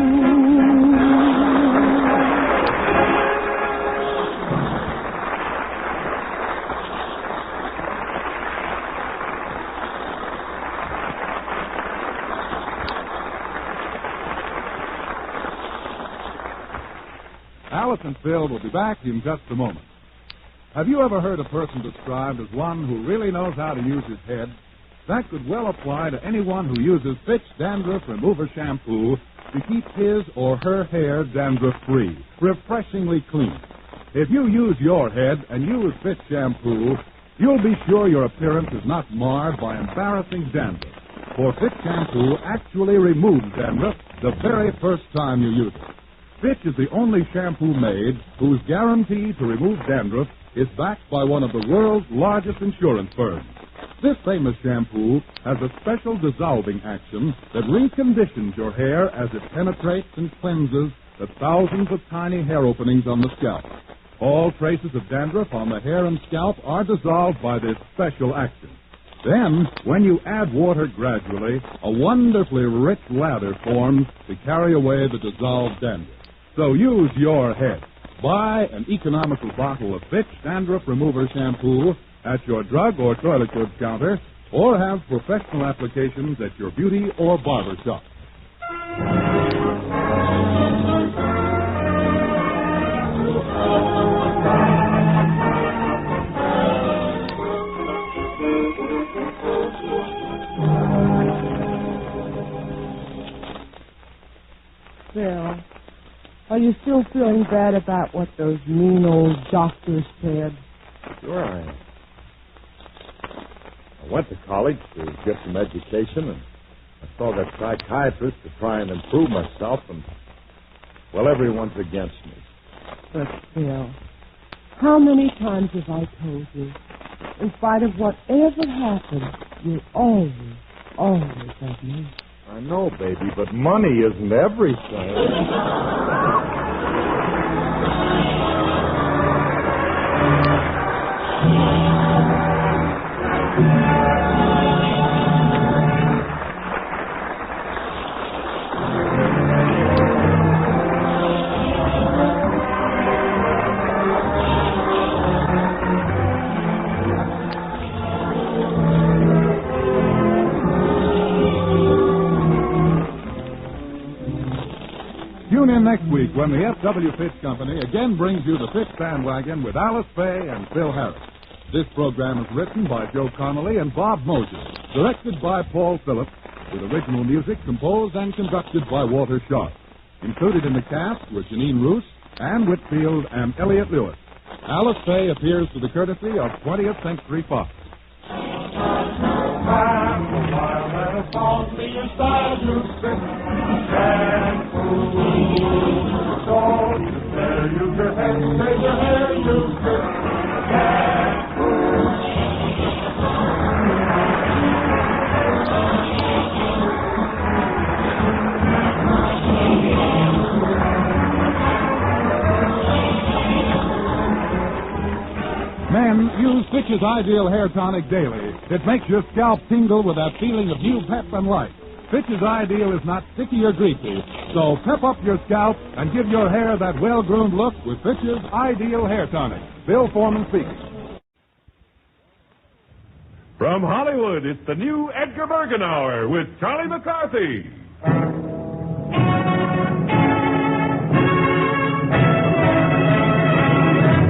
Alice and Phil will be back in just a moment. Have you ever heard a person described as one who really knows how to use his head? That could well apply to anyone who uses Fitch Dandruff Remover Shampoo to keep his or her hair dandruff-free, refreshingly clean. If you use your head and use Fitch Shampoo, you'll be sure your appearance is not marred by embarrassing dandruff. For Fitch Shampoo actually removes dandruff the very first time you use it. Fitch is the only shampoo made whose guarantee to remove dandruff is backed by one of the world's largest insurance firms. This famous shampoo has a special dissolving action that reconditions your hair as it penetrates and cleanses the thousands of tiny hair openings on the scalp. All traces of dandruff on the hair and scalp are dissolved by this special action. Then, when you add water gradually, a wonderfully rich lather forms to carry away the dissolved dandruff. So use your head. Buy an economical bottle of Fitch Dandruff Remover Shampoo at your drug or toilet goods counter, or have professional applications at your beauty or barber shop. Phil, are you still feeling bad about what those mean old doctors said? Sure I am. I went to college to get some education, and I saw that psychiatrist to try and improve myself, and, well, everyone's against me. But, Phil, how many times have I told you, in spite of whatever happens, you'll always have me. I know, baby, but money isn't everything. Tune in next week when the F.W. Fitch Company again brings you the Fitch Bandwagon with Alice Faye and Phil Harris. This program is written by Joe Connolly and Bob Mosier, directed by Paul Phillips, with original music composed and conducted by Walter Sharp. Included in the cast were Janine Roos, Ann Whitfield, and Elliot Lewis. Alice Faye appears to the courtesy of 20th Century Fox. Men, use Fitch's Ideal Hair Tonic daily. It makes your scalp tingle with that feeling of new pep and life. Fitch's Ideal is not sticky or greasy, so pep up your scalp and give your hair that well-groomed look with Fitch's Ideal Hair Tonic. Bill Foreman speaking. From Hollywood, it's the new Edgar Bergen Hour with Charlie McCarthy.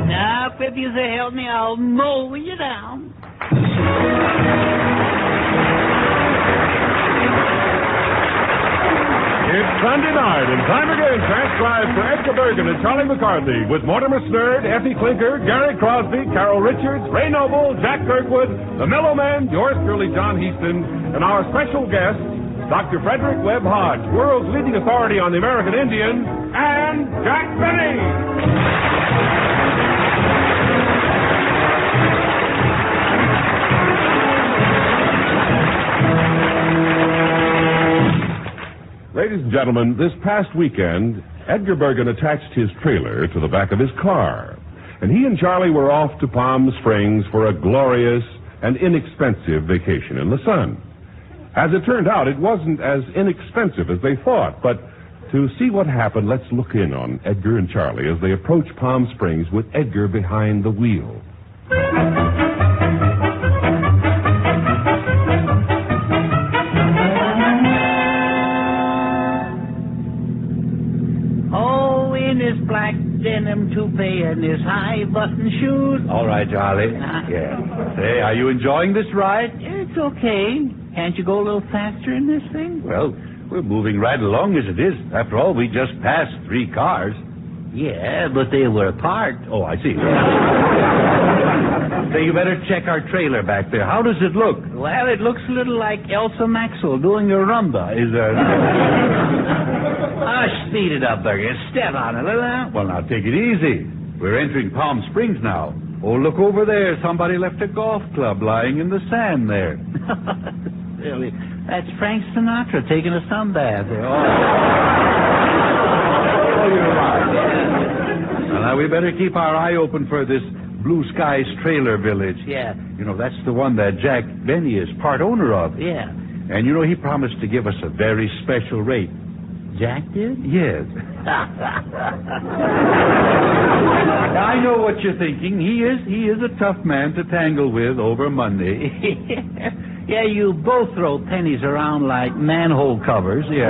Now, if you say help me, I'll mow you down. It's Sunday night, and time again transcribed for Edgar Bergen and Charlie McCarthy with Mortimer Snerd, Effie Clinker, Gary Crosby, Carol Richards, Ray Noble, Jack Kirkwood, the Mellow Man, yours truly, John Heaston, and our special guest, Dr. Frederick Webb Hodge, world's leading authority on the American Indian, and Jack Benny. Ladies and gentlemen, this past weekend, Edgar Bergen attached his trailer to the back of his car, and he and Charlie were off to Palm Springs for a glorious and inexpensive vacation in the sun. As it turned out, it wasn't as inexpensive as they thought, but to see what happened, let's look in on Edgar and Charlie as they approach Palm Springs with Edgar behind the wheel. Oh, in his black denim toupee and his high-button shoes. All right, Charlie. Yeah. Say, are you enjoying this ride? It's okay. Can't you go a little faster in this thing? Well, we're moving right along as it is. After all, we just passed 3 cars. Yeah, but they were apart. Oh, I see. Say, you better check our trailer back there. How does it look? Well, it looks a little like Elsa Maxwell doing a rumba. Is there... Speed it up, Berger. Step on it, little. Well, now, take it easy. We're entering Palm Springs now. Oh, look over there. Somebody left a golf club lying in the sand there. Really? That's Frank Sinatra taking a sunbath there. Oh, you're right. Well, now, we better keep our eye open for this Blue Skies Trailer Village. Yeah. You know, that's the one that Jack Benny is part owner of. Yeah. And, you know, he promised to give us a very special rate. Jack did? Yes. I know what you're thinking. He is a tough man to tangle with over Monday. Yeah, you both throw pennies around like manhole covers. Yeah.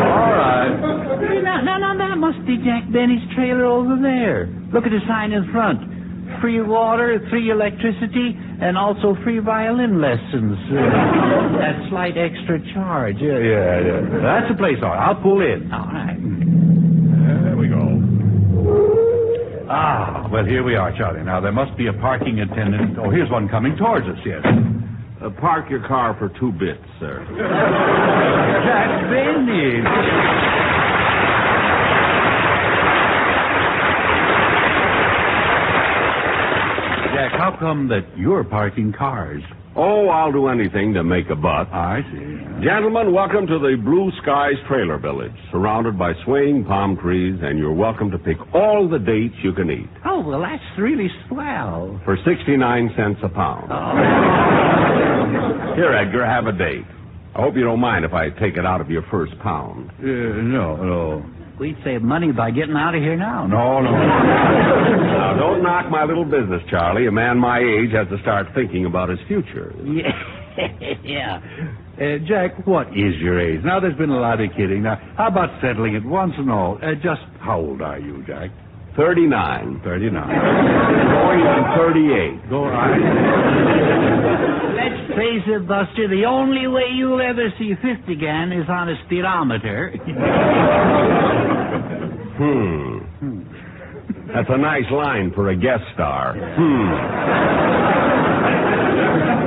All right. No, that must be Jack Benny's trailer over there. Look at the sign in front. Free water, free electricity, and also free violin lessons. That slight extra charge. Yeah. That's the place, all right. I'll pull in. All right. There we go. Ah, well, here we are, Charlie. Now, there must be a parking attendant. Oh, here's one coming towards us, yes. Park your car for 2 bits, sir. Jack Benny. Jack, how come that you're parking cars? Oh, I'll do anything to make a buck. I see. Gentlemen, welcome to the Blue Skies Trailer Village, surrounded by swaying palm trees, and you're welcome to pick all the dates you can eat. Oh, well, that's really swell. For 69 cents a pound. Oh. Here, Edgar, have a date. I hope you don't mind if I take it out of your first pound. No. We'd save money by getting out of here now. No. Now, don't knock my little business, Charlie. A man my age has to start thinking about his future. Yeah. Jack, what is your age? Now, there's been a lot of kidding. Now, how about settling it once and all? Just how old are you, Jack? 39. 39. Going on 38. Go on. Let's face it, Buster, the only way you'll ever see 50 again is on a speedometer. That's a nice line for a guest star.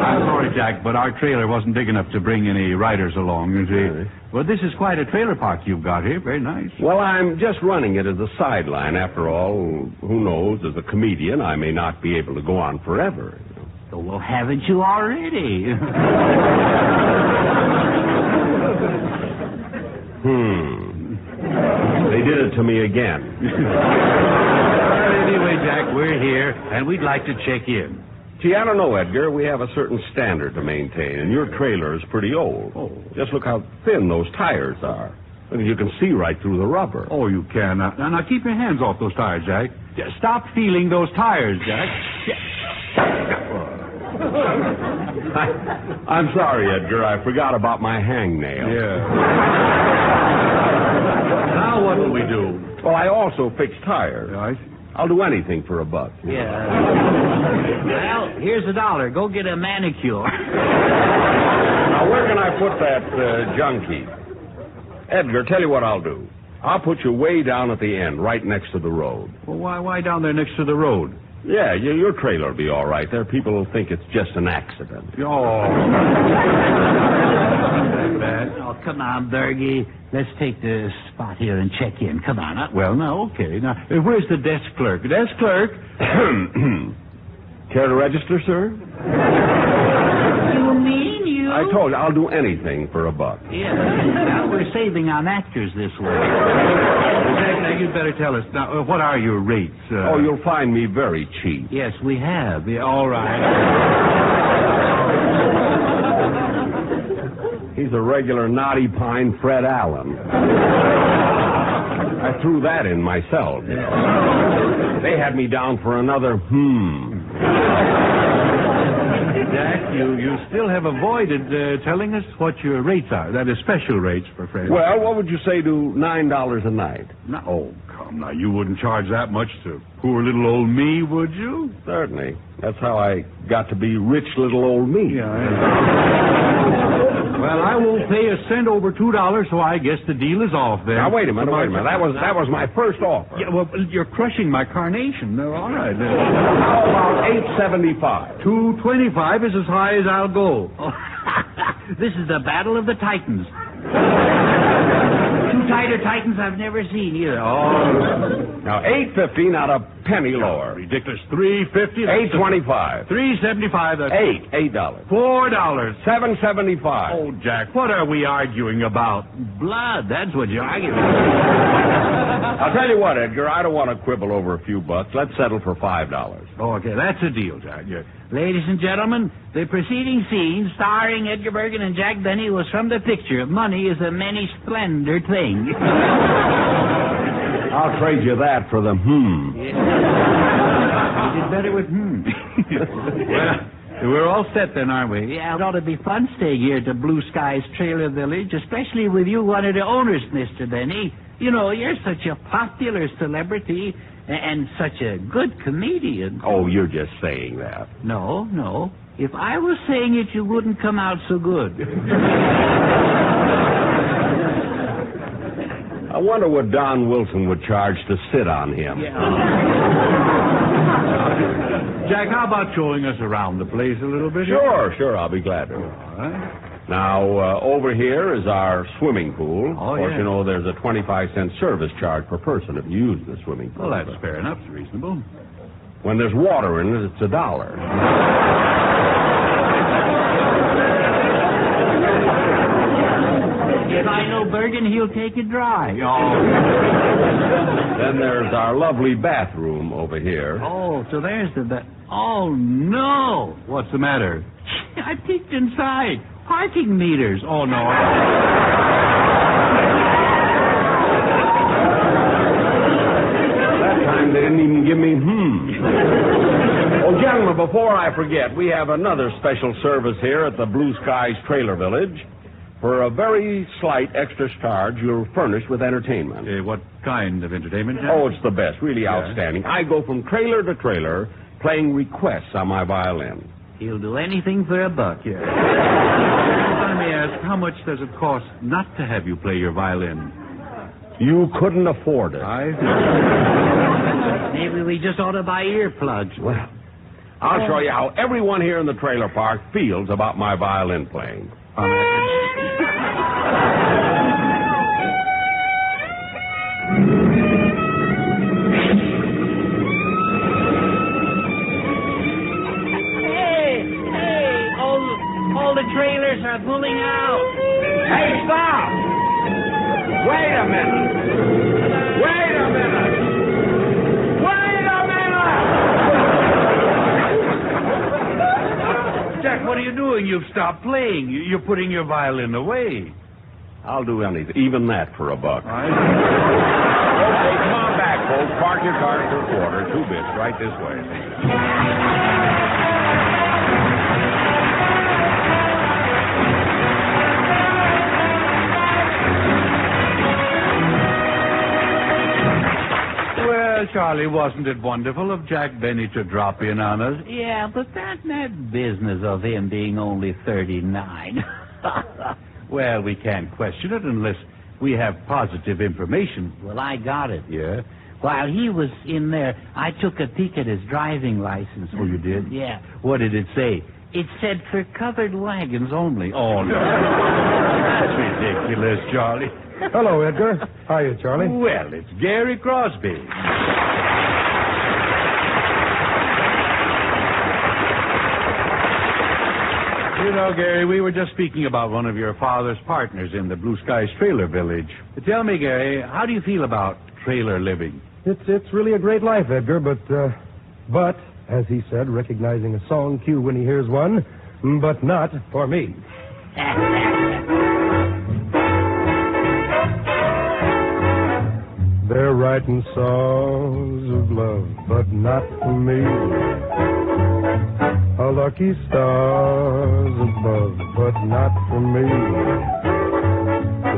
I'm sorry, Jack, but our trailer wasn't big enough to bring any riders along, you see. Well, this is quite a trailer park you've got here. Very nice. Well, I'm just running it as a sideline. After all, who knows, as a comedian, I may not be able to go on forever. Well, haven't you already? They did it to me again. Anyway, Jack, we're here, and we'd like to check in. Gee, I don't know, Edgar. We have a certain standard to maintain, and your trailer is pretty old. Oh. Just look how thin those tires are. And you can see right through the rubber. Oh, you can. Now, keep your hands off those tires, Jack. Stop feeling those tires, Jack. I'm sorry, Edgar. I forgot about my hangnail. Yeah. Now what will we do? Well, I also fix tires. I see. I'll do anything for a buck. Yeah. Well, here's $1. Go get a manicure. Now, where can I put that junkie? Edgar, tell you what I'll do. I'll put you way down at the end, right next to the road. Well, why down there next to the road? Yeah, your trailer will be all right. There, people will think it's just an accident. Oh. Oh, come on, Bergie. Let's take the spot here and check in. Come on. Well, now, okay. Now, where's the desk clerk? Desk clerk? Care to register, sir? You mean you? I told you, I'll do anything for $1. Yeah. Now we're saving on actors this way. Now, you'd better tell us. Now, what are your rates? Oh, you'll find me very cheap. Yes, we have. Yeah, all right. He's a regular Naughty Pine Fred Allen. I threw that in myself. They had me down for another Jack, you still have avoided telling us what your rates are. That is special rates for Fred. Well, what would you say to $9 a night? No, oh, come now. You wouldn't charge that much to poor little old me, would you? Certainly. That's how I got to be rich little old me. Well, I won't pay a cent over $2, so I guess the deal is off then. Now, wait a minute. That was my first offer. Yeah, well, you're crushing my carnation. No, all right. How about $8.75? $2.25 is as high as I'll go. This is the battle of the Titans. Two tighter Titans I've never seen either. Oh. Now, $8.50, not a penny lower. Ridiculous. $3.50. $8.25. $3.75. That's $8. $4. $7.75. Oh, Jack, what are we arguing about? Blood. That's what you're arguing. I'll tell you what, Edgar. I don't want to quibble over a few bucks. Let's settle for $5. Oh, okay, that's a deal, Jack. Yeah. Ladies and gentlemen, the preceding scene, starring Edgar Bergen and Jack Benny, was from the picture "Money is a Many Splendid Thing." I'll trade you that for the Yeah. You did better with Well, we're all set then, aren't we? Yeah, it ought to be fun staying here at the Blue Skies Trailer Village, especially with you, one of the owners, Mr. Benny. You know, you're such a popular celebrity and such a good comedian. Oh, you're just saying that. No. If I was saying it, you wouldn't come out so good. I wonder what Don Wilson would charge to sit on him. Yeah. Jack, how about showing us around the place a little bit? Sure, I'll be glad to. All right. Now, over here is our swimming pool. Oh, of course, yeah. you know there's a 25-cent service charge per person if you use the swimming pool. Well, that's fair enough. It's reasonable. When there's water in it, it's $1. If I know Bergen, he'll take it dry. Then there's our lovely bathroom over here. Oh, so there's the... Oh, no. What's the matter? I peeked inside. Parking meters. Oh, no. That time they didn't even give me Oh, gentlemen, before I forget, we have another special service here at the Blue Skies Trailer Village. For a very slight extra charge, you're furnished with entertainment. What kind of entertainment, Jack? Oh, it's the best. Really outstanding. I go from trailer to trailer playing requests on my violin. He'll do anything for $1. Yeah. Let me ask, how much does it cost not to have you play your violin? You couldn't afford it. Maybe we just ought to buy earplugs. Well, I'll show you how everyone here in the trailer park feels about my violin playing. All the trailers are pulling out. Hey, stop! Wait a minute! Jack, what are you doing? You've stopped playing. You're putting your violin away. I'll do anything, even that for $1. All right. Okay, come on back, folks. Park your car for a quarter, 2 bits, right this way. Well, Charlie, wasn't it wonderful of Jack Benny to drop in on us? Yeah, but that business of him being only 39. Well, we can't question it unless We have positive information. Well, I got it. Yeah? While he was in there, I took a peek at his driving license. Oh, you did? Yeah. What did it say? It said for covered wagons only. Oh, no. That's ridiculous, Charlie. Hello, Edgar. Hiya, Charlie. Well, it's Gary Crosby. You know, Gary, we were just speaking about one of your father's partners in the Blue Skies Trailer Village. Tell me, Gary, how do you feel about trailer living? It's really a great life, Edgar, but, as he said, recognizing a song cue when he hears one, but not for me. They're writing songs of love, but not for me. A lucky stars above, but not for me.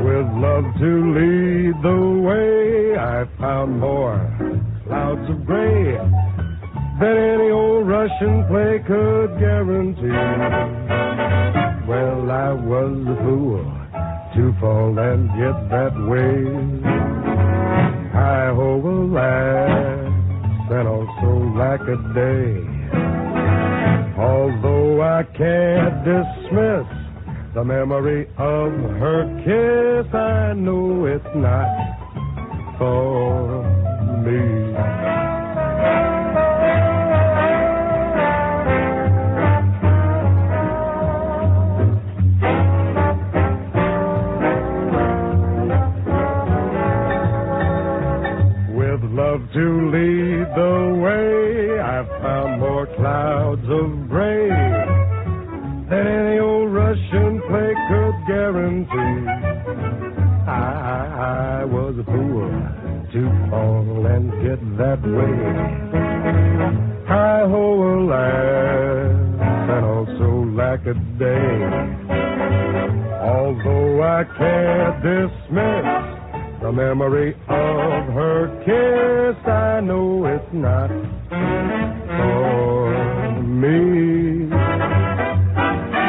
With love to lead the way, I found more clouds of gray than any old Russian play could guarantee. Well, I was a fool to fall and get that way. Hi-ho, alas, and also lack a day. Although I can't dismiss the memory of her kiss, I know it's not for me. With love to lead the way, I've found more clouds of gray than any old Russian play could guarantee. I was a fool to fall and get that way. Hi-ho, alas, and also lack a day. Although I can't dismiss the memory of her kiss, I know it's not for me.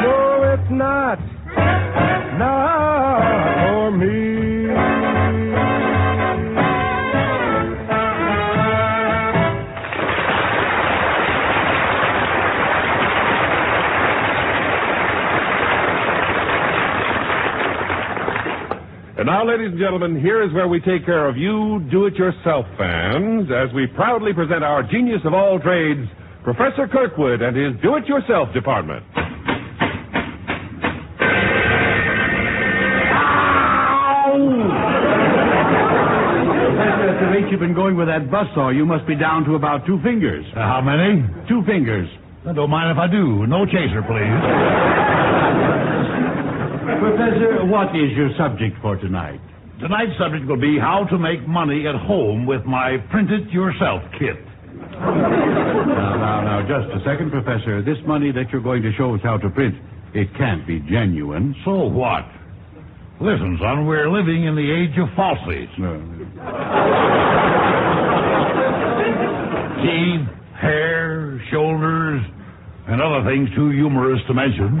No, it's not for me. And now, ladies and gentlemen, here is where we take care of you do-it-yourself fans as we proudly present our genius of all trades, Professor Kirkwood and his do-it-yourself department. At the rate you've been going with that buzzsaw, you must be down to about 2 fingers. How many? 2 fingers. Don't mind if I do. No chaser, please. Professor, what is your subject for tonight? Tonight's subject will be how to make money at home with my print-it-yourself kit. Now, just a second, Professor. This money that you're going to show us how to print, it can't be genuine. So what? Listen, son, we're living in the age of falsies. Teeth, hair, shoulders, and other things too humorous to mention.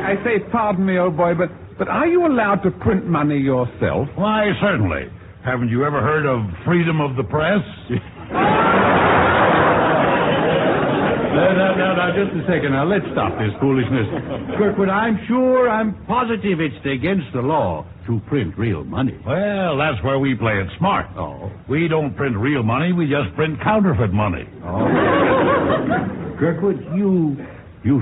I say, pardon me, old boy, but are you allowed to print money yourself? Why, certainly. Haven't you ever heard of freedom of the press? Now, just a second. Now, let's stop this foolishness. Kirkwood, I'm positive it's against the law to print real money. Well, that's where we play it smart. Oh. We don't print real money, we just print counterfeit money. Oh. Kirkwood, you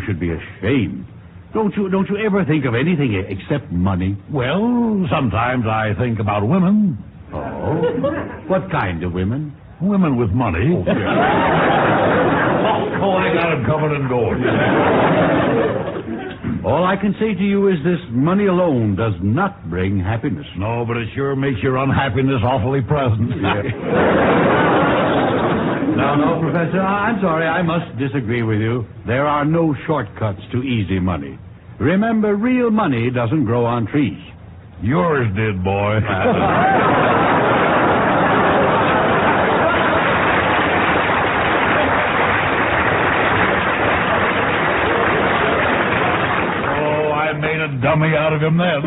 should be ashamed. Don't you ever think of anything except money? Well, sometimes I think about women. Oh? What kind of women? Women with money. Oh, I got them coming and going. All I can say to you is this money alone does not bring happiness. No, but it sure makes your unhappiness awfully present. No, Professor, I'm sorry. I must disagree with you. There are no shortcuts to easy money. Remember, real money doesn't grow on trees. Yours did, boy. that dummy out of him then.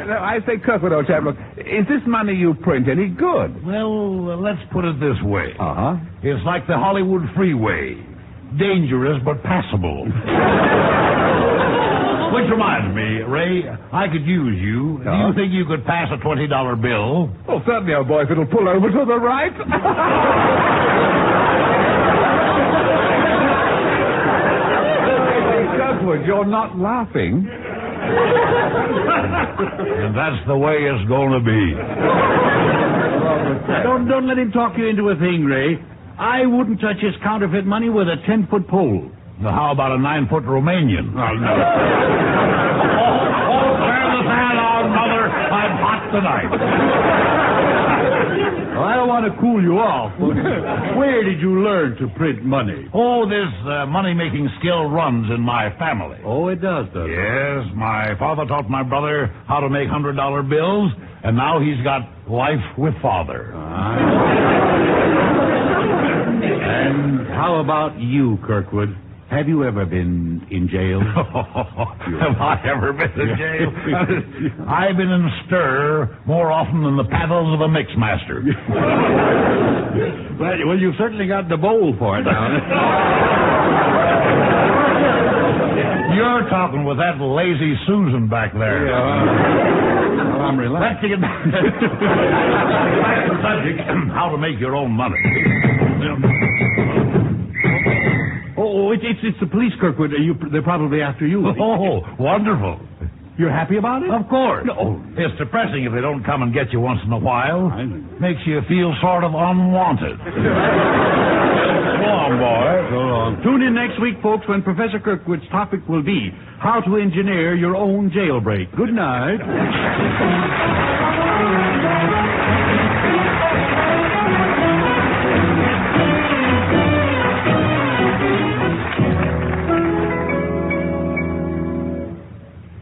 I say, Kirkwood, old chap, look, is this money you print any good? Well, let's put it this way. Uh-huh. It's like the Hollywood freeway. Dangerous, but passable. Which reminds me, Ray, I could use you. Do you think you could pass a $20 bill? Oh, certainly, old boy, if it'll pull over to the right. Kirkwood, you're not laughing. And that's the way it's going to be. Don't let him talk you into a thing, Ray. I wouldn't touch his counterfeit money with a 10-foot pole. Now, how about a 9-foot Romanian? Oh, no. Tear the fan out, Mother. I'm hot tonight. Well, I don't want to cool you off, but where did you learn to print money? Oh, this money-making skill runs in my family. Oh, it does, does it? Yes, my father taught my brother how to make $100 bills, and now he's got life with father. And how about you, Kirkwood? Have you ever been in jail? Have I ever been in jail? I've been in stir more often than the paddles of a mixmaster. Well, you've certainly got the bowl for it now. You're talking with that lazy Susan back there. Well, I'm relaxed. Let's get back to the subject, how to make your own money. Oh, it's the police, Kirkwood. They're probably after you. Oh, wonderful. You're happy about it? Of course. No. It's depressing if they don't come and get you once in a while. Makes you feel sort of unwanted. Go on, boy. So long. Tune in next week, folks, when Professor Kirkwood's topic will be how to engineer your own jailbreak. Good night.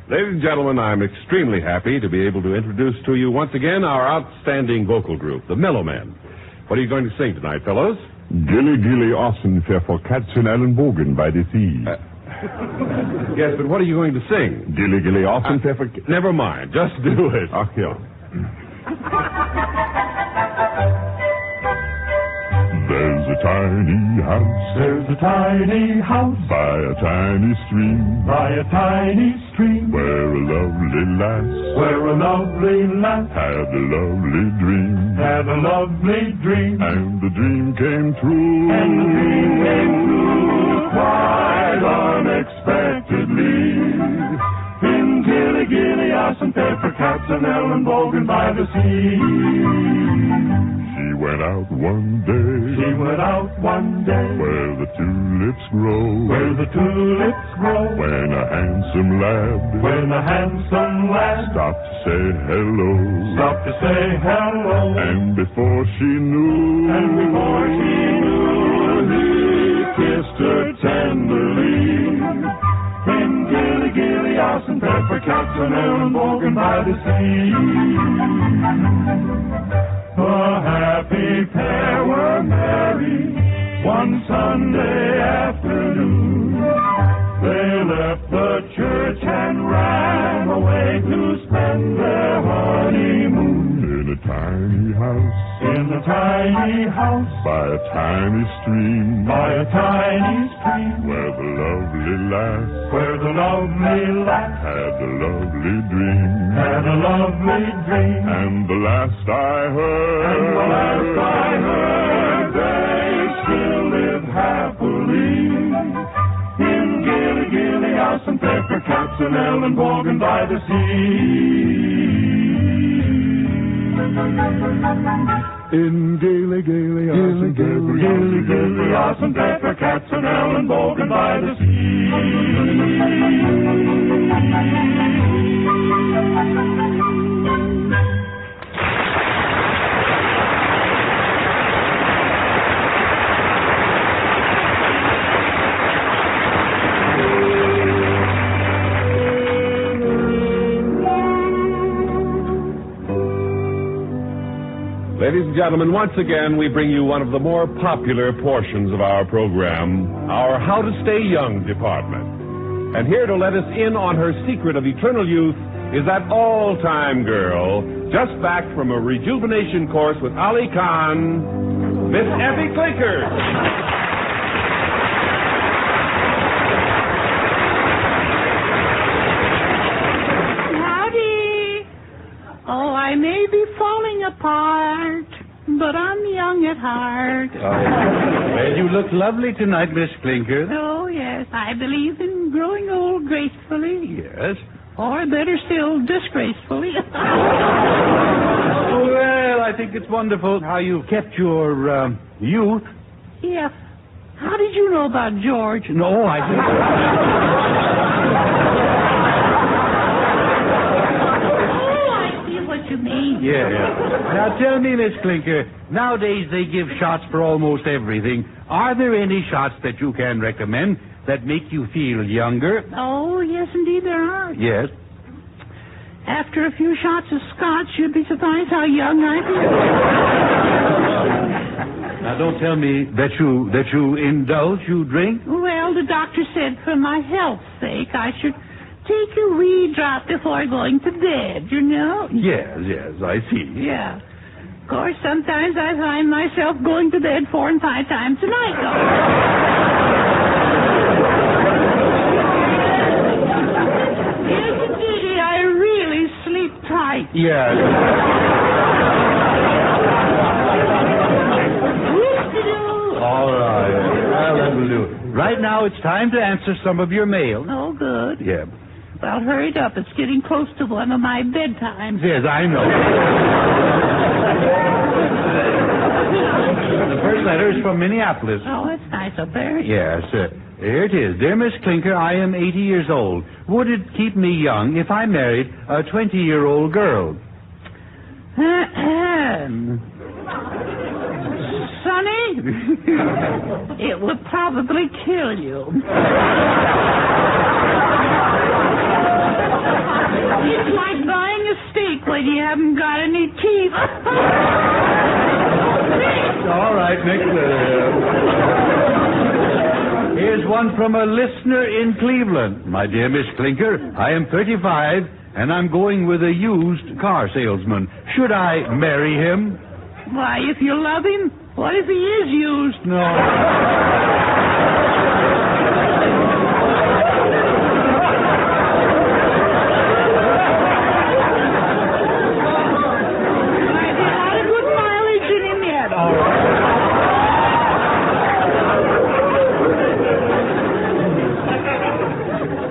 Ladies and gentlemen, I'm extremely happy to be able to introduce to you once again our outstanding vocal group, the Mellow Men. What are you going to sing tonight, fellows? Gilly Gilly Austin fair for Katzen Ellenbogen by the sea. Yes, but what are you going to sing? Gilly Gilly Austin fair for... Never mind, just do it. Ach, ja. There's a tiny house. There's a tiny house By a tiny stream. by a tiny stream Where a lovely lass. where a lovely lass Had a lovely dream. had a lovely dream. And the dream came true. And the dream came true quite unexpectedly. In Gilly Gilly, Austin, Pepper, Katzen, Ellenbogen by the sea. She went out one day. She went out one day Where the tulips grow. where the tulips grow. When a handsome lad. When a handsome lad Stopped to say hello. stopped to say hello. And before she knew. He kissed her tenderly. In Gilly Gilly, Austin, Pepper, Katzen, Ellenbogen by the sea. The happy pair were married one Sunday afternoon. They left the church and ran away to spend their honeymoon. In a tiny house. In a tiny house By a tiny stream. by a tiny stream Where the lovely lass. where the lovely lass Had a lovely dream. had a lovely dream. And the last I heard. And the last I heard, they still live happily. In Gilly Gilly, Austin, Pepper, Katzen, Ellenbogen by the sea. In Gilly Gilly, Austin, Pepper, Gilly Gilly, Austin, Pepper, Katzen, Ellenbogen by the Ladies and gentlemen, once again, we bring you one of the more popular portions of our program, our How to Stay Young department. And here to let us in on her secret of eternal youth is that all-time girl, just back from a rejuvenation course with Ali Khan, Miss Effie Clinker. Oh, I may be falling apart, but I'm young at heart. Well, you look lovely tonight, Miss Clinker. Oh, yes, I believe in growing old gracefully. Yes. Or better still, disgracefully. Well, I think it's wonderful how you've kept your youth. Yeah. How did you know about George? No, I didn't. Yeah. Now tell me, Miss Clinker, nowadays they give shots for almost everything. Are there any shots that you can recommend that make you feel younger? Oh, yes, indeed there are. Yes. After a few shots of scotch, you'd be surprised how young I feel. Now don't tell me that you indulge, you drink. Well, the doctor said for my health's sake I should take a wee drop before going to bed, you know? Yes, I see. Yeah. Of course, sometimes I find myself going to bed 4 and 5 times a night, though. Yes, indeed, I really sleep tight. Yes. All right. Well, that will do. Right now, it's time to answer some of your mail. Oh, good. Yeah. Well, hurry it up. It's getting close to one of my bedtimes. Yes, I know. The first letter is from Minneapolis. Oh, that's nice up there. Yes. Here it is. Dear Miss Clinker, I am 80 years old. Would it keep me young if I married a 20-year-old girl? Sonny, it would probably kill you. It's like buying a steak when you haven't got any teeth. All right, next letter. Here's one from a listener in Cleveland. My dear Miss Clinker, I am 35, and I'm going with a used car salesman. Should I marry him? Why, if you love him, what if he is used? No.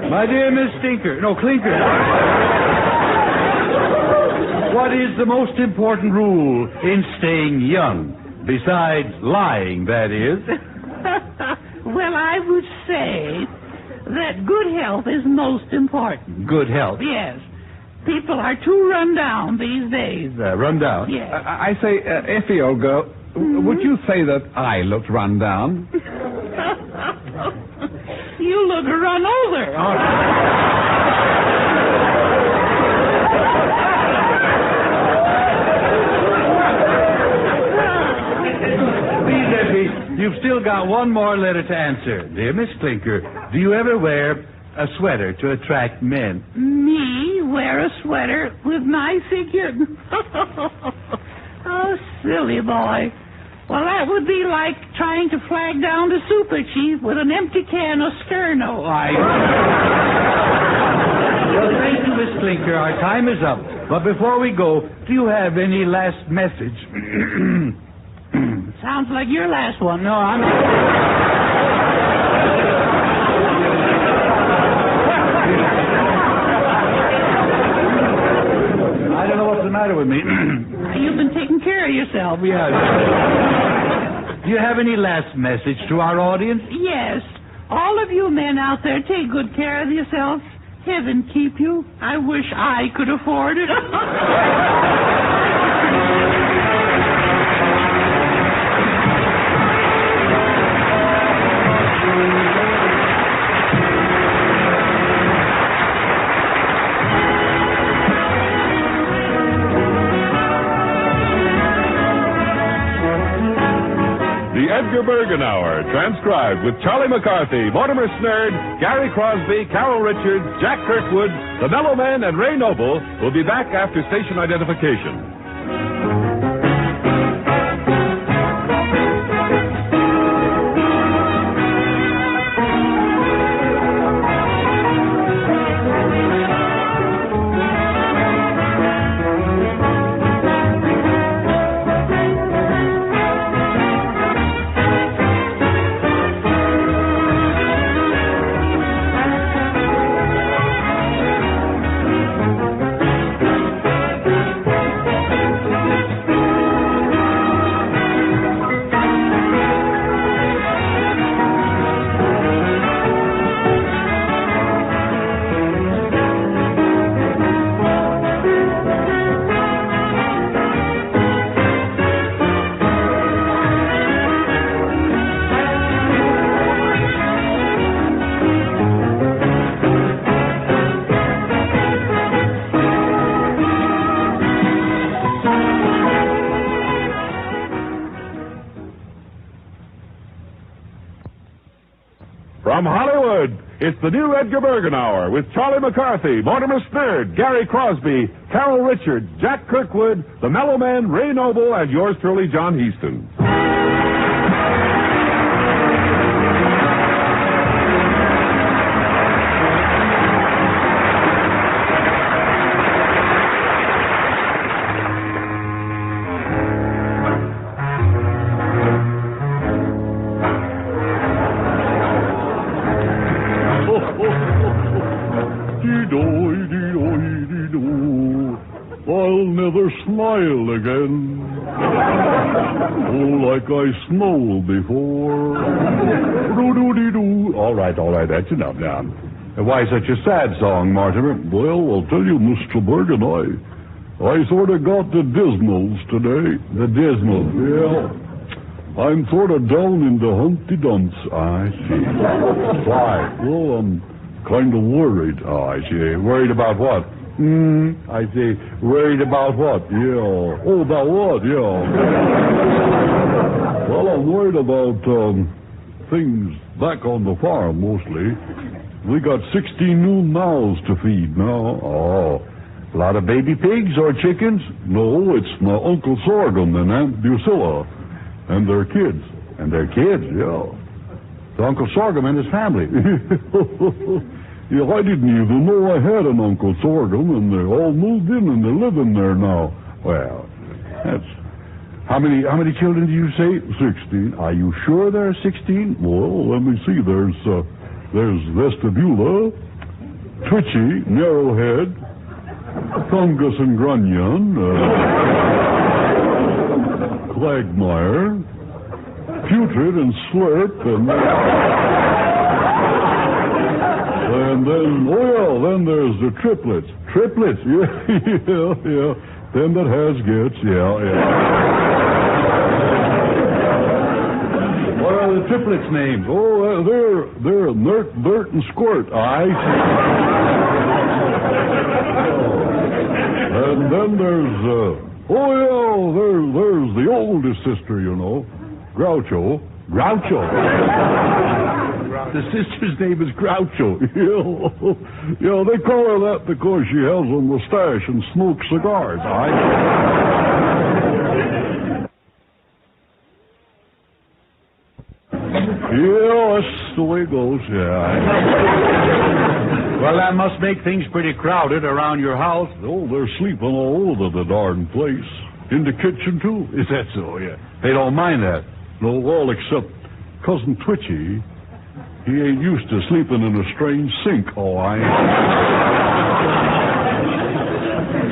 My dear Miss Clinker. What is the most important rule in staying young? Besides lying, that is. Well, I would say that good health is most important. Good health? Yes. People are too run down these days. Run down? Yes. I say, Effie, old girl, would you say that I looked run down? You look run over. Please, Effie, you've still got one more letter to answer. Dear Miss Clinker, do you ever wear a sweater to attract men? Me wear a sweater with my figure? Oh, silly boy. Well, that would be like trying to flag down the super chief with an empty can of Sterno. Well, thank you, Miss Clinker. Our time is up. But before we go, do you have any last message? Sounds like your last one. No, I'm... I don't know what's the matter with me. You've been taking care of yourself. Yeah. Do you have any last message to our audience? Yes. All of you men out there, take good care of yourselves. Heaven keep you. I wish I could afford it. The Edgar Edgar Bergen Hour, transcribed with Charlie McCarthy, Mortimer Snerd, Gary Crosby, Carol Richards, Jack Kirkwood, the Mellow Man, and Ray Noble will be back after station identification. From Hollywood, it's the new Edgar Bergen Hour with Charlie McCarthy, Mortimer Snerd, Gary Crosby, Carol Richards, Jack Kirkwood, the Mellow Man, Ray Noble, and yours truly, John Heaston. I'll never smile again. Oh, like I snowed before. Do-do-de-do. All right, that's enough now. Why such a sad song, Mortimer? Well, I'll tell you, Mr. Bergen, I sort of got the dismals today. The dismals? Yeah. I'm sort of down in the Humpty Dumps. I see. Why? Well, I'm kind of worried. Oh, I see. Worried about what? I see. Worried about what? Yeah. Oh, about what? Yeah. Well, I'm worried about things back on the farm, mostly. We got 16 new mouths to feed now. Oh. A lot of baby pigs or chickens? No, it's my Uncle Sorghum and Aunt Drusilla. And their kids. And their kids? Yeah. So Uncle Sorghum and his family. Yeah, I didn't even know I had an Uncle Sorghum, and they all moved in and they're living there now. Well, that's... How many children do you say? 16. Are you sure there are 16? Well, let me see. There's Vestibula, Twitchy, Narrowhead, Fungus and Grunion, Quagmire, Putrid and Slurp, and then there's the triplets. Triplets? Yeah. Them that has gets, yeah. What are the triplets' names? Oh, they're Nert, Bert, and Squirt. I see. And then there's, there's the oldest sister, you know, Groucho. The sister's name is Groucho. Yeah, they call her that because she has a mustache and smokes cigars. Yeah, that's the way it goes, yeah. Well, that must make things pretty crowded around your house. Oh, they're sleeping all over the darn place. In the kitchen, too. Is that so? Yeah. They don't mind that. No, all except Cousin Twitchy. He ain't used to sleeping in a strange sink. Oh, I ain't.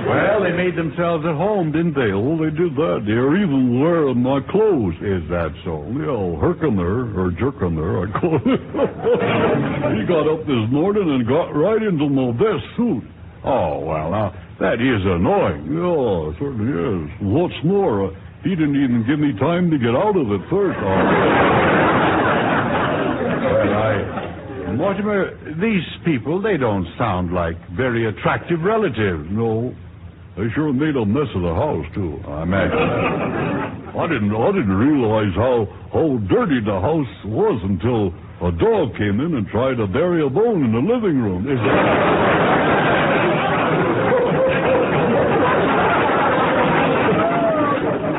Well, they made themselves at home, didn't they? Oh, they did that. They're even wearing my clothes. Is that so? Yeah, Herkimer, or Jerkimer, I call it. He got up this morning and got right into my best suit. Oh, well, now, that is annoying. Yeah, it certainly is. What's more, he didn't even give me time to get out of it first. Mortimer, these people, they don't sound like very attractive relatives. No. They sure made a mess of the house, too. I imagine. I didn't realize how dirty the house was until a dog came in and tried to bury a bone in the living room.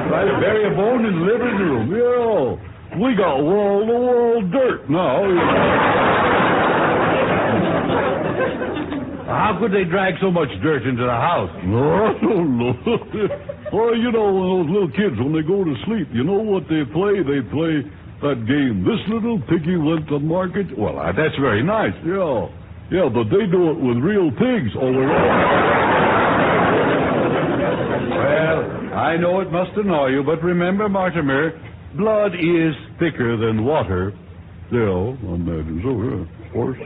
Tried to bury a bone in the living room. Yeah. We got wall-to-wall dirt now. How could they drag so much dirt into the house? No, I don't know. Well, you know, when those little kids, when they go to sleep, you know what they play? They play that game, This Little Piggy Went to Market. Well, that's very nice. Yeah. Yeah, but they do it with real pigs all around. Well, I know it must annoy you, but remember, Mortimer, blood is thicker than water. Yeah, I imagine so, yeah, of course.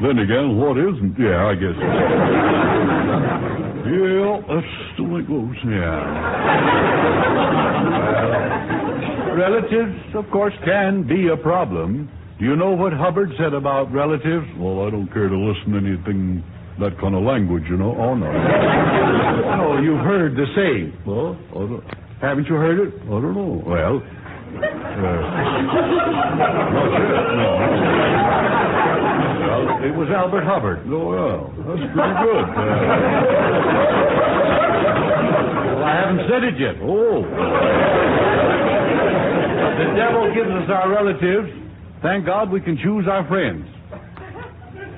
Then again, what isn't? Yeah, I guess. Yeah, that's the way it goes. Yeah. Relatives, of course, can be a problem. Do you know what Hubbard said about relatives? Well, I don't care to listen to anything, that kind of language, you know. Oh, no. No, you've heard the saying. Well, haven't you heard it? I don't know. Well, well, it was Albert Hubbard. Oh, yeah. That's pretty good. Well, I haven't said it yet. Oh. The devil gives us our relatives. Thank God we can choose our friends.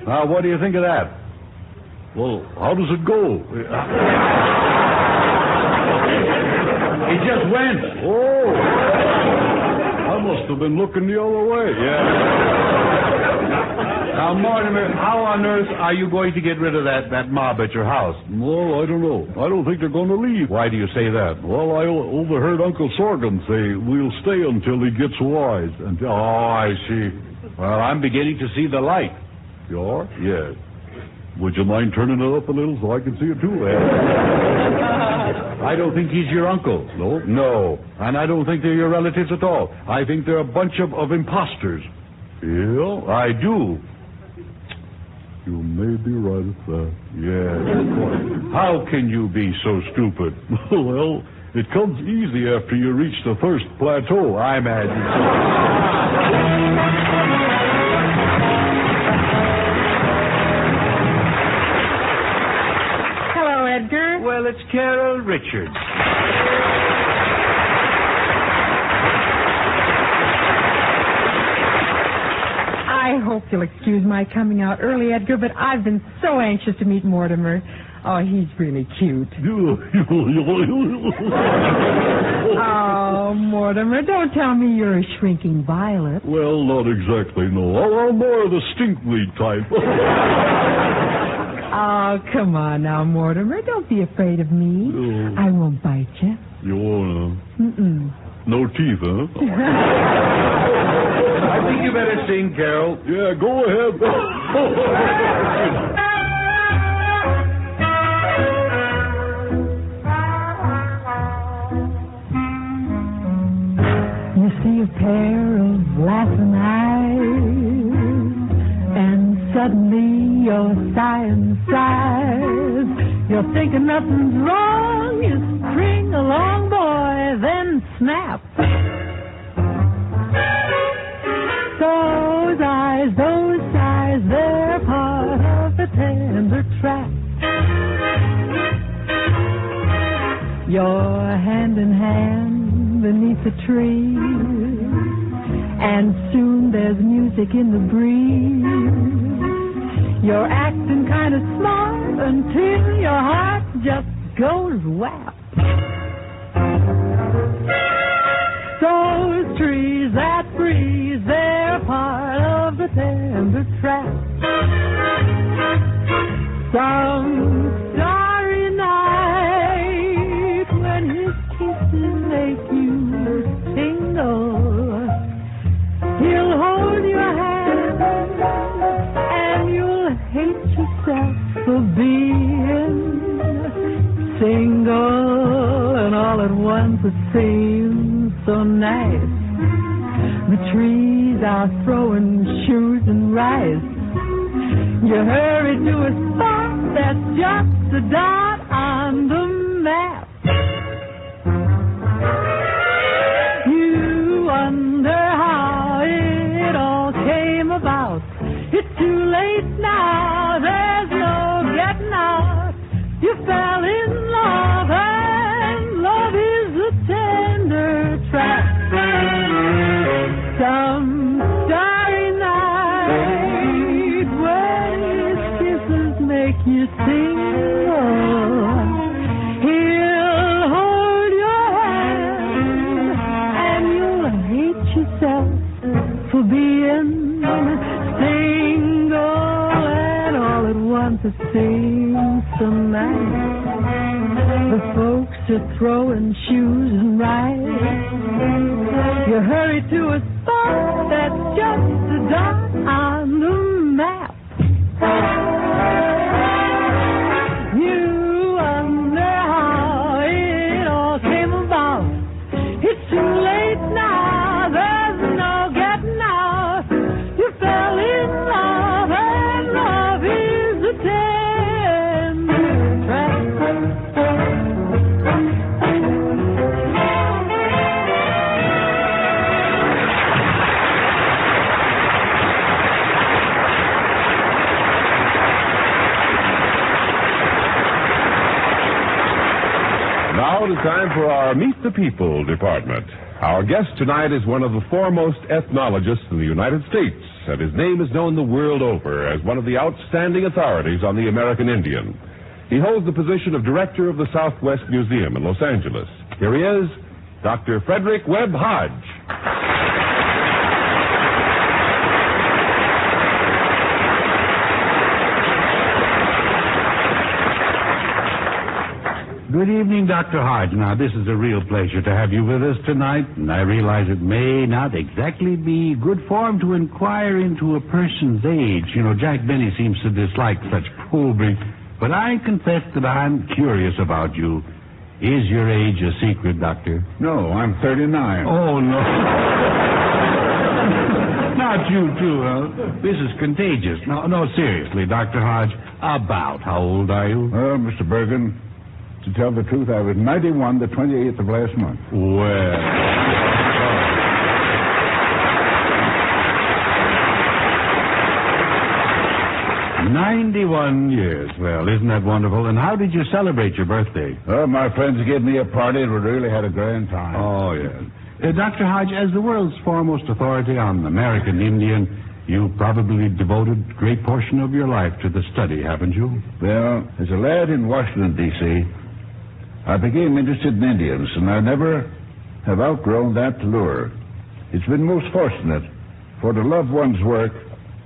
Now, what do you think of that? Well, how does it go? He just went. Oh. I must have been looking the other way. Yeah. Now, Mortimer, how on earth are you going to get rid of that mob at your house? Well, I don't know. I don't think they're going to leave. Why do you say that? Well, I overheard Uncle Sorghum say, we'll stay until he gets wise. Oh, I see. Well, I'm beginning to see the light. You are? Yes. Would you mind turning it up a little so I can see it, too? I don't think he's your uncle. No? No. And I don't think they're your relatives at all. I think they're a bunch of imposters. Yeah? I do. You may be right at that. Yes. How can you be so stupid? Well, it comes easy after you reach the first plateau, I imagine. Hello, Edgar. Well, it's Carol Richards. I hope you'll excuse my coming out early, Edgar, but I've been so anxious to meet Mortimer. Oh, he's really cute. Oh, Mortimer, don't tell me you're a shrinking violet. Well, not exactly, no. I'm more of the stinkweed type. Oh, come on now, Mortimer. Don't be afraid of me. Oh. I won't bite you. You wanna? Mm-mm. No teeth, huh? I think you better sing, Carol. Yeah, go ahead. You see a pair of laughing eyes, and suddenly you're sighing sighs. You're thinking nothing's wrong. You string along, boy, then snap. Those eyes, they're part of the tender trap. You're hand in hand beneath the tree, and soon there's music in the breeze. You're acting kind of smart until your heart just goes whap. Those trees that breeze, they're part of the tender trap. Some starry night when his kisses make you tingle, he'll hold your hand and you'll hate yourself for being single, and all at once it seems so nice. The trees are throwing shoes and rice. You hurry to a spot that's just a dot on on the map. You wonder how it all came about. It's too late now, there's no getting out. You fell in love, and love is a tender trap. Some starry night when his kisses make you tingle, he'll hold your hand, and you'll hate yourself for being single, and all at once it seems so nice. The folks are throwing shoes and rides. You hurry to a spot that's just a dot on the map. You wonder how it all came about. It's too late now, there's no getting out. You fell in love, and love is a tender trap. Now it is time for our Meet the People department. Our guest tonight is one of the foremost ethnologists in the United States, and his name is known the world over as one of the outstanding authorities on the American Indian. He holds the position of director of the Southwest Museum in Los Angeles. Here he is, Dr. Frederick Webb Hodge. Good evening, Dr. Hodge. Now, this is a real pleasure to have you with us tonight, and I realize it may not exactly be good form to inquire into a person's age. You know, Jack Benny seems to dislike such probing, but I confess that I'm curious about you. Is your age a secret, Doctor? No, I'm 39. Oh, no. Not you, too, huh? This is contagious. No, seriously, Dr. Hodge, about how old are you? Mr. Bergen, to tell the truth, I was 91 the 28th of last month. Well. 91 years. Well, isn't that wonderful? And how did you celebrate your birthday? Oh, my friends gave me a party and we really had a grand time. Oh, yes. Dr. Hodge, as the world's foremost authority on American Indian, you probably devoted a great portion of your life to the study, haven't you? Well, as a lad in Washington, D.C., I became interested in Indians, and I never have outgrown that lure. It's been most fortunate, for to love one's work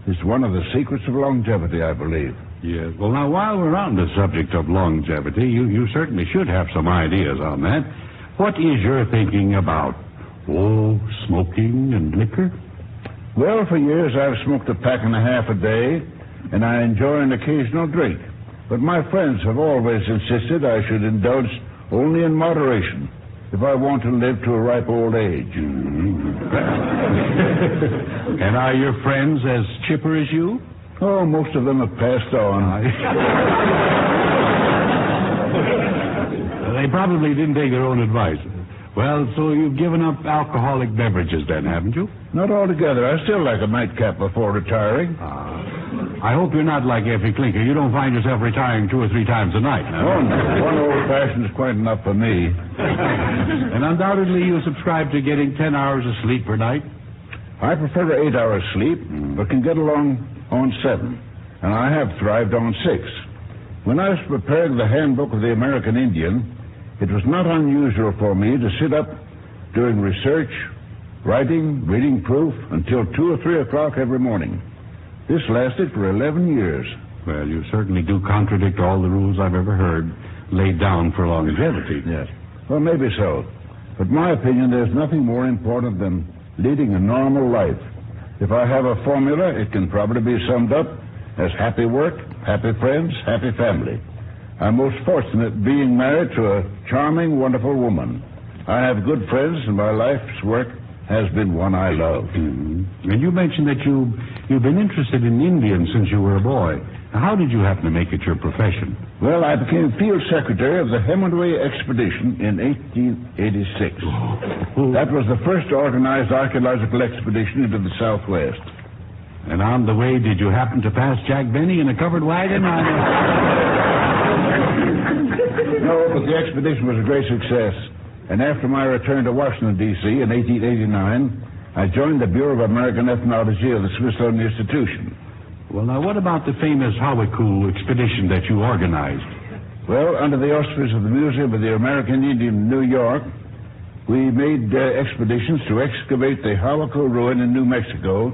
is one of the secrets of longevity, I believe. Yes. Well, now, while we're on the subject of longevity, you certainly should have some ideas on that. What is your thinking about, smoking and liquor? Well, for years I've smoked a pack and a half a day, and I enjoy an occasional drink. But my friends have always insisted I should indulge only in moderation if I want to live to a ripe old age. And are your friends as chipper as you? Oh, most of them have passed on. They probably didn't take their own advice. Well, so you've given up alcoholic beverages then, haven't you? Not altogether. I still like a nightcap before retiring. I hope you're not like Effie Clinker. You don't find yourself retiring 2 or 3 times a night. Oh, no. One old-fashioned is quite enough for me. And undoubtedly you subscribe to getting 10 hours of sleep per night? I prefer 8 hours sleep, but can get along on 7. And I have thrived on 6. When I was preparing the Handbook of the American Indian, it was not unusual for me to sit up doing research, writing, reading proof, until 2 or 3 o'clock every morning. This lasted for 11 years. Well, you certainly do contradict all the rules I've ever heard laid down for longevity. Yes. Well, maybe so. But my opinion, there's nothing more important than leading a normal life. If I have a formula, it can probably be summed up as happy work, happy friends, happy family. I'm most fortunate being married to a charming, wonderful woman. I have good friends, and my life's work has been one I love. Mm-hmm. And you mentioned that you you've been interested in Indians since you were a boy. Now, how did you happen to make it your profession? Well, I became field secretary of the Hemingway expedition in 1886. That was the first organized archaeological expedition into the Southwest. And on the way, did you happen to pass Jack Benny in a covered wagon? No, but the expedition was a great success. And after my return to Washington, D.C. in 1889, I joined the Bureau of American Ethnology of the Smithsonian Institution. Well, now, what about the famous Hawaiku expedition that you organized? Well, under the auspices of the Museum of the American Indian in New York, we made expeditions to excavate the Hawaiku ruin in New Mexico,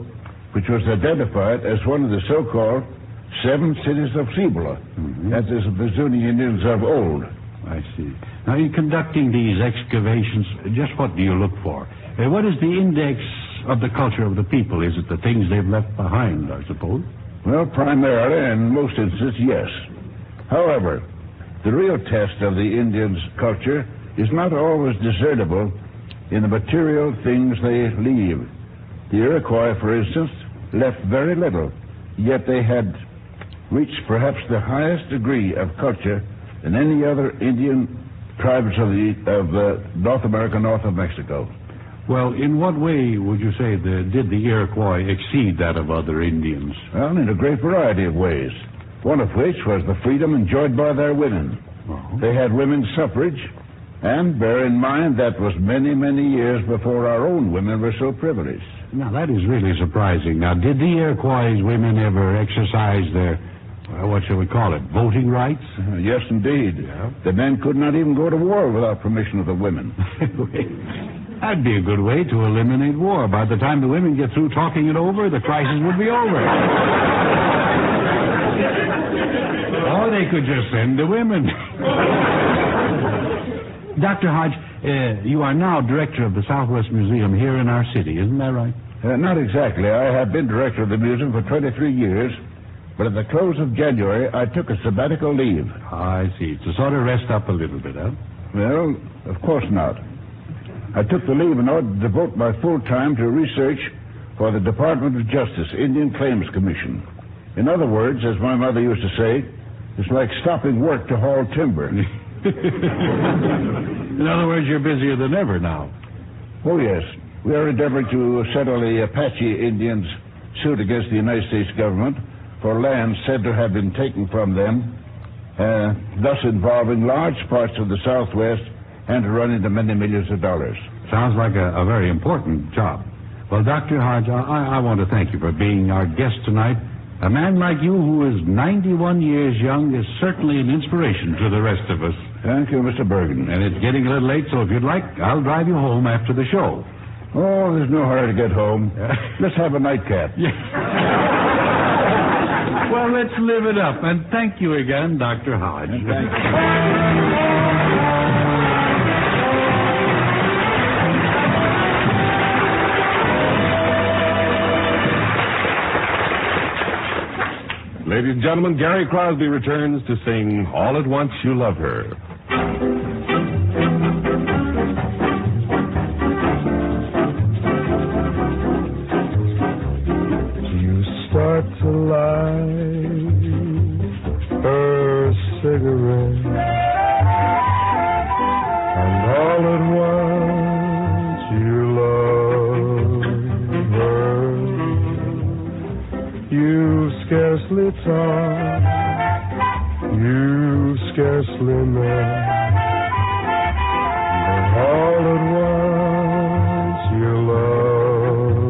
which was identified as one of the so-called 7 cities of Cibola. That is the Zuni Indians of old. I see. Now, in conducting these excavations, just what do you look for? What is the index of the culture of the people? Is it the things they've left behind, I suppose? Well, primarily, in most instances, yes. However, the real test of the Indians' culture is not always discernible in the material things they leave. The Iroquois, for instance, left very little, yet they had reached perhaps the highest degree of culture than any other Indian tribes of North America, north of Mexico. Well, in what way would you say did the Iroquois exceed that of other Indians? Well, in a great variety of ways, one of which was the freedom enjoyed by their women. They had women's suffrage, and bear in mind that was many, many years before our own women were so privileged. Now, that is really surprising. Now, did the Iroquois women ever exercise their, what shall we call it, voting rights? Yes, indeed. Yeah. The men could not even go to war without permission of the women. That'd be a good way to eliminate war. By the time the women get through talking it over, the crisis would be over. Or they could just send the women. Dr. Hodge, you are now director of the Southwest Museum here in our city, isn't that right? Not exactly. I have been director of the museum for 23 years, but at the close of January, I took a sabbatical leave. I see. To sort of rest up a little bit, huh? Well, of course not. I took the leave in order to devote my full time to research for the Department of Justice Indian Claims Commission. In other words, as my mother used to say, it's like stopping work to haul timber. In other words, you're busier than ever now. Oh, yes. We are endeavoring to settle the Apache Indians' suit against the United States government for land said to have been taken from them, thus involving large parts of the Southwest and to run into many millions of dollars. Sounds like a very important job. Well, Dr. Hodge, I want to thank you for being our guest tonight. A man like you who is 91 years young is certainly an inspiration to the rest of us. Thank you, Mr. Bergen. And it's getting a little late, so if you'd like, I'll drive you home after the show. Oh, there's no hurry to get home. Let's have a nightcap. Yeah. Well, let's live it up. And thank you again, Dr. Hodge. Thank you. Ladies and gentlemen, Gary Crosby returns to sing All at Once You Love Her. You start to light her cigarette, and all at once you love her. You scarcely talk, you scarcely know, but all at once you love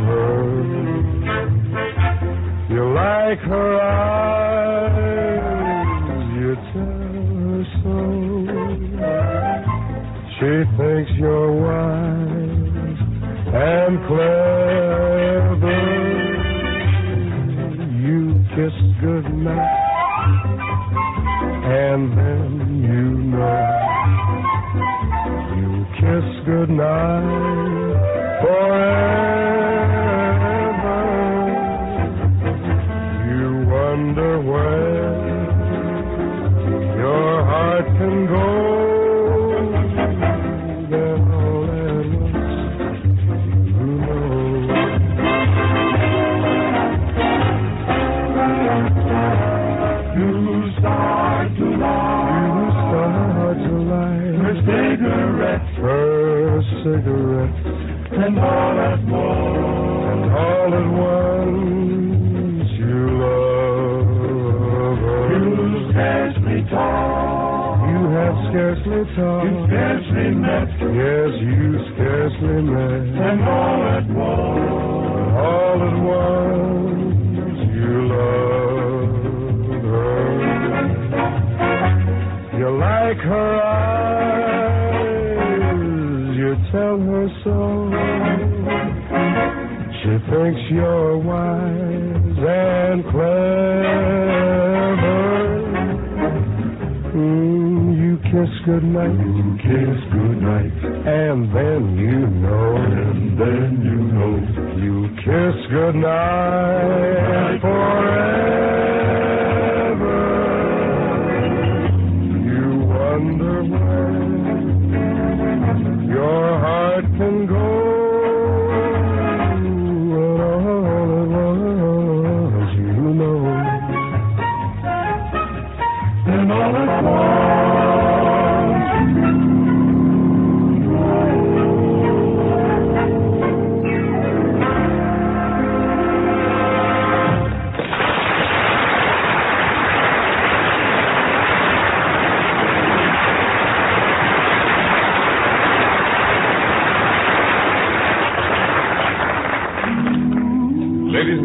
her. You like her eyes, you tell her so. She thinks you're wise and clever. Kiss goodnight, and then you know you kiss goodnight forever. You wonder where your heart can go. Then all at once you know. cigarettes. And all at once you love her. You scarcely talk. You have scarcely talked. You scarcely met. Yes, you scarcely met. And all at once you love her. You like her eyes, you tell her so. She thinks you're wise and clever. You kiss goodnight. You kiss goodnight. And then you know. You kiss goodnight forever. You wonder where your heart can go.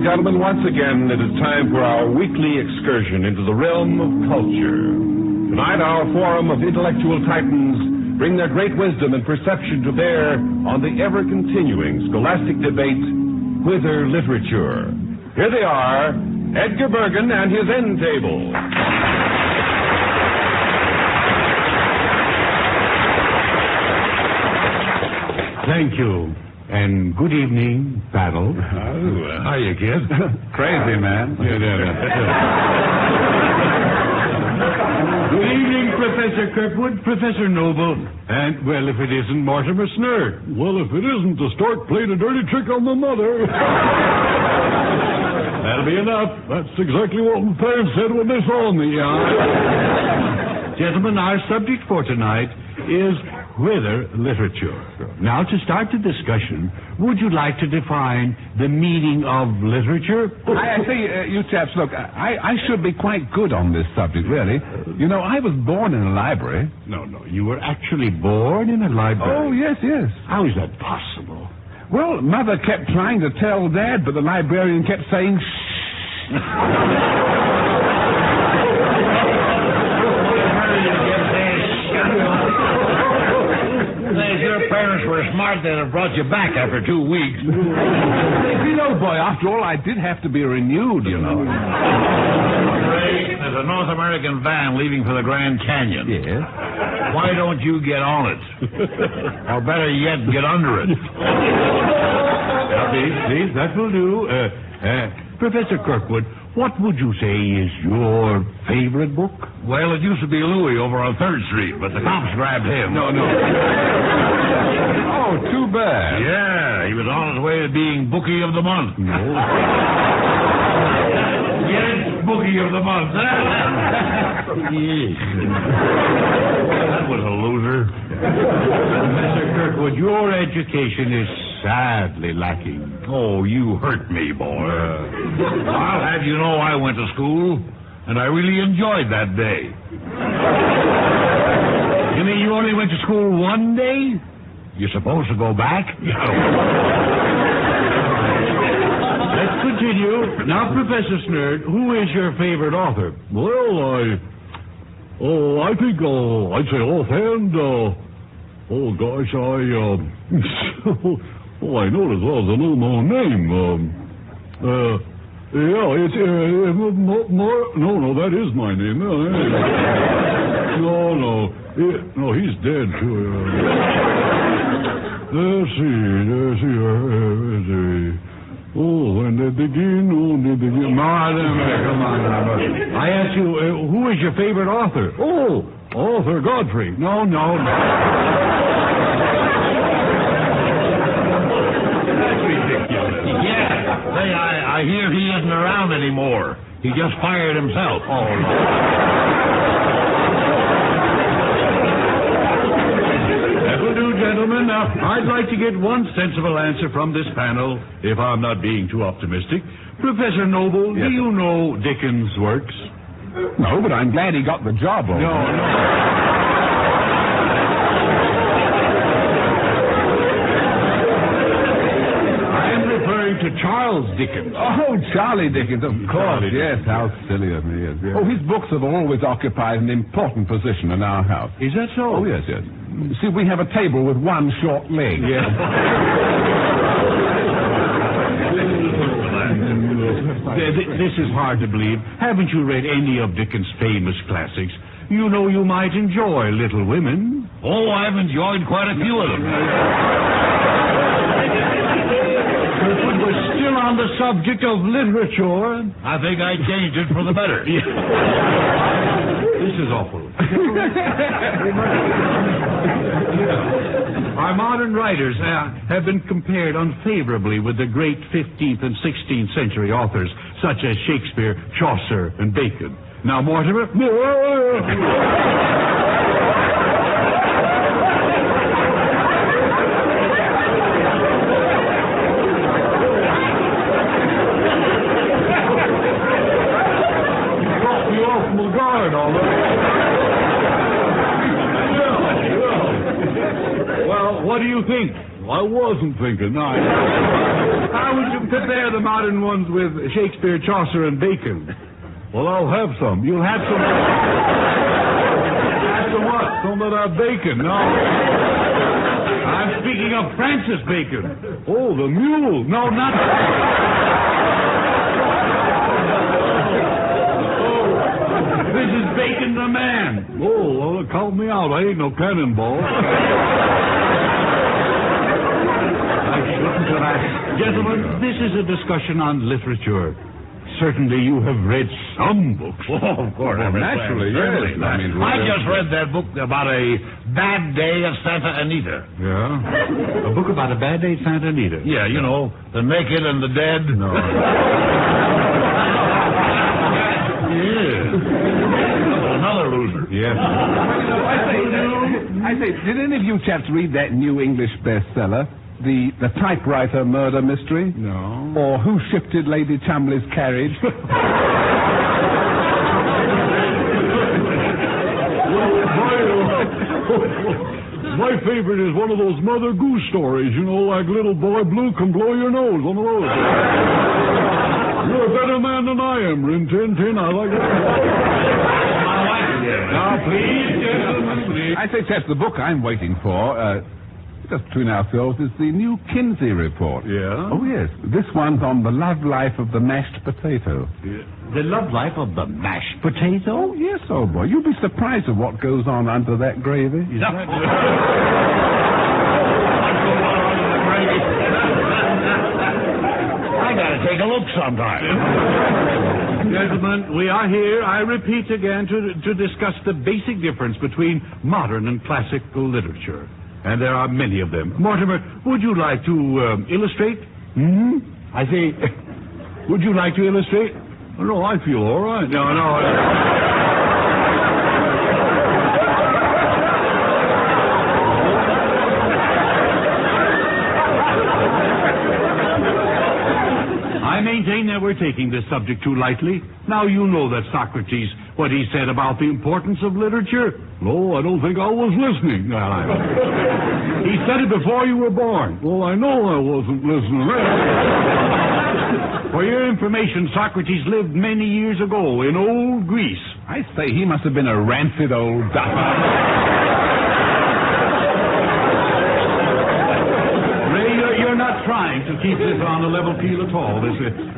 Gentlemen, once again, it is time for our weekly excursion into the realm of culture. Tonight, our forum of intellectual titans bring their great wisdom and perception to bear on the ever-continuing scholastic debate, whither literature. Here they are, Edgar Bergen and his end table. Thank you. And good evening, Paddle. Hiya, kid. Crazy, man. Good evening, Professor Kirkwood, Professor Noble, and, well, if it isn't Mortimer Snurr. Well, if it isn't, the stork played a dirty trick on my mother. That'll be enough. That's exactly what my parents said when they saw me. Gentlemen, our subject for tonight is whither literature. Now, to start the discussion, would you like to define the meaning of literature? I say, you chaps, look, I should be quite good on this subject, really. You know, I was born in a library. No, you were actually born in a library? Oh, yes. How is that possible? Well, Mother kept trying to tell Dad, but the librarian kept saying, shh. Your parents were smart, they'd have brought you back after 2 weeks. You know, boy, after all, I did have to be renewed, you know. Ray, there's a North American van leaving for the Grand Canyon. Yes? Why don't you get on it? Or better yet, get under it. Now, please, that will do. Professor Kirkwood, what would you say is your favorite book? Well, it used to be Louis over on 3rd Street, but the cops grabbed him. No. Oh, too bad. Yeah, he was on his way to being Bookie of the Month. No. Yes, Bookie of the Month. That was a loser. Professor Kirkwood, your education is sadly lacking. Oh, you hurt me, boy. I'll have you know I went to school, and I really enjoyed that day. You mean you only went to school one day? You're supposed to go back? Let's continue. Now, Professor Snurd, who is your favorite author? Well, I think, I'd say offhand, I noticed I was an unknown name. It's, no, that is my name. No, he's dead, too. Let's see. When they begin, Come on. I asked you, who is your favorite author? Arthur Godfrey. No. I hear he isn't around anymore. He just fired himself. Will do, gentlemen. Now, I'd like to get one sensible answer from this panel, if I'm not being too optimistic. Professor Noble, do you know Dickens' works? No, but I'm glad he got the job. No. I'm referring to Charles Dickens. Oh, Charlie Dickens, of course. Charlie Yes, how silly of me. Yes. Oh, his books have always occupied an important position in our house. Is that so? Oh, yes. See, we have a table with one short leg. Yes. This is hard to believe. Haven't you read any of Dickens' famous classics? You know you might enjoy Little Women. Oh, I've enjoyed quite a few of them. But we're still on the subject of literature. I think I changed it for the better. This is awful. Our modern writers have been compared unfavorably with the great 15th and 16th century authors, such as Shakespeare, Chaucer, and Bacon. Now, Mortimer... Well, what do you think? I wasn't thinking. No. How would you compare the modern ones with Shakespeare, Chaucer, and Bacon? Well, I'll have some. You'll have some. Have some what? Some of that bacon. No. I'm speaking of Francis Bacon. Oh, the mule. No, not... This is Bacon the man. Oh, well, count me out. I ain't no cannonball. Gentlemen, this is a discussion on literature. Certainly you have read some books. Oh, of course. Naturally, yes. I just read that book about a bad day of Santa Anita. Yeah? A book about a bad day at Santa Anita? Yeah, you know, the naked and the dead. No. Another loser. Yes. I say, did any of you chaps read that new English bestseller? The typewriter murder mystery? No. Or Who Shifted Lady Cholmondeley's Carriage? My favorite is one of those Mother Goose stories, you know, like Little Boy Blue can blow your nose on the road. You're a better man than I am, Rin Tin Tin. I like it. Now, please, gentlemen, please. I say, chaps, the book I'm waiting for, just between ourselves, is the new Kinsey report. Yeah? Oh, yes. This one's on the love life of the mashed potato. Yeah. The love life of the mashed potato? Oh, yes, old boy. You'll be surprised at what goes on under that gravy. Is that... I gotta take a look sometime. Gentlemen, we are here, I repeat again, to discuss the basic difference between modern and classical literature. And there are many of them. Mortimer, would you like to illustrate? I say, would you like to illustrate? Oh, no, I feel all right. No. I maintain that we're taking this subject too lightly. Now you know that Socrates, what he said about the importance of literature. No, I don't think I was listening. He said it before you were born. Well, I know I wasn't listening. For your information, Socrates lived many years ago in old Greece. I say he must have been a rancid old duffer. You're not trying to keep this on a level keel at all.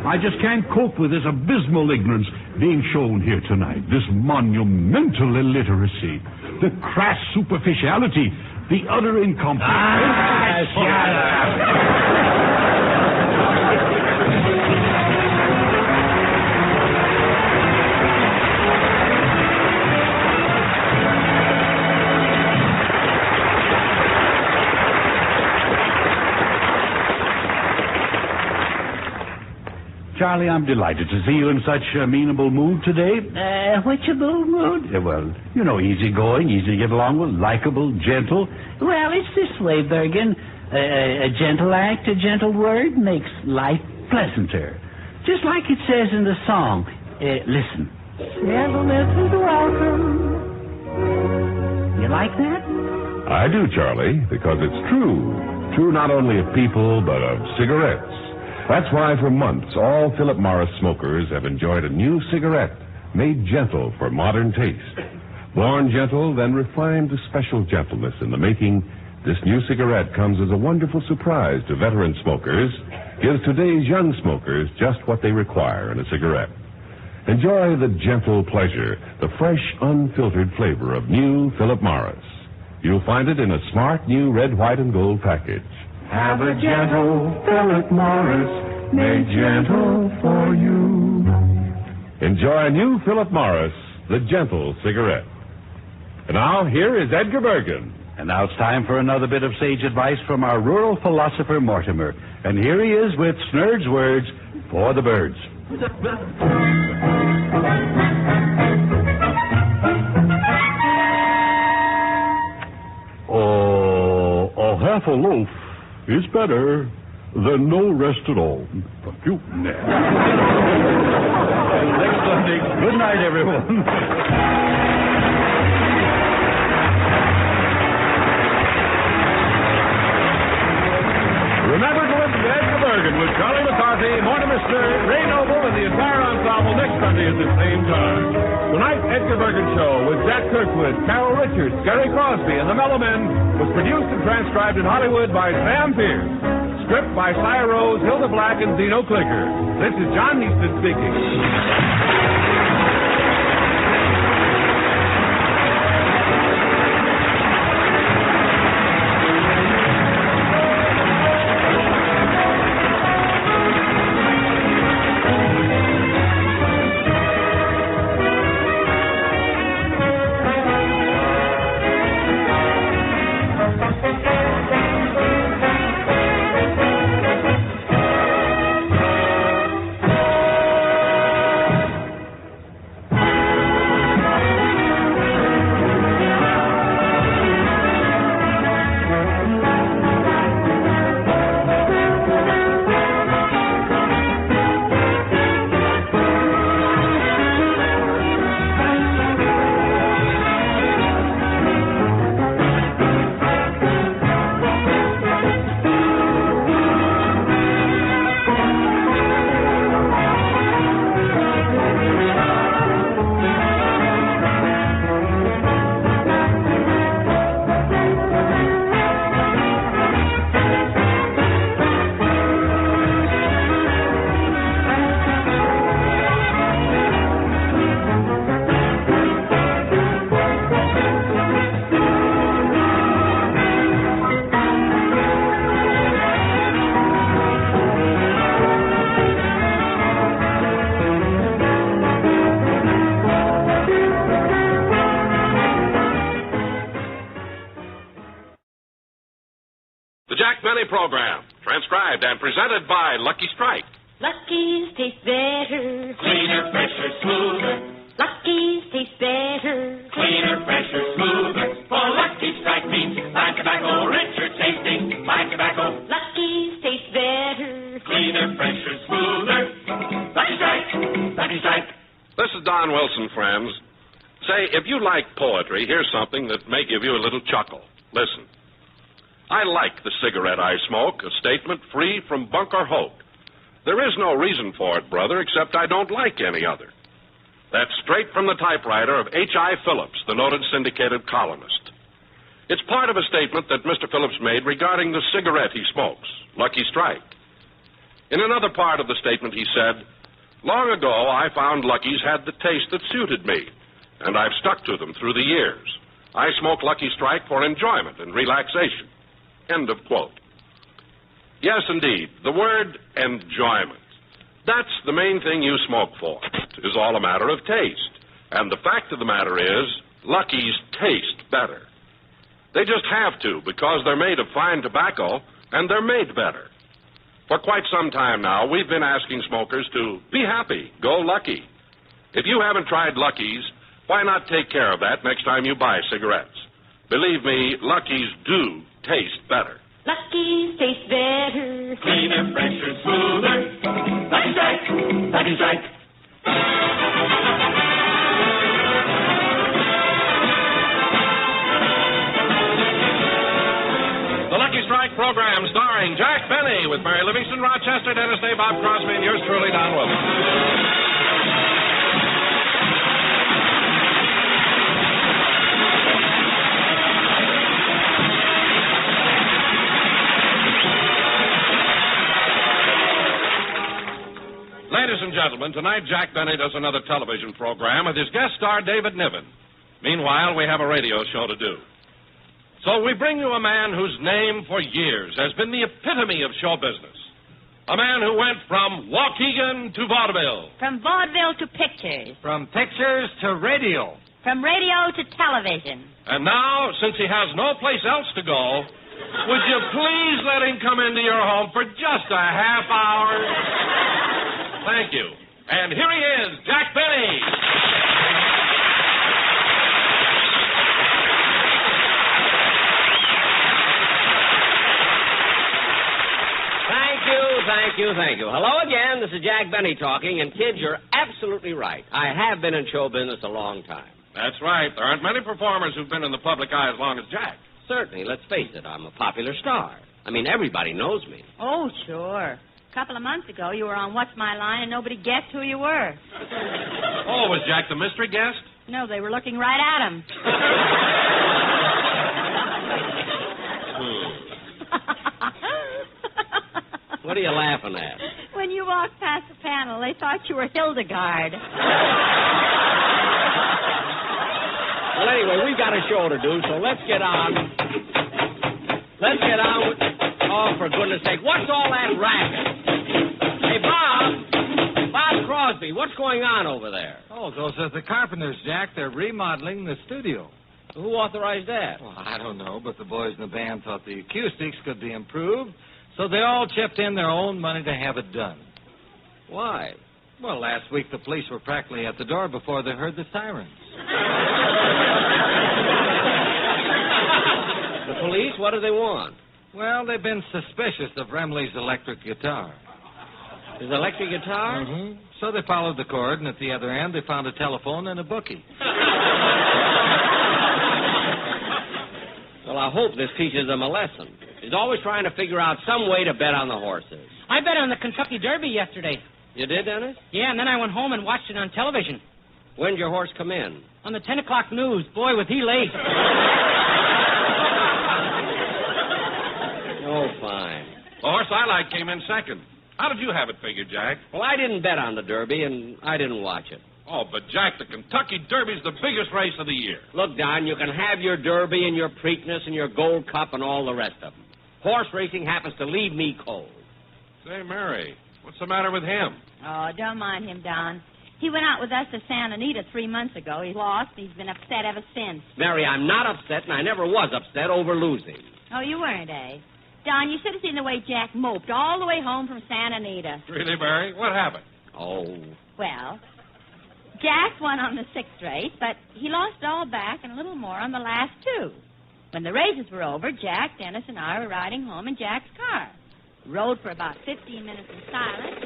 I just can't cope with this abysmal ignorance being shown here tonight. This monumental illiteracy, the crass superficiality, the utter incompetency. Shut up. Charlie, I'm delighted to see you in such amenable mood today. Whichable mood? Well, you know, easygoing, easy to get along with, likable, gentle. Well, it's this way, Bergen. A gentle act, a gentle word makes life pleasanter. Just like it says in the song. Listen. Gentleness is welcome. You like that? I do, Charlie, because it's true. True not only of people, but of cigarettes. That's why for months all Philip Morris smokers have enjoyed a new cigarette made gentle for modern taste. Born gentle, then refined to special gentleness in the making, this new cigarette comes as a wonderful surprise to veteran smokers, gives today's young smokers just what they require in a cigarette. Enjoy the gentle pleasure, the fresh, unfiltered flavor of new Philip Morris. You'll find it in a smart new red, white, and gold package. Have a gentle Philip Morris, made gentle for you. Enjoy new Philip Morris, the gentle cigarette. And now, here is Edgar Bergen. And now it's time for another bit of sage advice from our rural philosopher, Mortimer. And here he is with Snurd's words for the birds. A half a loaf is better than no rest at all. Thank you. Next Sunday. Good night, everyone. Remember to listen to Edgar Bergen with Charlie McCarthy, Mortimer Snurd, Ray Noble, and the entire ensemble next Sunday at the same time. Tonight's Edgar Bergen Show with Jack Kirkwood, Carol Richards, Gary Crosby, and the Mellow Men was produced and transcribed in Hollywood by Sam Pierce. Script by Cy Rose, Hilda Black, and Zeno Clicker. This is John Easton speaking. Program, transcribed and presented by Lucky Strike. Lucky's taste better. Cleaner, fresher, smoother. Lucky's taste better. Cleaner, fresher, smoother. For Lucky Strike means fine tobacco, richer tasting, fine tobacco. Lucky's taste better. Cleaner, fresher, smoother. Lucky Strike, Lucky Strike. This is Don Wilson, friends. Say, if you like poetry, here's something that may give you a little chuckle. Listen. I like the cigarette I smoke, a statement free from bunk or hope. There is no reason for it, brother, except I don't like any other. That's straight from the typewriter of H.I. Phillips, the noted syndicated columnist. It's part of a statement that Mr. Phillips made regarding the cigarette he smokes, Lucky Strike. In another part of the statement, he said, "Long ago, I found Lucky's had the taste that suited me, and I've stuck to them through the years. I smoke Lucky Strike for enjoyment and relaxation." End of quote. Yes, indeed, the word enjoyment. That's the main thing you smoke for. It is all a matter of taste. And the fact of the matter is, Lucky's taste better. They just have to, because they're made of fine tobacco, and they're made better. For quite some time now, we've been asking smokers to be happy, go lucky. If you haven't tried Lucky's, why not take care of that next time you buy cigarettes? Believe me, Lucky's do taste better. Lucky's taste better. Cleaner, fresher, smoother. Lucky's right. Lucky's right. The Lucky Strike program starring Jack Benny with Mary Livingston, Rochester, Dennis Day, Bob Crosby, and yours truly, Don Wilson. Ladies and gentlemen, tonight Jack Benny does another television program with his guest star, David Niven. Meanwhile, we have a radio show to do. So we bring you a man whose name for years has been the epitome of show business. A man who went from Waukegan to vaudeville. From vaudeville to pictures. From pictures to radio. From radio to television. And now, since he has no place else to go, would you please let him come into your home for just a half hour? Thank you. And here he is, Jack Benny. Thank you. Hello again. This is Jack Benny talking, and kids, you're absolutely right. I have been in show business a long time. That's right. There aren't many performers who've been in the public eye as long as Jack. Certainly. Let's face it, I'm a popular star. I mean, everybody knows me. Oh, sure. A couple of months ago, you were on What's My Line, and nobody guessed who you were. Oh, was Jack the mystery guest? No, they were looking right at him. What are you laughing at? When you walked past the panel, they thought you were Hildegard. Well, anyway, we've got a show to do, so let's get on. Oh, for goodness sake, what's all that racket? Hey, Bob Crosby, what's going on over there? Oh, those are the carpenters, Jack. They're remodeling the studio. Who authorized that? Well, I don't know, but the boys in the band thought the acoustics could be improved, so they all chipped in their own money to have it done. Why? Well, last week the police were practically at the door before they heard the sirens. The police? What do they want? Well, they've been suspicious of Remley's electric guitar. His electric guitar? Mm-hmm. So they followed the cord, and at the other end they found a telephone and a bookie. Well, I hope this teaches them a lesson. He's always trying to figure out some way to bet on the horses. I bet on the Kentucky Derby yesterday. You did, Dennis? Yeah, and then I went home and watched it on television. When'd your horse come in? On the 10 o'clock news. Boy, was he late. Oh, fine. The horse I like came in second. How did you have it figured, Jack? Well, I didn't bet on the Derby, and I didn't watch it. Oh, but, Jack, the Kentucky Derby's the biggest race of the year. Look, Don, you can have your Derby and your Preakness and your Gold Cup and all the rest of them. Horse racing happens to leave me cold. Say, Mary, what's the matter with him? Oh, don't mind him, Don. He went out with us to Santa Anita 3 months ago. He lost. He's been upset ever since. Mary, I'm not upset, and I never was upset over losing. Oh, you weren't, eh? Don, you should have seen the way Jack moped all the way home from Santa Anita. Really, Mary? What happened? Oh. Well, Jack won on the 6th race, but he lost all back and a little more on the last 2. When the races were over, Jack, Dennis, and I were riding home in Jack's car. Rode for about 15 minutes in silence.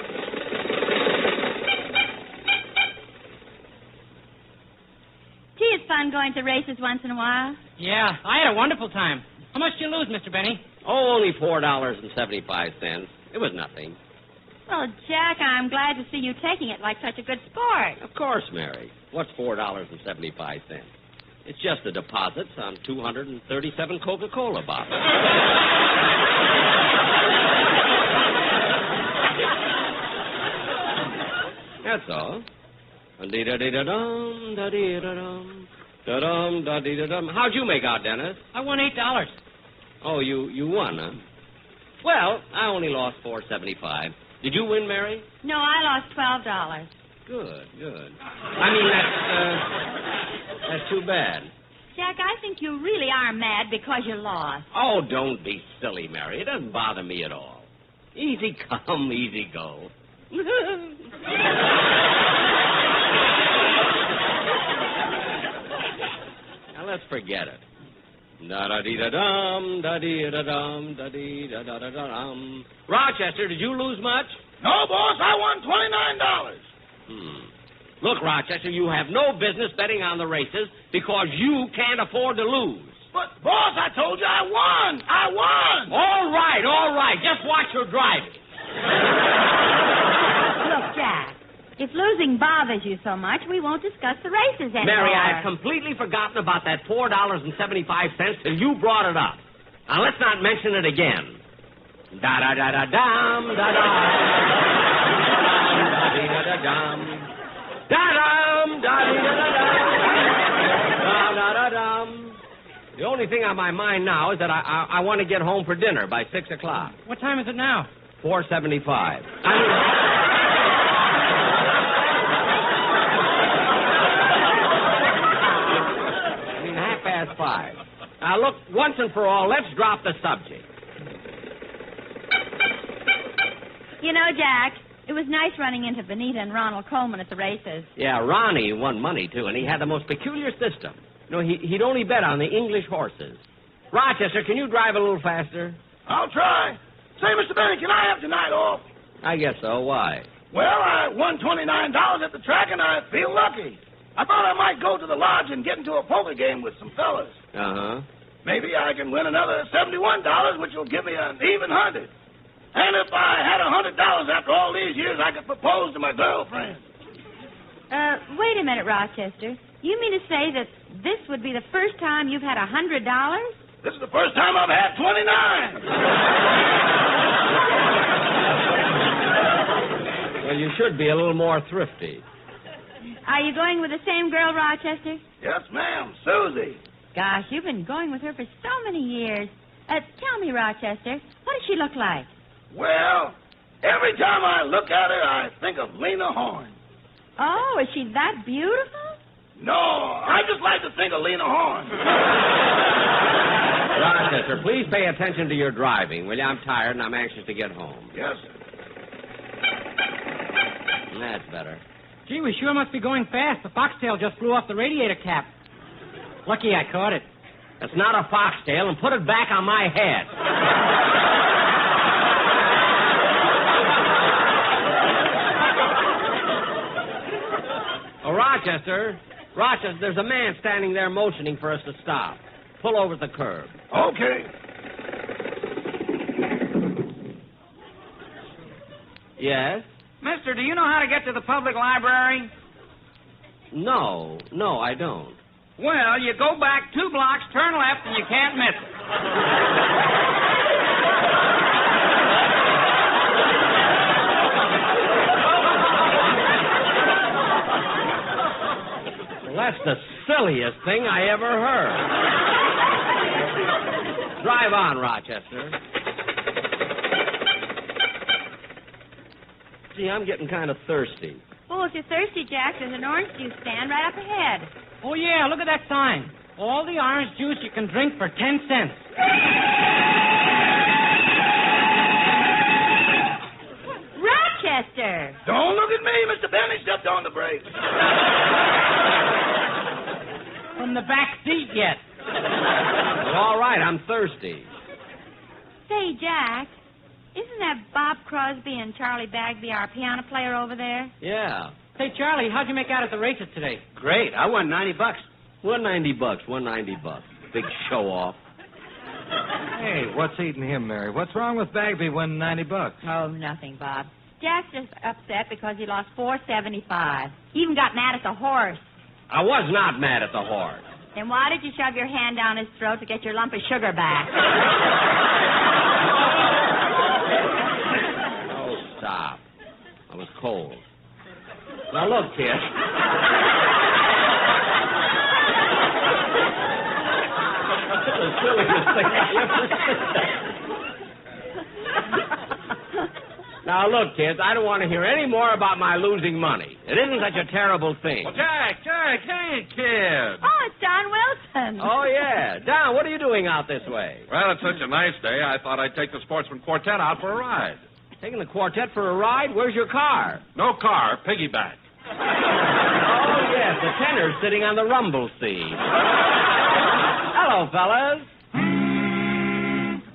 Gee, it's fun going to races once in a while. Yeah, I had a wonderful time. How much did you lose, Mr. Benny? Oh, only $4.75. It was nothing. Well, Jack, I'm glad to see you taking it like such a good sport. Of course, Mary. What's $4.75? It's just the deposits on 237 Coca-Cola bottles. That's all. Da-dee-da-dee-da-dum, da-dee-da-dum, da-dum, da-dee-da-dum. How'd you make out, Dennis? I won $8. Oh, you won, huh? Well, I only lost $4.75. Did you win, Mary? No, I lost $12. Good. I mean, that's too bad. Jack, I think you really are mad because you lost. Oh, don't be silly, Mary. It doesn't bother me at all. Easy come, easy go. let's forget it. Da-da-dee-da-dum, da-dee-da-dum, da-dee-da-da-da-dum. Rochester, did you lose much? No, boss, I won $29. Look, Rochester, you have no business betting on the races because you can't afford to lose. But, boss, I told you I won. I won. All right. Just watch your driving. Look, Jack, if losing bothers you so much, we won't discuss the races anymore. Mary, I've completely forgotten about that $4.75 till you brought it up. Now, let's not mention it again. Da-da-da-da-dum, da-da. Da-dee-da-da-dum. Da-dum, da-dee-da-da-dum. Da-da-da-dum. The only thing on my mind now is that I want to get home for dinner by 6 o'clock. What time is it now? 4:75. I mean, 5:30. Now, look, once and for all, let's drop the subject. You know, Jack, it was nice running into Benita and Ronald Coleman at the races. Yeah, Ronnie won money, too, and he had the most peculiar system. You know, he'd only bet on the English horses. Rochester, can you drive a little faster? I'll try. Say, Mr. Benny, can I have tonight off? I guess so. Why? Well, I won $29 at the track, and I feel lucky. I thought I might go to the lodge and get into a poker game with some fellas. Uh-huh. Maybe I can win another $71, which will give me an even 100. And if I had $100 after all these years, I could propose to my girlfriend. Wait a minute, Rochester. You mean to say that this would be the first time you've had $100? This is the first time I've had 29. Well, you should be a little more thrifty. Are you going with the same girl, Rochester? Yes, ma'am, Susie. Gosh, you've been going with her for so many years. Tell me, Rochester, what does she look like? Well, every time I look at her, I think of Lena Horne. Oh, is she that beautiful? No, I just like to think of Lena Horne. Rochester, please pay attention to your driving, will you? I'm tired and I'm anxious to get home. Yes, sir. That's better. Gee, we sure must be going fast. The foxtail just blew off the radiator cap. Lucky I caught it. That's not a foxtail, and put it back on my head. Oh, Rochester, there's a man standing there motioning for us to stop. Pull over the curb. Okay. Yes? Mister, do you know how to get to the public library? No, I don't. Well, you go back 2 blocks, turn left, and you can't miss it. Well, that's the silliest thing I ever heard. Drive on, Rochester. Gee, I'm getting kind of thirsty. Oh, if you're thirsty, Jack, there's an orange juice stand right up ahead. Oh, yeah, look at that sign. All the orange juice you can drink for 10 cents. Rochester! Don't look at me, Mr. Benny stepped on the brakes. From the back seat yet. Well, all right, I'm thirsty. Say, Jack, isn't that Bob Crosby and Charlie Bagby, our piano player over there? Yeah. Say, Charlie, how'd you make out at the races today? Great. I won $90. Won $90. Big show off. Hey, what's eating him, Mary? What's wrong with Bagby winning $90? Oh, nothing, Bob. Jack's just upset because he lost $4.75. He even got mad at the horse. I was not mad at the horse. Then why did you shove your hand down his throat to get your lump of sugar back? Oh, stop. I was cold. Now, look, kid. That's the silliest thing I ever said. Now, look, kids, I don't want to hear any more about my losing money. It isn't such a terrible thing. Well, Jack, hey, kid. Oh, it's Don Wilson. Oh, yeah. Don, what are you doing out this way? Well, it's such a nice day, I thought I'd take the Sportsman Quartet out for a ride. Taking the quartet for a ride? Where's your car? No car, piggyback. Oh, yes, the tenor's sitting on the rumble seat. Hello, fellas.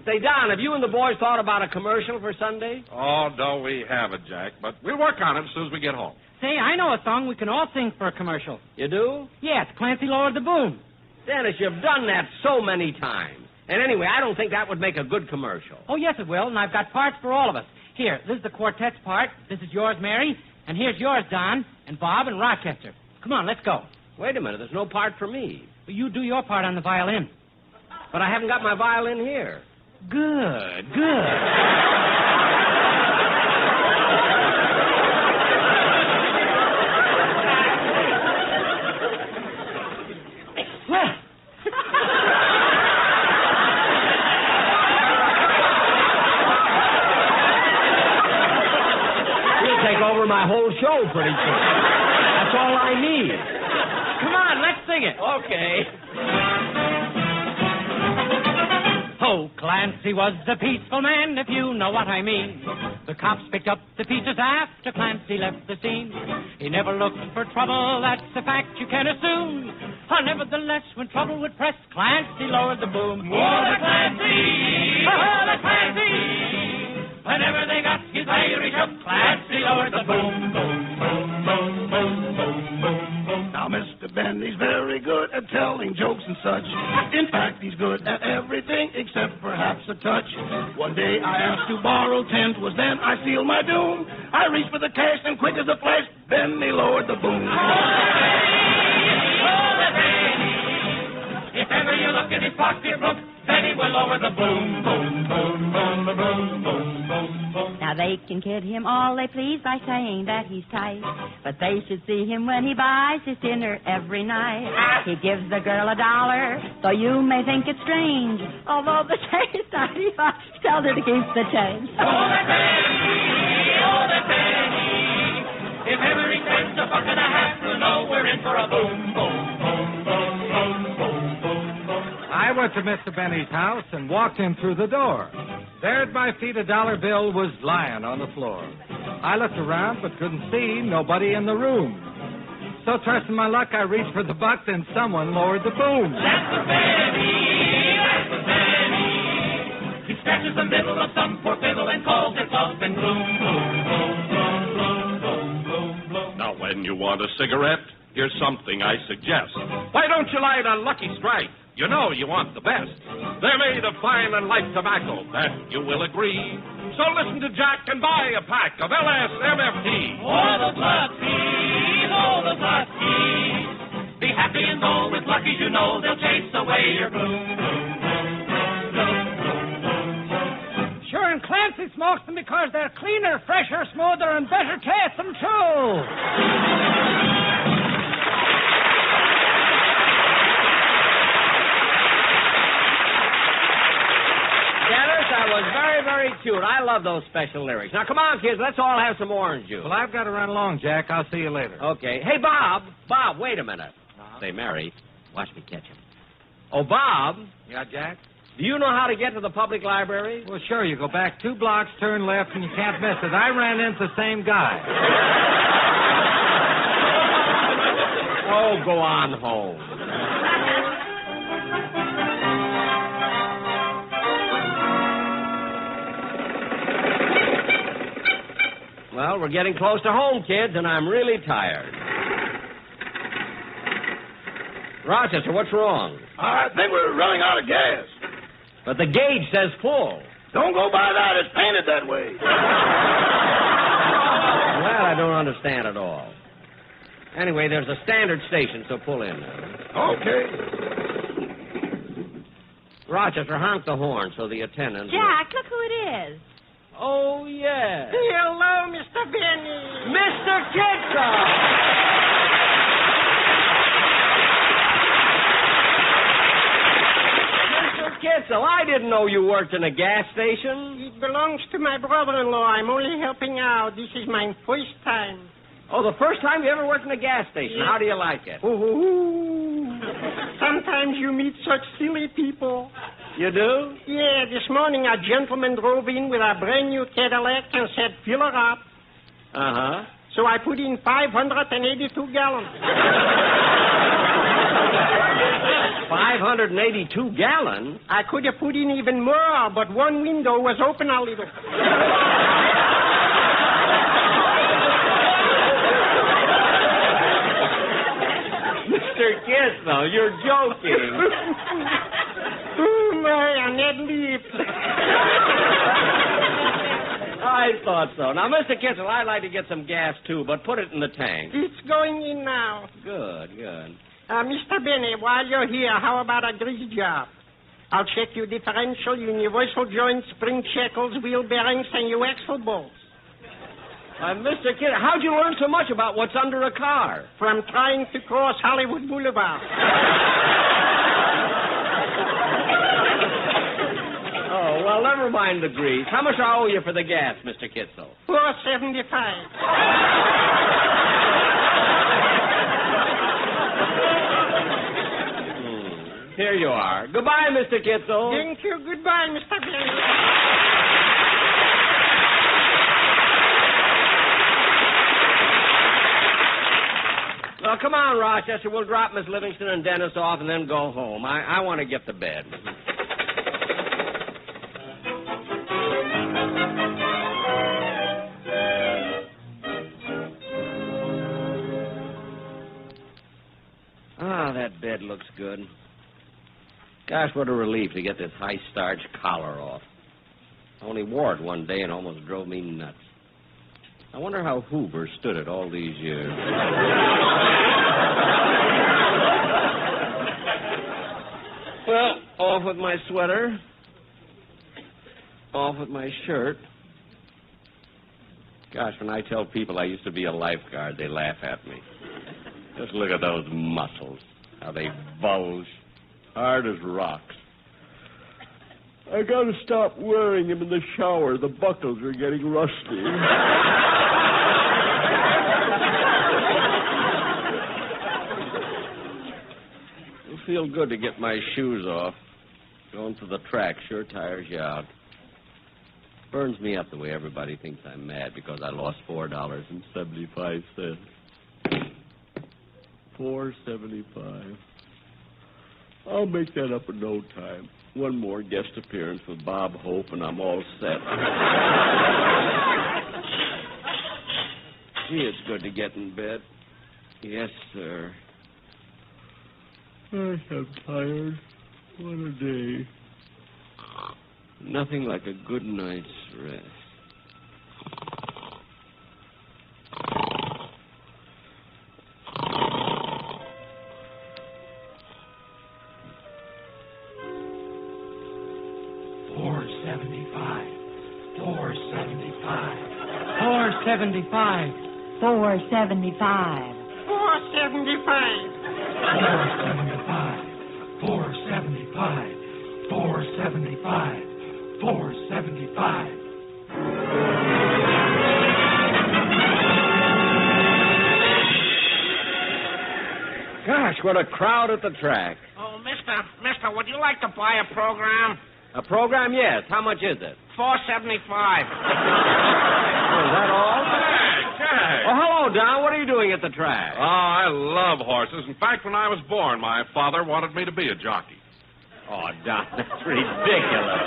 Say, Don, have you and the boys thought about a commercial for Sunday? Oh, no, we haven't, Jack, but we'll work on it as soon as we get home. Say, I know a song we can all sing for a commercial. You do? Yeah, it's Clancy Lowered the Boom. Dennis, you've done that so many times. And anyway, I don't think that would make a good commercial. Oh, yes, it will, and I've got parts for all of us. Here, this is the quartet's part. This is yours, Mary. And here's yours, Don, and Bob, and Rochester. Come on, let's go. Wait a minute, there's no part for me. Well, you do your part on the violin. But I haven't got my violin here. Good. You'll take over my whole show pretty soon. That's all I need. Come on, let's sing it. Okay. Oh, Clancy was a peaceful man, if you know what I mean. The cops picked up the pieces after Clancy left the scene. He never looked for trouble, that's a fact you can assume. Nevertheless, when trouble would press, Clancy lowered the boom. Oh, the Clancy! Oh, the Clancy! Whenever they got his Irish up, Clancy lowered the boom, boom, boom, boom, boom, boom, boom, boom. Now, Mr. Bentley's very good at telling jokes and such. In fact, he's good at everything except perhaps a touch. One day I asked to borrow 10, 'twas then I sealed my doom. I reached for the cash, and quick as a flash, Bentley lowered the boom. If ever you look in his pocket book, then he will lower the boom, boom, boom, boom, boom, boom, boom, boom. Now they can kid him all they please by saying that he's tight, but they should see him when he buys his dinner every night. He gives the girl $1, though you may think it strange, although the taste $95 tells her to keep the change. Oh, the penny. If ever he spends $1.50, we'll know we're in for a boom, boom, boom, boom, boom, boom. I went to Mr. Benny's house and walked in through the door. There at my feet, $1 bill was lying on the floor. I looked around but couldn't see nobody in the room. So trusting my luck, I reached for the buck, and someone lowered the boom. That's the Benny, that's the Benny. He scratches the middle of some poor fiddle and calls it love and bloom, bloom, bloom, bloom, bloom, bloom, bloom, bloom. Now, when you want a cigarette, here's something I suggest. Why don't you light a Lucky Strike? You know you want the best. They're made of fine and light tobacco, that you will agree. So listen to Jack and buy a pack of LSMFT. All the Luckies, all the Luckies. Be happy and go with Luckies, you know they'll chase away your gloom, gloom, gloom, gloom, gloom, gloom, gloom. Sure, and Clancy smokes them because they're cleaner, fresher, smoother, and better tasting, too. That was very, very cute. I love those special lyrics. Now, come on, kids. Let's all have some orange juice. Well, I've got to run along, Jack. I'll see you later. Okay. Hey, Bob. Bob, wait a minute. Say, Mary, watch me catch him. Oh, Bob. Yeah, Jack? Do you know how to get to the public library? Well, sure. You go back 2 blocks, turn left, and you can't miss it. I ran into the same guy. Oh, go on home. Well, we're getting close to home, kids, and I'm really tired. Rochester, what's wrong? I think we're running out of gas. But the gauge says full. Don't go by that. It's painted that way. Well, I don't understand at all. Anyway, there's a standard station, so pull in. Okay. Rochester, honk the horn so the attendant... Jack, look who it is. Oh, yeah. Hello, Mr. Benny. Mr. Kitzel! Mr. Kitzel, I didn't know you worked in a gas station. It belongs to my brother-in-law. I'm only helping out. This is my first time. Oh, the first time you ever worked in a gas station. Yeah. How do you like it? Ooh. Sometimes you meet such silly people. You do? Yeah, this morning a gentleman drove in with a brand new Cadillac and said, fill her up. Uh-huh. So I put in 582 gallons. 582 582 gallons? I could have put in even more, but one window was open a little. Mr. Kissel, you're joking. Oh, my, Ned leaves. I thought so. Now, Mr. Kissel, I'd like to get some gas, too, but put it in the tank. It's going in now. Good, good. Mr. Benny, while you're here, how about a grease job? I'll check your differential, universal joints, spring shackles, wheel bearings, and your axle bolts. Mr. Kissel, how'd you learn so much about what's under a car? From trying to cross Hollywood Boulevard. Oh, well, never mind the grease. How much I owe you for the gas, Mr. Kissel? $4.75. Here you are. Goodbye, Mr. Kissel. Thank you. Goodbye, Mr. Benny. Well, come on, Rochester. We'll drop Miss Livingston and Dennis off and then go home. I want to get to bed. Ah, that bed looks good. Gosh, what a relief to get this high-starch collar off. I only wore it one day and almost drove me nuts. I wonder how Hoover stood it all these years. Well, off with my sweater. Off with my shirt. Gosh, when I tell people I used to be a lifeguard, they laugh at me. Just look at those muscles, how they bulge, hard as rocks. I gotta stop wearing them in the shower. The buckles are getting rusty. It'll feel good to get my shoes off. Going to the track sure tires you out. Burns me up the way everybody thinks I'm mad because I lost $4.75. $4.75. I'll make that up in no time. One more guest appearance with Bob Hope, and I'm all set. Gee, it's good to get in bed. Yes, sir. I'm tired. What a day. Nothing like a good night's rest. $4.75. $4.75. $4.75. $4.75. $4.75. $4.75. $4.75. Gosh, what a crowd at the track. Oh, mister, would you like to buy a program? A program, yes. How much is it? $4.75. Oh, is that all? Jack. Oh, hello, Don. What are you doing at the track? Oh, I love horses. In fact, when I was born, my father wanted me to be a jockey. Oh, Don, that's ridiculous.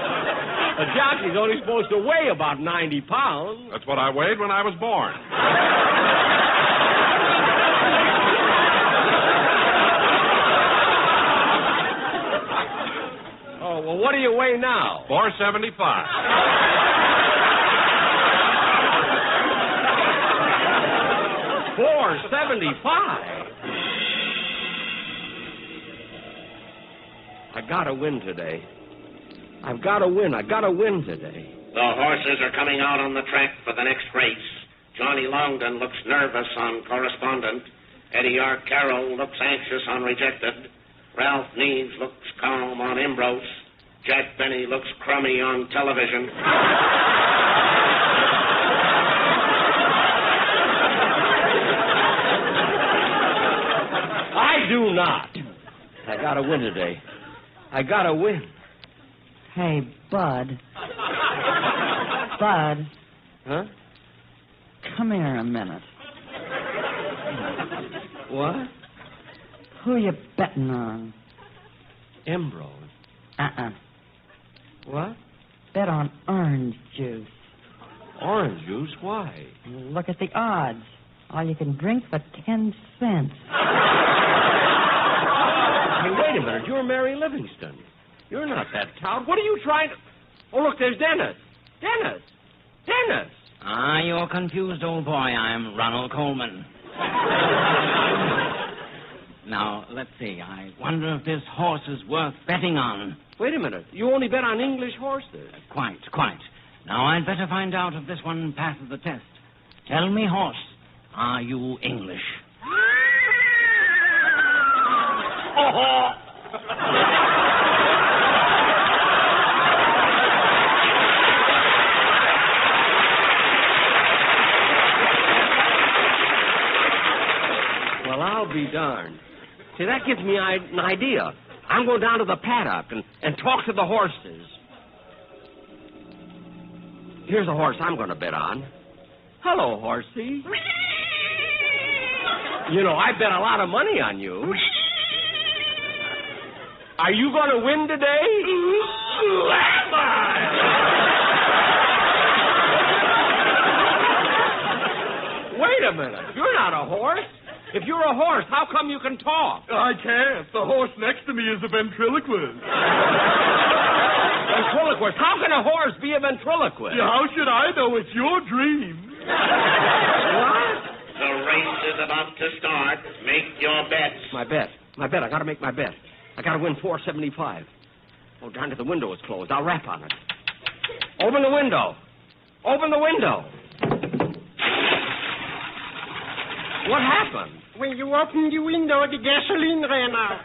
A jockey's only supposed to weigh about 90 pounds. That's what I weighed when I was born. Oh, well, what do you weigh now? 475. $475? I gotta win today. I've gotta win. I gotta win today. The horses are coming out on the track for the next race. Johnny Longden looks nervous on Correspondent. Eddie R. Carroll looks anxious on Rejected. Ralph Neves looks calm on Ambrose. Jack Benny looks crummy on Television. I do not. I gotta win today. I gotta win. Hey, Bud. Bud. Huh? Come here a minute. What? Who you betting on? Ambrose. Uh-uh. What? Bet on orange juice. Orange juice? Why? Look at the odds. All you can drink for 10 cents. Hey, wait a minute. You're Mary Livingston. You're not that tout. What are you trying to... Oh, look, there's Dennis. Dennis! Dennis! Ah, you're confused, old boy. I'm Ronald Coleman. Now, let's see. I wonder if this horse is worth betting on. Wait a minute. You only bet on English horses. Quite. Now, I'd better find out if this one passes the test. Tell me, horse, are you English? Well, I'll be darned. See, that gives me an idea. I'm going down to the paddock and talk to the horses. Here's a horse I'm going to bet on. Hello, horsey. You know, I bet a lot of money on you. Are you going to win today? Wait a minute. You're not a horse. If you're a horse, how come you can talk? I can't. The horse next to me is a ventriloquist. Ventriloquist? How can a horse be a ventriloquist? Yeah, how should I know? It's your dream. What? The race is about to start. Make your bets. My bet. I got to make my bet. I got to win $4.75. Oh, darn it, the window is closed. I'll rap on it. Open the window. Open the window. What happened? When you opened the window, the gasoline ran out.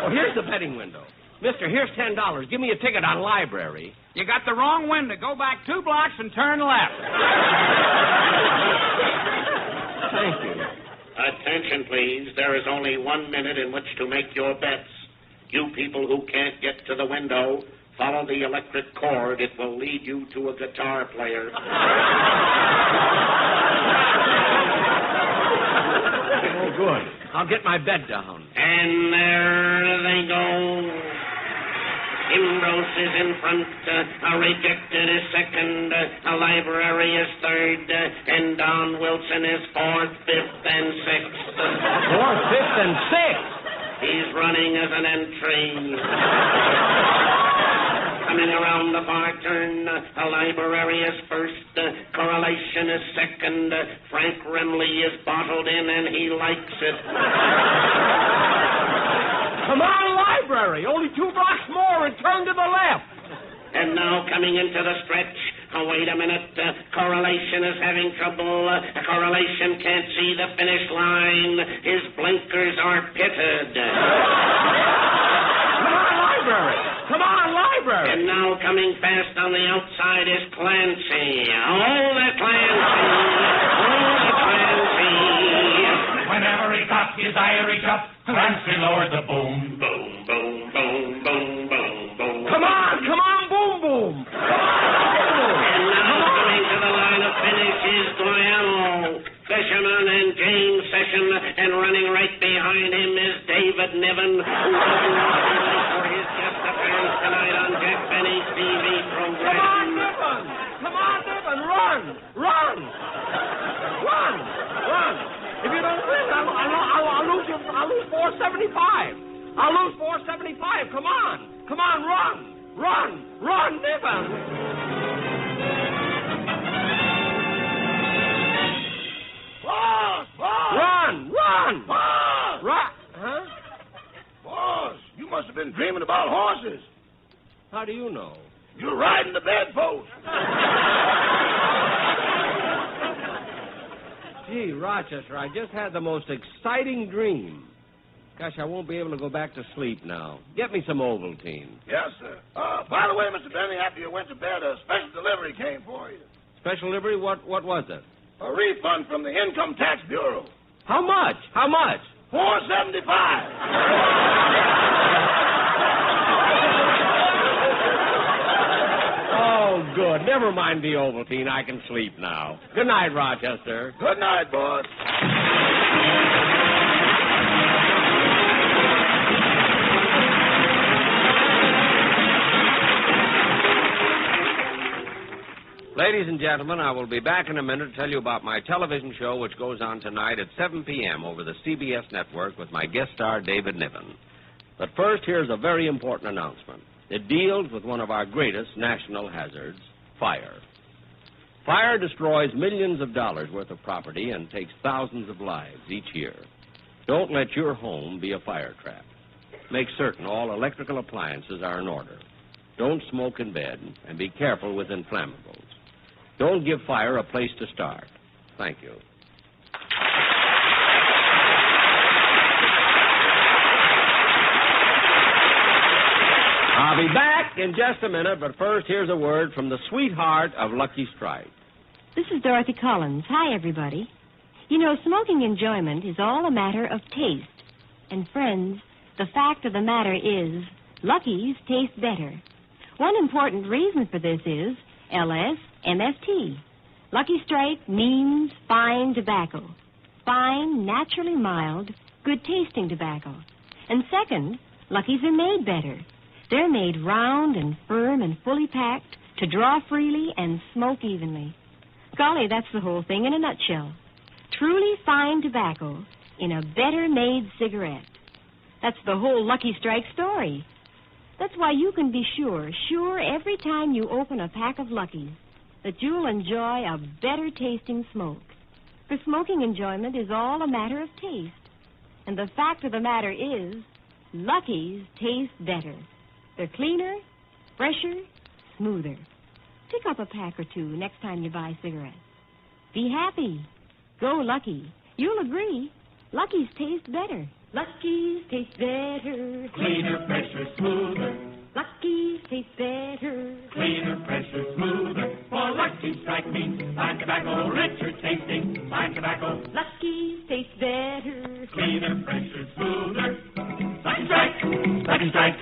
Oh, here's the betting window. Mister, here's $10. Give me a ticket on library. You got the wrong window. Go back 2 blocks and turn left. Thank you. Attention, please. There is only 1 minute in which to make your bets. You people who can't get to the window, follow the electric cord. It will lead you to a guitar player. Oh, good. I'll get my bet down. And there they go. Ambrose is in front. Rejected is second. Library is third. And Don Wilson is fourth, fifth, and sixth. Fourth, fifth, and sixth? He's running as an entry. Coming around the far turn, library is first, correlation is second, Frank Remley is bottled in and he likes it. Come on, library! Only 2 blocks more and turn to the left. And now coming into the stretch, wait a minute, correlation is having trouble. Correlation can't see the finish line. His blinkers are pitted. Come on, library! And now coming fast on the outside is Clancy. Oh, the Clancy! Whenever he cocked his Irish up, Clancy lowered the boom. Boom, boom, boom, boom, boom, boom. Come on, boom, boom! And now coming to the line of finish is Guayano, Fisherman, and James Session, and running right behind him is David Niven, who doesn't want to wait for his guest appearance tonight on Jack Benny's TV program. Come on, Niven, run! If you don't win, I'll lose $4.75. I'll lose $4.75. Come on, run, Niven. Boss! Run! Boss! Huh? Boss, you must have been dreaming about horses. How do you know? You're riding the bedpost. Gee, Rochester, I just had the most exciting dream. Gosh, I won't be able to go back to sleep now. Get me some Ovaltine. Yes, sir. By the way, Mr. Benny, after you went to bed, a special delivery came for you. Special delivery? What was it? A refund from the Income Tax Bureau. How much? $4.75. Oh, good. Never mind the Ovaltine. I can sleep now. Good night, Rochester. Good night, boss. Ladies and gentlemen, I will be back in a minute to tell you about my television show which goes on tonight at 7 p.m. over the CBS network with my guest star, David Niven. But first, here's a very important announcement. It deals with one of our greatest national hazards, fire. Fire destroys millions of dollars worth of property and takes thousands of lives each year. Don't let your home be a fire trap. Make certain all electrical appliances are in order. Don't smoke in bed, and be careful with inflammables. Don't give fire a place to start. Thank you. I'll be back in just a minute, but first here's a word from the sweetheart of Lucky Strike. This is Dorothy Collins. Hi, everybody. You know, smoking enjoyment is all a matter of taste. And, friends, the fact of the matter is, Lucky's taste better. One important reason for this is LS-MFT. Lucky Strike means fine tobacco. Fine, naturally mild, good-tasting tobacco. And second, Lucky's are made better. They're made round and firm and fully packed to draw freely and smoke evenly. Golly, that's the whole thing in a nutshell. Truly fine tobacco in a better-made cigarette. That's the whole Lucky Strike story. That's why you can be sure every time you open a pack of Luckies, that you'll enjoy a better-tasting smoke. For smoking enjoyment is all a matter of taste. And the fact of the matter is, Luckies taste better. They're cleaner, fresher, smoother. Pick up a pack or two next time you buy cigarettes. Be happy. Go Lucky. You'll agree. Lucky's taste better. Lucky's taste better. Cleaner, fresher, smoother. Lucky's taste better. Cleaner, fresher, smoother. For Lucky Strike means fine tobacco, richer tasting. Fine tobacco. Lucky's taste better. Cleaner, fresher, smoother. Lucky Strike. Lucky Strike.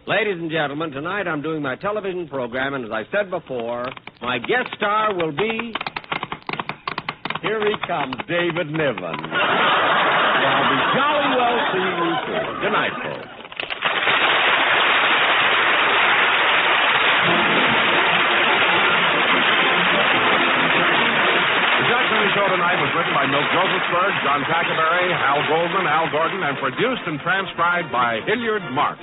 Ladies and gentlemen, tonight I'm doing my television program, and as I said before, my guest star will be... Here he comes, David Niven. I'll be jolly well seeing you soon. Good night, folks. The Jack Benny Show tonight was written by Milt Josephsberg, John Tackerberry, Hal Goldman, Al Gordon, and produced and transcribed by Hilliard Marks.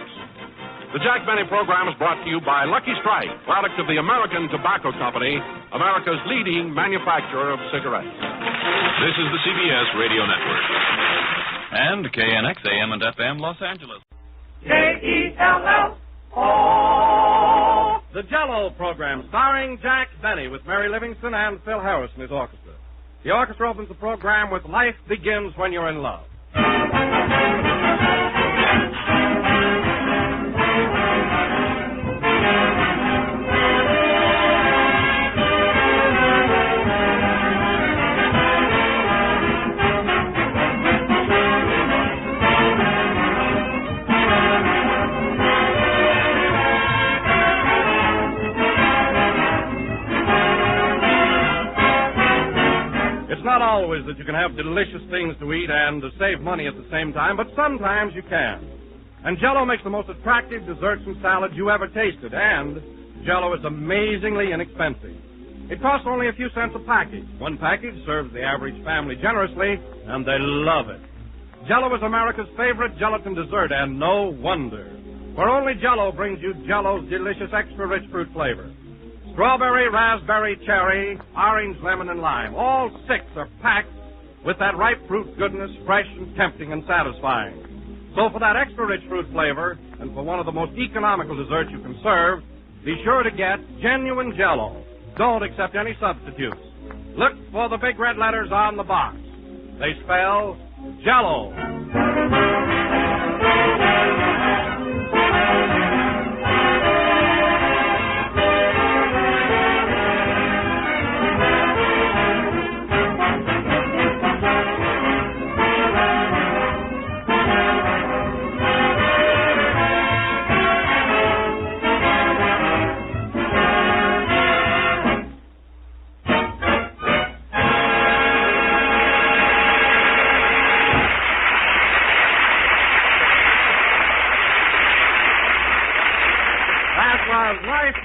The Jack Benny program is brought to you by Lucky Strike, product of the American Tobacco Company, America's leading manufacturer of cigarettes. This is the CBS Radio Network. And KNX AM and FM Los Angeles. K-E-L-L. The Jell-O program, starring Jack Benny with Mary Livingston and Phil Harris and his orchestra. The orchestra opens the program with Life Begins When You're in Love. Not always that you can have delicious things to eat and to save money at the same time, but sometimes you can. And Jell-O makes the most attractive desserts and salads you ever tasted, and Jell-O is amazingly inexpensive. It costs only a few cents a package. One package serves the average family generously, and they love it. Jell-O is America's favorite gelatin dessert, and no wonder. For only Jell-O brings you Jell-O's delicious extra-rich fruit flavor. Strawberry, raspberry, cherry, orange, lemon, and lime. All six are packed with that ripe fruit goodness, fresh and tempting and satisfying. So for that extra-rich fruit flavor, and for one of the most economical desserts you can serve, be sure to get genuine Jell-O. Don't accept any substitutes. Look for the big red letters on the box. They spell Jell-O.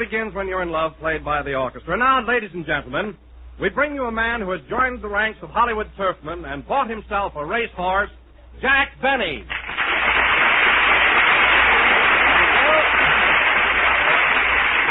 begins when you're in love, played by the orchestra. Now, ladies and gentlemen, we bring you a man who has joined the ranks of Hollywood surfmen and bought himself a racehorse, Jack Benny.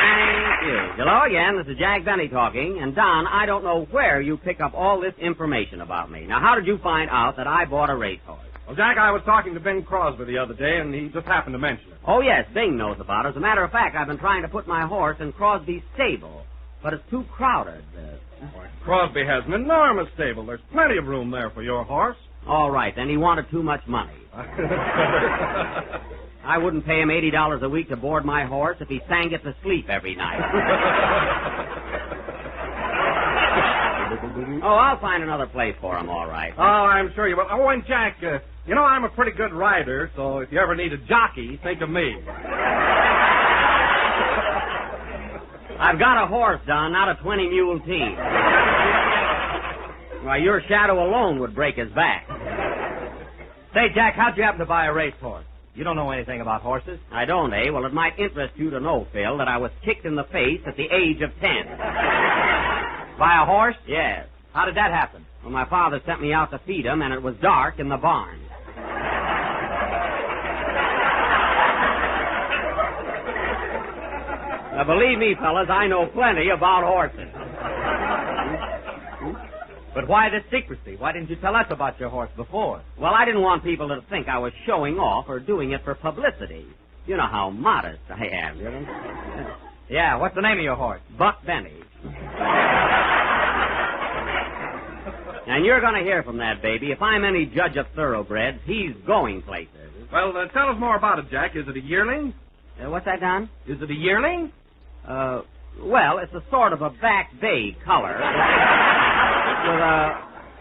Thank you. Hello again. This is Jack Benny talking. And, Don, I don't know where you pick up all this information about me. Now, how did you find out that I bought a racehorse? Well, Jack, I was talking to Bing Crosby the other day, and he just happened to mention it. Oh, yes, Bing knows about it. As a matter of fact, I've been trying to put my horse in Crosby's stable, but it's too crowded. Crosby has an enormous stable. There's plenty of room there for your horse. All right, then he wanted too much money. I wouldn't pay him $80 a week to board my horse if he sang it to sleep every night. Oh, I'll find another place for him, all right. Oh, I'm sure you will. Oh, and Jack, you know I'm a pretty good rider, so if you ever need a jockey, think of me. I've got a horse, Don, not a 20-mule team. Why, your shadow alone would break his back. Say, Jack, how'd you happen to buy a racehorse? You don't know anything about horses? I don't, eh? Well, it might interest you to know, Phil, that I was kicked in the face at the age of 10. By a horse? Yes. How did that happen? Well, my father sent me out to feed him, and it was dark in the barn. Now, believe me, fellas, I know plenty about horses. But why this secrecy? Why didn't you tell us about your horse before? Well, I didn't want people to think I was showing off or doing it for publicity. You know how modest I am, you know? Yeah, what's the name of your horse? Buck Benny. And you're going to hear from that baby. If I'm any judge of thoroughbreds, he's going places. Well, tell us more about it, Jack. Is it a yearling? What's that, Don? Is it a yearling? Well, it's a sort of a back bay color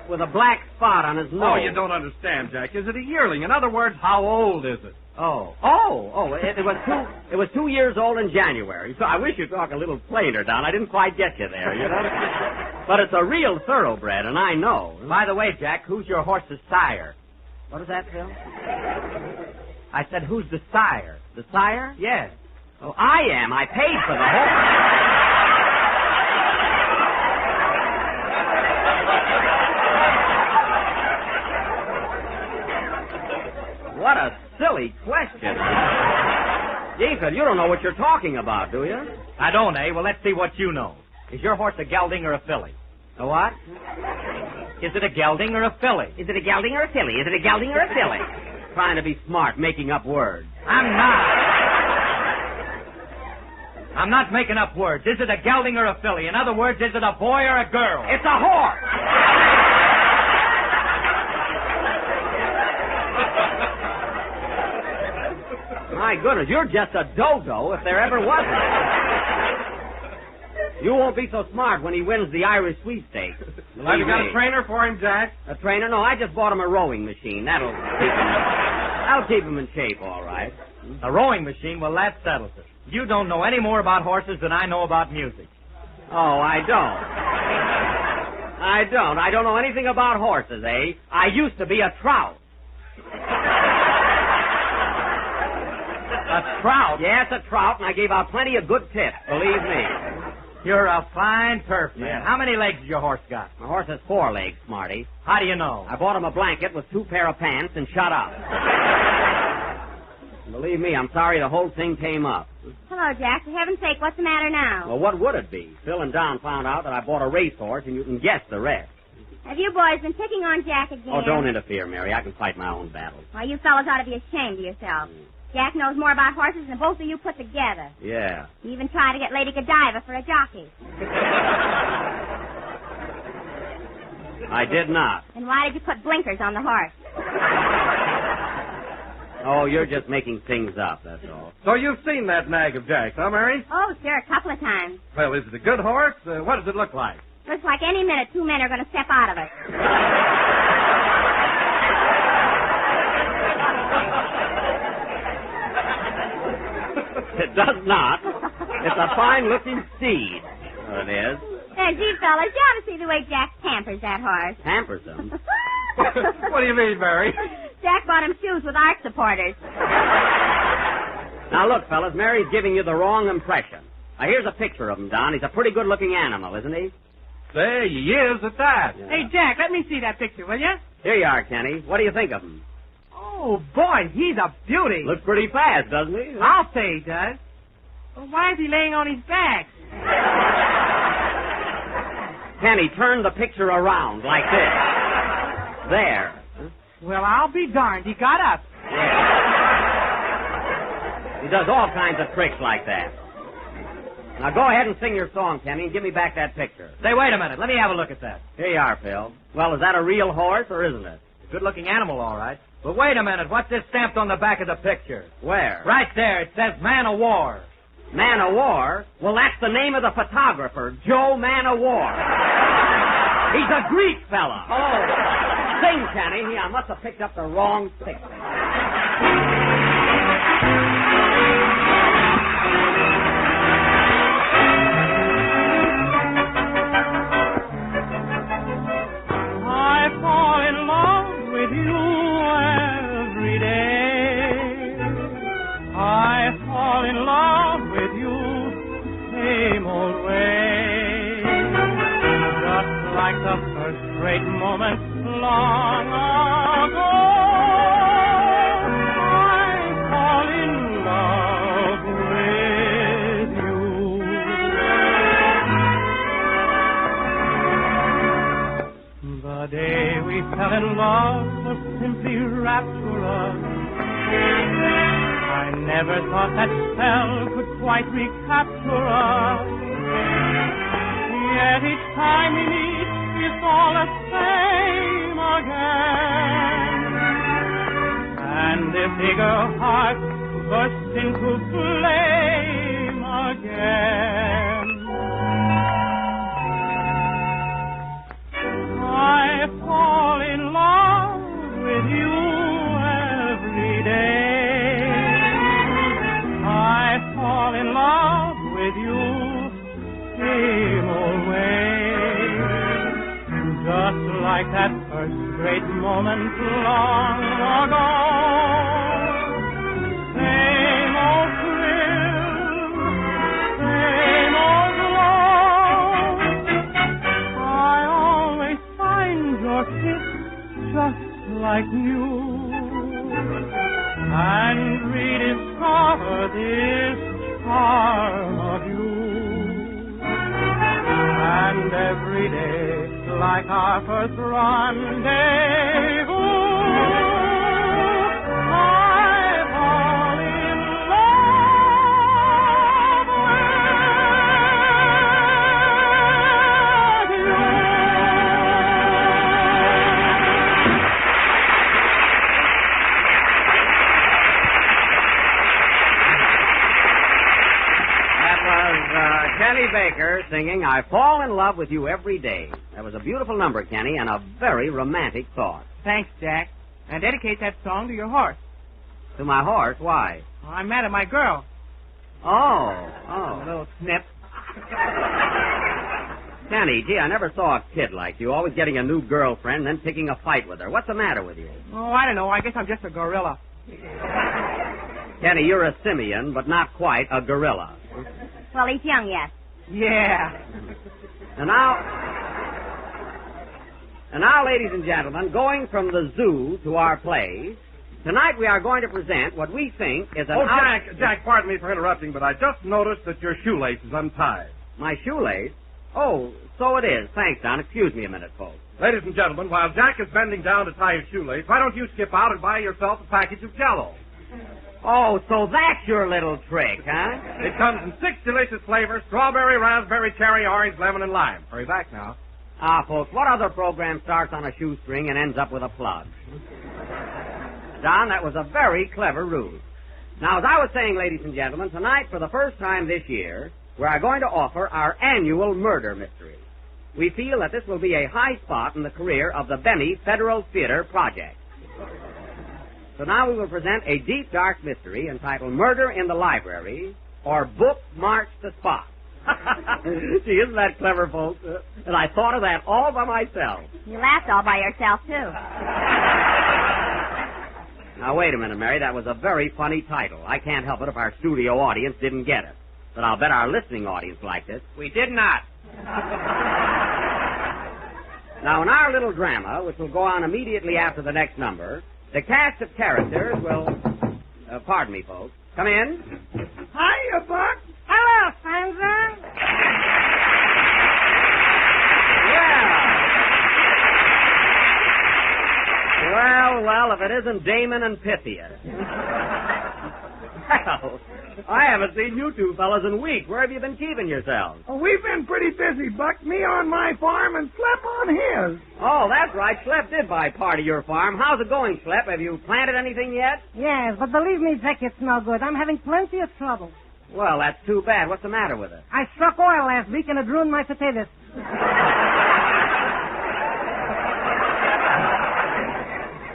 with a black spot on his nose. Oh, you don't understand, Jack. Is it a yearling? In other words, how old is it? It was 2 years old in January. So I wish you'd talk a little plainer, Don. I didn't quite get you there, you know. But it's a real thoroughbred, and I know. By the way, Jack, who's your horse's sire? What is that, Phil? I said, who's the sire? The sire? Yes. Oh, I am. I paid for the horse. What a silly question. Gee, Phil, you don't know what you're talking about, do you? I don't, eh? Well, let's see what you know. Is your horse a gelding or a filly? A what? Is it a gelding or a filly? Is it a gelding or a filly? Is it a gelding or a filly? Trying to be smart, making up words. I'm not making up words. Is it a gelding or a filly? In other words, is it a boy or a girl? It's a horse. My goodness, you're just a dodo if there ever was one. You won't be so smart when he wins the Irish sweepstakes. Have you got a trainer for him, Jack? A trainer? No, I just bought him a rowing machine. That'll keep him in shape, all right. A rowing machine? Well, that settles it. You don't know any more about horses than I know about music. Oh, I don't. I don't know anything about horses, eh? I used to be a trout. A trout? Yes, a trout, and I gave out plenty of good tips, believe me. You're a fine turf man. Yeah. How many legs has your horse got? My horse has 4 legs, Smarty. How do you know? I bought him a blanket with 2 pair of pants and shut up. Believe me, I'm sorry the whole thing came up. Hello, Jack. For heaven's sake, what's the matter now? Well, what would it be? Phil and Don found out that I bought a racehorse, and you can guess the rest. Have you boys been picking on Jack again? Oh, don't interfere, Mary. I can fight my own battles. Well, you fellas ought to be ashamed of yourselves. Jack knows more about horses than both of you put together. Yeah. He even tried to get Lady Godiva for a jockey. I did not. And why did you put blinkers on the horse? Oh, you're just making things up, that's all. So you've seen that nag of Jack's, huh, Mary? Oh, sure, a couple of times. Well, is it a good horse? What does it look like? Looks like any minute 2 men are going to step out of it. It does not. It's a fine-looking steed. Well, it is. Hey, gee, fellas, you ought to see the way Jack pampers that horse. Pampers him? What do you mean, Mary? Jack bought him shoes with arch supporters. Now, look, fellas, Mary's giving you the wrong impression. Here's a picture of him, Don. He's a pretty good-looking animal, isn't he? Say, he is at that. Yeah. Hey, Jack, let me see that picture, will you? Here you are, Kenny. What do you think of him? Oh, boy, he's a beauty. Looks pretty fast, doesn't he? I'll say he does. Well, why is he laying on his back? Kenny, turn the picture around like this. There. Well, I'll be darned. He got up. He does all kinds of tricks like that. Now go ahead and sing your song, Kenny, and give me back that picture. Say, wait a minute. Let me have a look at that. Here you are, Phil. Well, is that a real horse or isn't it? Good-looking animal, all right. But wait a minute. What's this stamped on the back of the picture? Where? Right there. It says Man o' War. Man o' War? Well, that's the name of the photographer, Joe Man o' War. He's a Greek fella. Oh. Sing, Kenny. I must have picked up the wrong picture. I fall in love with you every day. I fall in love with you same old way. Just like the first great moment long ago. I fall in love with you. The day we fell in love was simply rapturous. I never thought that spell could quite recapture us. Yet each time we meet, it's all the same again. And this eager heart bursts into flame again. I fall in love with you every day. I fall in love with you same old way. Just like that first great moment long ago. Same old thrill, same old glow. I always find your kiss just like new. And rediscover this charm of you. And every day, like our first rendezvous, I fall in love with you. That was Kenny Baker singing I Fall in Love with You Every Day. That was a beautiful number, Kenny, and a very romantic thought. Thanks, Jack. I dedicate that song to your horse. To my horse? Why? Oh, I'm mad at my girl. Oh. A little snip. Kenny, gee, I never saw a kid like you, always getting a new girlfriend, then picking a fight with her. What's the matter with you? Oh, I don't know. I guess I'm just a gorilla. Kenny, you're a simian, but not quite a gorilla. Well, he's young yet. Yeah. And now, ladies and gentlemen, going from the zoo to our plays, tonight we are going to present what we think is an... Jack, pardon me for interrupting, but I just noticed that your shoelace is untied. My shoelace? Oh, so it is. Thanks, Don. Excuse me a minute, folks. Ladies and gentlemen, while Jack is bending down to tie his shoelace, why don't you skip out and buy yourself a package of Jell-O? Oh, so that's your little trick, huh? It comes in 6 delicious flavors: strawberry, raspberry, cherry, orange, lemon, and lime. Hurry back now. Ah, folks, what other program starts on a shoestring and ends up with a plug? Don, that was a very clever ruse. Now, as I was saying, ladies and gentlemen, tonight, for the first time this year, we are going to offer our annual murder mystery. We feel that this will be a high spot in the career of the Benny Federal Theater Project. So now we will present a deep, dark mystery entitled Murder in the Library, or Book March the Spot. Gee, isn't that clever, folks? And I thought of that all by myself. You laughed all by yourself, too. Now, wait a minute, Mary. That was a very funny title. I can't help it if our studio audience didn't get it. But I'll bet our listening audience liked it. We did not. Now, in our little drama, which will go on immediately after the next number, the cast of characters will... pardon me, folks. Come in. Hiya, Buck. Hello, Sandra. Well, if it isn't Damon and Pythia. Well, I haven't seen you two fellas in weeks. Where have you been keeping yourselves? Well, we've been pretty busy, Buck. Me on my farm and Slep on his. Oh, that's right. Slep did buy part of your farm. How's it going, Slep? Have you planted anything yet? Yes, but believe me, Vic, it's no good. I'm having plenty of trouble. Well, that's too bad. What's the matter with it? I struck oil last week and it ruined my potatoes.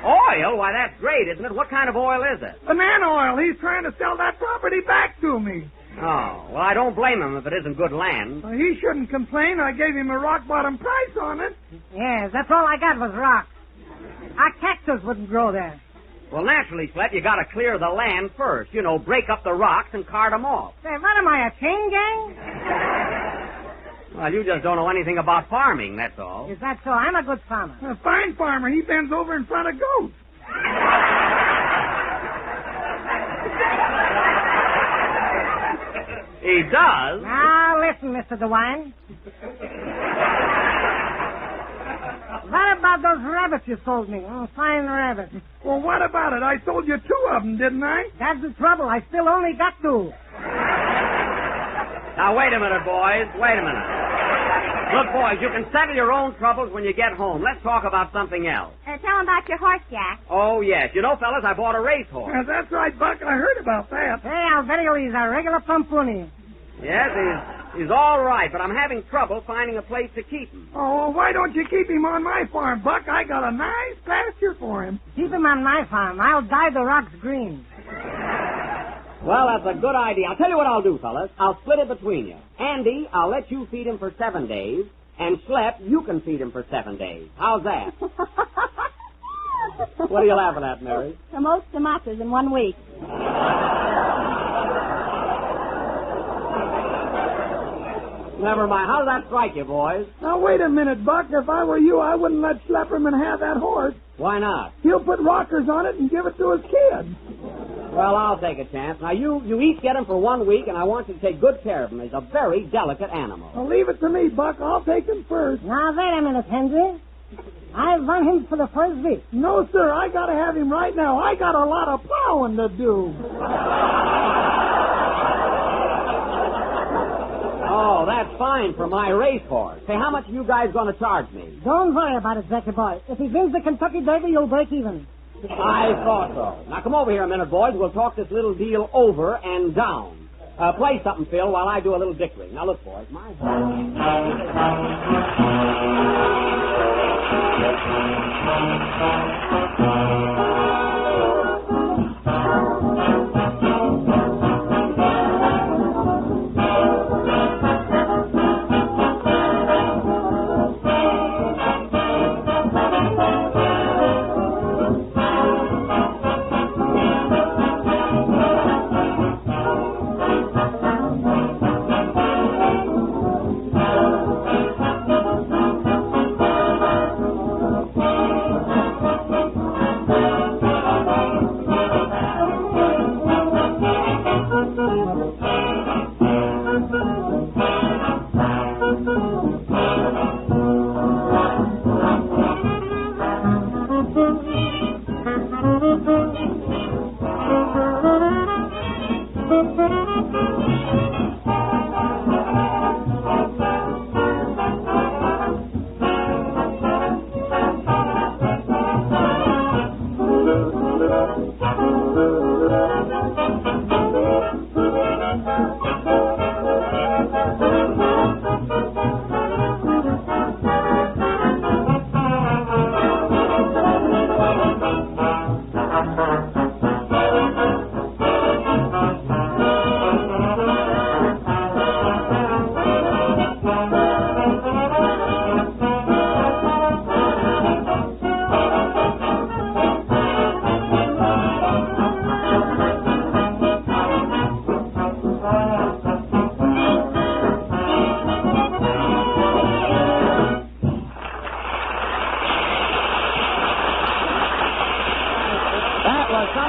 Oil? Why, that's great, isn't it? What kind of oil is it? Banana oil. He's trying to sell that property back to me. Oh, well, I don't blame him if it isn't good land. Well, he shouldn't complain. I gave him a rock-bottom price on it. Yes, that's all I got was rocks. Our cactus wouldn't grow there. Well, naturally, Slep, you got to clear the land first. You know, break up the rocks and cart them off. Say, what am I, a chain gang? Well, you just don't know anything about farming, that's all. Is that so? I'm a good farmer. A fine farmer. He bends over in front of goats. He does? Now, listen, Mr. DeWine. What about those rabbits you sold me? Oh, fine rabbits. Well, what about it? I sold you 2 of them, didn't I? That's the trouble. I still only got 2. Now, wait a minute, boys. Wait a minute. Look, boys, you can settle your own troubles when you get home. Let's talk about something else. Tell him about your horse, Jack. Oh, yes. You know, fellas, I bought a racehorse. Yeah, that's right, Buck. I heard about that. Hey, I'll bet you he's a regular pumpoony. Yes, he's all right, but I'm having trouble finding a place to keep him. Oh, well, why don't you keep him on my farm, Buck? I got a nice pasture for him. Keep him on my farm. I'll dye the rocks green. Well, that's a good idea. I'll tell you what I'll do, fellas. I'll split it between you. Andy, I'll let you feed him for 7 days, and Slep, you can feed him for 7 days. How's that? What are you laughing at, Mary? The most tomatoes in 1 week. Never mind. How does that strike you, boys? Now, wait a minute, Buck. If I were you, I wouldn't let Schlepperman have that horse. Why not? He'll put rockers on it and give it to his kid. Well, I'll take a chance. Now, you each get him for 1 week, and I want you to take good care of him. He's a very delicate animal. Well, leave it to me, Buck. I'll take him first. Now, wait a minute, Henry. I want him for the first week. No, sir. I got to have him right now. I got a lot of plowing to do. Oh, that's fine for my racehorse. Say, how much are you guys going to charge me? Don't worry about it, Zeki boy. If he wins the Kentucky Derby, you'll break even. I thought so. Now, come over here a minute, boys. We'll talk this little deal over and down. Play something, Phil, while I do a little dickering. Now, look, boys. My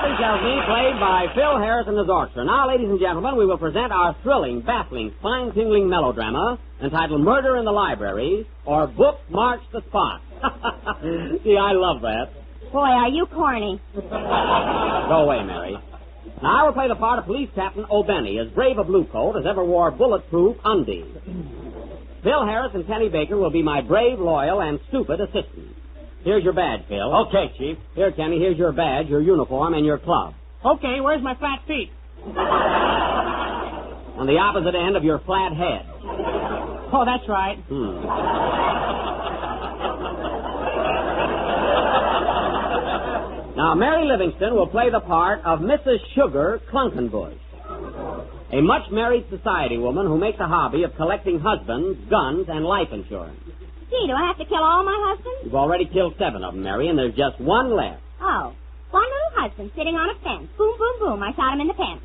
Somebody Tells Me, played by Phil Harris and his orchestra. Now, ladies and gentlemen, we will present our thrilling, baffling, spine-tingling melodrama entitled Murder in the Library, or Book March the Spot. See, I love that. Boy, are you corny. Go away, Mary. Now, I will play the part of Police Captain O'Benny, as brave a bluecoat as ever wore bulletproof undies. Phil Harris and Kenny Baker will be my brave, loyal, and stupid assistants. Here's your badge, Phil. Okay, Chief. Here, Kenny, here's your badge, your uniform, and your club. Okay, where's my flat feet? On the opposite end of your flat head. Oh, that's right. Now, Mary Livingston will play the part of Mrs. Sugar Clunkenbush, a much-married society woman who makes a hobby of collecting husbands, guns, and life insurance. Gee, do I have to kill all my husbands? You've already killed 7 of them, Mary, and there's just one left. Oh, one little husband sitting on a fence. Boom, boom, boom. I shot him in the fence.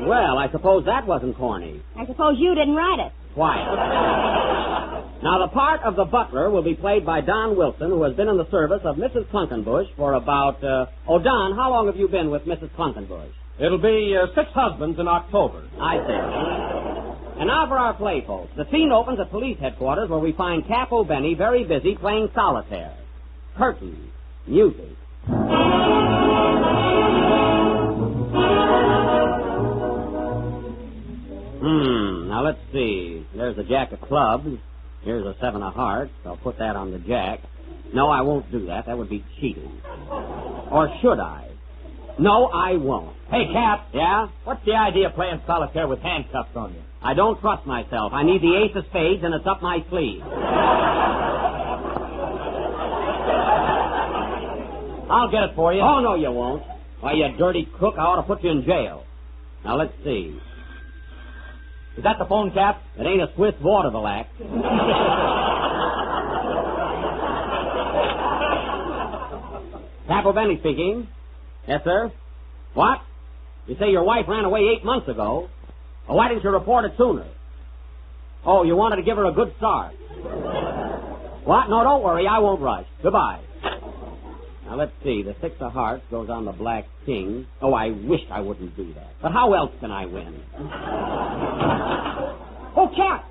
Well, I suppose that wasn't corny. I suppose you didn't write it. Quiet. Now, the part of the butler will be played by Don Wilson, who has been in the service of Mrs. Clunkenbush for about... Don, how long have you been with Mrs. Clunkenbush? It'll be 6 husbands in October. I see. And now for our play, folks. The scene opens at police headquarters, where we find Cap O'Benny very busy playing solitaire. Curtain. Music. Now let's see. There's a jack of clubs. Here's a 7 of hearts. I'll put that on the jack. No, I won't do that. That would be cheating. Or should I? No, I won't. Hey, Cap. Yeah? What's the idea of playing solitaire with handcuffs on you? I don't trust myself. I need the ace of spades, and it's up my sleeve. I'll get it for you. Oh, no, you won't. Why, you dirty crook, I ought to put you in jail. Now, let's see. Is that the phone, Cap? It ain't a Swiss vaudeville act. Cap O'Benny speaking. Yes, sir? What? You say your wife ran away 8 months ago. Well, why didn't you report it sooner? Oh, you wanted to give her a good start. What? No, don't worry. I won't rush. Goodbye. Now, let's see. The 6 of hearts goes on the black king. Oh, I wish I wouldn't do that. But how else can I win? Oh, Cap!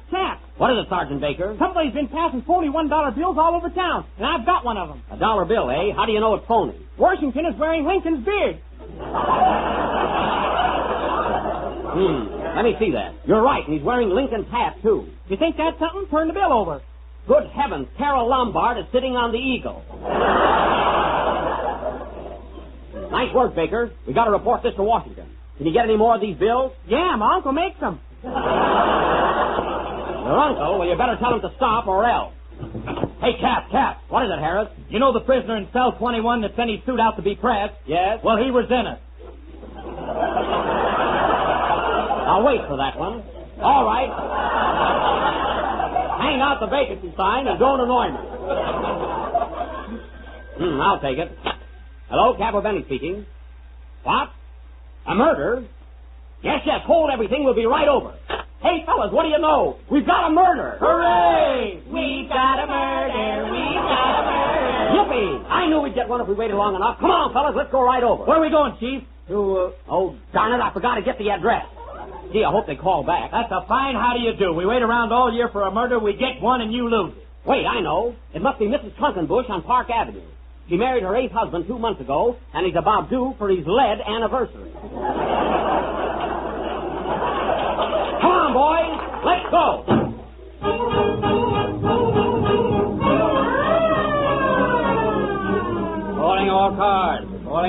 What is it, Sergeant Baker? Somebody's been passing phony $1 bills all over town, and I've got one of them. $1 bill, eh? How do you know it's phony? Washington is wearing Lincoln's beard. Let me see that. You're right, and he's wearing Lincoln's hat, too. You think that's something? Turn the bill over. Good heavens, Carol Lombard is sitting on the eagle. Nice work, Baker. We got to report this to Washington. Can you get any more of these bills? Yeah, my uncle makes them. Your uncle? Well, you better tell him to stop or else. Hey, Cap. What is it, Harris? You know the prisoner in cell 21 that sent his suit out to be pressed? Yes? Well, he was in it. I'll wait for that one. All right. Hang out the vacancy sign and don't annoy me. I'll take it. Hello, Cap O'Benny speaking. What? A murder? Yes, hold everything. We'll be right over. Hey, fellas, what do you know? We've got a murder. Hooray! We've got a murder. Yippee! I knew we'd get one if we waited long enough. Come on, fellas, let's go right over. Where are we going, Chief? Oh, darn it, I forgot to get the address. Gee, I hope they call back. That's a fine how do you do. We wait around all year for a murder, we get one, and you lose it. Wait, I know. It must be Mrs. Clunkenbush on Park Avenue. She married her 8th husband 2 months ago, and he's about due for his lead anniversary. Come on, boys. Let's go. Calling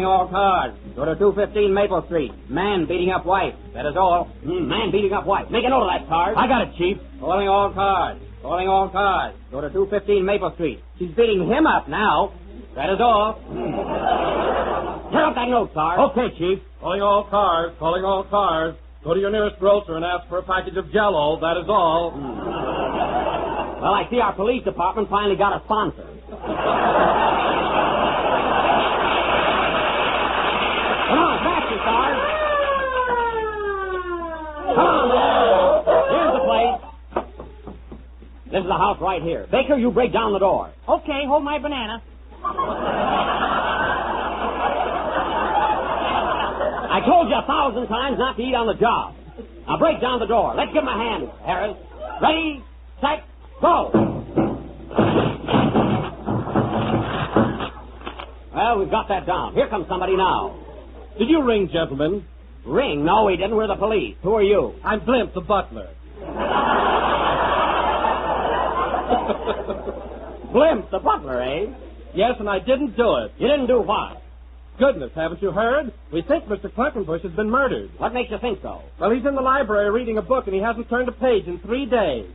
all cars. Go to 215 Maple Street. Man beating up wife. That is all. Man beating up wife. Make a note of that, Sarge. I got it, Chief. Calling all cars. Go to 215 Maple Street. She's beating him up now. That is all. Tear up that note, Sarge. Okay, Chief. Calling all cars. Go to your nearest grocer and ask for a package of Jell-O. That is all. Well, I see our police department finally got a sponsor. Come on, faster, Sarge. Come on, here's the place. This is the house right here. Baker, you break down the door. Okay, hold my banana. I told you 1,000 times not to eat on the job. Now break down the door. Let's give him a hand, Harris. Ready, set, go. Well, we've got that down. Here comes somebody now. Did you ring, gentlemen? Ring? No, we didn't. We're the police. Who are you? I'm Blimp, the butler. Blimp, the butler, eh? Yes, and I didn't do it. You didn't do what? Goodness, haven't you heard? We think Mr. Cluckenbush has been murdered. What makes you think so? Well, he's in the library reading a book, and he hasn't turned a page in 3 days.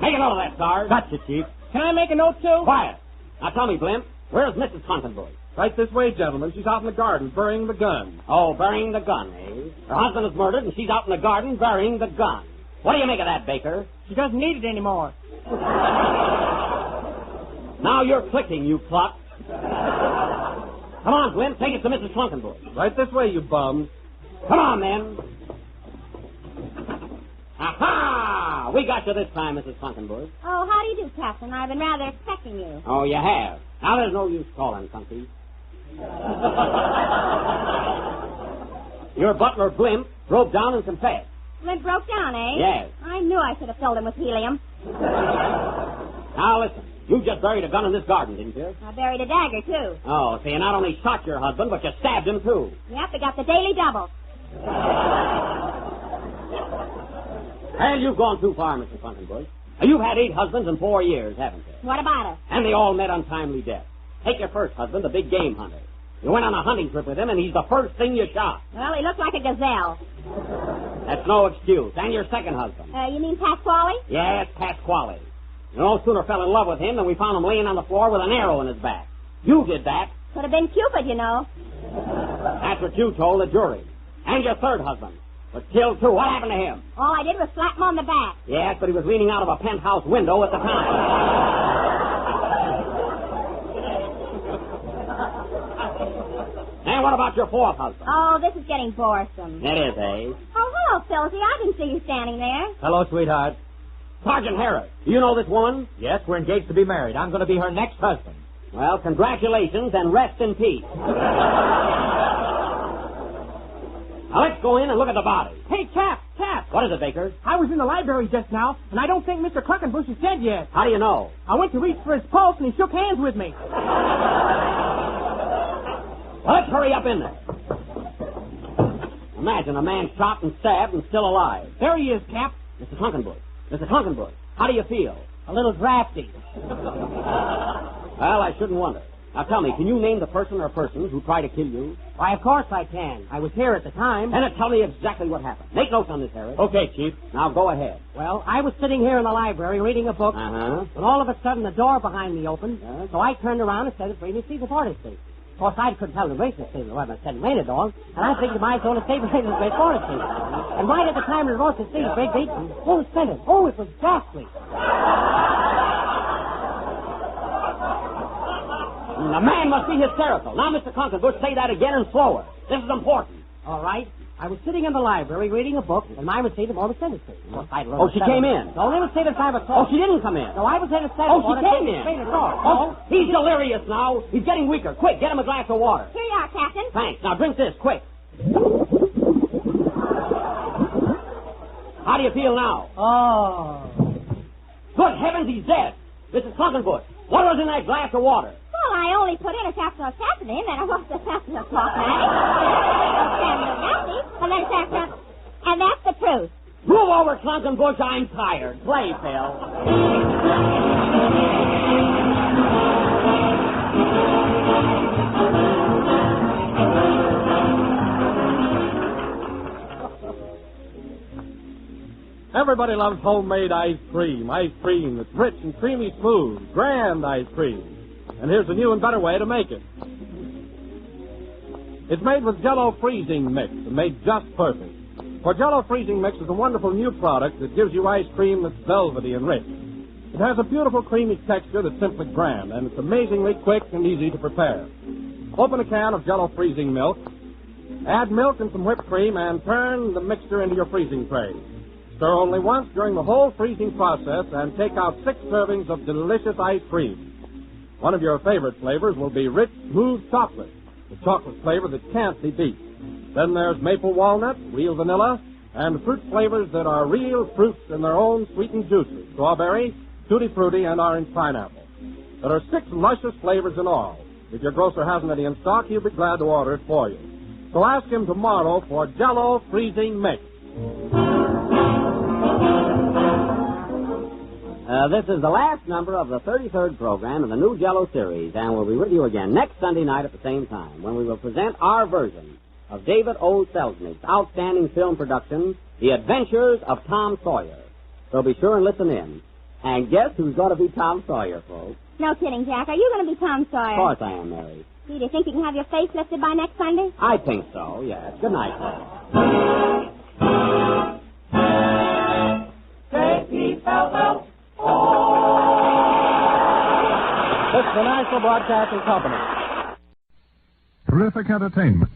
Make a note of that, Sarge. Gotcha, Chief. Can I make a note, too? Quiet. Now tell me, Blimp, where's Mrs. Cluckenbush? Right this way, gentlemen. She's out in the garden burying the gun. Oh, burying the gun, eh? Her husband is murdered, and she's out in the garden burying the gun. What do you make of that, Baker? She doesn't need it anymore. Now you're clicking, you cluck. Come on, Blimp, take us to Mrs. Cluckenbush. Right this way, you bums. Come on, then. Aha! We got you this time, Mrs. Cluckenbush. Oh, how do you do, Captain? I've been rather expecting you. Oh, you have. Now there's no use calling, Clunky. Your butler, Blimp, broke down and confessed. Flint broke down, eh? Yes. I knew I should have filled him with helium. Now listen, you just buried a gun in this garden, didn't you? I buried a dagger, too. Oh, so you not only shot your husband, but you stabbed him, too. Yep, I got the daily double. Well, you've gone too far, Mr. Cluckenbush. You've had 8 husbands in 4 years, haven't you? What about her? And they all met untimely death. Take your first husband, the big game hunter. You went on a hunting trip with him, and he's the first thing you shot. Well, he looked like a gazelle. That's no excuse. And your second husband. You mean Pasquale? Yes, Pasquale. You no sooner fell in love with him than we found him laying on the floor with an arrow in his back. You did that. Could have been Cupid, you know. That's what you told the jury. And your third husband was killed, too. What happened to him? All I did was slap him on the back. Yes, but he was leaning out of a penthouse window at the time. And what about your fourth husband? Oh, this is getting boresome. It is, eh? Oh, hello, Philsy. I didn't see you standing there. Hello, sweetheart. Sergeant Harris, do you know this woman? Yes, we're engaged to be married. I'm going to be her next husband. Well, congratulations and rest in peace. Now, let's go in and look at the body. Hey, Cap. What is it, Baker? I was in the library just now, and I don't think Mr. Cluckenbush is dead yet. How do you know? I went to reach for his pulse, and he shook hands with me. Well, let's hurry up in there. Imagine a man shot and stabbed and still alive. There he is, Cap. Mr. Cluckenbush, how do you feel? A little drafty. Well, I shouldn't wonder. Now tell me, can you name the person or persons who tried to kill you? Why, of course I can. I was here at the time. Then tell me exactly what happened. Make notes on this, Harris. Okay, Chief. Now go ahead. Well, I was sitting here in the library reading a book, when all of a sudden the door behind me opened, so I turned around and started reading to see the boarding station. Of course, I couldn't tell the racing station what I said in rain dog, and I figured my own estate was in the great boarding station. And right at the time we were going to see the big beat, oh, Senate, oh, it was ghastly. The man must be hysterical. Now, Mr. Cluckenbush, say that again and slower. This is important. All right. I was sitting in the library reading a book, and I was seeing the Mormon Senate station. Oh, she came in. No, let me say this time. Oh, she didn't come in. No, I was in a set. Oh, she came in. Oh, he's delirious now. He's getting weaker. Quick, get him a glass of water. Here you are, Captain. Thanks. Now drink this, quick. How do you feel now? Oh. Good heavens, he's dead. Mrs. Cluckenbush, what was in that glass of water? Well, I only put in a capsule of Chesterton, then I lost a capsule of Smockmatic, and then Chesterton, and that's the truth. Move over, Cluckenbush. I'm tired. Play, Phil. Everybody loves homemade ice cream that's rich and creamy smooth, grand ice cream. And here's a new and better way to make it. It's made with Jell-O freezing mix and made just perfect. For Jell-O freezing mix is a wonderful new product that gives you ice cream that's velvety and rich. It has a beautiful creamy texture that's simply grand, and it's amazingly quick and easy to prepare. Open a can of Jell-O freezing milk, add milk and some whipped cream, and turn the mixture into your freezing tray. Stir only once during the whole freezing process and take out 6 servings of delicious ice cream. One of your favorite flavors will be rich, smooth chocolate, the chocolate flavor that can't be beat. Then there's maple walnut, real vanilla, and fruit flavors that are real fruits in their own sweetened juices, strawberry, tutti frutti, and orange pineapple. There are 6 luscious flavors in all. If your grocer hasn't any in stock, he'll be glad to order it for you. So ask him tomorrow for Jell-O Freezing Mix. This is the last number of the 33rd program in the new Jell-O series, and we'll be with you again next Sunday night at the same time when we will present our version of David O. Selznick's outstanding film production, The Adventures of Tom Sawyer. So be sure and listen in. And guess who's going to be Tom Sawyer, folks? No kidding, Jack. Are you going to be Tom Sawyer? Of course I am, Mary. Do you think you can have your face lifted by next Sunday? I think so, yes. Good night, folks. This is the National Broadcasting Company. Terrific entertainment.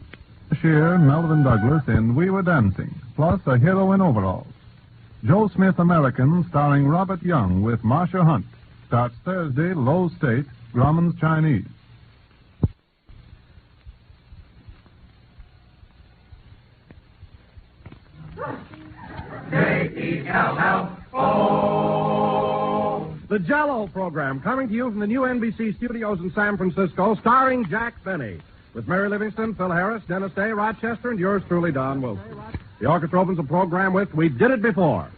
Shear, Melvin Douglas in We Were Dancing, plus a hero in overalls. Joe Smith American, starring Robert Young with Marcia Hunt, starts Thursday, Low State, Grauman's Chinese. J-E-L-L-O. The Jell-O program, coming to you from the new NBC studios in San Francisco, starring Jack Benny, with Mary Livingston, Phil Harris, Dennis Day, Rochester, and yours truly, Don Wilson. The orchestra opens the program with We Did It Before.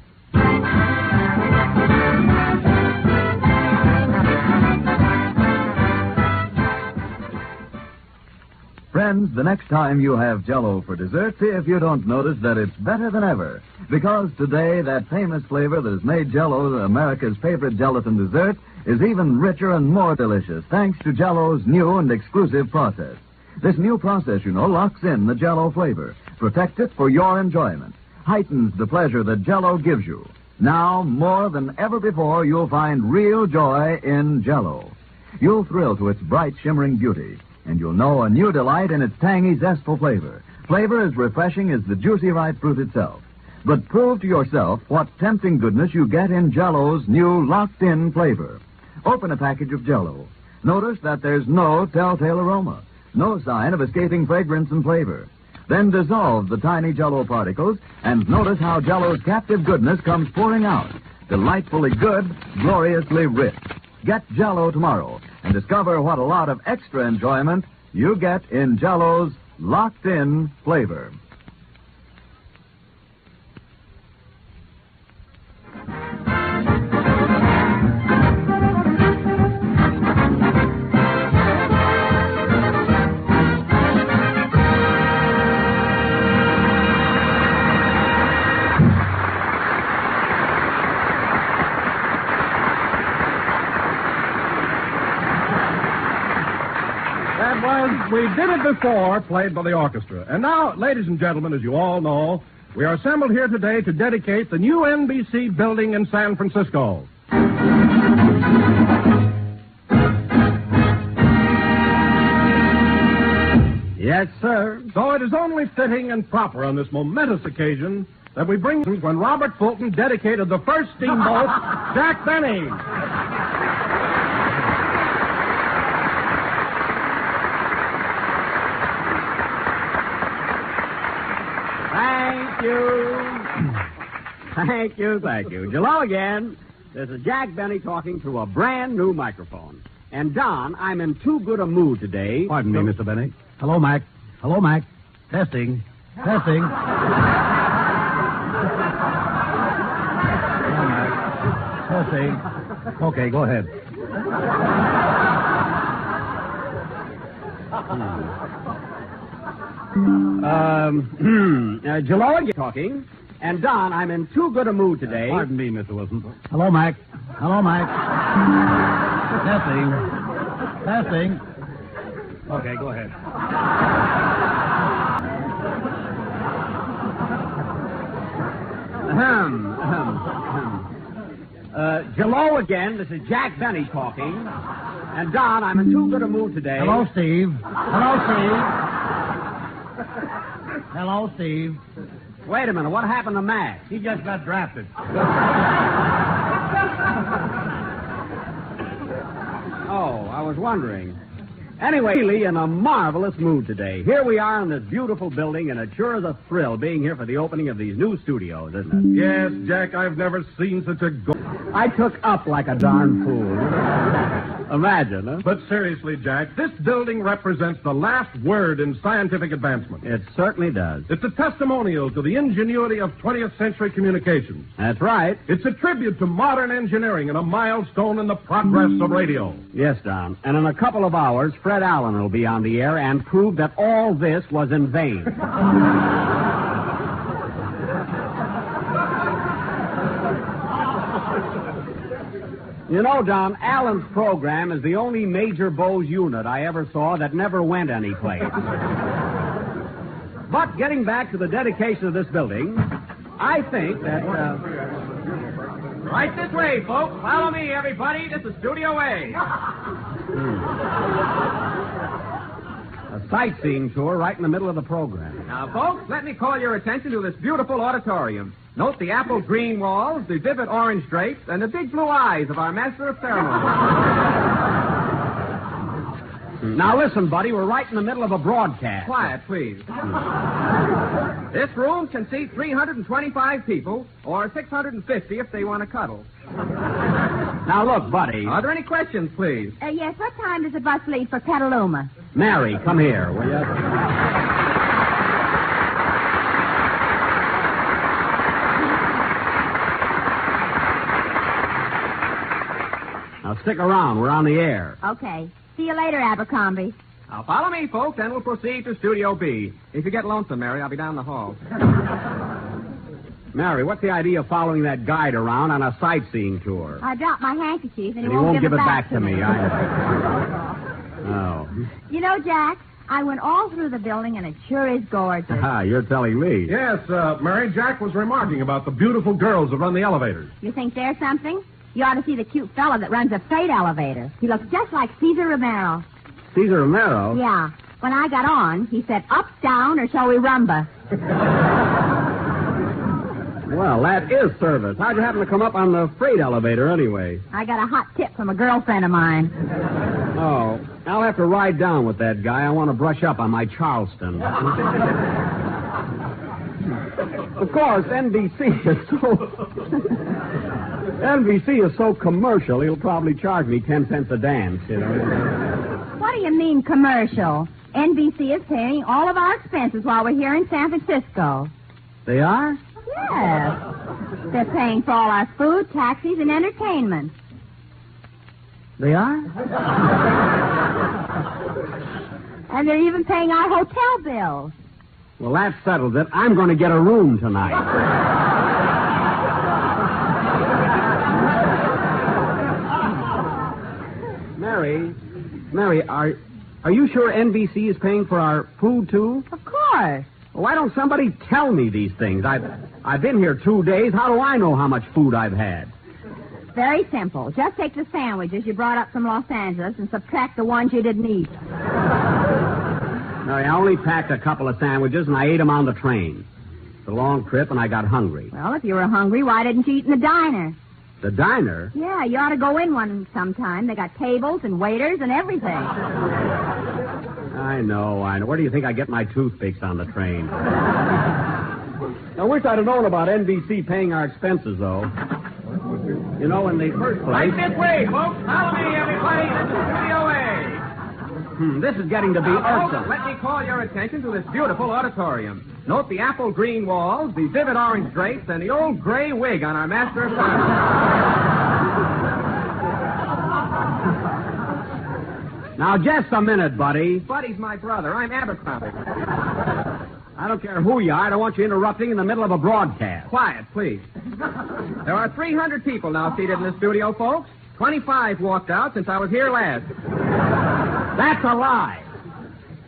Friends, the next time you have Jell-O for dessert, see if you don't notice that it's better than ever. Because today, that famous flavor that has made Jell-O America's favorite gelatin dessert is even richer and more delicious, thanks to Jell-O's new and exclusive process. This new process, you know, locks in the Jell-O flavor, protects it for your enjoyment, heightens the pleasure that Jell-O gives you. Now, more than ever before, you'll find real joy in Jell-O. You'll thrill to its bright, shimmering beauty, and you'll know a new delight in its tangy, zestful flavor. Flavor as refreshing as the juicy ripe fruit itself. But prove to yourself what tempting goodness you get in Jell-O's new locked-in flavor. Open a package of Jell-O. Notice that there's no telltale aroma, no sign of escaping fragrance and flavor. Then dissolve the tiny Jell-O particles and notice how Jell-O's captive goodness comes pouring out. Delightfully good, gloriously rich. Get Jell-O tomorrow and discover what a lot of extra enjoyment you get in Jell-O's locked-in flavor. We Did It Before, played by the orchestra. And now, ladies and gentlemen, as you all know, we are assembled here today to dedicate the new NBC building in San Francisco. Yes, sir. So it is only fitting and proper on this momentous occasion that we bring when Robert Fulton dedicated the first steamboat, Jack Benny. Thank you. Hello again. This is Jack Benny talking through a brand new microphone. And, Don, I'm in too good a mood today. Pardon me, Mr. Benny. Hello, Mac. Testing. Hello, Mac. Testing. Okay, go ahead. Jello again talking. And, Don, I'm in too good a mood today. Pardon me, Mr. Wilson. Hello, Mac. Testing. Okay, go ahead. Jello again. This is Jack Benny talking. And, Don, I'm in too good a mood today. Hello, Steve. Wait a minute. What happened to Mac? He just got drafted. Oh, I was wondering. Anyway, really in a marvelous mood today. Here we are in this beautiful building, and it sure is a thrill being here for the opening of these new studios, isn't it? Yes, Jack, I've never seen such a I took up like a darn fool. Imagine, huh? But seriously, Jack, this building represents the last word in scientific advancement. It certainly does. It's a testimonial to the ingenuity of 20th century communications. That's right. It's a tribute to modern engineering and a milestone in the progress of radio. Yes, Don. And in a couple of hours, Fred Allen will be on the air and prove that all this was in vain. You know, Don, Allen's program is the only major Bose unit I ever saw that never went anyplace. But getting back to the dedication of this building, I think that... Right this way, folks. Follow me, everybody. This is Studio A. A sightseeing tour right in the middle of the program. Now, folks, let me call your attention to this beautiful auditorium. Note the apple green walls, the vivid orange drapes, and the big blue eyes of our master of ceremonies. Now listen, buddy, we're right in the middle of a broadcast. Quiet, please. This room can seat 325 people, or 650 if they want to cuddle. Now look, buddy. Are there any questions, please? Yes, what time does the bus leave for Petaluma? Mary, come here, will you? Now stick around. We're on the air. Okay. See you later, Abercrombie. Now follow me, folks, and we'll proceed to Studio B. If you get lonesome, Mary, I'll be down the hall. Mary, what's the idea of following that guide around on a sightseeing tour? I dropped my handkerchief, and he won't give it back to me. Oh. You know, Jack, I went all through the building, and it sure is gorgeous. You're telling me. Yes, Mary, Jack was remarking about the beautiful girls that run the elevators. You think there's something? You ought to see the cute fellow that runs a freight elevator. He looks just like Cesar Romero. Cesar Romero? Yeah. When I got on, he said, up, down, or shall we rumba? Well, that is service. How'd you happen to come up on the freight elevator anyway? I got a hot tip from a girlfriend of mine. Oh, I'll have to ride down with that guy. I want to brush up on my Charleston. Of course, NBC is so commercial, he'll probably charge me 10 cents a dance, you know. What do you mean commercial? NBC is paying all of our expenses while we're here in San Francisco. They are? Yes. They're paying for all our food, taxis, and entertainment. They are? And they're even paying our hotel bills. Well, that settles it. I'm going to get a room tonight. Mary, are you sure NBC is paying for our food, too? Of course. Well, why don't somebody tell me these things? I've been here 2 days. How do I know how much food I've had? Very simple. Just take the sandwiches you brought up from Los Angeles and subtract the ones you didn't eat. Mary, I only packed a couple of sandwiches, and I ate them on the train. It's a long trip, and I got hungry. Well, if you were hungry, why didn't you eat in the diner? The diner? Yeah, you ought to go in one sometime. They got tables and waiters and everything. I know. Where do you think I get my toothpicks on the train? I wish I'd have known about NBC paying our expenses, though. You know, in the first place... Right this way, folks. Follow me, everybody. This is Studio A. This is getting to be irksome. Let me call your attention to this beautiful auditorium. Note the apple green walls, the vivid orange drapes, and the old gray wig on our master of ceremonies. Now, just a minute, buddy. Buddy's my brother. I'm Abercrombie. I don't care who you are. I don't want you interrupting in the middle of a broadcast. Quiet, please. There are 300 people now seated in the studio, folks. 25 walked out since I was here last. That's a lie.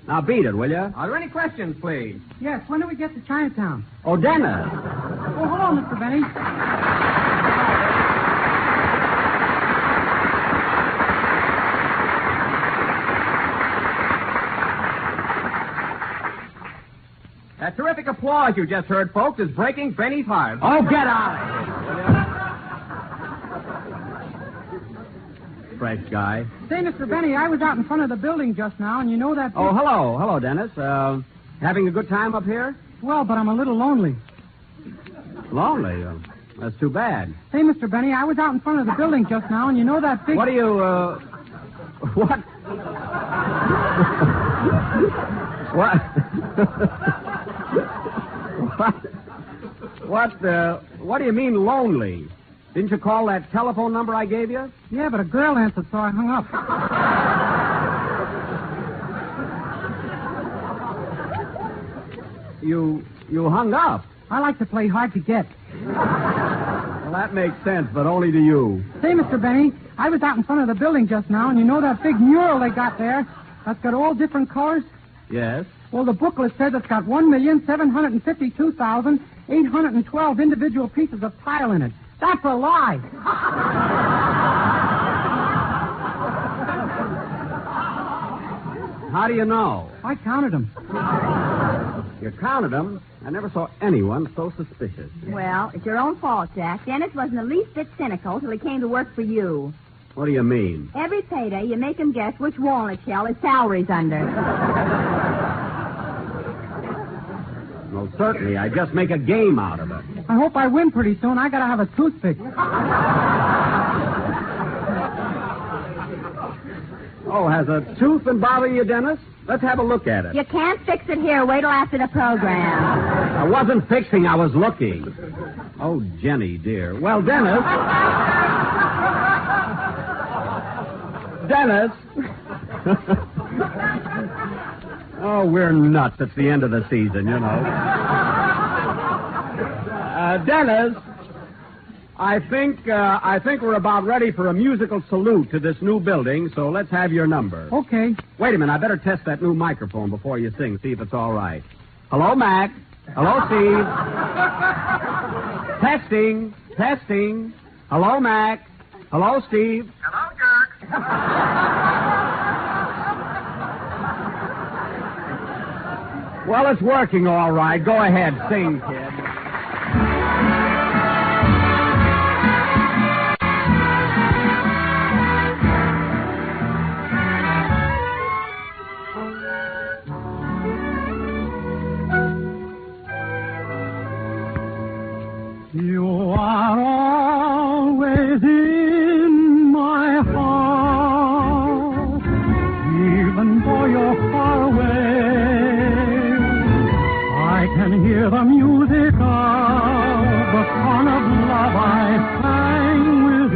Now beat it, will you? Are there any questions, please? Yes, when do we get to Chinatown? Oh, Dennis. Oh, hello, Mr. Benny. That terrific terrific applause you just heard, folks, is breaking Benny's heart. Oh, get out of here. Fresh guy. Say, Mr. Benny, I was out in front of the building just now, and you know that... Oh, hello. Hello, Dennis. Having a good time up here? Well, but I'm a little lonely. Lonely? That's too bad. Say, Mr. Benny, I was out in front of the building just now, and you know that big... What do you, What? What do you mean lonely? Didn't you call that telephone number I gave you? Yeah, but a girl answered, so I hung up. You hung up? I like to play hard to get. Well, that makes sense, but only to you. Say, Mr. Benny, I was out in front of the building just now, and you know that big mural they got there that's got all different colors? Yes? Well, the booklet says it's got 1,752,812 individual pieces of tile in it. That's a lie. How do you know? I counted them. You counted them? I never saw anyone so suspicious. Well, it's your own fault, Jack. Dennis wasn't the least bit cynical till he came to work for you. What do you mean? Every payday, you make him guess which walnut shell his salary's under. Well, certainly. I just make a game out of it. I hope I win pretty soon. I gotta have a toothpick. Oh, has a tooth been bothering you, Dennis? Let's have a look at it. You can't fix it here. Wait till after the program. I wasn't fixing. I was looking. Oh, Jenny, dear. Well, Dennis... Dennis! Oh, we're nuts. It's the end of the season, you know. Dennis, I think we're about ready for a musical salute to this new building, so let's have your number. Okay. Wait a minute. I better test that new microphone before you sing, see if it's all right. Hello, Mac. Hello, Steve. Testing. Hello, Mac. Hello, Steve. Hello, Dirk. Well, it's working all right. Go ahead, sing, kid. You are always in my heart, even though you're far away. I can hear the music of the song of love I sang with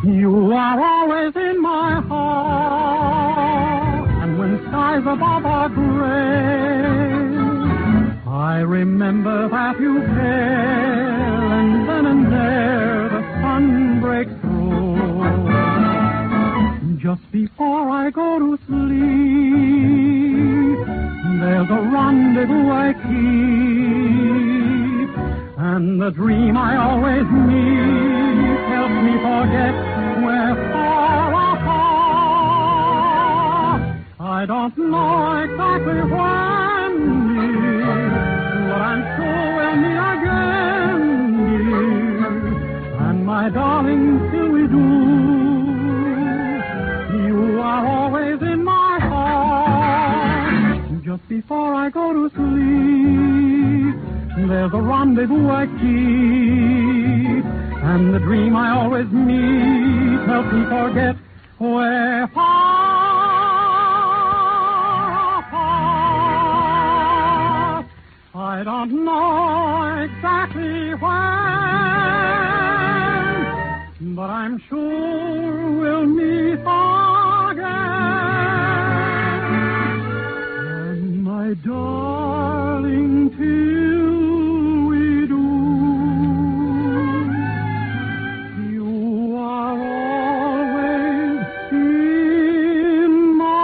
you. You are always in my heart, and when skies above are gray, I remember that you care, and then and there the sun breaks through. Just before I go to sleep, there's a rendezvous I keep, and the dream I always meet helps me forget we're far apart. I don't know exactly when, dear, but I'm sure we'll meet again, dear, and my darling, till we do, you are always in my heart. Just before I go to sleep, there's a rendezvous I keep, and the dream I always meet helps me forget we're far apart. I don't know exactly when, but I'm sure we'll meet again. And my darling, till we do, you are always in my heart.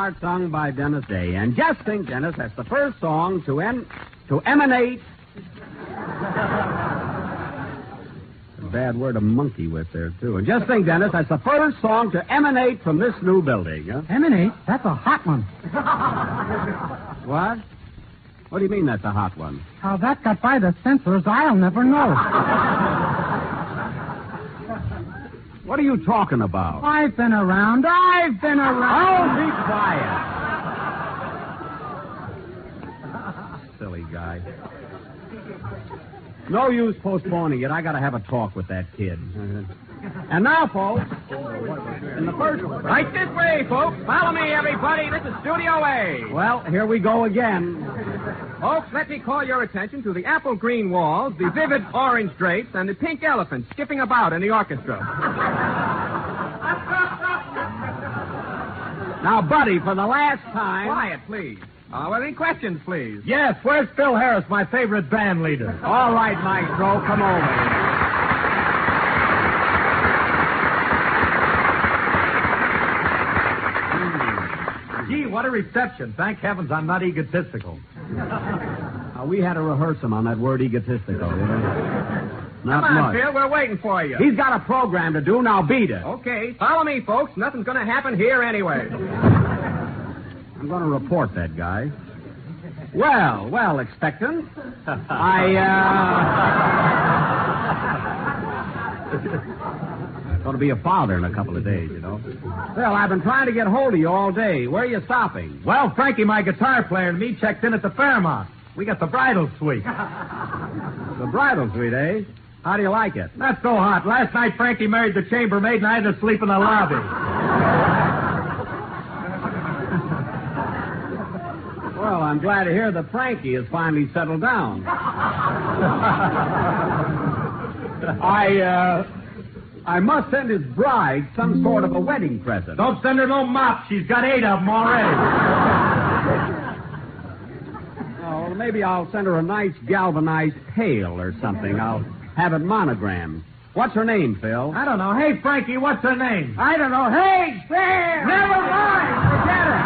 part sung by Dennis Day. And just think, Dennis, that's the first song to emanate... A bad word to monkey with there, too. And just think, Dennis, that's the first song to emanate from this new building. Huh? Emanate? That's a hot one. What? What do you mean that's a hot one? How that got by the censors, I'll never know. What are you talking about? I've been around. Oh, be quiet. Silly guy. No use postponing it. I got to have a talk with that kid. And now, folks, in the first... Right this way, folks. Follow me, everybody. This is Studio A. Well, here we go again. Folks, let me call your attention to the apple green walls, the vivid orange drapes, and the pink elephant skipping about in the orchestra. Now, Buddy, for the last time... Quiet, please. Any questions, please? Yes, where's Phil Harris, my favorite band leader? All right, Maestro, come over. Gee, what a reception. Thank heavens I'm not egotistical. We had to rehearse him on that word egotistical, you know. Not Come on, much. Phil, we're waiting for you. He's got a program to do, now beat it. Okay, follow me, folks. Nothing's going to happen here anyway. I'm going to report that guy. Well, expectant. Going to be a father in a couple of days, you know. Well, I've been trying to get hold of you all day. Where are you stopping? Well, Frankie, my guitar player, and me checked in at the Fairmont. We got the bridal suite. The bridal suite, eh? How do you like it? Not so hot. Last night, Frankie married the chambermaid, and I had to sleep in the lobby. Well, I'm glad to hear that Frankie has finally settled down. I must send his bride some sort of a wedding present. Don't send her no mop. She's got 8 of them already. Oh, well, maybe I'll send her a nice galvanized pail or something. I'll have it monogrammed. What's her name, Phil? I don't know. Hey, Frankie, what's her name? I don't know. Hey, Phil! Never mind. Forget it.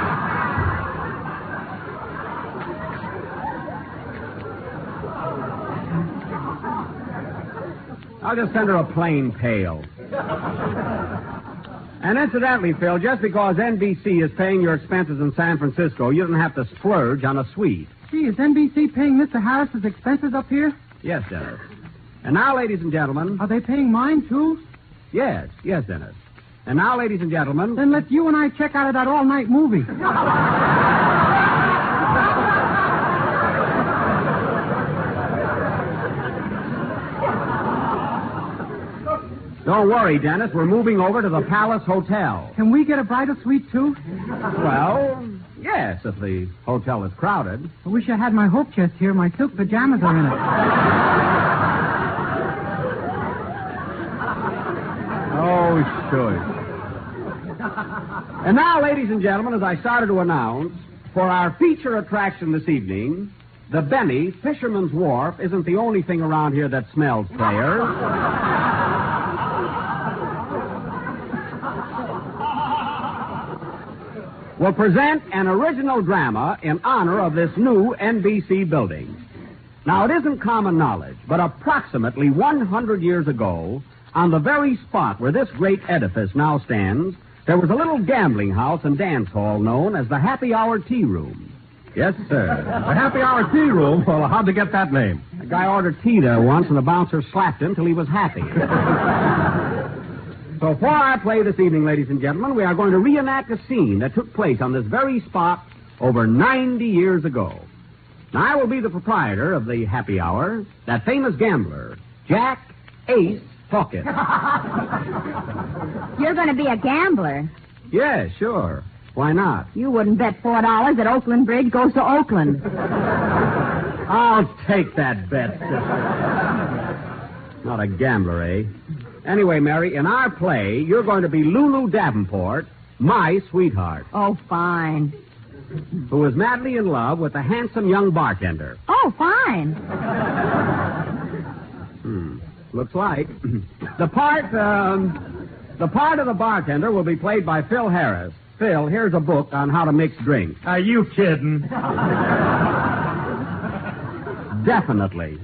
I'll just send her a plain pail. And incidentally, Phil, just because NBC is paying your expenses in San Francisco, you don't have to splurge on a suite. Gee, is NBC paying Mr. Harris's expenses up here? Yes, Dennis. And now, ladies and gentlemen... Are they paying mine, too? Yes, Dennis. And now, ladies and gentlemen... Then let you and I check out of that all-night movie. Don't worry, Dennis. We're moving over to the Palace Hotel. Can we get a bridal suite, too? Well, yes, if the hotel is crowded. I wish I had my hope chest here. My silk pajamas are in it. Oh, sure. And now, ladies and gentlemen, as I started to announce, for our feature attraction this evening, the Benny Fisherman's Wharf isn't the only thing around here that smells, players. Will present an original drama in honor of this new NBC building. Now, it isn't common knowledge, but approximately 100 years ago, on the very spot where this great edifice now stands, there was a little gambling house and dance hall known as the Happy Hour Tea Room. Yes, sir. The Happy Hour Tea Room? Well, how'd they get that name? A guy ordered tea there once, and the bouncer slapped him till he was happy. So for our play this evening, ladies and gentlemen, we are going to reenact a scene that took place on this very spot over 90 years ago. Now, I will be the proprietor of the Happy Hour, that famous gambler, Jack Ace Pocket. You're going to be a gambler. Yes, sure. Why not? You wouldn't bet $4 that Oakland Bridge goes to Oakland. I'll take that bet, sister. Not a gambler, eh? Anyway, Mary, in our play, you're going to be Lulu Davenport, my sweetheart. Oh, fine. Who is madly in love with a handsome young bartender. Oh, fine. Looks like. The part of the bartender will be played by Phil Harris, Phil, here's a book on how to mix drinks. Are you kidding? Definitely.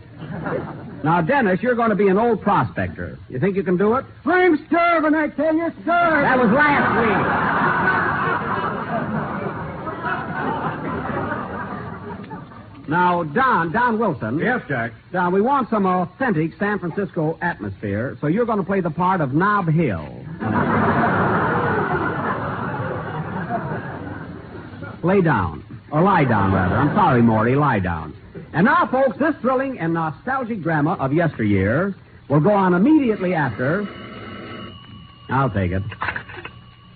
Now, Dennis, you're going to be an old prospector. You think you can do it? I'm starving, I tell you, starving. That was last week. Now, Don Wilson. Yes, Jack. Don, we want some authentic San Francisco atmosphere, so you're going to play the part of Nob Hill. Lay down. Or lie down, rather. I'm sorry, Morty, lie down. And now, folks, this thrilling and nostalgic drama of yesteryear will go on immediately after... I'll take it.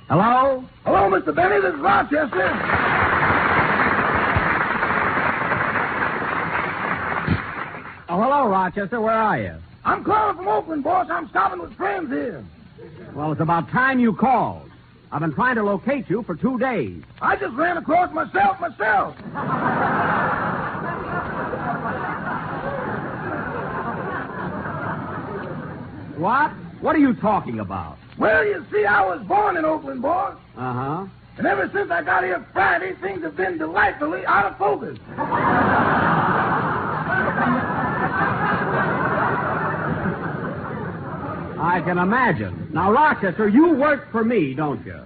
Hello? Hello, Mr. Benny. This is Rochester. Oh, hello, Rochester. Where are you? I'm calling from Oakland, boss. I'm stopping with friends here. Well, it's about time you called. I've been trying to locate you for 2 days. I just ran across myself. What? What are you talking about? Well, you see, I was born in Oakland, boss. Uh-huh. And ever since I got here Friday, things have been delightfully out of focus. I can imagine. Now, Rochester, you work for me, don't you?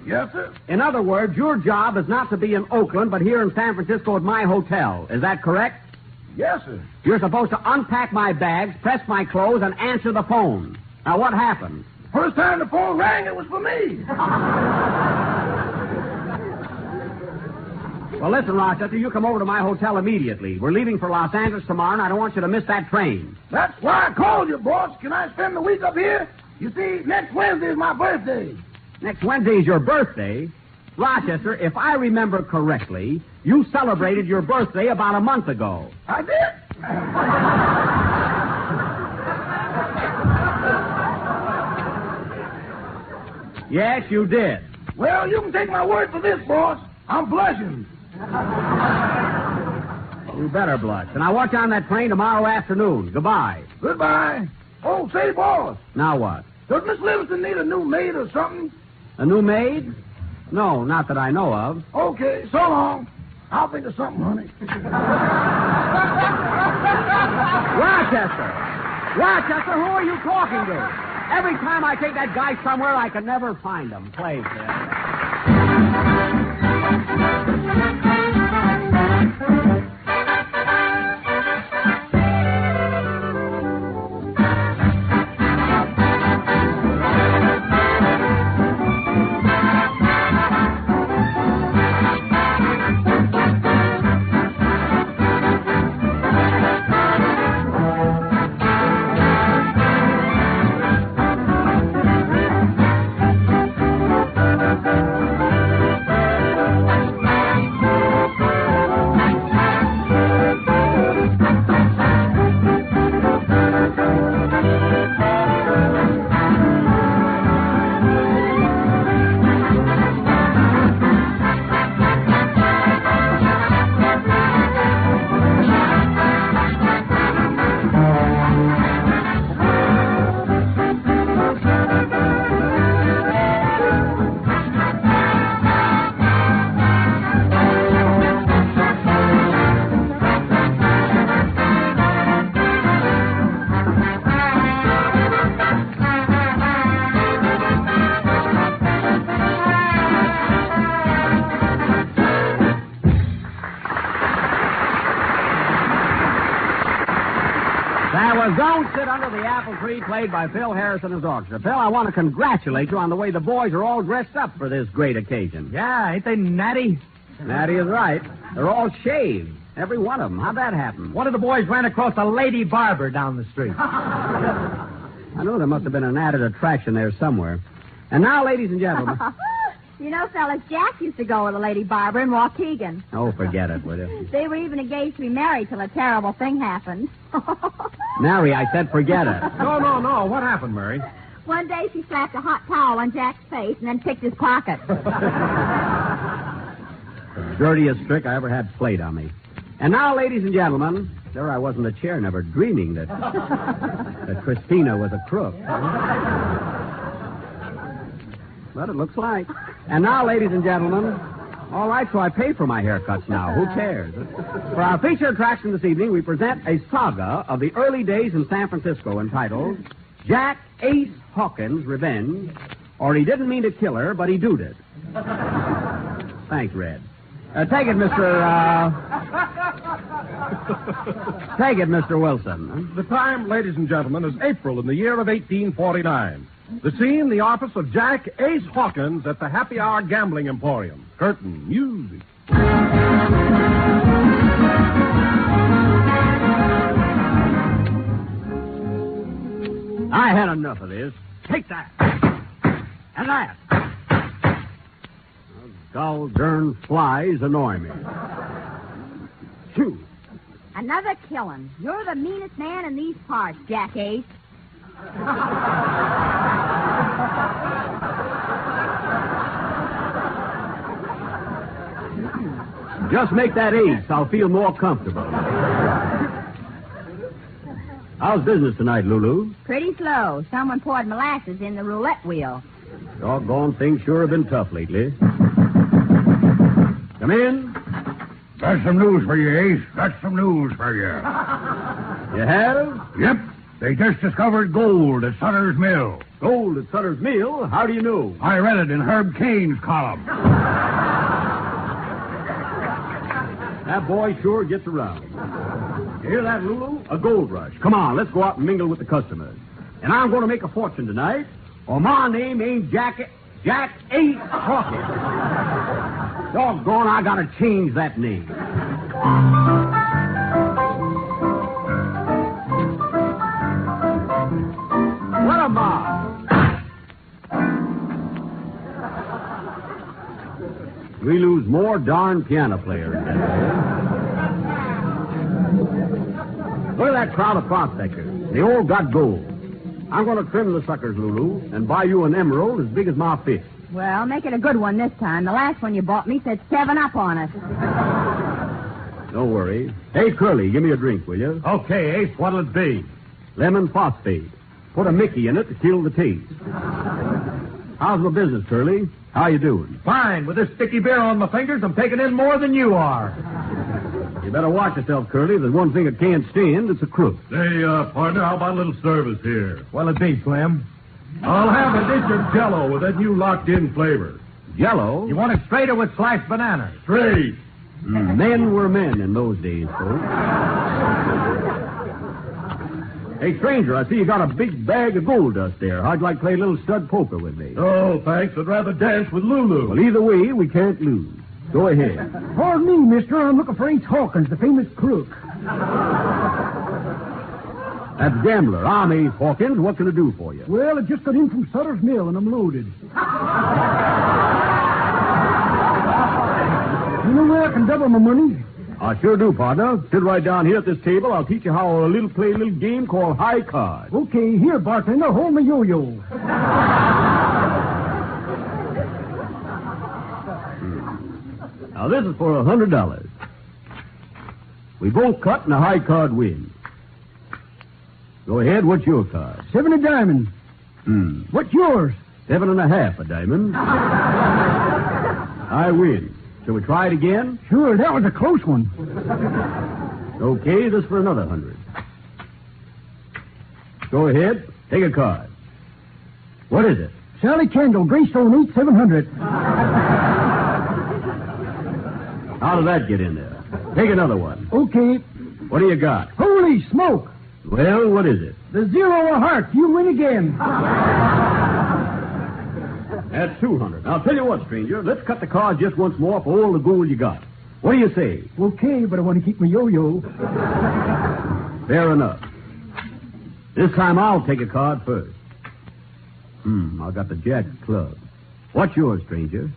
Yes, sir. In other words, your job is not to be in Oakland, but here in San Francisco at my hotel. Is that correct? Yes, sir. You're supposed to unpack my bags, press my clothes, and answer the phone. Now, what happened? First time the phone rang, it was for me. Well, listen, Rochester, you come over to my hotel immediately. We're leaving for Los Angeles tomorrow, and I don't want you to miss that train. That's why I called you, boss. Can I spend the week up here? You see, next Wednesday is my birthday. Next Wednesday is your birthday? Rochester, if I remember correctly, you celebrated your birthday about a month ago. I did? Yes, you did. Well, you can take my word for this, boss. I'm blushing. You better blush. And I'll watch you on that train tomorrow afternoon. Goodbye. Goodbye. Oh, say, boss. Now what? Does Miss Livingston need a new maid or something? A new maid? No, not that I know of. Okay, so long. I'll think of something, honey. Rochester! Rochester, who are you talking to? Every time I take that guy somewhere, I can never find him. Play, Phil. Don't Sit Under the Apple Tree, played by Phil Harris and his orchestra. Phil, I want to congratulate you on the way the boys are all dressed up for this great occasion. Yeah, ain't they natty? Natty is right. They're all shaved, every one of them. How'd that happen? One of the boys ran across a lady barber down the street. I know there must have been an added attraction there somewhere. And now, ladies and gentlemen... You know, fellas, Jack used to go with a lady barber in Waukegan. Oh, forget it, will you? They were even engaged to be married till a terrible thing happened. Mary, I said forget it. No. What happened, Mary? One day she slapped a hot towel on Jack's face and then picked his pocket. The dirtiest trick I ever had played on me. And now, ladies and gentlemen, there I was in the chair, never dreaming that Christina was a crook. But it looks like... And now, ladies and gentlemen, all right, so I pay for my haircuts now. Who cares? For our feature attraction this evening, we present a saga of the early days in San Francisco entitled Jack Ace Hawkins' Revenge, or He Didn't Mean to Kill Her, but He Doed It. Thanks, Red. Take it, Mr. Wilson. The time, ladies and gentlemen, is April in the year of 1849. The scene, the office of Jack Ace Hawkins at the Happy Hour Gambling Emporium. Curtain, music. I had enough of this. Take that. And that. Those gall darn flies annoy me. Shoo. Another killing. You're the meanest man in these parts, Jack Ace. Just make that ace. I'll feel more comfortable. How's business tonight, Lulu? Pretty slow. Someone poured molasses in the roulette wheel. Doggone things sure have been tough lately. Come in. Got some news for you, Ace. Got some news for you. You have? Yep. They just discovered gold at Sutter's Mill. Gold at Sutter's Mill? How do you know? I read it in Herb Cain's column. That boy sure gets around. You hear that, Lulu? A gold rush. Come on, let's go out and mingle with the customers. And I'm going to make a fortune tonight, or my name ain't Jack Ace Hawkins. Doggone, I got to change that name. What am I? We lose more darn piano players. Look at that crowd of prospectors. They all got gold. I'm going to trim the suckers, Lulu, and buy you an emerald as big as my fist. Well, make it a good one this time. The last one you bought me said 7 up on us. Don't worry. Hey, Curly, give me a drink, will you? Okay, Ace, what'll it be? Lemon phosphate. Put a Mickey in it to kill the taste. How's my business, Curly? How you doing? Fine. With this sticky beer on my fingers, I'm taking in more than you are. You better watch yourself, Curly. There's one thing I can't stand. It's a crook. Say, partner, how about a little service here? What'll it be, Slim? I'll have a dish of Jell-O with that new locked-in flavor. Jell-O? You want it straight or with sliced bananas? Straight. Men were men in those days, folks. Hey, stranger, I see you got a big bag of gold dust there. How'd you like to play a little stud poker with me? Oh, thanks. I'd rather dance with Lulu. Well, either way, we can't lose. Go ahead. Pardon me, mister. I'm looking for Ace Hawkins, the famous crook. That's gambler. I'm Ace Hawkins. What can I do for you? Well, I just got in from Sutter's Mill, and I'm loaded. You know where I can double my money? I sure do, partner. Sit right down here at this table. I'll teach you how to play a little game called high card. Okay, here, bartender. Hold my yo-yo. Now, this is for $100. We both cut and a high card wins. Go ahead. What's your card? 7 of diamonds. What's yours? 7.5 a diamond. I win. Shall we try it again? Sure, that was a close one. Okay, this for another 100. Go ahead. Take a card. What is it? Sally Kendall, Greystone 8700. How did that get in there? Take another one. Okay. What do you got? Holy smoke! Well, what is it? The 0 of hearts. You win again. That's 200. Now, I'll tell you what, stranger. Let's cut the cards just once more for all the gold you got. What do you say? Okay, but I want to keep my yo-yo. Fair enough. This time I'll take a card first. I got the Jack club. What's yours, stranger?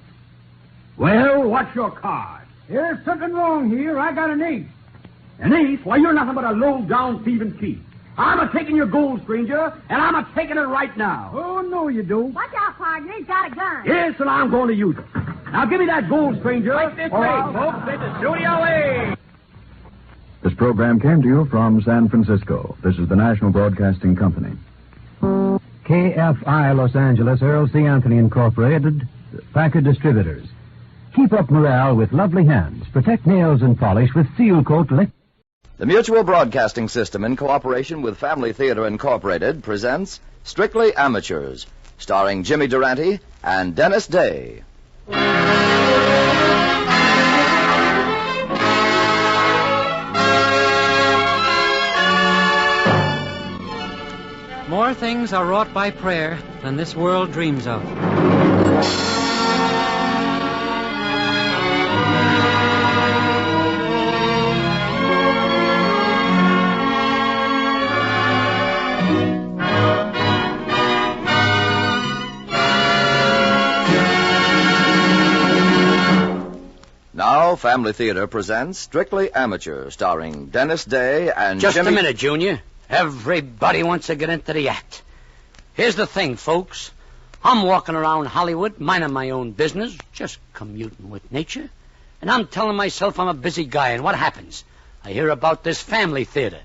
Well, what's your card? There's something wrong here. I got an ace. An ace? Why, you're nothing but a low-down thieving thief. I'm a-taking your gold, stranger, and I'm a-taking it right now. Oh, no, you don't. Watch out, partner. He's got a gun. Yes, and I'm going to use it. Now, give me that gold, stranger. Right this way, folks. This is Studio A. This program came to you from San Francisco. This is the National Broadcasting Company. KFI Los Angeles, Earl C. Anthony Incorporated. Packard Distributors. Keep up morale with lovely hands. Protect nails and polish with Seal Coat Liquid. The Mutual Broadcasting System, in cooperation with Family Theater Incorporated, presents Strictly Amateurs, starring Jimmy Durante and Dennis Day. More things are wrought by prayer than this world dreams of. Now, Family Theater presents Strictly Amateur, starring Dennis Day and Just Jimmy... a minute, Junior. Everybody wants to get into the act. Here's the thing, folks. I'm walking around Hollywood, minding my own business, just commuting with nature. And I'm telling myself I'm a busy guy, and what happens? I hear about this family theater.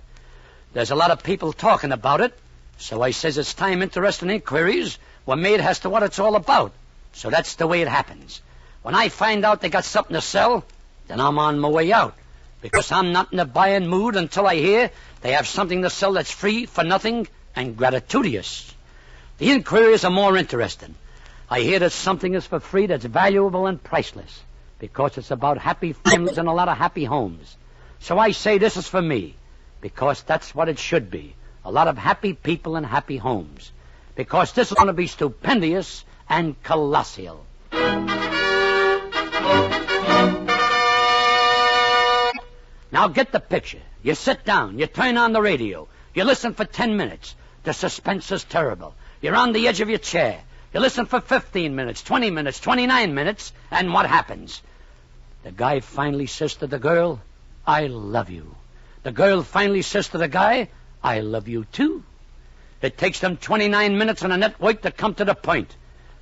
There's a lot of people talking about it, so I says it's time interesting inquiries were made as to what it's all about. So that's the way it happens. When I find out they got something to sell, then I'm on my way out. Because I'm not in a buying mood until I hear they have something to sell that's free, for nothing, and gratuitous. The inquiries are more interesting. I hear that something is for free that's valuable and priceless, because it's about happy families and a lot of happy homes. So I say this is for me, because that's what it should be. A lot of happy people and happy homes. Because this is going to be stupendous and colossal. Now get the picture. You sit down, you turn on the radio, you listen for 10 minutes. The suspense is terrible. You're on the edge of your chair. You listen for 15 minutes, 20 minutes, 29 minutes, and what happens? The guy finally says to the girl, I love you. The girl finally says to the guy, I love you too. It takes them 29 minutes on a network to come to the point.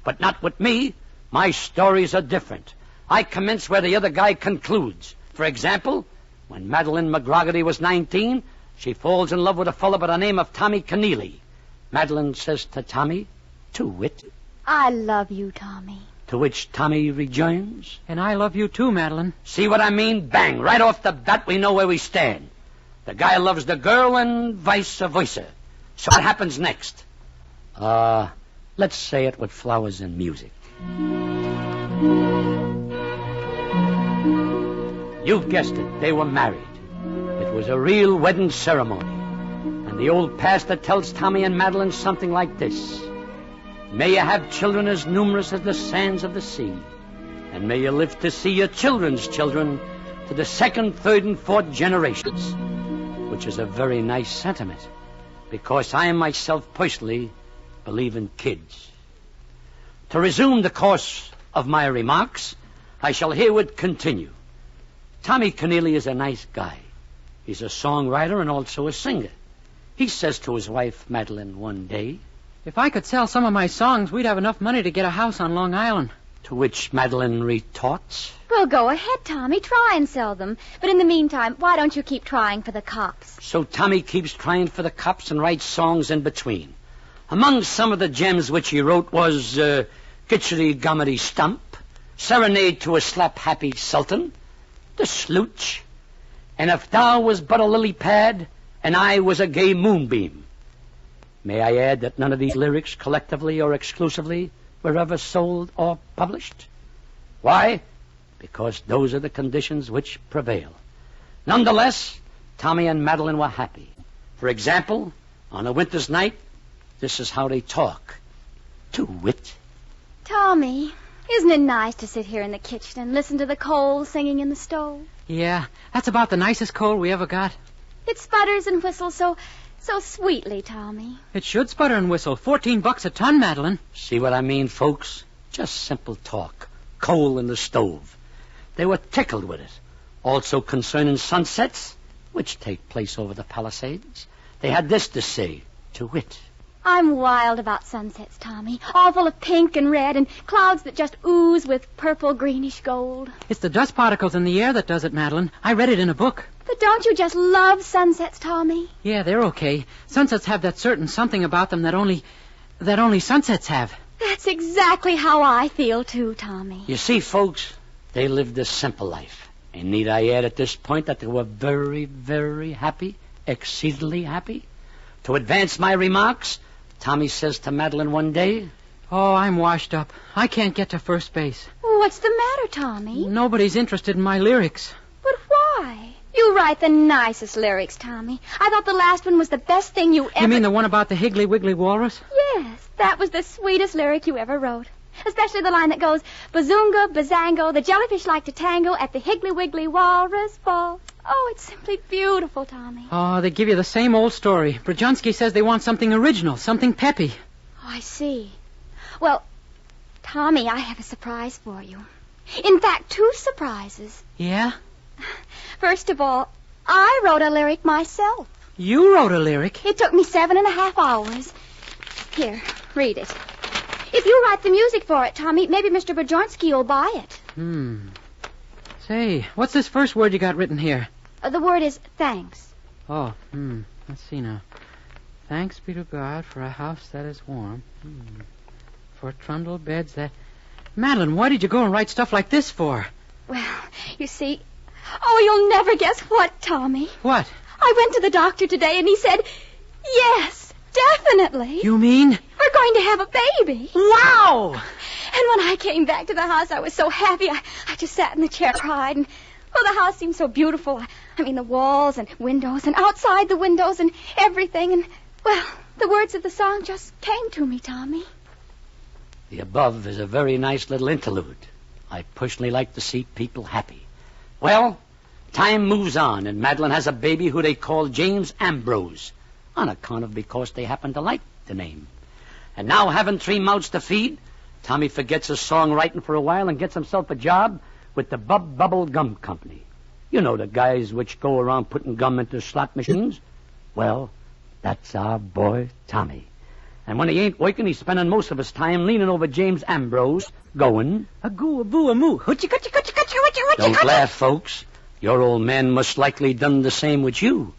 But not with me. My stories are different. I commence where the other guy concludes. For example, when Madeline McGroggerty was 19, she falls in love with a fellow by the name of Tommy Keneally. Madeline says to Tommy, to wit, I love you, Tommy. To which Tommy rejoins, And I love you too, Madeline. See what I mean? Bang! Right off the bat, we know where we stand. The guy loves the girl and vice versa. So what happens next? Let's say it with flowers and music. You've guessed it. They were married. It was a real wedding ceremony. And the old pastor tells Tommy and Madeline something like this. May you have children as numerous as the sands of the sea. And may you live to see your children's children to the second, third, and fourth generations. Which is a very nice sentiment. Because I myself personally believe in kids. To resume the course of my remarks, I shall herewith continue. Tommy Keneally is a nice guy. He's a songwriter and also a singer. He says to his wife, Madeline, one day, If I could sell some of my songs, we'd have enough money to get a house on Long Island. To which Madeline retorts, Well, go ahead, Tommy. Try and sell them. But in the meantime, why don't you keep trying for the cops? So Tommy keeps trying for the cops and writes songs in between. Among some of the gems which he wrote was Gitchery Gommity Stump, Serenade to a Slap-Happy Sultan, The Slooch, and If Thou Was But a Lily Pad, and I Was a Gay Moonbeam. May I add that none of these lyrics, collectively or exclusively, were ever sold or published? Why? Because those are the conditions which prevail. Nonetheless, Tommy and Madeline were happy. For example, on a winter's night, this is how they talk. To wit. Tommy, isn't it nice to sit here in the kitchen and listen to the coal singing in the stove? Yeah, that's about the nicest coal we ever got. It sputters and whistles so sweetly, Tommy. It should sputter and whistle. $14 a ton, Madeline. See what I mean, folks? Just simple talk. Coal in the stove. They were tickled with it. Also concerning sunsets, which take place over the Palisades, they had this to say, to wit. I'm wild about sunsets, Tommy. All full of pink and red and clouds that just ooze with purple greenish gold. It's the dust particles in the air that does it, Madeline. I read it in a book. But don't you just love sunsets, Tommy? Yeah, they're okay. Sunsets have that certain something about them that only sunsets have. That's exactly how I feel, too, Tommy. You see, folks, they lived a simple life. And need I add at this point that they were very, very happy, exceedingly happy? To advance my remarks, Tommy says to Madeline one day, "Oh, I'm washed up. I can't get to first base. What's the matter, Tommy? Nobody's interested in my lyrics." But why? You write the nicest lyrics, Tommy. I thought the last one was the best thing you ever... You mean the one about the Higgly Wiggly Walrus? Yes, that was the sweetest lyric you ever wrote. Especially the line that goes, "Bazunga, bazango, the jellyfish like to tango at the Higgly Wiggly Walrus Ball." Oh, it's simply beautiful, Tommy. Oh, they give you the same old story. Brzezinski says they want something original, something peppy. Oh, I see. Well, Tommy, I have a surprise for you. In fact, 2 surprises. Yeah? First of all, I wrote a lyric myself. You wrote a lyric? It took me 7.5 hours. Here, read it. If you write the music for it, Tommy, maybe Mr. Brzezinski will buy it. Say, what's this first word you got written here? The word is thanks. Oh, let's see now. Thanks be to God for a house that is warm. For trundle beds that... Madeline, why did you go and write stuff like this for? Well, you see... Oh, you'll never guess what, Tommy. What? I went to the doctor today and he said, yes, definitely. You mean? We're going to have a baby. Wow! And when I came back to the house, I was so happy. I just sat in the chair, cried, and... Well, the house seemed so beautiful. I mean, the walls and windows and outside the windows and everything. And, well, the words of the song just came to me, Tommy. The above is a very nice little interlude. I personally like to see people happy. Well, time moves on, and Madeline has a baby who they call James Ambrose, on account of because they happen to like the name. And now, having 3 mouths to feed, Tommy forgets his songwriting for a while and gets himself a job with the Bubble Gum Company. You know, the guys which go around putting gum into slot machines? Well, that's our boy, Tommy. And when he ain't working, he's spending most of his time leaning over James Ambrose, going... A-goo, a-boo, a-moo. Don't laugh, folks. Your old man must likely done the same with you.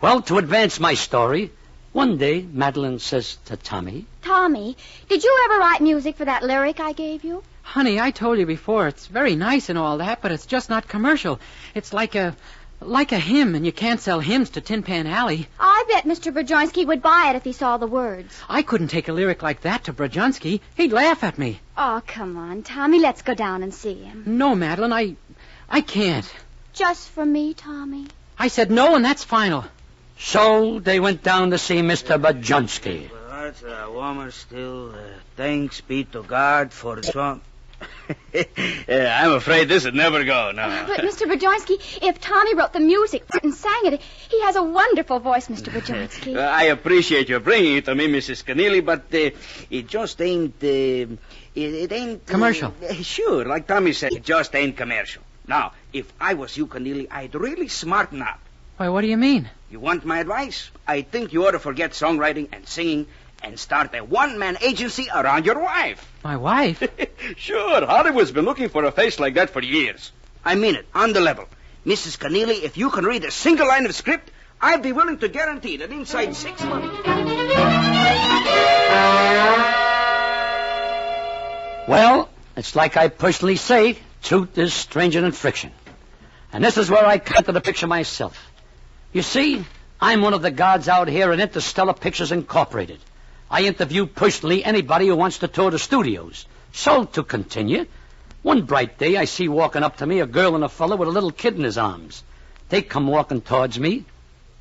Well, to advance my story, one day Madeline says to Tommy... Tommy, did you ever write music for that lyric I gave you? Honey, I told you before, it's very nice and all that, but it's just not commercial. It's like a hymn, and you can't sell hymns to Tin Pan Alley. I bet Mr. Brzezinski would buy it if he saw the words. I couldn't take a lyric like that to Brzezinski. He'd laugh at me. Oh, come on, Tommy, let's go down and see him. No, Madeline, I can't. Just for me, Tommy? I said no, and that's final. So they went down to see Mr. Brzezinski. That's a woman still. Thanks be to God for the song. I'm afraid this would never go, no. But, Mr. Brzezinski, if Tommy wrote the music and sang it, he has a wonderful voice, Mr. Brzezinski. I appreciate your bringing it to me, Mrs. Keneally, but it just ain't... it ain't... Commercial. Sure, like Tommy said, it just ain't commercial. Now, if I was you, Keneally, I'd really smarten up. Why, what do you mean? You want my advice? I think you ought to forget songwriting and singing and start a one-man agency around your wife. My wife? Sure. Hollywood's been looking for a face like that for years. I mean it, on the level. Mrs. Keneally, if you can read a single line of script, I'd be willing to guarantee that inside 6 months... Well, it's like I personally say, truth is stranger than friction. And this is where I come to the picture myself. You see, I'm one of the gods out here in Interstellar Pictures Incorporated. I interview personally anybody who wants to tour the studios. So, to continue, one bright day I see walking up to me a girl and a fellow with a little kid in his arms. They come walking towards me.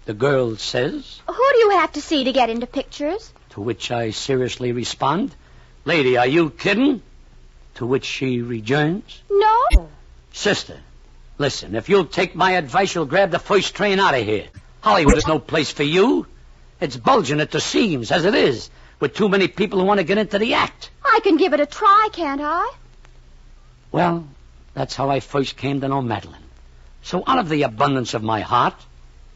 The girl says... Who do you have to see to get into pictures? To which I seriously respond, "Lady, are you kidding?" To which she rejoins, "No." "Sister, listen, if you'll take my advice, you'll grab the first train out of here. Hollywood is no place for you. It's bulging at the seams, as it is, with too many people who want to get into the act." I can give it a try, can't I? Well, that's how I first came to know Madeline. So out of the abundance of my heart,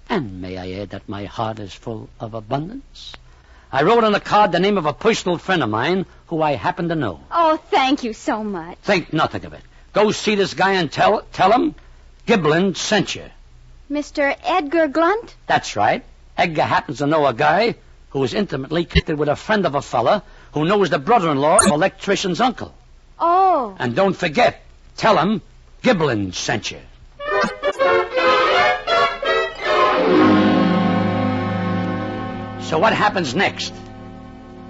and may I add that my heart is full of abundance, I wrote on a card the name of a personal friend of mine who I happen to know. Oh, thank you so much. Think nothing of it. Go see this guy and tell him Giblin sent you. Mr. Edgar Glunt? That's right. Edgar happens to know a guy who is intimately connected with a friend of a fella who knows the brother-in-law of electrician's uncle. Oh. And don't forget, tell him Giblin sent you. So what happens next?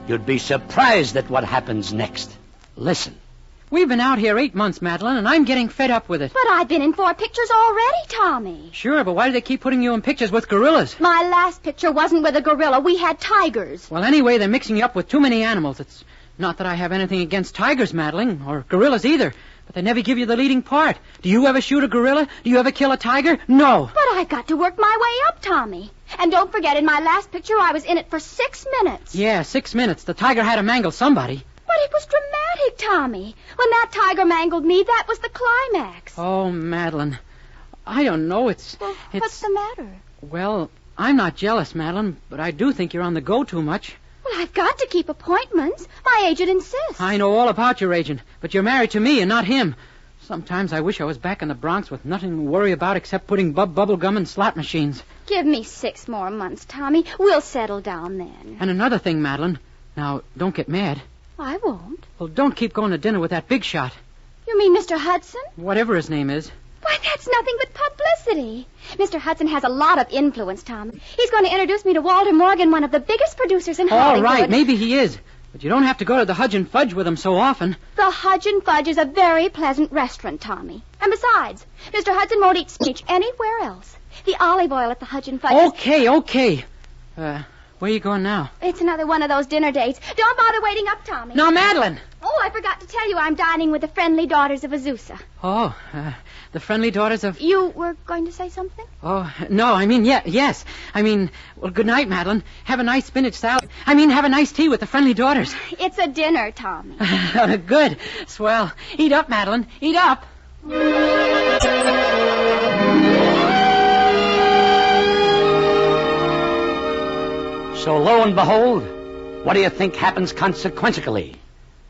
You'd be surprised at what happens next. Listen. We've been out here 8 months, Madeline, and I'm getting fed up with it. But I've been in 4 pictures already, Tommy. Sure, but why do they keep putting you in pictures with gorillas? My last picture wasn't with a gorilla. We had tigers. Well, anyway, they're mixing you up with too many animals. It's not that I have anything against tigers, Madeline, or gorillas either, but they never give you the leading part. Do you ever shoot a gorilla? Do you ever kill a tiger? No. But I got to work my way up, Tommy. And don't forget, in my last picture, I was in it for 6 minutes. Yeah, 6 minutes. The tiger had to mangle somebody. But it was dramatic, Tommy. When that tiger mangled me, that was the climax. Oh, Madeline. I don't know. It's... What's the matter? Well, I'm not jealous, Madeline, but I do think you're on the go too much. Well, I've got to keep appointments. My agent insists. I know all about your agent, but you're married to me and not him. Sometimes I wish I was back in the Bronx with nothing to worry about except putting bubble gum in slot machines. Give me 6 more months, Tommy. We'll settle down then. And another thing, Madeline. Now, don't get mad. I won't. Well, don't keep going to dinner with that big shot. You mean Mr. Hudson? Whatever his name is. Why, that's nothing but publicity. Mr. Hudson has a lot of influence, Tom. He's going to introduce me to Walter Morgan, one of the biggest producers in Hollywood. All right, maybe he is. But you don't have to go to the Hudge and Fudge with him so often. The Hudge and Fudge is a very pleasant restaurant, Tommy. And besides, Mr. Hudson won't eat spinach anywhere else. The olive oil at the Hudge and Fudge Okay. Where are you going now? It's another one of those dinner dates. Don't bother waiting up, Tommy. No, Madeline! Oh, I forgot to tell you I'm dining with the friendly daughters of Azusa. Oh, the friendly daughters of... You were going to say something? Oh, no, I mean, yes. I mean, well, good night, Madeline. Have a nice spinach salad. I mean, have a nice tea with the friendly daughters. It's a dinner, Tommy. Good. Swell. Eat up, Madeline. Eat up. So lo and behold, what do you think happens consequentially?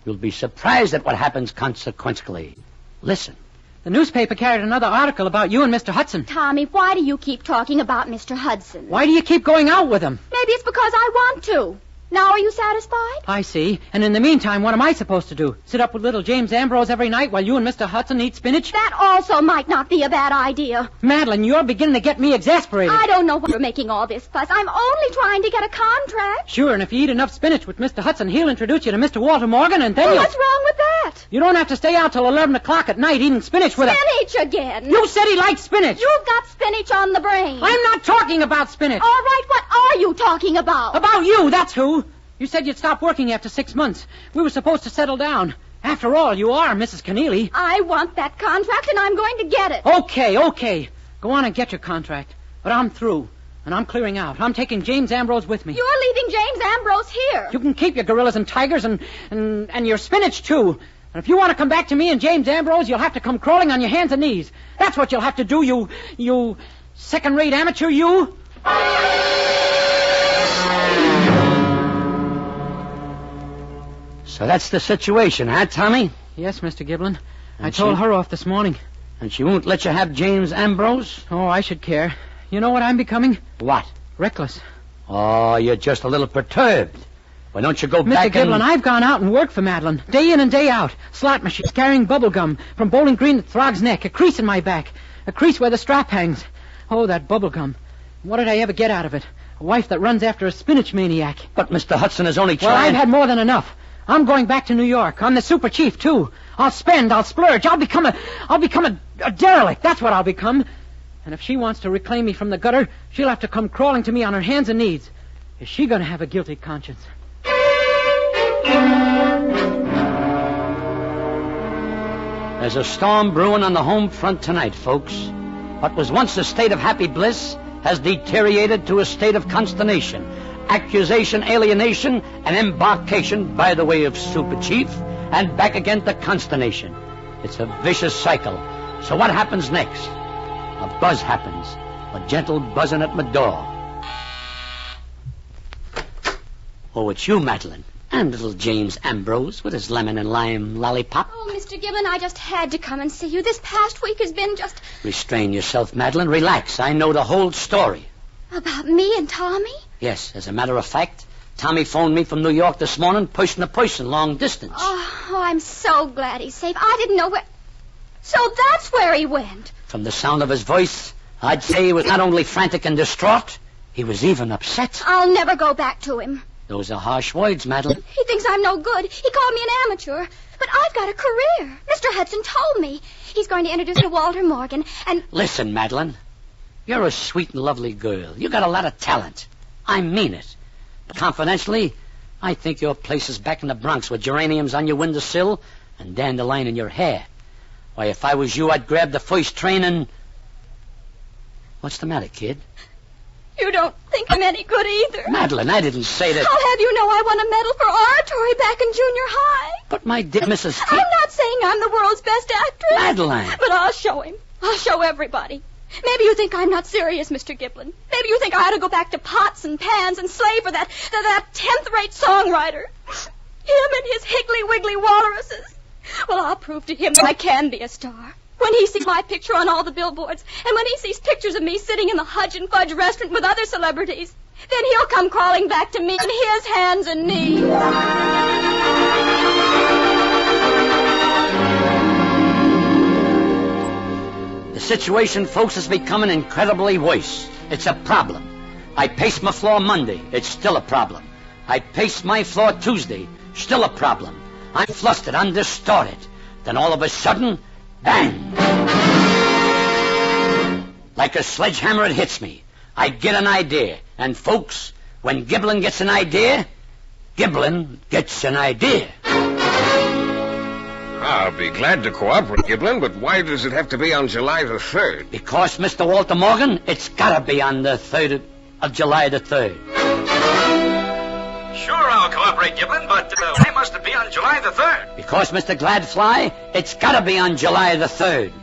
You'll be surprised at what happens consequentially. Listen. The newspaper carried another article about you and Mr. Hudson. Tommy, why do you keep talking about Mr. Hudson? Why do you keep going out with him? Maybe it's because I want to. Now, are you satisfied? I see. And in the meantime, what am I supposed to do? Sit up with little James Ambrose every night while you and Mr. Hudson eat spinach? That also might not be a bad idea. Madeline, you're beginning to get me exasperated. I don't know why you're making all this fuss. I'm only trying to get a contract. Sure, and if you eat enough spinach with Mr. Hudson, he'll introduce you to Mr. Walter Morgan, and then What's wrong with that? You don't have to stay out till 11 o'clock at night eating spinach with him. Spinach again. You said he liked spinach. You've got spinach on the brain. I'm not talking about spinach. All right, what are you talking about? About you, that's who. You said you'd stop working after 6 months. We were supposed to settle down. After all, you are Mrs. Keneally. I want that contract, and I'm going to get it. Okay. Go on and get your contract. But I'm through, and I'm clearing out. I'm taking James Ambrose with me. You're leaving James Ambrose here. You can keep your gorillas and tigers and your spinach, too. And if you want to come back to me and James Ambrose, you'll have to come crawling on your hands and knees. That's what you'll have to do, you second-rate amateur, you. So that's the situation, huh, Tommy? Yes, Mr. Giblin. I told her off this morning. And she won't let you have James Ambrose? Oh, I should care. You know what I'm becoming? What? Reckless. Oh, you're just a little perturbed. Why don't you go back Mr. Giblin, I've gone out and worked for Madeline, day in and day out. Slot machines, carrying bubble gum, from Bowling Green to Throg's Neck, a crease in my back, a crease where the strap hangs. Oh, that bubble gum. What did I ever get out of it? A wife that runs after a spinach maniac. But Mr. Hudson is only trying... Well, I've had more than enough. I'm going back to New York. I'm the super chief, too. I'll spend, I'll splurge, I'll become a derelict. That's what I'll become. And if she wants to reclaim me from the gutter, she'll have to come crawling to me on her hands and knees. Is she going to have a guilty conscience? There's a storm brewing on the home front tonight, folks. What was once a state of happy bliss has deteriorated to a state of consternation. Accusation, alienation, and embarkation by the way of super chief, and back again to consternation. It's a vicious cycle. So what happens next? A buzz happens. A gentle buzzing at my door. Oh, it's you, Madeline. And little James Ambrose with his lemon and lime lollipop. Oh, Mr. Giblin, I just had to come and see you. This past week has been just... Restrain yourself, Madeline. Relax. I know the whole story. About me and Tommy? Yes, as a matter of fact, Tommy phoned me from New York this morning, person to person, long distance. Oh, I'm so glad he's safe. I didn't know where... So that's where he went. From the sound of his voice, I'd say he was not only frantic and distraught, he was even upset. I'll never go back to him. Those are harsh words, Madeline. He thinks I'm no good. He called me an amateur. But I've got a career. Mr. Hudson told me. He's going to introduce me to Walter Morgan, and... Listen, Madeline. You're a sweet and lovely girl. You got a lot of talent. I mean it. But confidentially, I think your place is back in the Bronx with geraniums on your windowsill and dandelion in your hair. Why, if I was you, I'd grab the first train and... What's the matter, kid? You don't think I'm any good either. Madeline, I didn't say that... How have you know I won a medal for oratory back in junior high? But my dear Mrs. T... I'm not saying I'm the world's best actress. Madeline! But I'll show him. I'll show everybody. Maybe you think I'm not serious, Mr. Giblin. Maybe you think I ought to go back to pots and pans and slave for that 10th-rate songwriter. Him and his higgly-wiggly walruses. Well, I'll prove to him that I can be a star. When he sees my picture on all the billboards, and when he sees pictures of me sitting in the Hudge and Fudge restaurant with other celebrities, then he'll come crawling back to me on his hands and knees. The situation, folks, is becoming incredibly worse. It's a problem. I paced my floor Monday. It's still a problem. I paced my floor Tuesday. Still a problem. I'm flustered. I'm distorted. Then all of a sudden... Bang! Like a sledgehammer, it hits me. I get an idea. And, folks, when Giblin gets an idea, Giblin gets an idea. I'll be glad to cooperate, Giblin, but why does it have to be on July the 3rd? Because, Mr. Walter Morgan, it's got to be on the 3rd of July the 3rd. Sure, I'll cooperate, Giblin, but why must it be on July the 3rd? Because, Mr. Gladfly, it's got to be on July the 3rd.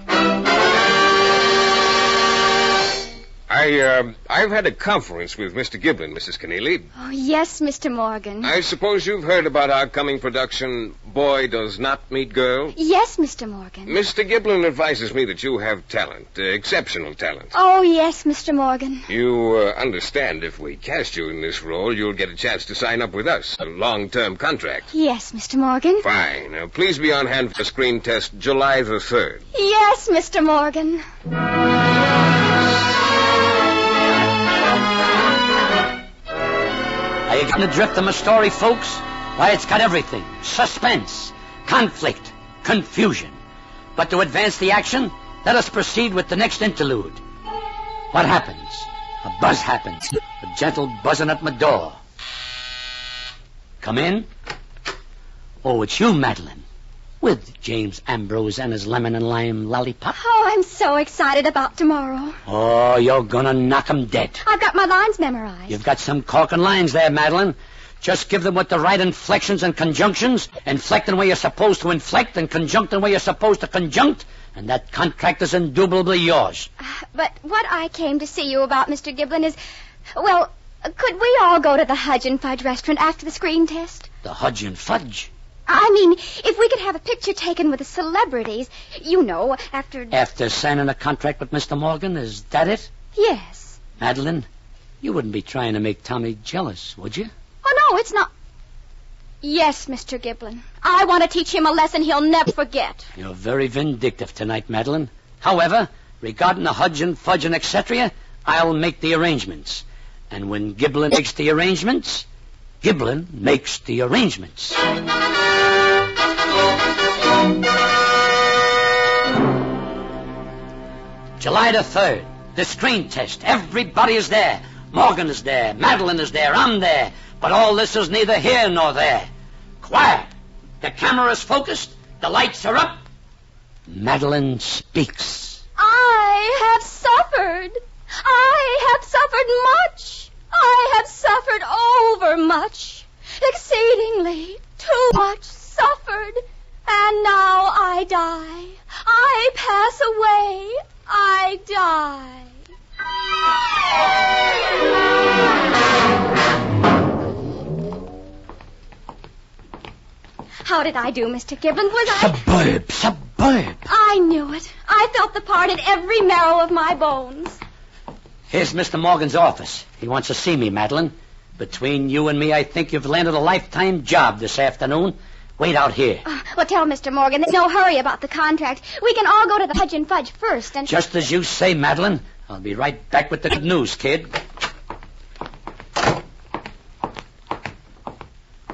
I've had a conference with Mr. Giblin, Mrs. Keneally. Oh, yes, Mr. Morgan. I suppose you've heard about our coming production, Boy Does Not Meet Girl? Yes, Mr. Morgan. Mr. Giblin advises me that you have talent, exceptional talent. Oh, yes, Mr. Morgan. You understand if we cast you in this role, you'll get a chance to sign up with us, a long-term contract. Yes, Mr. Morgan. Fine. Now, please be on hand for the screen test July the 3rd. Yes, Mr. Morgan. Are you getting the drift of my story, folks? Why, it's got everything. Suspense, conflict, confusion. But to advance the action, let us proceed with the next interlude. What happens? A buzz happens. A gentle buzzing at my door. Come in. Oh, it's you, Madeline. With James Ambrose and his lemon and lime lollipop. Oh, I'm so excited about tomorrow. Oh, you're gonna knock 'em dead. I've got my lines memorized. You've got some corking lines there, Madeline. Just give them with the right inflections and conjunctions, inflecting where you're supposed to inflect and conjuncting where you're supposed to conjunct, and that contract is indubitably yours. But what I came to see you about, Mr. Giblin, is... Well, could we all go to the Hudge and Fudge restaurant after the screen test? The Hudge and Fudge? I mean, if we could have a picture taken with the celebrities, you know, after... After signing a contract with Mr. Morgan, is that it? Yes. Madeline, you wouldn't be trying to make Tommy jealous, would you? Oh, no, it's not... Yes, Mr. Giblin. I want to teach him a lesson he'll never forget. You're very vindictive tonight, Madeline. However, regarding the Hudge and Fudge and etc., I'll make the arrangements. And when Giblin makes the arrangements, Giblin makes the arrangements. July the 3rd, the screen test. Everybody is there. Morgan is there. Madeline is there. I'm there. But all this is neither here nor there. Quiet. The camera is focused. The lights are up. Madeline speaks. I have suffered. I have suffered much. I have suffered overmuch. Exceedingly too much suffered. And now I die. I pass away. I die. How did I do, Mr. Giblin? Was I... Superb. I knew it. I felt the part in every marrow of my bones. Here's Mr. Morgan's office. He wants to see me, Madeline. Between you and me, I think you've landed a lifetime job this afternoon. Wait out here. Well, tell Mr. Morgan there's no hurry about the contract. We can all go to the Fudge and Fudge first and... Just as you say, Madeline. I'll be right back with the good news, kid.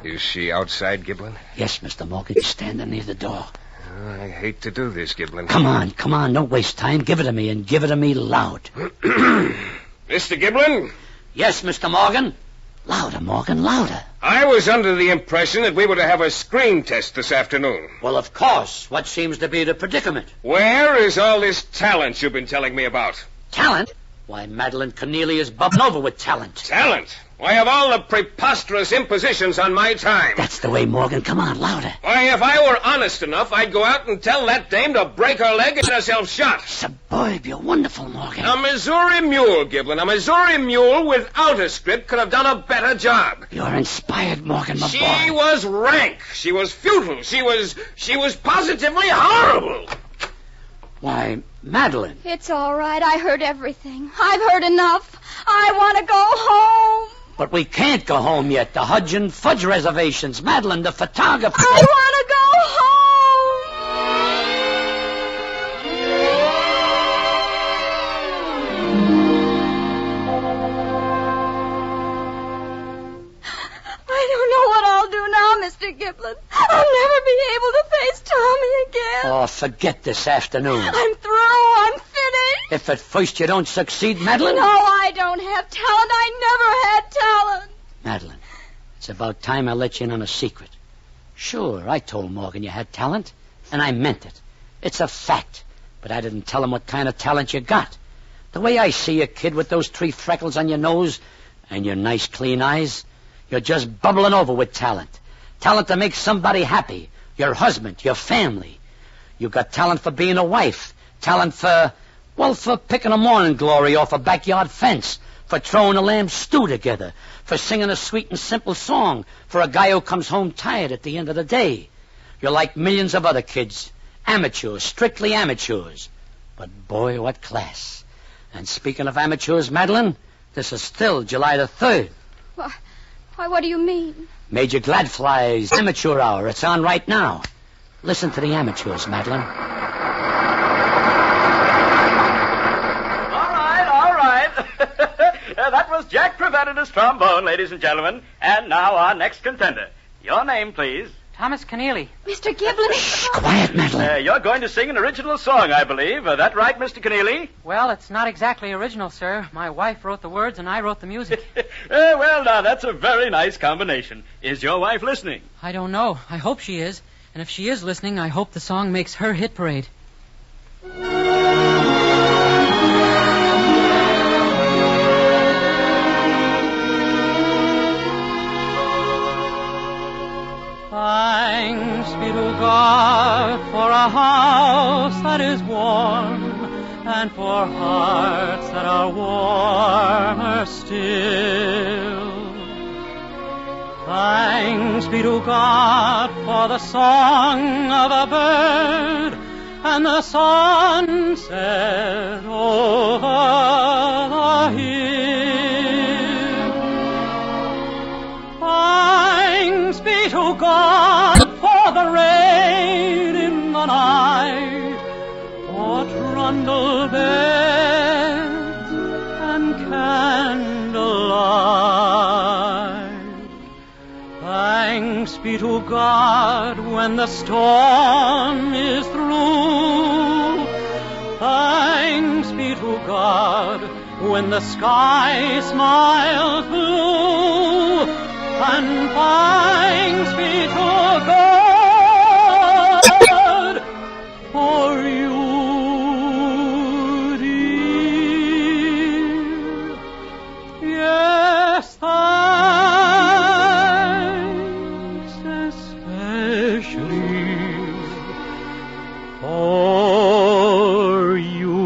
Is she outside, Giblin? Yes, Mr. Morgan. She's standing near the door. I hate to do this, Giblin. Come on. Don't waste time. Give it to me, and give it to me loud. Mr. Giblin? Yes, Mr. Morgan. Louder, Morgan, louder. I was under the impression that we were to have a screen test this afternoon. Well, of course. What seems to be the predicament? Where is all this talent you've been telling me about? Talent? Why, Madeline Keneally is bubbling over with talent. Talent? Why, of all the preposterous impositions on my time. That's the way, Morgan. Come on, louder. Why, if I were honest enough, I'd go out and tell that dame to break her leg and get herself shot. Suburb, you're wonderful, Morgan. A Missouri mule, Giblin. A Missouri mule without a script could have done a better job. You're inspired, Morgan, my boy. She was rank. She was futile. She was positively horrible. Why, Madeline. It's all right. I heard everything. I've heard enough. I want to go home. But we can't go home yet. The Hudge and Fudge reservations. Madeline, the photographer. I want to go home. I don't know what I'll do now, Mr. Giblin. I'll never be able to face Tommy again. Oh, forget this afternoon. I'm through. I'm finished. If at first you don't succeed, Madeline... No, I don't have talent. I never had talent. Madeline, it's about time I let you in on a secret. Sure, I told Morgan you had talent, and I meant it. It's a fact, but I didn't tell him what kind of talent you got. The way I see you, kid, with those 3 freckles on your nose and your nice clean eyes, you're just bubbling over with talent. Talent to make somebody happy, your husband, your family. You got talent for being a wife, talent for picking a morning glory off a backyard fence, for throwing a lamb stew together, for singing a sweet and simple song for a guy who comes home tired at the end of the day. You're like millions of other kids, amateurs, strictly amateurs. But boy, what class. And speaking of amateurs, Madeline, this is still July the 3rd. Why, what do you mean? Major Gladfly's Amateur Hour. It's on right now. Listen to the amateurs, Madeline. All right. That was Jack Preventatus trombone, ladies and gentlemen. And now our next contender. Your name, please. Thomas Keneally. Mr. Giblin. Shh, quiet, Madeline. You're going to sing an original song, I believe. That right, Mr. Keneally? Well, it's not exactly original, sir. My wife wrote the words and I wrote the music. Well, now, that's a very nice combination. Is your wife listening? I don't know. I hope she is. And if she is listening, I hope the song makes her hit parade. Thanks be to God for a house that is warm and for hearts that are warmer still. Thanks be to God for the song of a bird and the sunset over the hill. Thanks be to God for the rain in the night, for trundle beds and candlelight. Thanks be to God when the storm is through. Thanks be to God when the sky smiles blue. And thanks be to God for you, dear. Yes, thanks especially for you.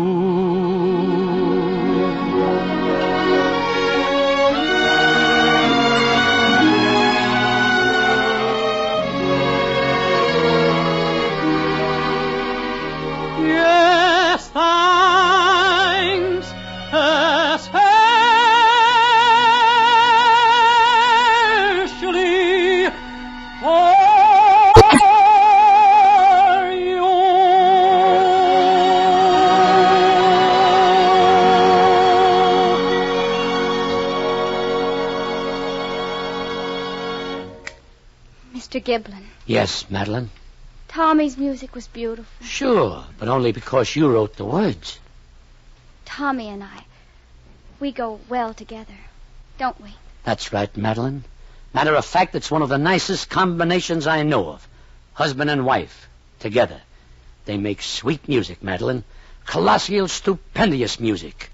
Mr. Giblin. Yes, Madeline. Tommy's music was beautiful. Sure, but only because you wrote the words. Tommy and I, we go well together, don't we? That's right, Madeline. Matter of fact, it's one of the nicest combinations I know of. Husband and wife, together. They make sweet music, Madeline. Colossal, stupendous music.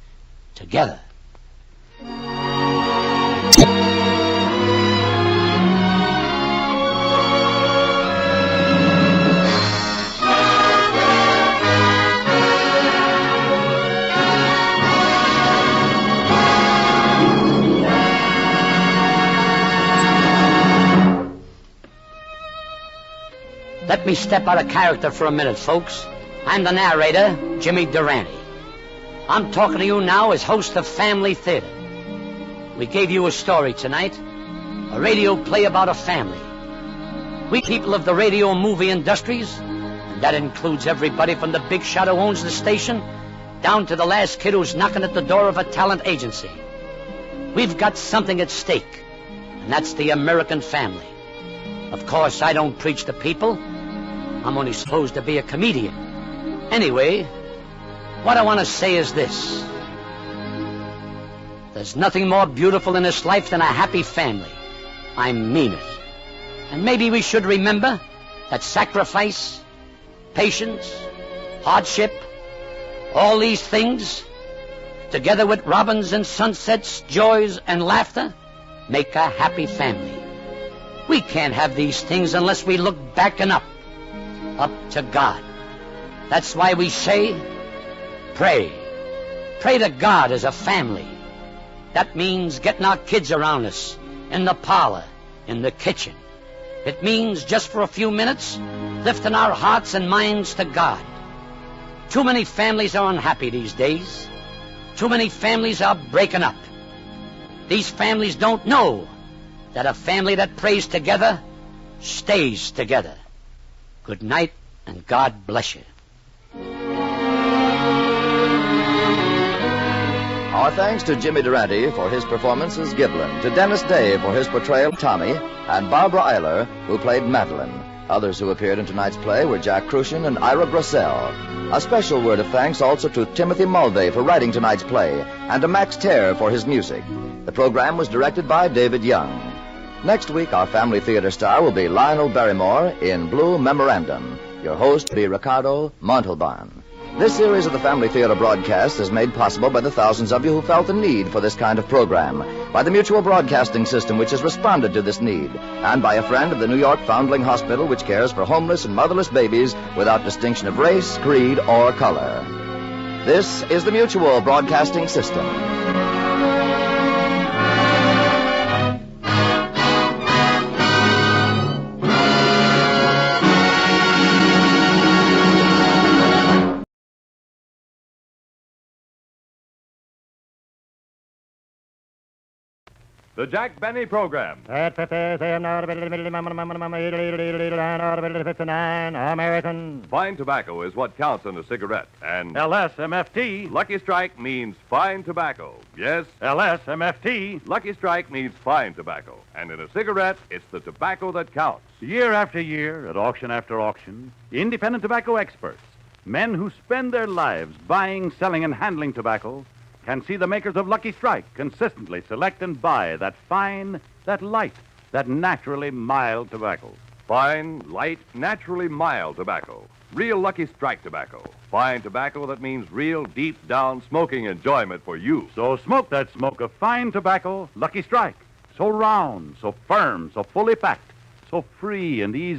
Together. Let me step out of character for a minute, folks. I'm the narrator, Jimmy Durante. I'm talking to you now as host of Family Theater. We gave you a story tonight, a radio play about a family. We people of the radio and movie industries, and that includes everybody from the big shot who owns the station down to the last kid who's knocking at the door of a talent agency. We've got something at stake, and that's the American family. Of course, I don't preach to people. I'm only supposed to be a comedian. Anyway, what I want to say is this. There's nothing more beautiful in this life than a happy family. I mean it. And maybe we should remember that sacrifice, patience, hardship, all these things, together with robins and sunsets, joys and laughter, make a happy family. We can't have these things unless we look back and up to God. That's why we say, pray. Pray to God as a family. That means getting our kids around us, in the parlor, in the kitchen. It means just for a few minutes, lifting our hearts and minds to God. Too many families are unhappy these days. Too many families are breaking up. These families don't know that a family that prays together stays together. Good night, and God bless you. Our thanks to Jimmy Durante for his performance as Giblin, to Dennis Day for his portrayal of Tommy, and Barbara Eiler, who played Madeline. Others who appeared in tonight's play were Jack Crucian and Ira Grossell. A special word of thanks also to Timothy Mulvey for writing tonight's play, and to Max Terr for his music. The program was directed by David Young. Next week, our Family Theater star will be Lionel Barrymore in Blue Memorandum. Your host will be Ricardo Montalban. This series of the Family Theater broadcast is made possible by the thousands of you who felt the need for this kind of program, by the Mutual Broadcasting System, which has responded to this need, and by a friend of the New York Foundling Hospital, which cares for homeless and motherless babies without distinction of race, creed, or color. This is the Mutual Broadcasting System. The Jack Benny Program. American. Fine tobacco is what counts in a cigarette. And LSMFT. Lucky Strike means fine tobacco. Yes? LSMFT. Lucky Strike means fine tobacco. And in a cigarette, it's the tobacco that counts. Year after year, at auction after auction, independent tobacco experts, men who spend their lives buying, selling, and handling tobacco, can see the makers of Lucky Strike consistently select and buy that fine, that light, that naturally mild tobacco. Fine, light, naturally mild tobacco. Real Lucky Strike tobacco. Fine tobacco that means real deep-down smoking enjoyment for you. So smoke that smoke of fine tobacco, Lucky Strike. So round, so firm, so fully packed, so free and easy.